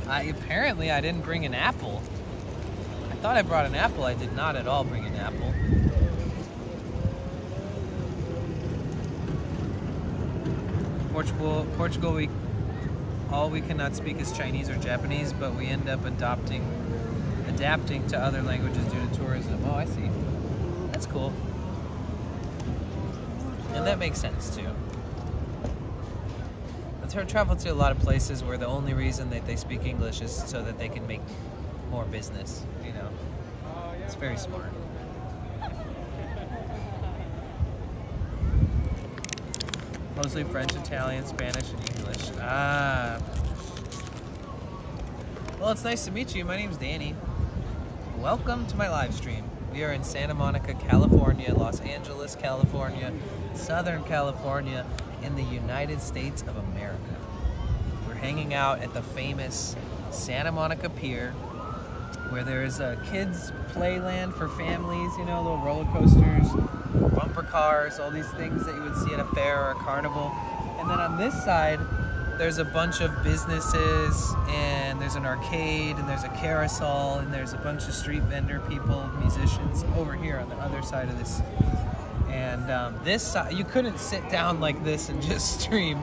Apparently I didn't bring an apple. I thought I brought an apple. I did not at all bring an apple. Portugal, we cannot speak is Chinese or Japanese, but we end up adapting to other languages due to tourism. Oh, I see. That's cool. And that makes sense too. I've traveled to a lot of places where the only reason that they speak English is so that they can make more business, you know. It's very smart. Mostly French, Italian, Spanish, and English. Ah. Well, it's nice to meet you. My name's Danny. Welcome to my live stream. We are in Santa Monica, California, Los Angeles, California, Southern California, in the United States of America. We're hanging out at the famous Santa Monica Pier, where there is a kids' playland for families, you know, little roller coasters, bumper cars, all these things that you would see at a fair or a carnival. And then on this side, there's a bunch of businesses, and there's an arcade, and there's a carousel, and there's a bunch of street vendor people, musicians over here on the other side of this. And this side, you couldn't sit down like this and just stream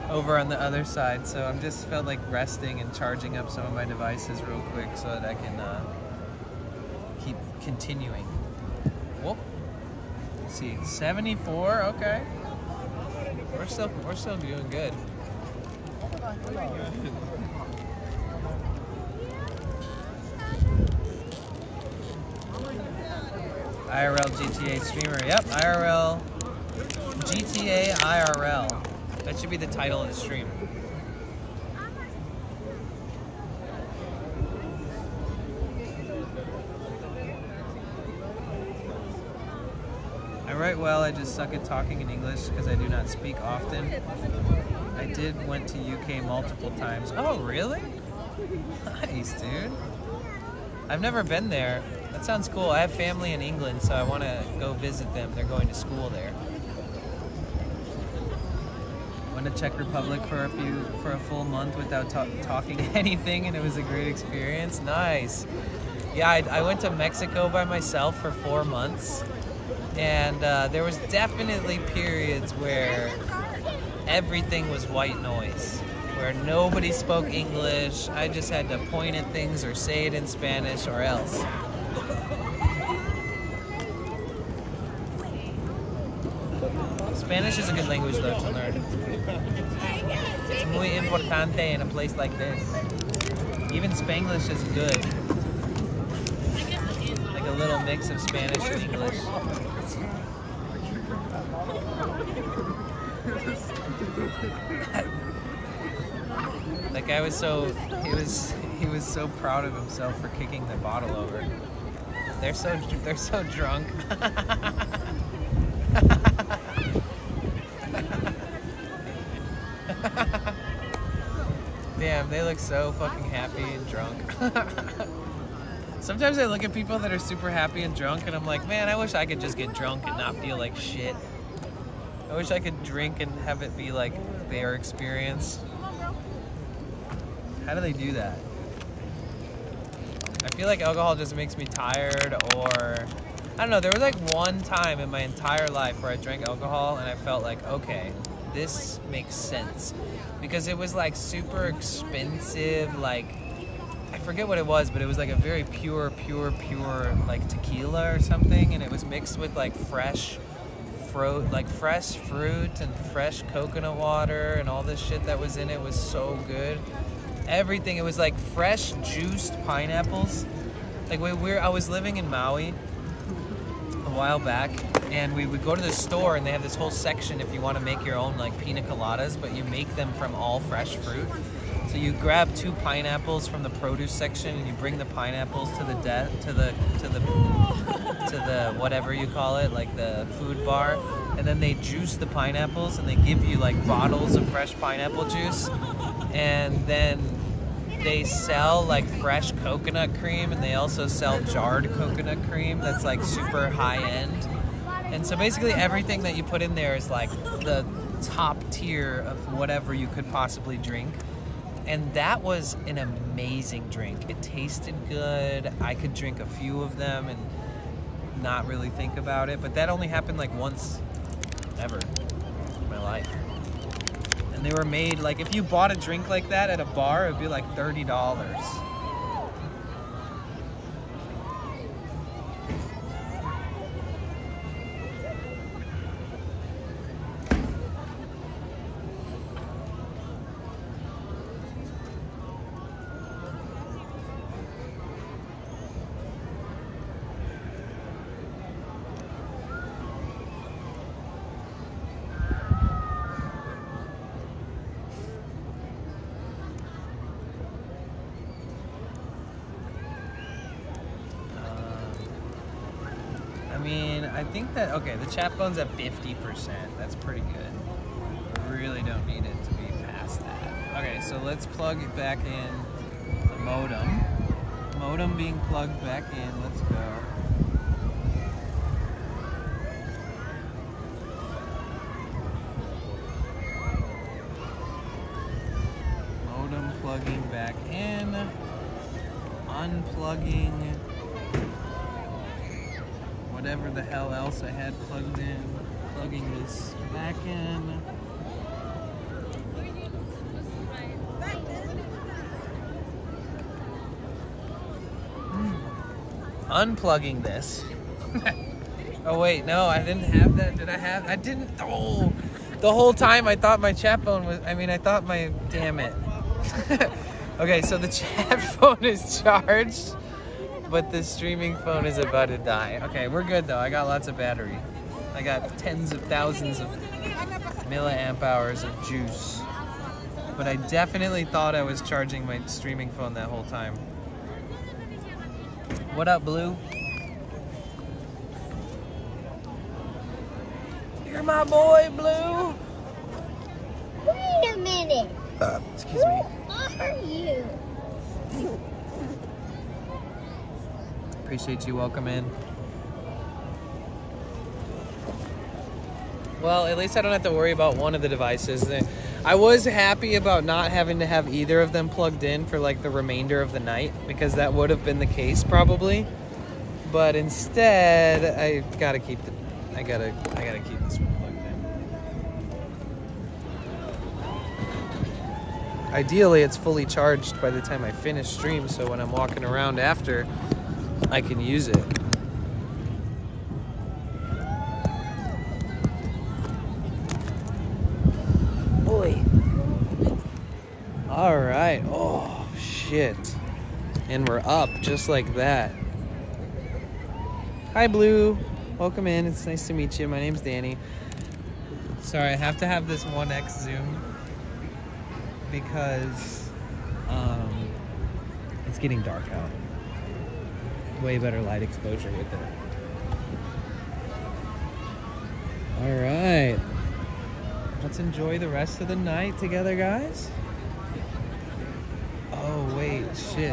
over on the other side. So I'm just felt like resting and charging up some of my devices real quick so that I can keep continuing. Whoop. Let's see, 74. Okay. We're still doing good. IRL GTA streamer. Yep, IRL GTA IRL. That should be the title of the stream. I write well, I just suck at talking in English because I do not speak often. I went to UK multiple times. Oh, really? Nice, dude. I've never been there. That sounds cool. I have family in England, so I want to go visit them. They're going to school there. Went to Czech Republic for a full month without talking anything, and it was a great experience. Nice. Yeah, I went to Mexico by myself for 4 months, and there was definitely periods where everything was white noise, where nobody spoke English. I just had to point at things or say it in Spanish or else. Spanish is a good language though to learn. It's muy importante in a place like this. Even Spanglish is good. Like a little mix of Spanish and English. That guy was he was so proud of himself for kicking the bottle over. They're so drunk. Damn, they look so fucking happy and drunk. Sometimes I look at people that are super happy and drunk and I'm like, man, I wish I could just get drunk and not feel like shit. I wish I could drink and have it be like their experience. How do they do that? I feel like alcohol just makes me tired, or I don't know, there was like one time in my entire life where I drank alcohol and I felt like, okay, this makes sense. Because it was like super expensive, like, I forget what it was, but it was like a very pure like tequila or something, and it was mixed with like fresh fruit and fresh coconut water, and all this shit that was in it was so good. Everything, it was like fresh juiced pineapples. Like I was living in Maui a while back, and we would go to the store and they have this whole section if you want to make your own like pina coladas, but you make them from all fresh fruit. So you grab 2 pineapples from the produce section and you bring the pineapples to the whatever you call it, like the food bar, and then they juice the pineapples and they give you like bottles of fresh pineapple juice, and then they sell like fresh coconut cream, and they also sell jarred coconut cream that's like super high end. And so basically everything that you put in there is like the top tier of whatever you could possibly drink. And that was an amazing drink. It tasted good. I could drink a few of them and not really think about it, but that only happened like once ever in my life. And they were made, like if you bought a drink like that at a bar, it would be like $30. I think that, okay, the chat phone's at 50%. That's pretty good. We really don't need it to be past that. Okay, so let's plug it back in the modem. Modem being plugged back in. Let's go. Modem plugging back in. Unplugging whatever the hell else I had plugged in, plugging this back in. Unplugging this. Oh wait, no, I didn't have that. Did I have? I didn't. Oh, the whole time I thought my chat phone was, damn it. Okay, so the chat phone is charged, but the streaming phone is about to die. Okay, we're good though. I got lots of battery. I got tens of thousands of milliamp hours of juice. But I definitely thought I was charging my streaming phone that whole time. What up, Blue? at my boy, Blue. Wait a minute. Excuse me. Who are you? Appreciate you. Welcome in. Well, at least I don't have to worry about one of the devices. I was happy about not having to have either of them plugged in for like the remainder of the night, because that would have been the case probably. But instead, I gotta keep I gotta keep this one plugged in. Ideally, it's fully charged by the time I finish stream, so when I'm walking around after, I can use it. Boy. All right. Oh, shit. And we're up just like that. Hi, Blue. Welcome in. It's nice to meet you. My name's Danny. Sorry, I have to have this 1x zoom because it's getting dark out. Way better light exposure with it. All right. Let's enjoy the rest of the night together, guys. Oh, wait, shit.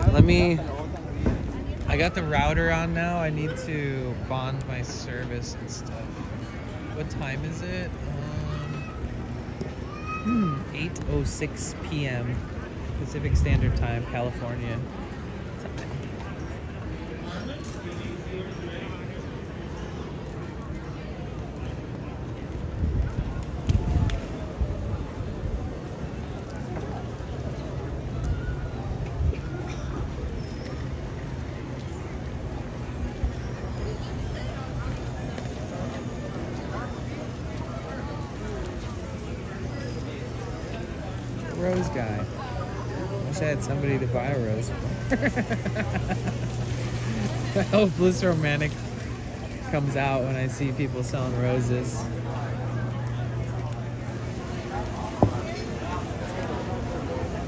I got the router on now. I need to bond my service and stuff. What time is it? 8:06 p.m. Pacific Standard Time, California. Rose guy. Wish I had somebody to buy a rose for. I hope Bliss Romantic comes out when I see people selling roses.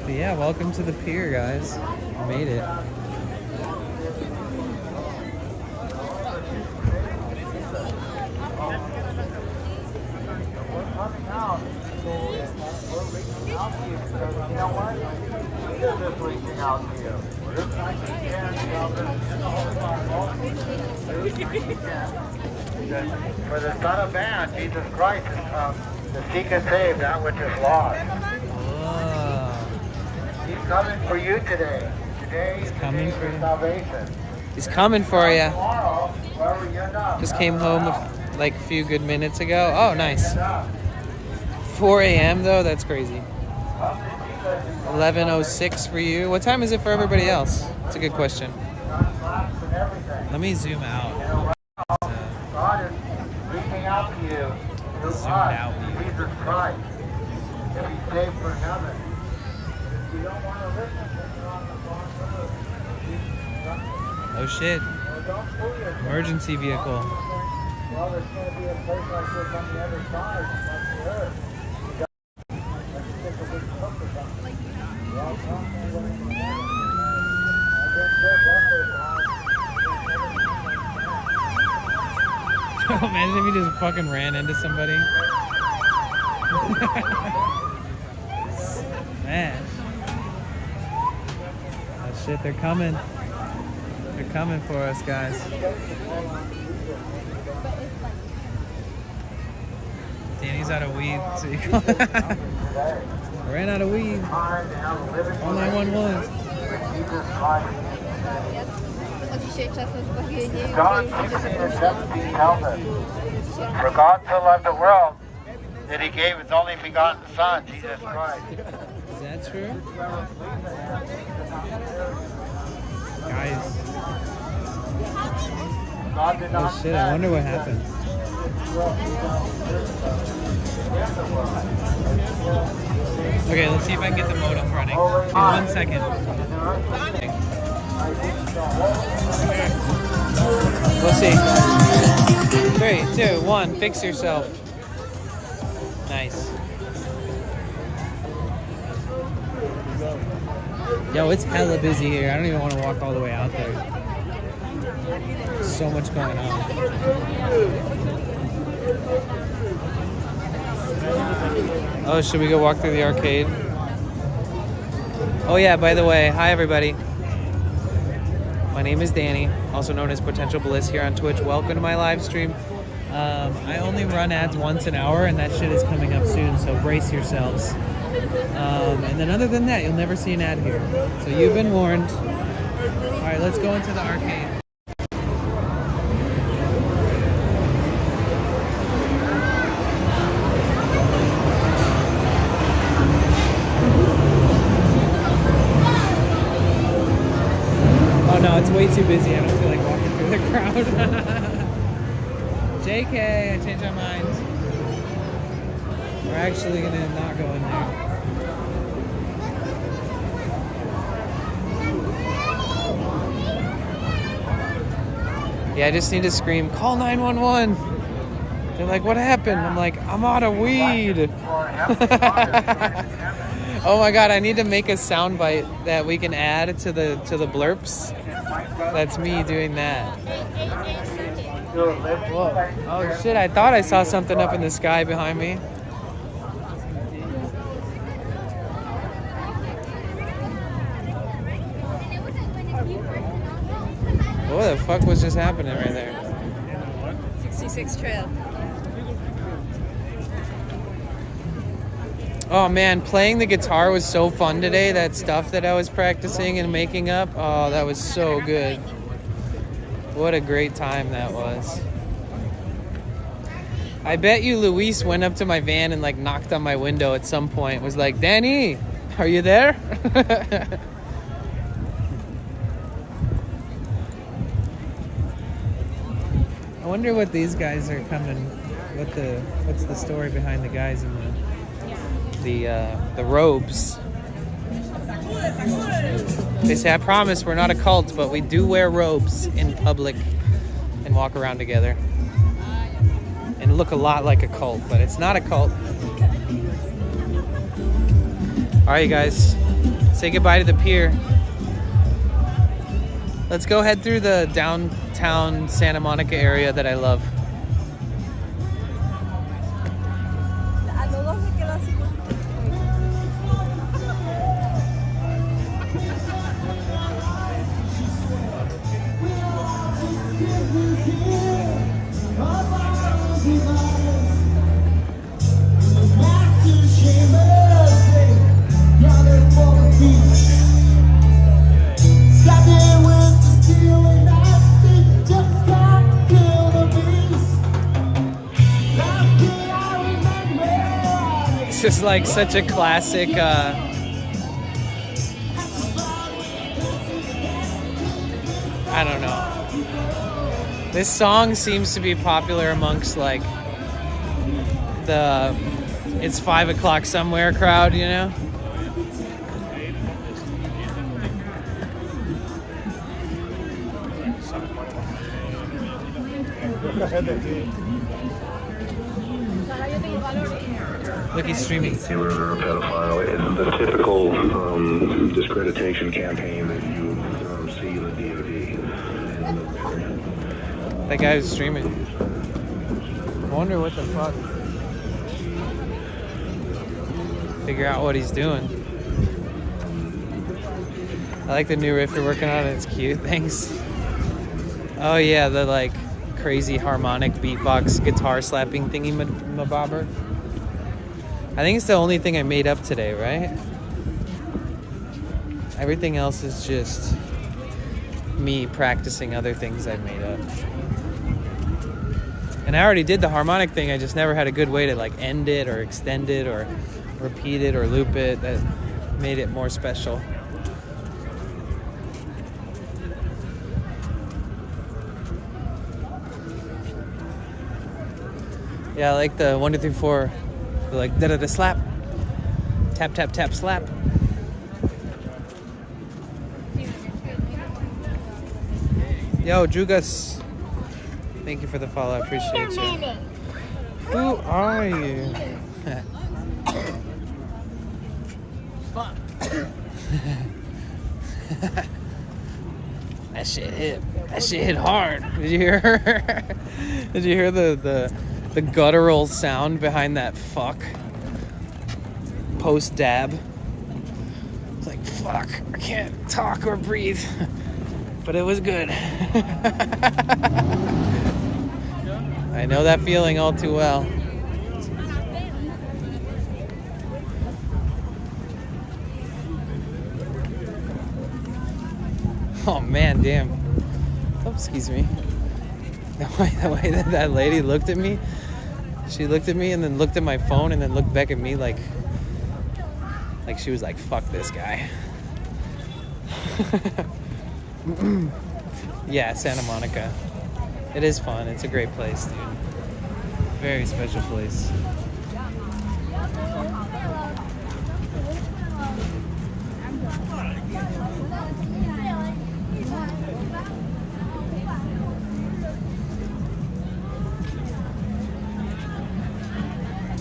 But yeah, welcome to the pier, guys. I made it. You know what? We're just reaching out to you. We're trying to For the Son of Man, Jesus Christ, has come to seek and save that which is lost. He's coming for you today. Today is coming for your salvation. He's coming for you. Tomorrow, wherever you end up. Just came home like a few good minutes ago. Oh, nice. 4 a.m. though? That's crazy. 11:06 for you. What time is it for everybody else? That's a good question. Let me zoom out. God is reaching out to you through us, Jesus Christ, to be saved for heaven. If you don't want to listen, then you're on the wrong road. Oh shit. Emergency vehicle. Well, there's going to be a place like this on the other side, like the earth. Imagine if he just fucking ran into somebody. Man. Oh shit, they're coming. They're coming for us, guys. Danny's out of weed, so you call that. Ran out of weed. All 911. John 16:17 tells us, for God so loved the world that he gave his only begotten Son, Jesus Christ. Is that true? Guys. Oh shit, I wonder what happened. Okay, let's see if I can get the modem running. In 1 second. We'll see. 3, 2, 1, fix yourself. Nice. Yo, it's hella busy here. I don't even want to walk all the way out there. So much going on. Oh, should we go walk through the arcade? Oh yeah, by the way, hi everybody. My name is Danny, also known as Potential Bliss here on Twitch. Welcome to my live stream. I only run ads once an hour, and that shit is coming up soon, so brace yourselves. And then other than that, you'll never see an ad here. So you've been warned. All right, let's go into the arcade. Oh no, it's way too busy. I don't feel like walking through the crowd. JK, I changed my mind. We're actually gonna not go in there. Yeah, I just need to scream, call 911. They're like, what happened? I'm like, I'm out of weed. Oh my god, I need to make a sound bite that we can add to the blurps. That's me doing that. Whoa. Oh shit, I thought I saw something up in the sky behind me. What the fuck was just happening right there? 66 Trail. Oh man, playing the guitar was so fun today. That stuff that I was practicing and making up, oh, that was so good. What a great time that was. I bet you Luis went up to my van and like knocked on my window at some point. Was like, Danny, are you there? I wonder what these guys are coming. What's the story behind the guys in the robes? They say, I promise we're not a cult, but we do wear robes in public and walk around together and look a lot like a cult, but it's not a cult. All right, you guys, say goodbye to the pier. Let's go head through the downtown Santa Monica area that I love. This is like such a classic I don't know. This song seems to be popular amongst like the it's 5 o'clock somewhere crowd, you know? Look, he's streaming. You were a pedophile. It's the typical discreditation campaign that you see in the DoD. That guy was streaming. I wonder what the fuck. Figure out what he's doing. I like the new riff you're working on. It's cute. Thanks. Oh yeah, the like crazy harmonic beatbox guitar slapping thingy mabobber. I think it's the only thing I made up today, right? Everything else is just me practicing other things I've made up. And I already did the harmonic thing, I just never had a good way to like end it or extend it or repeat it or loop it. That made it more special. Yeah, I like the 1, 2, 3, 4. Like da-da-da slap. Tap, tap, tap, slap. Yo, Jugas. Thank you for the follow. I appreciate you. Who are you? Fuck. That shit hit. That shit hit hard. Did you hear? Did you hear the guttural sound behind that fuck? post-dab. It's like, fuck, I can't talk or breathe. But it was good. I know that feeling all too well. Oh man, damn. Oh, excuse me. The way that lady looked at me, she looked at me and then looked at my phone and then looked back at me like she was like, fuck this guy. Yeah, Santa Monica. It is fun. It's a great place, dude. Very special place.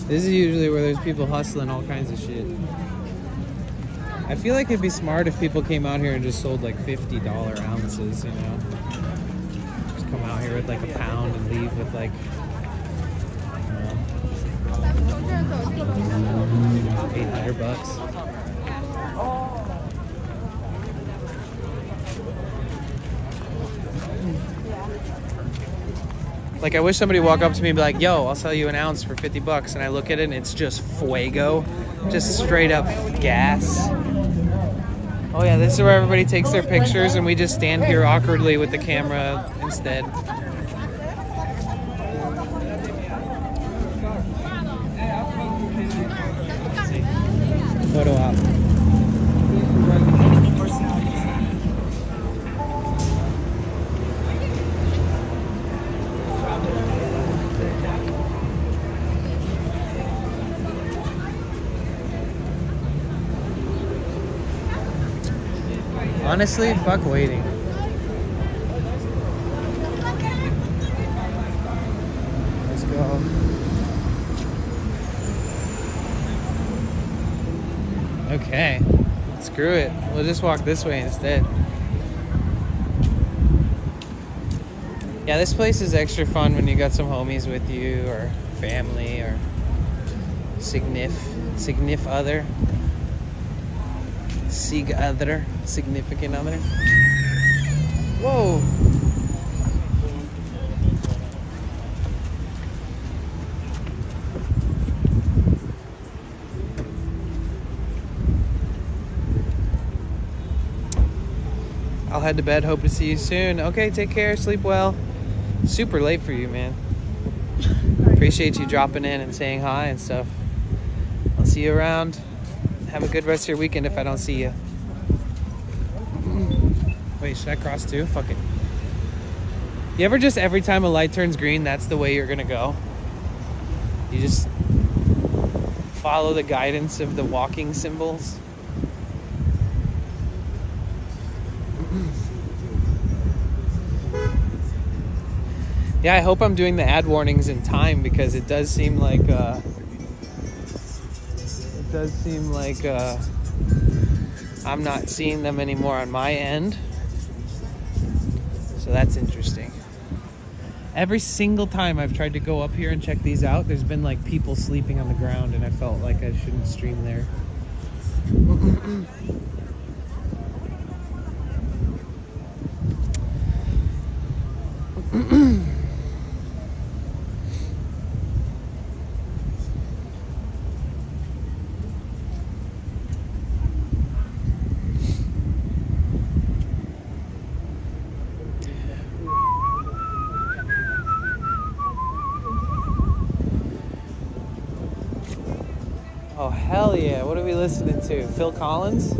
This is usually where there's people hustling all kinds of shit. I feel like it'd be smart if people came out here and just sold like $50 ounces, you know? Just come out here with like a pound and leave with like, $800. Like, I wish somebody would walk up to me and be like, yo, I'll sell you an ounce for $50. And I look at it and it's just fuego. Just straight up gas. Oh yeah, this is where everybody takes their pictures and we just stand here awkwardly with the camera instead. Photo op. Honestly, fuck waiting. Let's go. Okay, screw it. We'll just walk this way instead. Yeah, this place is extra fun when you got some homies with you or family or signif other. Significant other. Whoa. I'll head to bed. Hope to see you soon. Okay, take care. Sleep well. Super late for you, man. Appreciate you dropping in and saying hi and stuff. I'll see you around. Have a good rest of your weekend if I don't see you. Wait, should I cross too? Fuck it. You ever just, every time a light turns green, that's the way you're gonna go? You just follow the guidance of the walking symbols? Yeah, I hope I'm doing the ad warnings in time because it does seem like I'm not seeing them anymore on my end. So that's interesting. Every single time I've tried to go up here and check these out, there's been like people sleeping on the ground and I felt like I shouldn't stream there. Oh, hell yeah. What are we listening to? Phil Collins?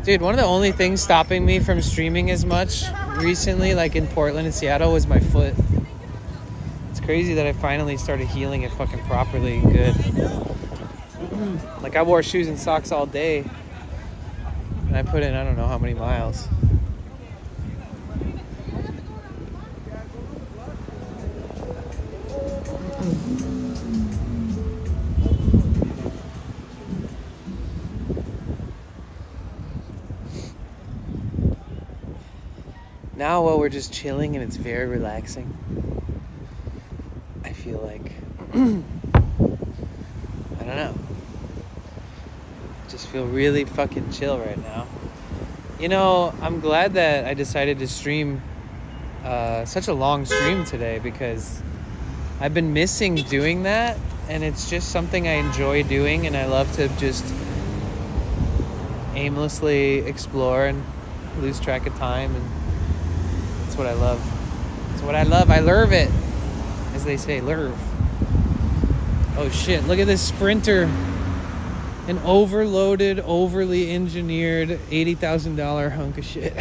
Dude, one of the only things stopping me from streaming as much recently, like in Portland and Seattle, was my foot. It's crazy that I finally started healing it fucking properly good. Like I wore shoes and socks all day and I put in I don't know how many miles. now while we're just chilling and it's very relaxing, I feel like, I don't know, just feel really fucking chill right now. You know, I'm glad that I decided to stream such a long stream today, because I've been missing doing that, and it's just something I enjoy doing, and I love to just aimlessly explore and lose track of time, and that's what I love. That's what I love. I lurve it, as they say, lurve. Oh shit, look at this Sprinter. An overloaded, overly engineered $80,000 hunk of shit.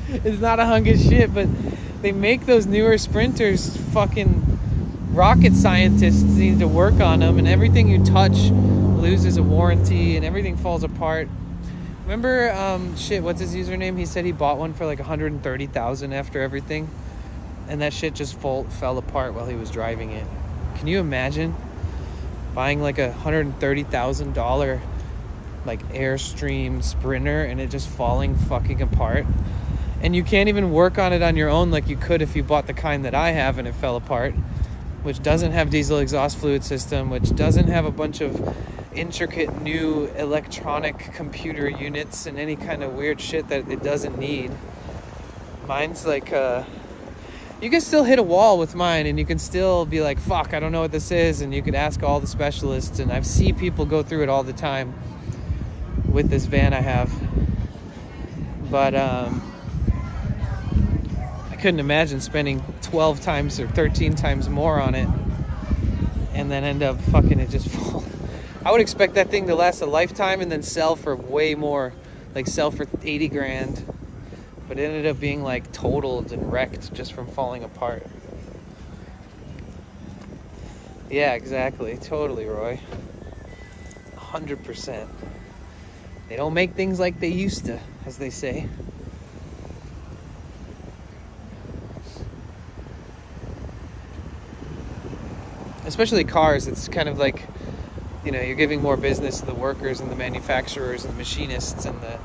It's not a hunk of shit, but they make those newer Sprinters, fucking rocket scientists need to work on them, and everything you touch loses a warranty and everything falls apart. Remember, shit, what's his username? He said he bought one for like $130,000 after everything, and that shit just fell apart while he was driving it. Can you imagine buying like a $130,000 like Airstream Sprinter and it just falling fucking apart? And you can't even work on it on your own like you could if you bought the kind that I have and it fell apart, which doesn't have diesel exhaust fluid system, which doesn't have a bunch of intricate new electronic computer units and any kind of weird shit that it doesn't need. Mine's like, you can still hit a wall with mine, and you can still be like, fuck, I don't know what this is, and you could ask all the specialists, and I've seen people go through it all the time with this van I have. But I couldn't imagine spending 12 times or 13 times more on it and then end up fucking it just fall. I would expect that thing to last a lifetime and then sell for way more, like sell for 80 grand. But it ended up being like totaled and wrecked just from falling apart. Yeah, exactly. Totally, Roy. 100%. They don't make things like they used to, as they say. Especially cars, it's kind of like, you know, you're giving more business to the workers and the manufacturers and the machinists and the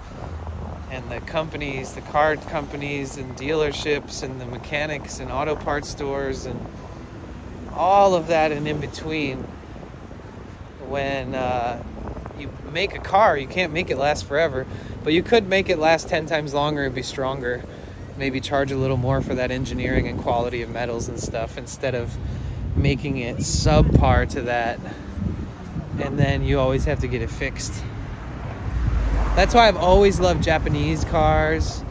companies, the car companies and dealerships and the mechanics and auto parts stores and all of that and in between. When you make a car, you can't make it last forever, but you could make it last 10 times longer and be stronger. Maybe charge a little more for that engineering and quality of metals and stuff instead of making it subpar to that, and then you always have to get it fixed. That's why I've always loved Japanese cars,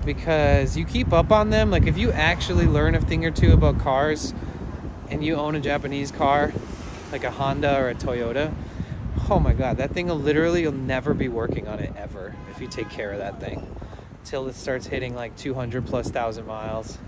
because you keep up on them. Like if you actually learn a thing or two about cars and you own a Japanese car, like a Honda or a Toyota, oh my god, that thing will literally, you'll never be working on it ever if you take care of that thing till it starts hitting like 200,000+ miles.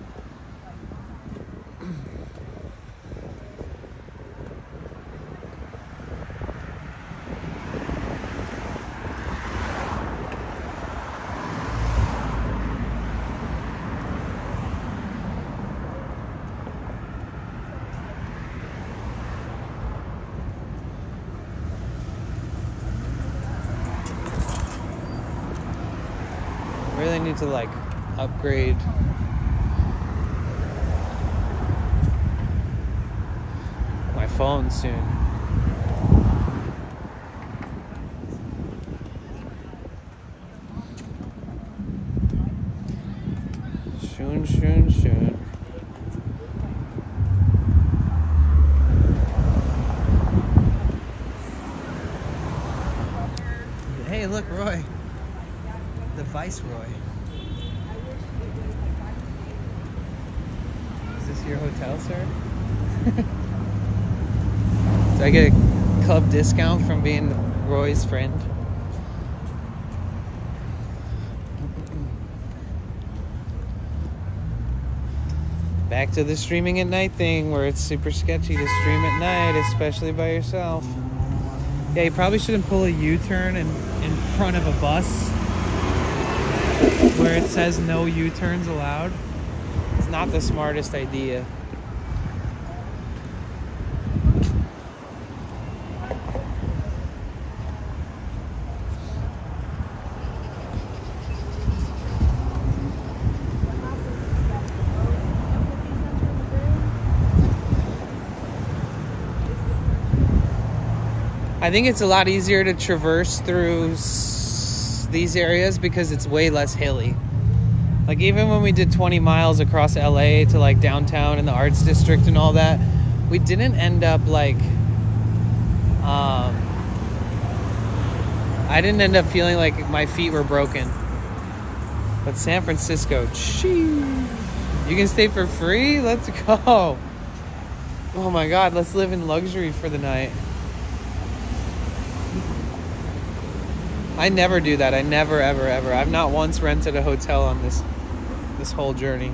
Really need to like upgrade my phone soon. Soon. Hey, look, Roy. The Viceroy. Is this your hotel, sir? Do I get a club discount from being Roy's friend? Back to the streaming at night thing, where it's super sketchy to stream at night, especially by yourself. Yeah, you probably shouldn't pull a U-turn in front of a bus where it says no U-turns allowed. It's not the smartest idea. I think it's a lot easier to traverse through these areas because it's way less hilly. Like even when we did 20 miles across LA to like downtown and the arts district and all that, we didn't end up like I didn't end up feeling like my feet were broken. But San Francisco, you can stay for free? Let's go. Oh my God, let's live in luxury for the night. I never do that. I never, ever, ever. I've not once rented a hotel on this whole journey.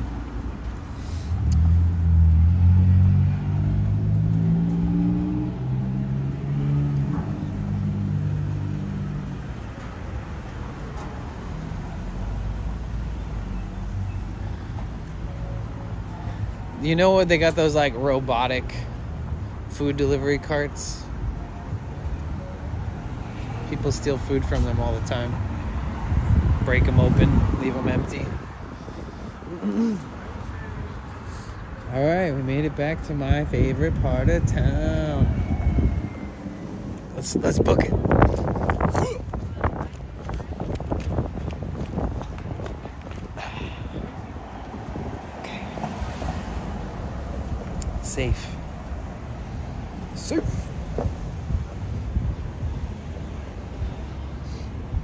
You know what? They got those like robotic food delivery carts. People steal food from them all the time. Break them open, leave them empty. All right, we made it back to my favorite part of town. Let's book it. Okay. Safe.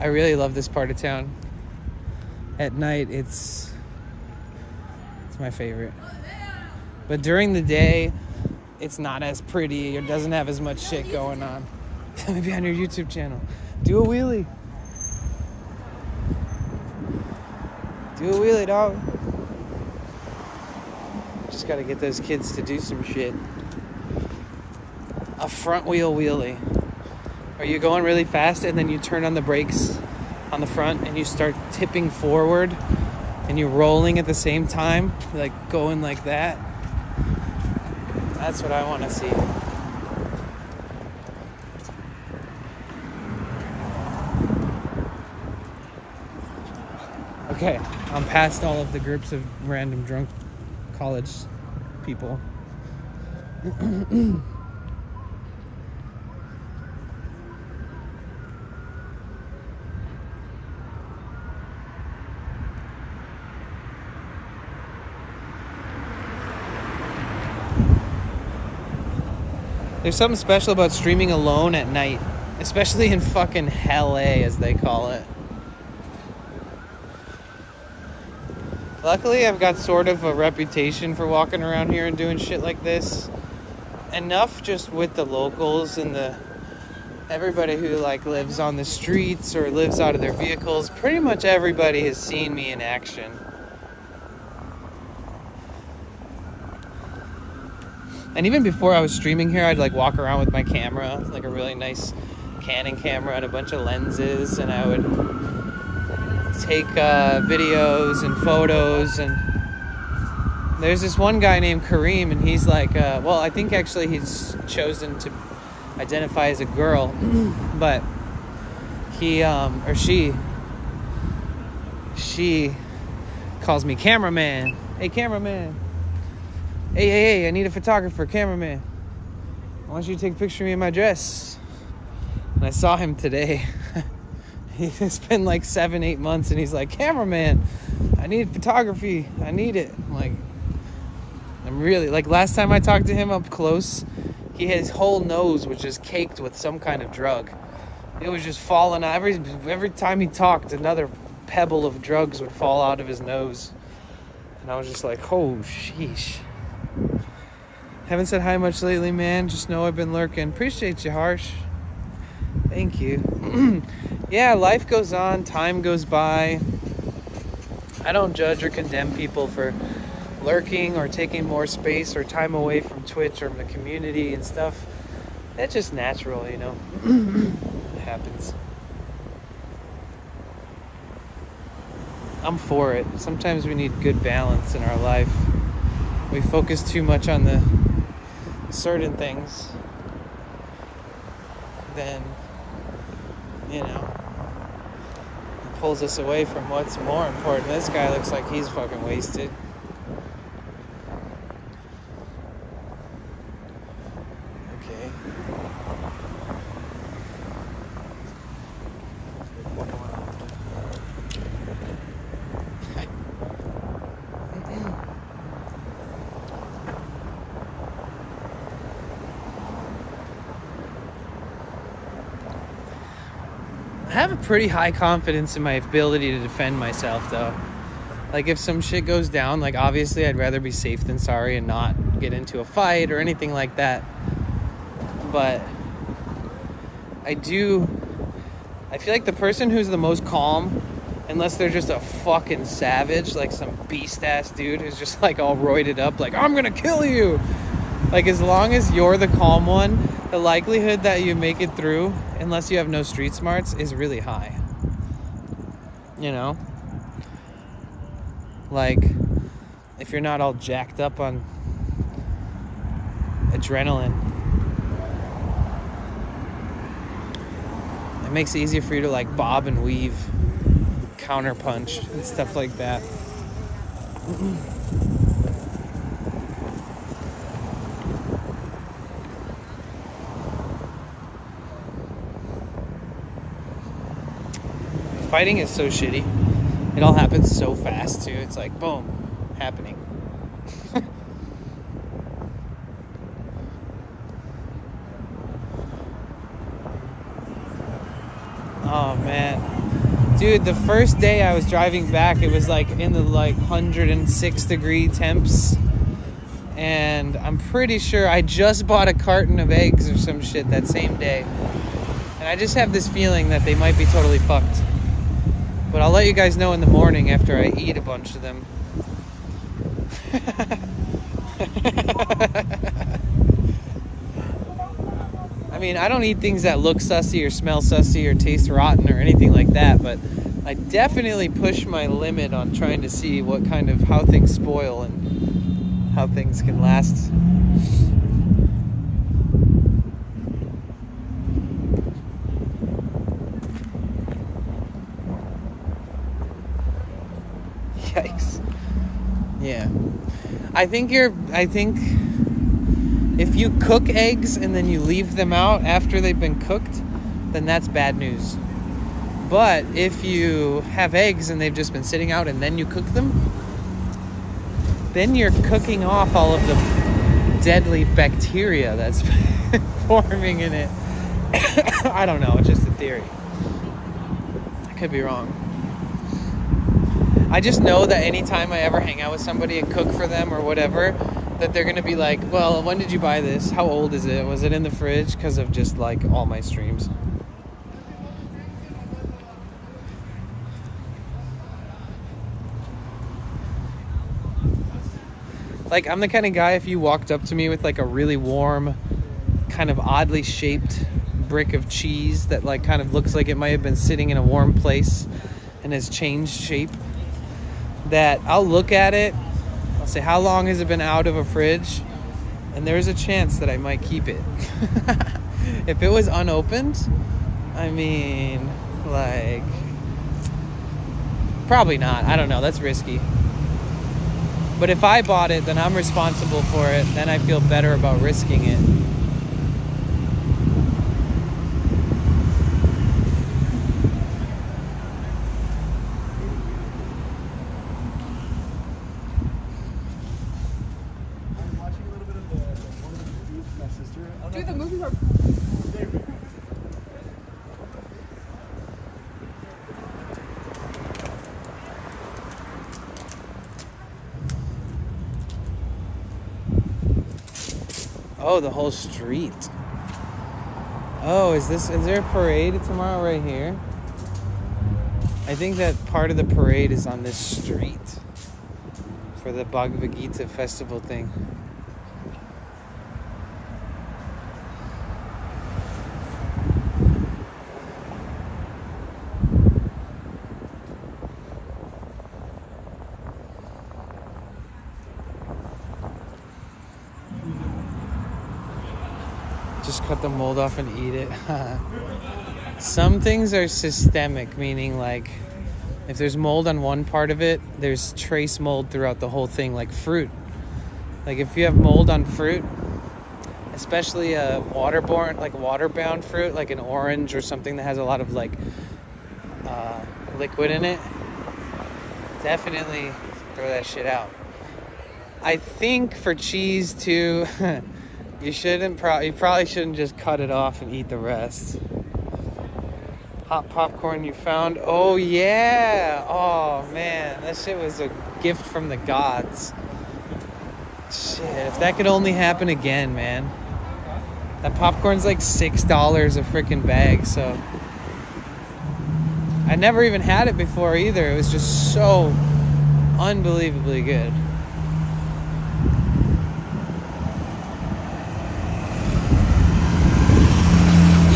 I really love this part of town. At night, it's my favorite. But during the day, it's not as pretty or doesn't have as much shit going on. Maybe on your YouTube channel. Do a wheelie. Do a wheelie, dog. Just gotta get those kids to do some shit. A front wheel wheelie. Are you going really fast and then you turn on the brakes on the front and you start tipping forward and you're rolling at the same time, like going like that? That's what I want to see. Okay, I'm past all of the groups of random drunk college people. There's something special about streaming alone at night, especially in fucking LA, as they call it. Luckily, I've got sort of a reputation for walking around here and doing shit like this. Enough just with the locals and everybody who like lives on the streets or lives out of their vehicles. Pretty much everybody has seen me in action. And even before I was streaming here, I'd like walk around with my camera, like a really nice Canon camera and a bunch of lenses, and I would take videos and photos. And there's this one guy named Kareem, and he's like, well, I think actually he's chosen to identify as a girl, but he or she calls me cameraman. Hey, cameraman. Hey, I need a photographer, cameraman. Why don't you take a picture of me in my dress? And I saw him today. It's been like 7-8 months, and he's like, cameraman, I need photography. I need it. I'm really, like, last time I talked to him up close, his whole nose was just caked with some kind of drug. It was just falling out. Every time he talked, another pebble of drugs would fall out of his nose. And I was just like, oh, sheesh. Haven't said hi much lately, man. Just know I've been lurking. Appreciate you, Harsh. Thank you. Yeah, life goes on. Time goes by. I don't judge or condemn people for lurking or taking more space or time away from Twitch or the community and stuff. That's just natural, you know. It happens. I'm for it. Sometimes we need good balance in our life. We focus too much on the certain things, then, you know, it pulls us away from what's more important. This guy looks like he's fucking wasted. Okay. have a pretty high confidence in my ability to defend myself, though. Like, if some shit goes down, like, obviously I'd rather be safe than sorry and not get into a fight or anything like that. But I feel like the person who's the most calm, unless they're just a fucking savage, like some beast-ass dude who's just, like, all roided up, like, I'm gonna kill you! Like, as long as you're the calm one, the likelihood that you make it through, unless you have no street smarts, is really high. You know? Like, if you're not all jacked up on adrenaline, it makes it easier for you to, like, bob and weave, counter punch, and stuff like that. Fighting is so shitty. It all happens so fast, too. It's like, boom, happening. Oh, man. Dude, the first day I was driving back, it was like in the like 106 degree temps. And I'm pretty sure I just bought a carton of eggs or some shit that same day. And I just have this feeling that they might be totally fucked. But I'll let you guys know in the morning after I eat a bunch of them. I mean, I don't eat things that look sussy or smell sussy or taste rotten or anything like that, but I definitely push my limit on trying to see how things spoil and how things can last. Yikes. Yeah. I think if you cook eggs and then you leave them out after they've been cooked, then that's bad news. But if you have eggs and they've just been sitting out and then you cook them, then you're cooking off all of the deadly bacteria that's forming in it. I don't know, it's just a theory. I could be wrong. I just know that anytime I ever hang out with somebody and cook for them or whatever, that they're going to be like, well, when did you buy this? How old is it? Was it in the fridge? Because of just, like, all my streams. Like, I'm the kind of guy, if you walked up to me with, like, a really warm, kind of oddly shaped brick of cheese that, like, kind of looks like it might have been sitting in a warm place and has changed shape, that I'll look at it, I'll say, how long has it been out of a fridge? And there's a chance that I might keep it. If it was unopened, I mean, like, probably not. I don't know. That's risky. But if I bought it, then I'm responsible for it. Then I feel better about risking it. Dude, the movies are... Oh, the whole street. Oh, is there a parade tomorrow right here? I think that part of the parade is on this street for the Bhagavad Gita festival thing. Just cut the mold off and eat it. Some things are systemic, meaning like if there's mold on one part of it, there's trace mold throughout the whole thing, like fruit. Like if you have mold on fruit, especially a waterbound fruit, like an orange or something that has a lot of like liquid in it, definitely throw that shit out. I think for cheese too, you probably shouldn't just cut it off and eat the rest. Hot popcorn you found. Oh, yeah. Oh, man. That shit was a gift from the gods. Shit, if that could only happen again, man. That popcorn's like $6 a freaking bag, so. I never even had it before either. It was just so unbelievably good.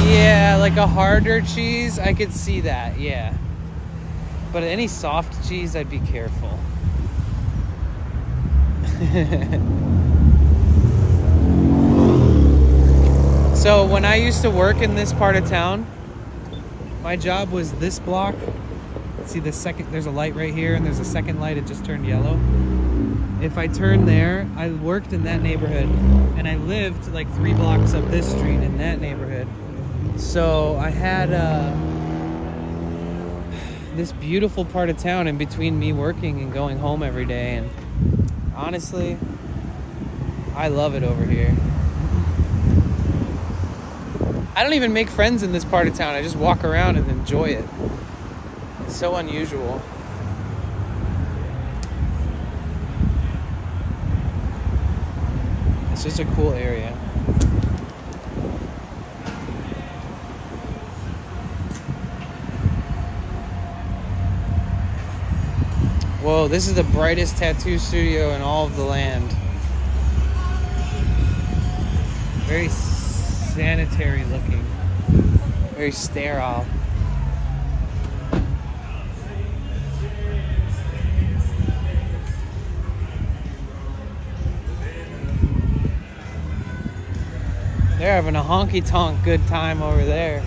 Yeah, like a harder cheese, I could see that, yeah. But any soft cheese, I'd be careful. So when I used to work in this part of town, my job was this block. See the second, there's a light right here and there's a second light, it just turned yellow. If I turned there, I worked in that neighborhood and I lived like 3 blocks up this street in that neighborhood. So I had this beautiful part of town in between me working and going home every day, and honestly, I love it over here. I don't even make friends in this part of town. I just walk around and enjoy it. It's so unusual. It's just a cool area. Whoa, this is the brightest tattoo studio in all of the land. Very sanitary looking. Very sterile. They're having a honky-tonk good time over there.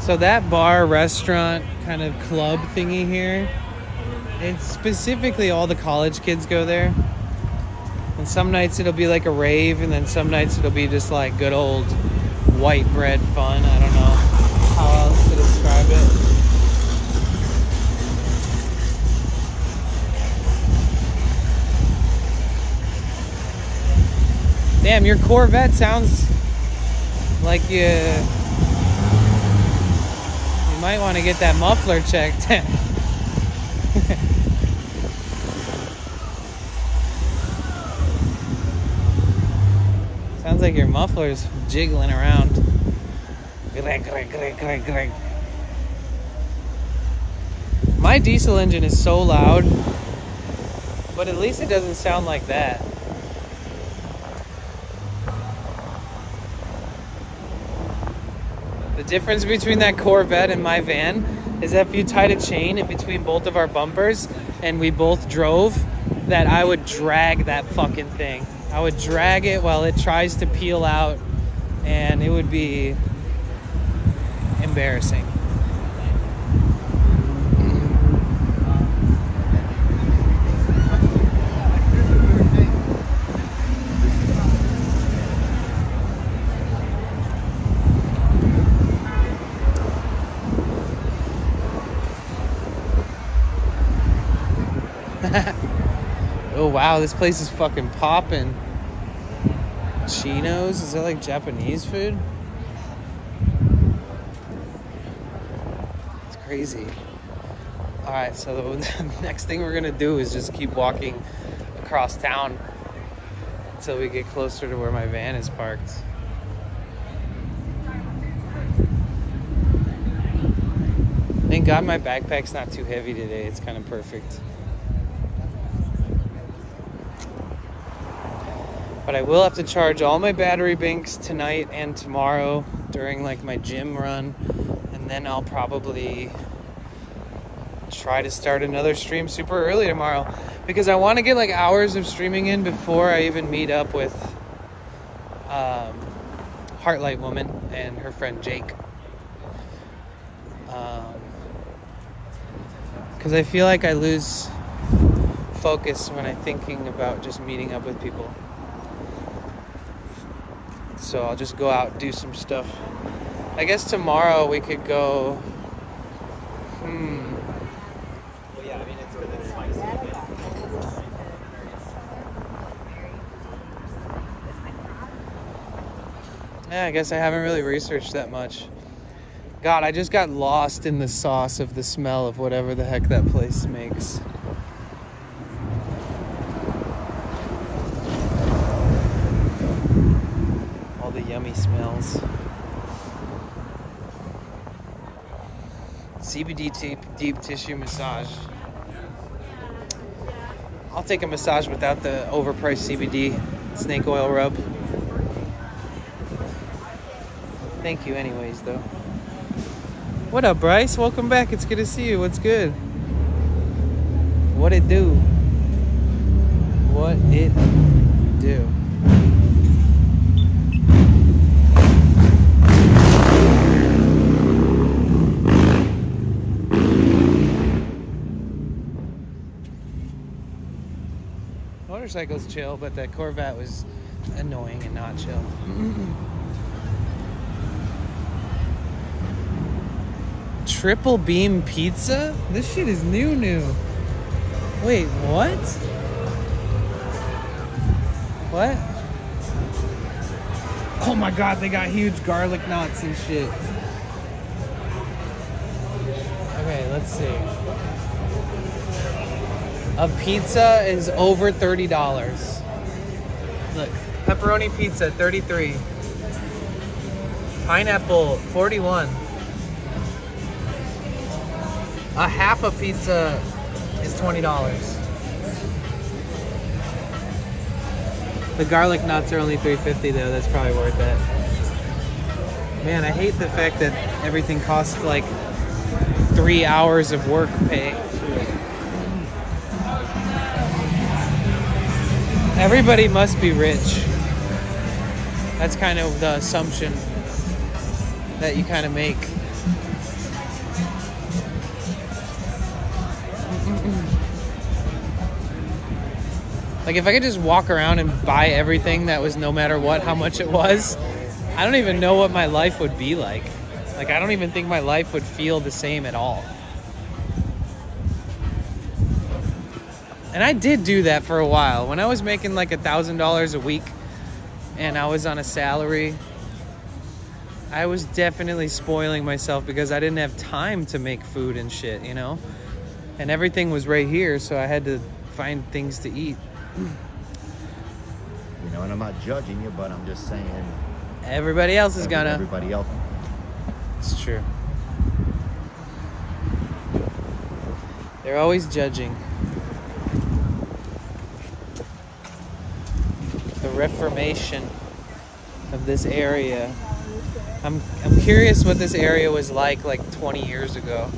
So that bar, restaurant, kind of club thingy here, it's specifically all the college kids go there. And some nights it'll be like a rave, and then some nights it'll be just like good old white bread fun. I don't know how else to describe it. Damn, your Corvette sounds like you might want to get that muffler checked. Sounds like your muffler's jiggling around. My diesel engine is so loud, but at least it doesn't sound like that. The difference between that Corvette and my van is that if you tied a chain in between both of our bumpers and we both drove, that I would drag that fucking thing. I would drag it while it tries to peel out, and it would be embarrassing. Oh wow, this place is fucking popping. Chinos? Is that like Japanese food? It's crazy. Alright, so the next thing we're gonna do is just keep walking across town until we get closer to where my van is parked. Thank God my backpack's not too heavy today. It's kind of perfect. But I will have to charge all my battery banks tonight and tomorrow during like my gym run, and then I'll probably try to start another stream super early tomorrow, because I want to get like hours of streaming in before I even meet up with Heartlight Woman and her friend Jake, because I feel like I lose focus when I'm thinking about just meeting up with people. so I'll just go out and do some stuff. I guess tomorrow we could go. Well, yeah, I mean, it's because it's spicy. Yeah, I guess I haven't really researched that much. God, I just got lost in the sauce of the smell of whatever the heck that place makes. All the yummy smells. CBD deep tissue massage. I'll take a massage without the overpriced CBD snake oil rub. Thank you anyways, though. What up, Bryce? Welcome back. It's good to see you. What's good? What it do? What it do? Motorcycle's chill, but that Corvette was annoying and not chill. Triple beam pizza? This shit is new. Wait, what? What? Oh my god, they got huge garlic knots and shit. Okay, let's see. A pizza is over $30. Look, pepperoni pizza, $33. Pineapple, $41. A half a pizza is $20. The garlic knots are only $3.50 though. That's probably worth it. Man, I hate the fact that everything costs like 3 hours of work pay. Everybody must be rich. That's kind of the assumption that you kind of make. Like, if I could just walk around and buy everything that was no matter what, how much it was, I don't even know what my life would be like. Like, I don't even think my life would feel the same at all. And I did do that for a while. When I was making like $1,000 a week and I was on a salary, I was definitely spoiling myself because I didn't have time to make food and shit, you know? And everything was right here, so I had to find things to eat. You know, and I'm not judging you, but I'm just saying. Everybody else is gonna. Everybody else. It's true. They're always judging. The reformation of this area. I'm curious what this area was like 20 years ago.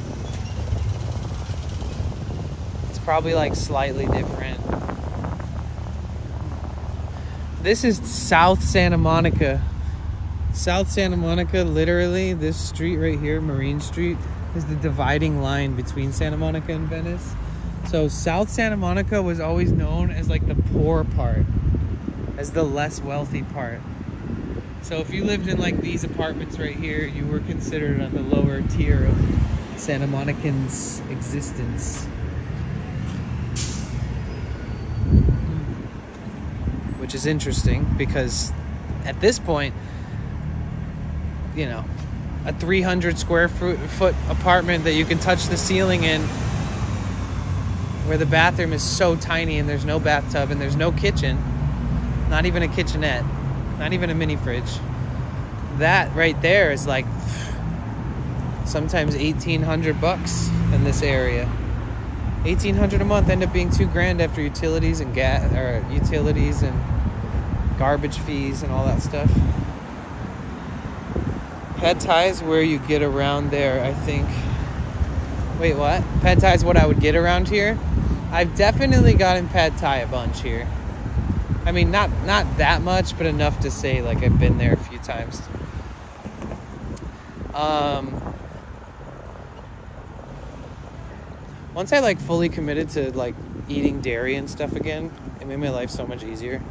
It's probably like slightly different. This is South Santa Monica. South Santa Monica, literally, this street right here, Marine Street, is the dividing line between Santa Monica and Venice. So South Santa Monica was always known as like the poor part, as the less wealthy part. So if you lived in like these apartments right here, you were considered on the lower tier of Santa Monicans' existence. Which is interesting because at this point, you know, a 300 square foot apartment that you can touch the ceiling in, where the bathroom is so tiny and there's no bathtub and there's no kitchen, not even a kitchenette, not even a mini fridge. That right there is like sometimes $1,800 in this area. $1,800 a month end up being $2,000 after utilities and utilities and garbage fees and all that stuff. Pad Thai is where you get around there, I think. Wait, what? Pad Thai is what I would get around here? I've definitely gotten Pad Thai a bunch here. I mean, not that much, but enough to say like I've been there a few times. Once I like fully committed to like eating dairy and stuff again, it made my life so much easier.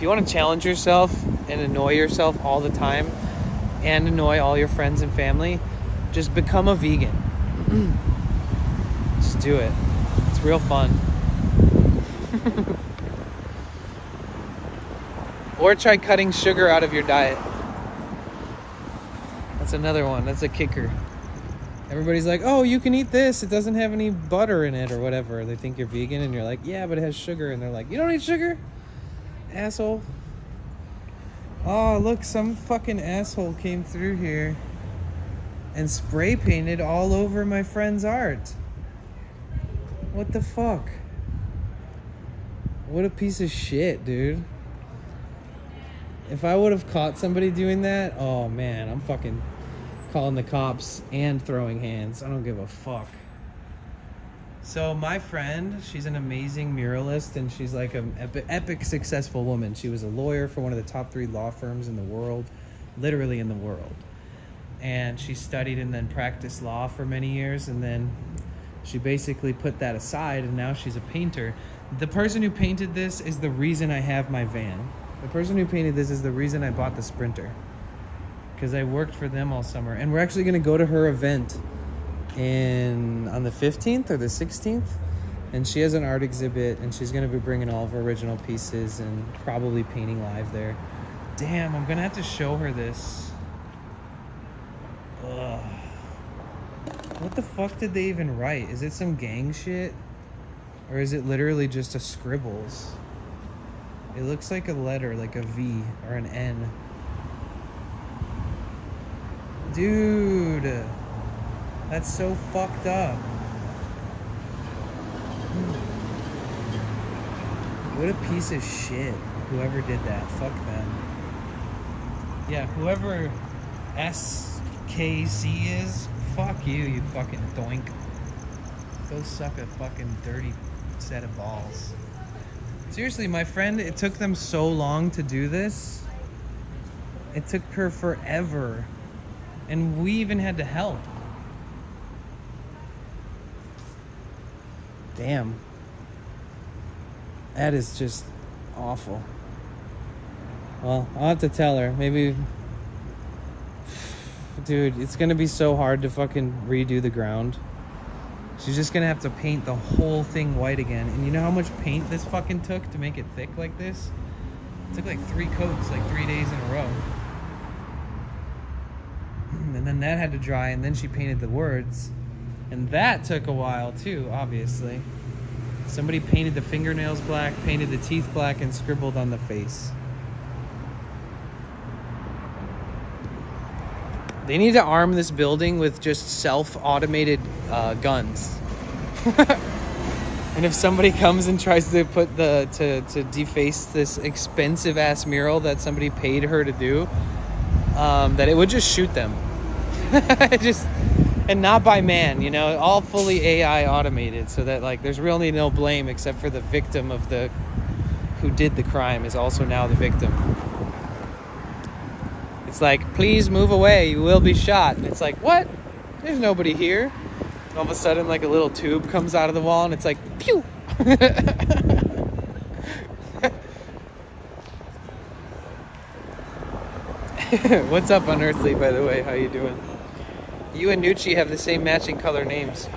if you want to challenge yourself and annoy yourself all the time and annoy all your friends and family, just become a vegan. Just do it. It's real fun. Or try cutting sugar out of your diet. That's another one. That's a kicker. Everybody's like, oh, you can eat this. It doesn't have any butter in it or whatever. They think you're vegan and you're like, yeah, but it has sugar. And they're like, you don't eat sugar? Asshole. Oh, look, some fucking asshole came through here and spray painted all over my friend's art. What the fuck? What a piece of shit, dude. If I would have caught somebody doing that, oh man, I'm fucking calling the cops and throwing hands. I don't give a fuck. So my friend, she's an amazing muralist, and she's like an epic successful woman. She was a lawyer for one of the top 3 law firms in the world, literally in the world. And she studied and then practiced law for many years, and then she basically put that aside, and now she's a painter. The person who painted this is the reason I have my van. The person who painted this is the reason I bought the Sprinter, because I worked for them all summer. And we're actually going to go to her event on the 15th or the 16th, and she has an art exhibit, and she's going to be bringing all of her original pieces and probably painting live there. Damn, I'm going to have to show her this. Ugh. What the fuck did they even write? Is it some gang shit? Or is it literally just a scribbles? It looks like a letter, like a V or an N. Dude, that's so fucked up. What a piece of shit, whoever did that. Fuck them. Yeah, whoever SKC is, fuck you, you fucking doink. Go suck a fucking dirty set of balls. Seriously, my friend, it took them so long to do this. It took her forever. And we even had to help. Damn. That is just awful. Well, I'll have to tell her. Maybe... Dude, it's gonna be so hard to fucking redo the ground. She's just gonna have to paint the whole thing white again. And you know how much paint this fucking took to make it thick like this? It took like 3 coats, like 3 days in a row. And then that had to dry, and then she painted the words. And that took a while too, obviously. Somebody painted the fingernails black, painted the teeth black, and scribbled on the face. They need to arm this building with just self-automated guns. And if somebody comes and tries to put to deface this expensive ass mural that somebody paid her to do, that it would just shoot them. And not by man, you know, all fully AI automated, so that like there's really no blame except for the victim of who did the crime is also now the victim. It's like, please move away, you will be shot. And it's like, what? There's nobody here. And all of a sudden, like a little tube comes out of the wall, and it's like, pew! What's up, Unearthly, by the way? How you doing? You and Nucci have the same matching color names.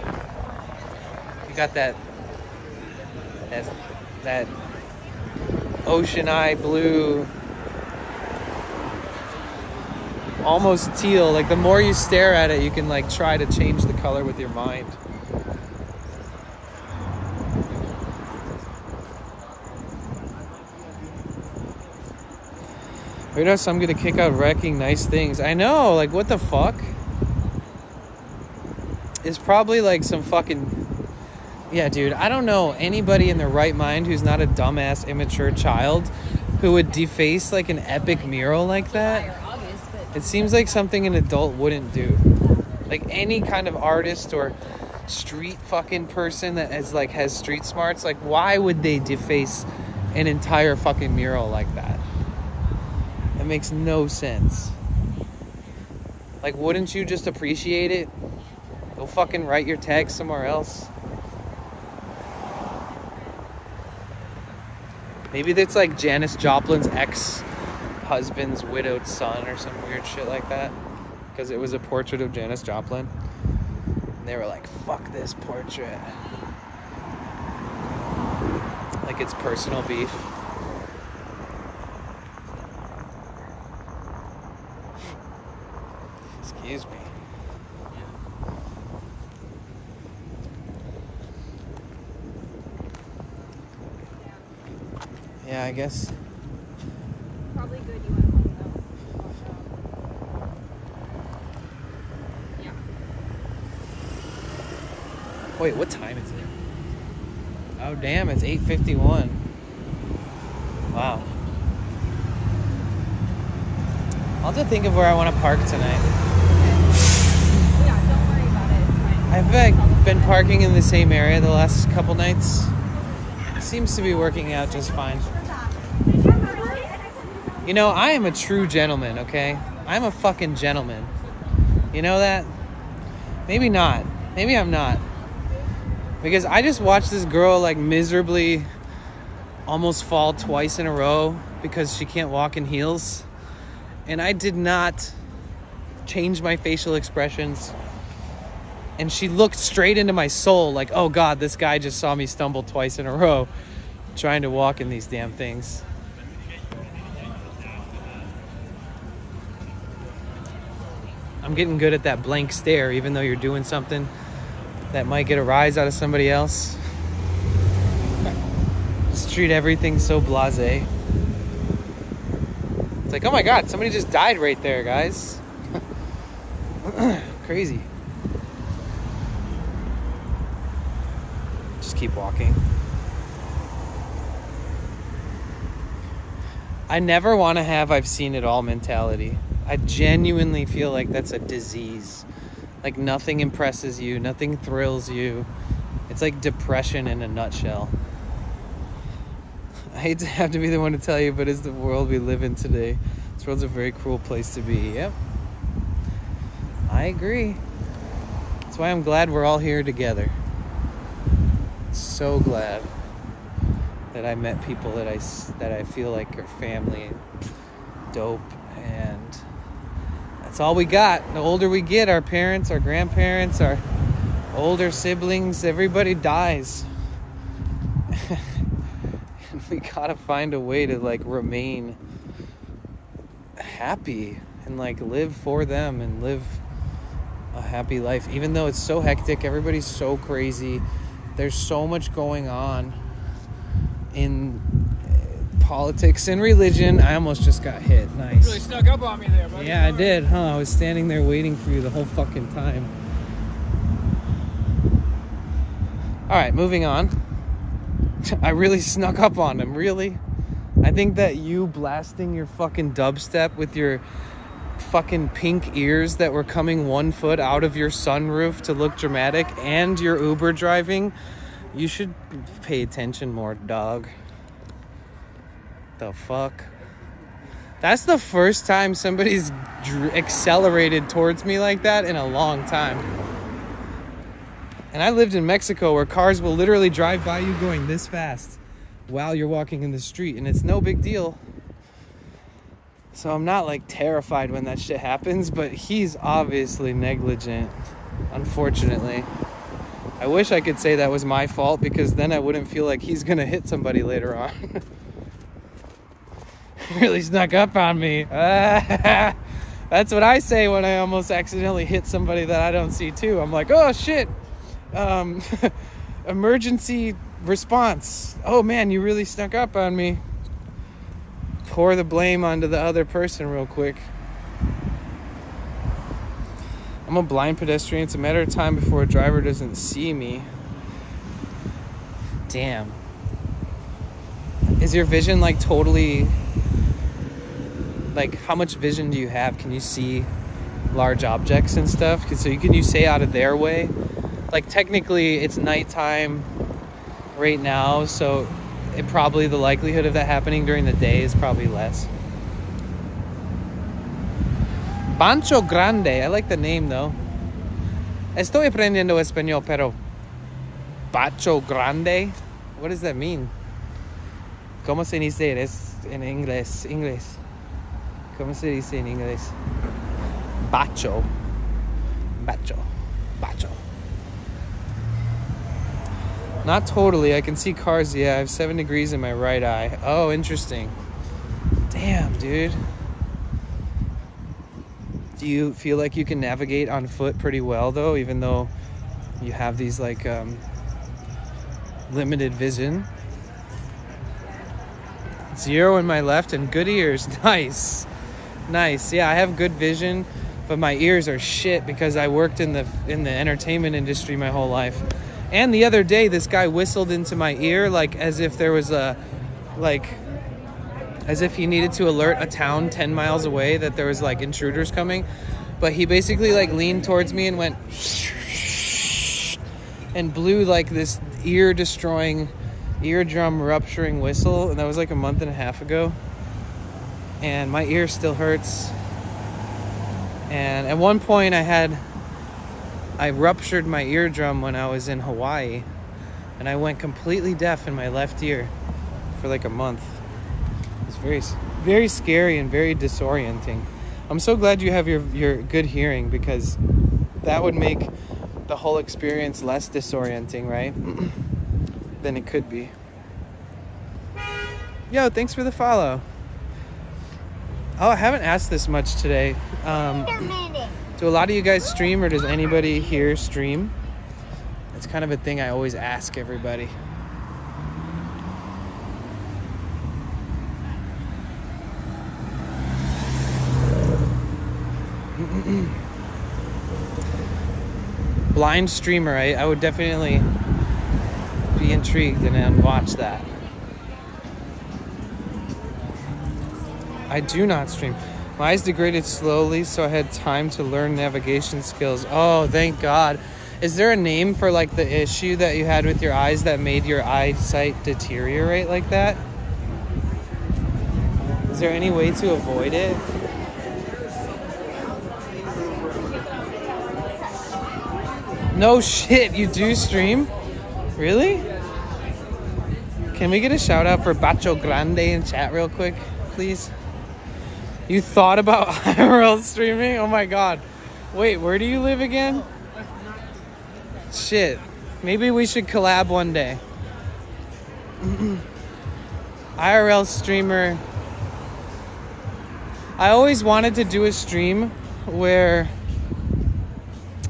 You got that ocean eye blue, almost teal. Like the more you stare at it, you can like try to change the color with your mind. Weirdos, I'm gonna kick out wrecking nice things. I know, like what the fuck? It's probably like some fucking... Yeah, dude, I don't know anybody in their right mind who's not a dumbass, immature child who would deface like an epic mural like that. It seems like something an adult wouldn't do. Like any kind of artist or street fucking person that has street smarts, like why would they deface an entire fucking mural like that? It makes no sense. Like, wouldn't you just appreciate it? Go fucking write your tag somewhere else. Maybe that's like Janis Joplin's ex-husband's widowed son or some weird shit like that. Because it was a portrait of Janis Joplin. And they were like, fuck this portrait. Like it's personal beef. Excuse me. Yeah, I guess. Probably good you went home though. Yeah. Wait, what time is it? Oh damn, it's 8:51. Wow. I'll have to think of where I want to park tonight. Yeah, don't worry about it. It's fine. I've been parking in the same area the last couple nights. Seems to be working out just fine. You know, I am a true gentleman, okay? I'm a fucking gentleman. You know that? Maybe not. Maybe I'm not. Because I just watched this girl like miserably almost fall twice in a row because she can't walk in heels. And I did not change my facial expressions. And she looked straight into my soul like, oh God, this guy just saw me stumble twice in a row trying to walk in these damn things. I'm getting good at that blank stare, even though you're doing something that might get a rise out of somebody else. Just treat everything so blasé. It's like, oh my God, somebody just died right there, guys. Crazy. Just keep walking. I never want to have I've seen it all mentality. I genuinely feel like that's a disease. Like nothing impresses you, nothing thrills you. It's like depression in a nutshell. I hate to have to be the one to tell you, but it's the world we live in today. This world's a very cruel place to be. Yep. I agree. That's why I'm glad we're all here together. So glad that I met people that I feel like are family, dope, and that's all we got. The older we get, our parents, our grandparents, our older siblings, everybody dies. And we gotta find a way to like remain happy and like live for them and live a happy life, even though it's so hectic. Everybody's so crazy. There's so much going on in politics and religion. I almost just got hit. Nice. Really snuck up on me there, buddy. Yeah, I did, huh? I was standing there waiting for you the whole fucking time. All right, moving on. I really snuck up on him, really? I think that you blasting your fucking dubstep with your fucking pink ears that were coming 1 foot out of your sunroof to look dramatic, and your Uber driving, you should pay attention more, dog. The fuck? That's the first time somebody's accelerated towards me like that in a long time. And I lived in Mexico where cars will literally drive by you going this fast while you're walking in the street, and it's no big deal. So I'm not like terrified when that shit happens, but he's obviously negligent, unfortunately. I wish I could say that was my fault, because then I wouldn't feel like he's gonna hit somebody later on. Really snuck up on me. That's what I say when I almost accidentally hit somebody that I don't see too. I'm like, oh shit. Emergency response. Oh man, you really snuck up on me. Pour the blame onto the other person real quick. I'm a blind pedestrian. It's a matter of time before a driver doesn't see me. Damn. Is your vision like totally... Like, how much vision do you have? Can you see large objects and stuff? So you say out of their way? Like, technically, it's nighttime right now, so the likelihood of that happening during the day is probably less. Pancho Grande. I like the name, though. Estoy aprendiendo español, pero... Pancho Grande? What does that mean? ¿Cómo se dice en inglés? Inglés. ¿Cómo se dice en inglés? Bacho. Bacho. Bacho. Not totally. I can see cars. Yeah, I have 7 degrees in my right eye. Oh, interesting. Damn, dude. Do you feel like you can navigate on foot pretty well, though, even though you have these, like, limited vision? 0 in my left and good ears. Nice. Nice. Yeah, I have good vision, but my ears are shit because I worked in the entertainment industry my whole life. And the other day, this guy whistled into my ear like as if there was as if he needed to alert a town 10 miles away that there was like intruders coming. But he basically like leaned towards me and went and blew like this eardrum rupturing whistle. And that was like a month and a half ago. And my ear still hurts. And at one point I ruptured my eardrum when I was in Hawaii, and I went completely deaf in my left ear for like a month. It's very, very scary and very disorienting. I'm so glad you have your good hearing, because that would make the whole experience less disorienting, right? Than it could be. Yo, thanks for the follow. Oh, I haven't asked this much today. Do a lot of you guys stream, or does anybody here stream? It's kind of a thing I always ask everybody. Blind streamer, I would definitely be intrigued and watch that. I do not stream. My eyes degraded slowly, so I had time to learn navigation skills. Oh, thank God. Is there a name for like the issue that you had with your eyes that made your eyesight deteriorate like that? Is there any way to avoid it? No shit, you do stream? Really? Can we get a shout out for Bacho Grande in chat real quick, please? You thought about IRL streaming? Oh my God. Wait, where do you live again? Shit. Maybe we should collab one day. IRL streamer. I always wanted to do a stream where...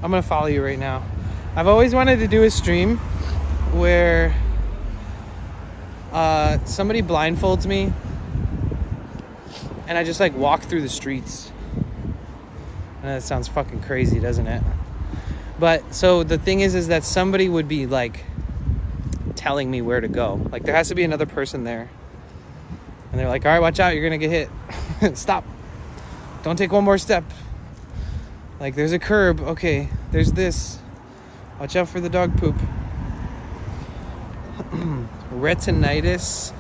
I'm gonna follow you right now. I've always wanted to do a stream where somebody blindfolds me and I just like walk through the streets. And that sounds fucking crazy, doesn't it? But so the thing is that somebody would be like telling me where to go. Like there has to be another person there. And they're like, all right, watch out, you're gonna get hit. Stop. Don't take one more step. Like there's a curb. Okay, there's this. Watch out for the dog poop. Retinitis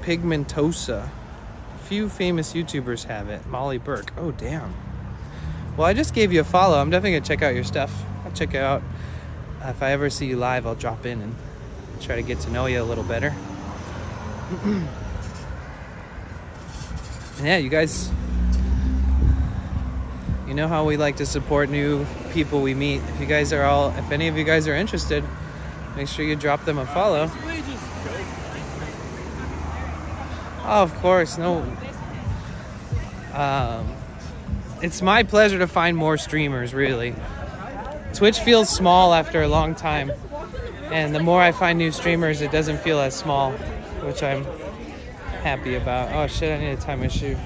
pigmentosa. Few famous YouTubers have it. Molly Burke. Oh, damn. Well, I just gave you a follow. I'm definitely going to check out your stuff. I'll check it out. If I ever see you live, I'll drop in and try to get to know you a little better. And yeah, you guys, you know how we like to support new people we meet. If any of you guys are interested, make sure you drop them a follow. Oh, of course, no. It's my pleasure to find more streamers, really. Twitch feels small after a long time. And the more I find new streamers, it doesn't feel as small, which I'm happy about. Oh shit, I need to tie my shoe.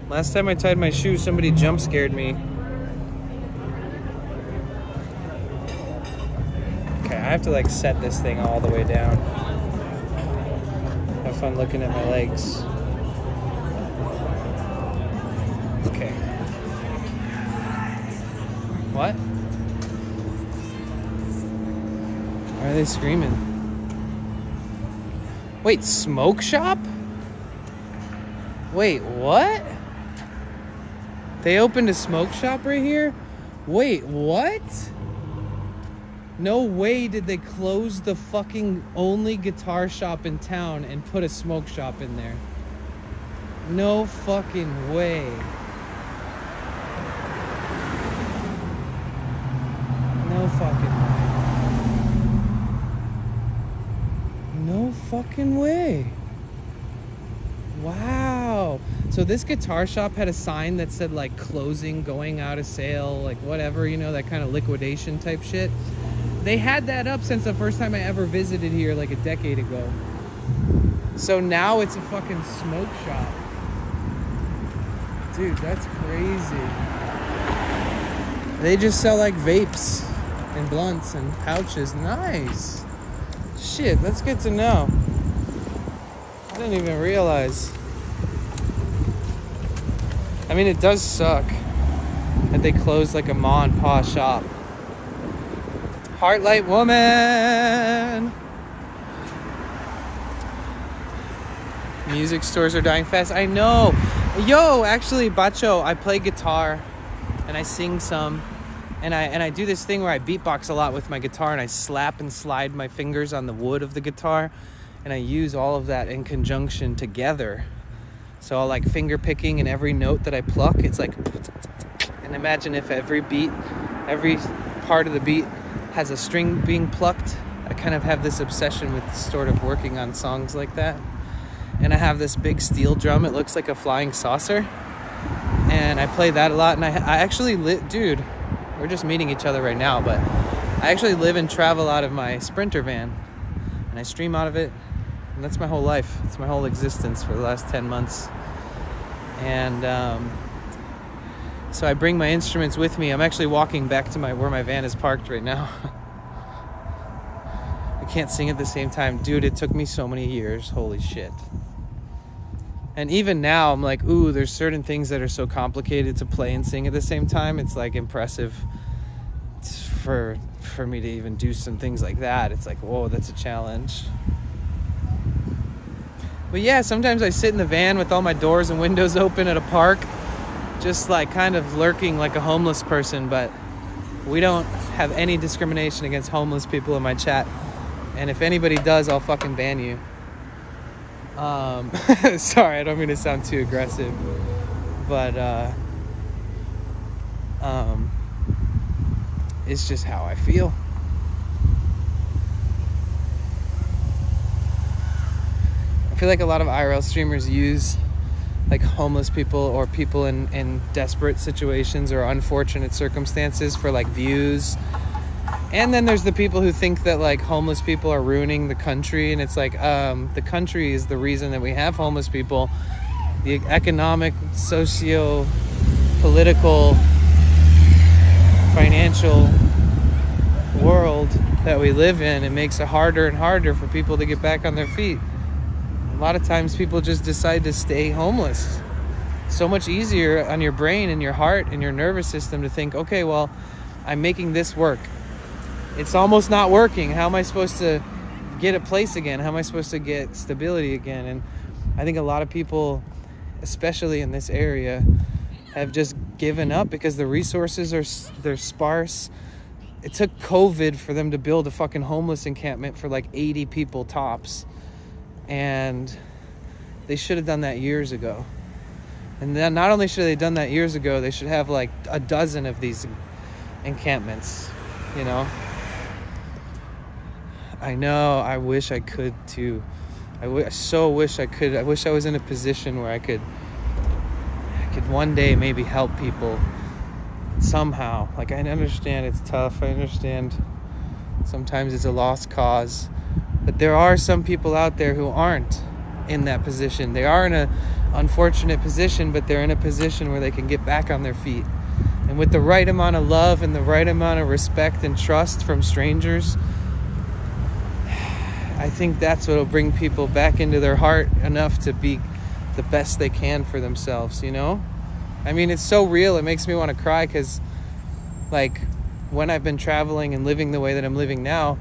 Last time I tied my shoe, somebody jump scared me. Okay, I have to like set this thing all the way down. Have fun looking at my legs. Okay. What? Why are they screaming? Wait, smoke shop? Wait, what? They opened a smoke shop right here? Wait, what? No way did they close the fucking only guitar shop in town and put a smoke shop in there. No fucking way. No fucking way. No fucking way. Wow. So this guitar shop had a sign that said like closing, going out of sale, like whatever, you know, that kind of liquidation type shit. They had that up since the first time I ever visited here like a decade ago. So now it's a fucking smoke shop. Dude, that's crazy. They just sell like vapes and blunts and pouches. Nice. Shit, that's good to know. I didn't even realize. I mean, it does suck that they closed like a ma and pa shop. Heartlight woman. Music stores are dying fast. I know. Yo, actually, Bacho, I play guitar and I sing some. And I do this thing where I beatbox a lot with my guitar and I slap and slide my fingers on the wood of the guitar. And I use all of that in conjunction together. So I'll like finger picking, and every note that I pluck, it's like, and imagine if every beat, every part of the beat has a string being plucked. I kind of have this obsession with sort of working on songs like that. And I have this big steel drum. It looks like a flying saucer. And I play that a lot. And I actually dude, we're just meeting each other right now, but I actually live and travel out of my Sprinter van. And I stream out of it. And that's my whole life. It's my whole existence for the last 10 months. And so I bring my instruments with me. I'm actually walking back to where my van is parked right now. I can't sing at the same time. Dude, it took me so many years. Holy shit. And even now, I'm like, ooh, there's certain things that are so complicated to play and sing at the same time. It's like impressive for me to even do some things like that. It's like, whoa, that's a challenge. But yeah, sometimes I sit in the van with all my doors and windows open at a park, just like kind of lurking like a homeless person. But we don't have any discrimination against homeless people in my chat. And if anybody does, I'll fucking ban you. Sorry, I don't mean to sound too aggressive, but it's just how I feel. I feel like a lot of IRL streamers use like homeless people or people in desperate situations or unfortunate circumstances for like views. And then there's the people who think that like homeless people are ruining the country, and it's like the country is the reason that we have homeless people. The economic, socio-political, financial world that we live in, it makes it harder and harder for people to get back on their feet. A lot of times people just decide to stay homeless. So much easier on your brain and your heart and your nervous system to think, okay, well, I'm making this work. It's almost not working. How am I supposed to get a place again? How am I supposed to get stability again? And I think a lot of people, especially in this area, have just given up because the resources they're sparse. It took COVID for them to build a fucking homeless encampment for like 80 people tops. And they should have done that years ago. And then not only should they have done that years ago, they should have like a dozen of these encampments, you know? I know, I wish I could too. I so wish I could. I wish I was in a position where I could one day maybe help people somehow. Like, I understand it's tough. I understand sometimes it's a lost cause. But there are some people out there who aren't in that position. They are in an unfortunate position, but they're in a position where they can get back on their feet. And with the right amount of love and the right amount of respect and trust from strangers, I think that's what will bring people back into their heart enough to be the best they can for themselves, you know? I mean, it's so real. It makes me want to cry because, like, when I've been traveling and living the way that I'm living now,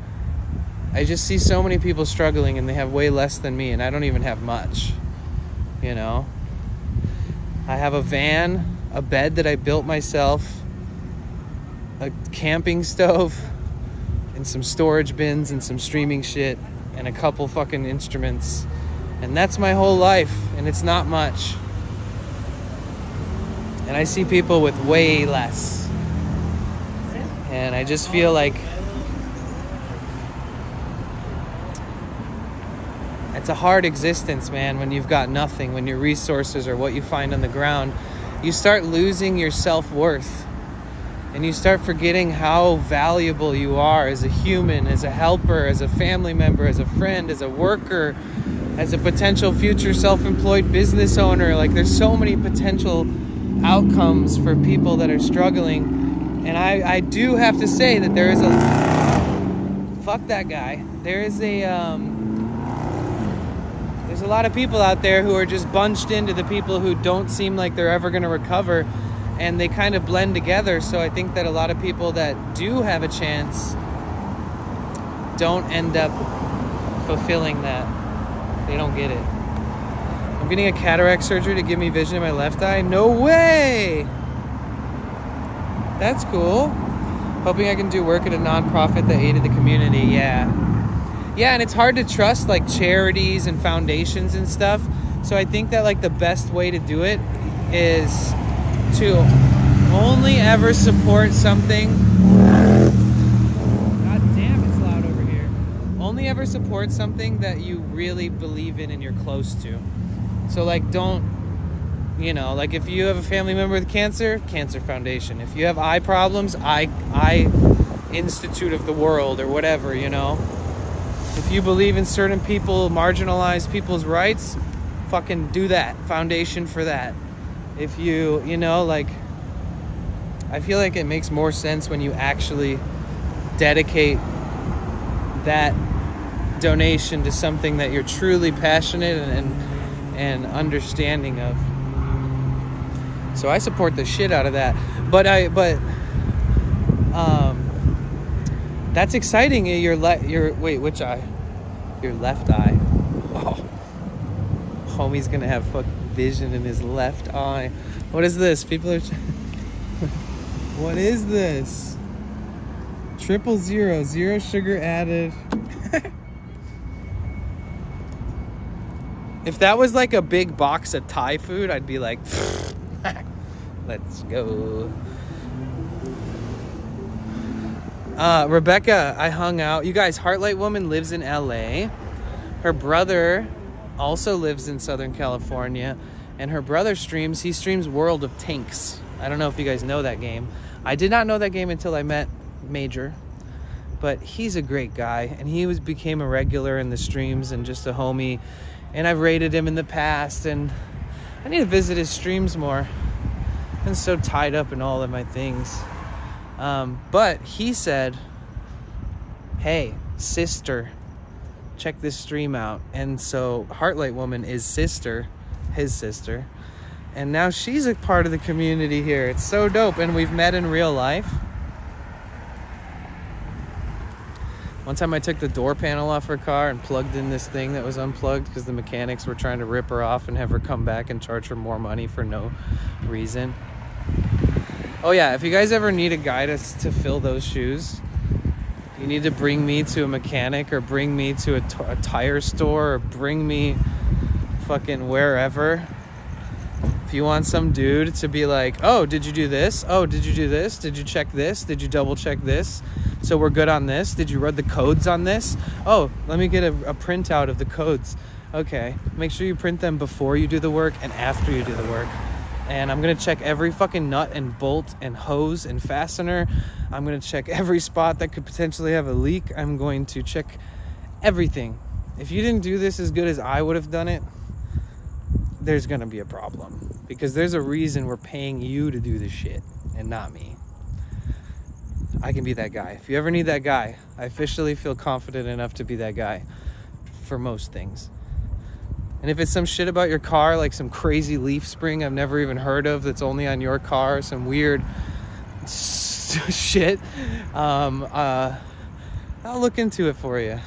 I just see so many people struggling and they have way less than me, and I don't even have much, you know? I have a van, a bed that I built myself, a camping stove. and some storage bins and some streaming shit and a couple fucking instruments. And that's my whole life, and it's not much. And I see people with way less. And I just feel like it's a hard existence, man, when you've got nothing, when your resources are what you find on the ground. You start losing your self-worth. And you start forgetting how valuable you are as a human, as a helper, as a family member, as a friend, as a worker, as a potential future self-employed business owner. Like, there's so many potential outcomes for people that are struggling. And I do have to say that there is a... Fuck that guy. There is a... There's a lot of people out there who are just bunched into the people who don't seem like they're ever going to recover. And they kind of blend together. So I think that a lot of people that do have a chance don't end up fulfilling that. They don't get it. I'm getting a cataract surgery to give me vision in my left eye. No way! That's cool. Hoping I can do work at a nonprofit that aided the community. Yeah, and it's hard to trust like charities and foundations and stuff. So I think that like the best way to do it is to only ever support something. God damn, it's loud over here. Only ever support something that you really believe in and you're close to. So like, don't, you know, like if you have a family member with cancer, Cancer Foundation. If you have eye problems, Eye Institute of the World or whatever, you know. If you believe in certain people, marginalized people's rights, fucking do that. Foundation for that. If you know, like, I feel like it makes more sense when you actually dedicate that donation to something that you're truly passionate and understanding of. So I support the shit out of that. But that's exciting. Wait, which eye? Your left eye. Oh. Homie's gonna have fucking vision in his left eye. What is this? People are... What is this? 000, 0 sugar added. If that was like a big box of Thai food, I'd be like, let's go. Rebecca, I hung out. You guys, Heartlight Woman lives in LA. Her brother also lives in Southern California, and her brother streams. He streams World of Tanks. I don't know if you guys know that game. I did not know that game until I met Major, but he's a great guy, and he became a regular in the streams and just a homie, and I've rated him in the past, and I need to visit his streams more. I've been so tied up in all of my things. But he said, hey, sister, check this stream out. And so Heartlight Woman is sister, his sister. And now she's a part of the community here. It's so dope. And we've met in real life. One time I took the door panel off her car and plugged in this thing that was unplugged because the mechanics were trying to rip her off and have her come back and charge her more money for no reason. Oh yeah, if you guys ever need a guy to fill those shoes, you need to bring me to a mechanic or bring me to a tire store or bring me fucking wherever. If you want some dude to be like, oh, did you do this? Oh, did you do this? Did you check this? Did you double check this? So we're good on this? Did you read the codes on this? Oh, let me get a printout of the codes. Okay, make sure you print them before you do the work and after you do the work. And I'm gonna check every fucking nut and bolt and hose and fastener. I'm gonna check every spot that could potentially have a leak. I'm going to check everything. If you didn't do this as good as I would have done it, there's gonna be a problem. Because there's a reason we're paying you to do this shit and not me. I can be that guy. If you ever need that guy, I officially feel confident enough to be that guy for most things. And if it's some shit about your car, like some crazy leaf spring I've never even heard of that's only on your car, some weird shit, I'll look into it for you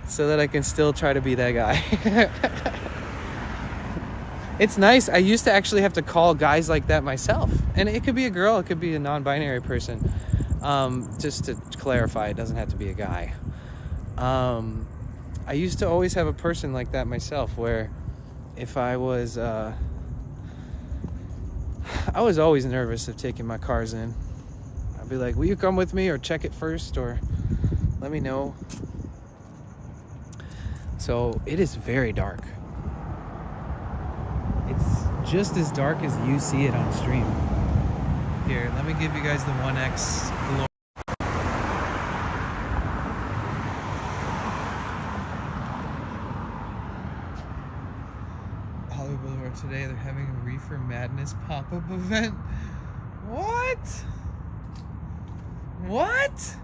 so that I can still try to be that guy. It's nice. I used to actually have to call guys like that myself. And it could be a girl, it could be a non-binary person. Just to clarify, it doesn't have to be a guy. I used to always have a person like that myself, where if I was always nervous of taking my cars in. I'd be like, will you come with me, or check it first, or let me know. So it is very dark. It's just as dark as you see it on stream. Here, let me give you guys the 1X glory. Hollywood Boulevard today, they're having a Reefer Madness pop-up event. What? What?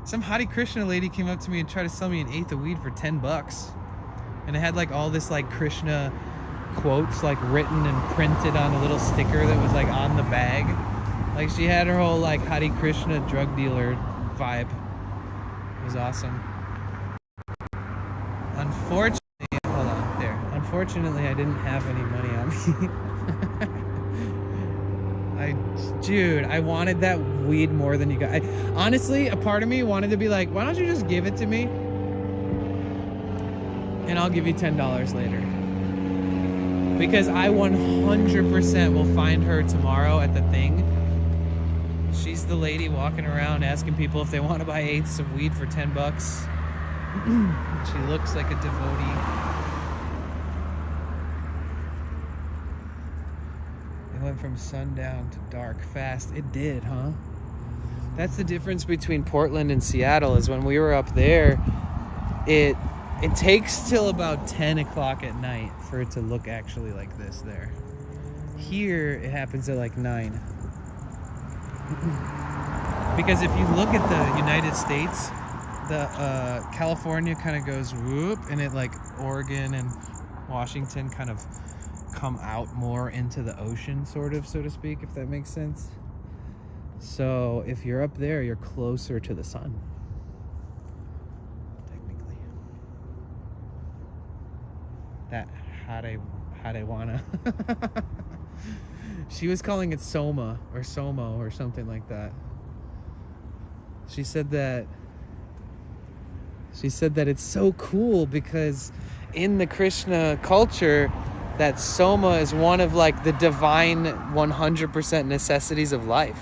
Some Hare Krishna lady came up to me and tried to sell me an eighth of weed for $10. And it had like all this like Krishna quotes like written and printed on a little sticker that was like on the bag. Like she had her whole like Hare Krishna drug dealer vibe. It was awesome. Unfortunately, hold on, there. Unfortunately, I didn't have any money on me. Dude, I wanted that weed more than you got. Honestly, a part of me wanted to be like, why don't you just give it to me? And I'll give you $10 later. Because I 100% will find her tomorrow at the thing. She's the lady walking around asking people if they want to buy eighths of weed for $10. She looks like a devotee. It went from sundown to dark fast. It did, huh? That's the difference between Portland and Seattle, is when we were up there, it takes till about 10 o'clock at night for it to look actually like this there. Here, it happens at like 9. Because if you look at the United States, the California kind of goes whoop, and it like Oregon and Washington kind of come out more into the ocean, sort of, so to speak, if that makes sense. So if you're up there, you're closer to the sun, technically. That Hadewana. She was calling it Soma or Somo or something like that. She said that it's so cool because in the Krishna culture, that Soma is one of like the divine 100% necessities of life.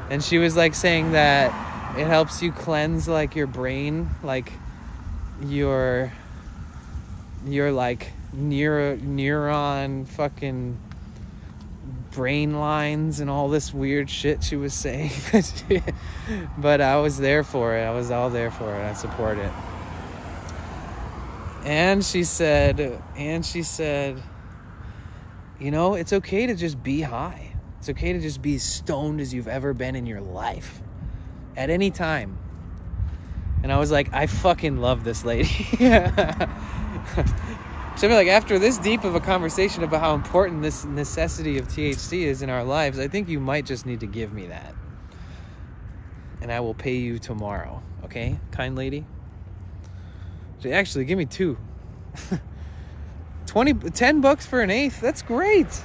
And she was like saying that it helps you cleanse like your brain, like your like neuron fucking brain lines and all this weird shit she was saying. But I was there for it. I was all there for it. I support it. And she said, you know, it's okay to just be high. It's okay to just be as stoned as you've ever been in your life. At any time. And I was like, I fucking love this lady. So I mean, like, after this deep of a conversation about how important this necessity of THC is in our lives, I think you might just need to give me that. And I will pay you tomorrow. Okay, kind lady? Actually, give me 2. $10 for an eighth. That's great.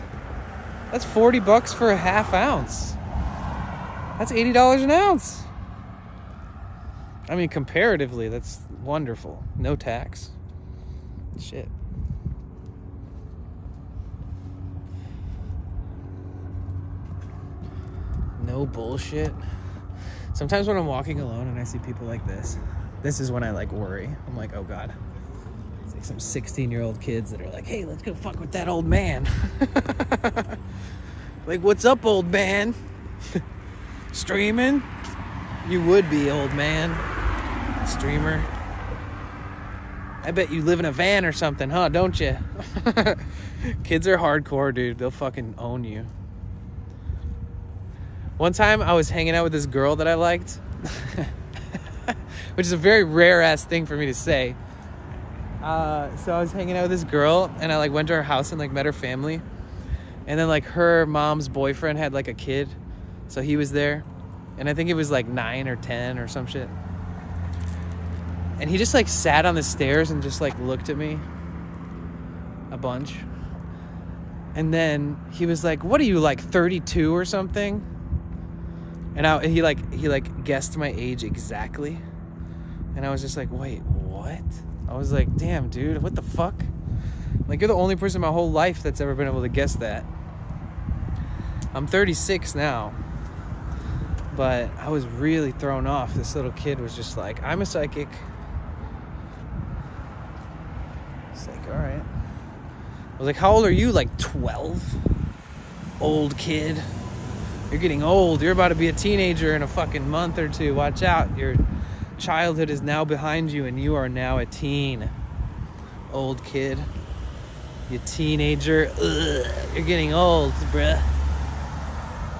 That's $40 for a half ounce. That's $80 an ounce. I mean, comparatively, that's wonderful. No tax. Shit. No bullshit. Sometimes when I'm walking alone and I see people like this is when I like worry. I'm like, oh God. It's like some 16-year-old kids that are like, hey, let's go fuck with that old man. Like, what's up, old man? Streaming? You would be, old man. Streamer. I bet you live in a van or something, huh? Don't you? Kids are hardcore, dude. They'll fucking own you. One time I was hanging out with this girl that I liked. Which is a very rare ass thing for me to say. So I was hanging out with this girl and I like went to her house and like met her family. And then like her mom's boyfriend had like a kid. So he was there. And I think it was like 9 or 10 or some shit. And he just like sat on the stairs and just like looked at me a bunch. And then he was like, what are you, like 32 or something? And he guessed my age exactly. And I was just like, wait, what? I was like, damn, dude, what the fuck? Like, you're the only person in my whole life that's ever been able to guess that. I'm 36 now. But I was really thrown off. This little kid was just like, I'm a psychic. It's like, all right. I was like, how old are you? Like 12? Old kid. You're getting old. You're about to be a teenager in a fucking month or two. Watch out. Your childhood is now behind you and you are now a teen. Old kid. You teenager. Ugh, you're getting old, bruh.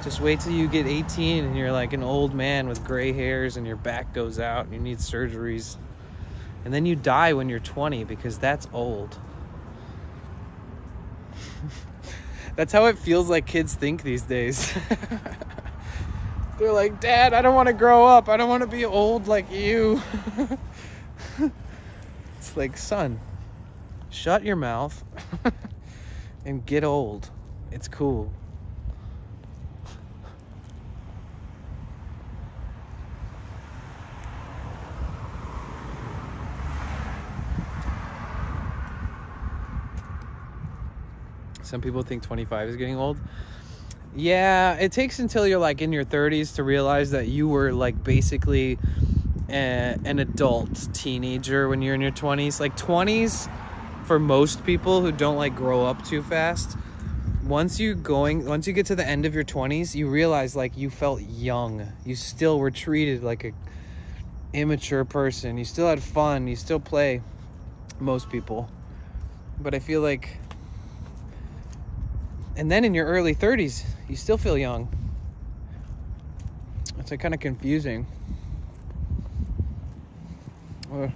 Just wait till you get 18 and you're like an old man with gray hairs and your back goes out and you need surgeries. And then you die when you're 20 because that's old. That's how it feels like kids think these days. They're like, Dad, I don't want to grow up. I don't want to be old like you. It's like, son, shut your mouth and get old. It's cool. Some people think 25 is getting old. Yeah, it takes until you're like in your 30s to realize that you were like basically an adult teenager when you're in your 20s. Like 20s, for most people who don't like grow up too fast, once you get to the end of your 20s, you realize like you felt young. You still were treated like a immature person. You still had fun. You still play. Most people. But I feel like, and then in your early 30s, you still feel young. It's like kind of confusing. Going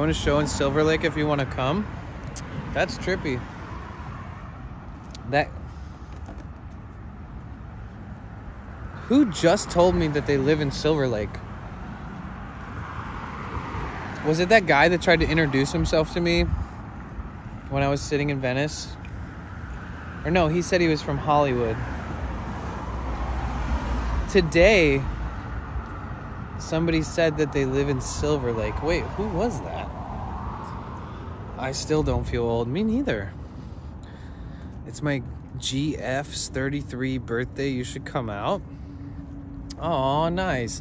to show in Silver Lake if you want to come. That's trippy. Who just told me that they live in Silver Lake? Was it that guy that tried to introduce himself to me when I was sitting in Venice? Or no, he said he was from Hollywood. Today, somebody said that they live in Silver Lake. Wait, who was that? I still don't feel old. Me neither. It's my GF's 33 birthday. You should come out. Oh, nice.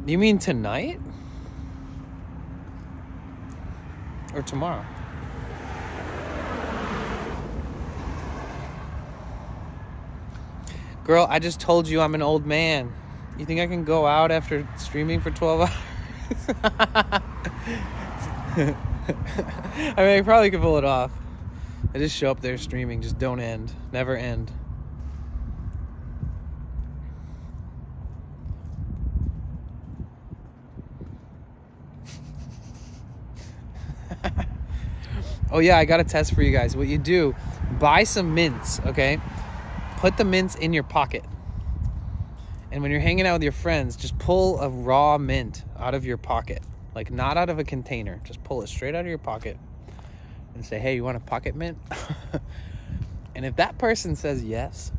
You mean tonight? Or tomorrow? Girl, I just told you I'm an old man. You think I can go out after streaming for 12 hours? I mean, I probably could pull it off. I just show up there streaming. Just don't end. Never end. Oh yeah, I got a test for you guys. What you do, buy some mints, okay? Put the mints in your pocket. And when you're hanging out with your friends, just pull a raw mint out of your pocket. Like, not out of a container. Just pull it straight out of your pocket. And say, hey, you want a pocket mint? And if that person says yes,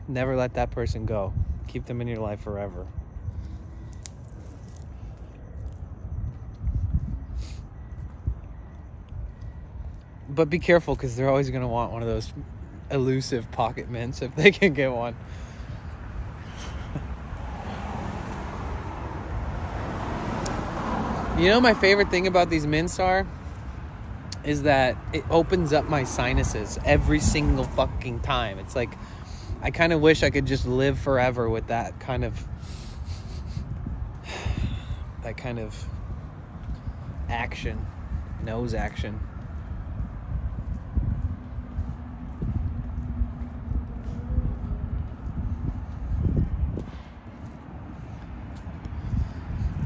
never let that person go. Keep them in your life forever. But be careful, because they're always going to want one of those elusive pocket mints if they can get one. You know, my favorite thing about these mints is that it opens up my sinuses every single fucking time. It's like, I kind of wish I could just live forever with that kind of action, nose action.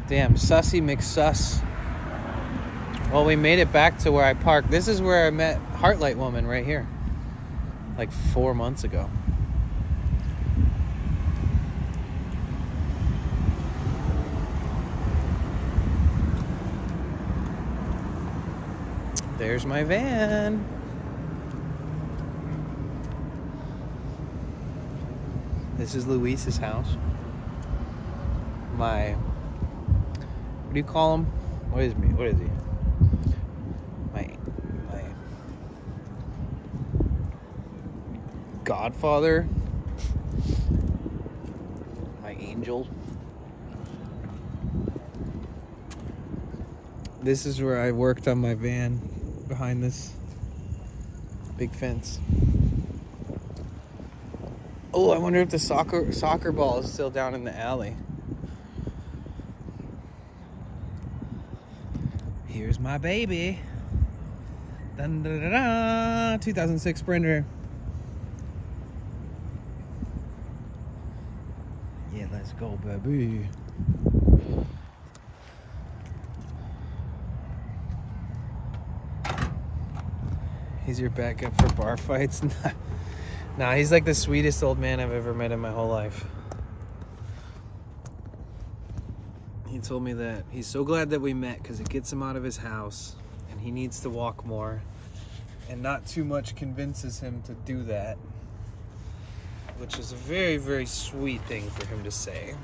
Damn, sussy McSuss. Well, we made it back to where I parked. This is where I met Heartlight Woman right here. Like 4 months ago. There's my van. This is Luis's house. What do you call him? What is he? My godfather. My angel. This is where I worked on my van, behind this big fence. Oh, I wonder if the soccer ball is still down in the alley. Here's my baby. Dun, dun, dun, dun, 2006 Sprinter. Yeah, let's go, baby. He's your backup for bar fights? Nah, he's like the sweetest old man I've ever met in my whole life. He told me that he's so glad that we met because it gets him out of his house and he needs to walk more, and not too much convinces him to do that, which is a very, very sweet thing for him to say.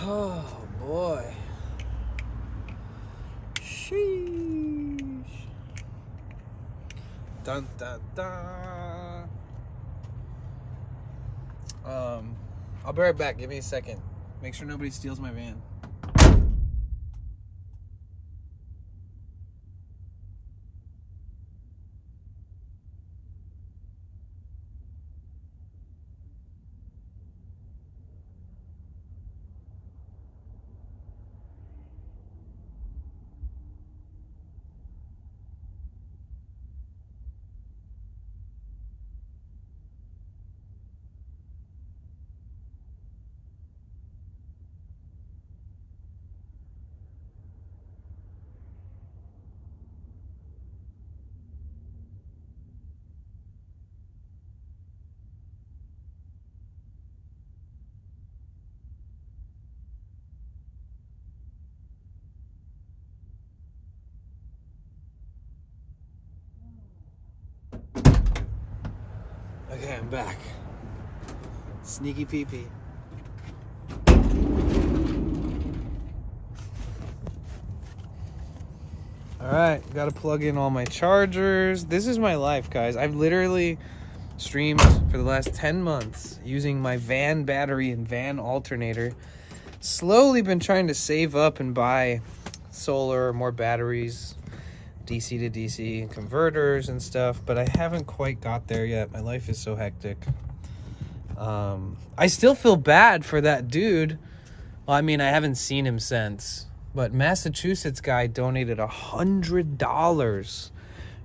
Oh boy. Sheesh. Dun dun dun. I'll be right back. Give me a second. Make sure nobody steals my van. Okay, I'm back. Sneaky pee-pee. Alright, gotta plug in all my chargers. This is my life, guys. I've literally streamed for the last 10 months using my van battery and van alternator. Slowly been trying to save up and buy solar, more batteries, DC to DC converters and stuff, but I haven't quite got there yet. My life is so hectic. I still feel bad for that dude. Well, I mean, I haven't seen him since, but Massachusetts guy donated $100.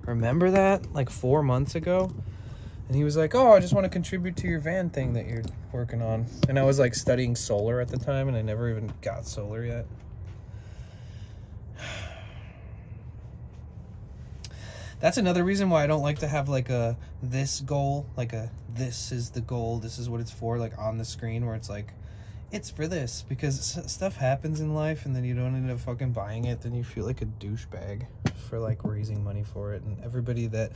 Remember that? Like 4 months ago? And he was like, oh, I just want to contribute to your van thing that you're working on. And I was like studying solar at the time, and I never even got solar yet. That's another reason why I don't like to have like a this goal, like a this is the goal, this is what it's for, like on the screen, where it's like, it's for this, because stuff happens in life and then you don't end up fucking buying it, then you feel like a douchebag for like raising money for it. And everybody that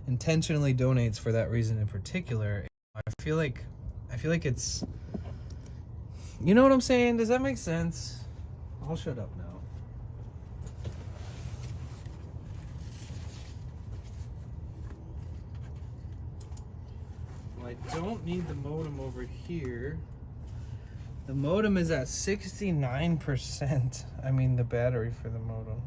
intentionally donates for that reason in particular, I feel like it's, you know what I'm saying? Does that make sense? I'll shut up now. I don't need the modem over here. The modem is at 69%. I mean, the battery for the modem.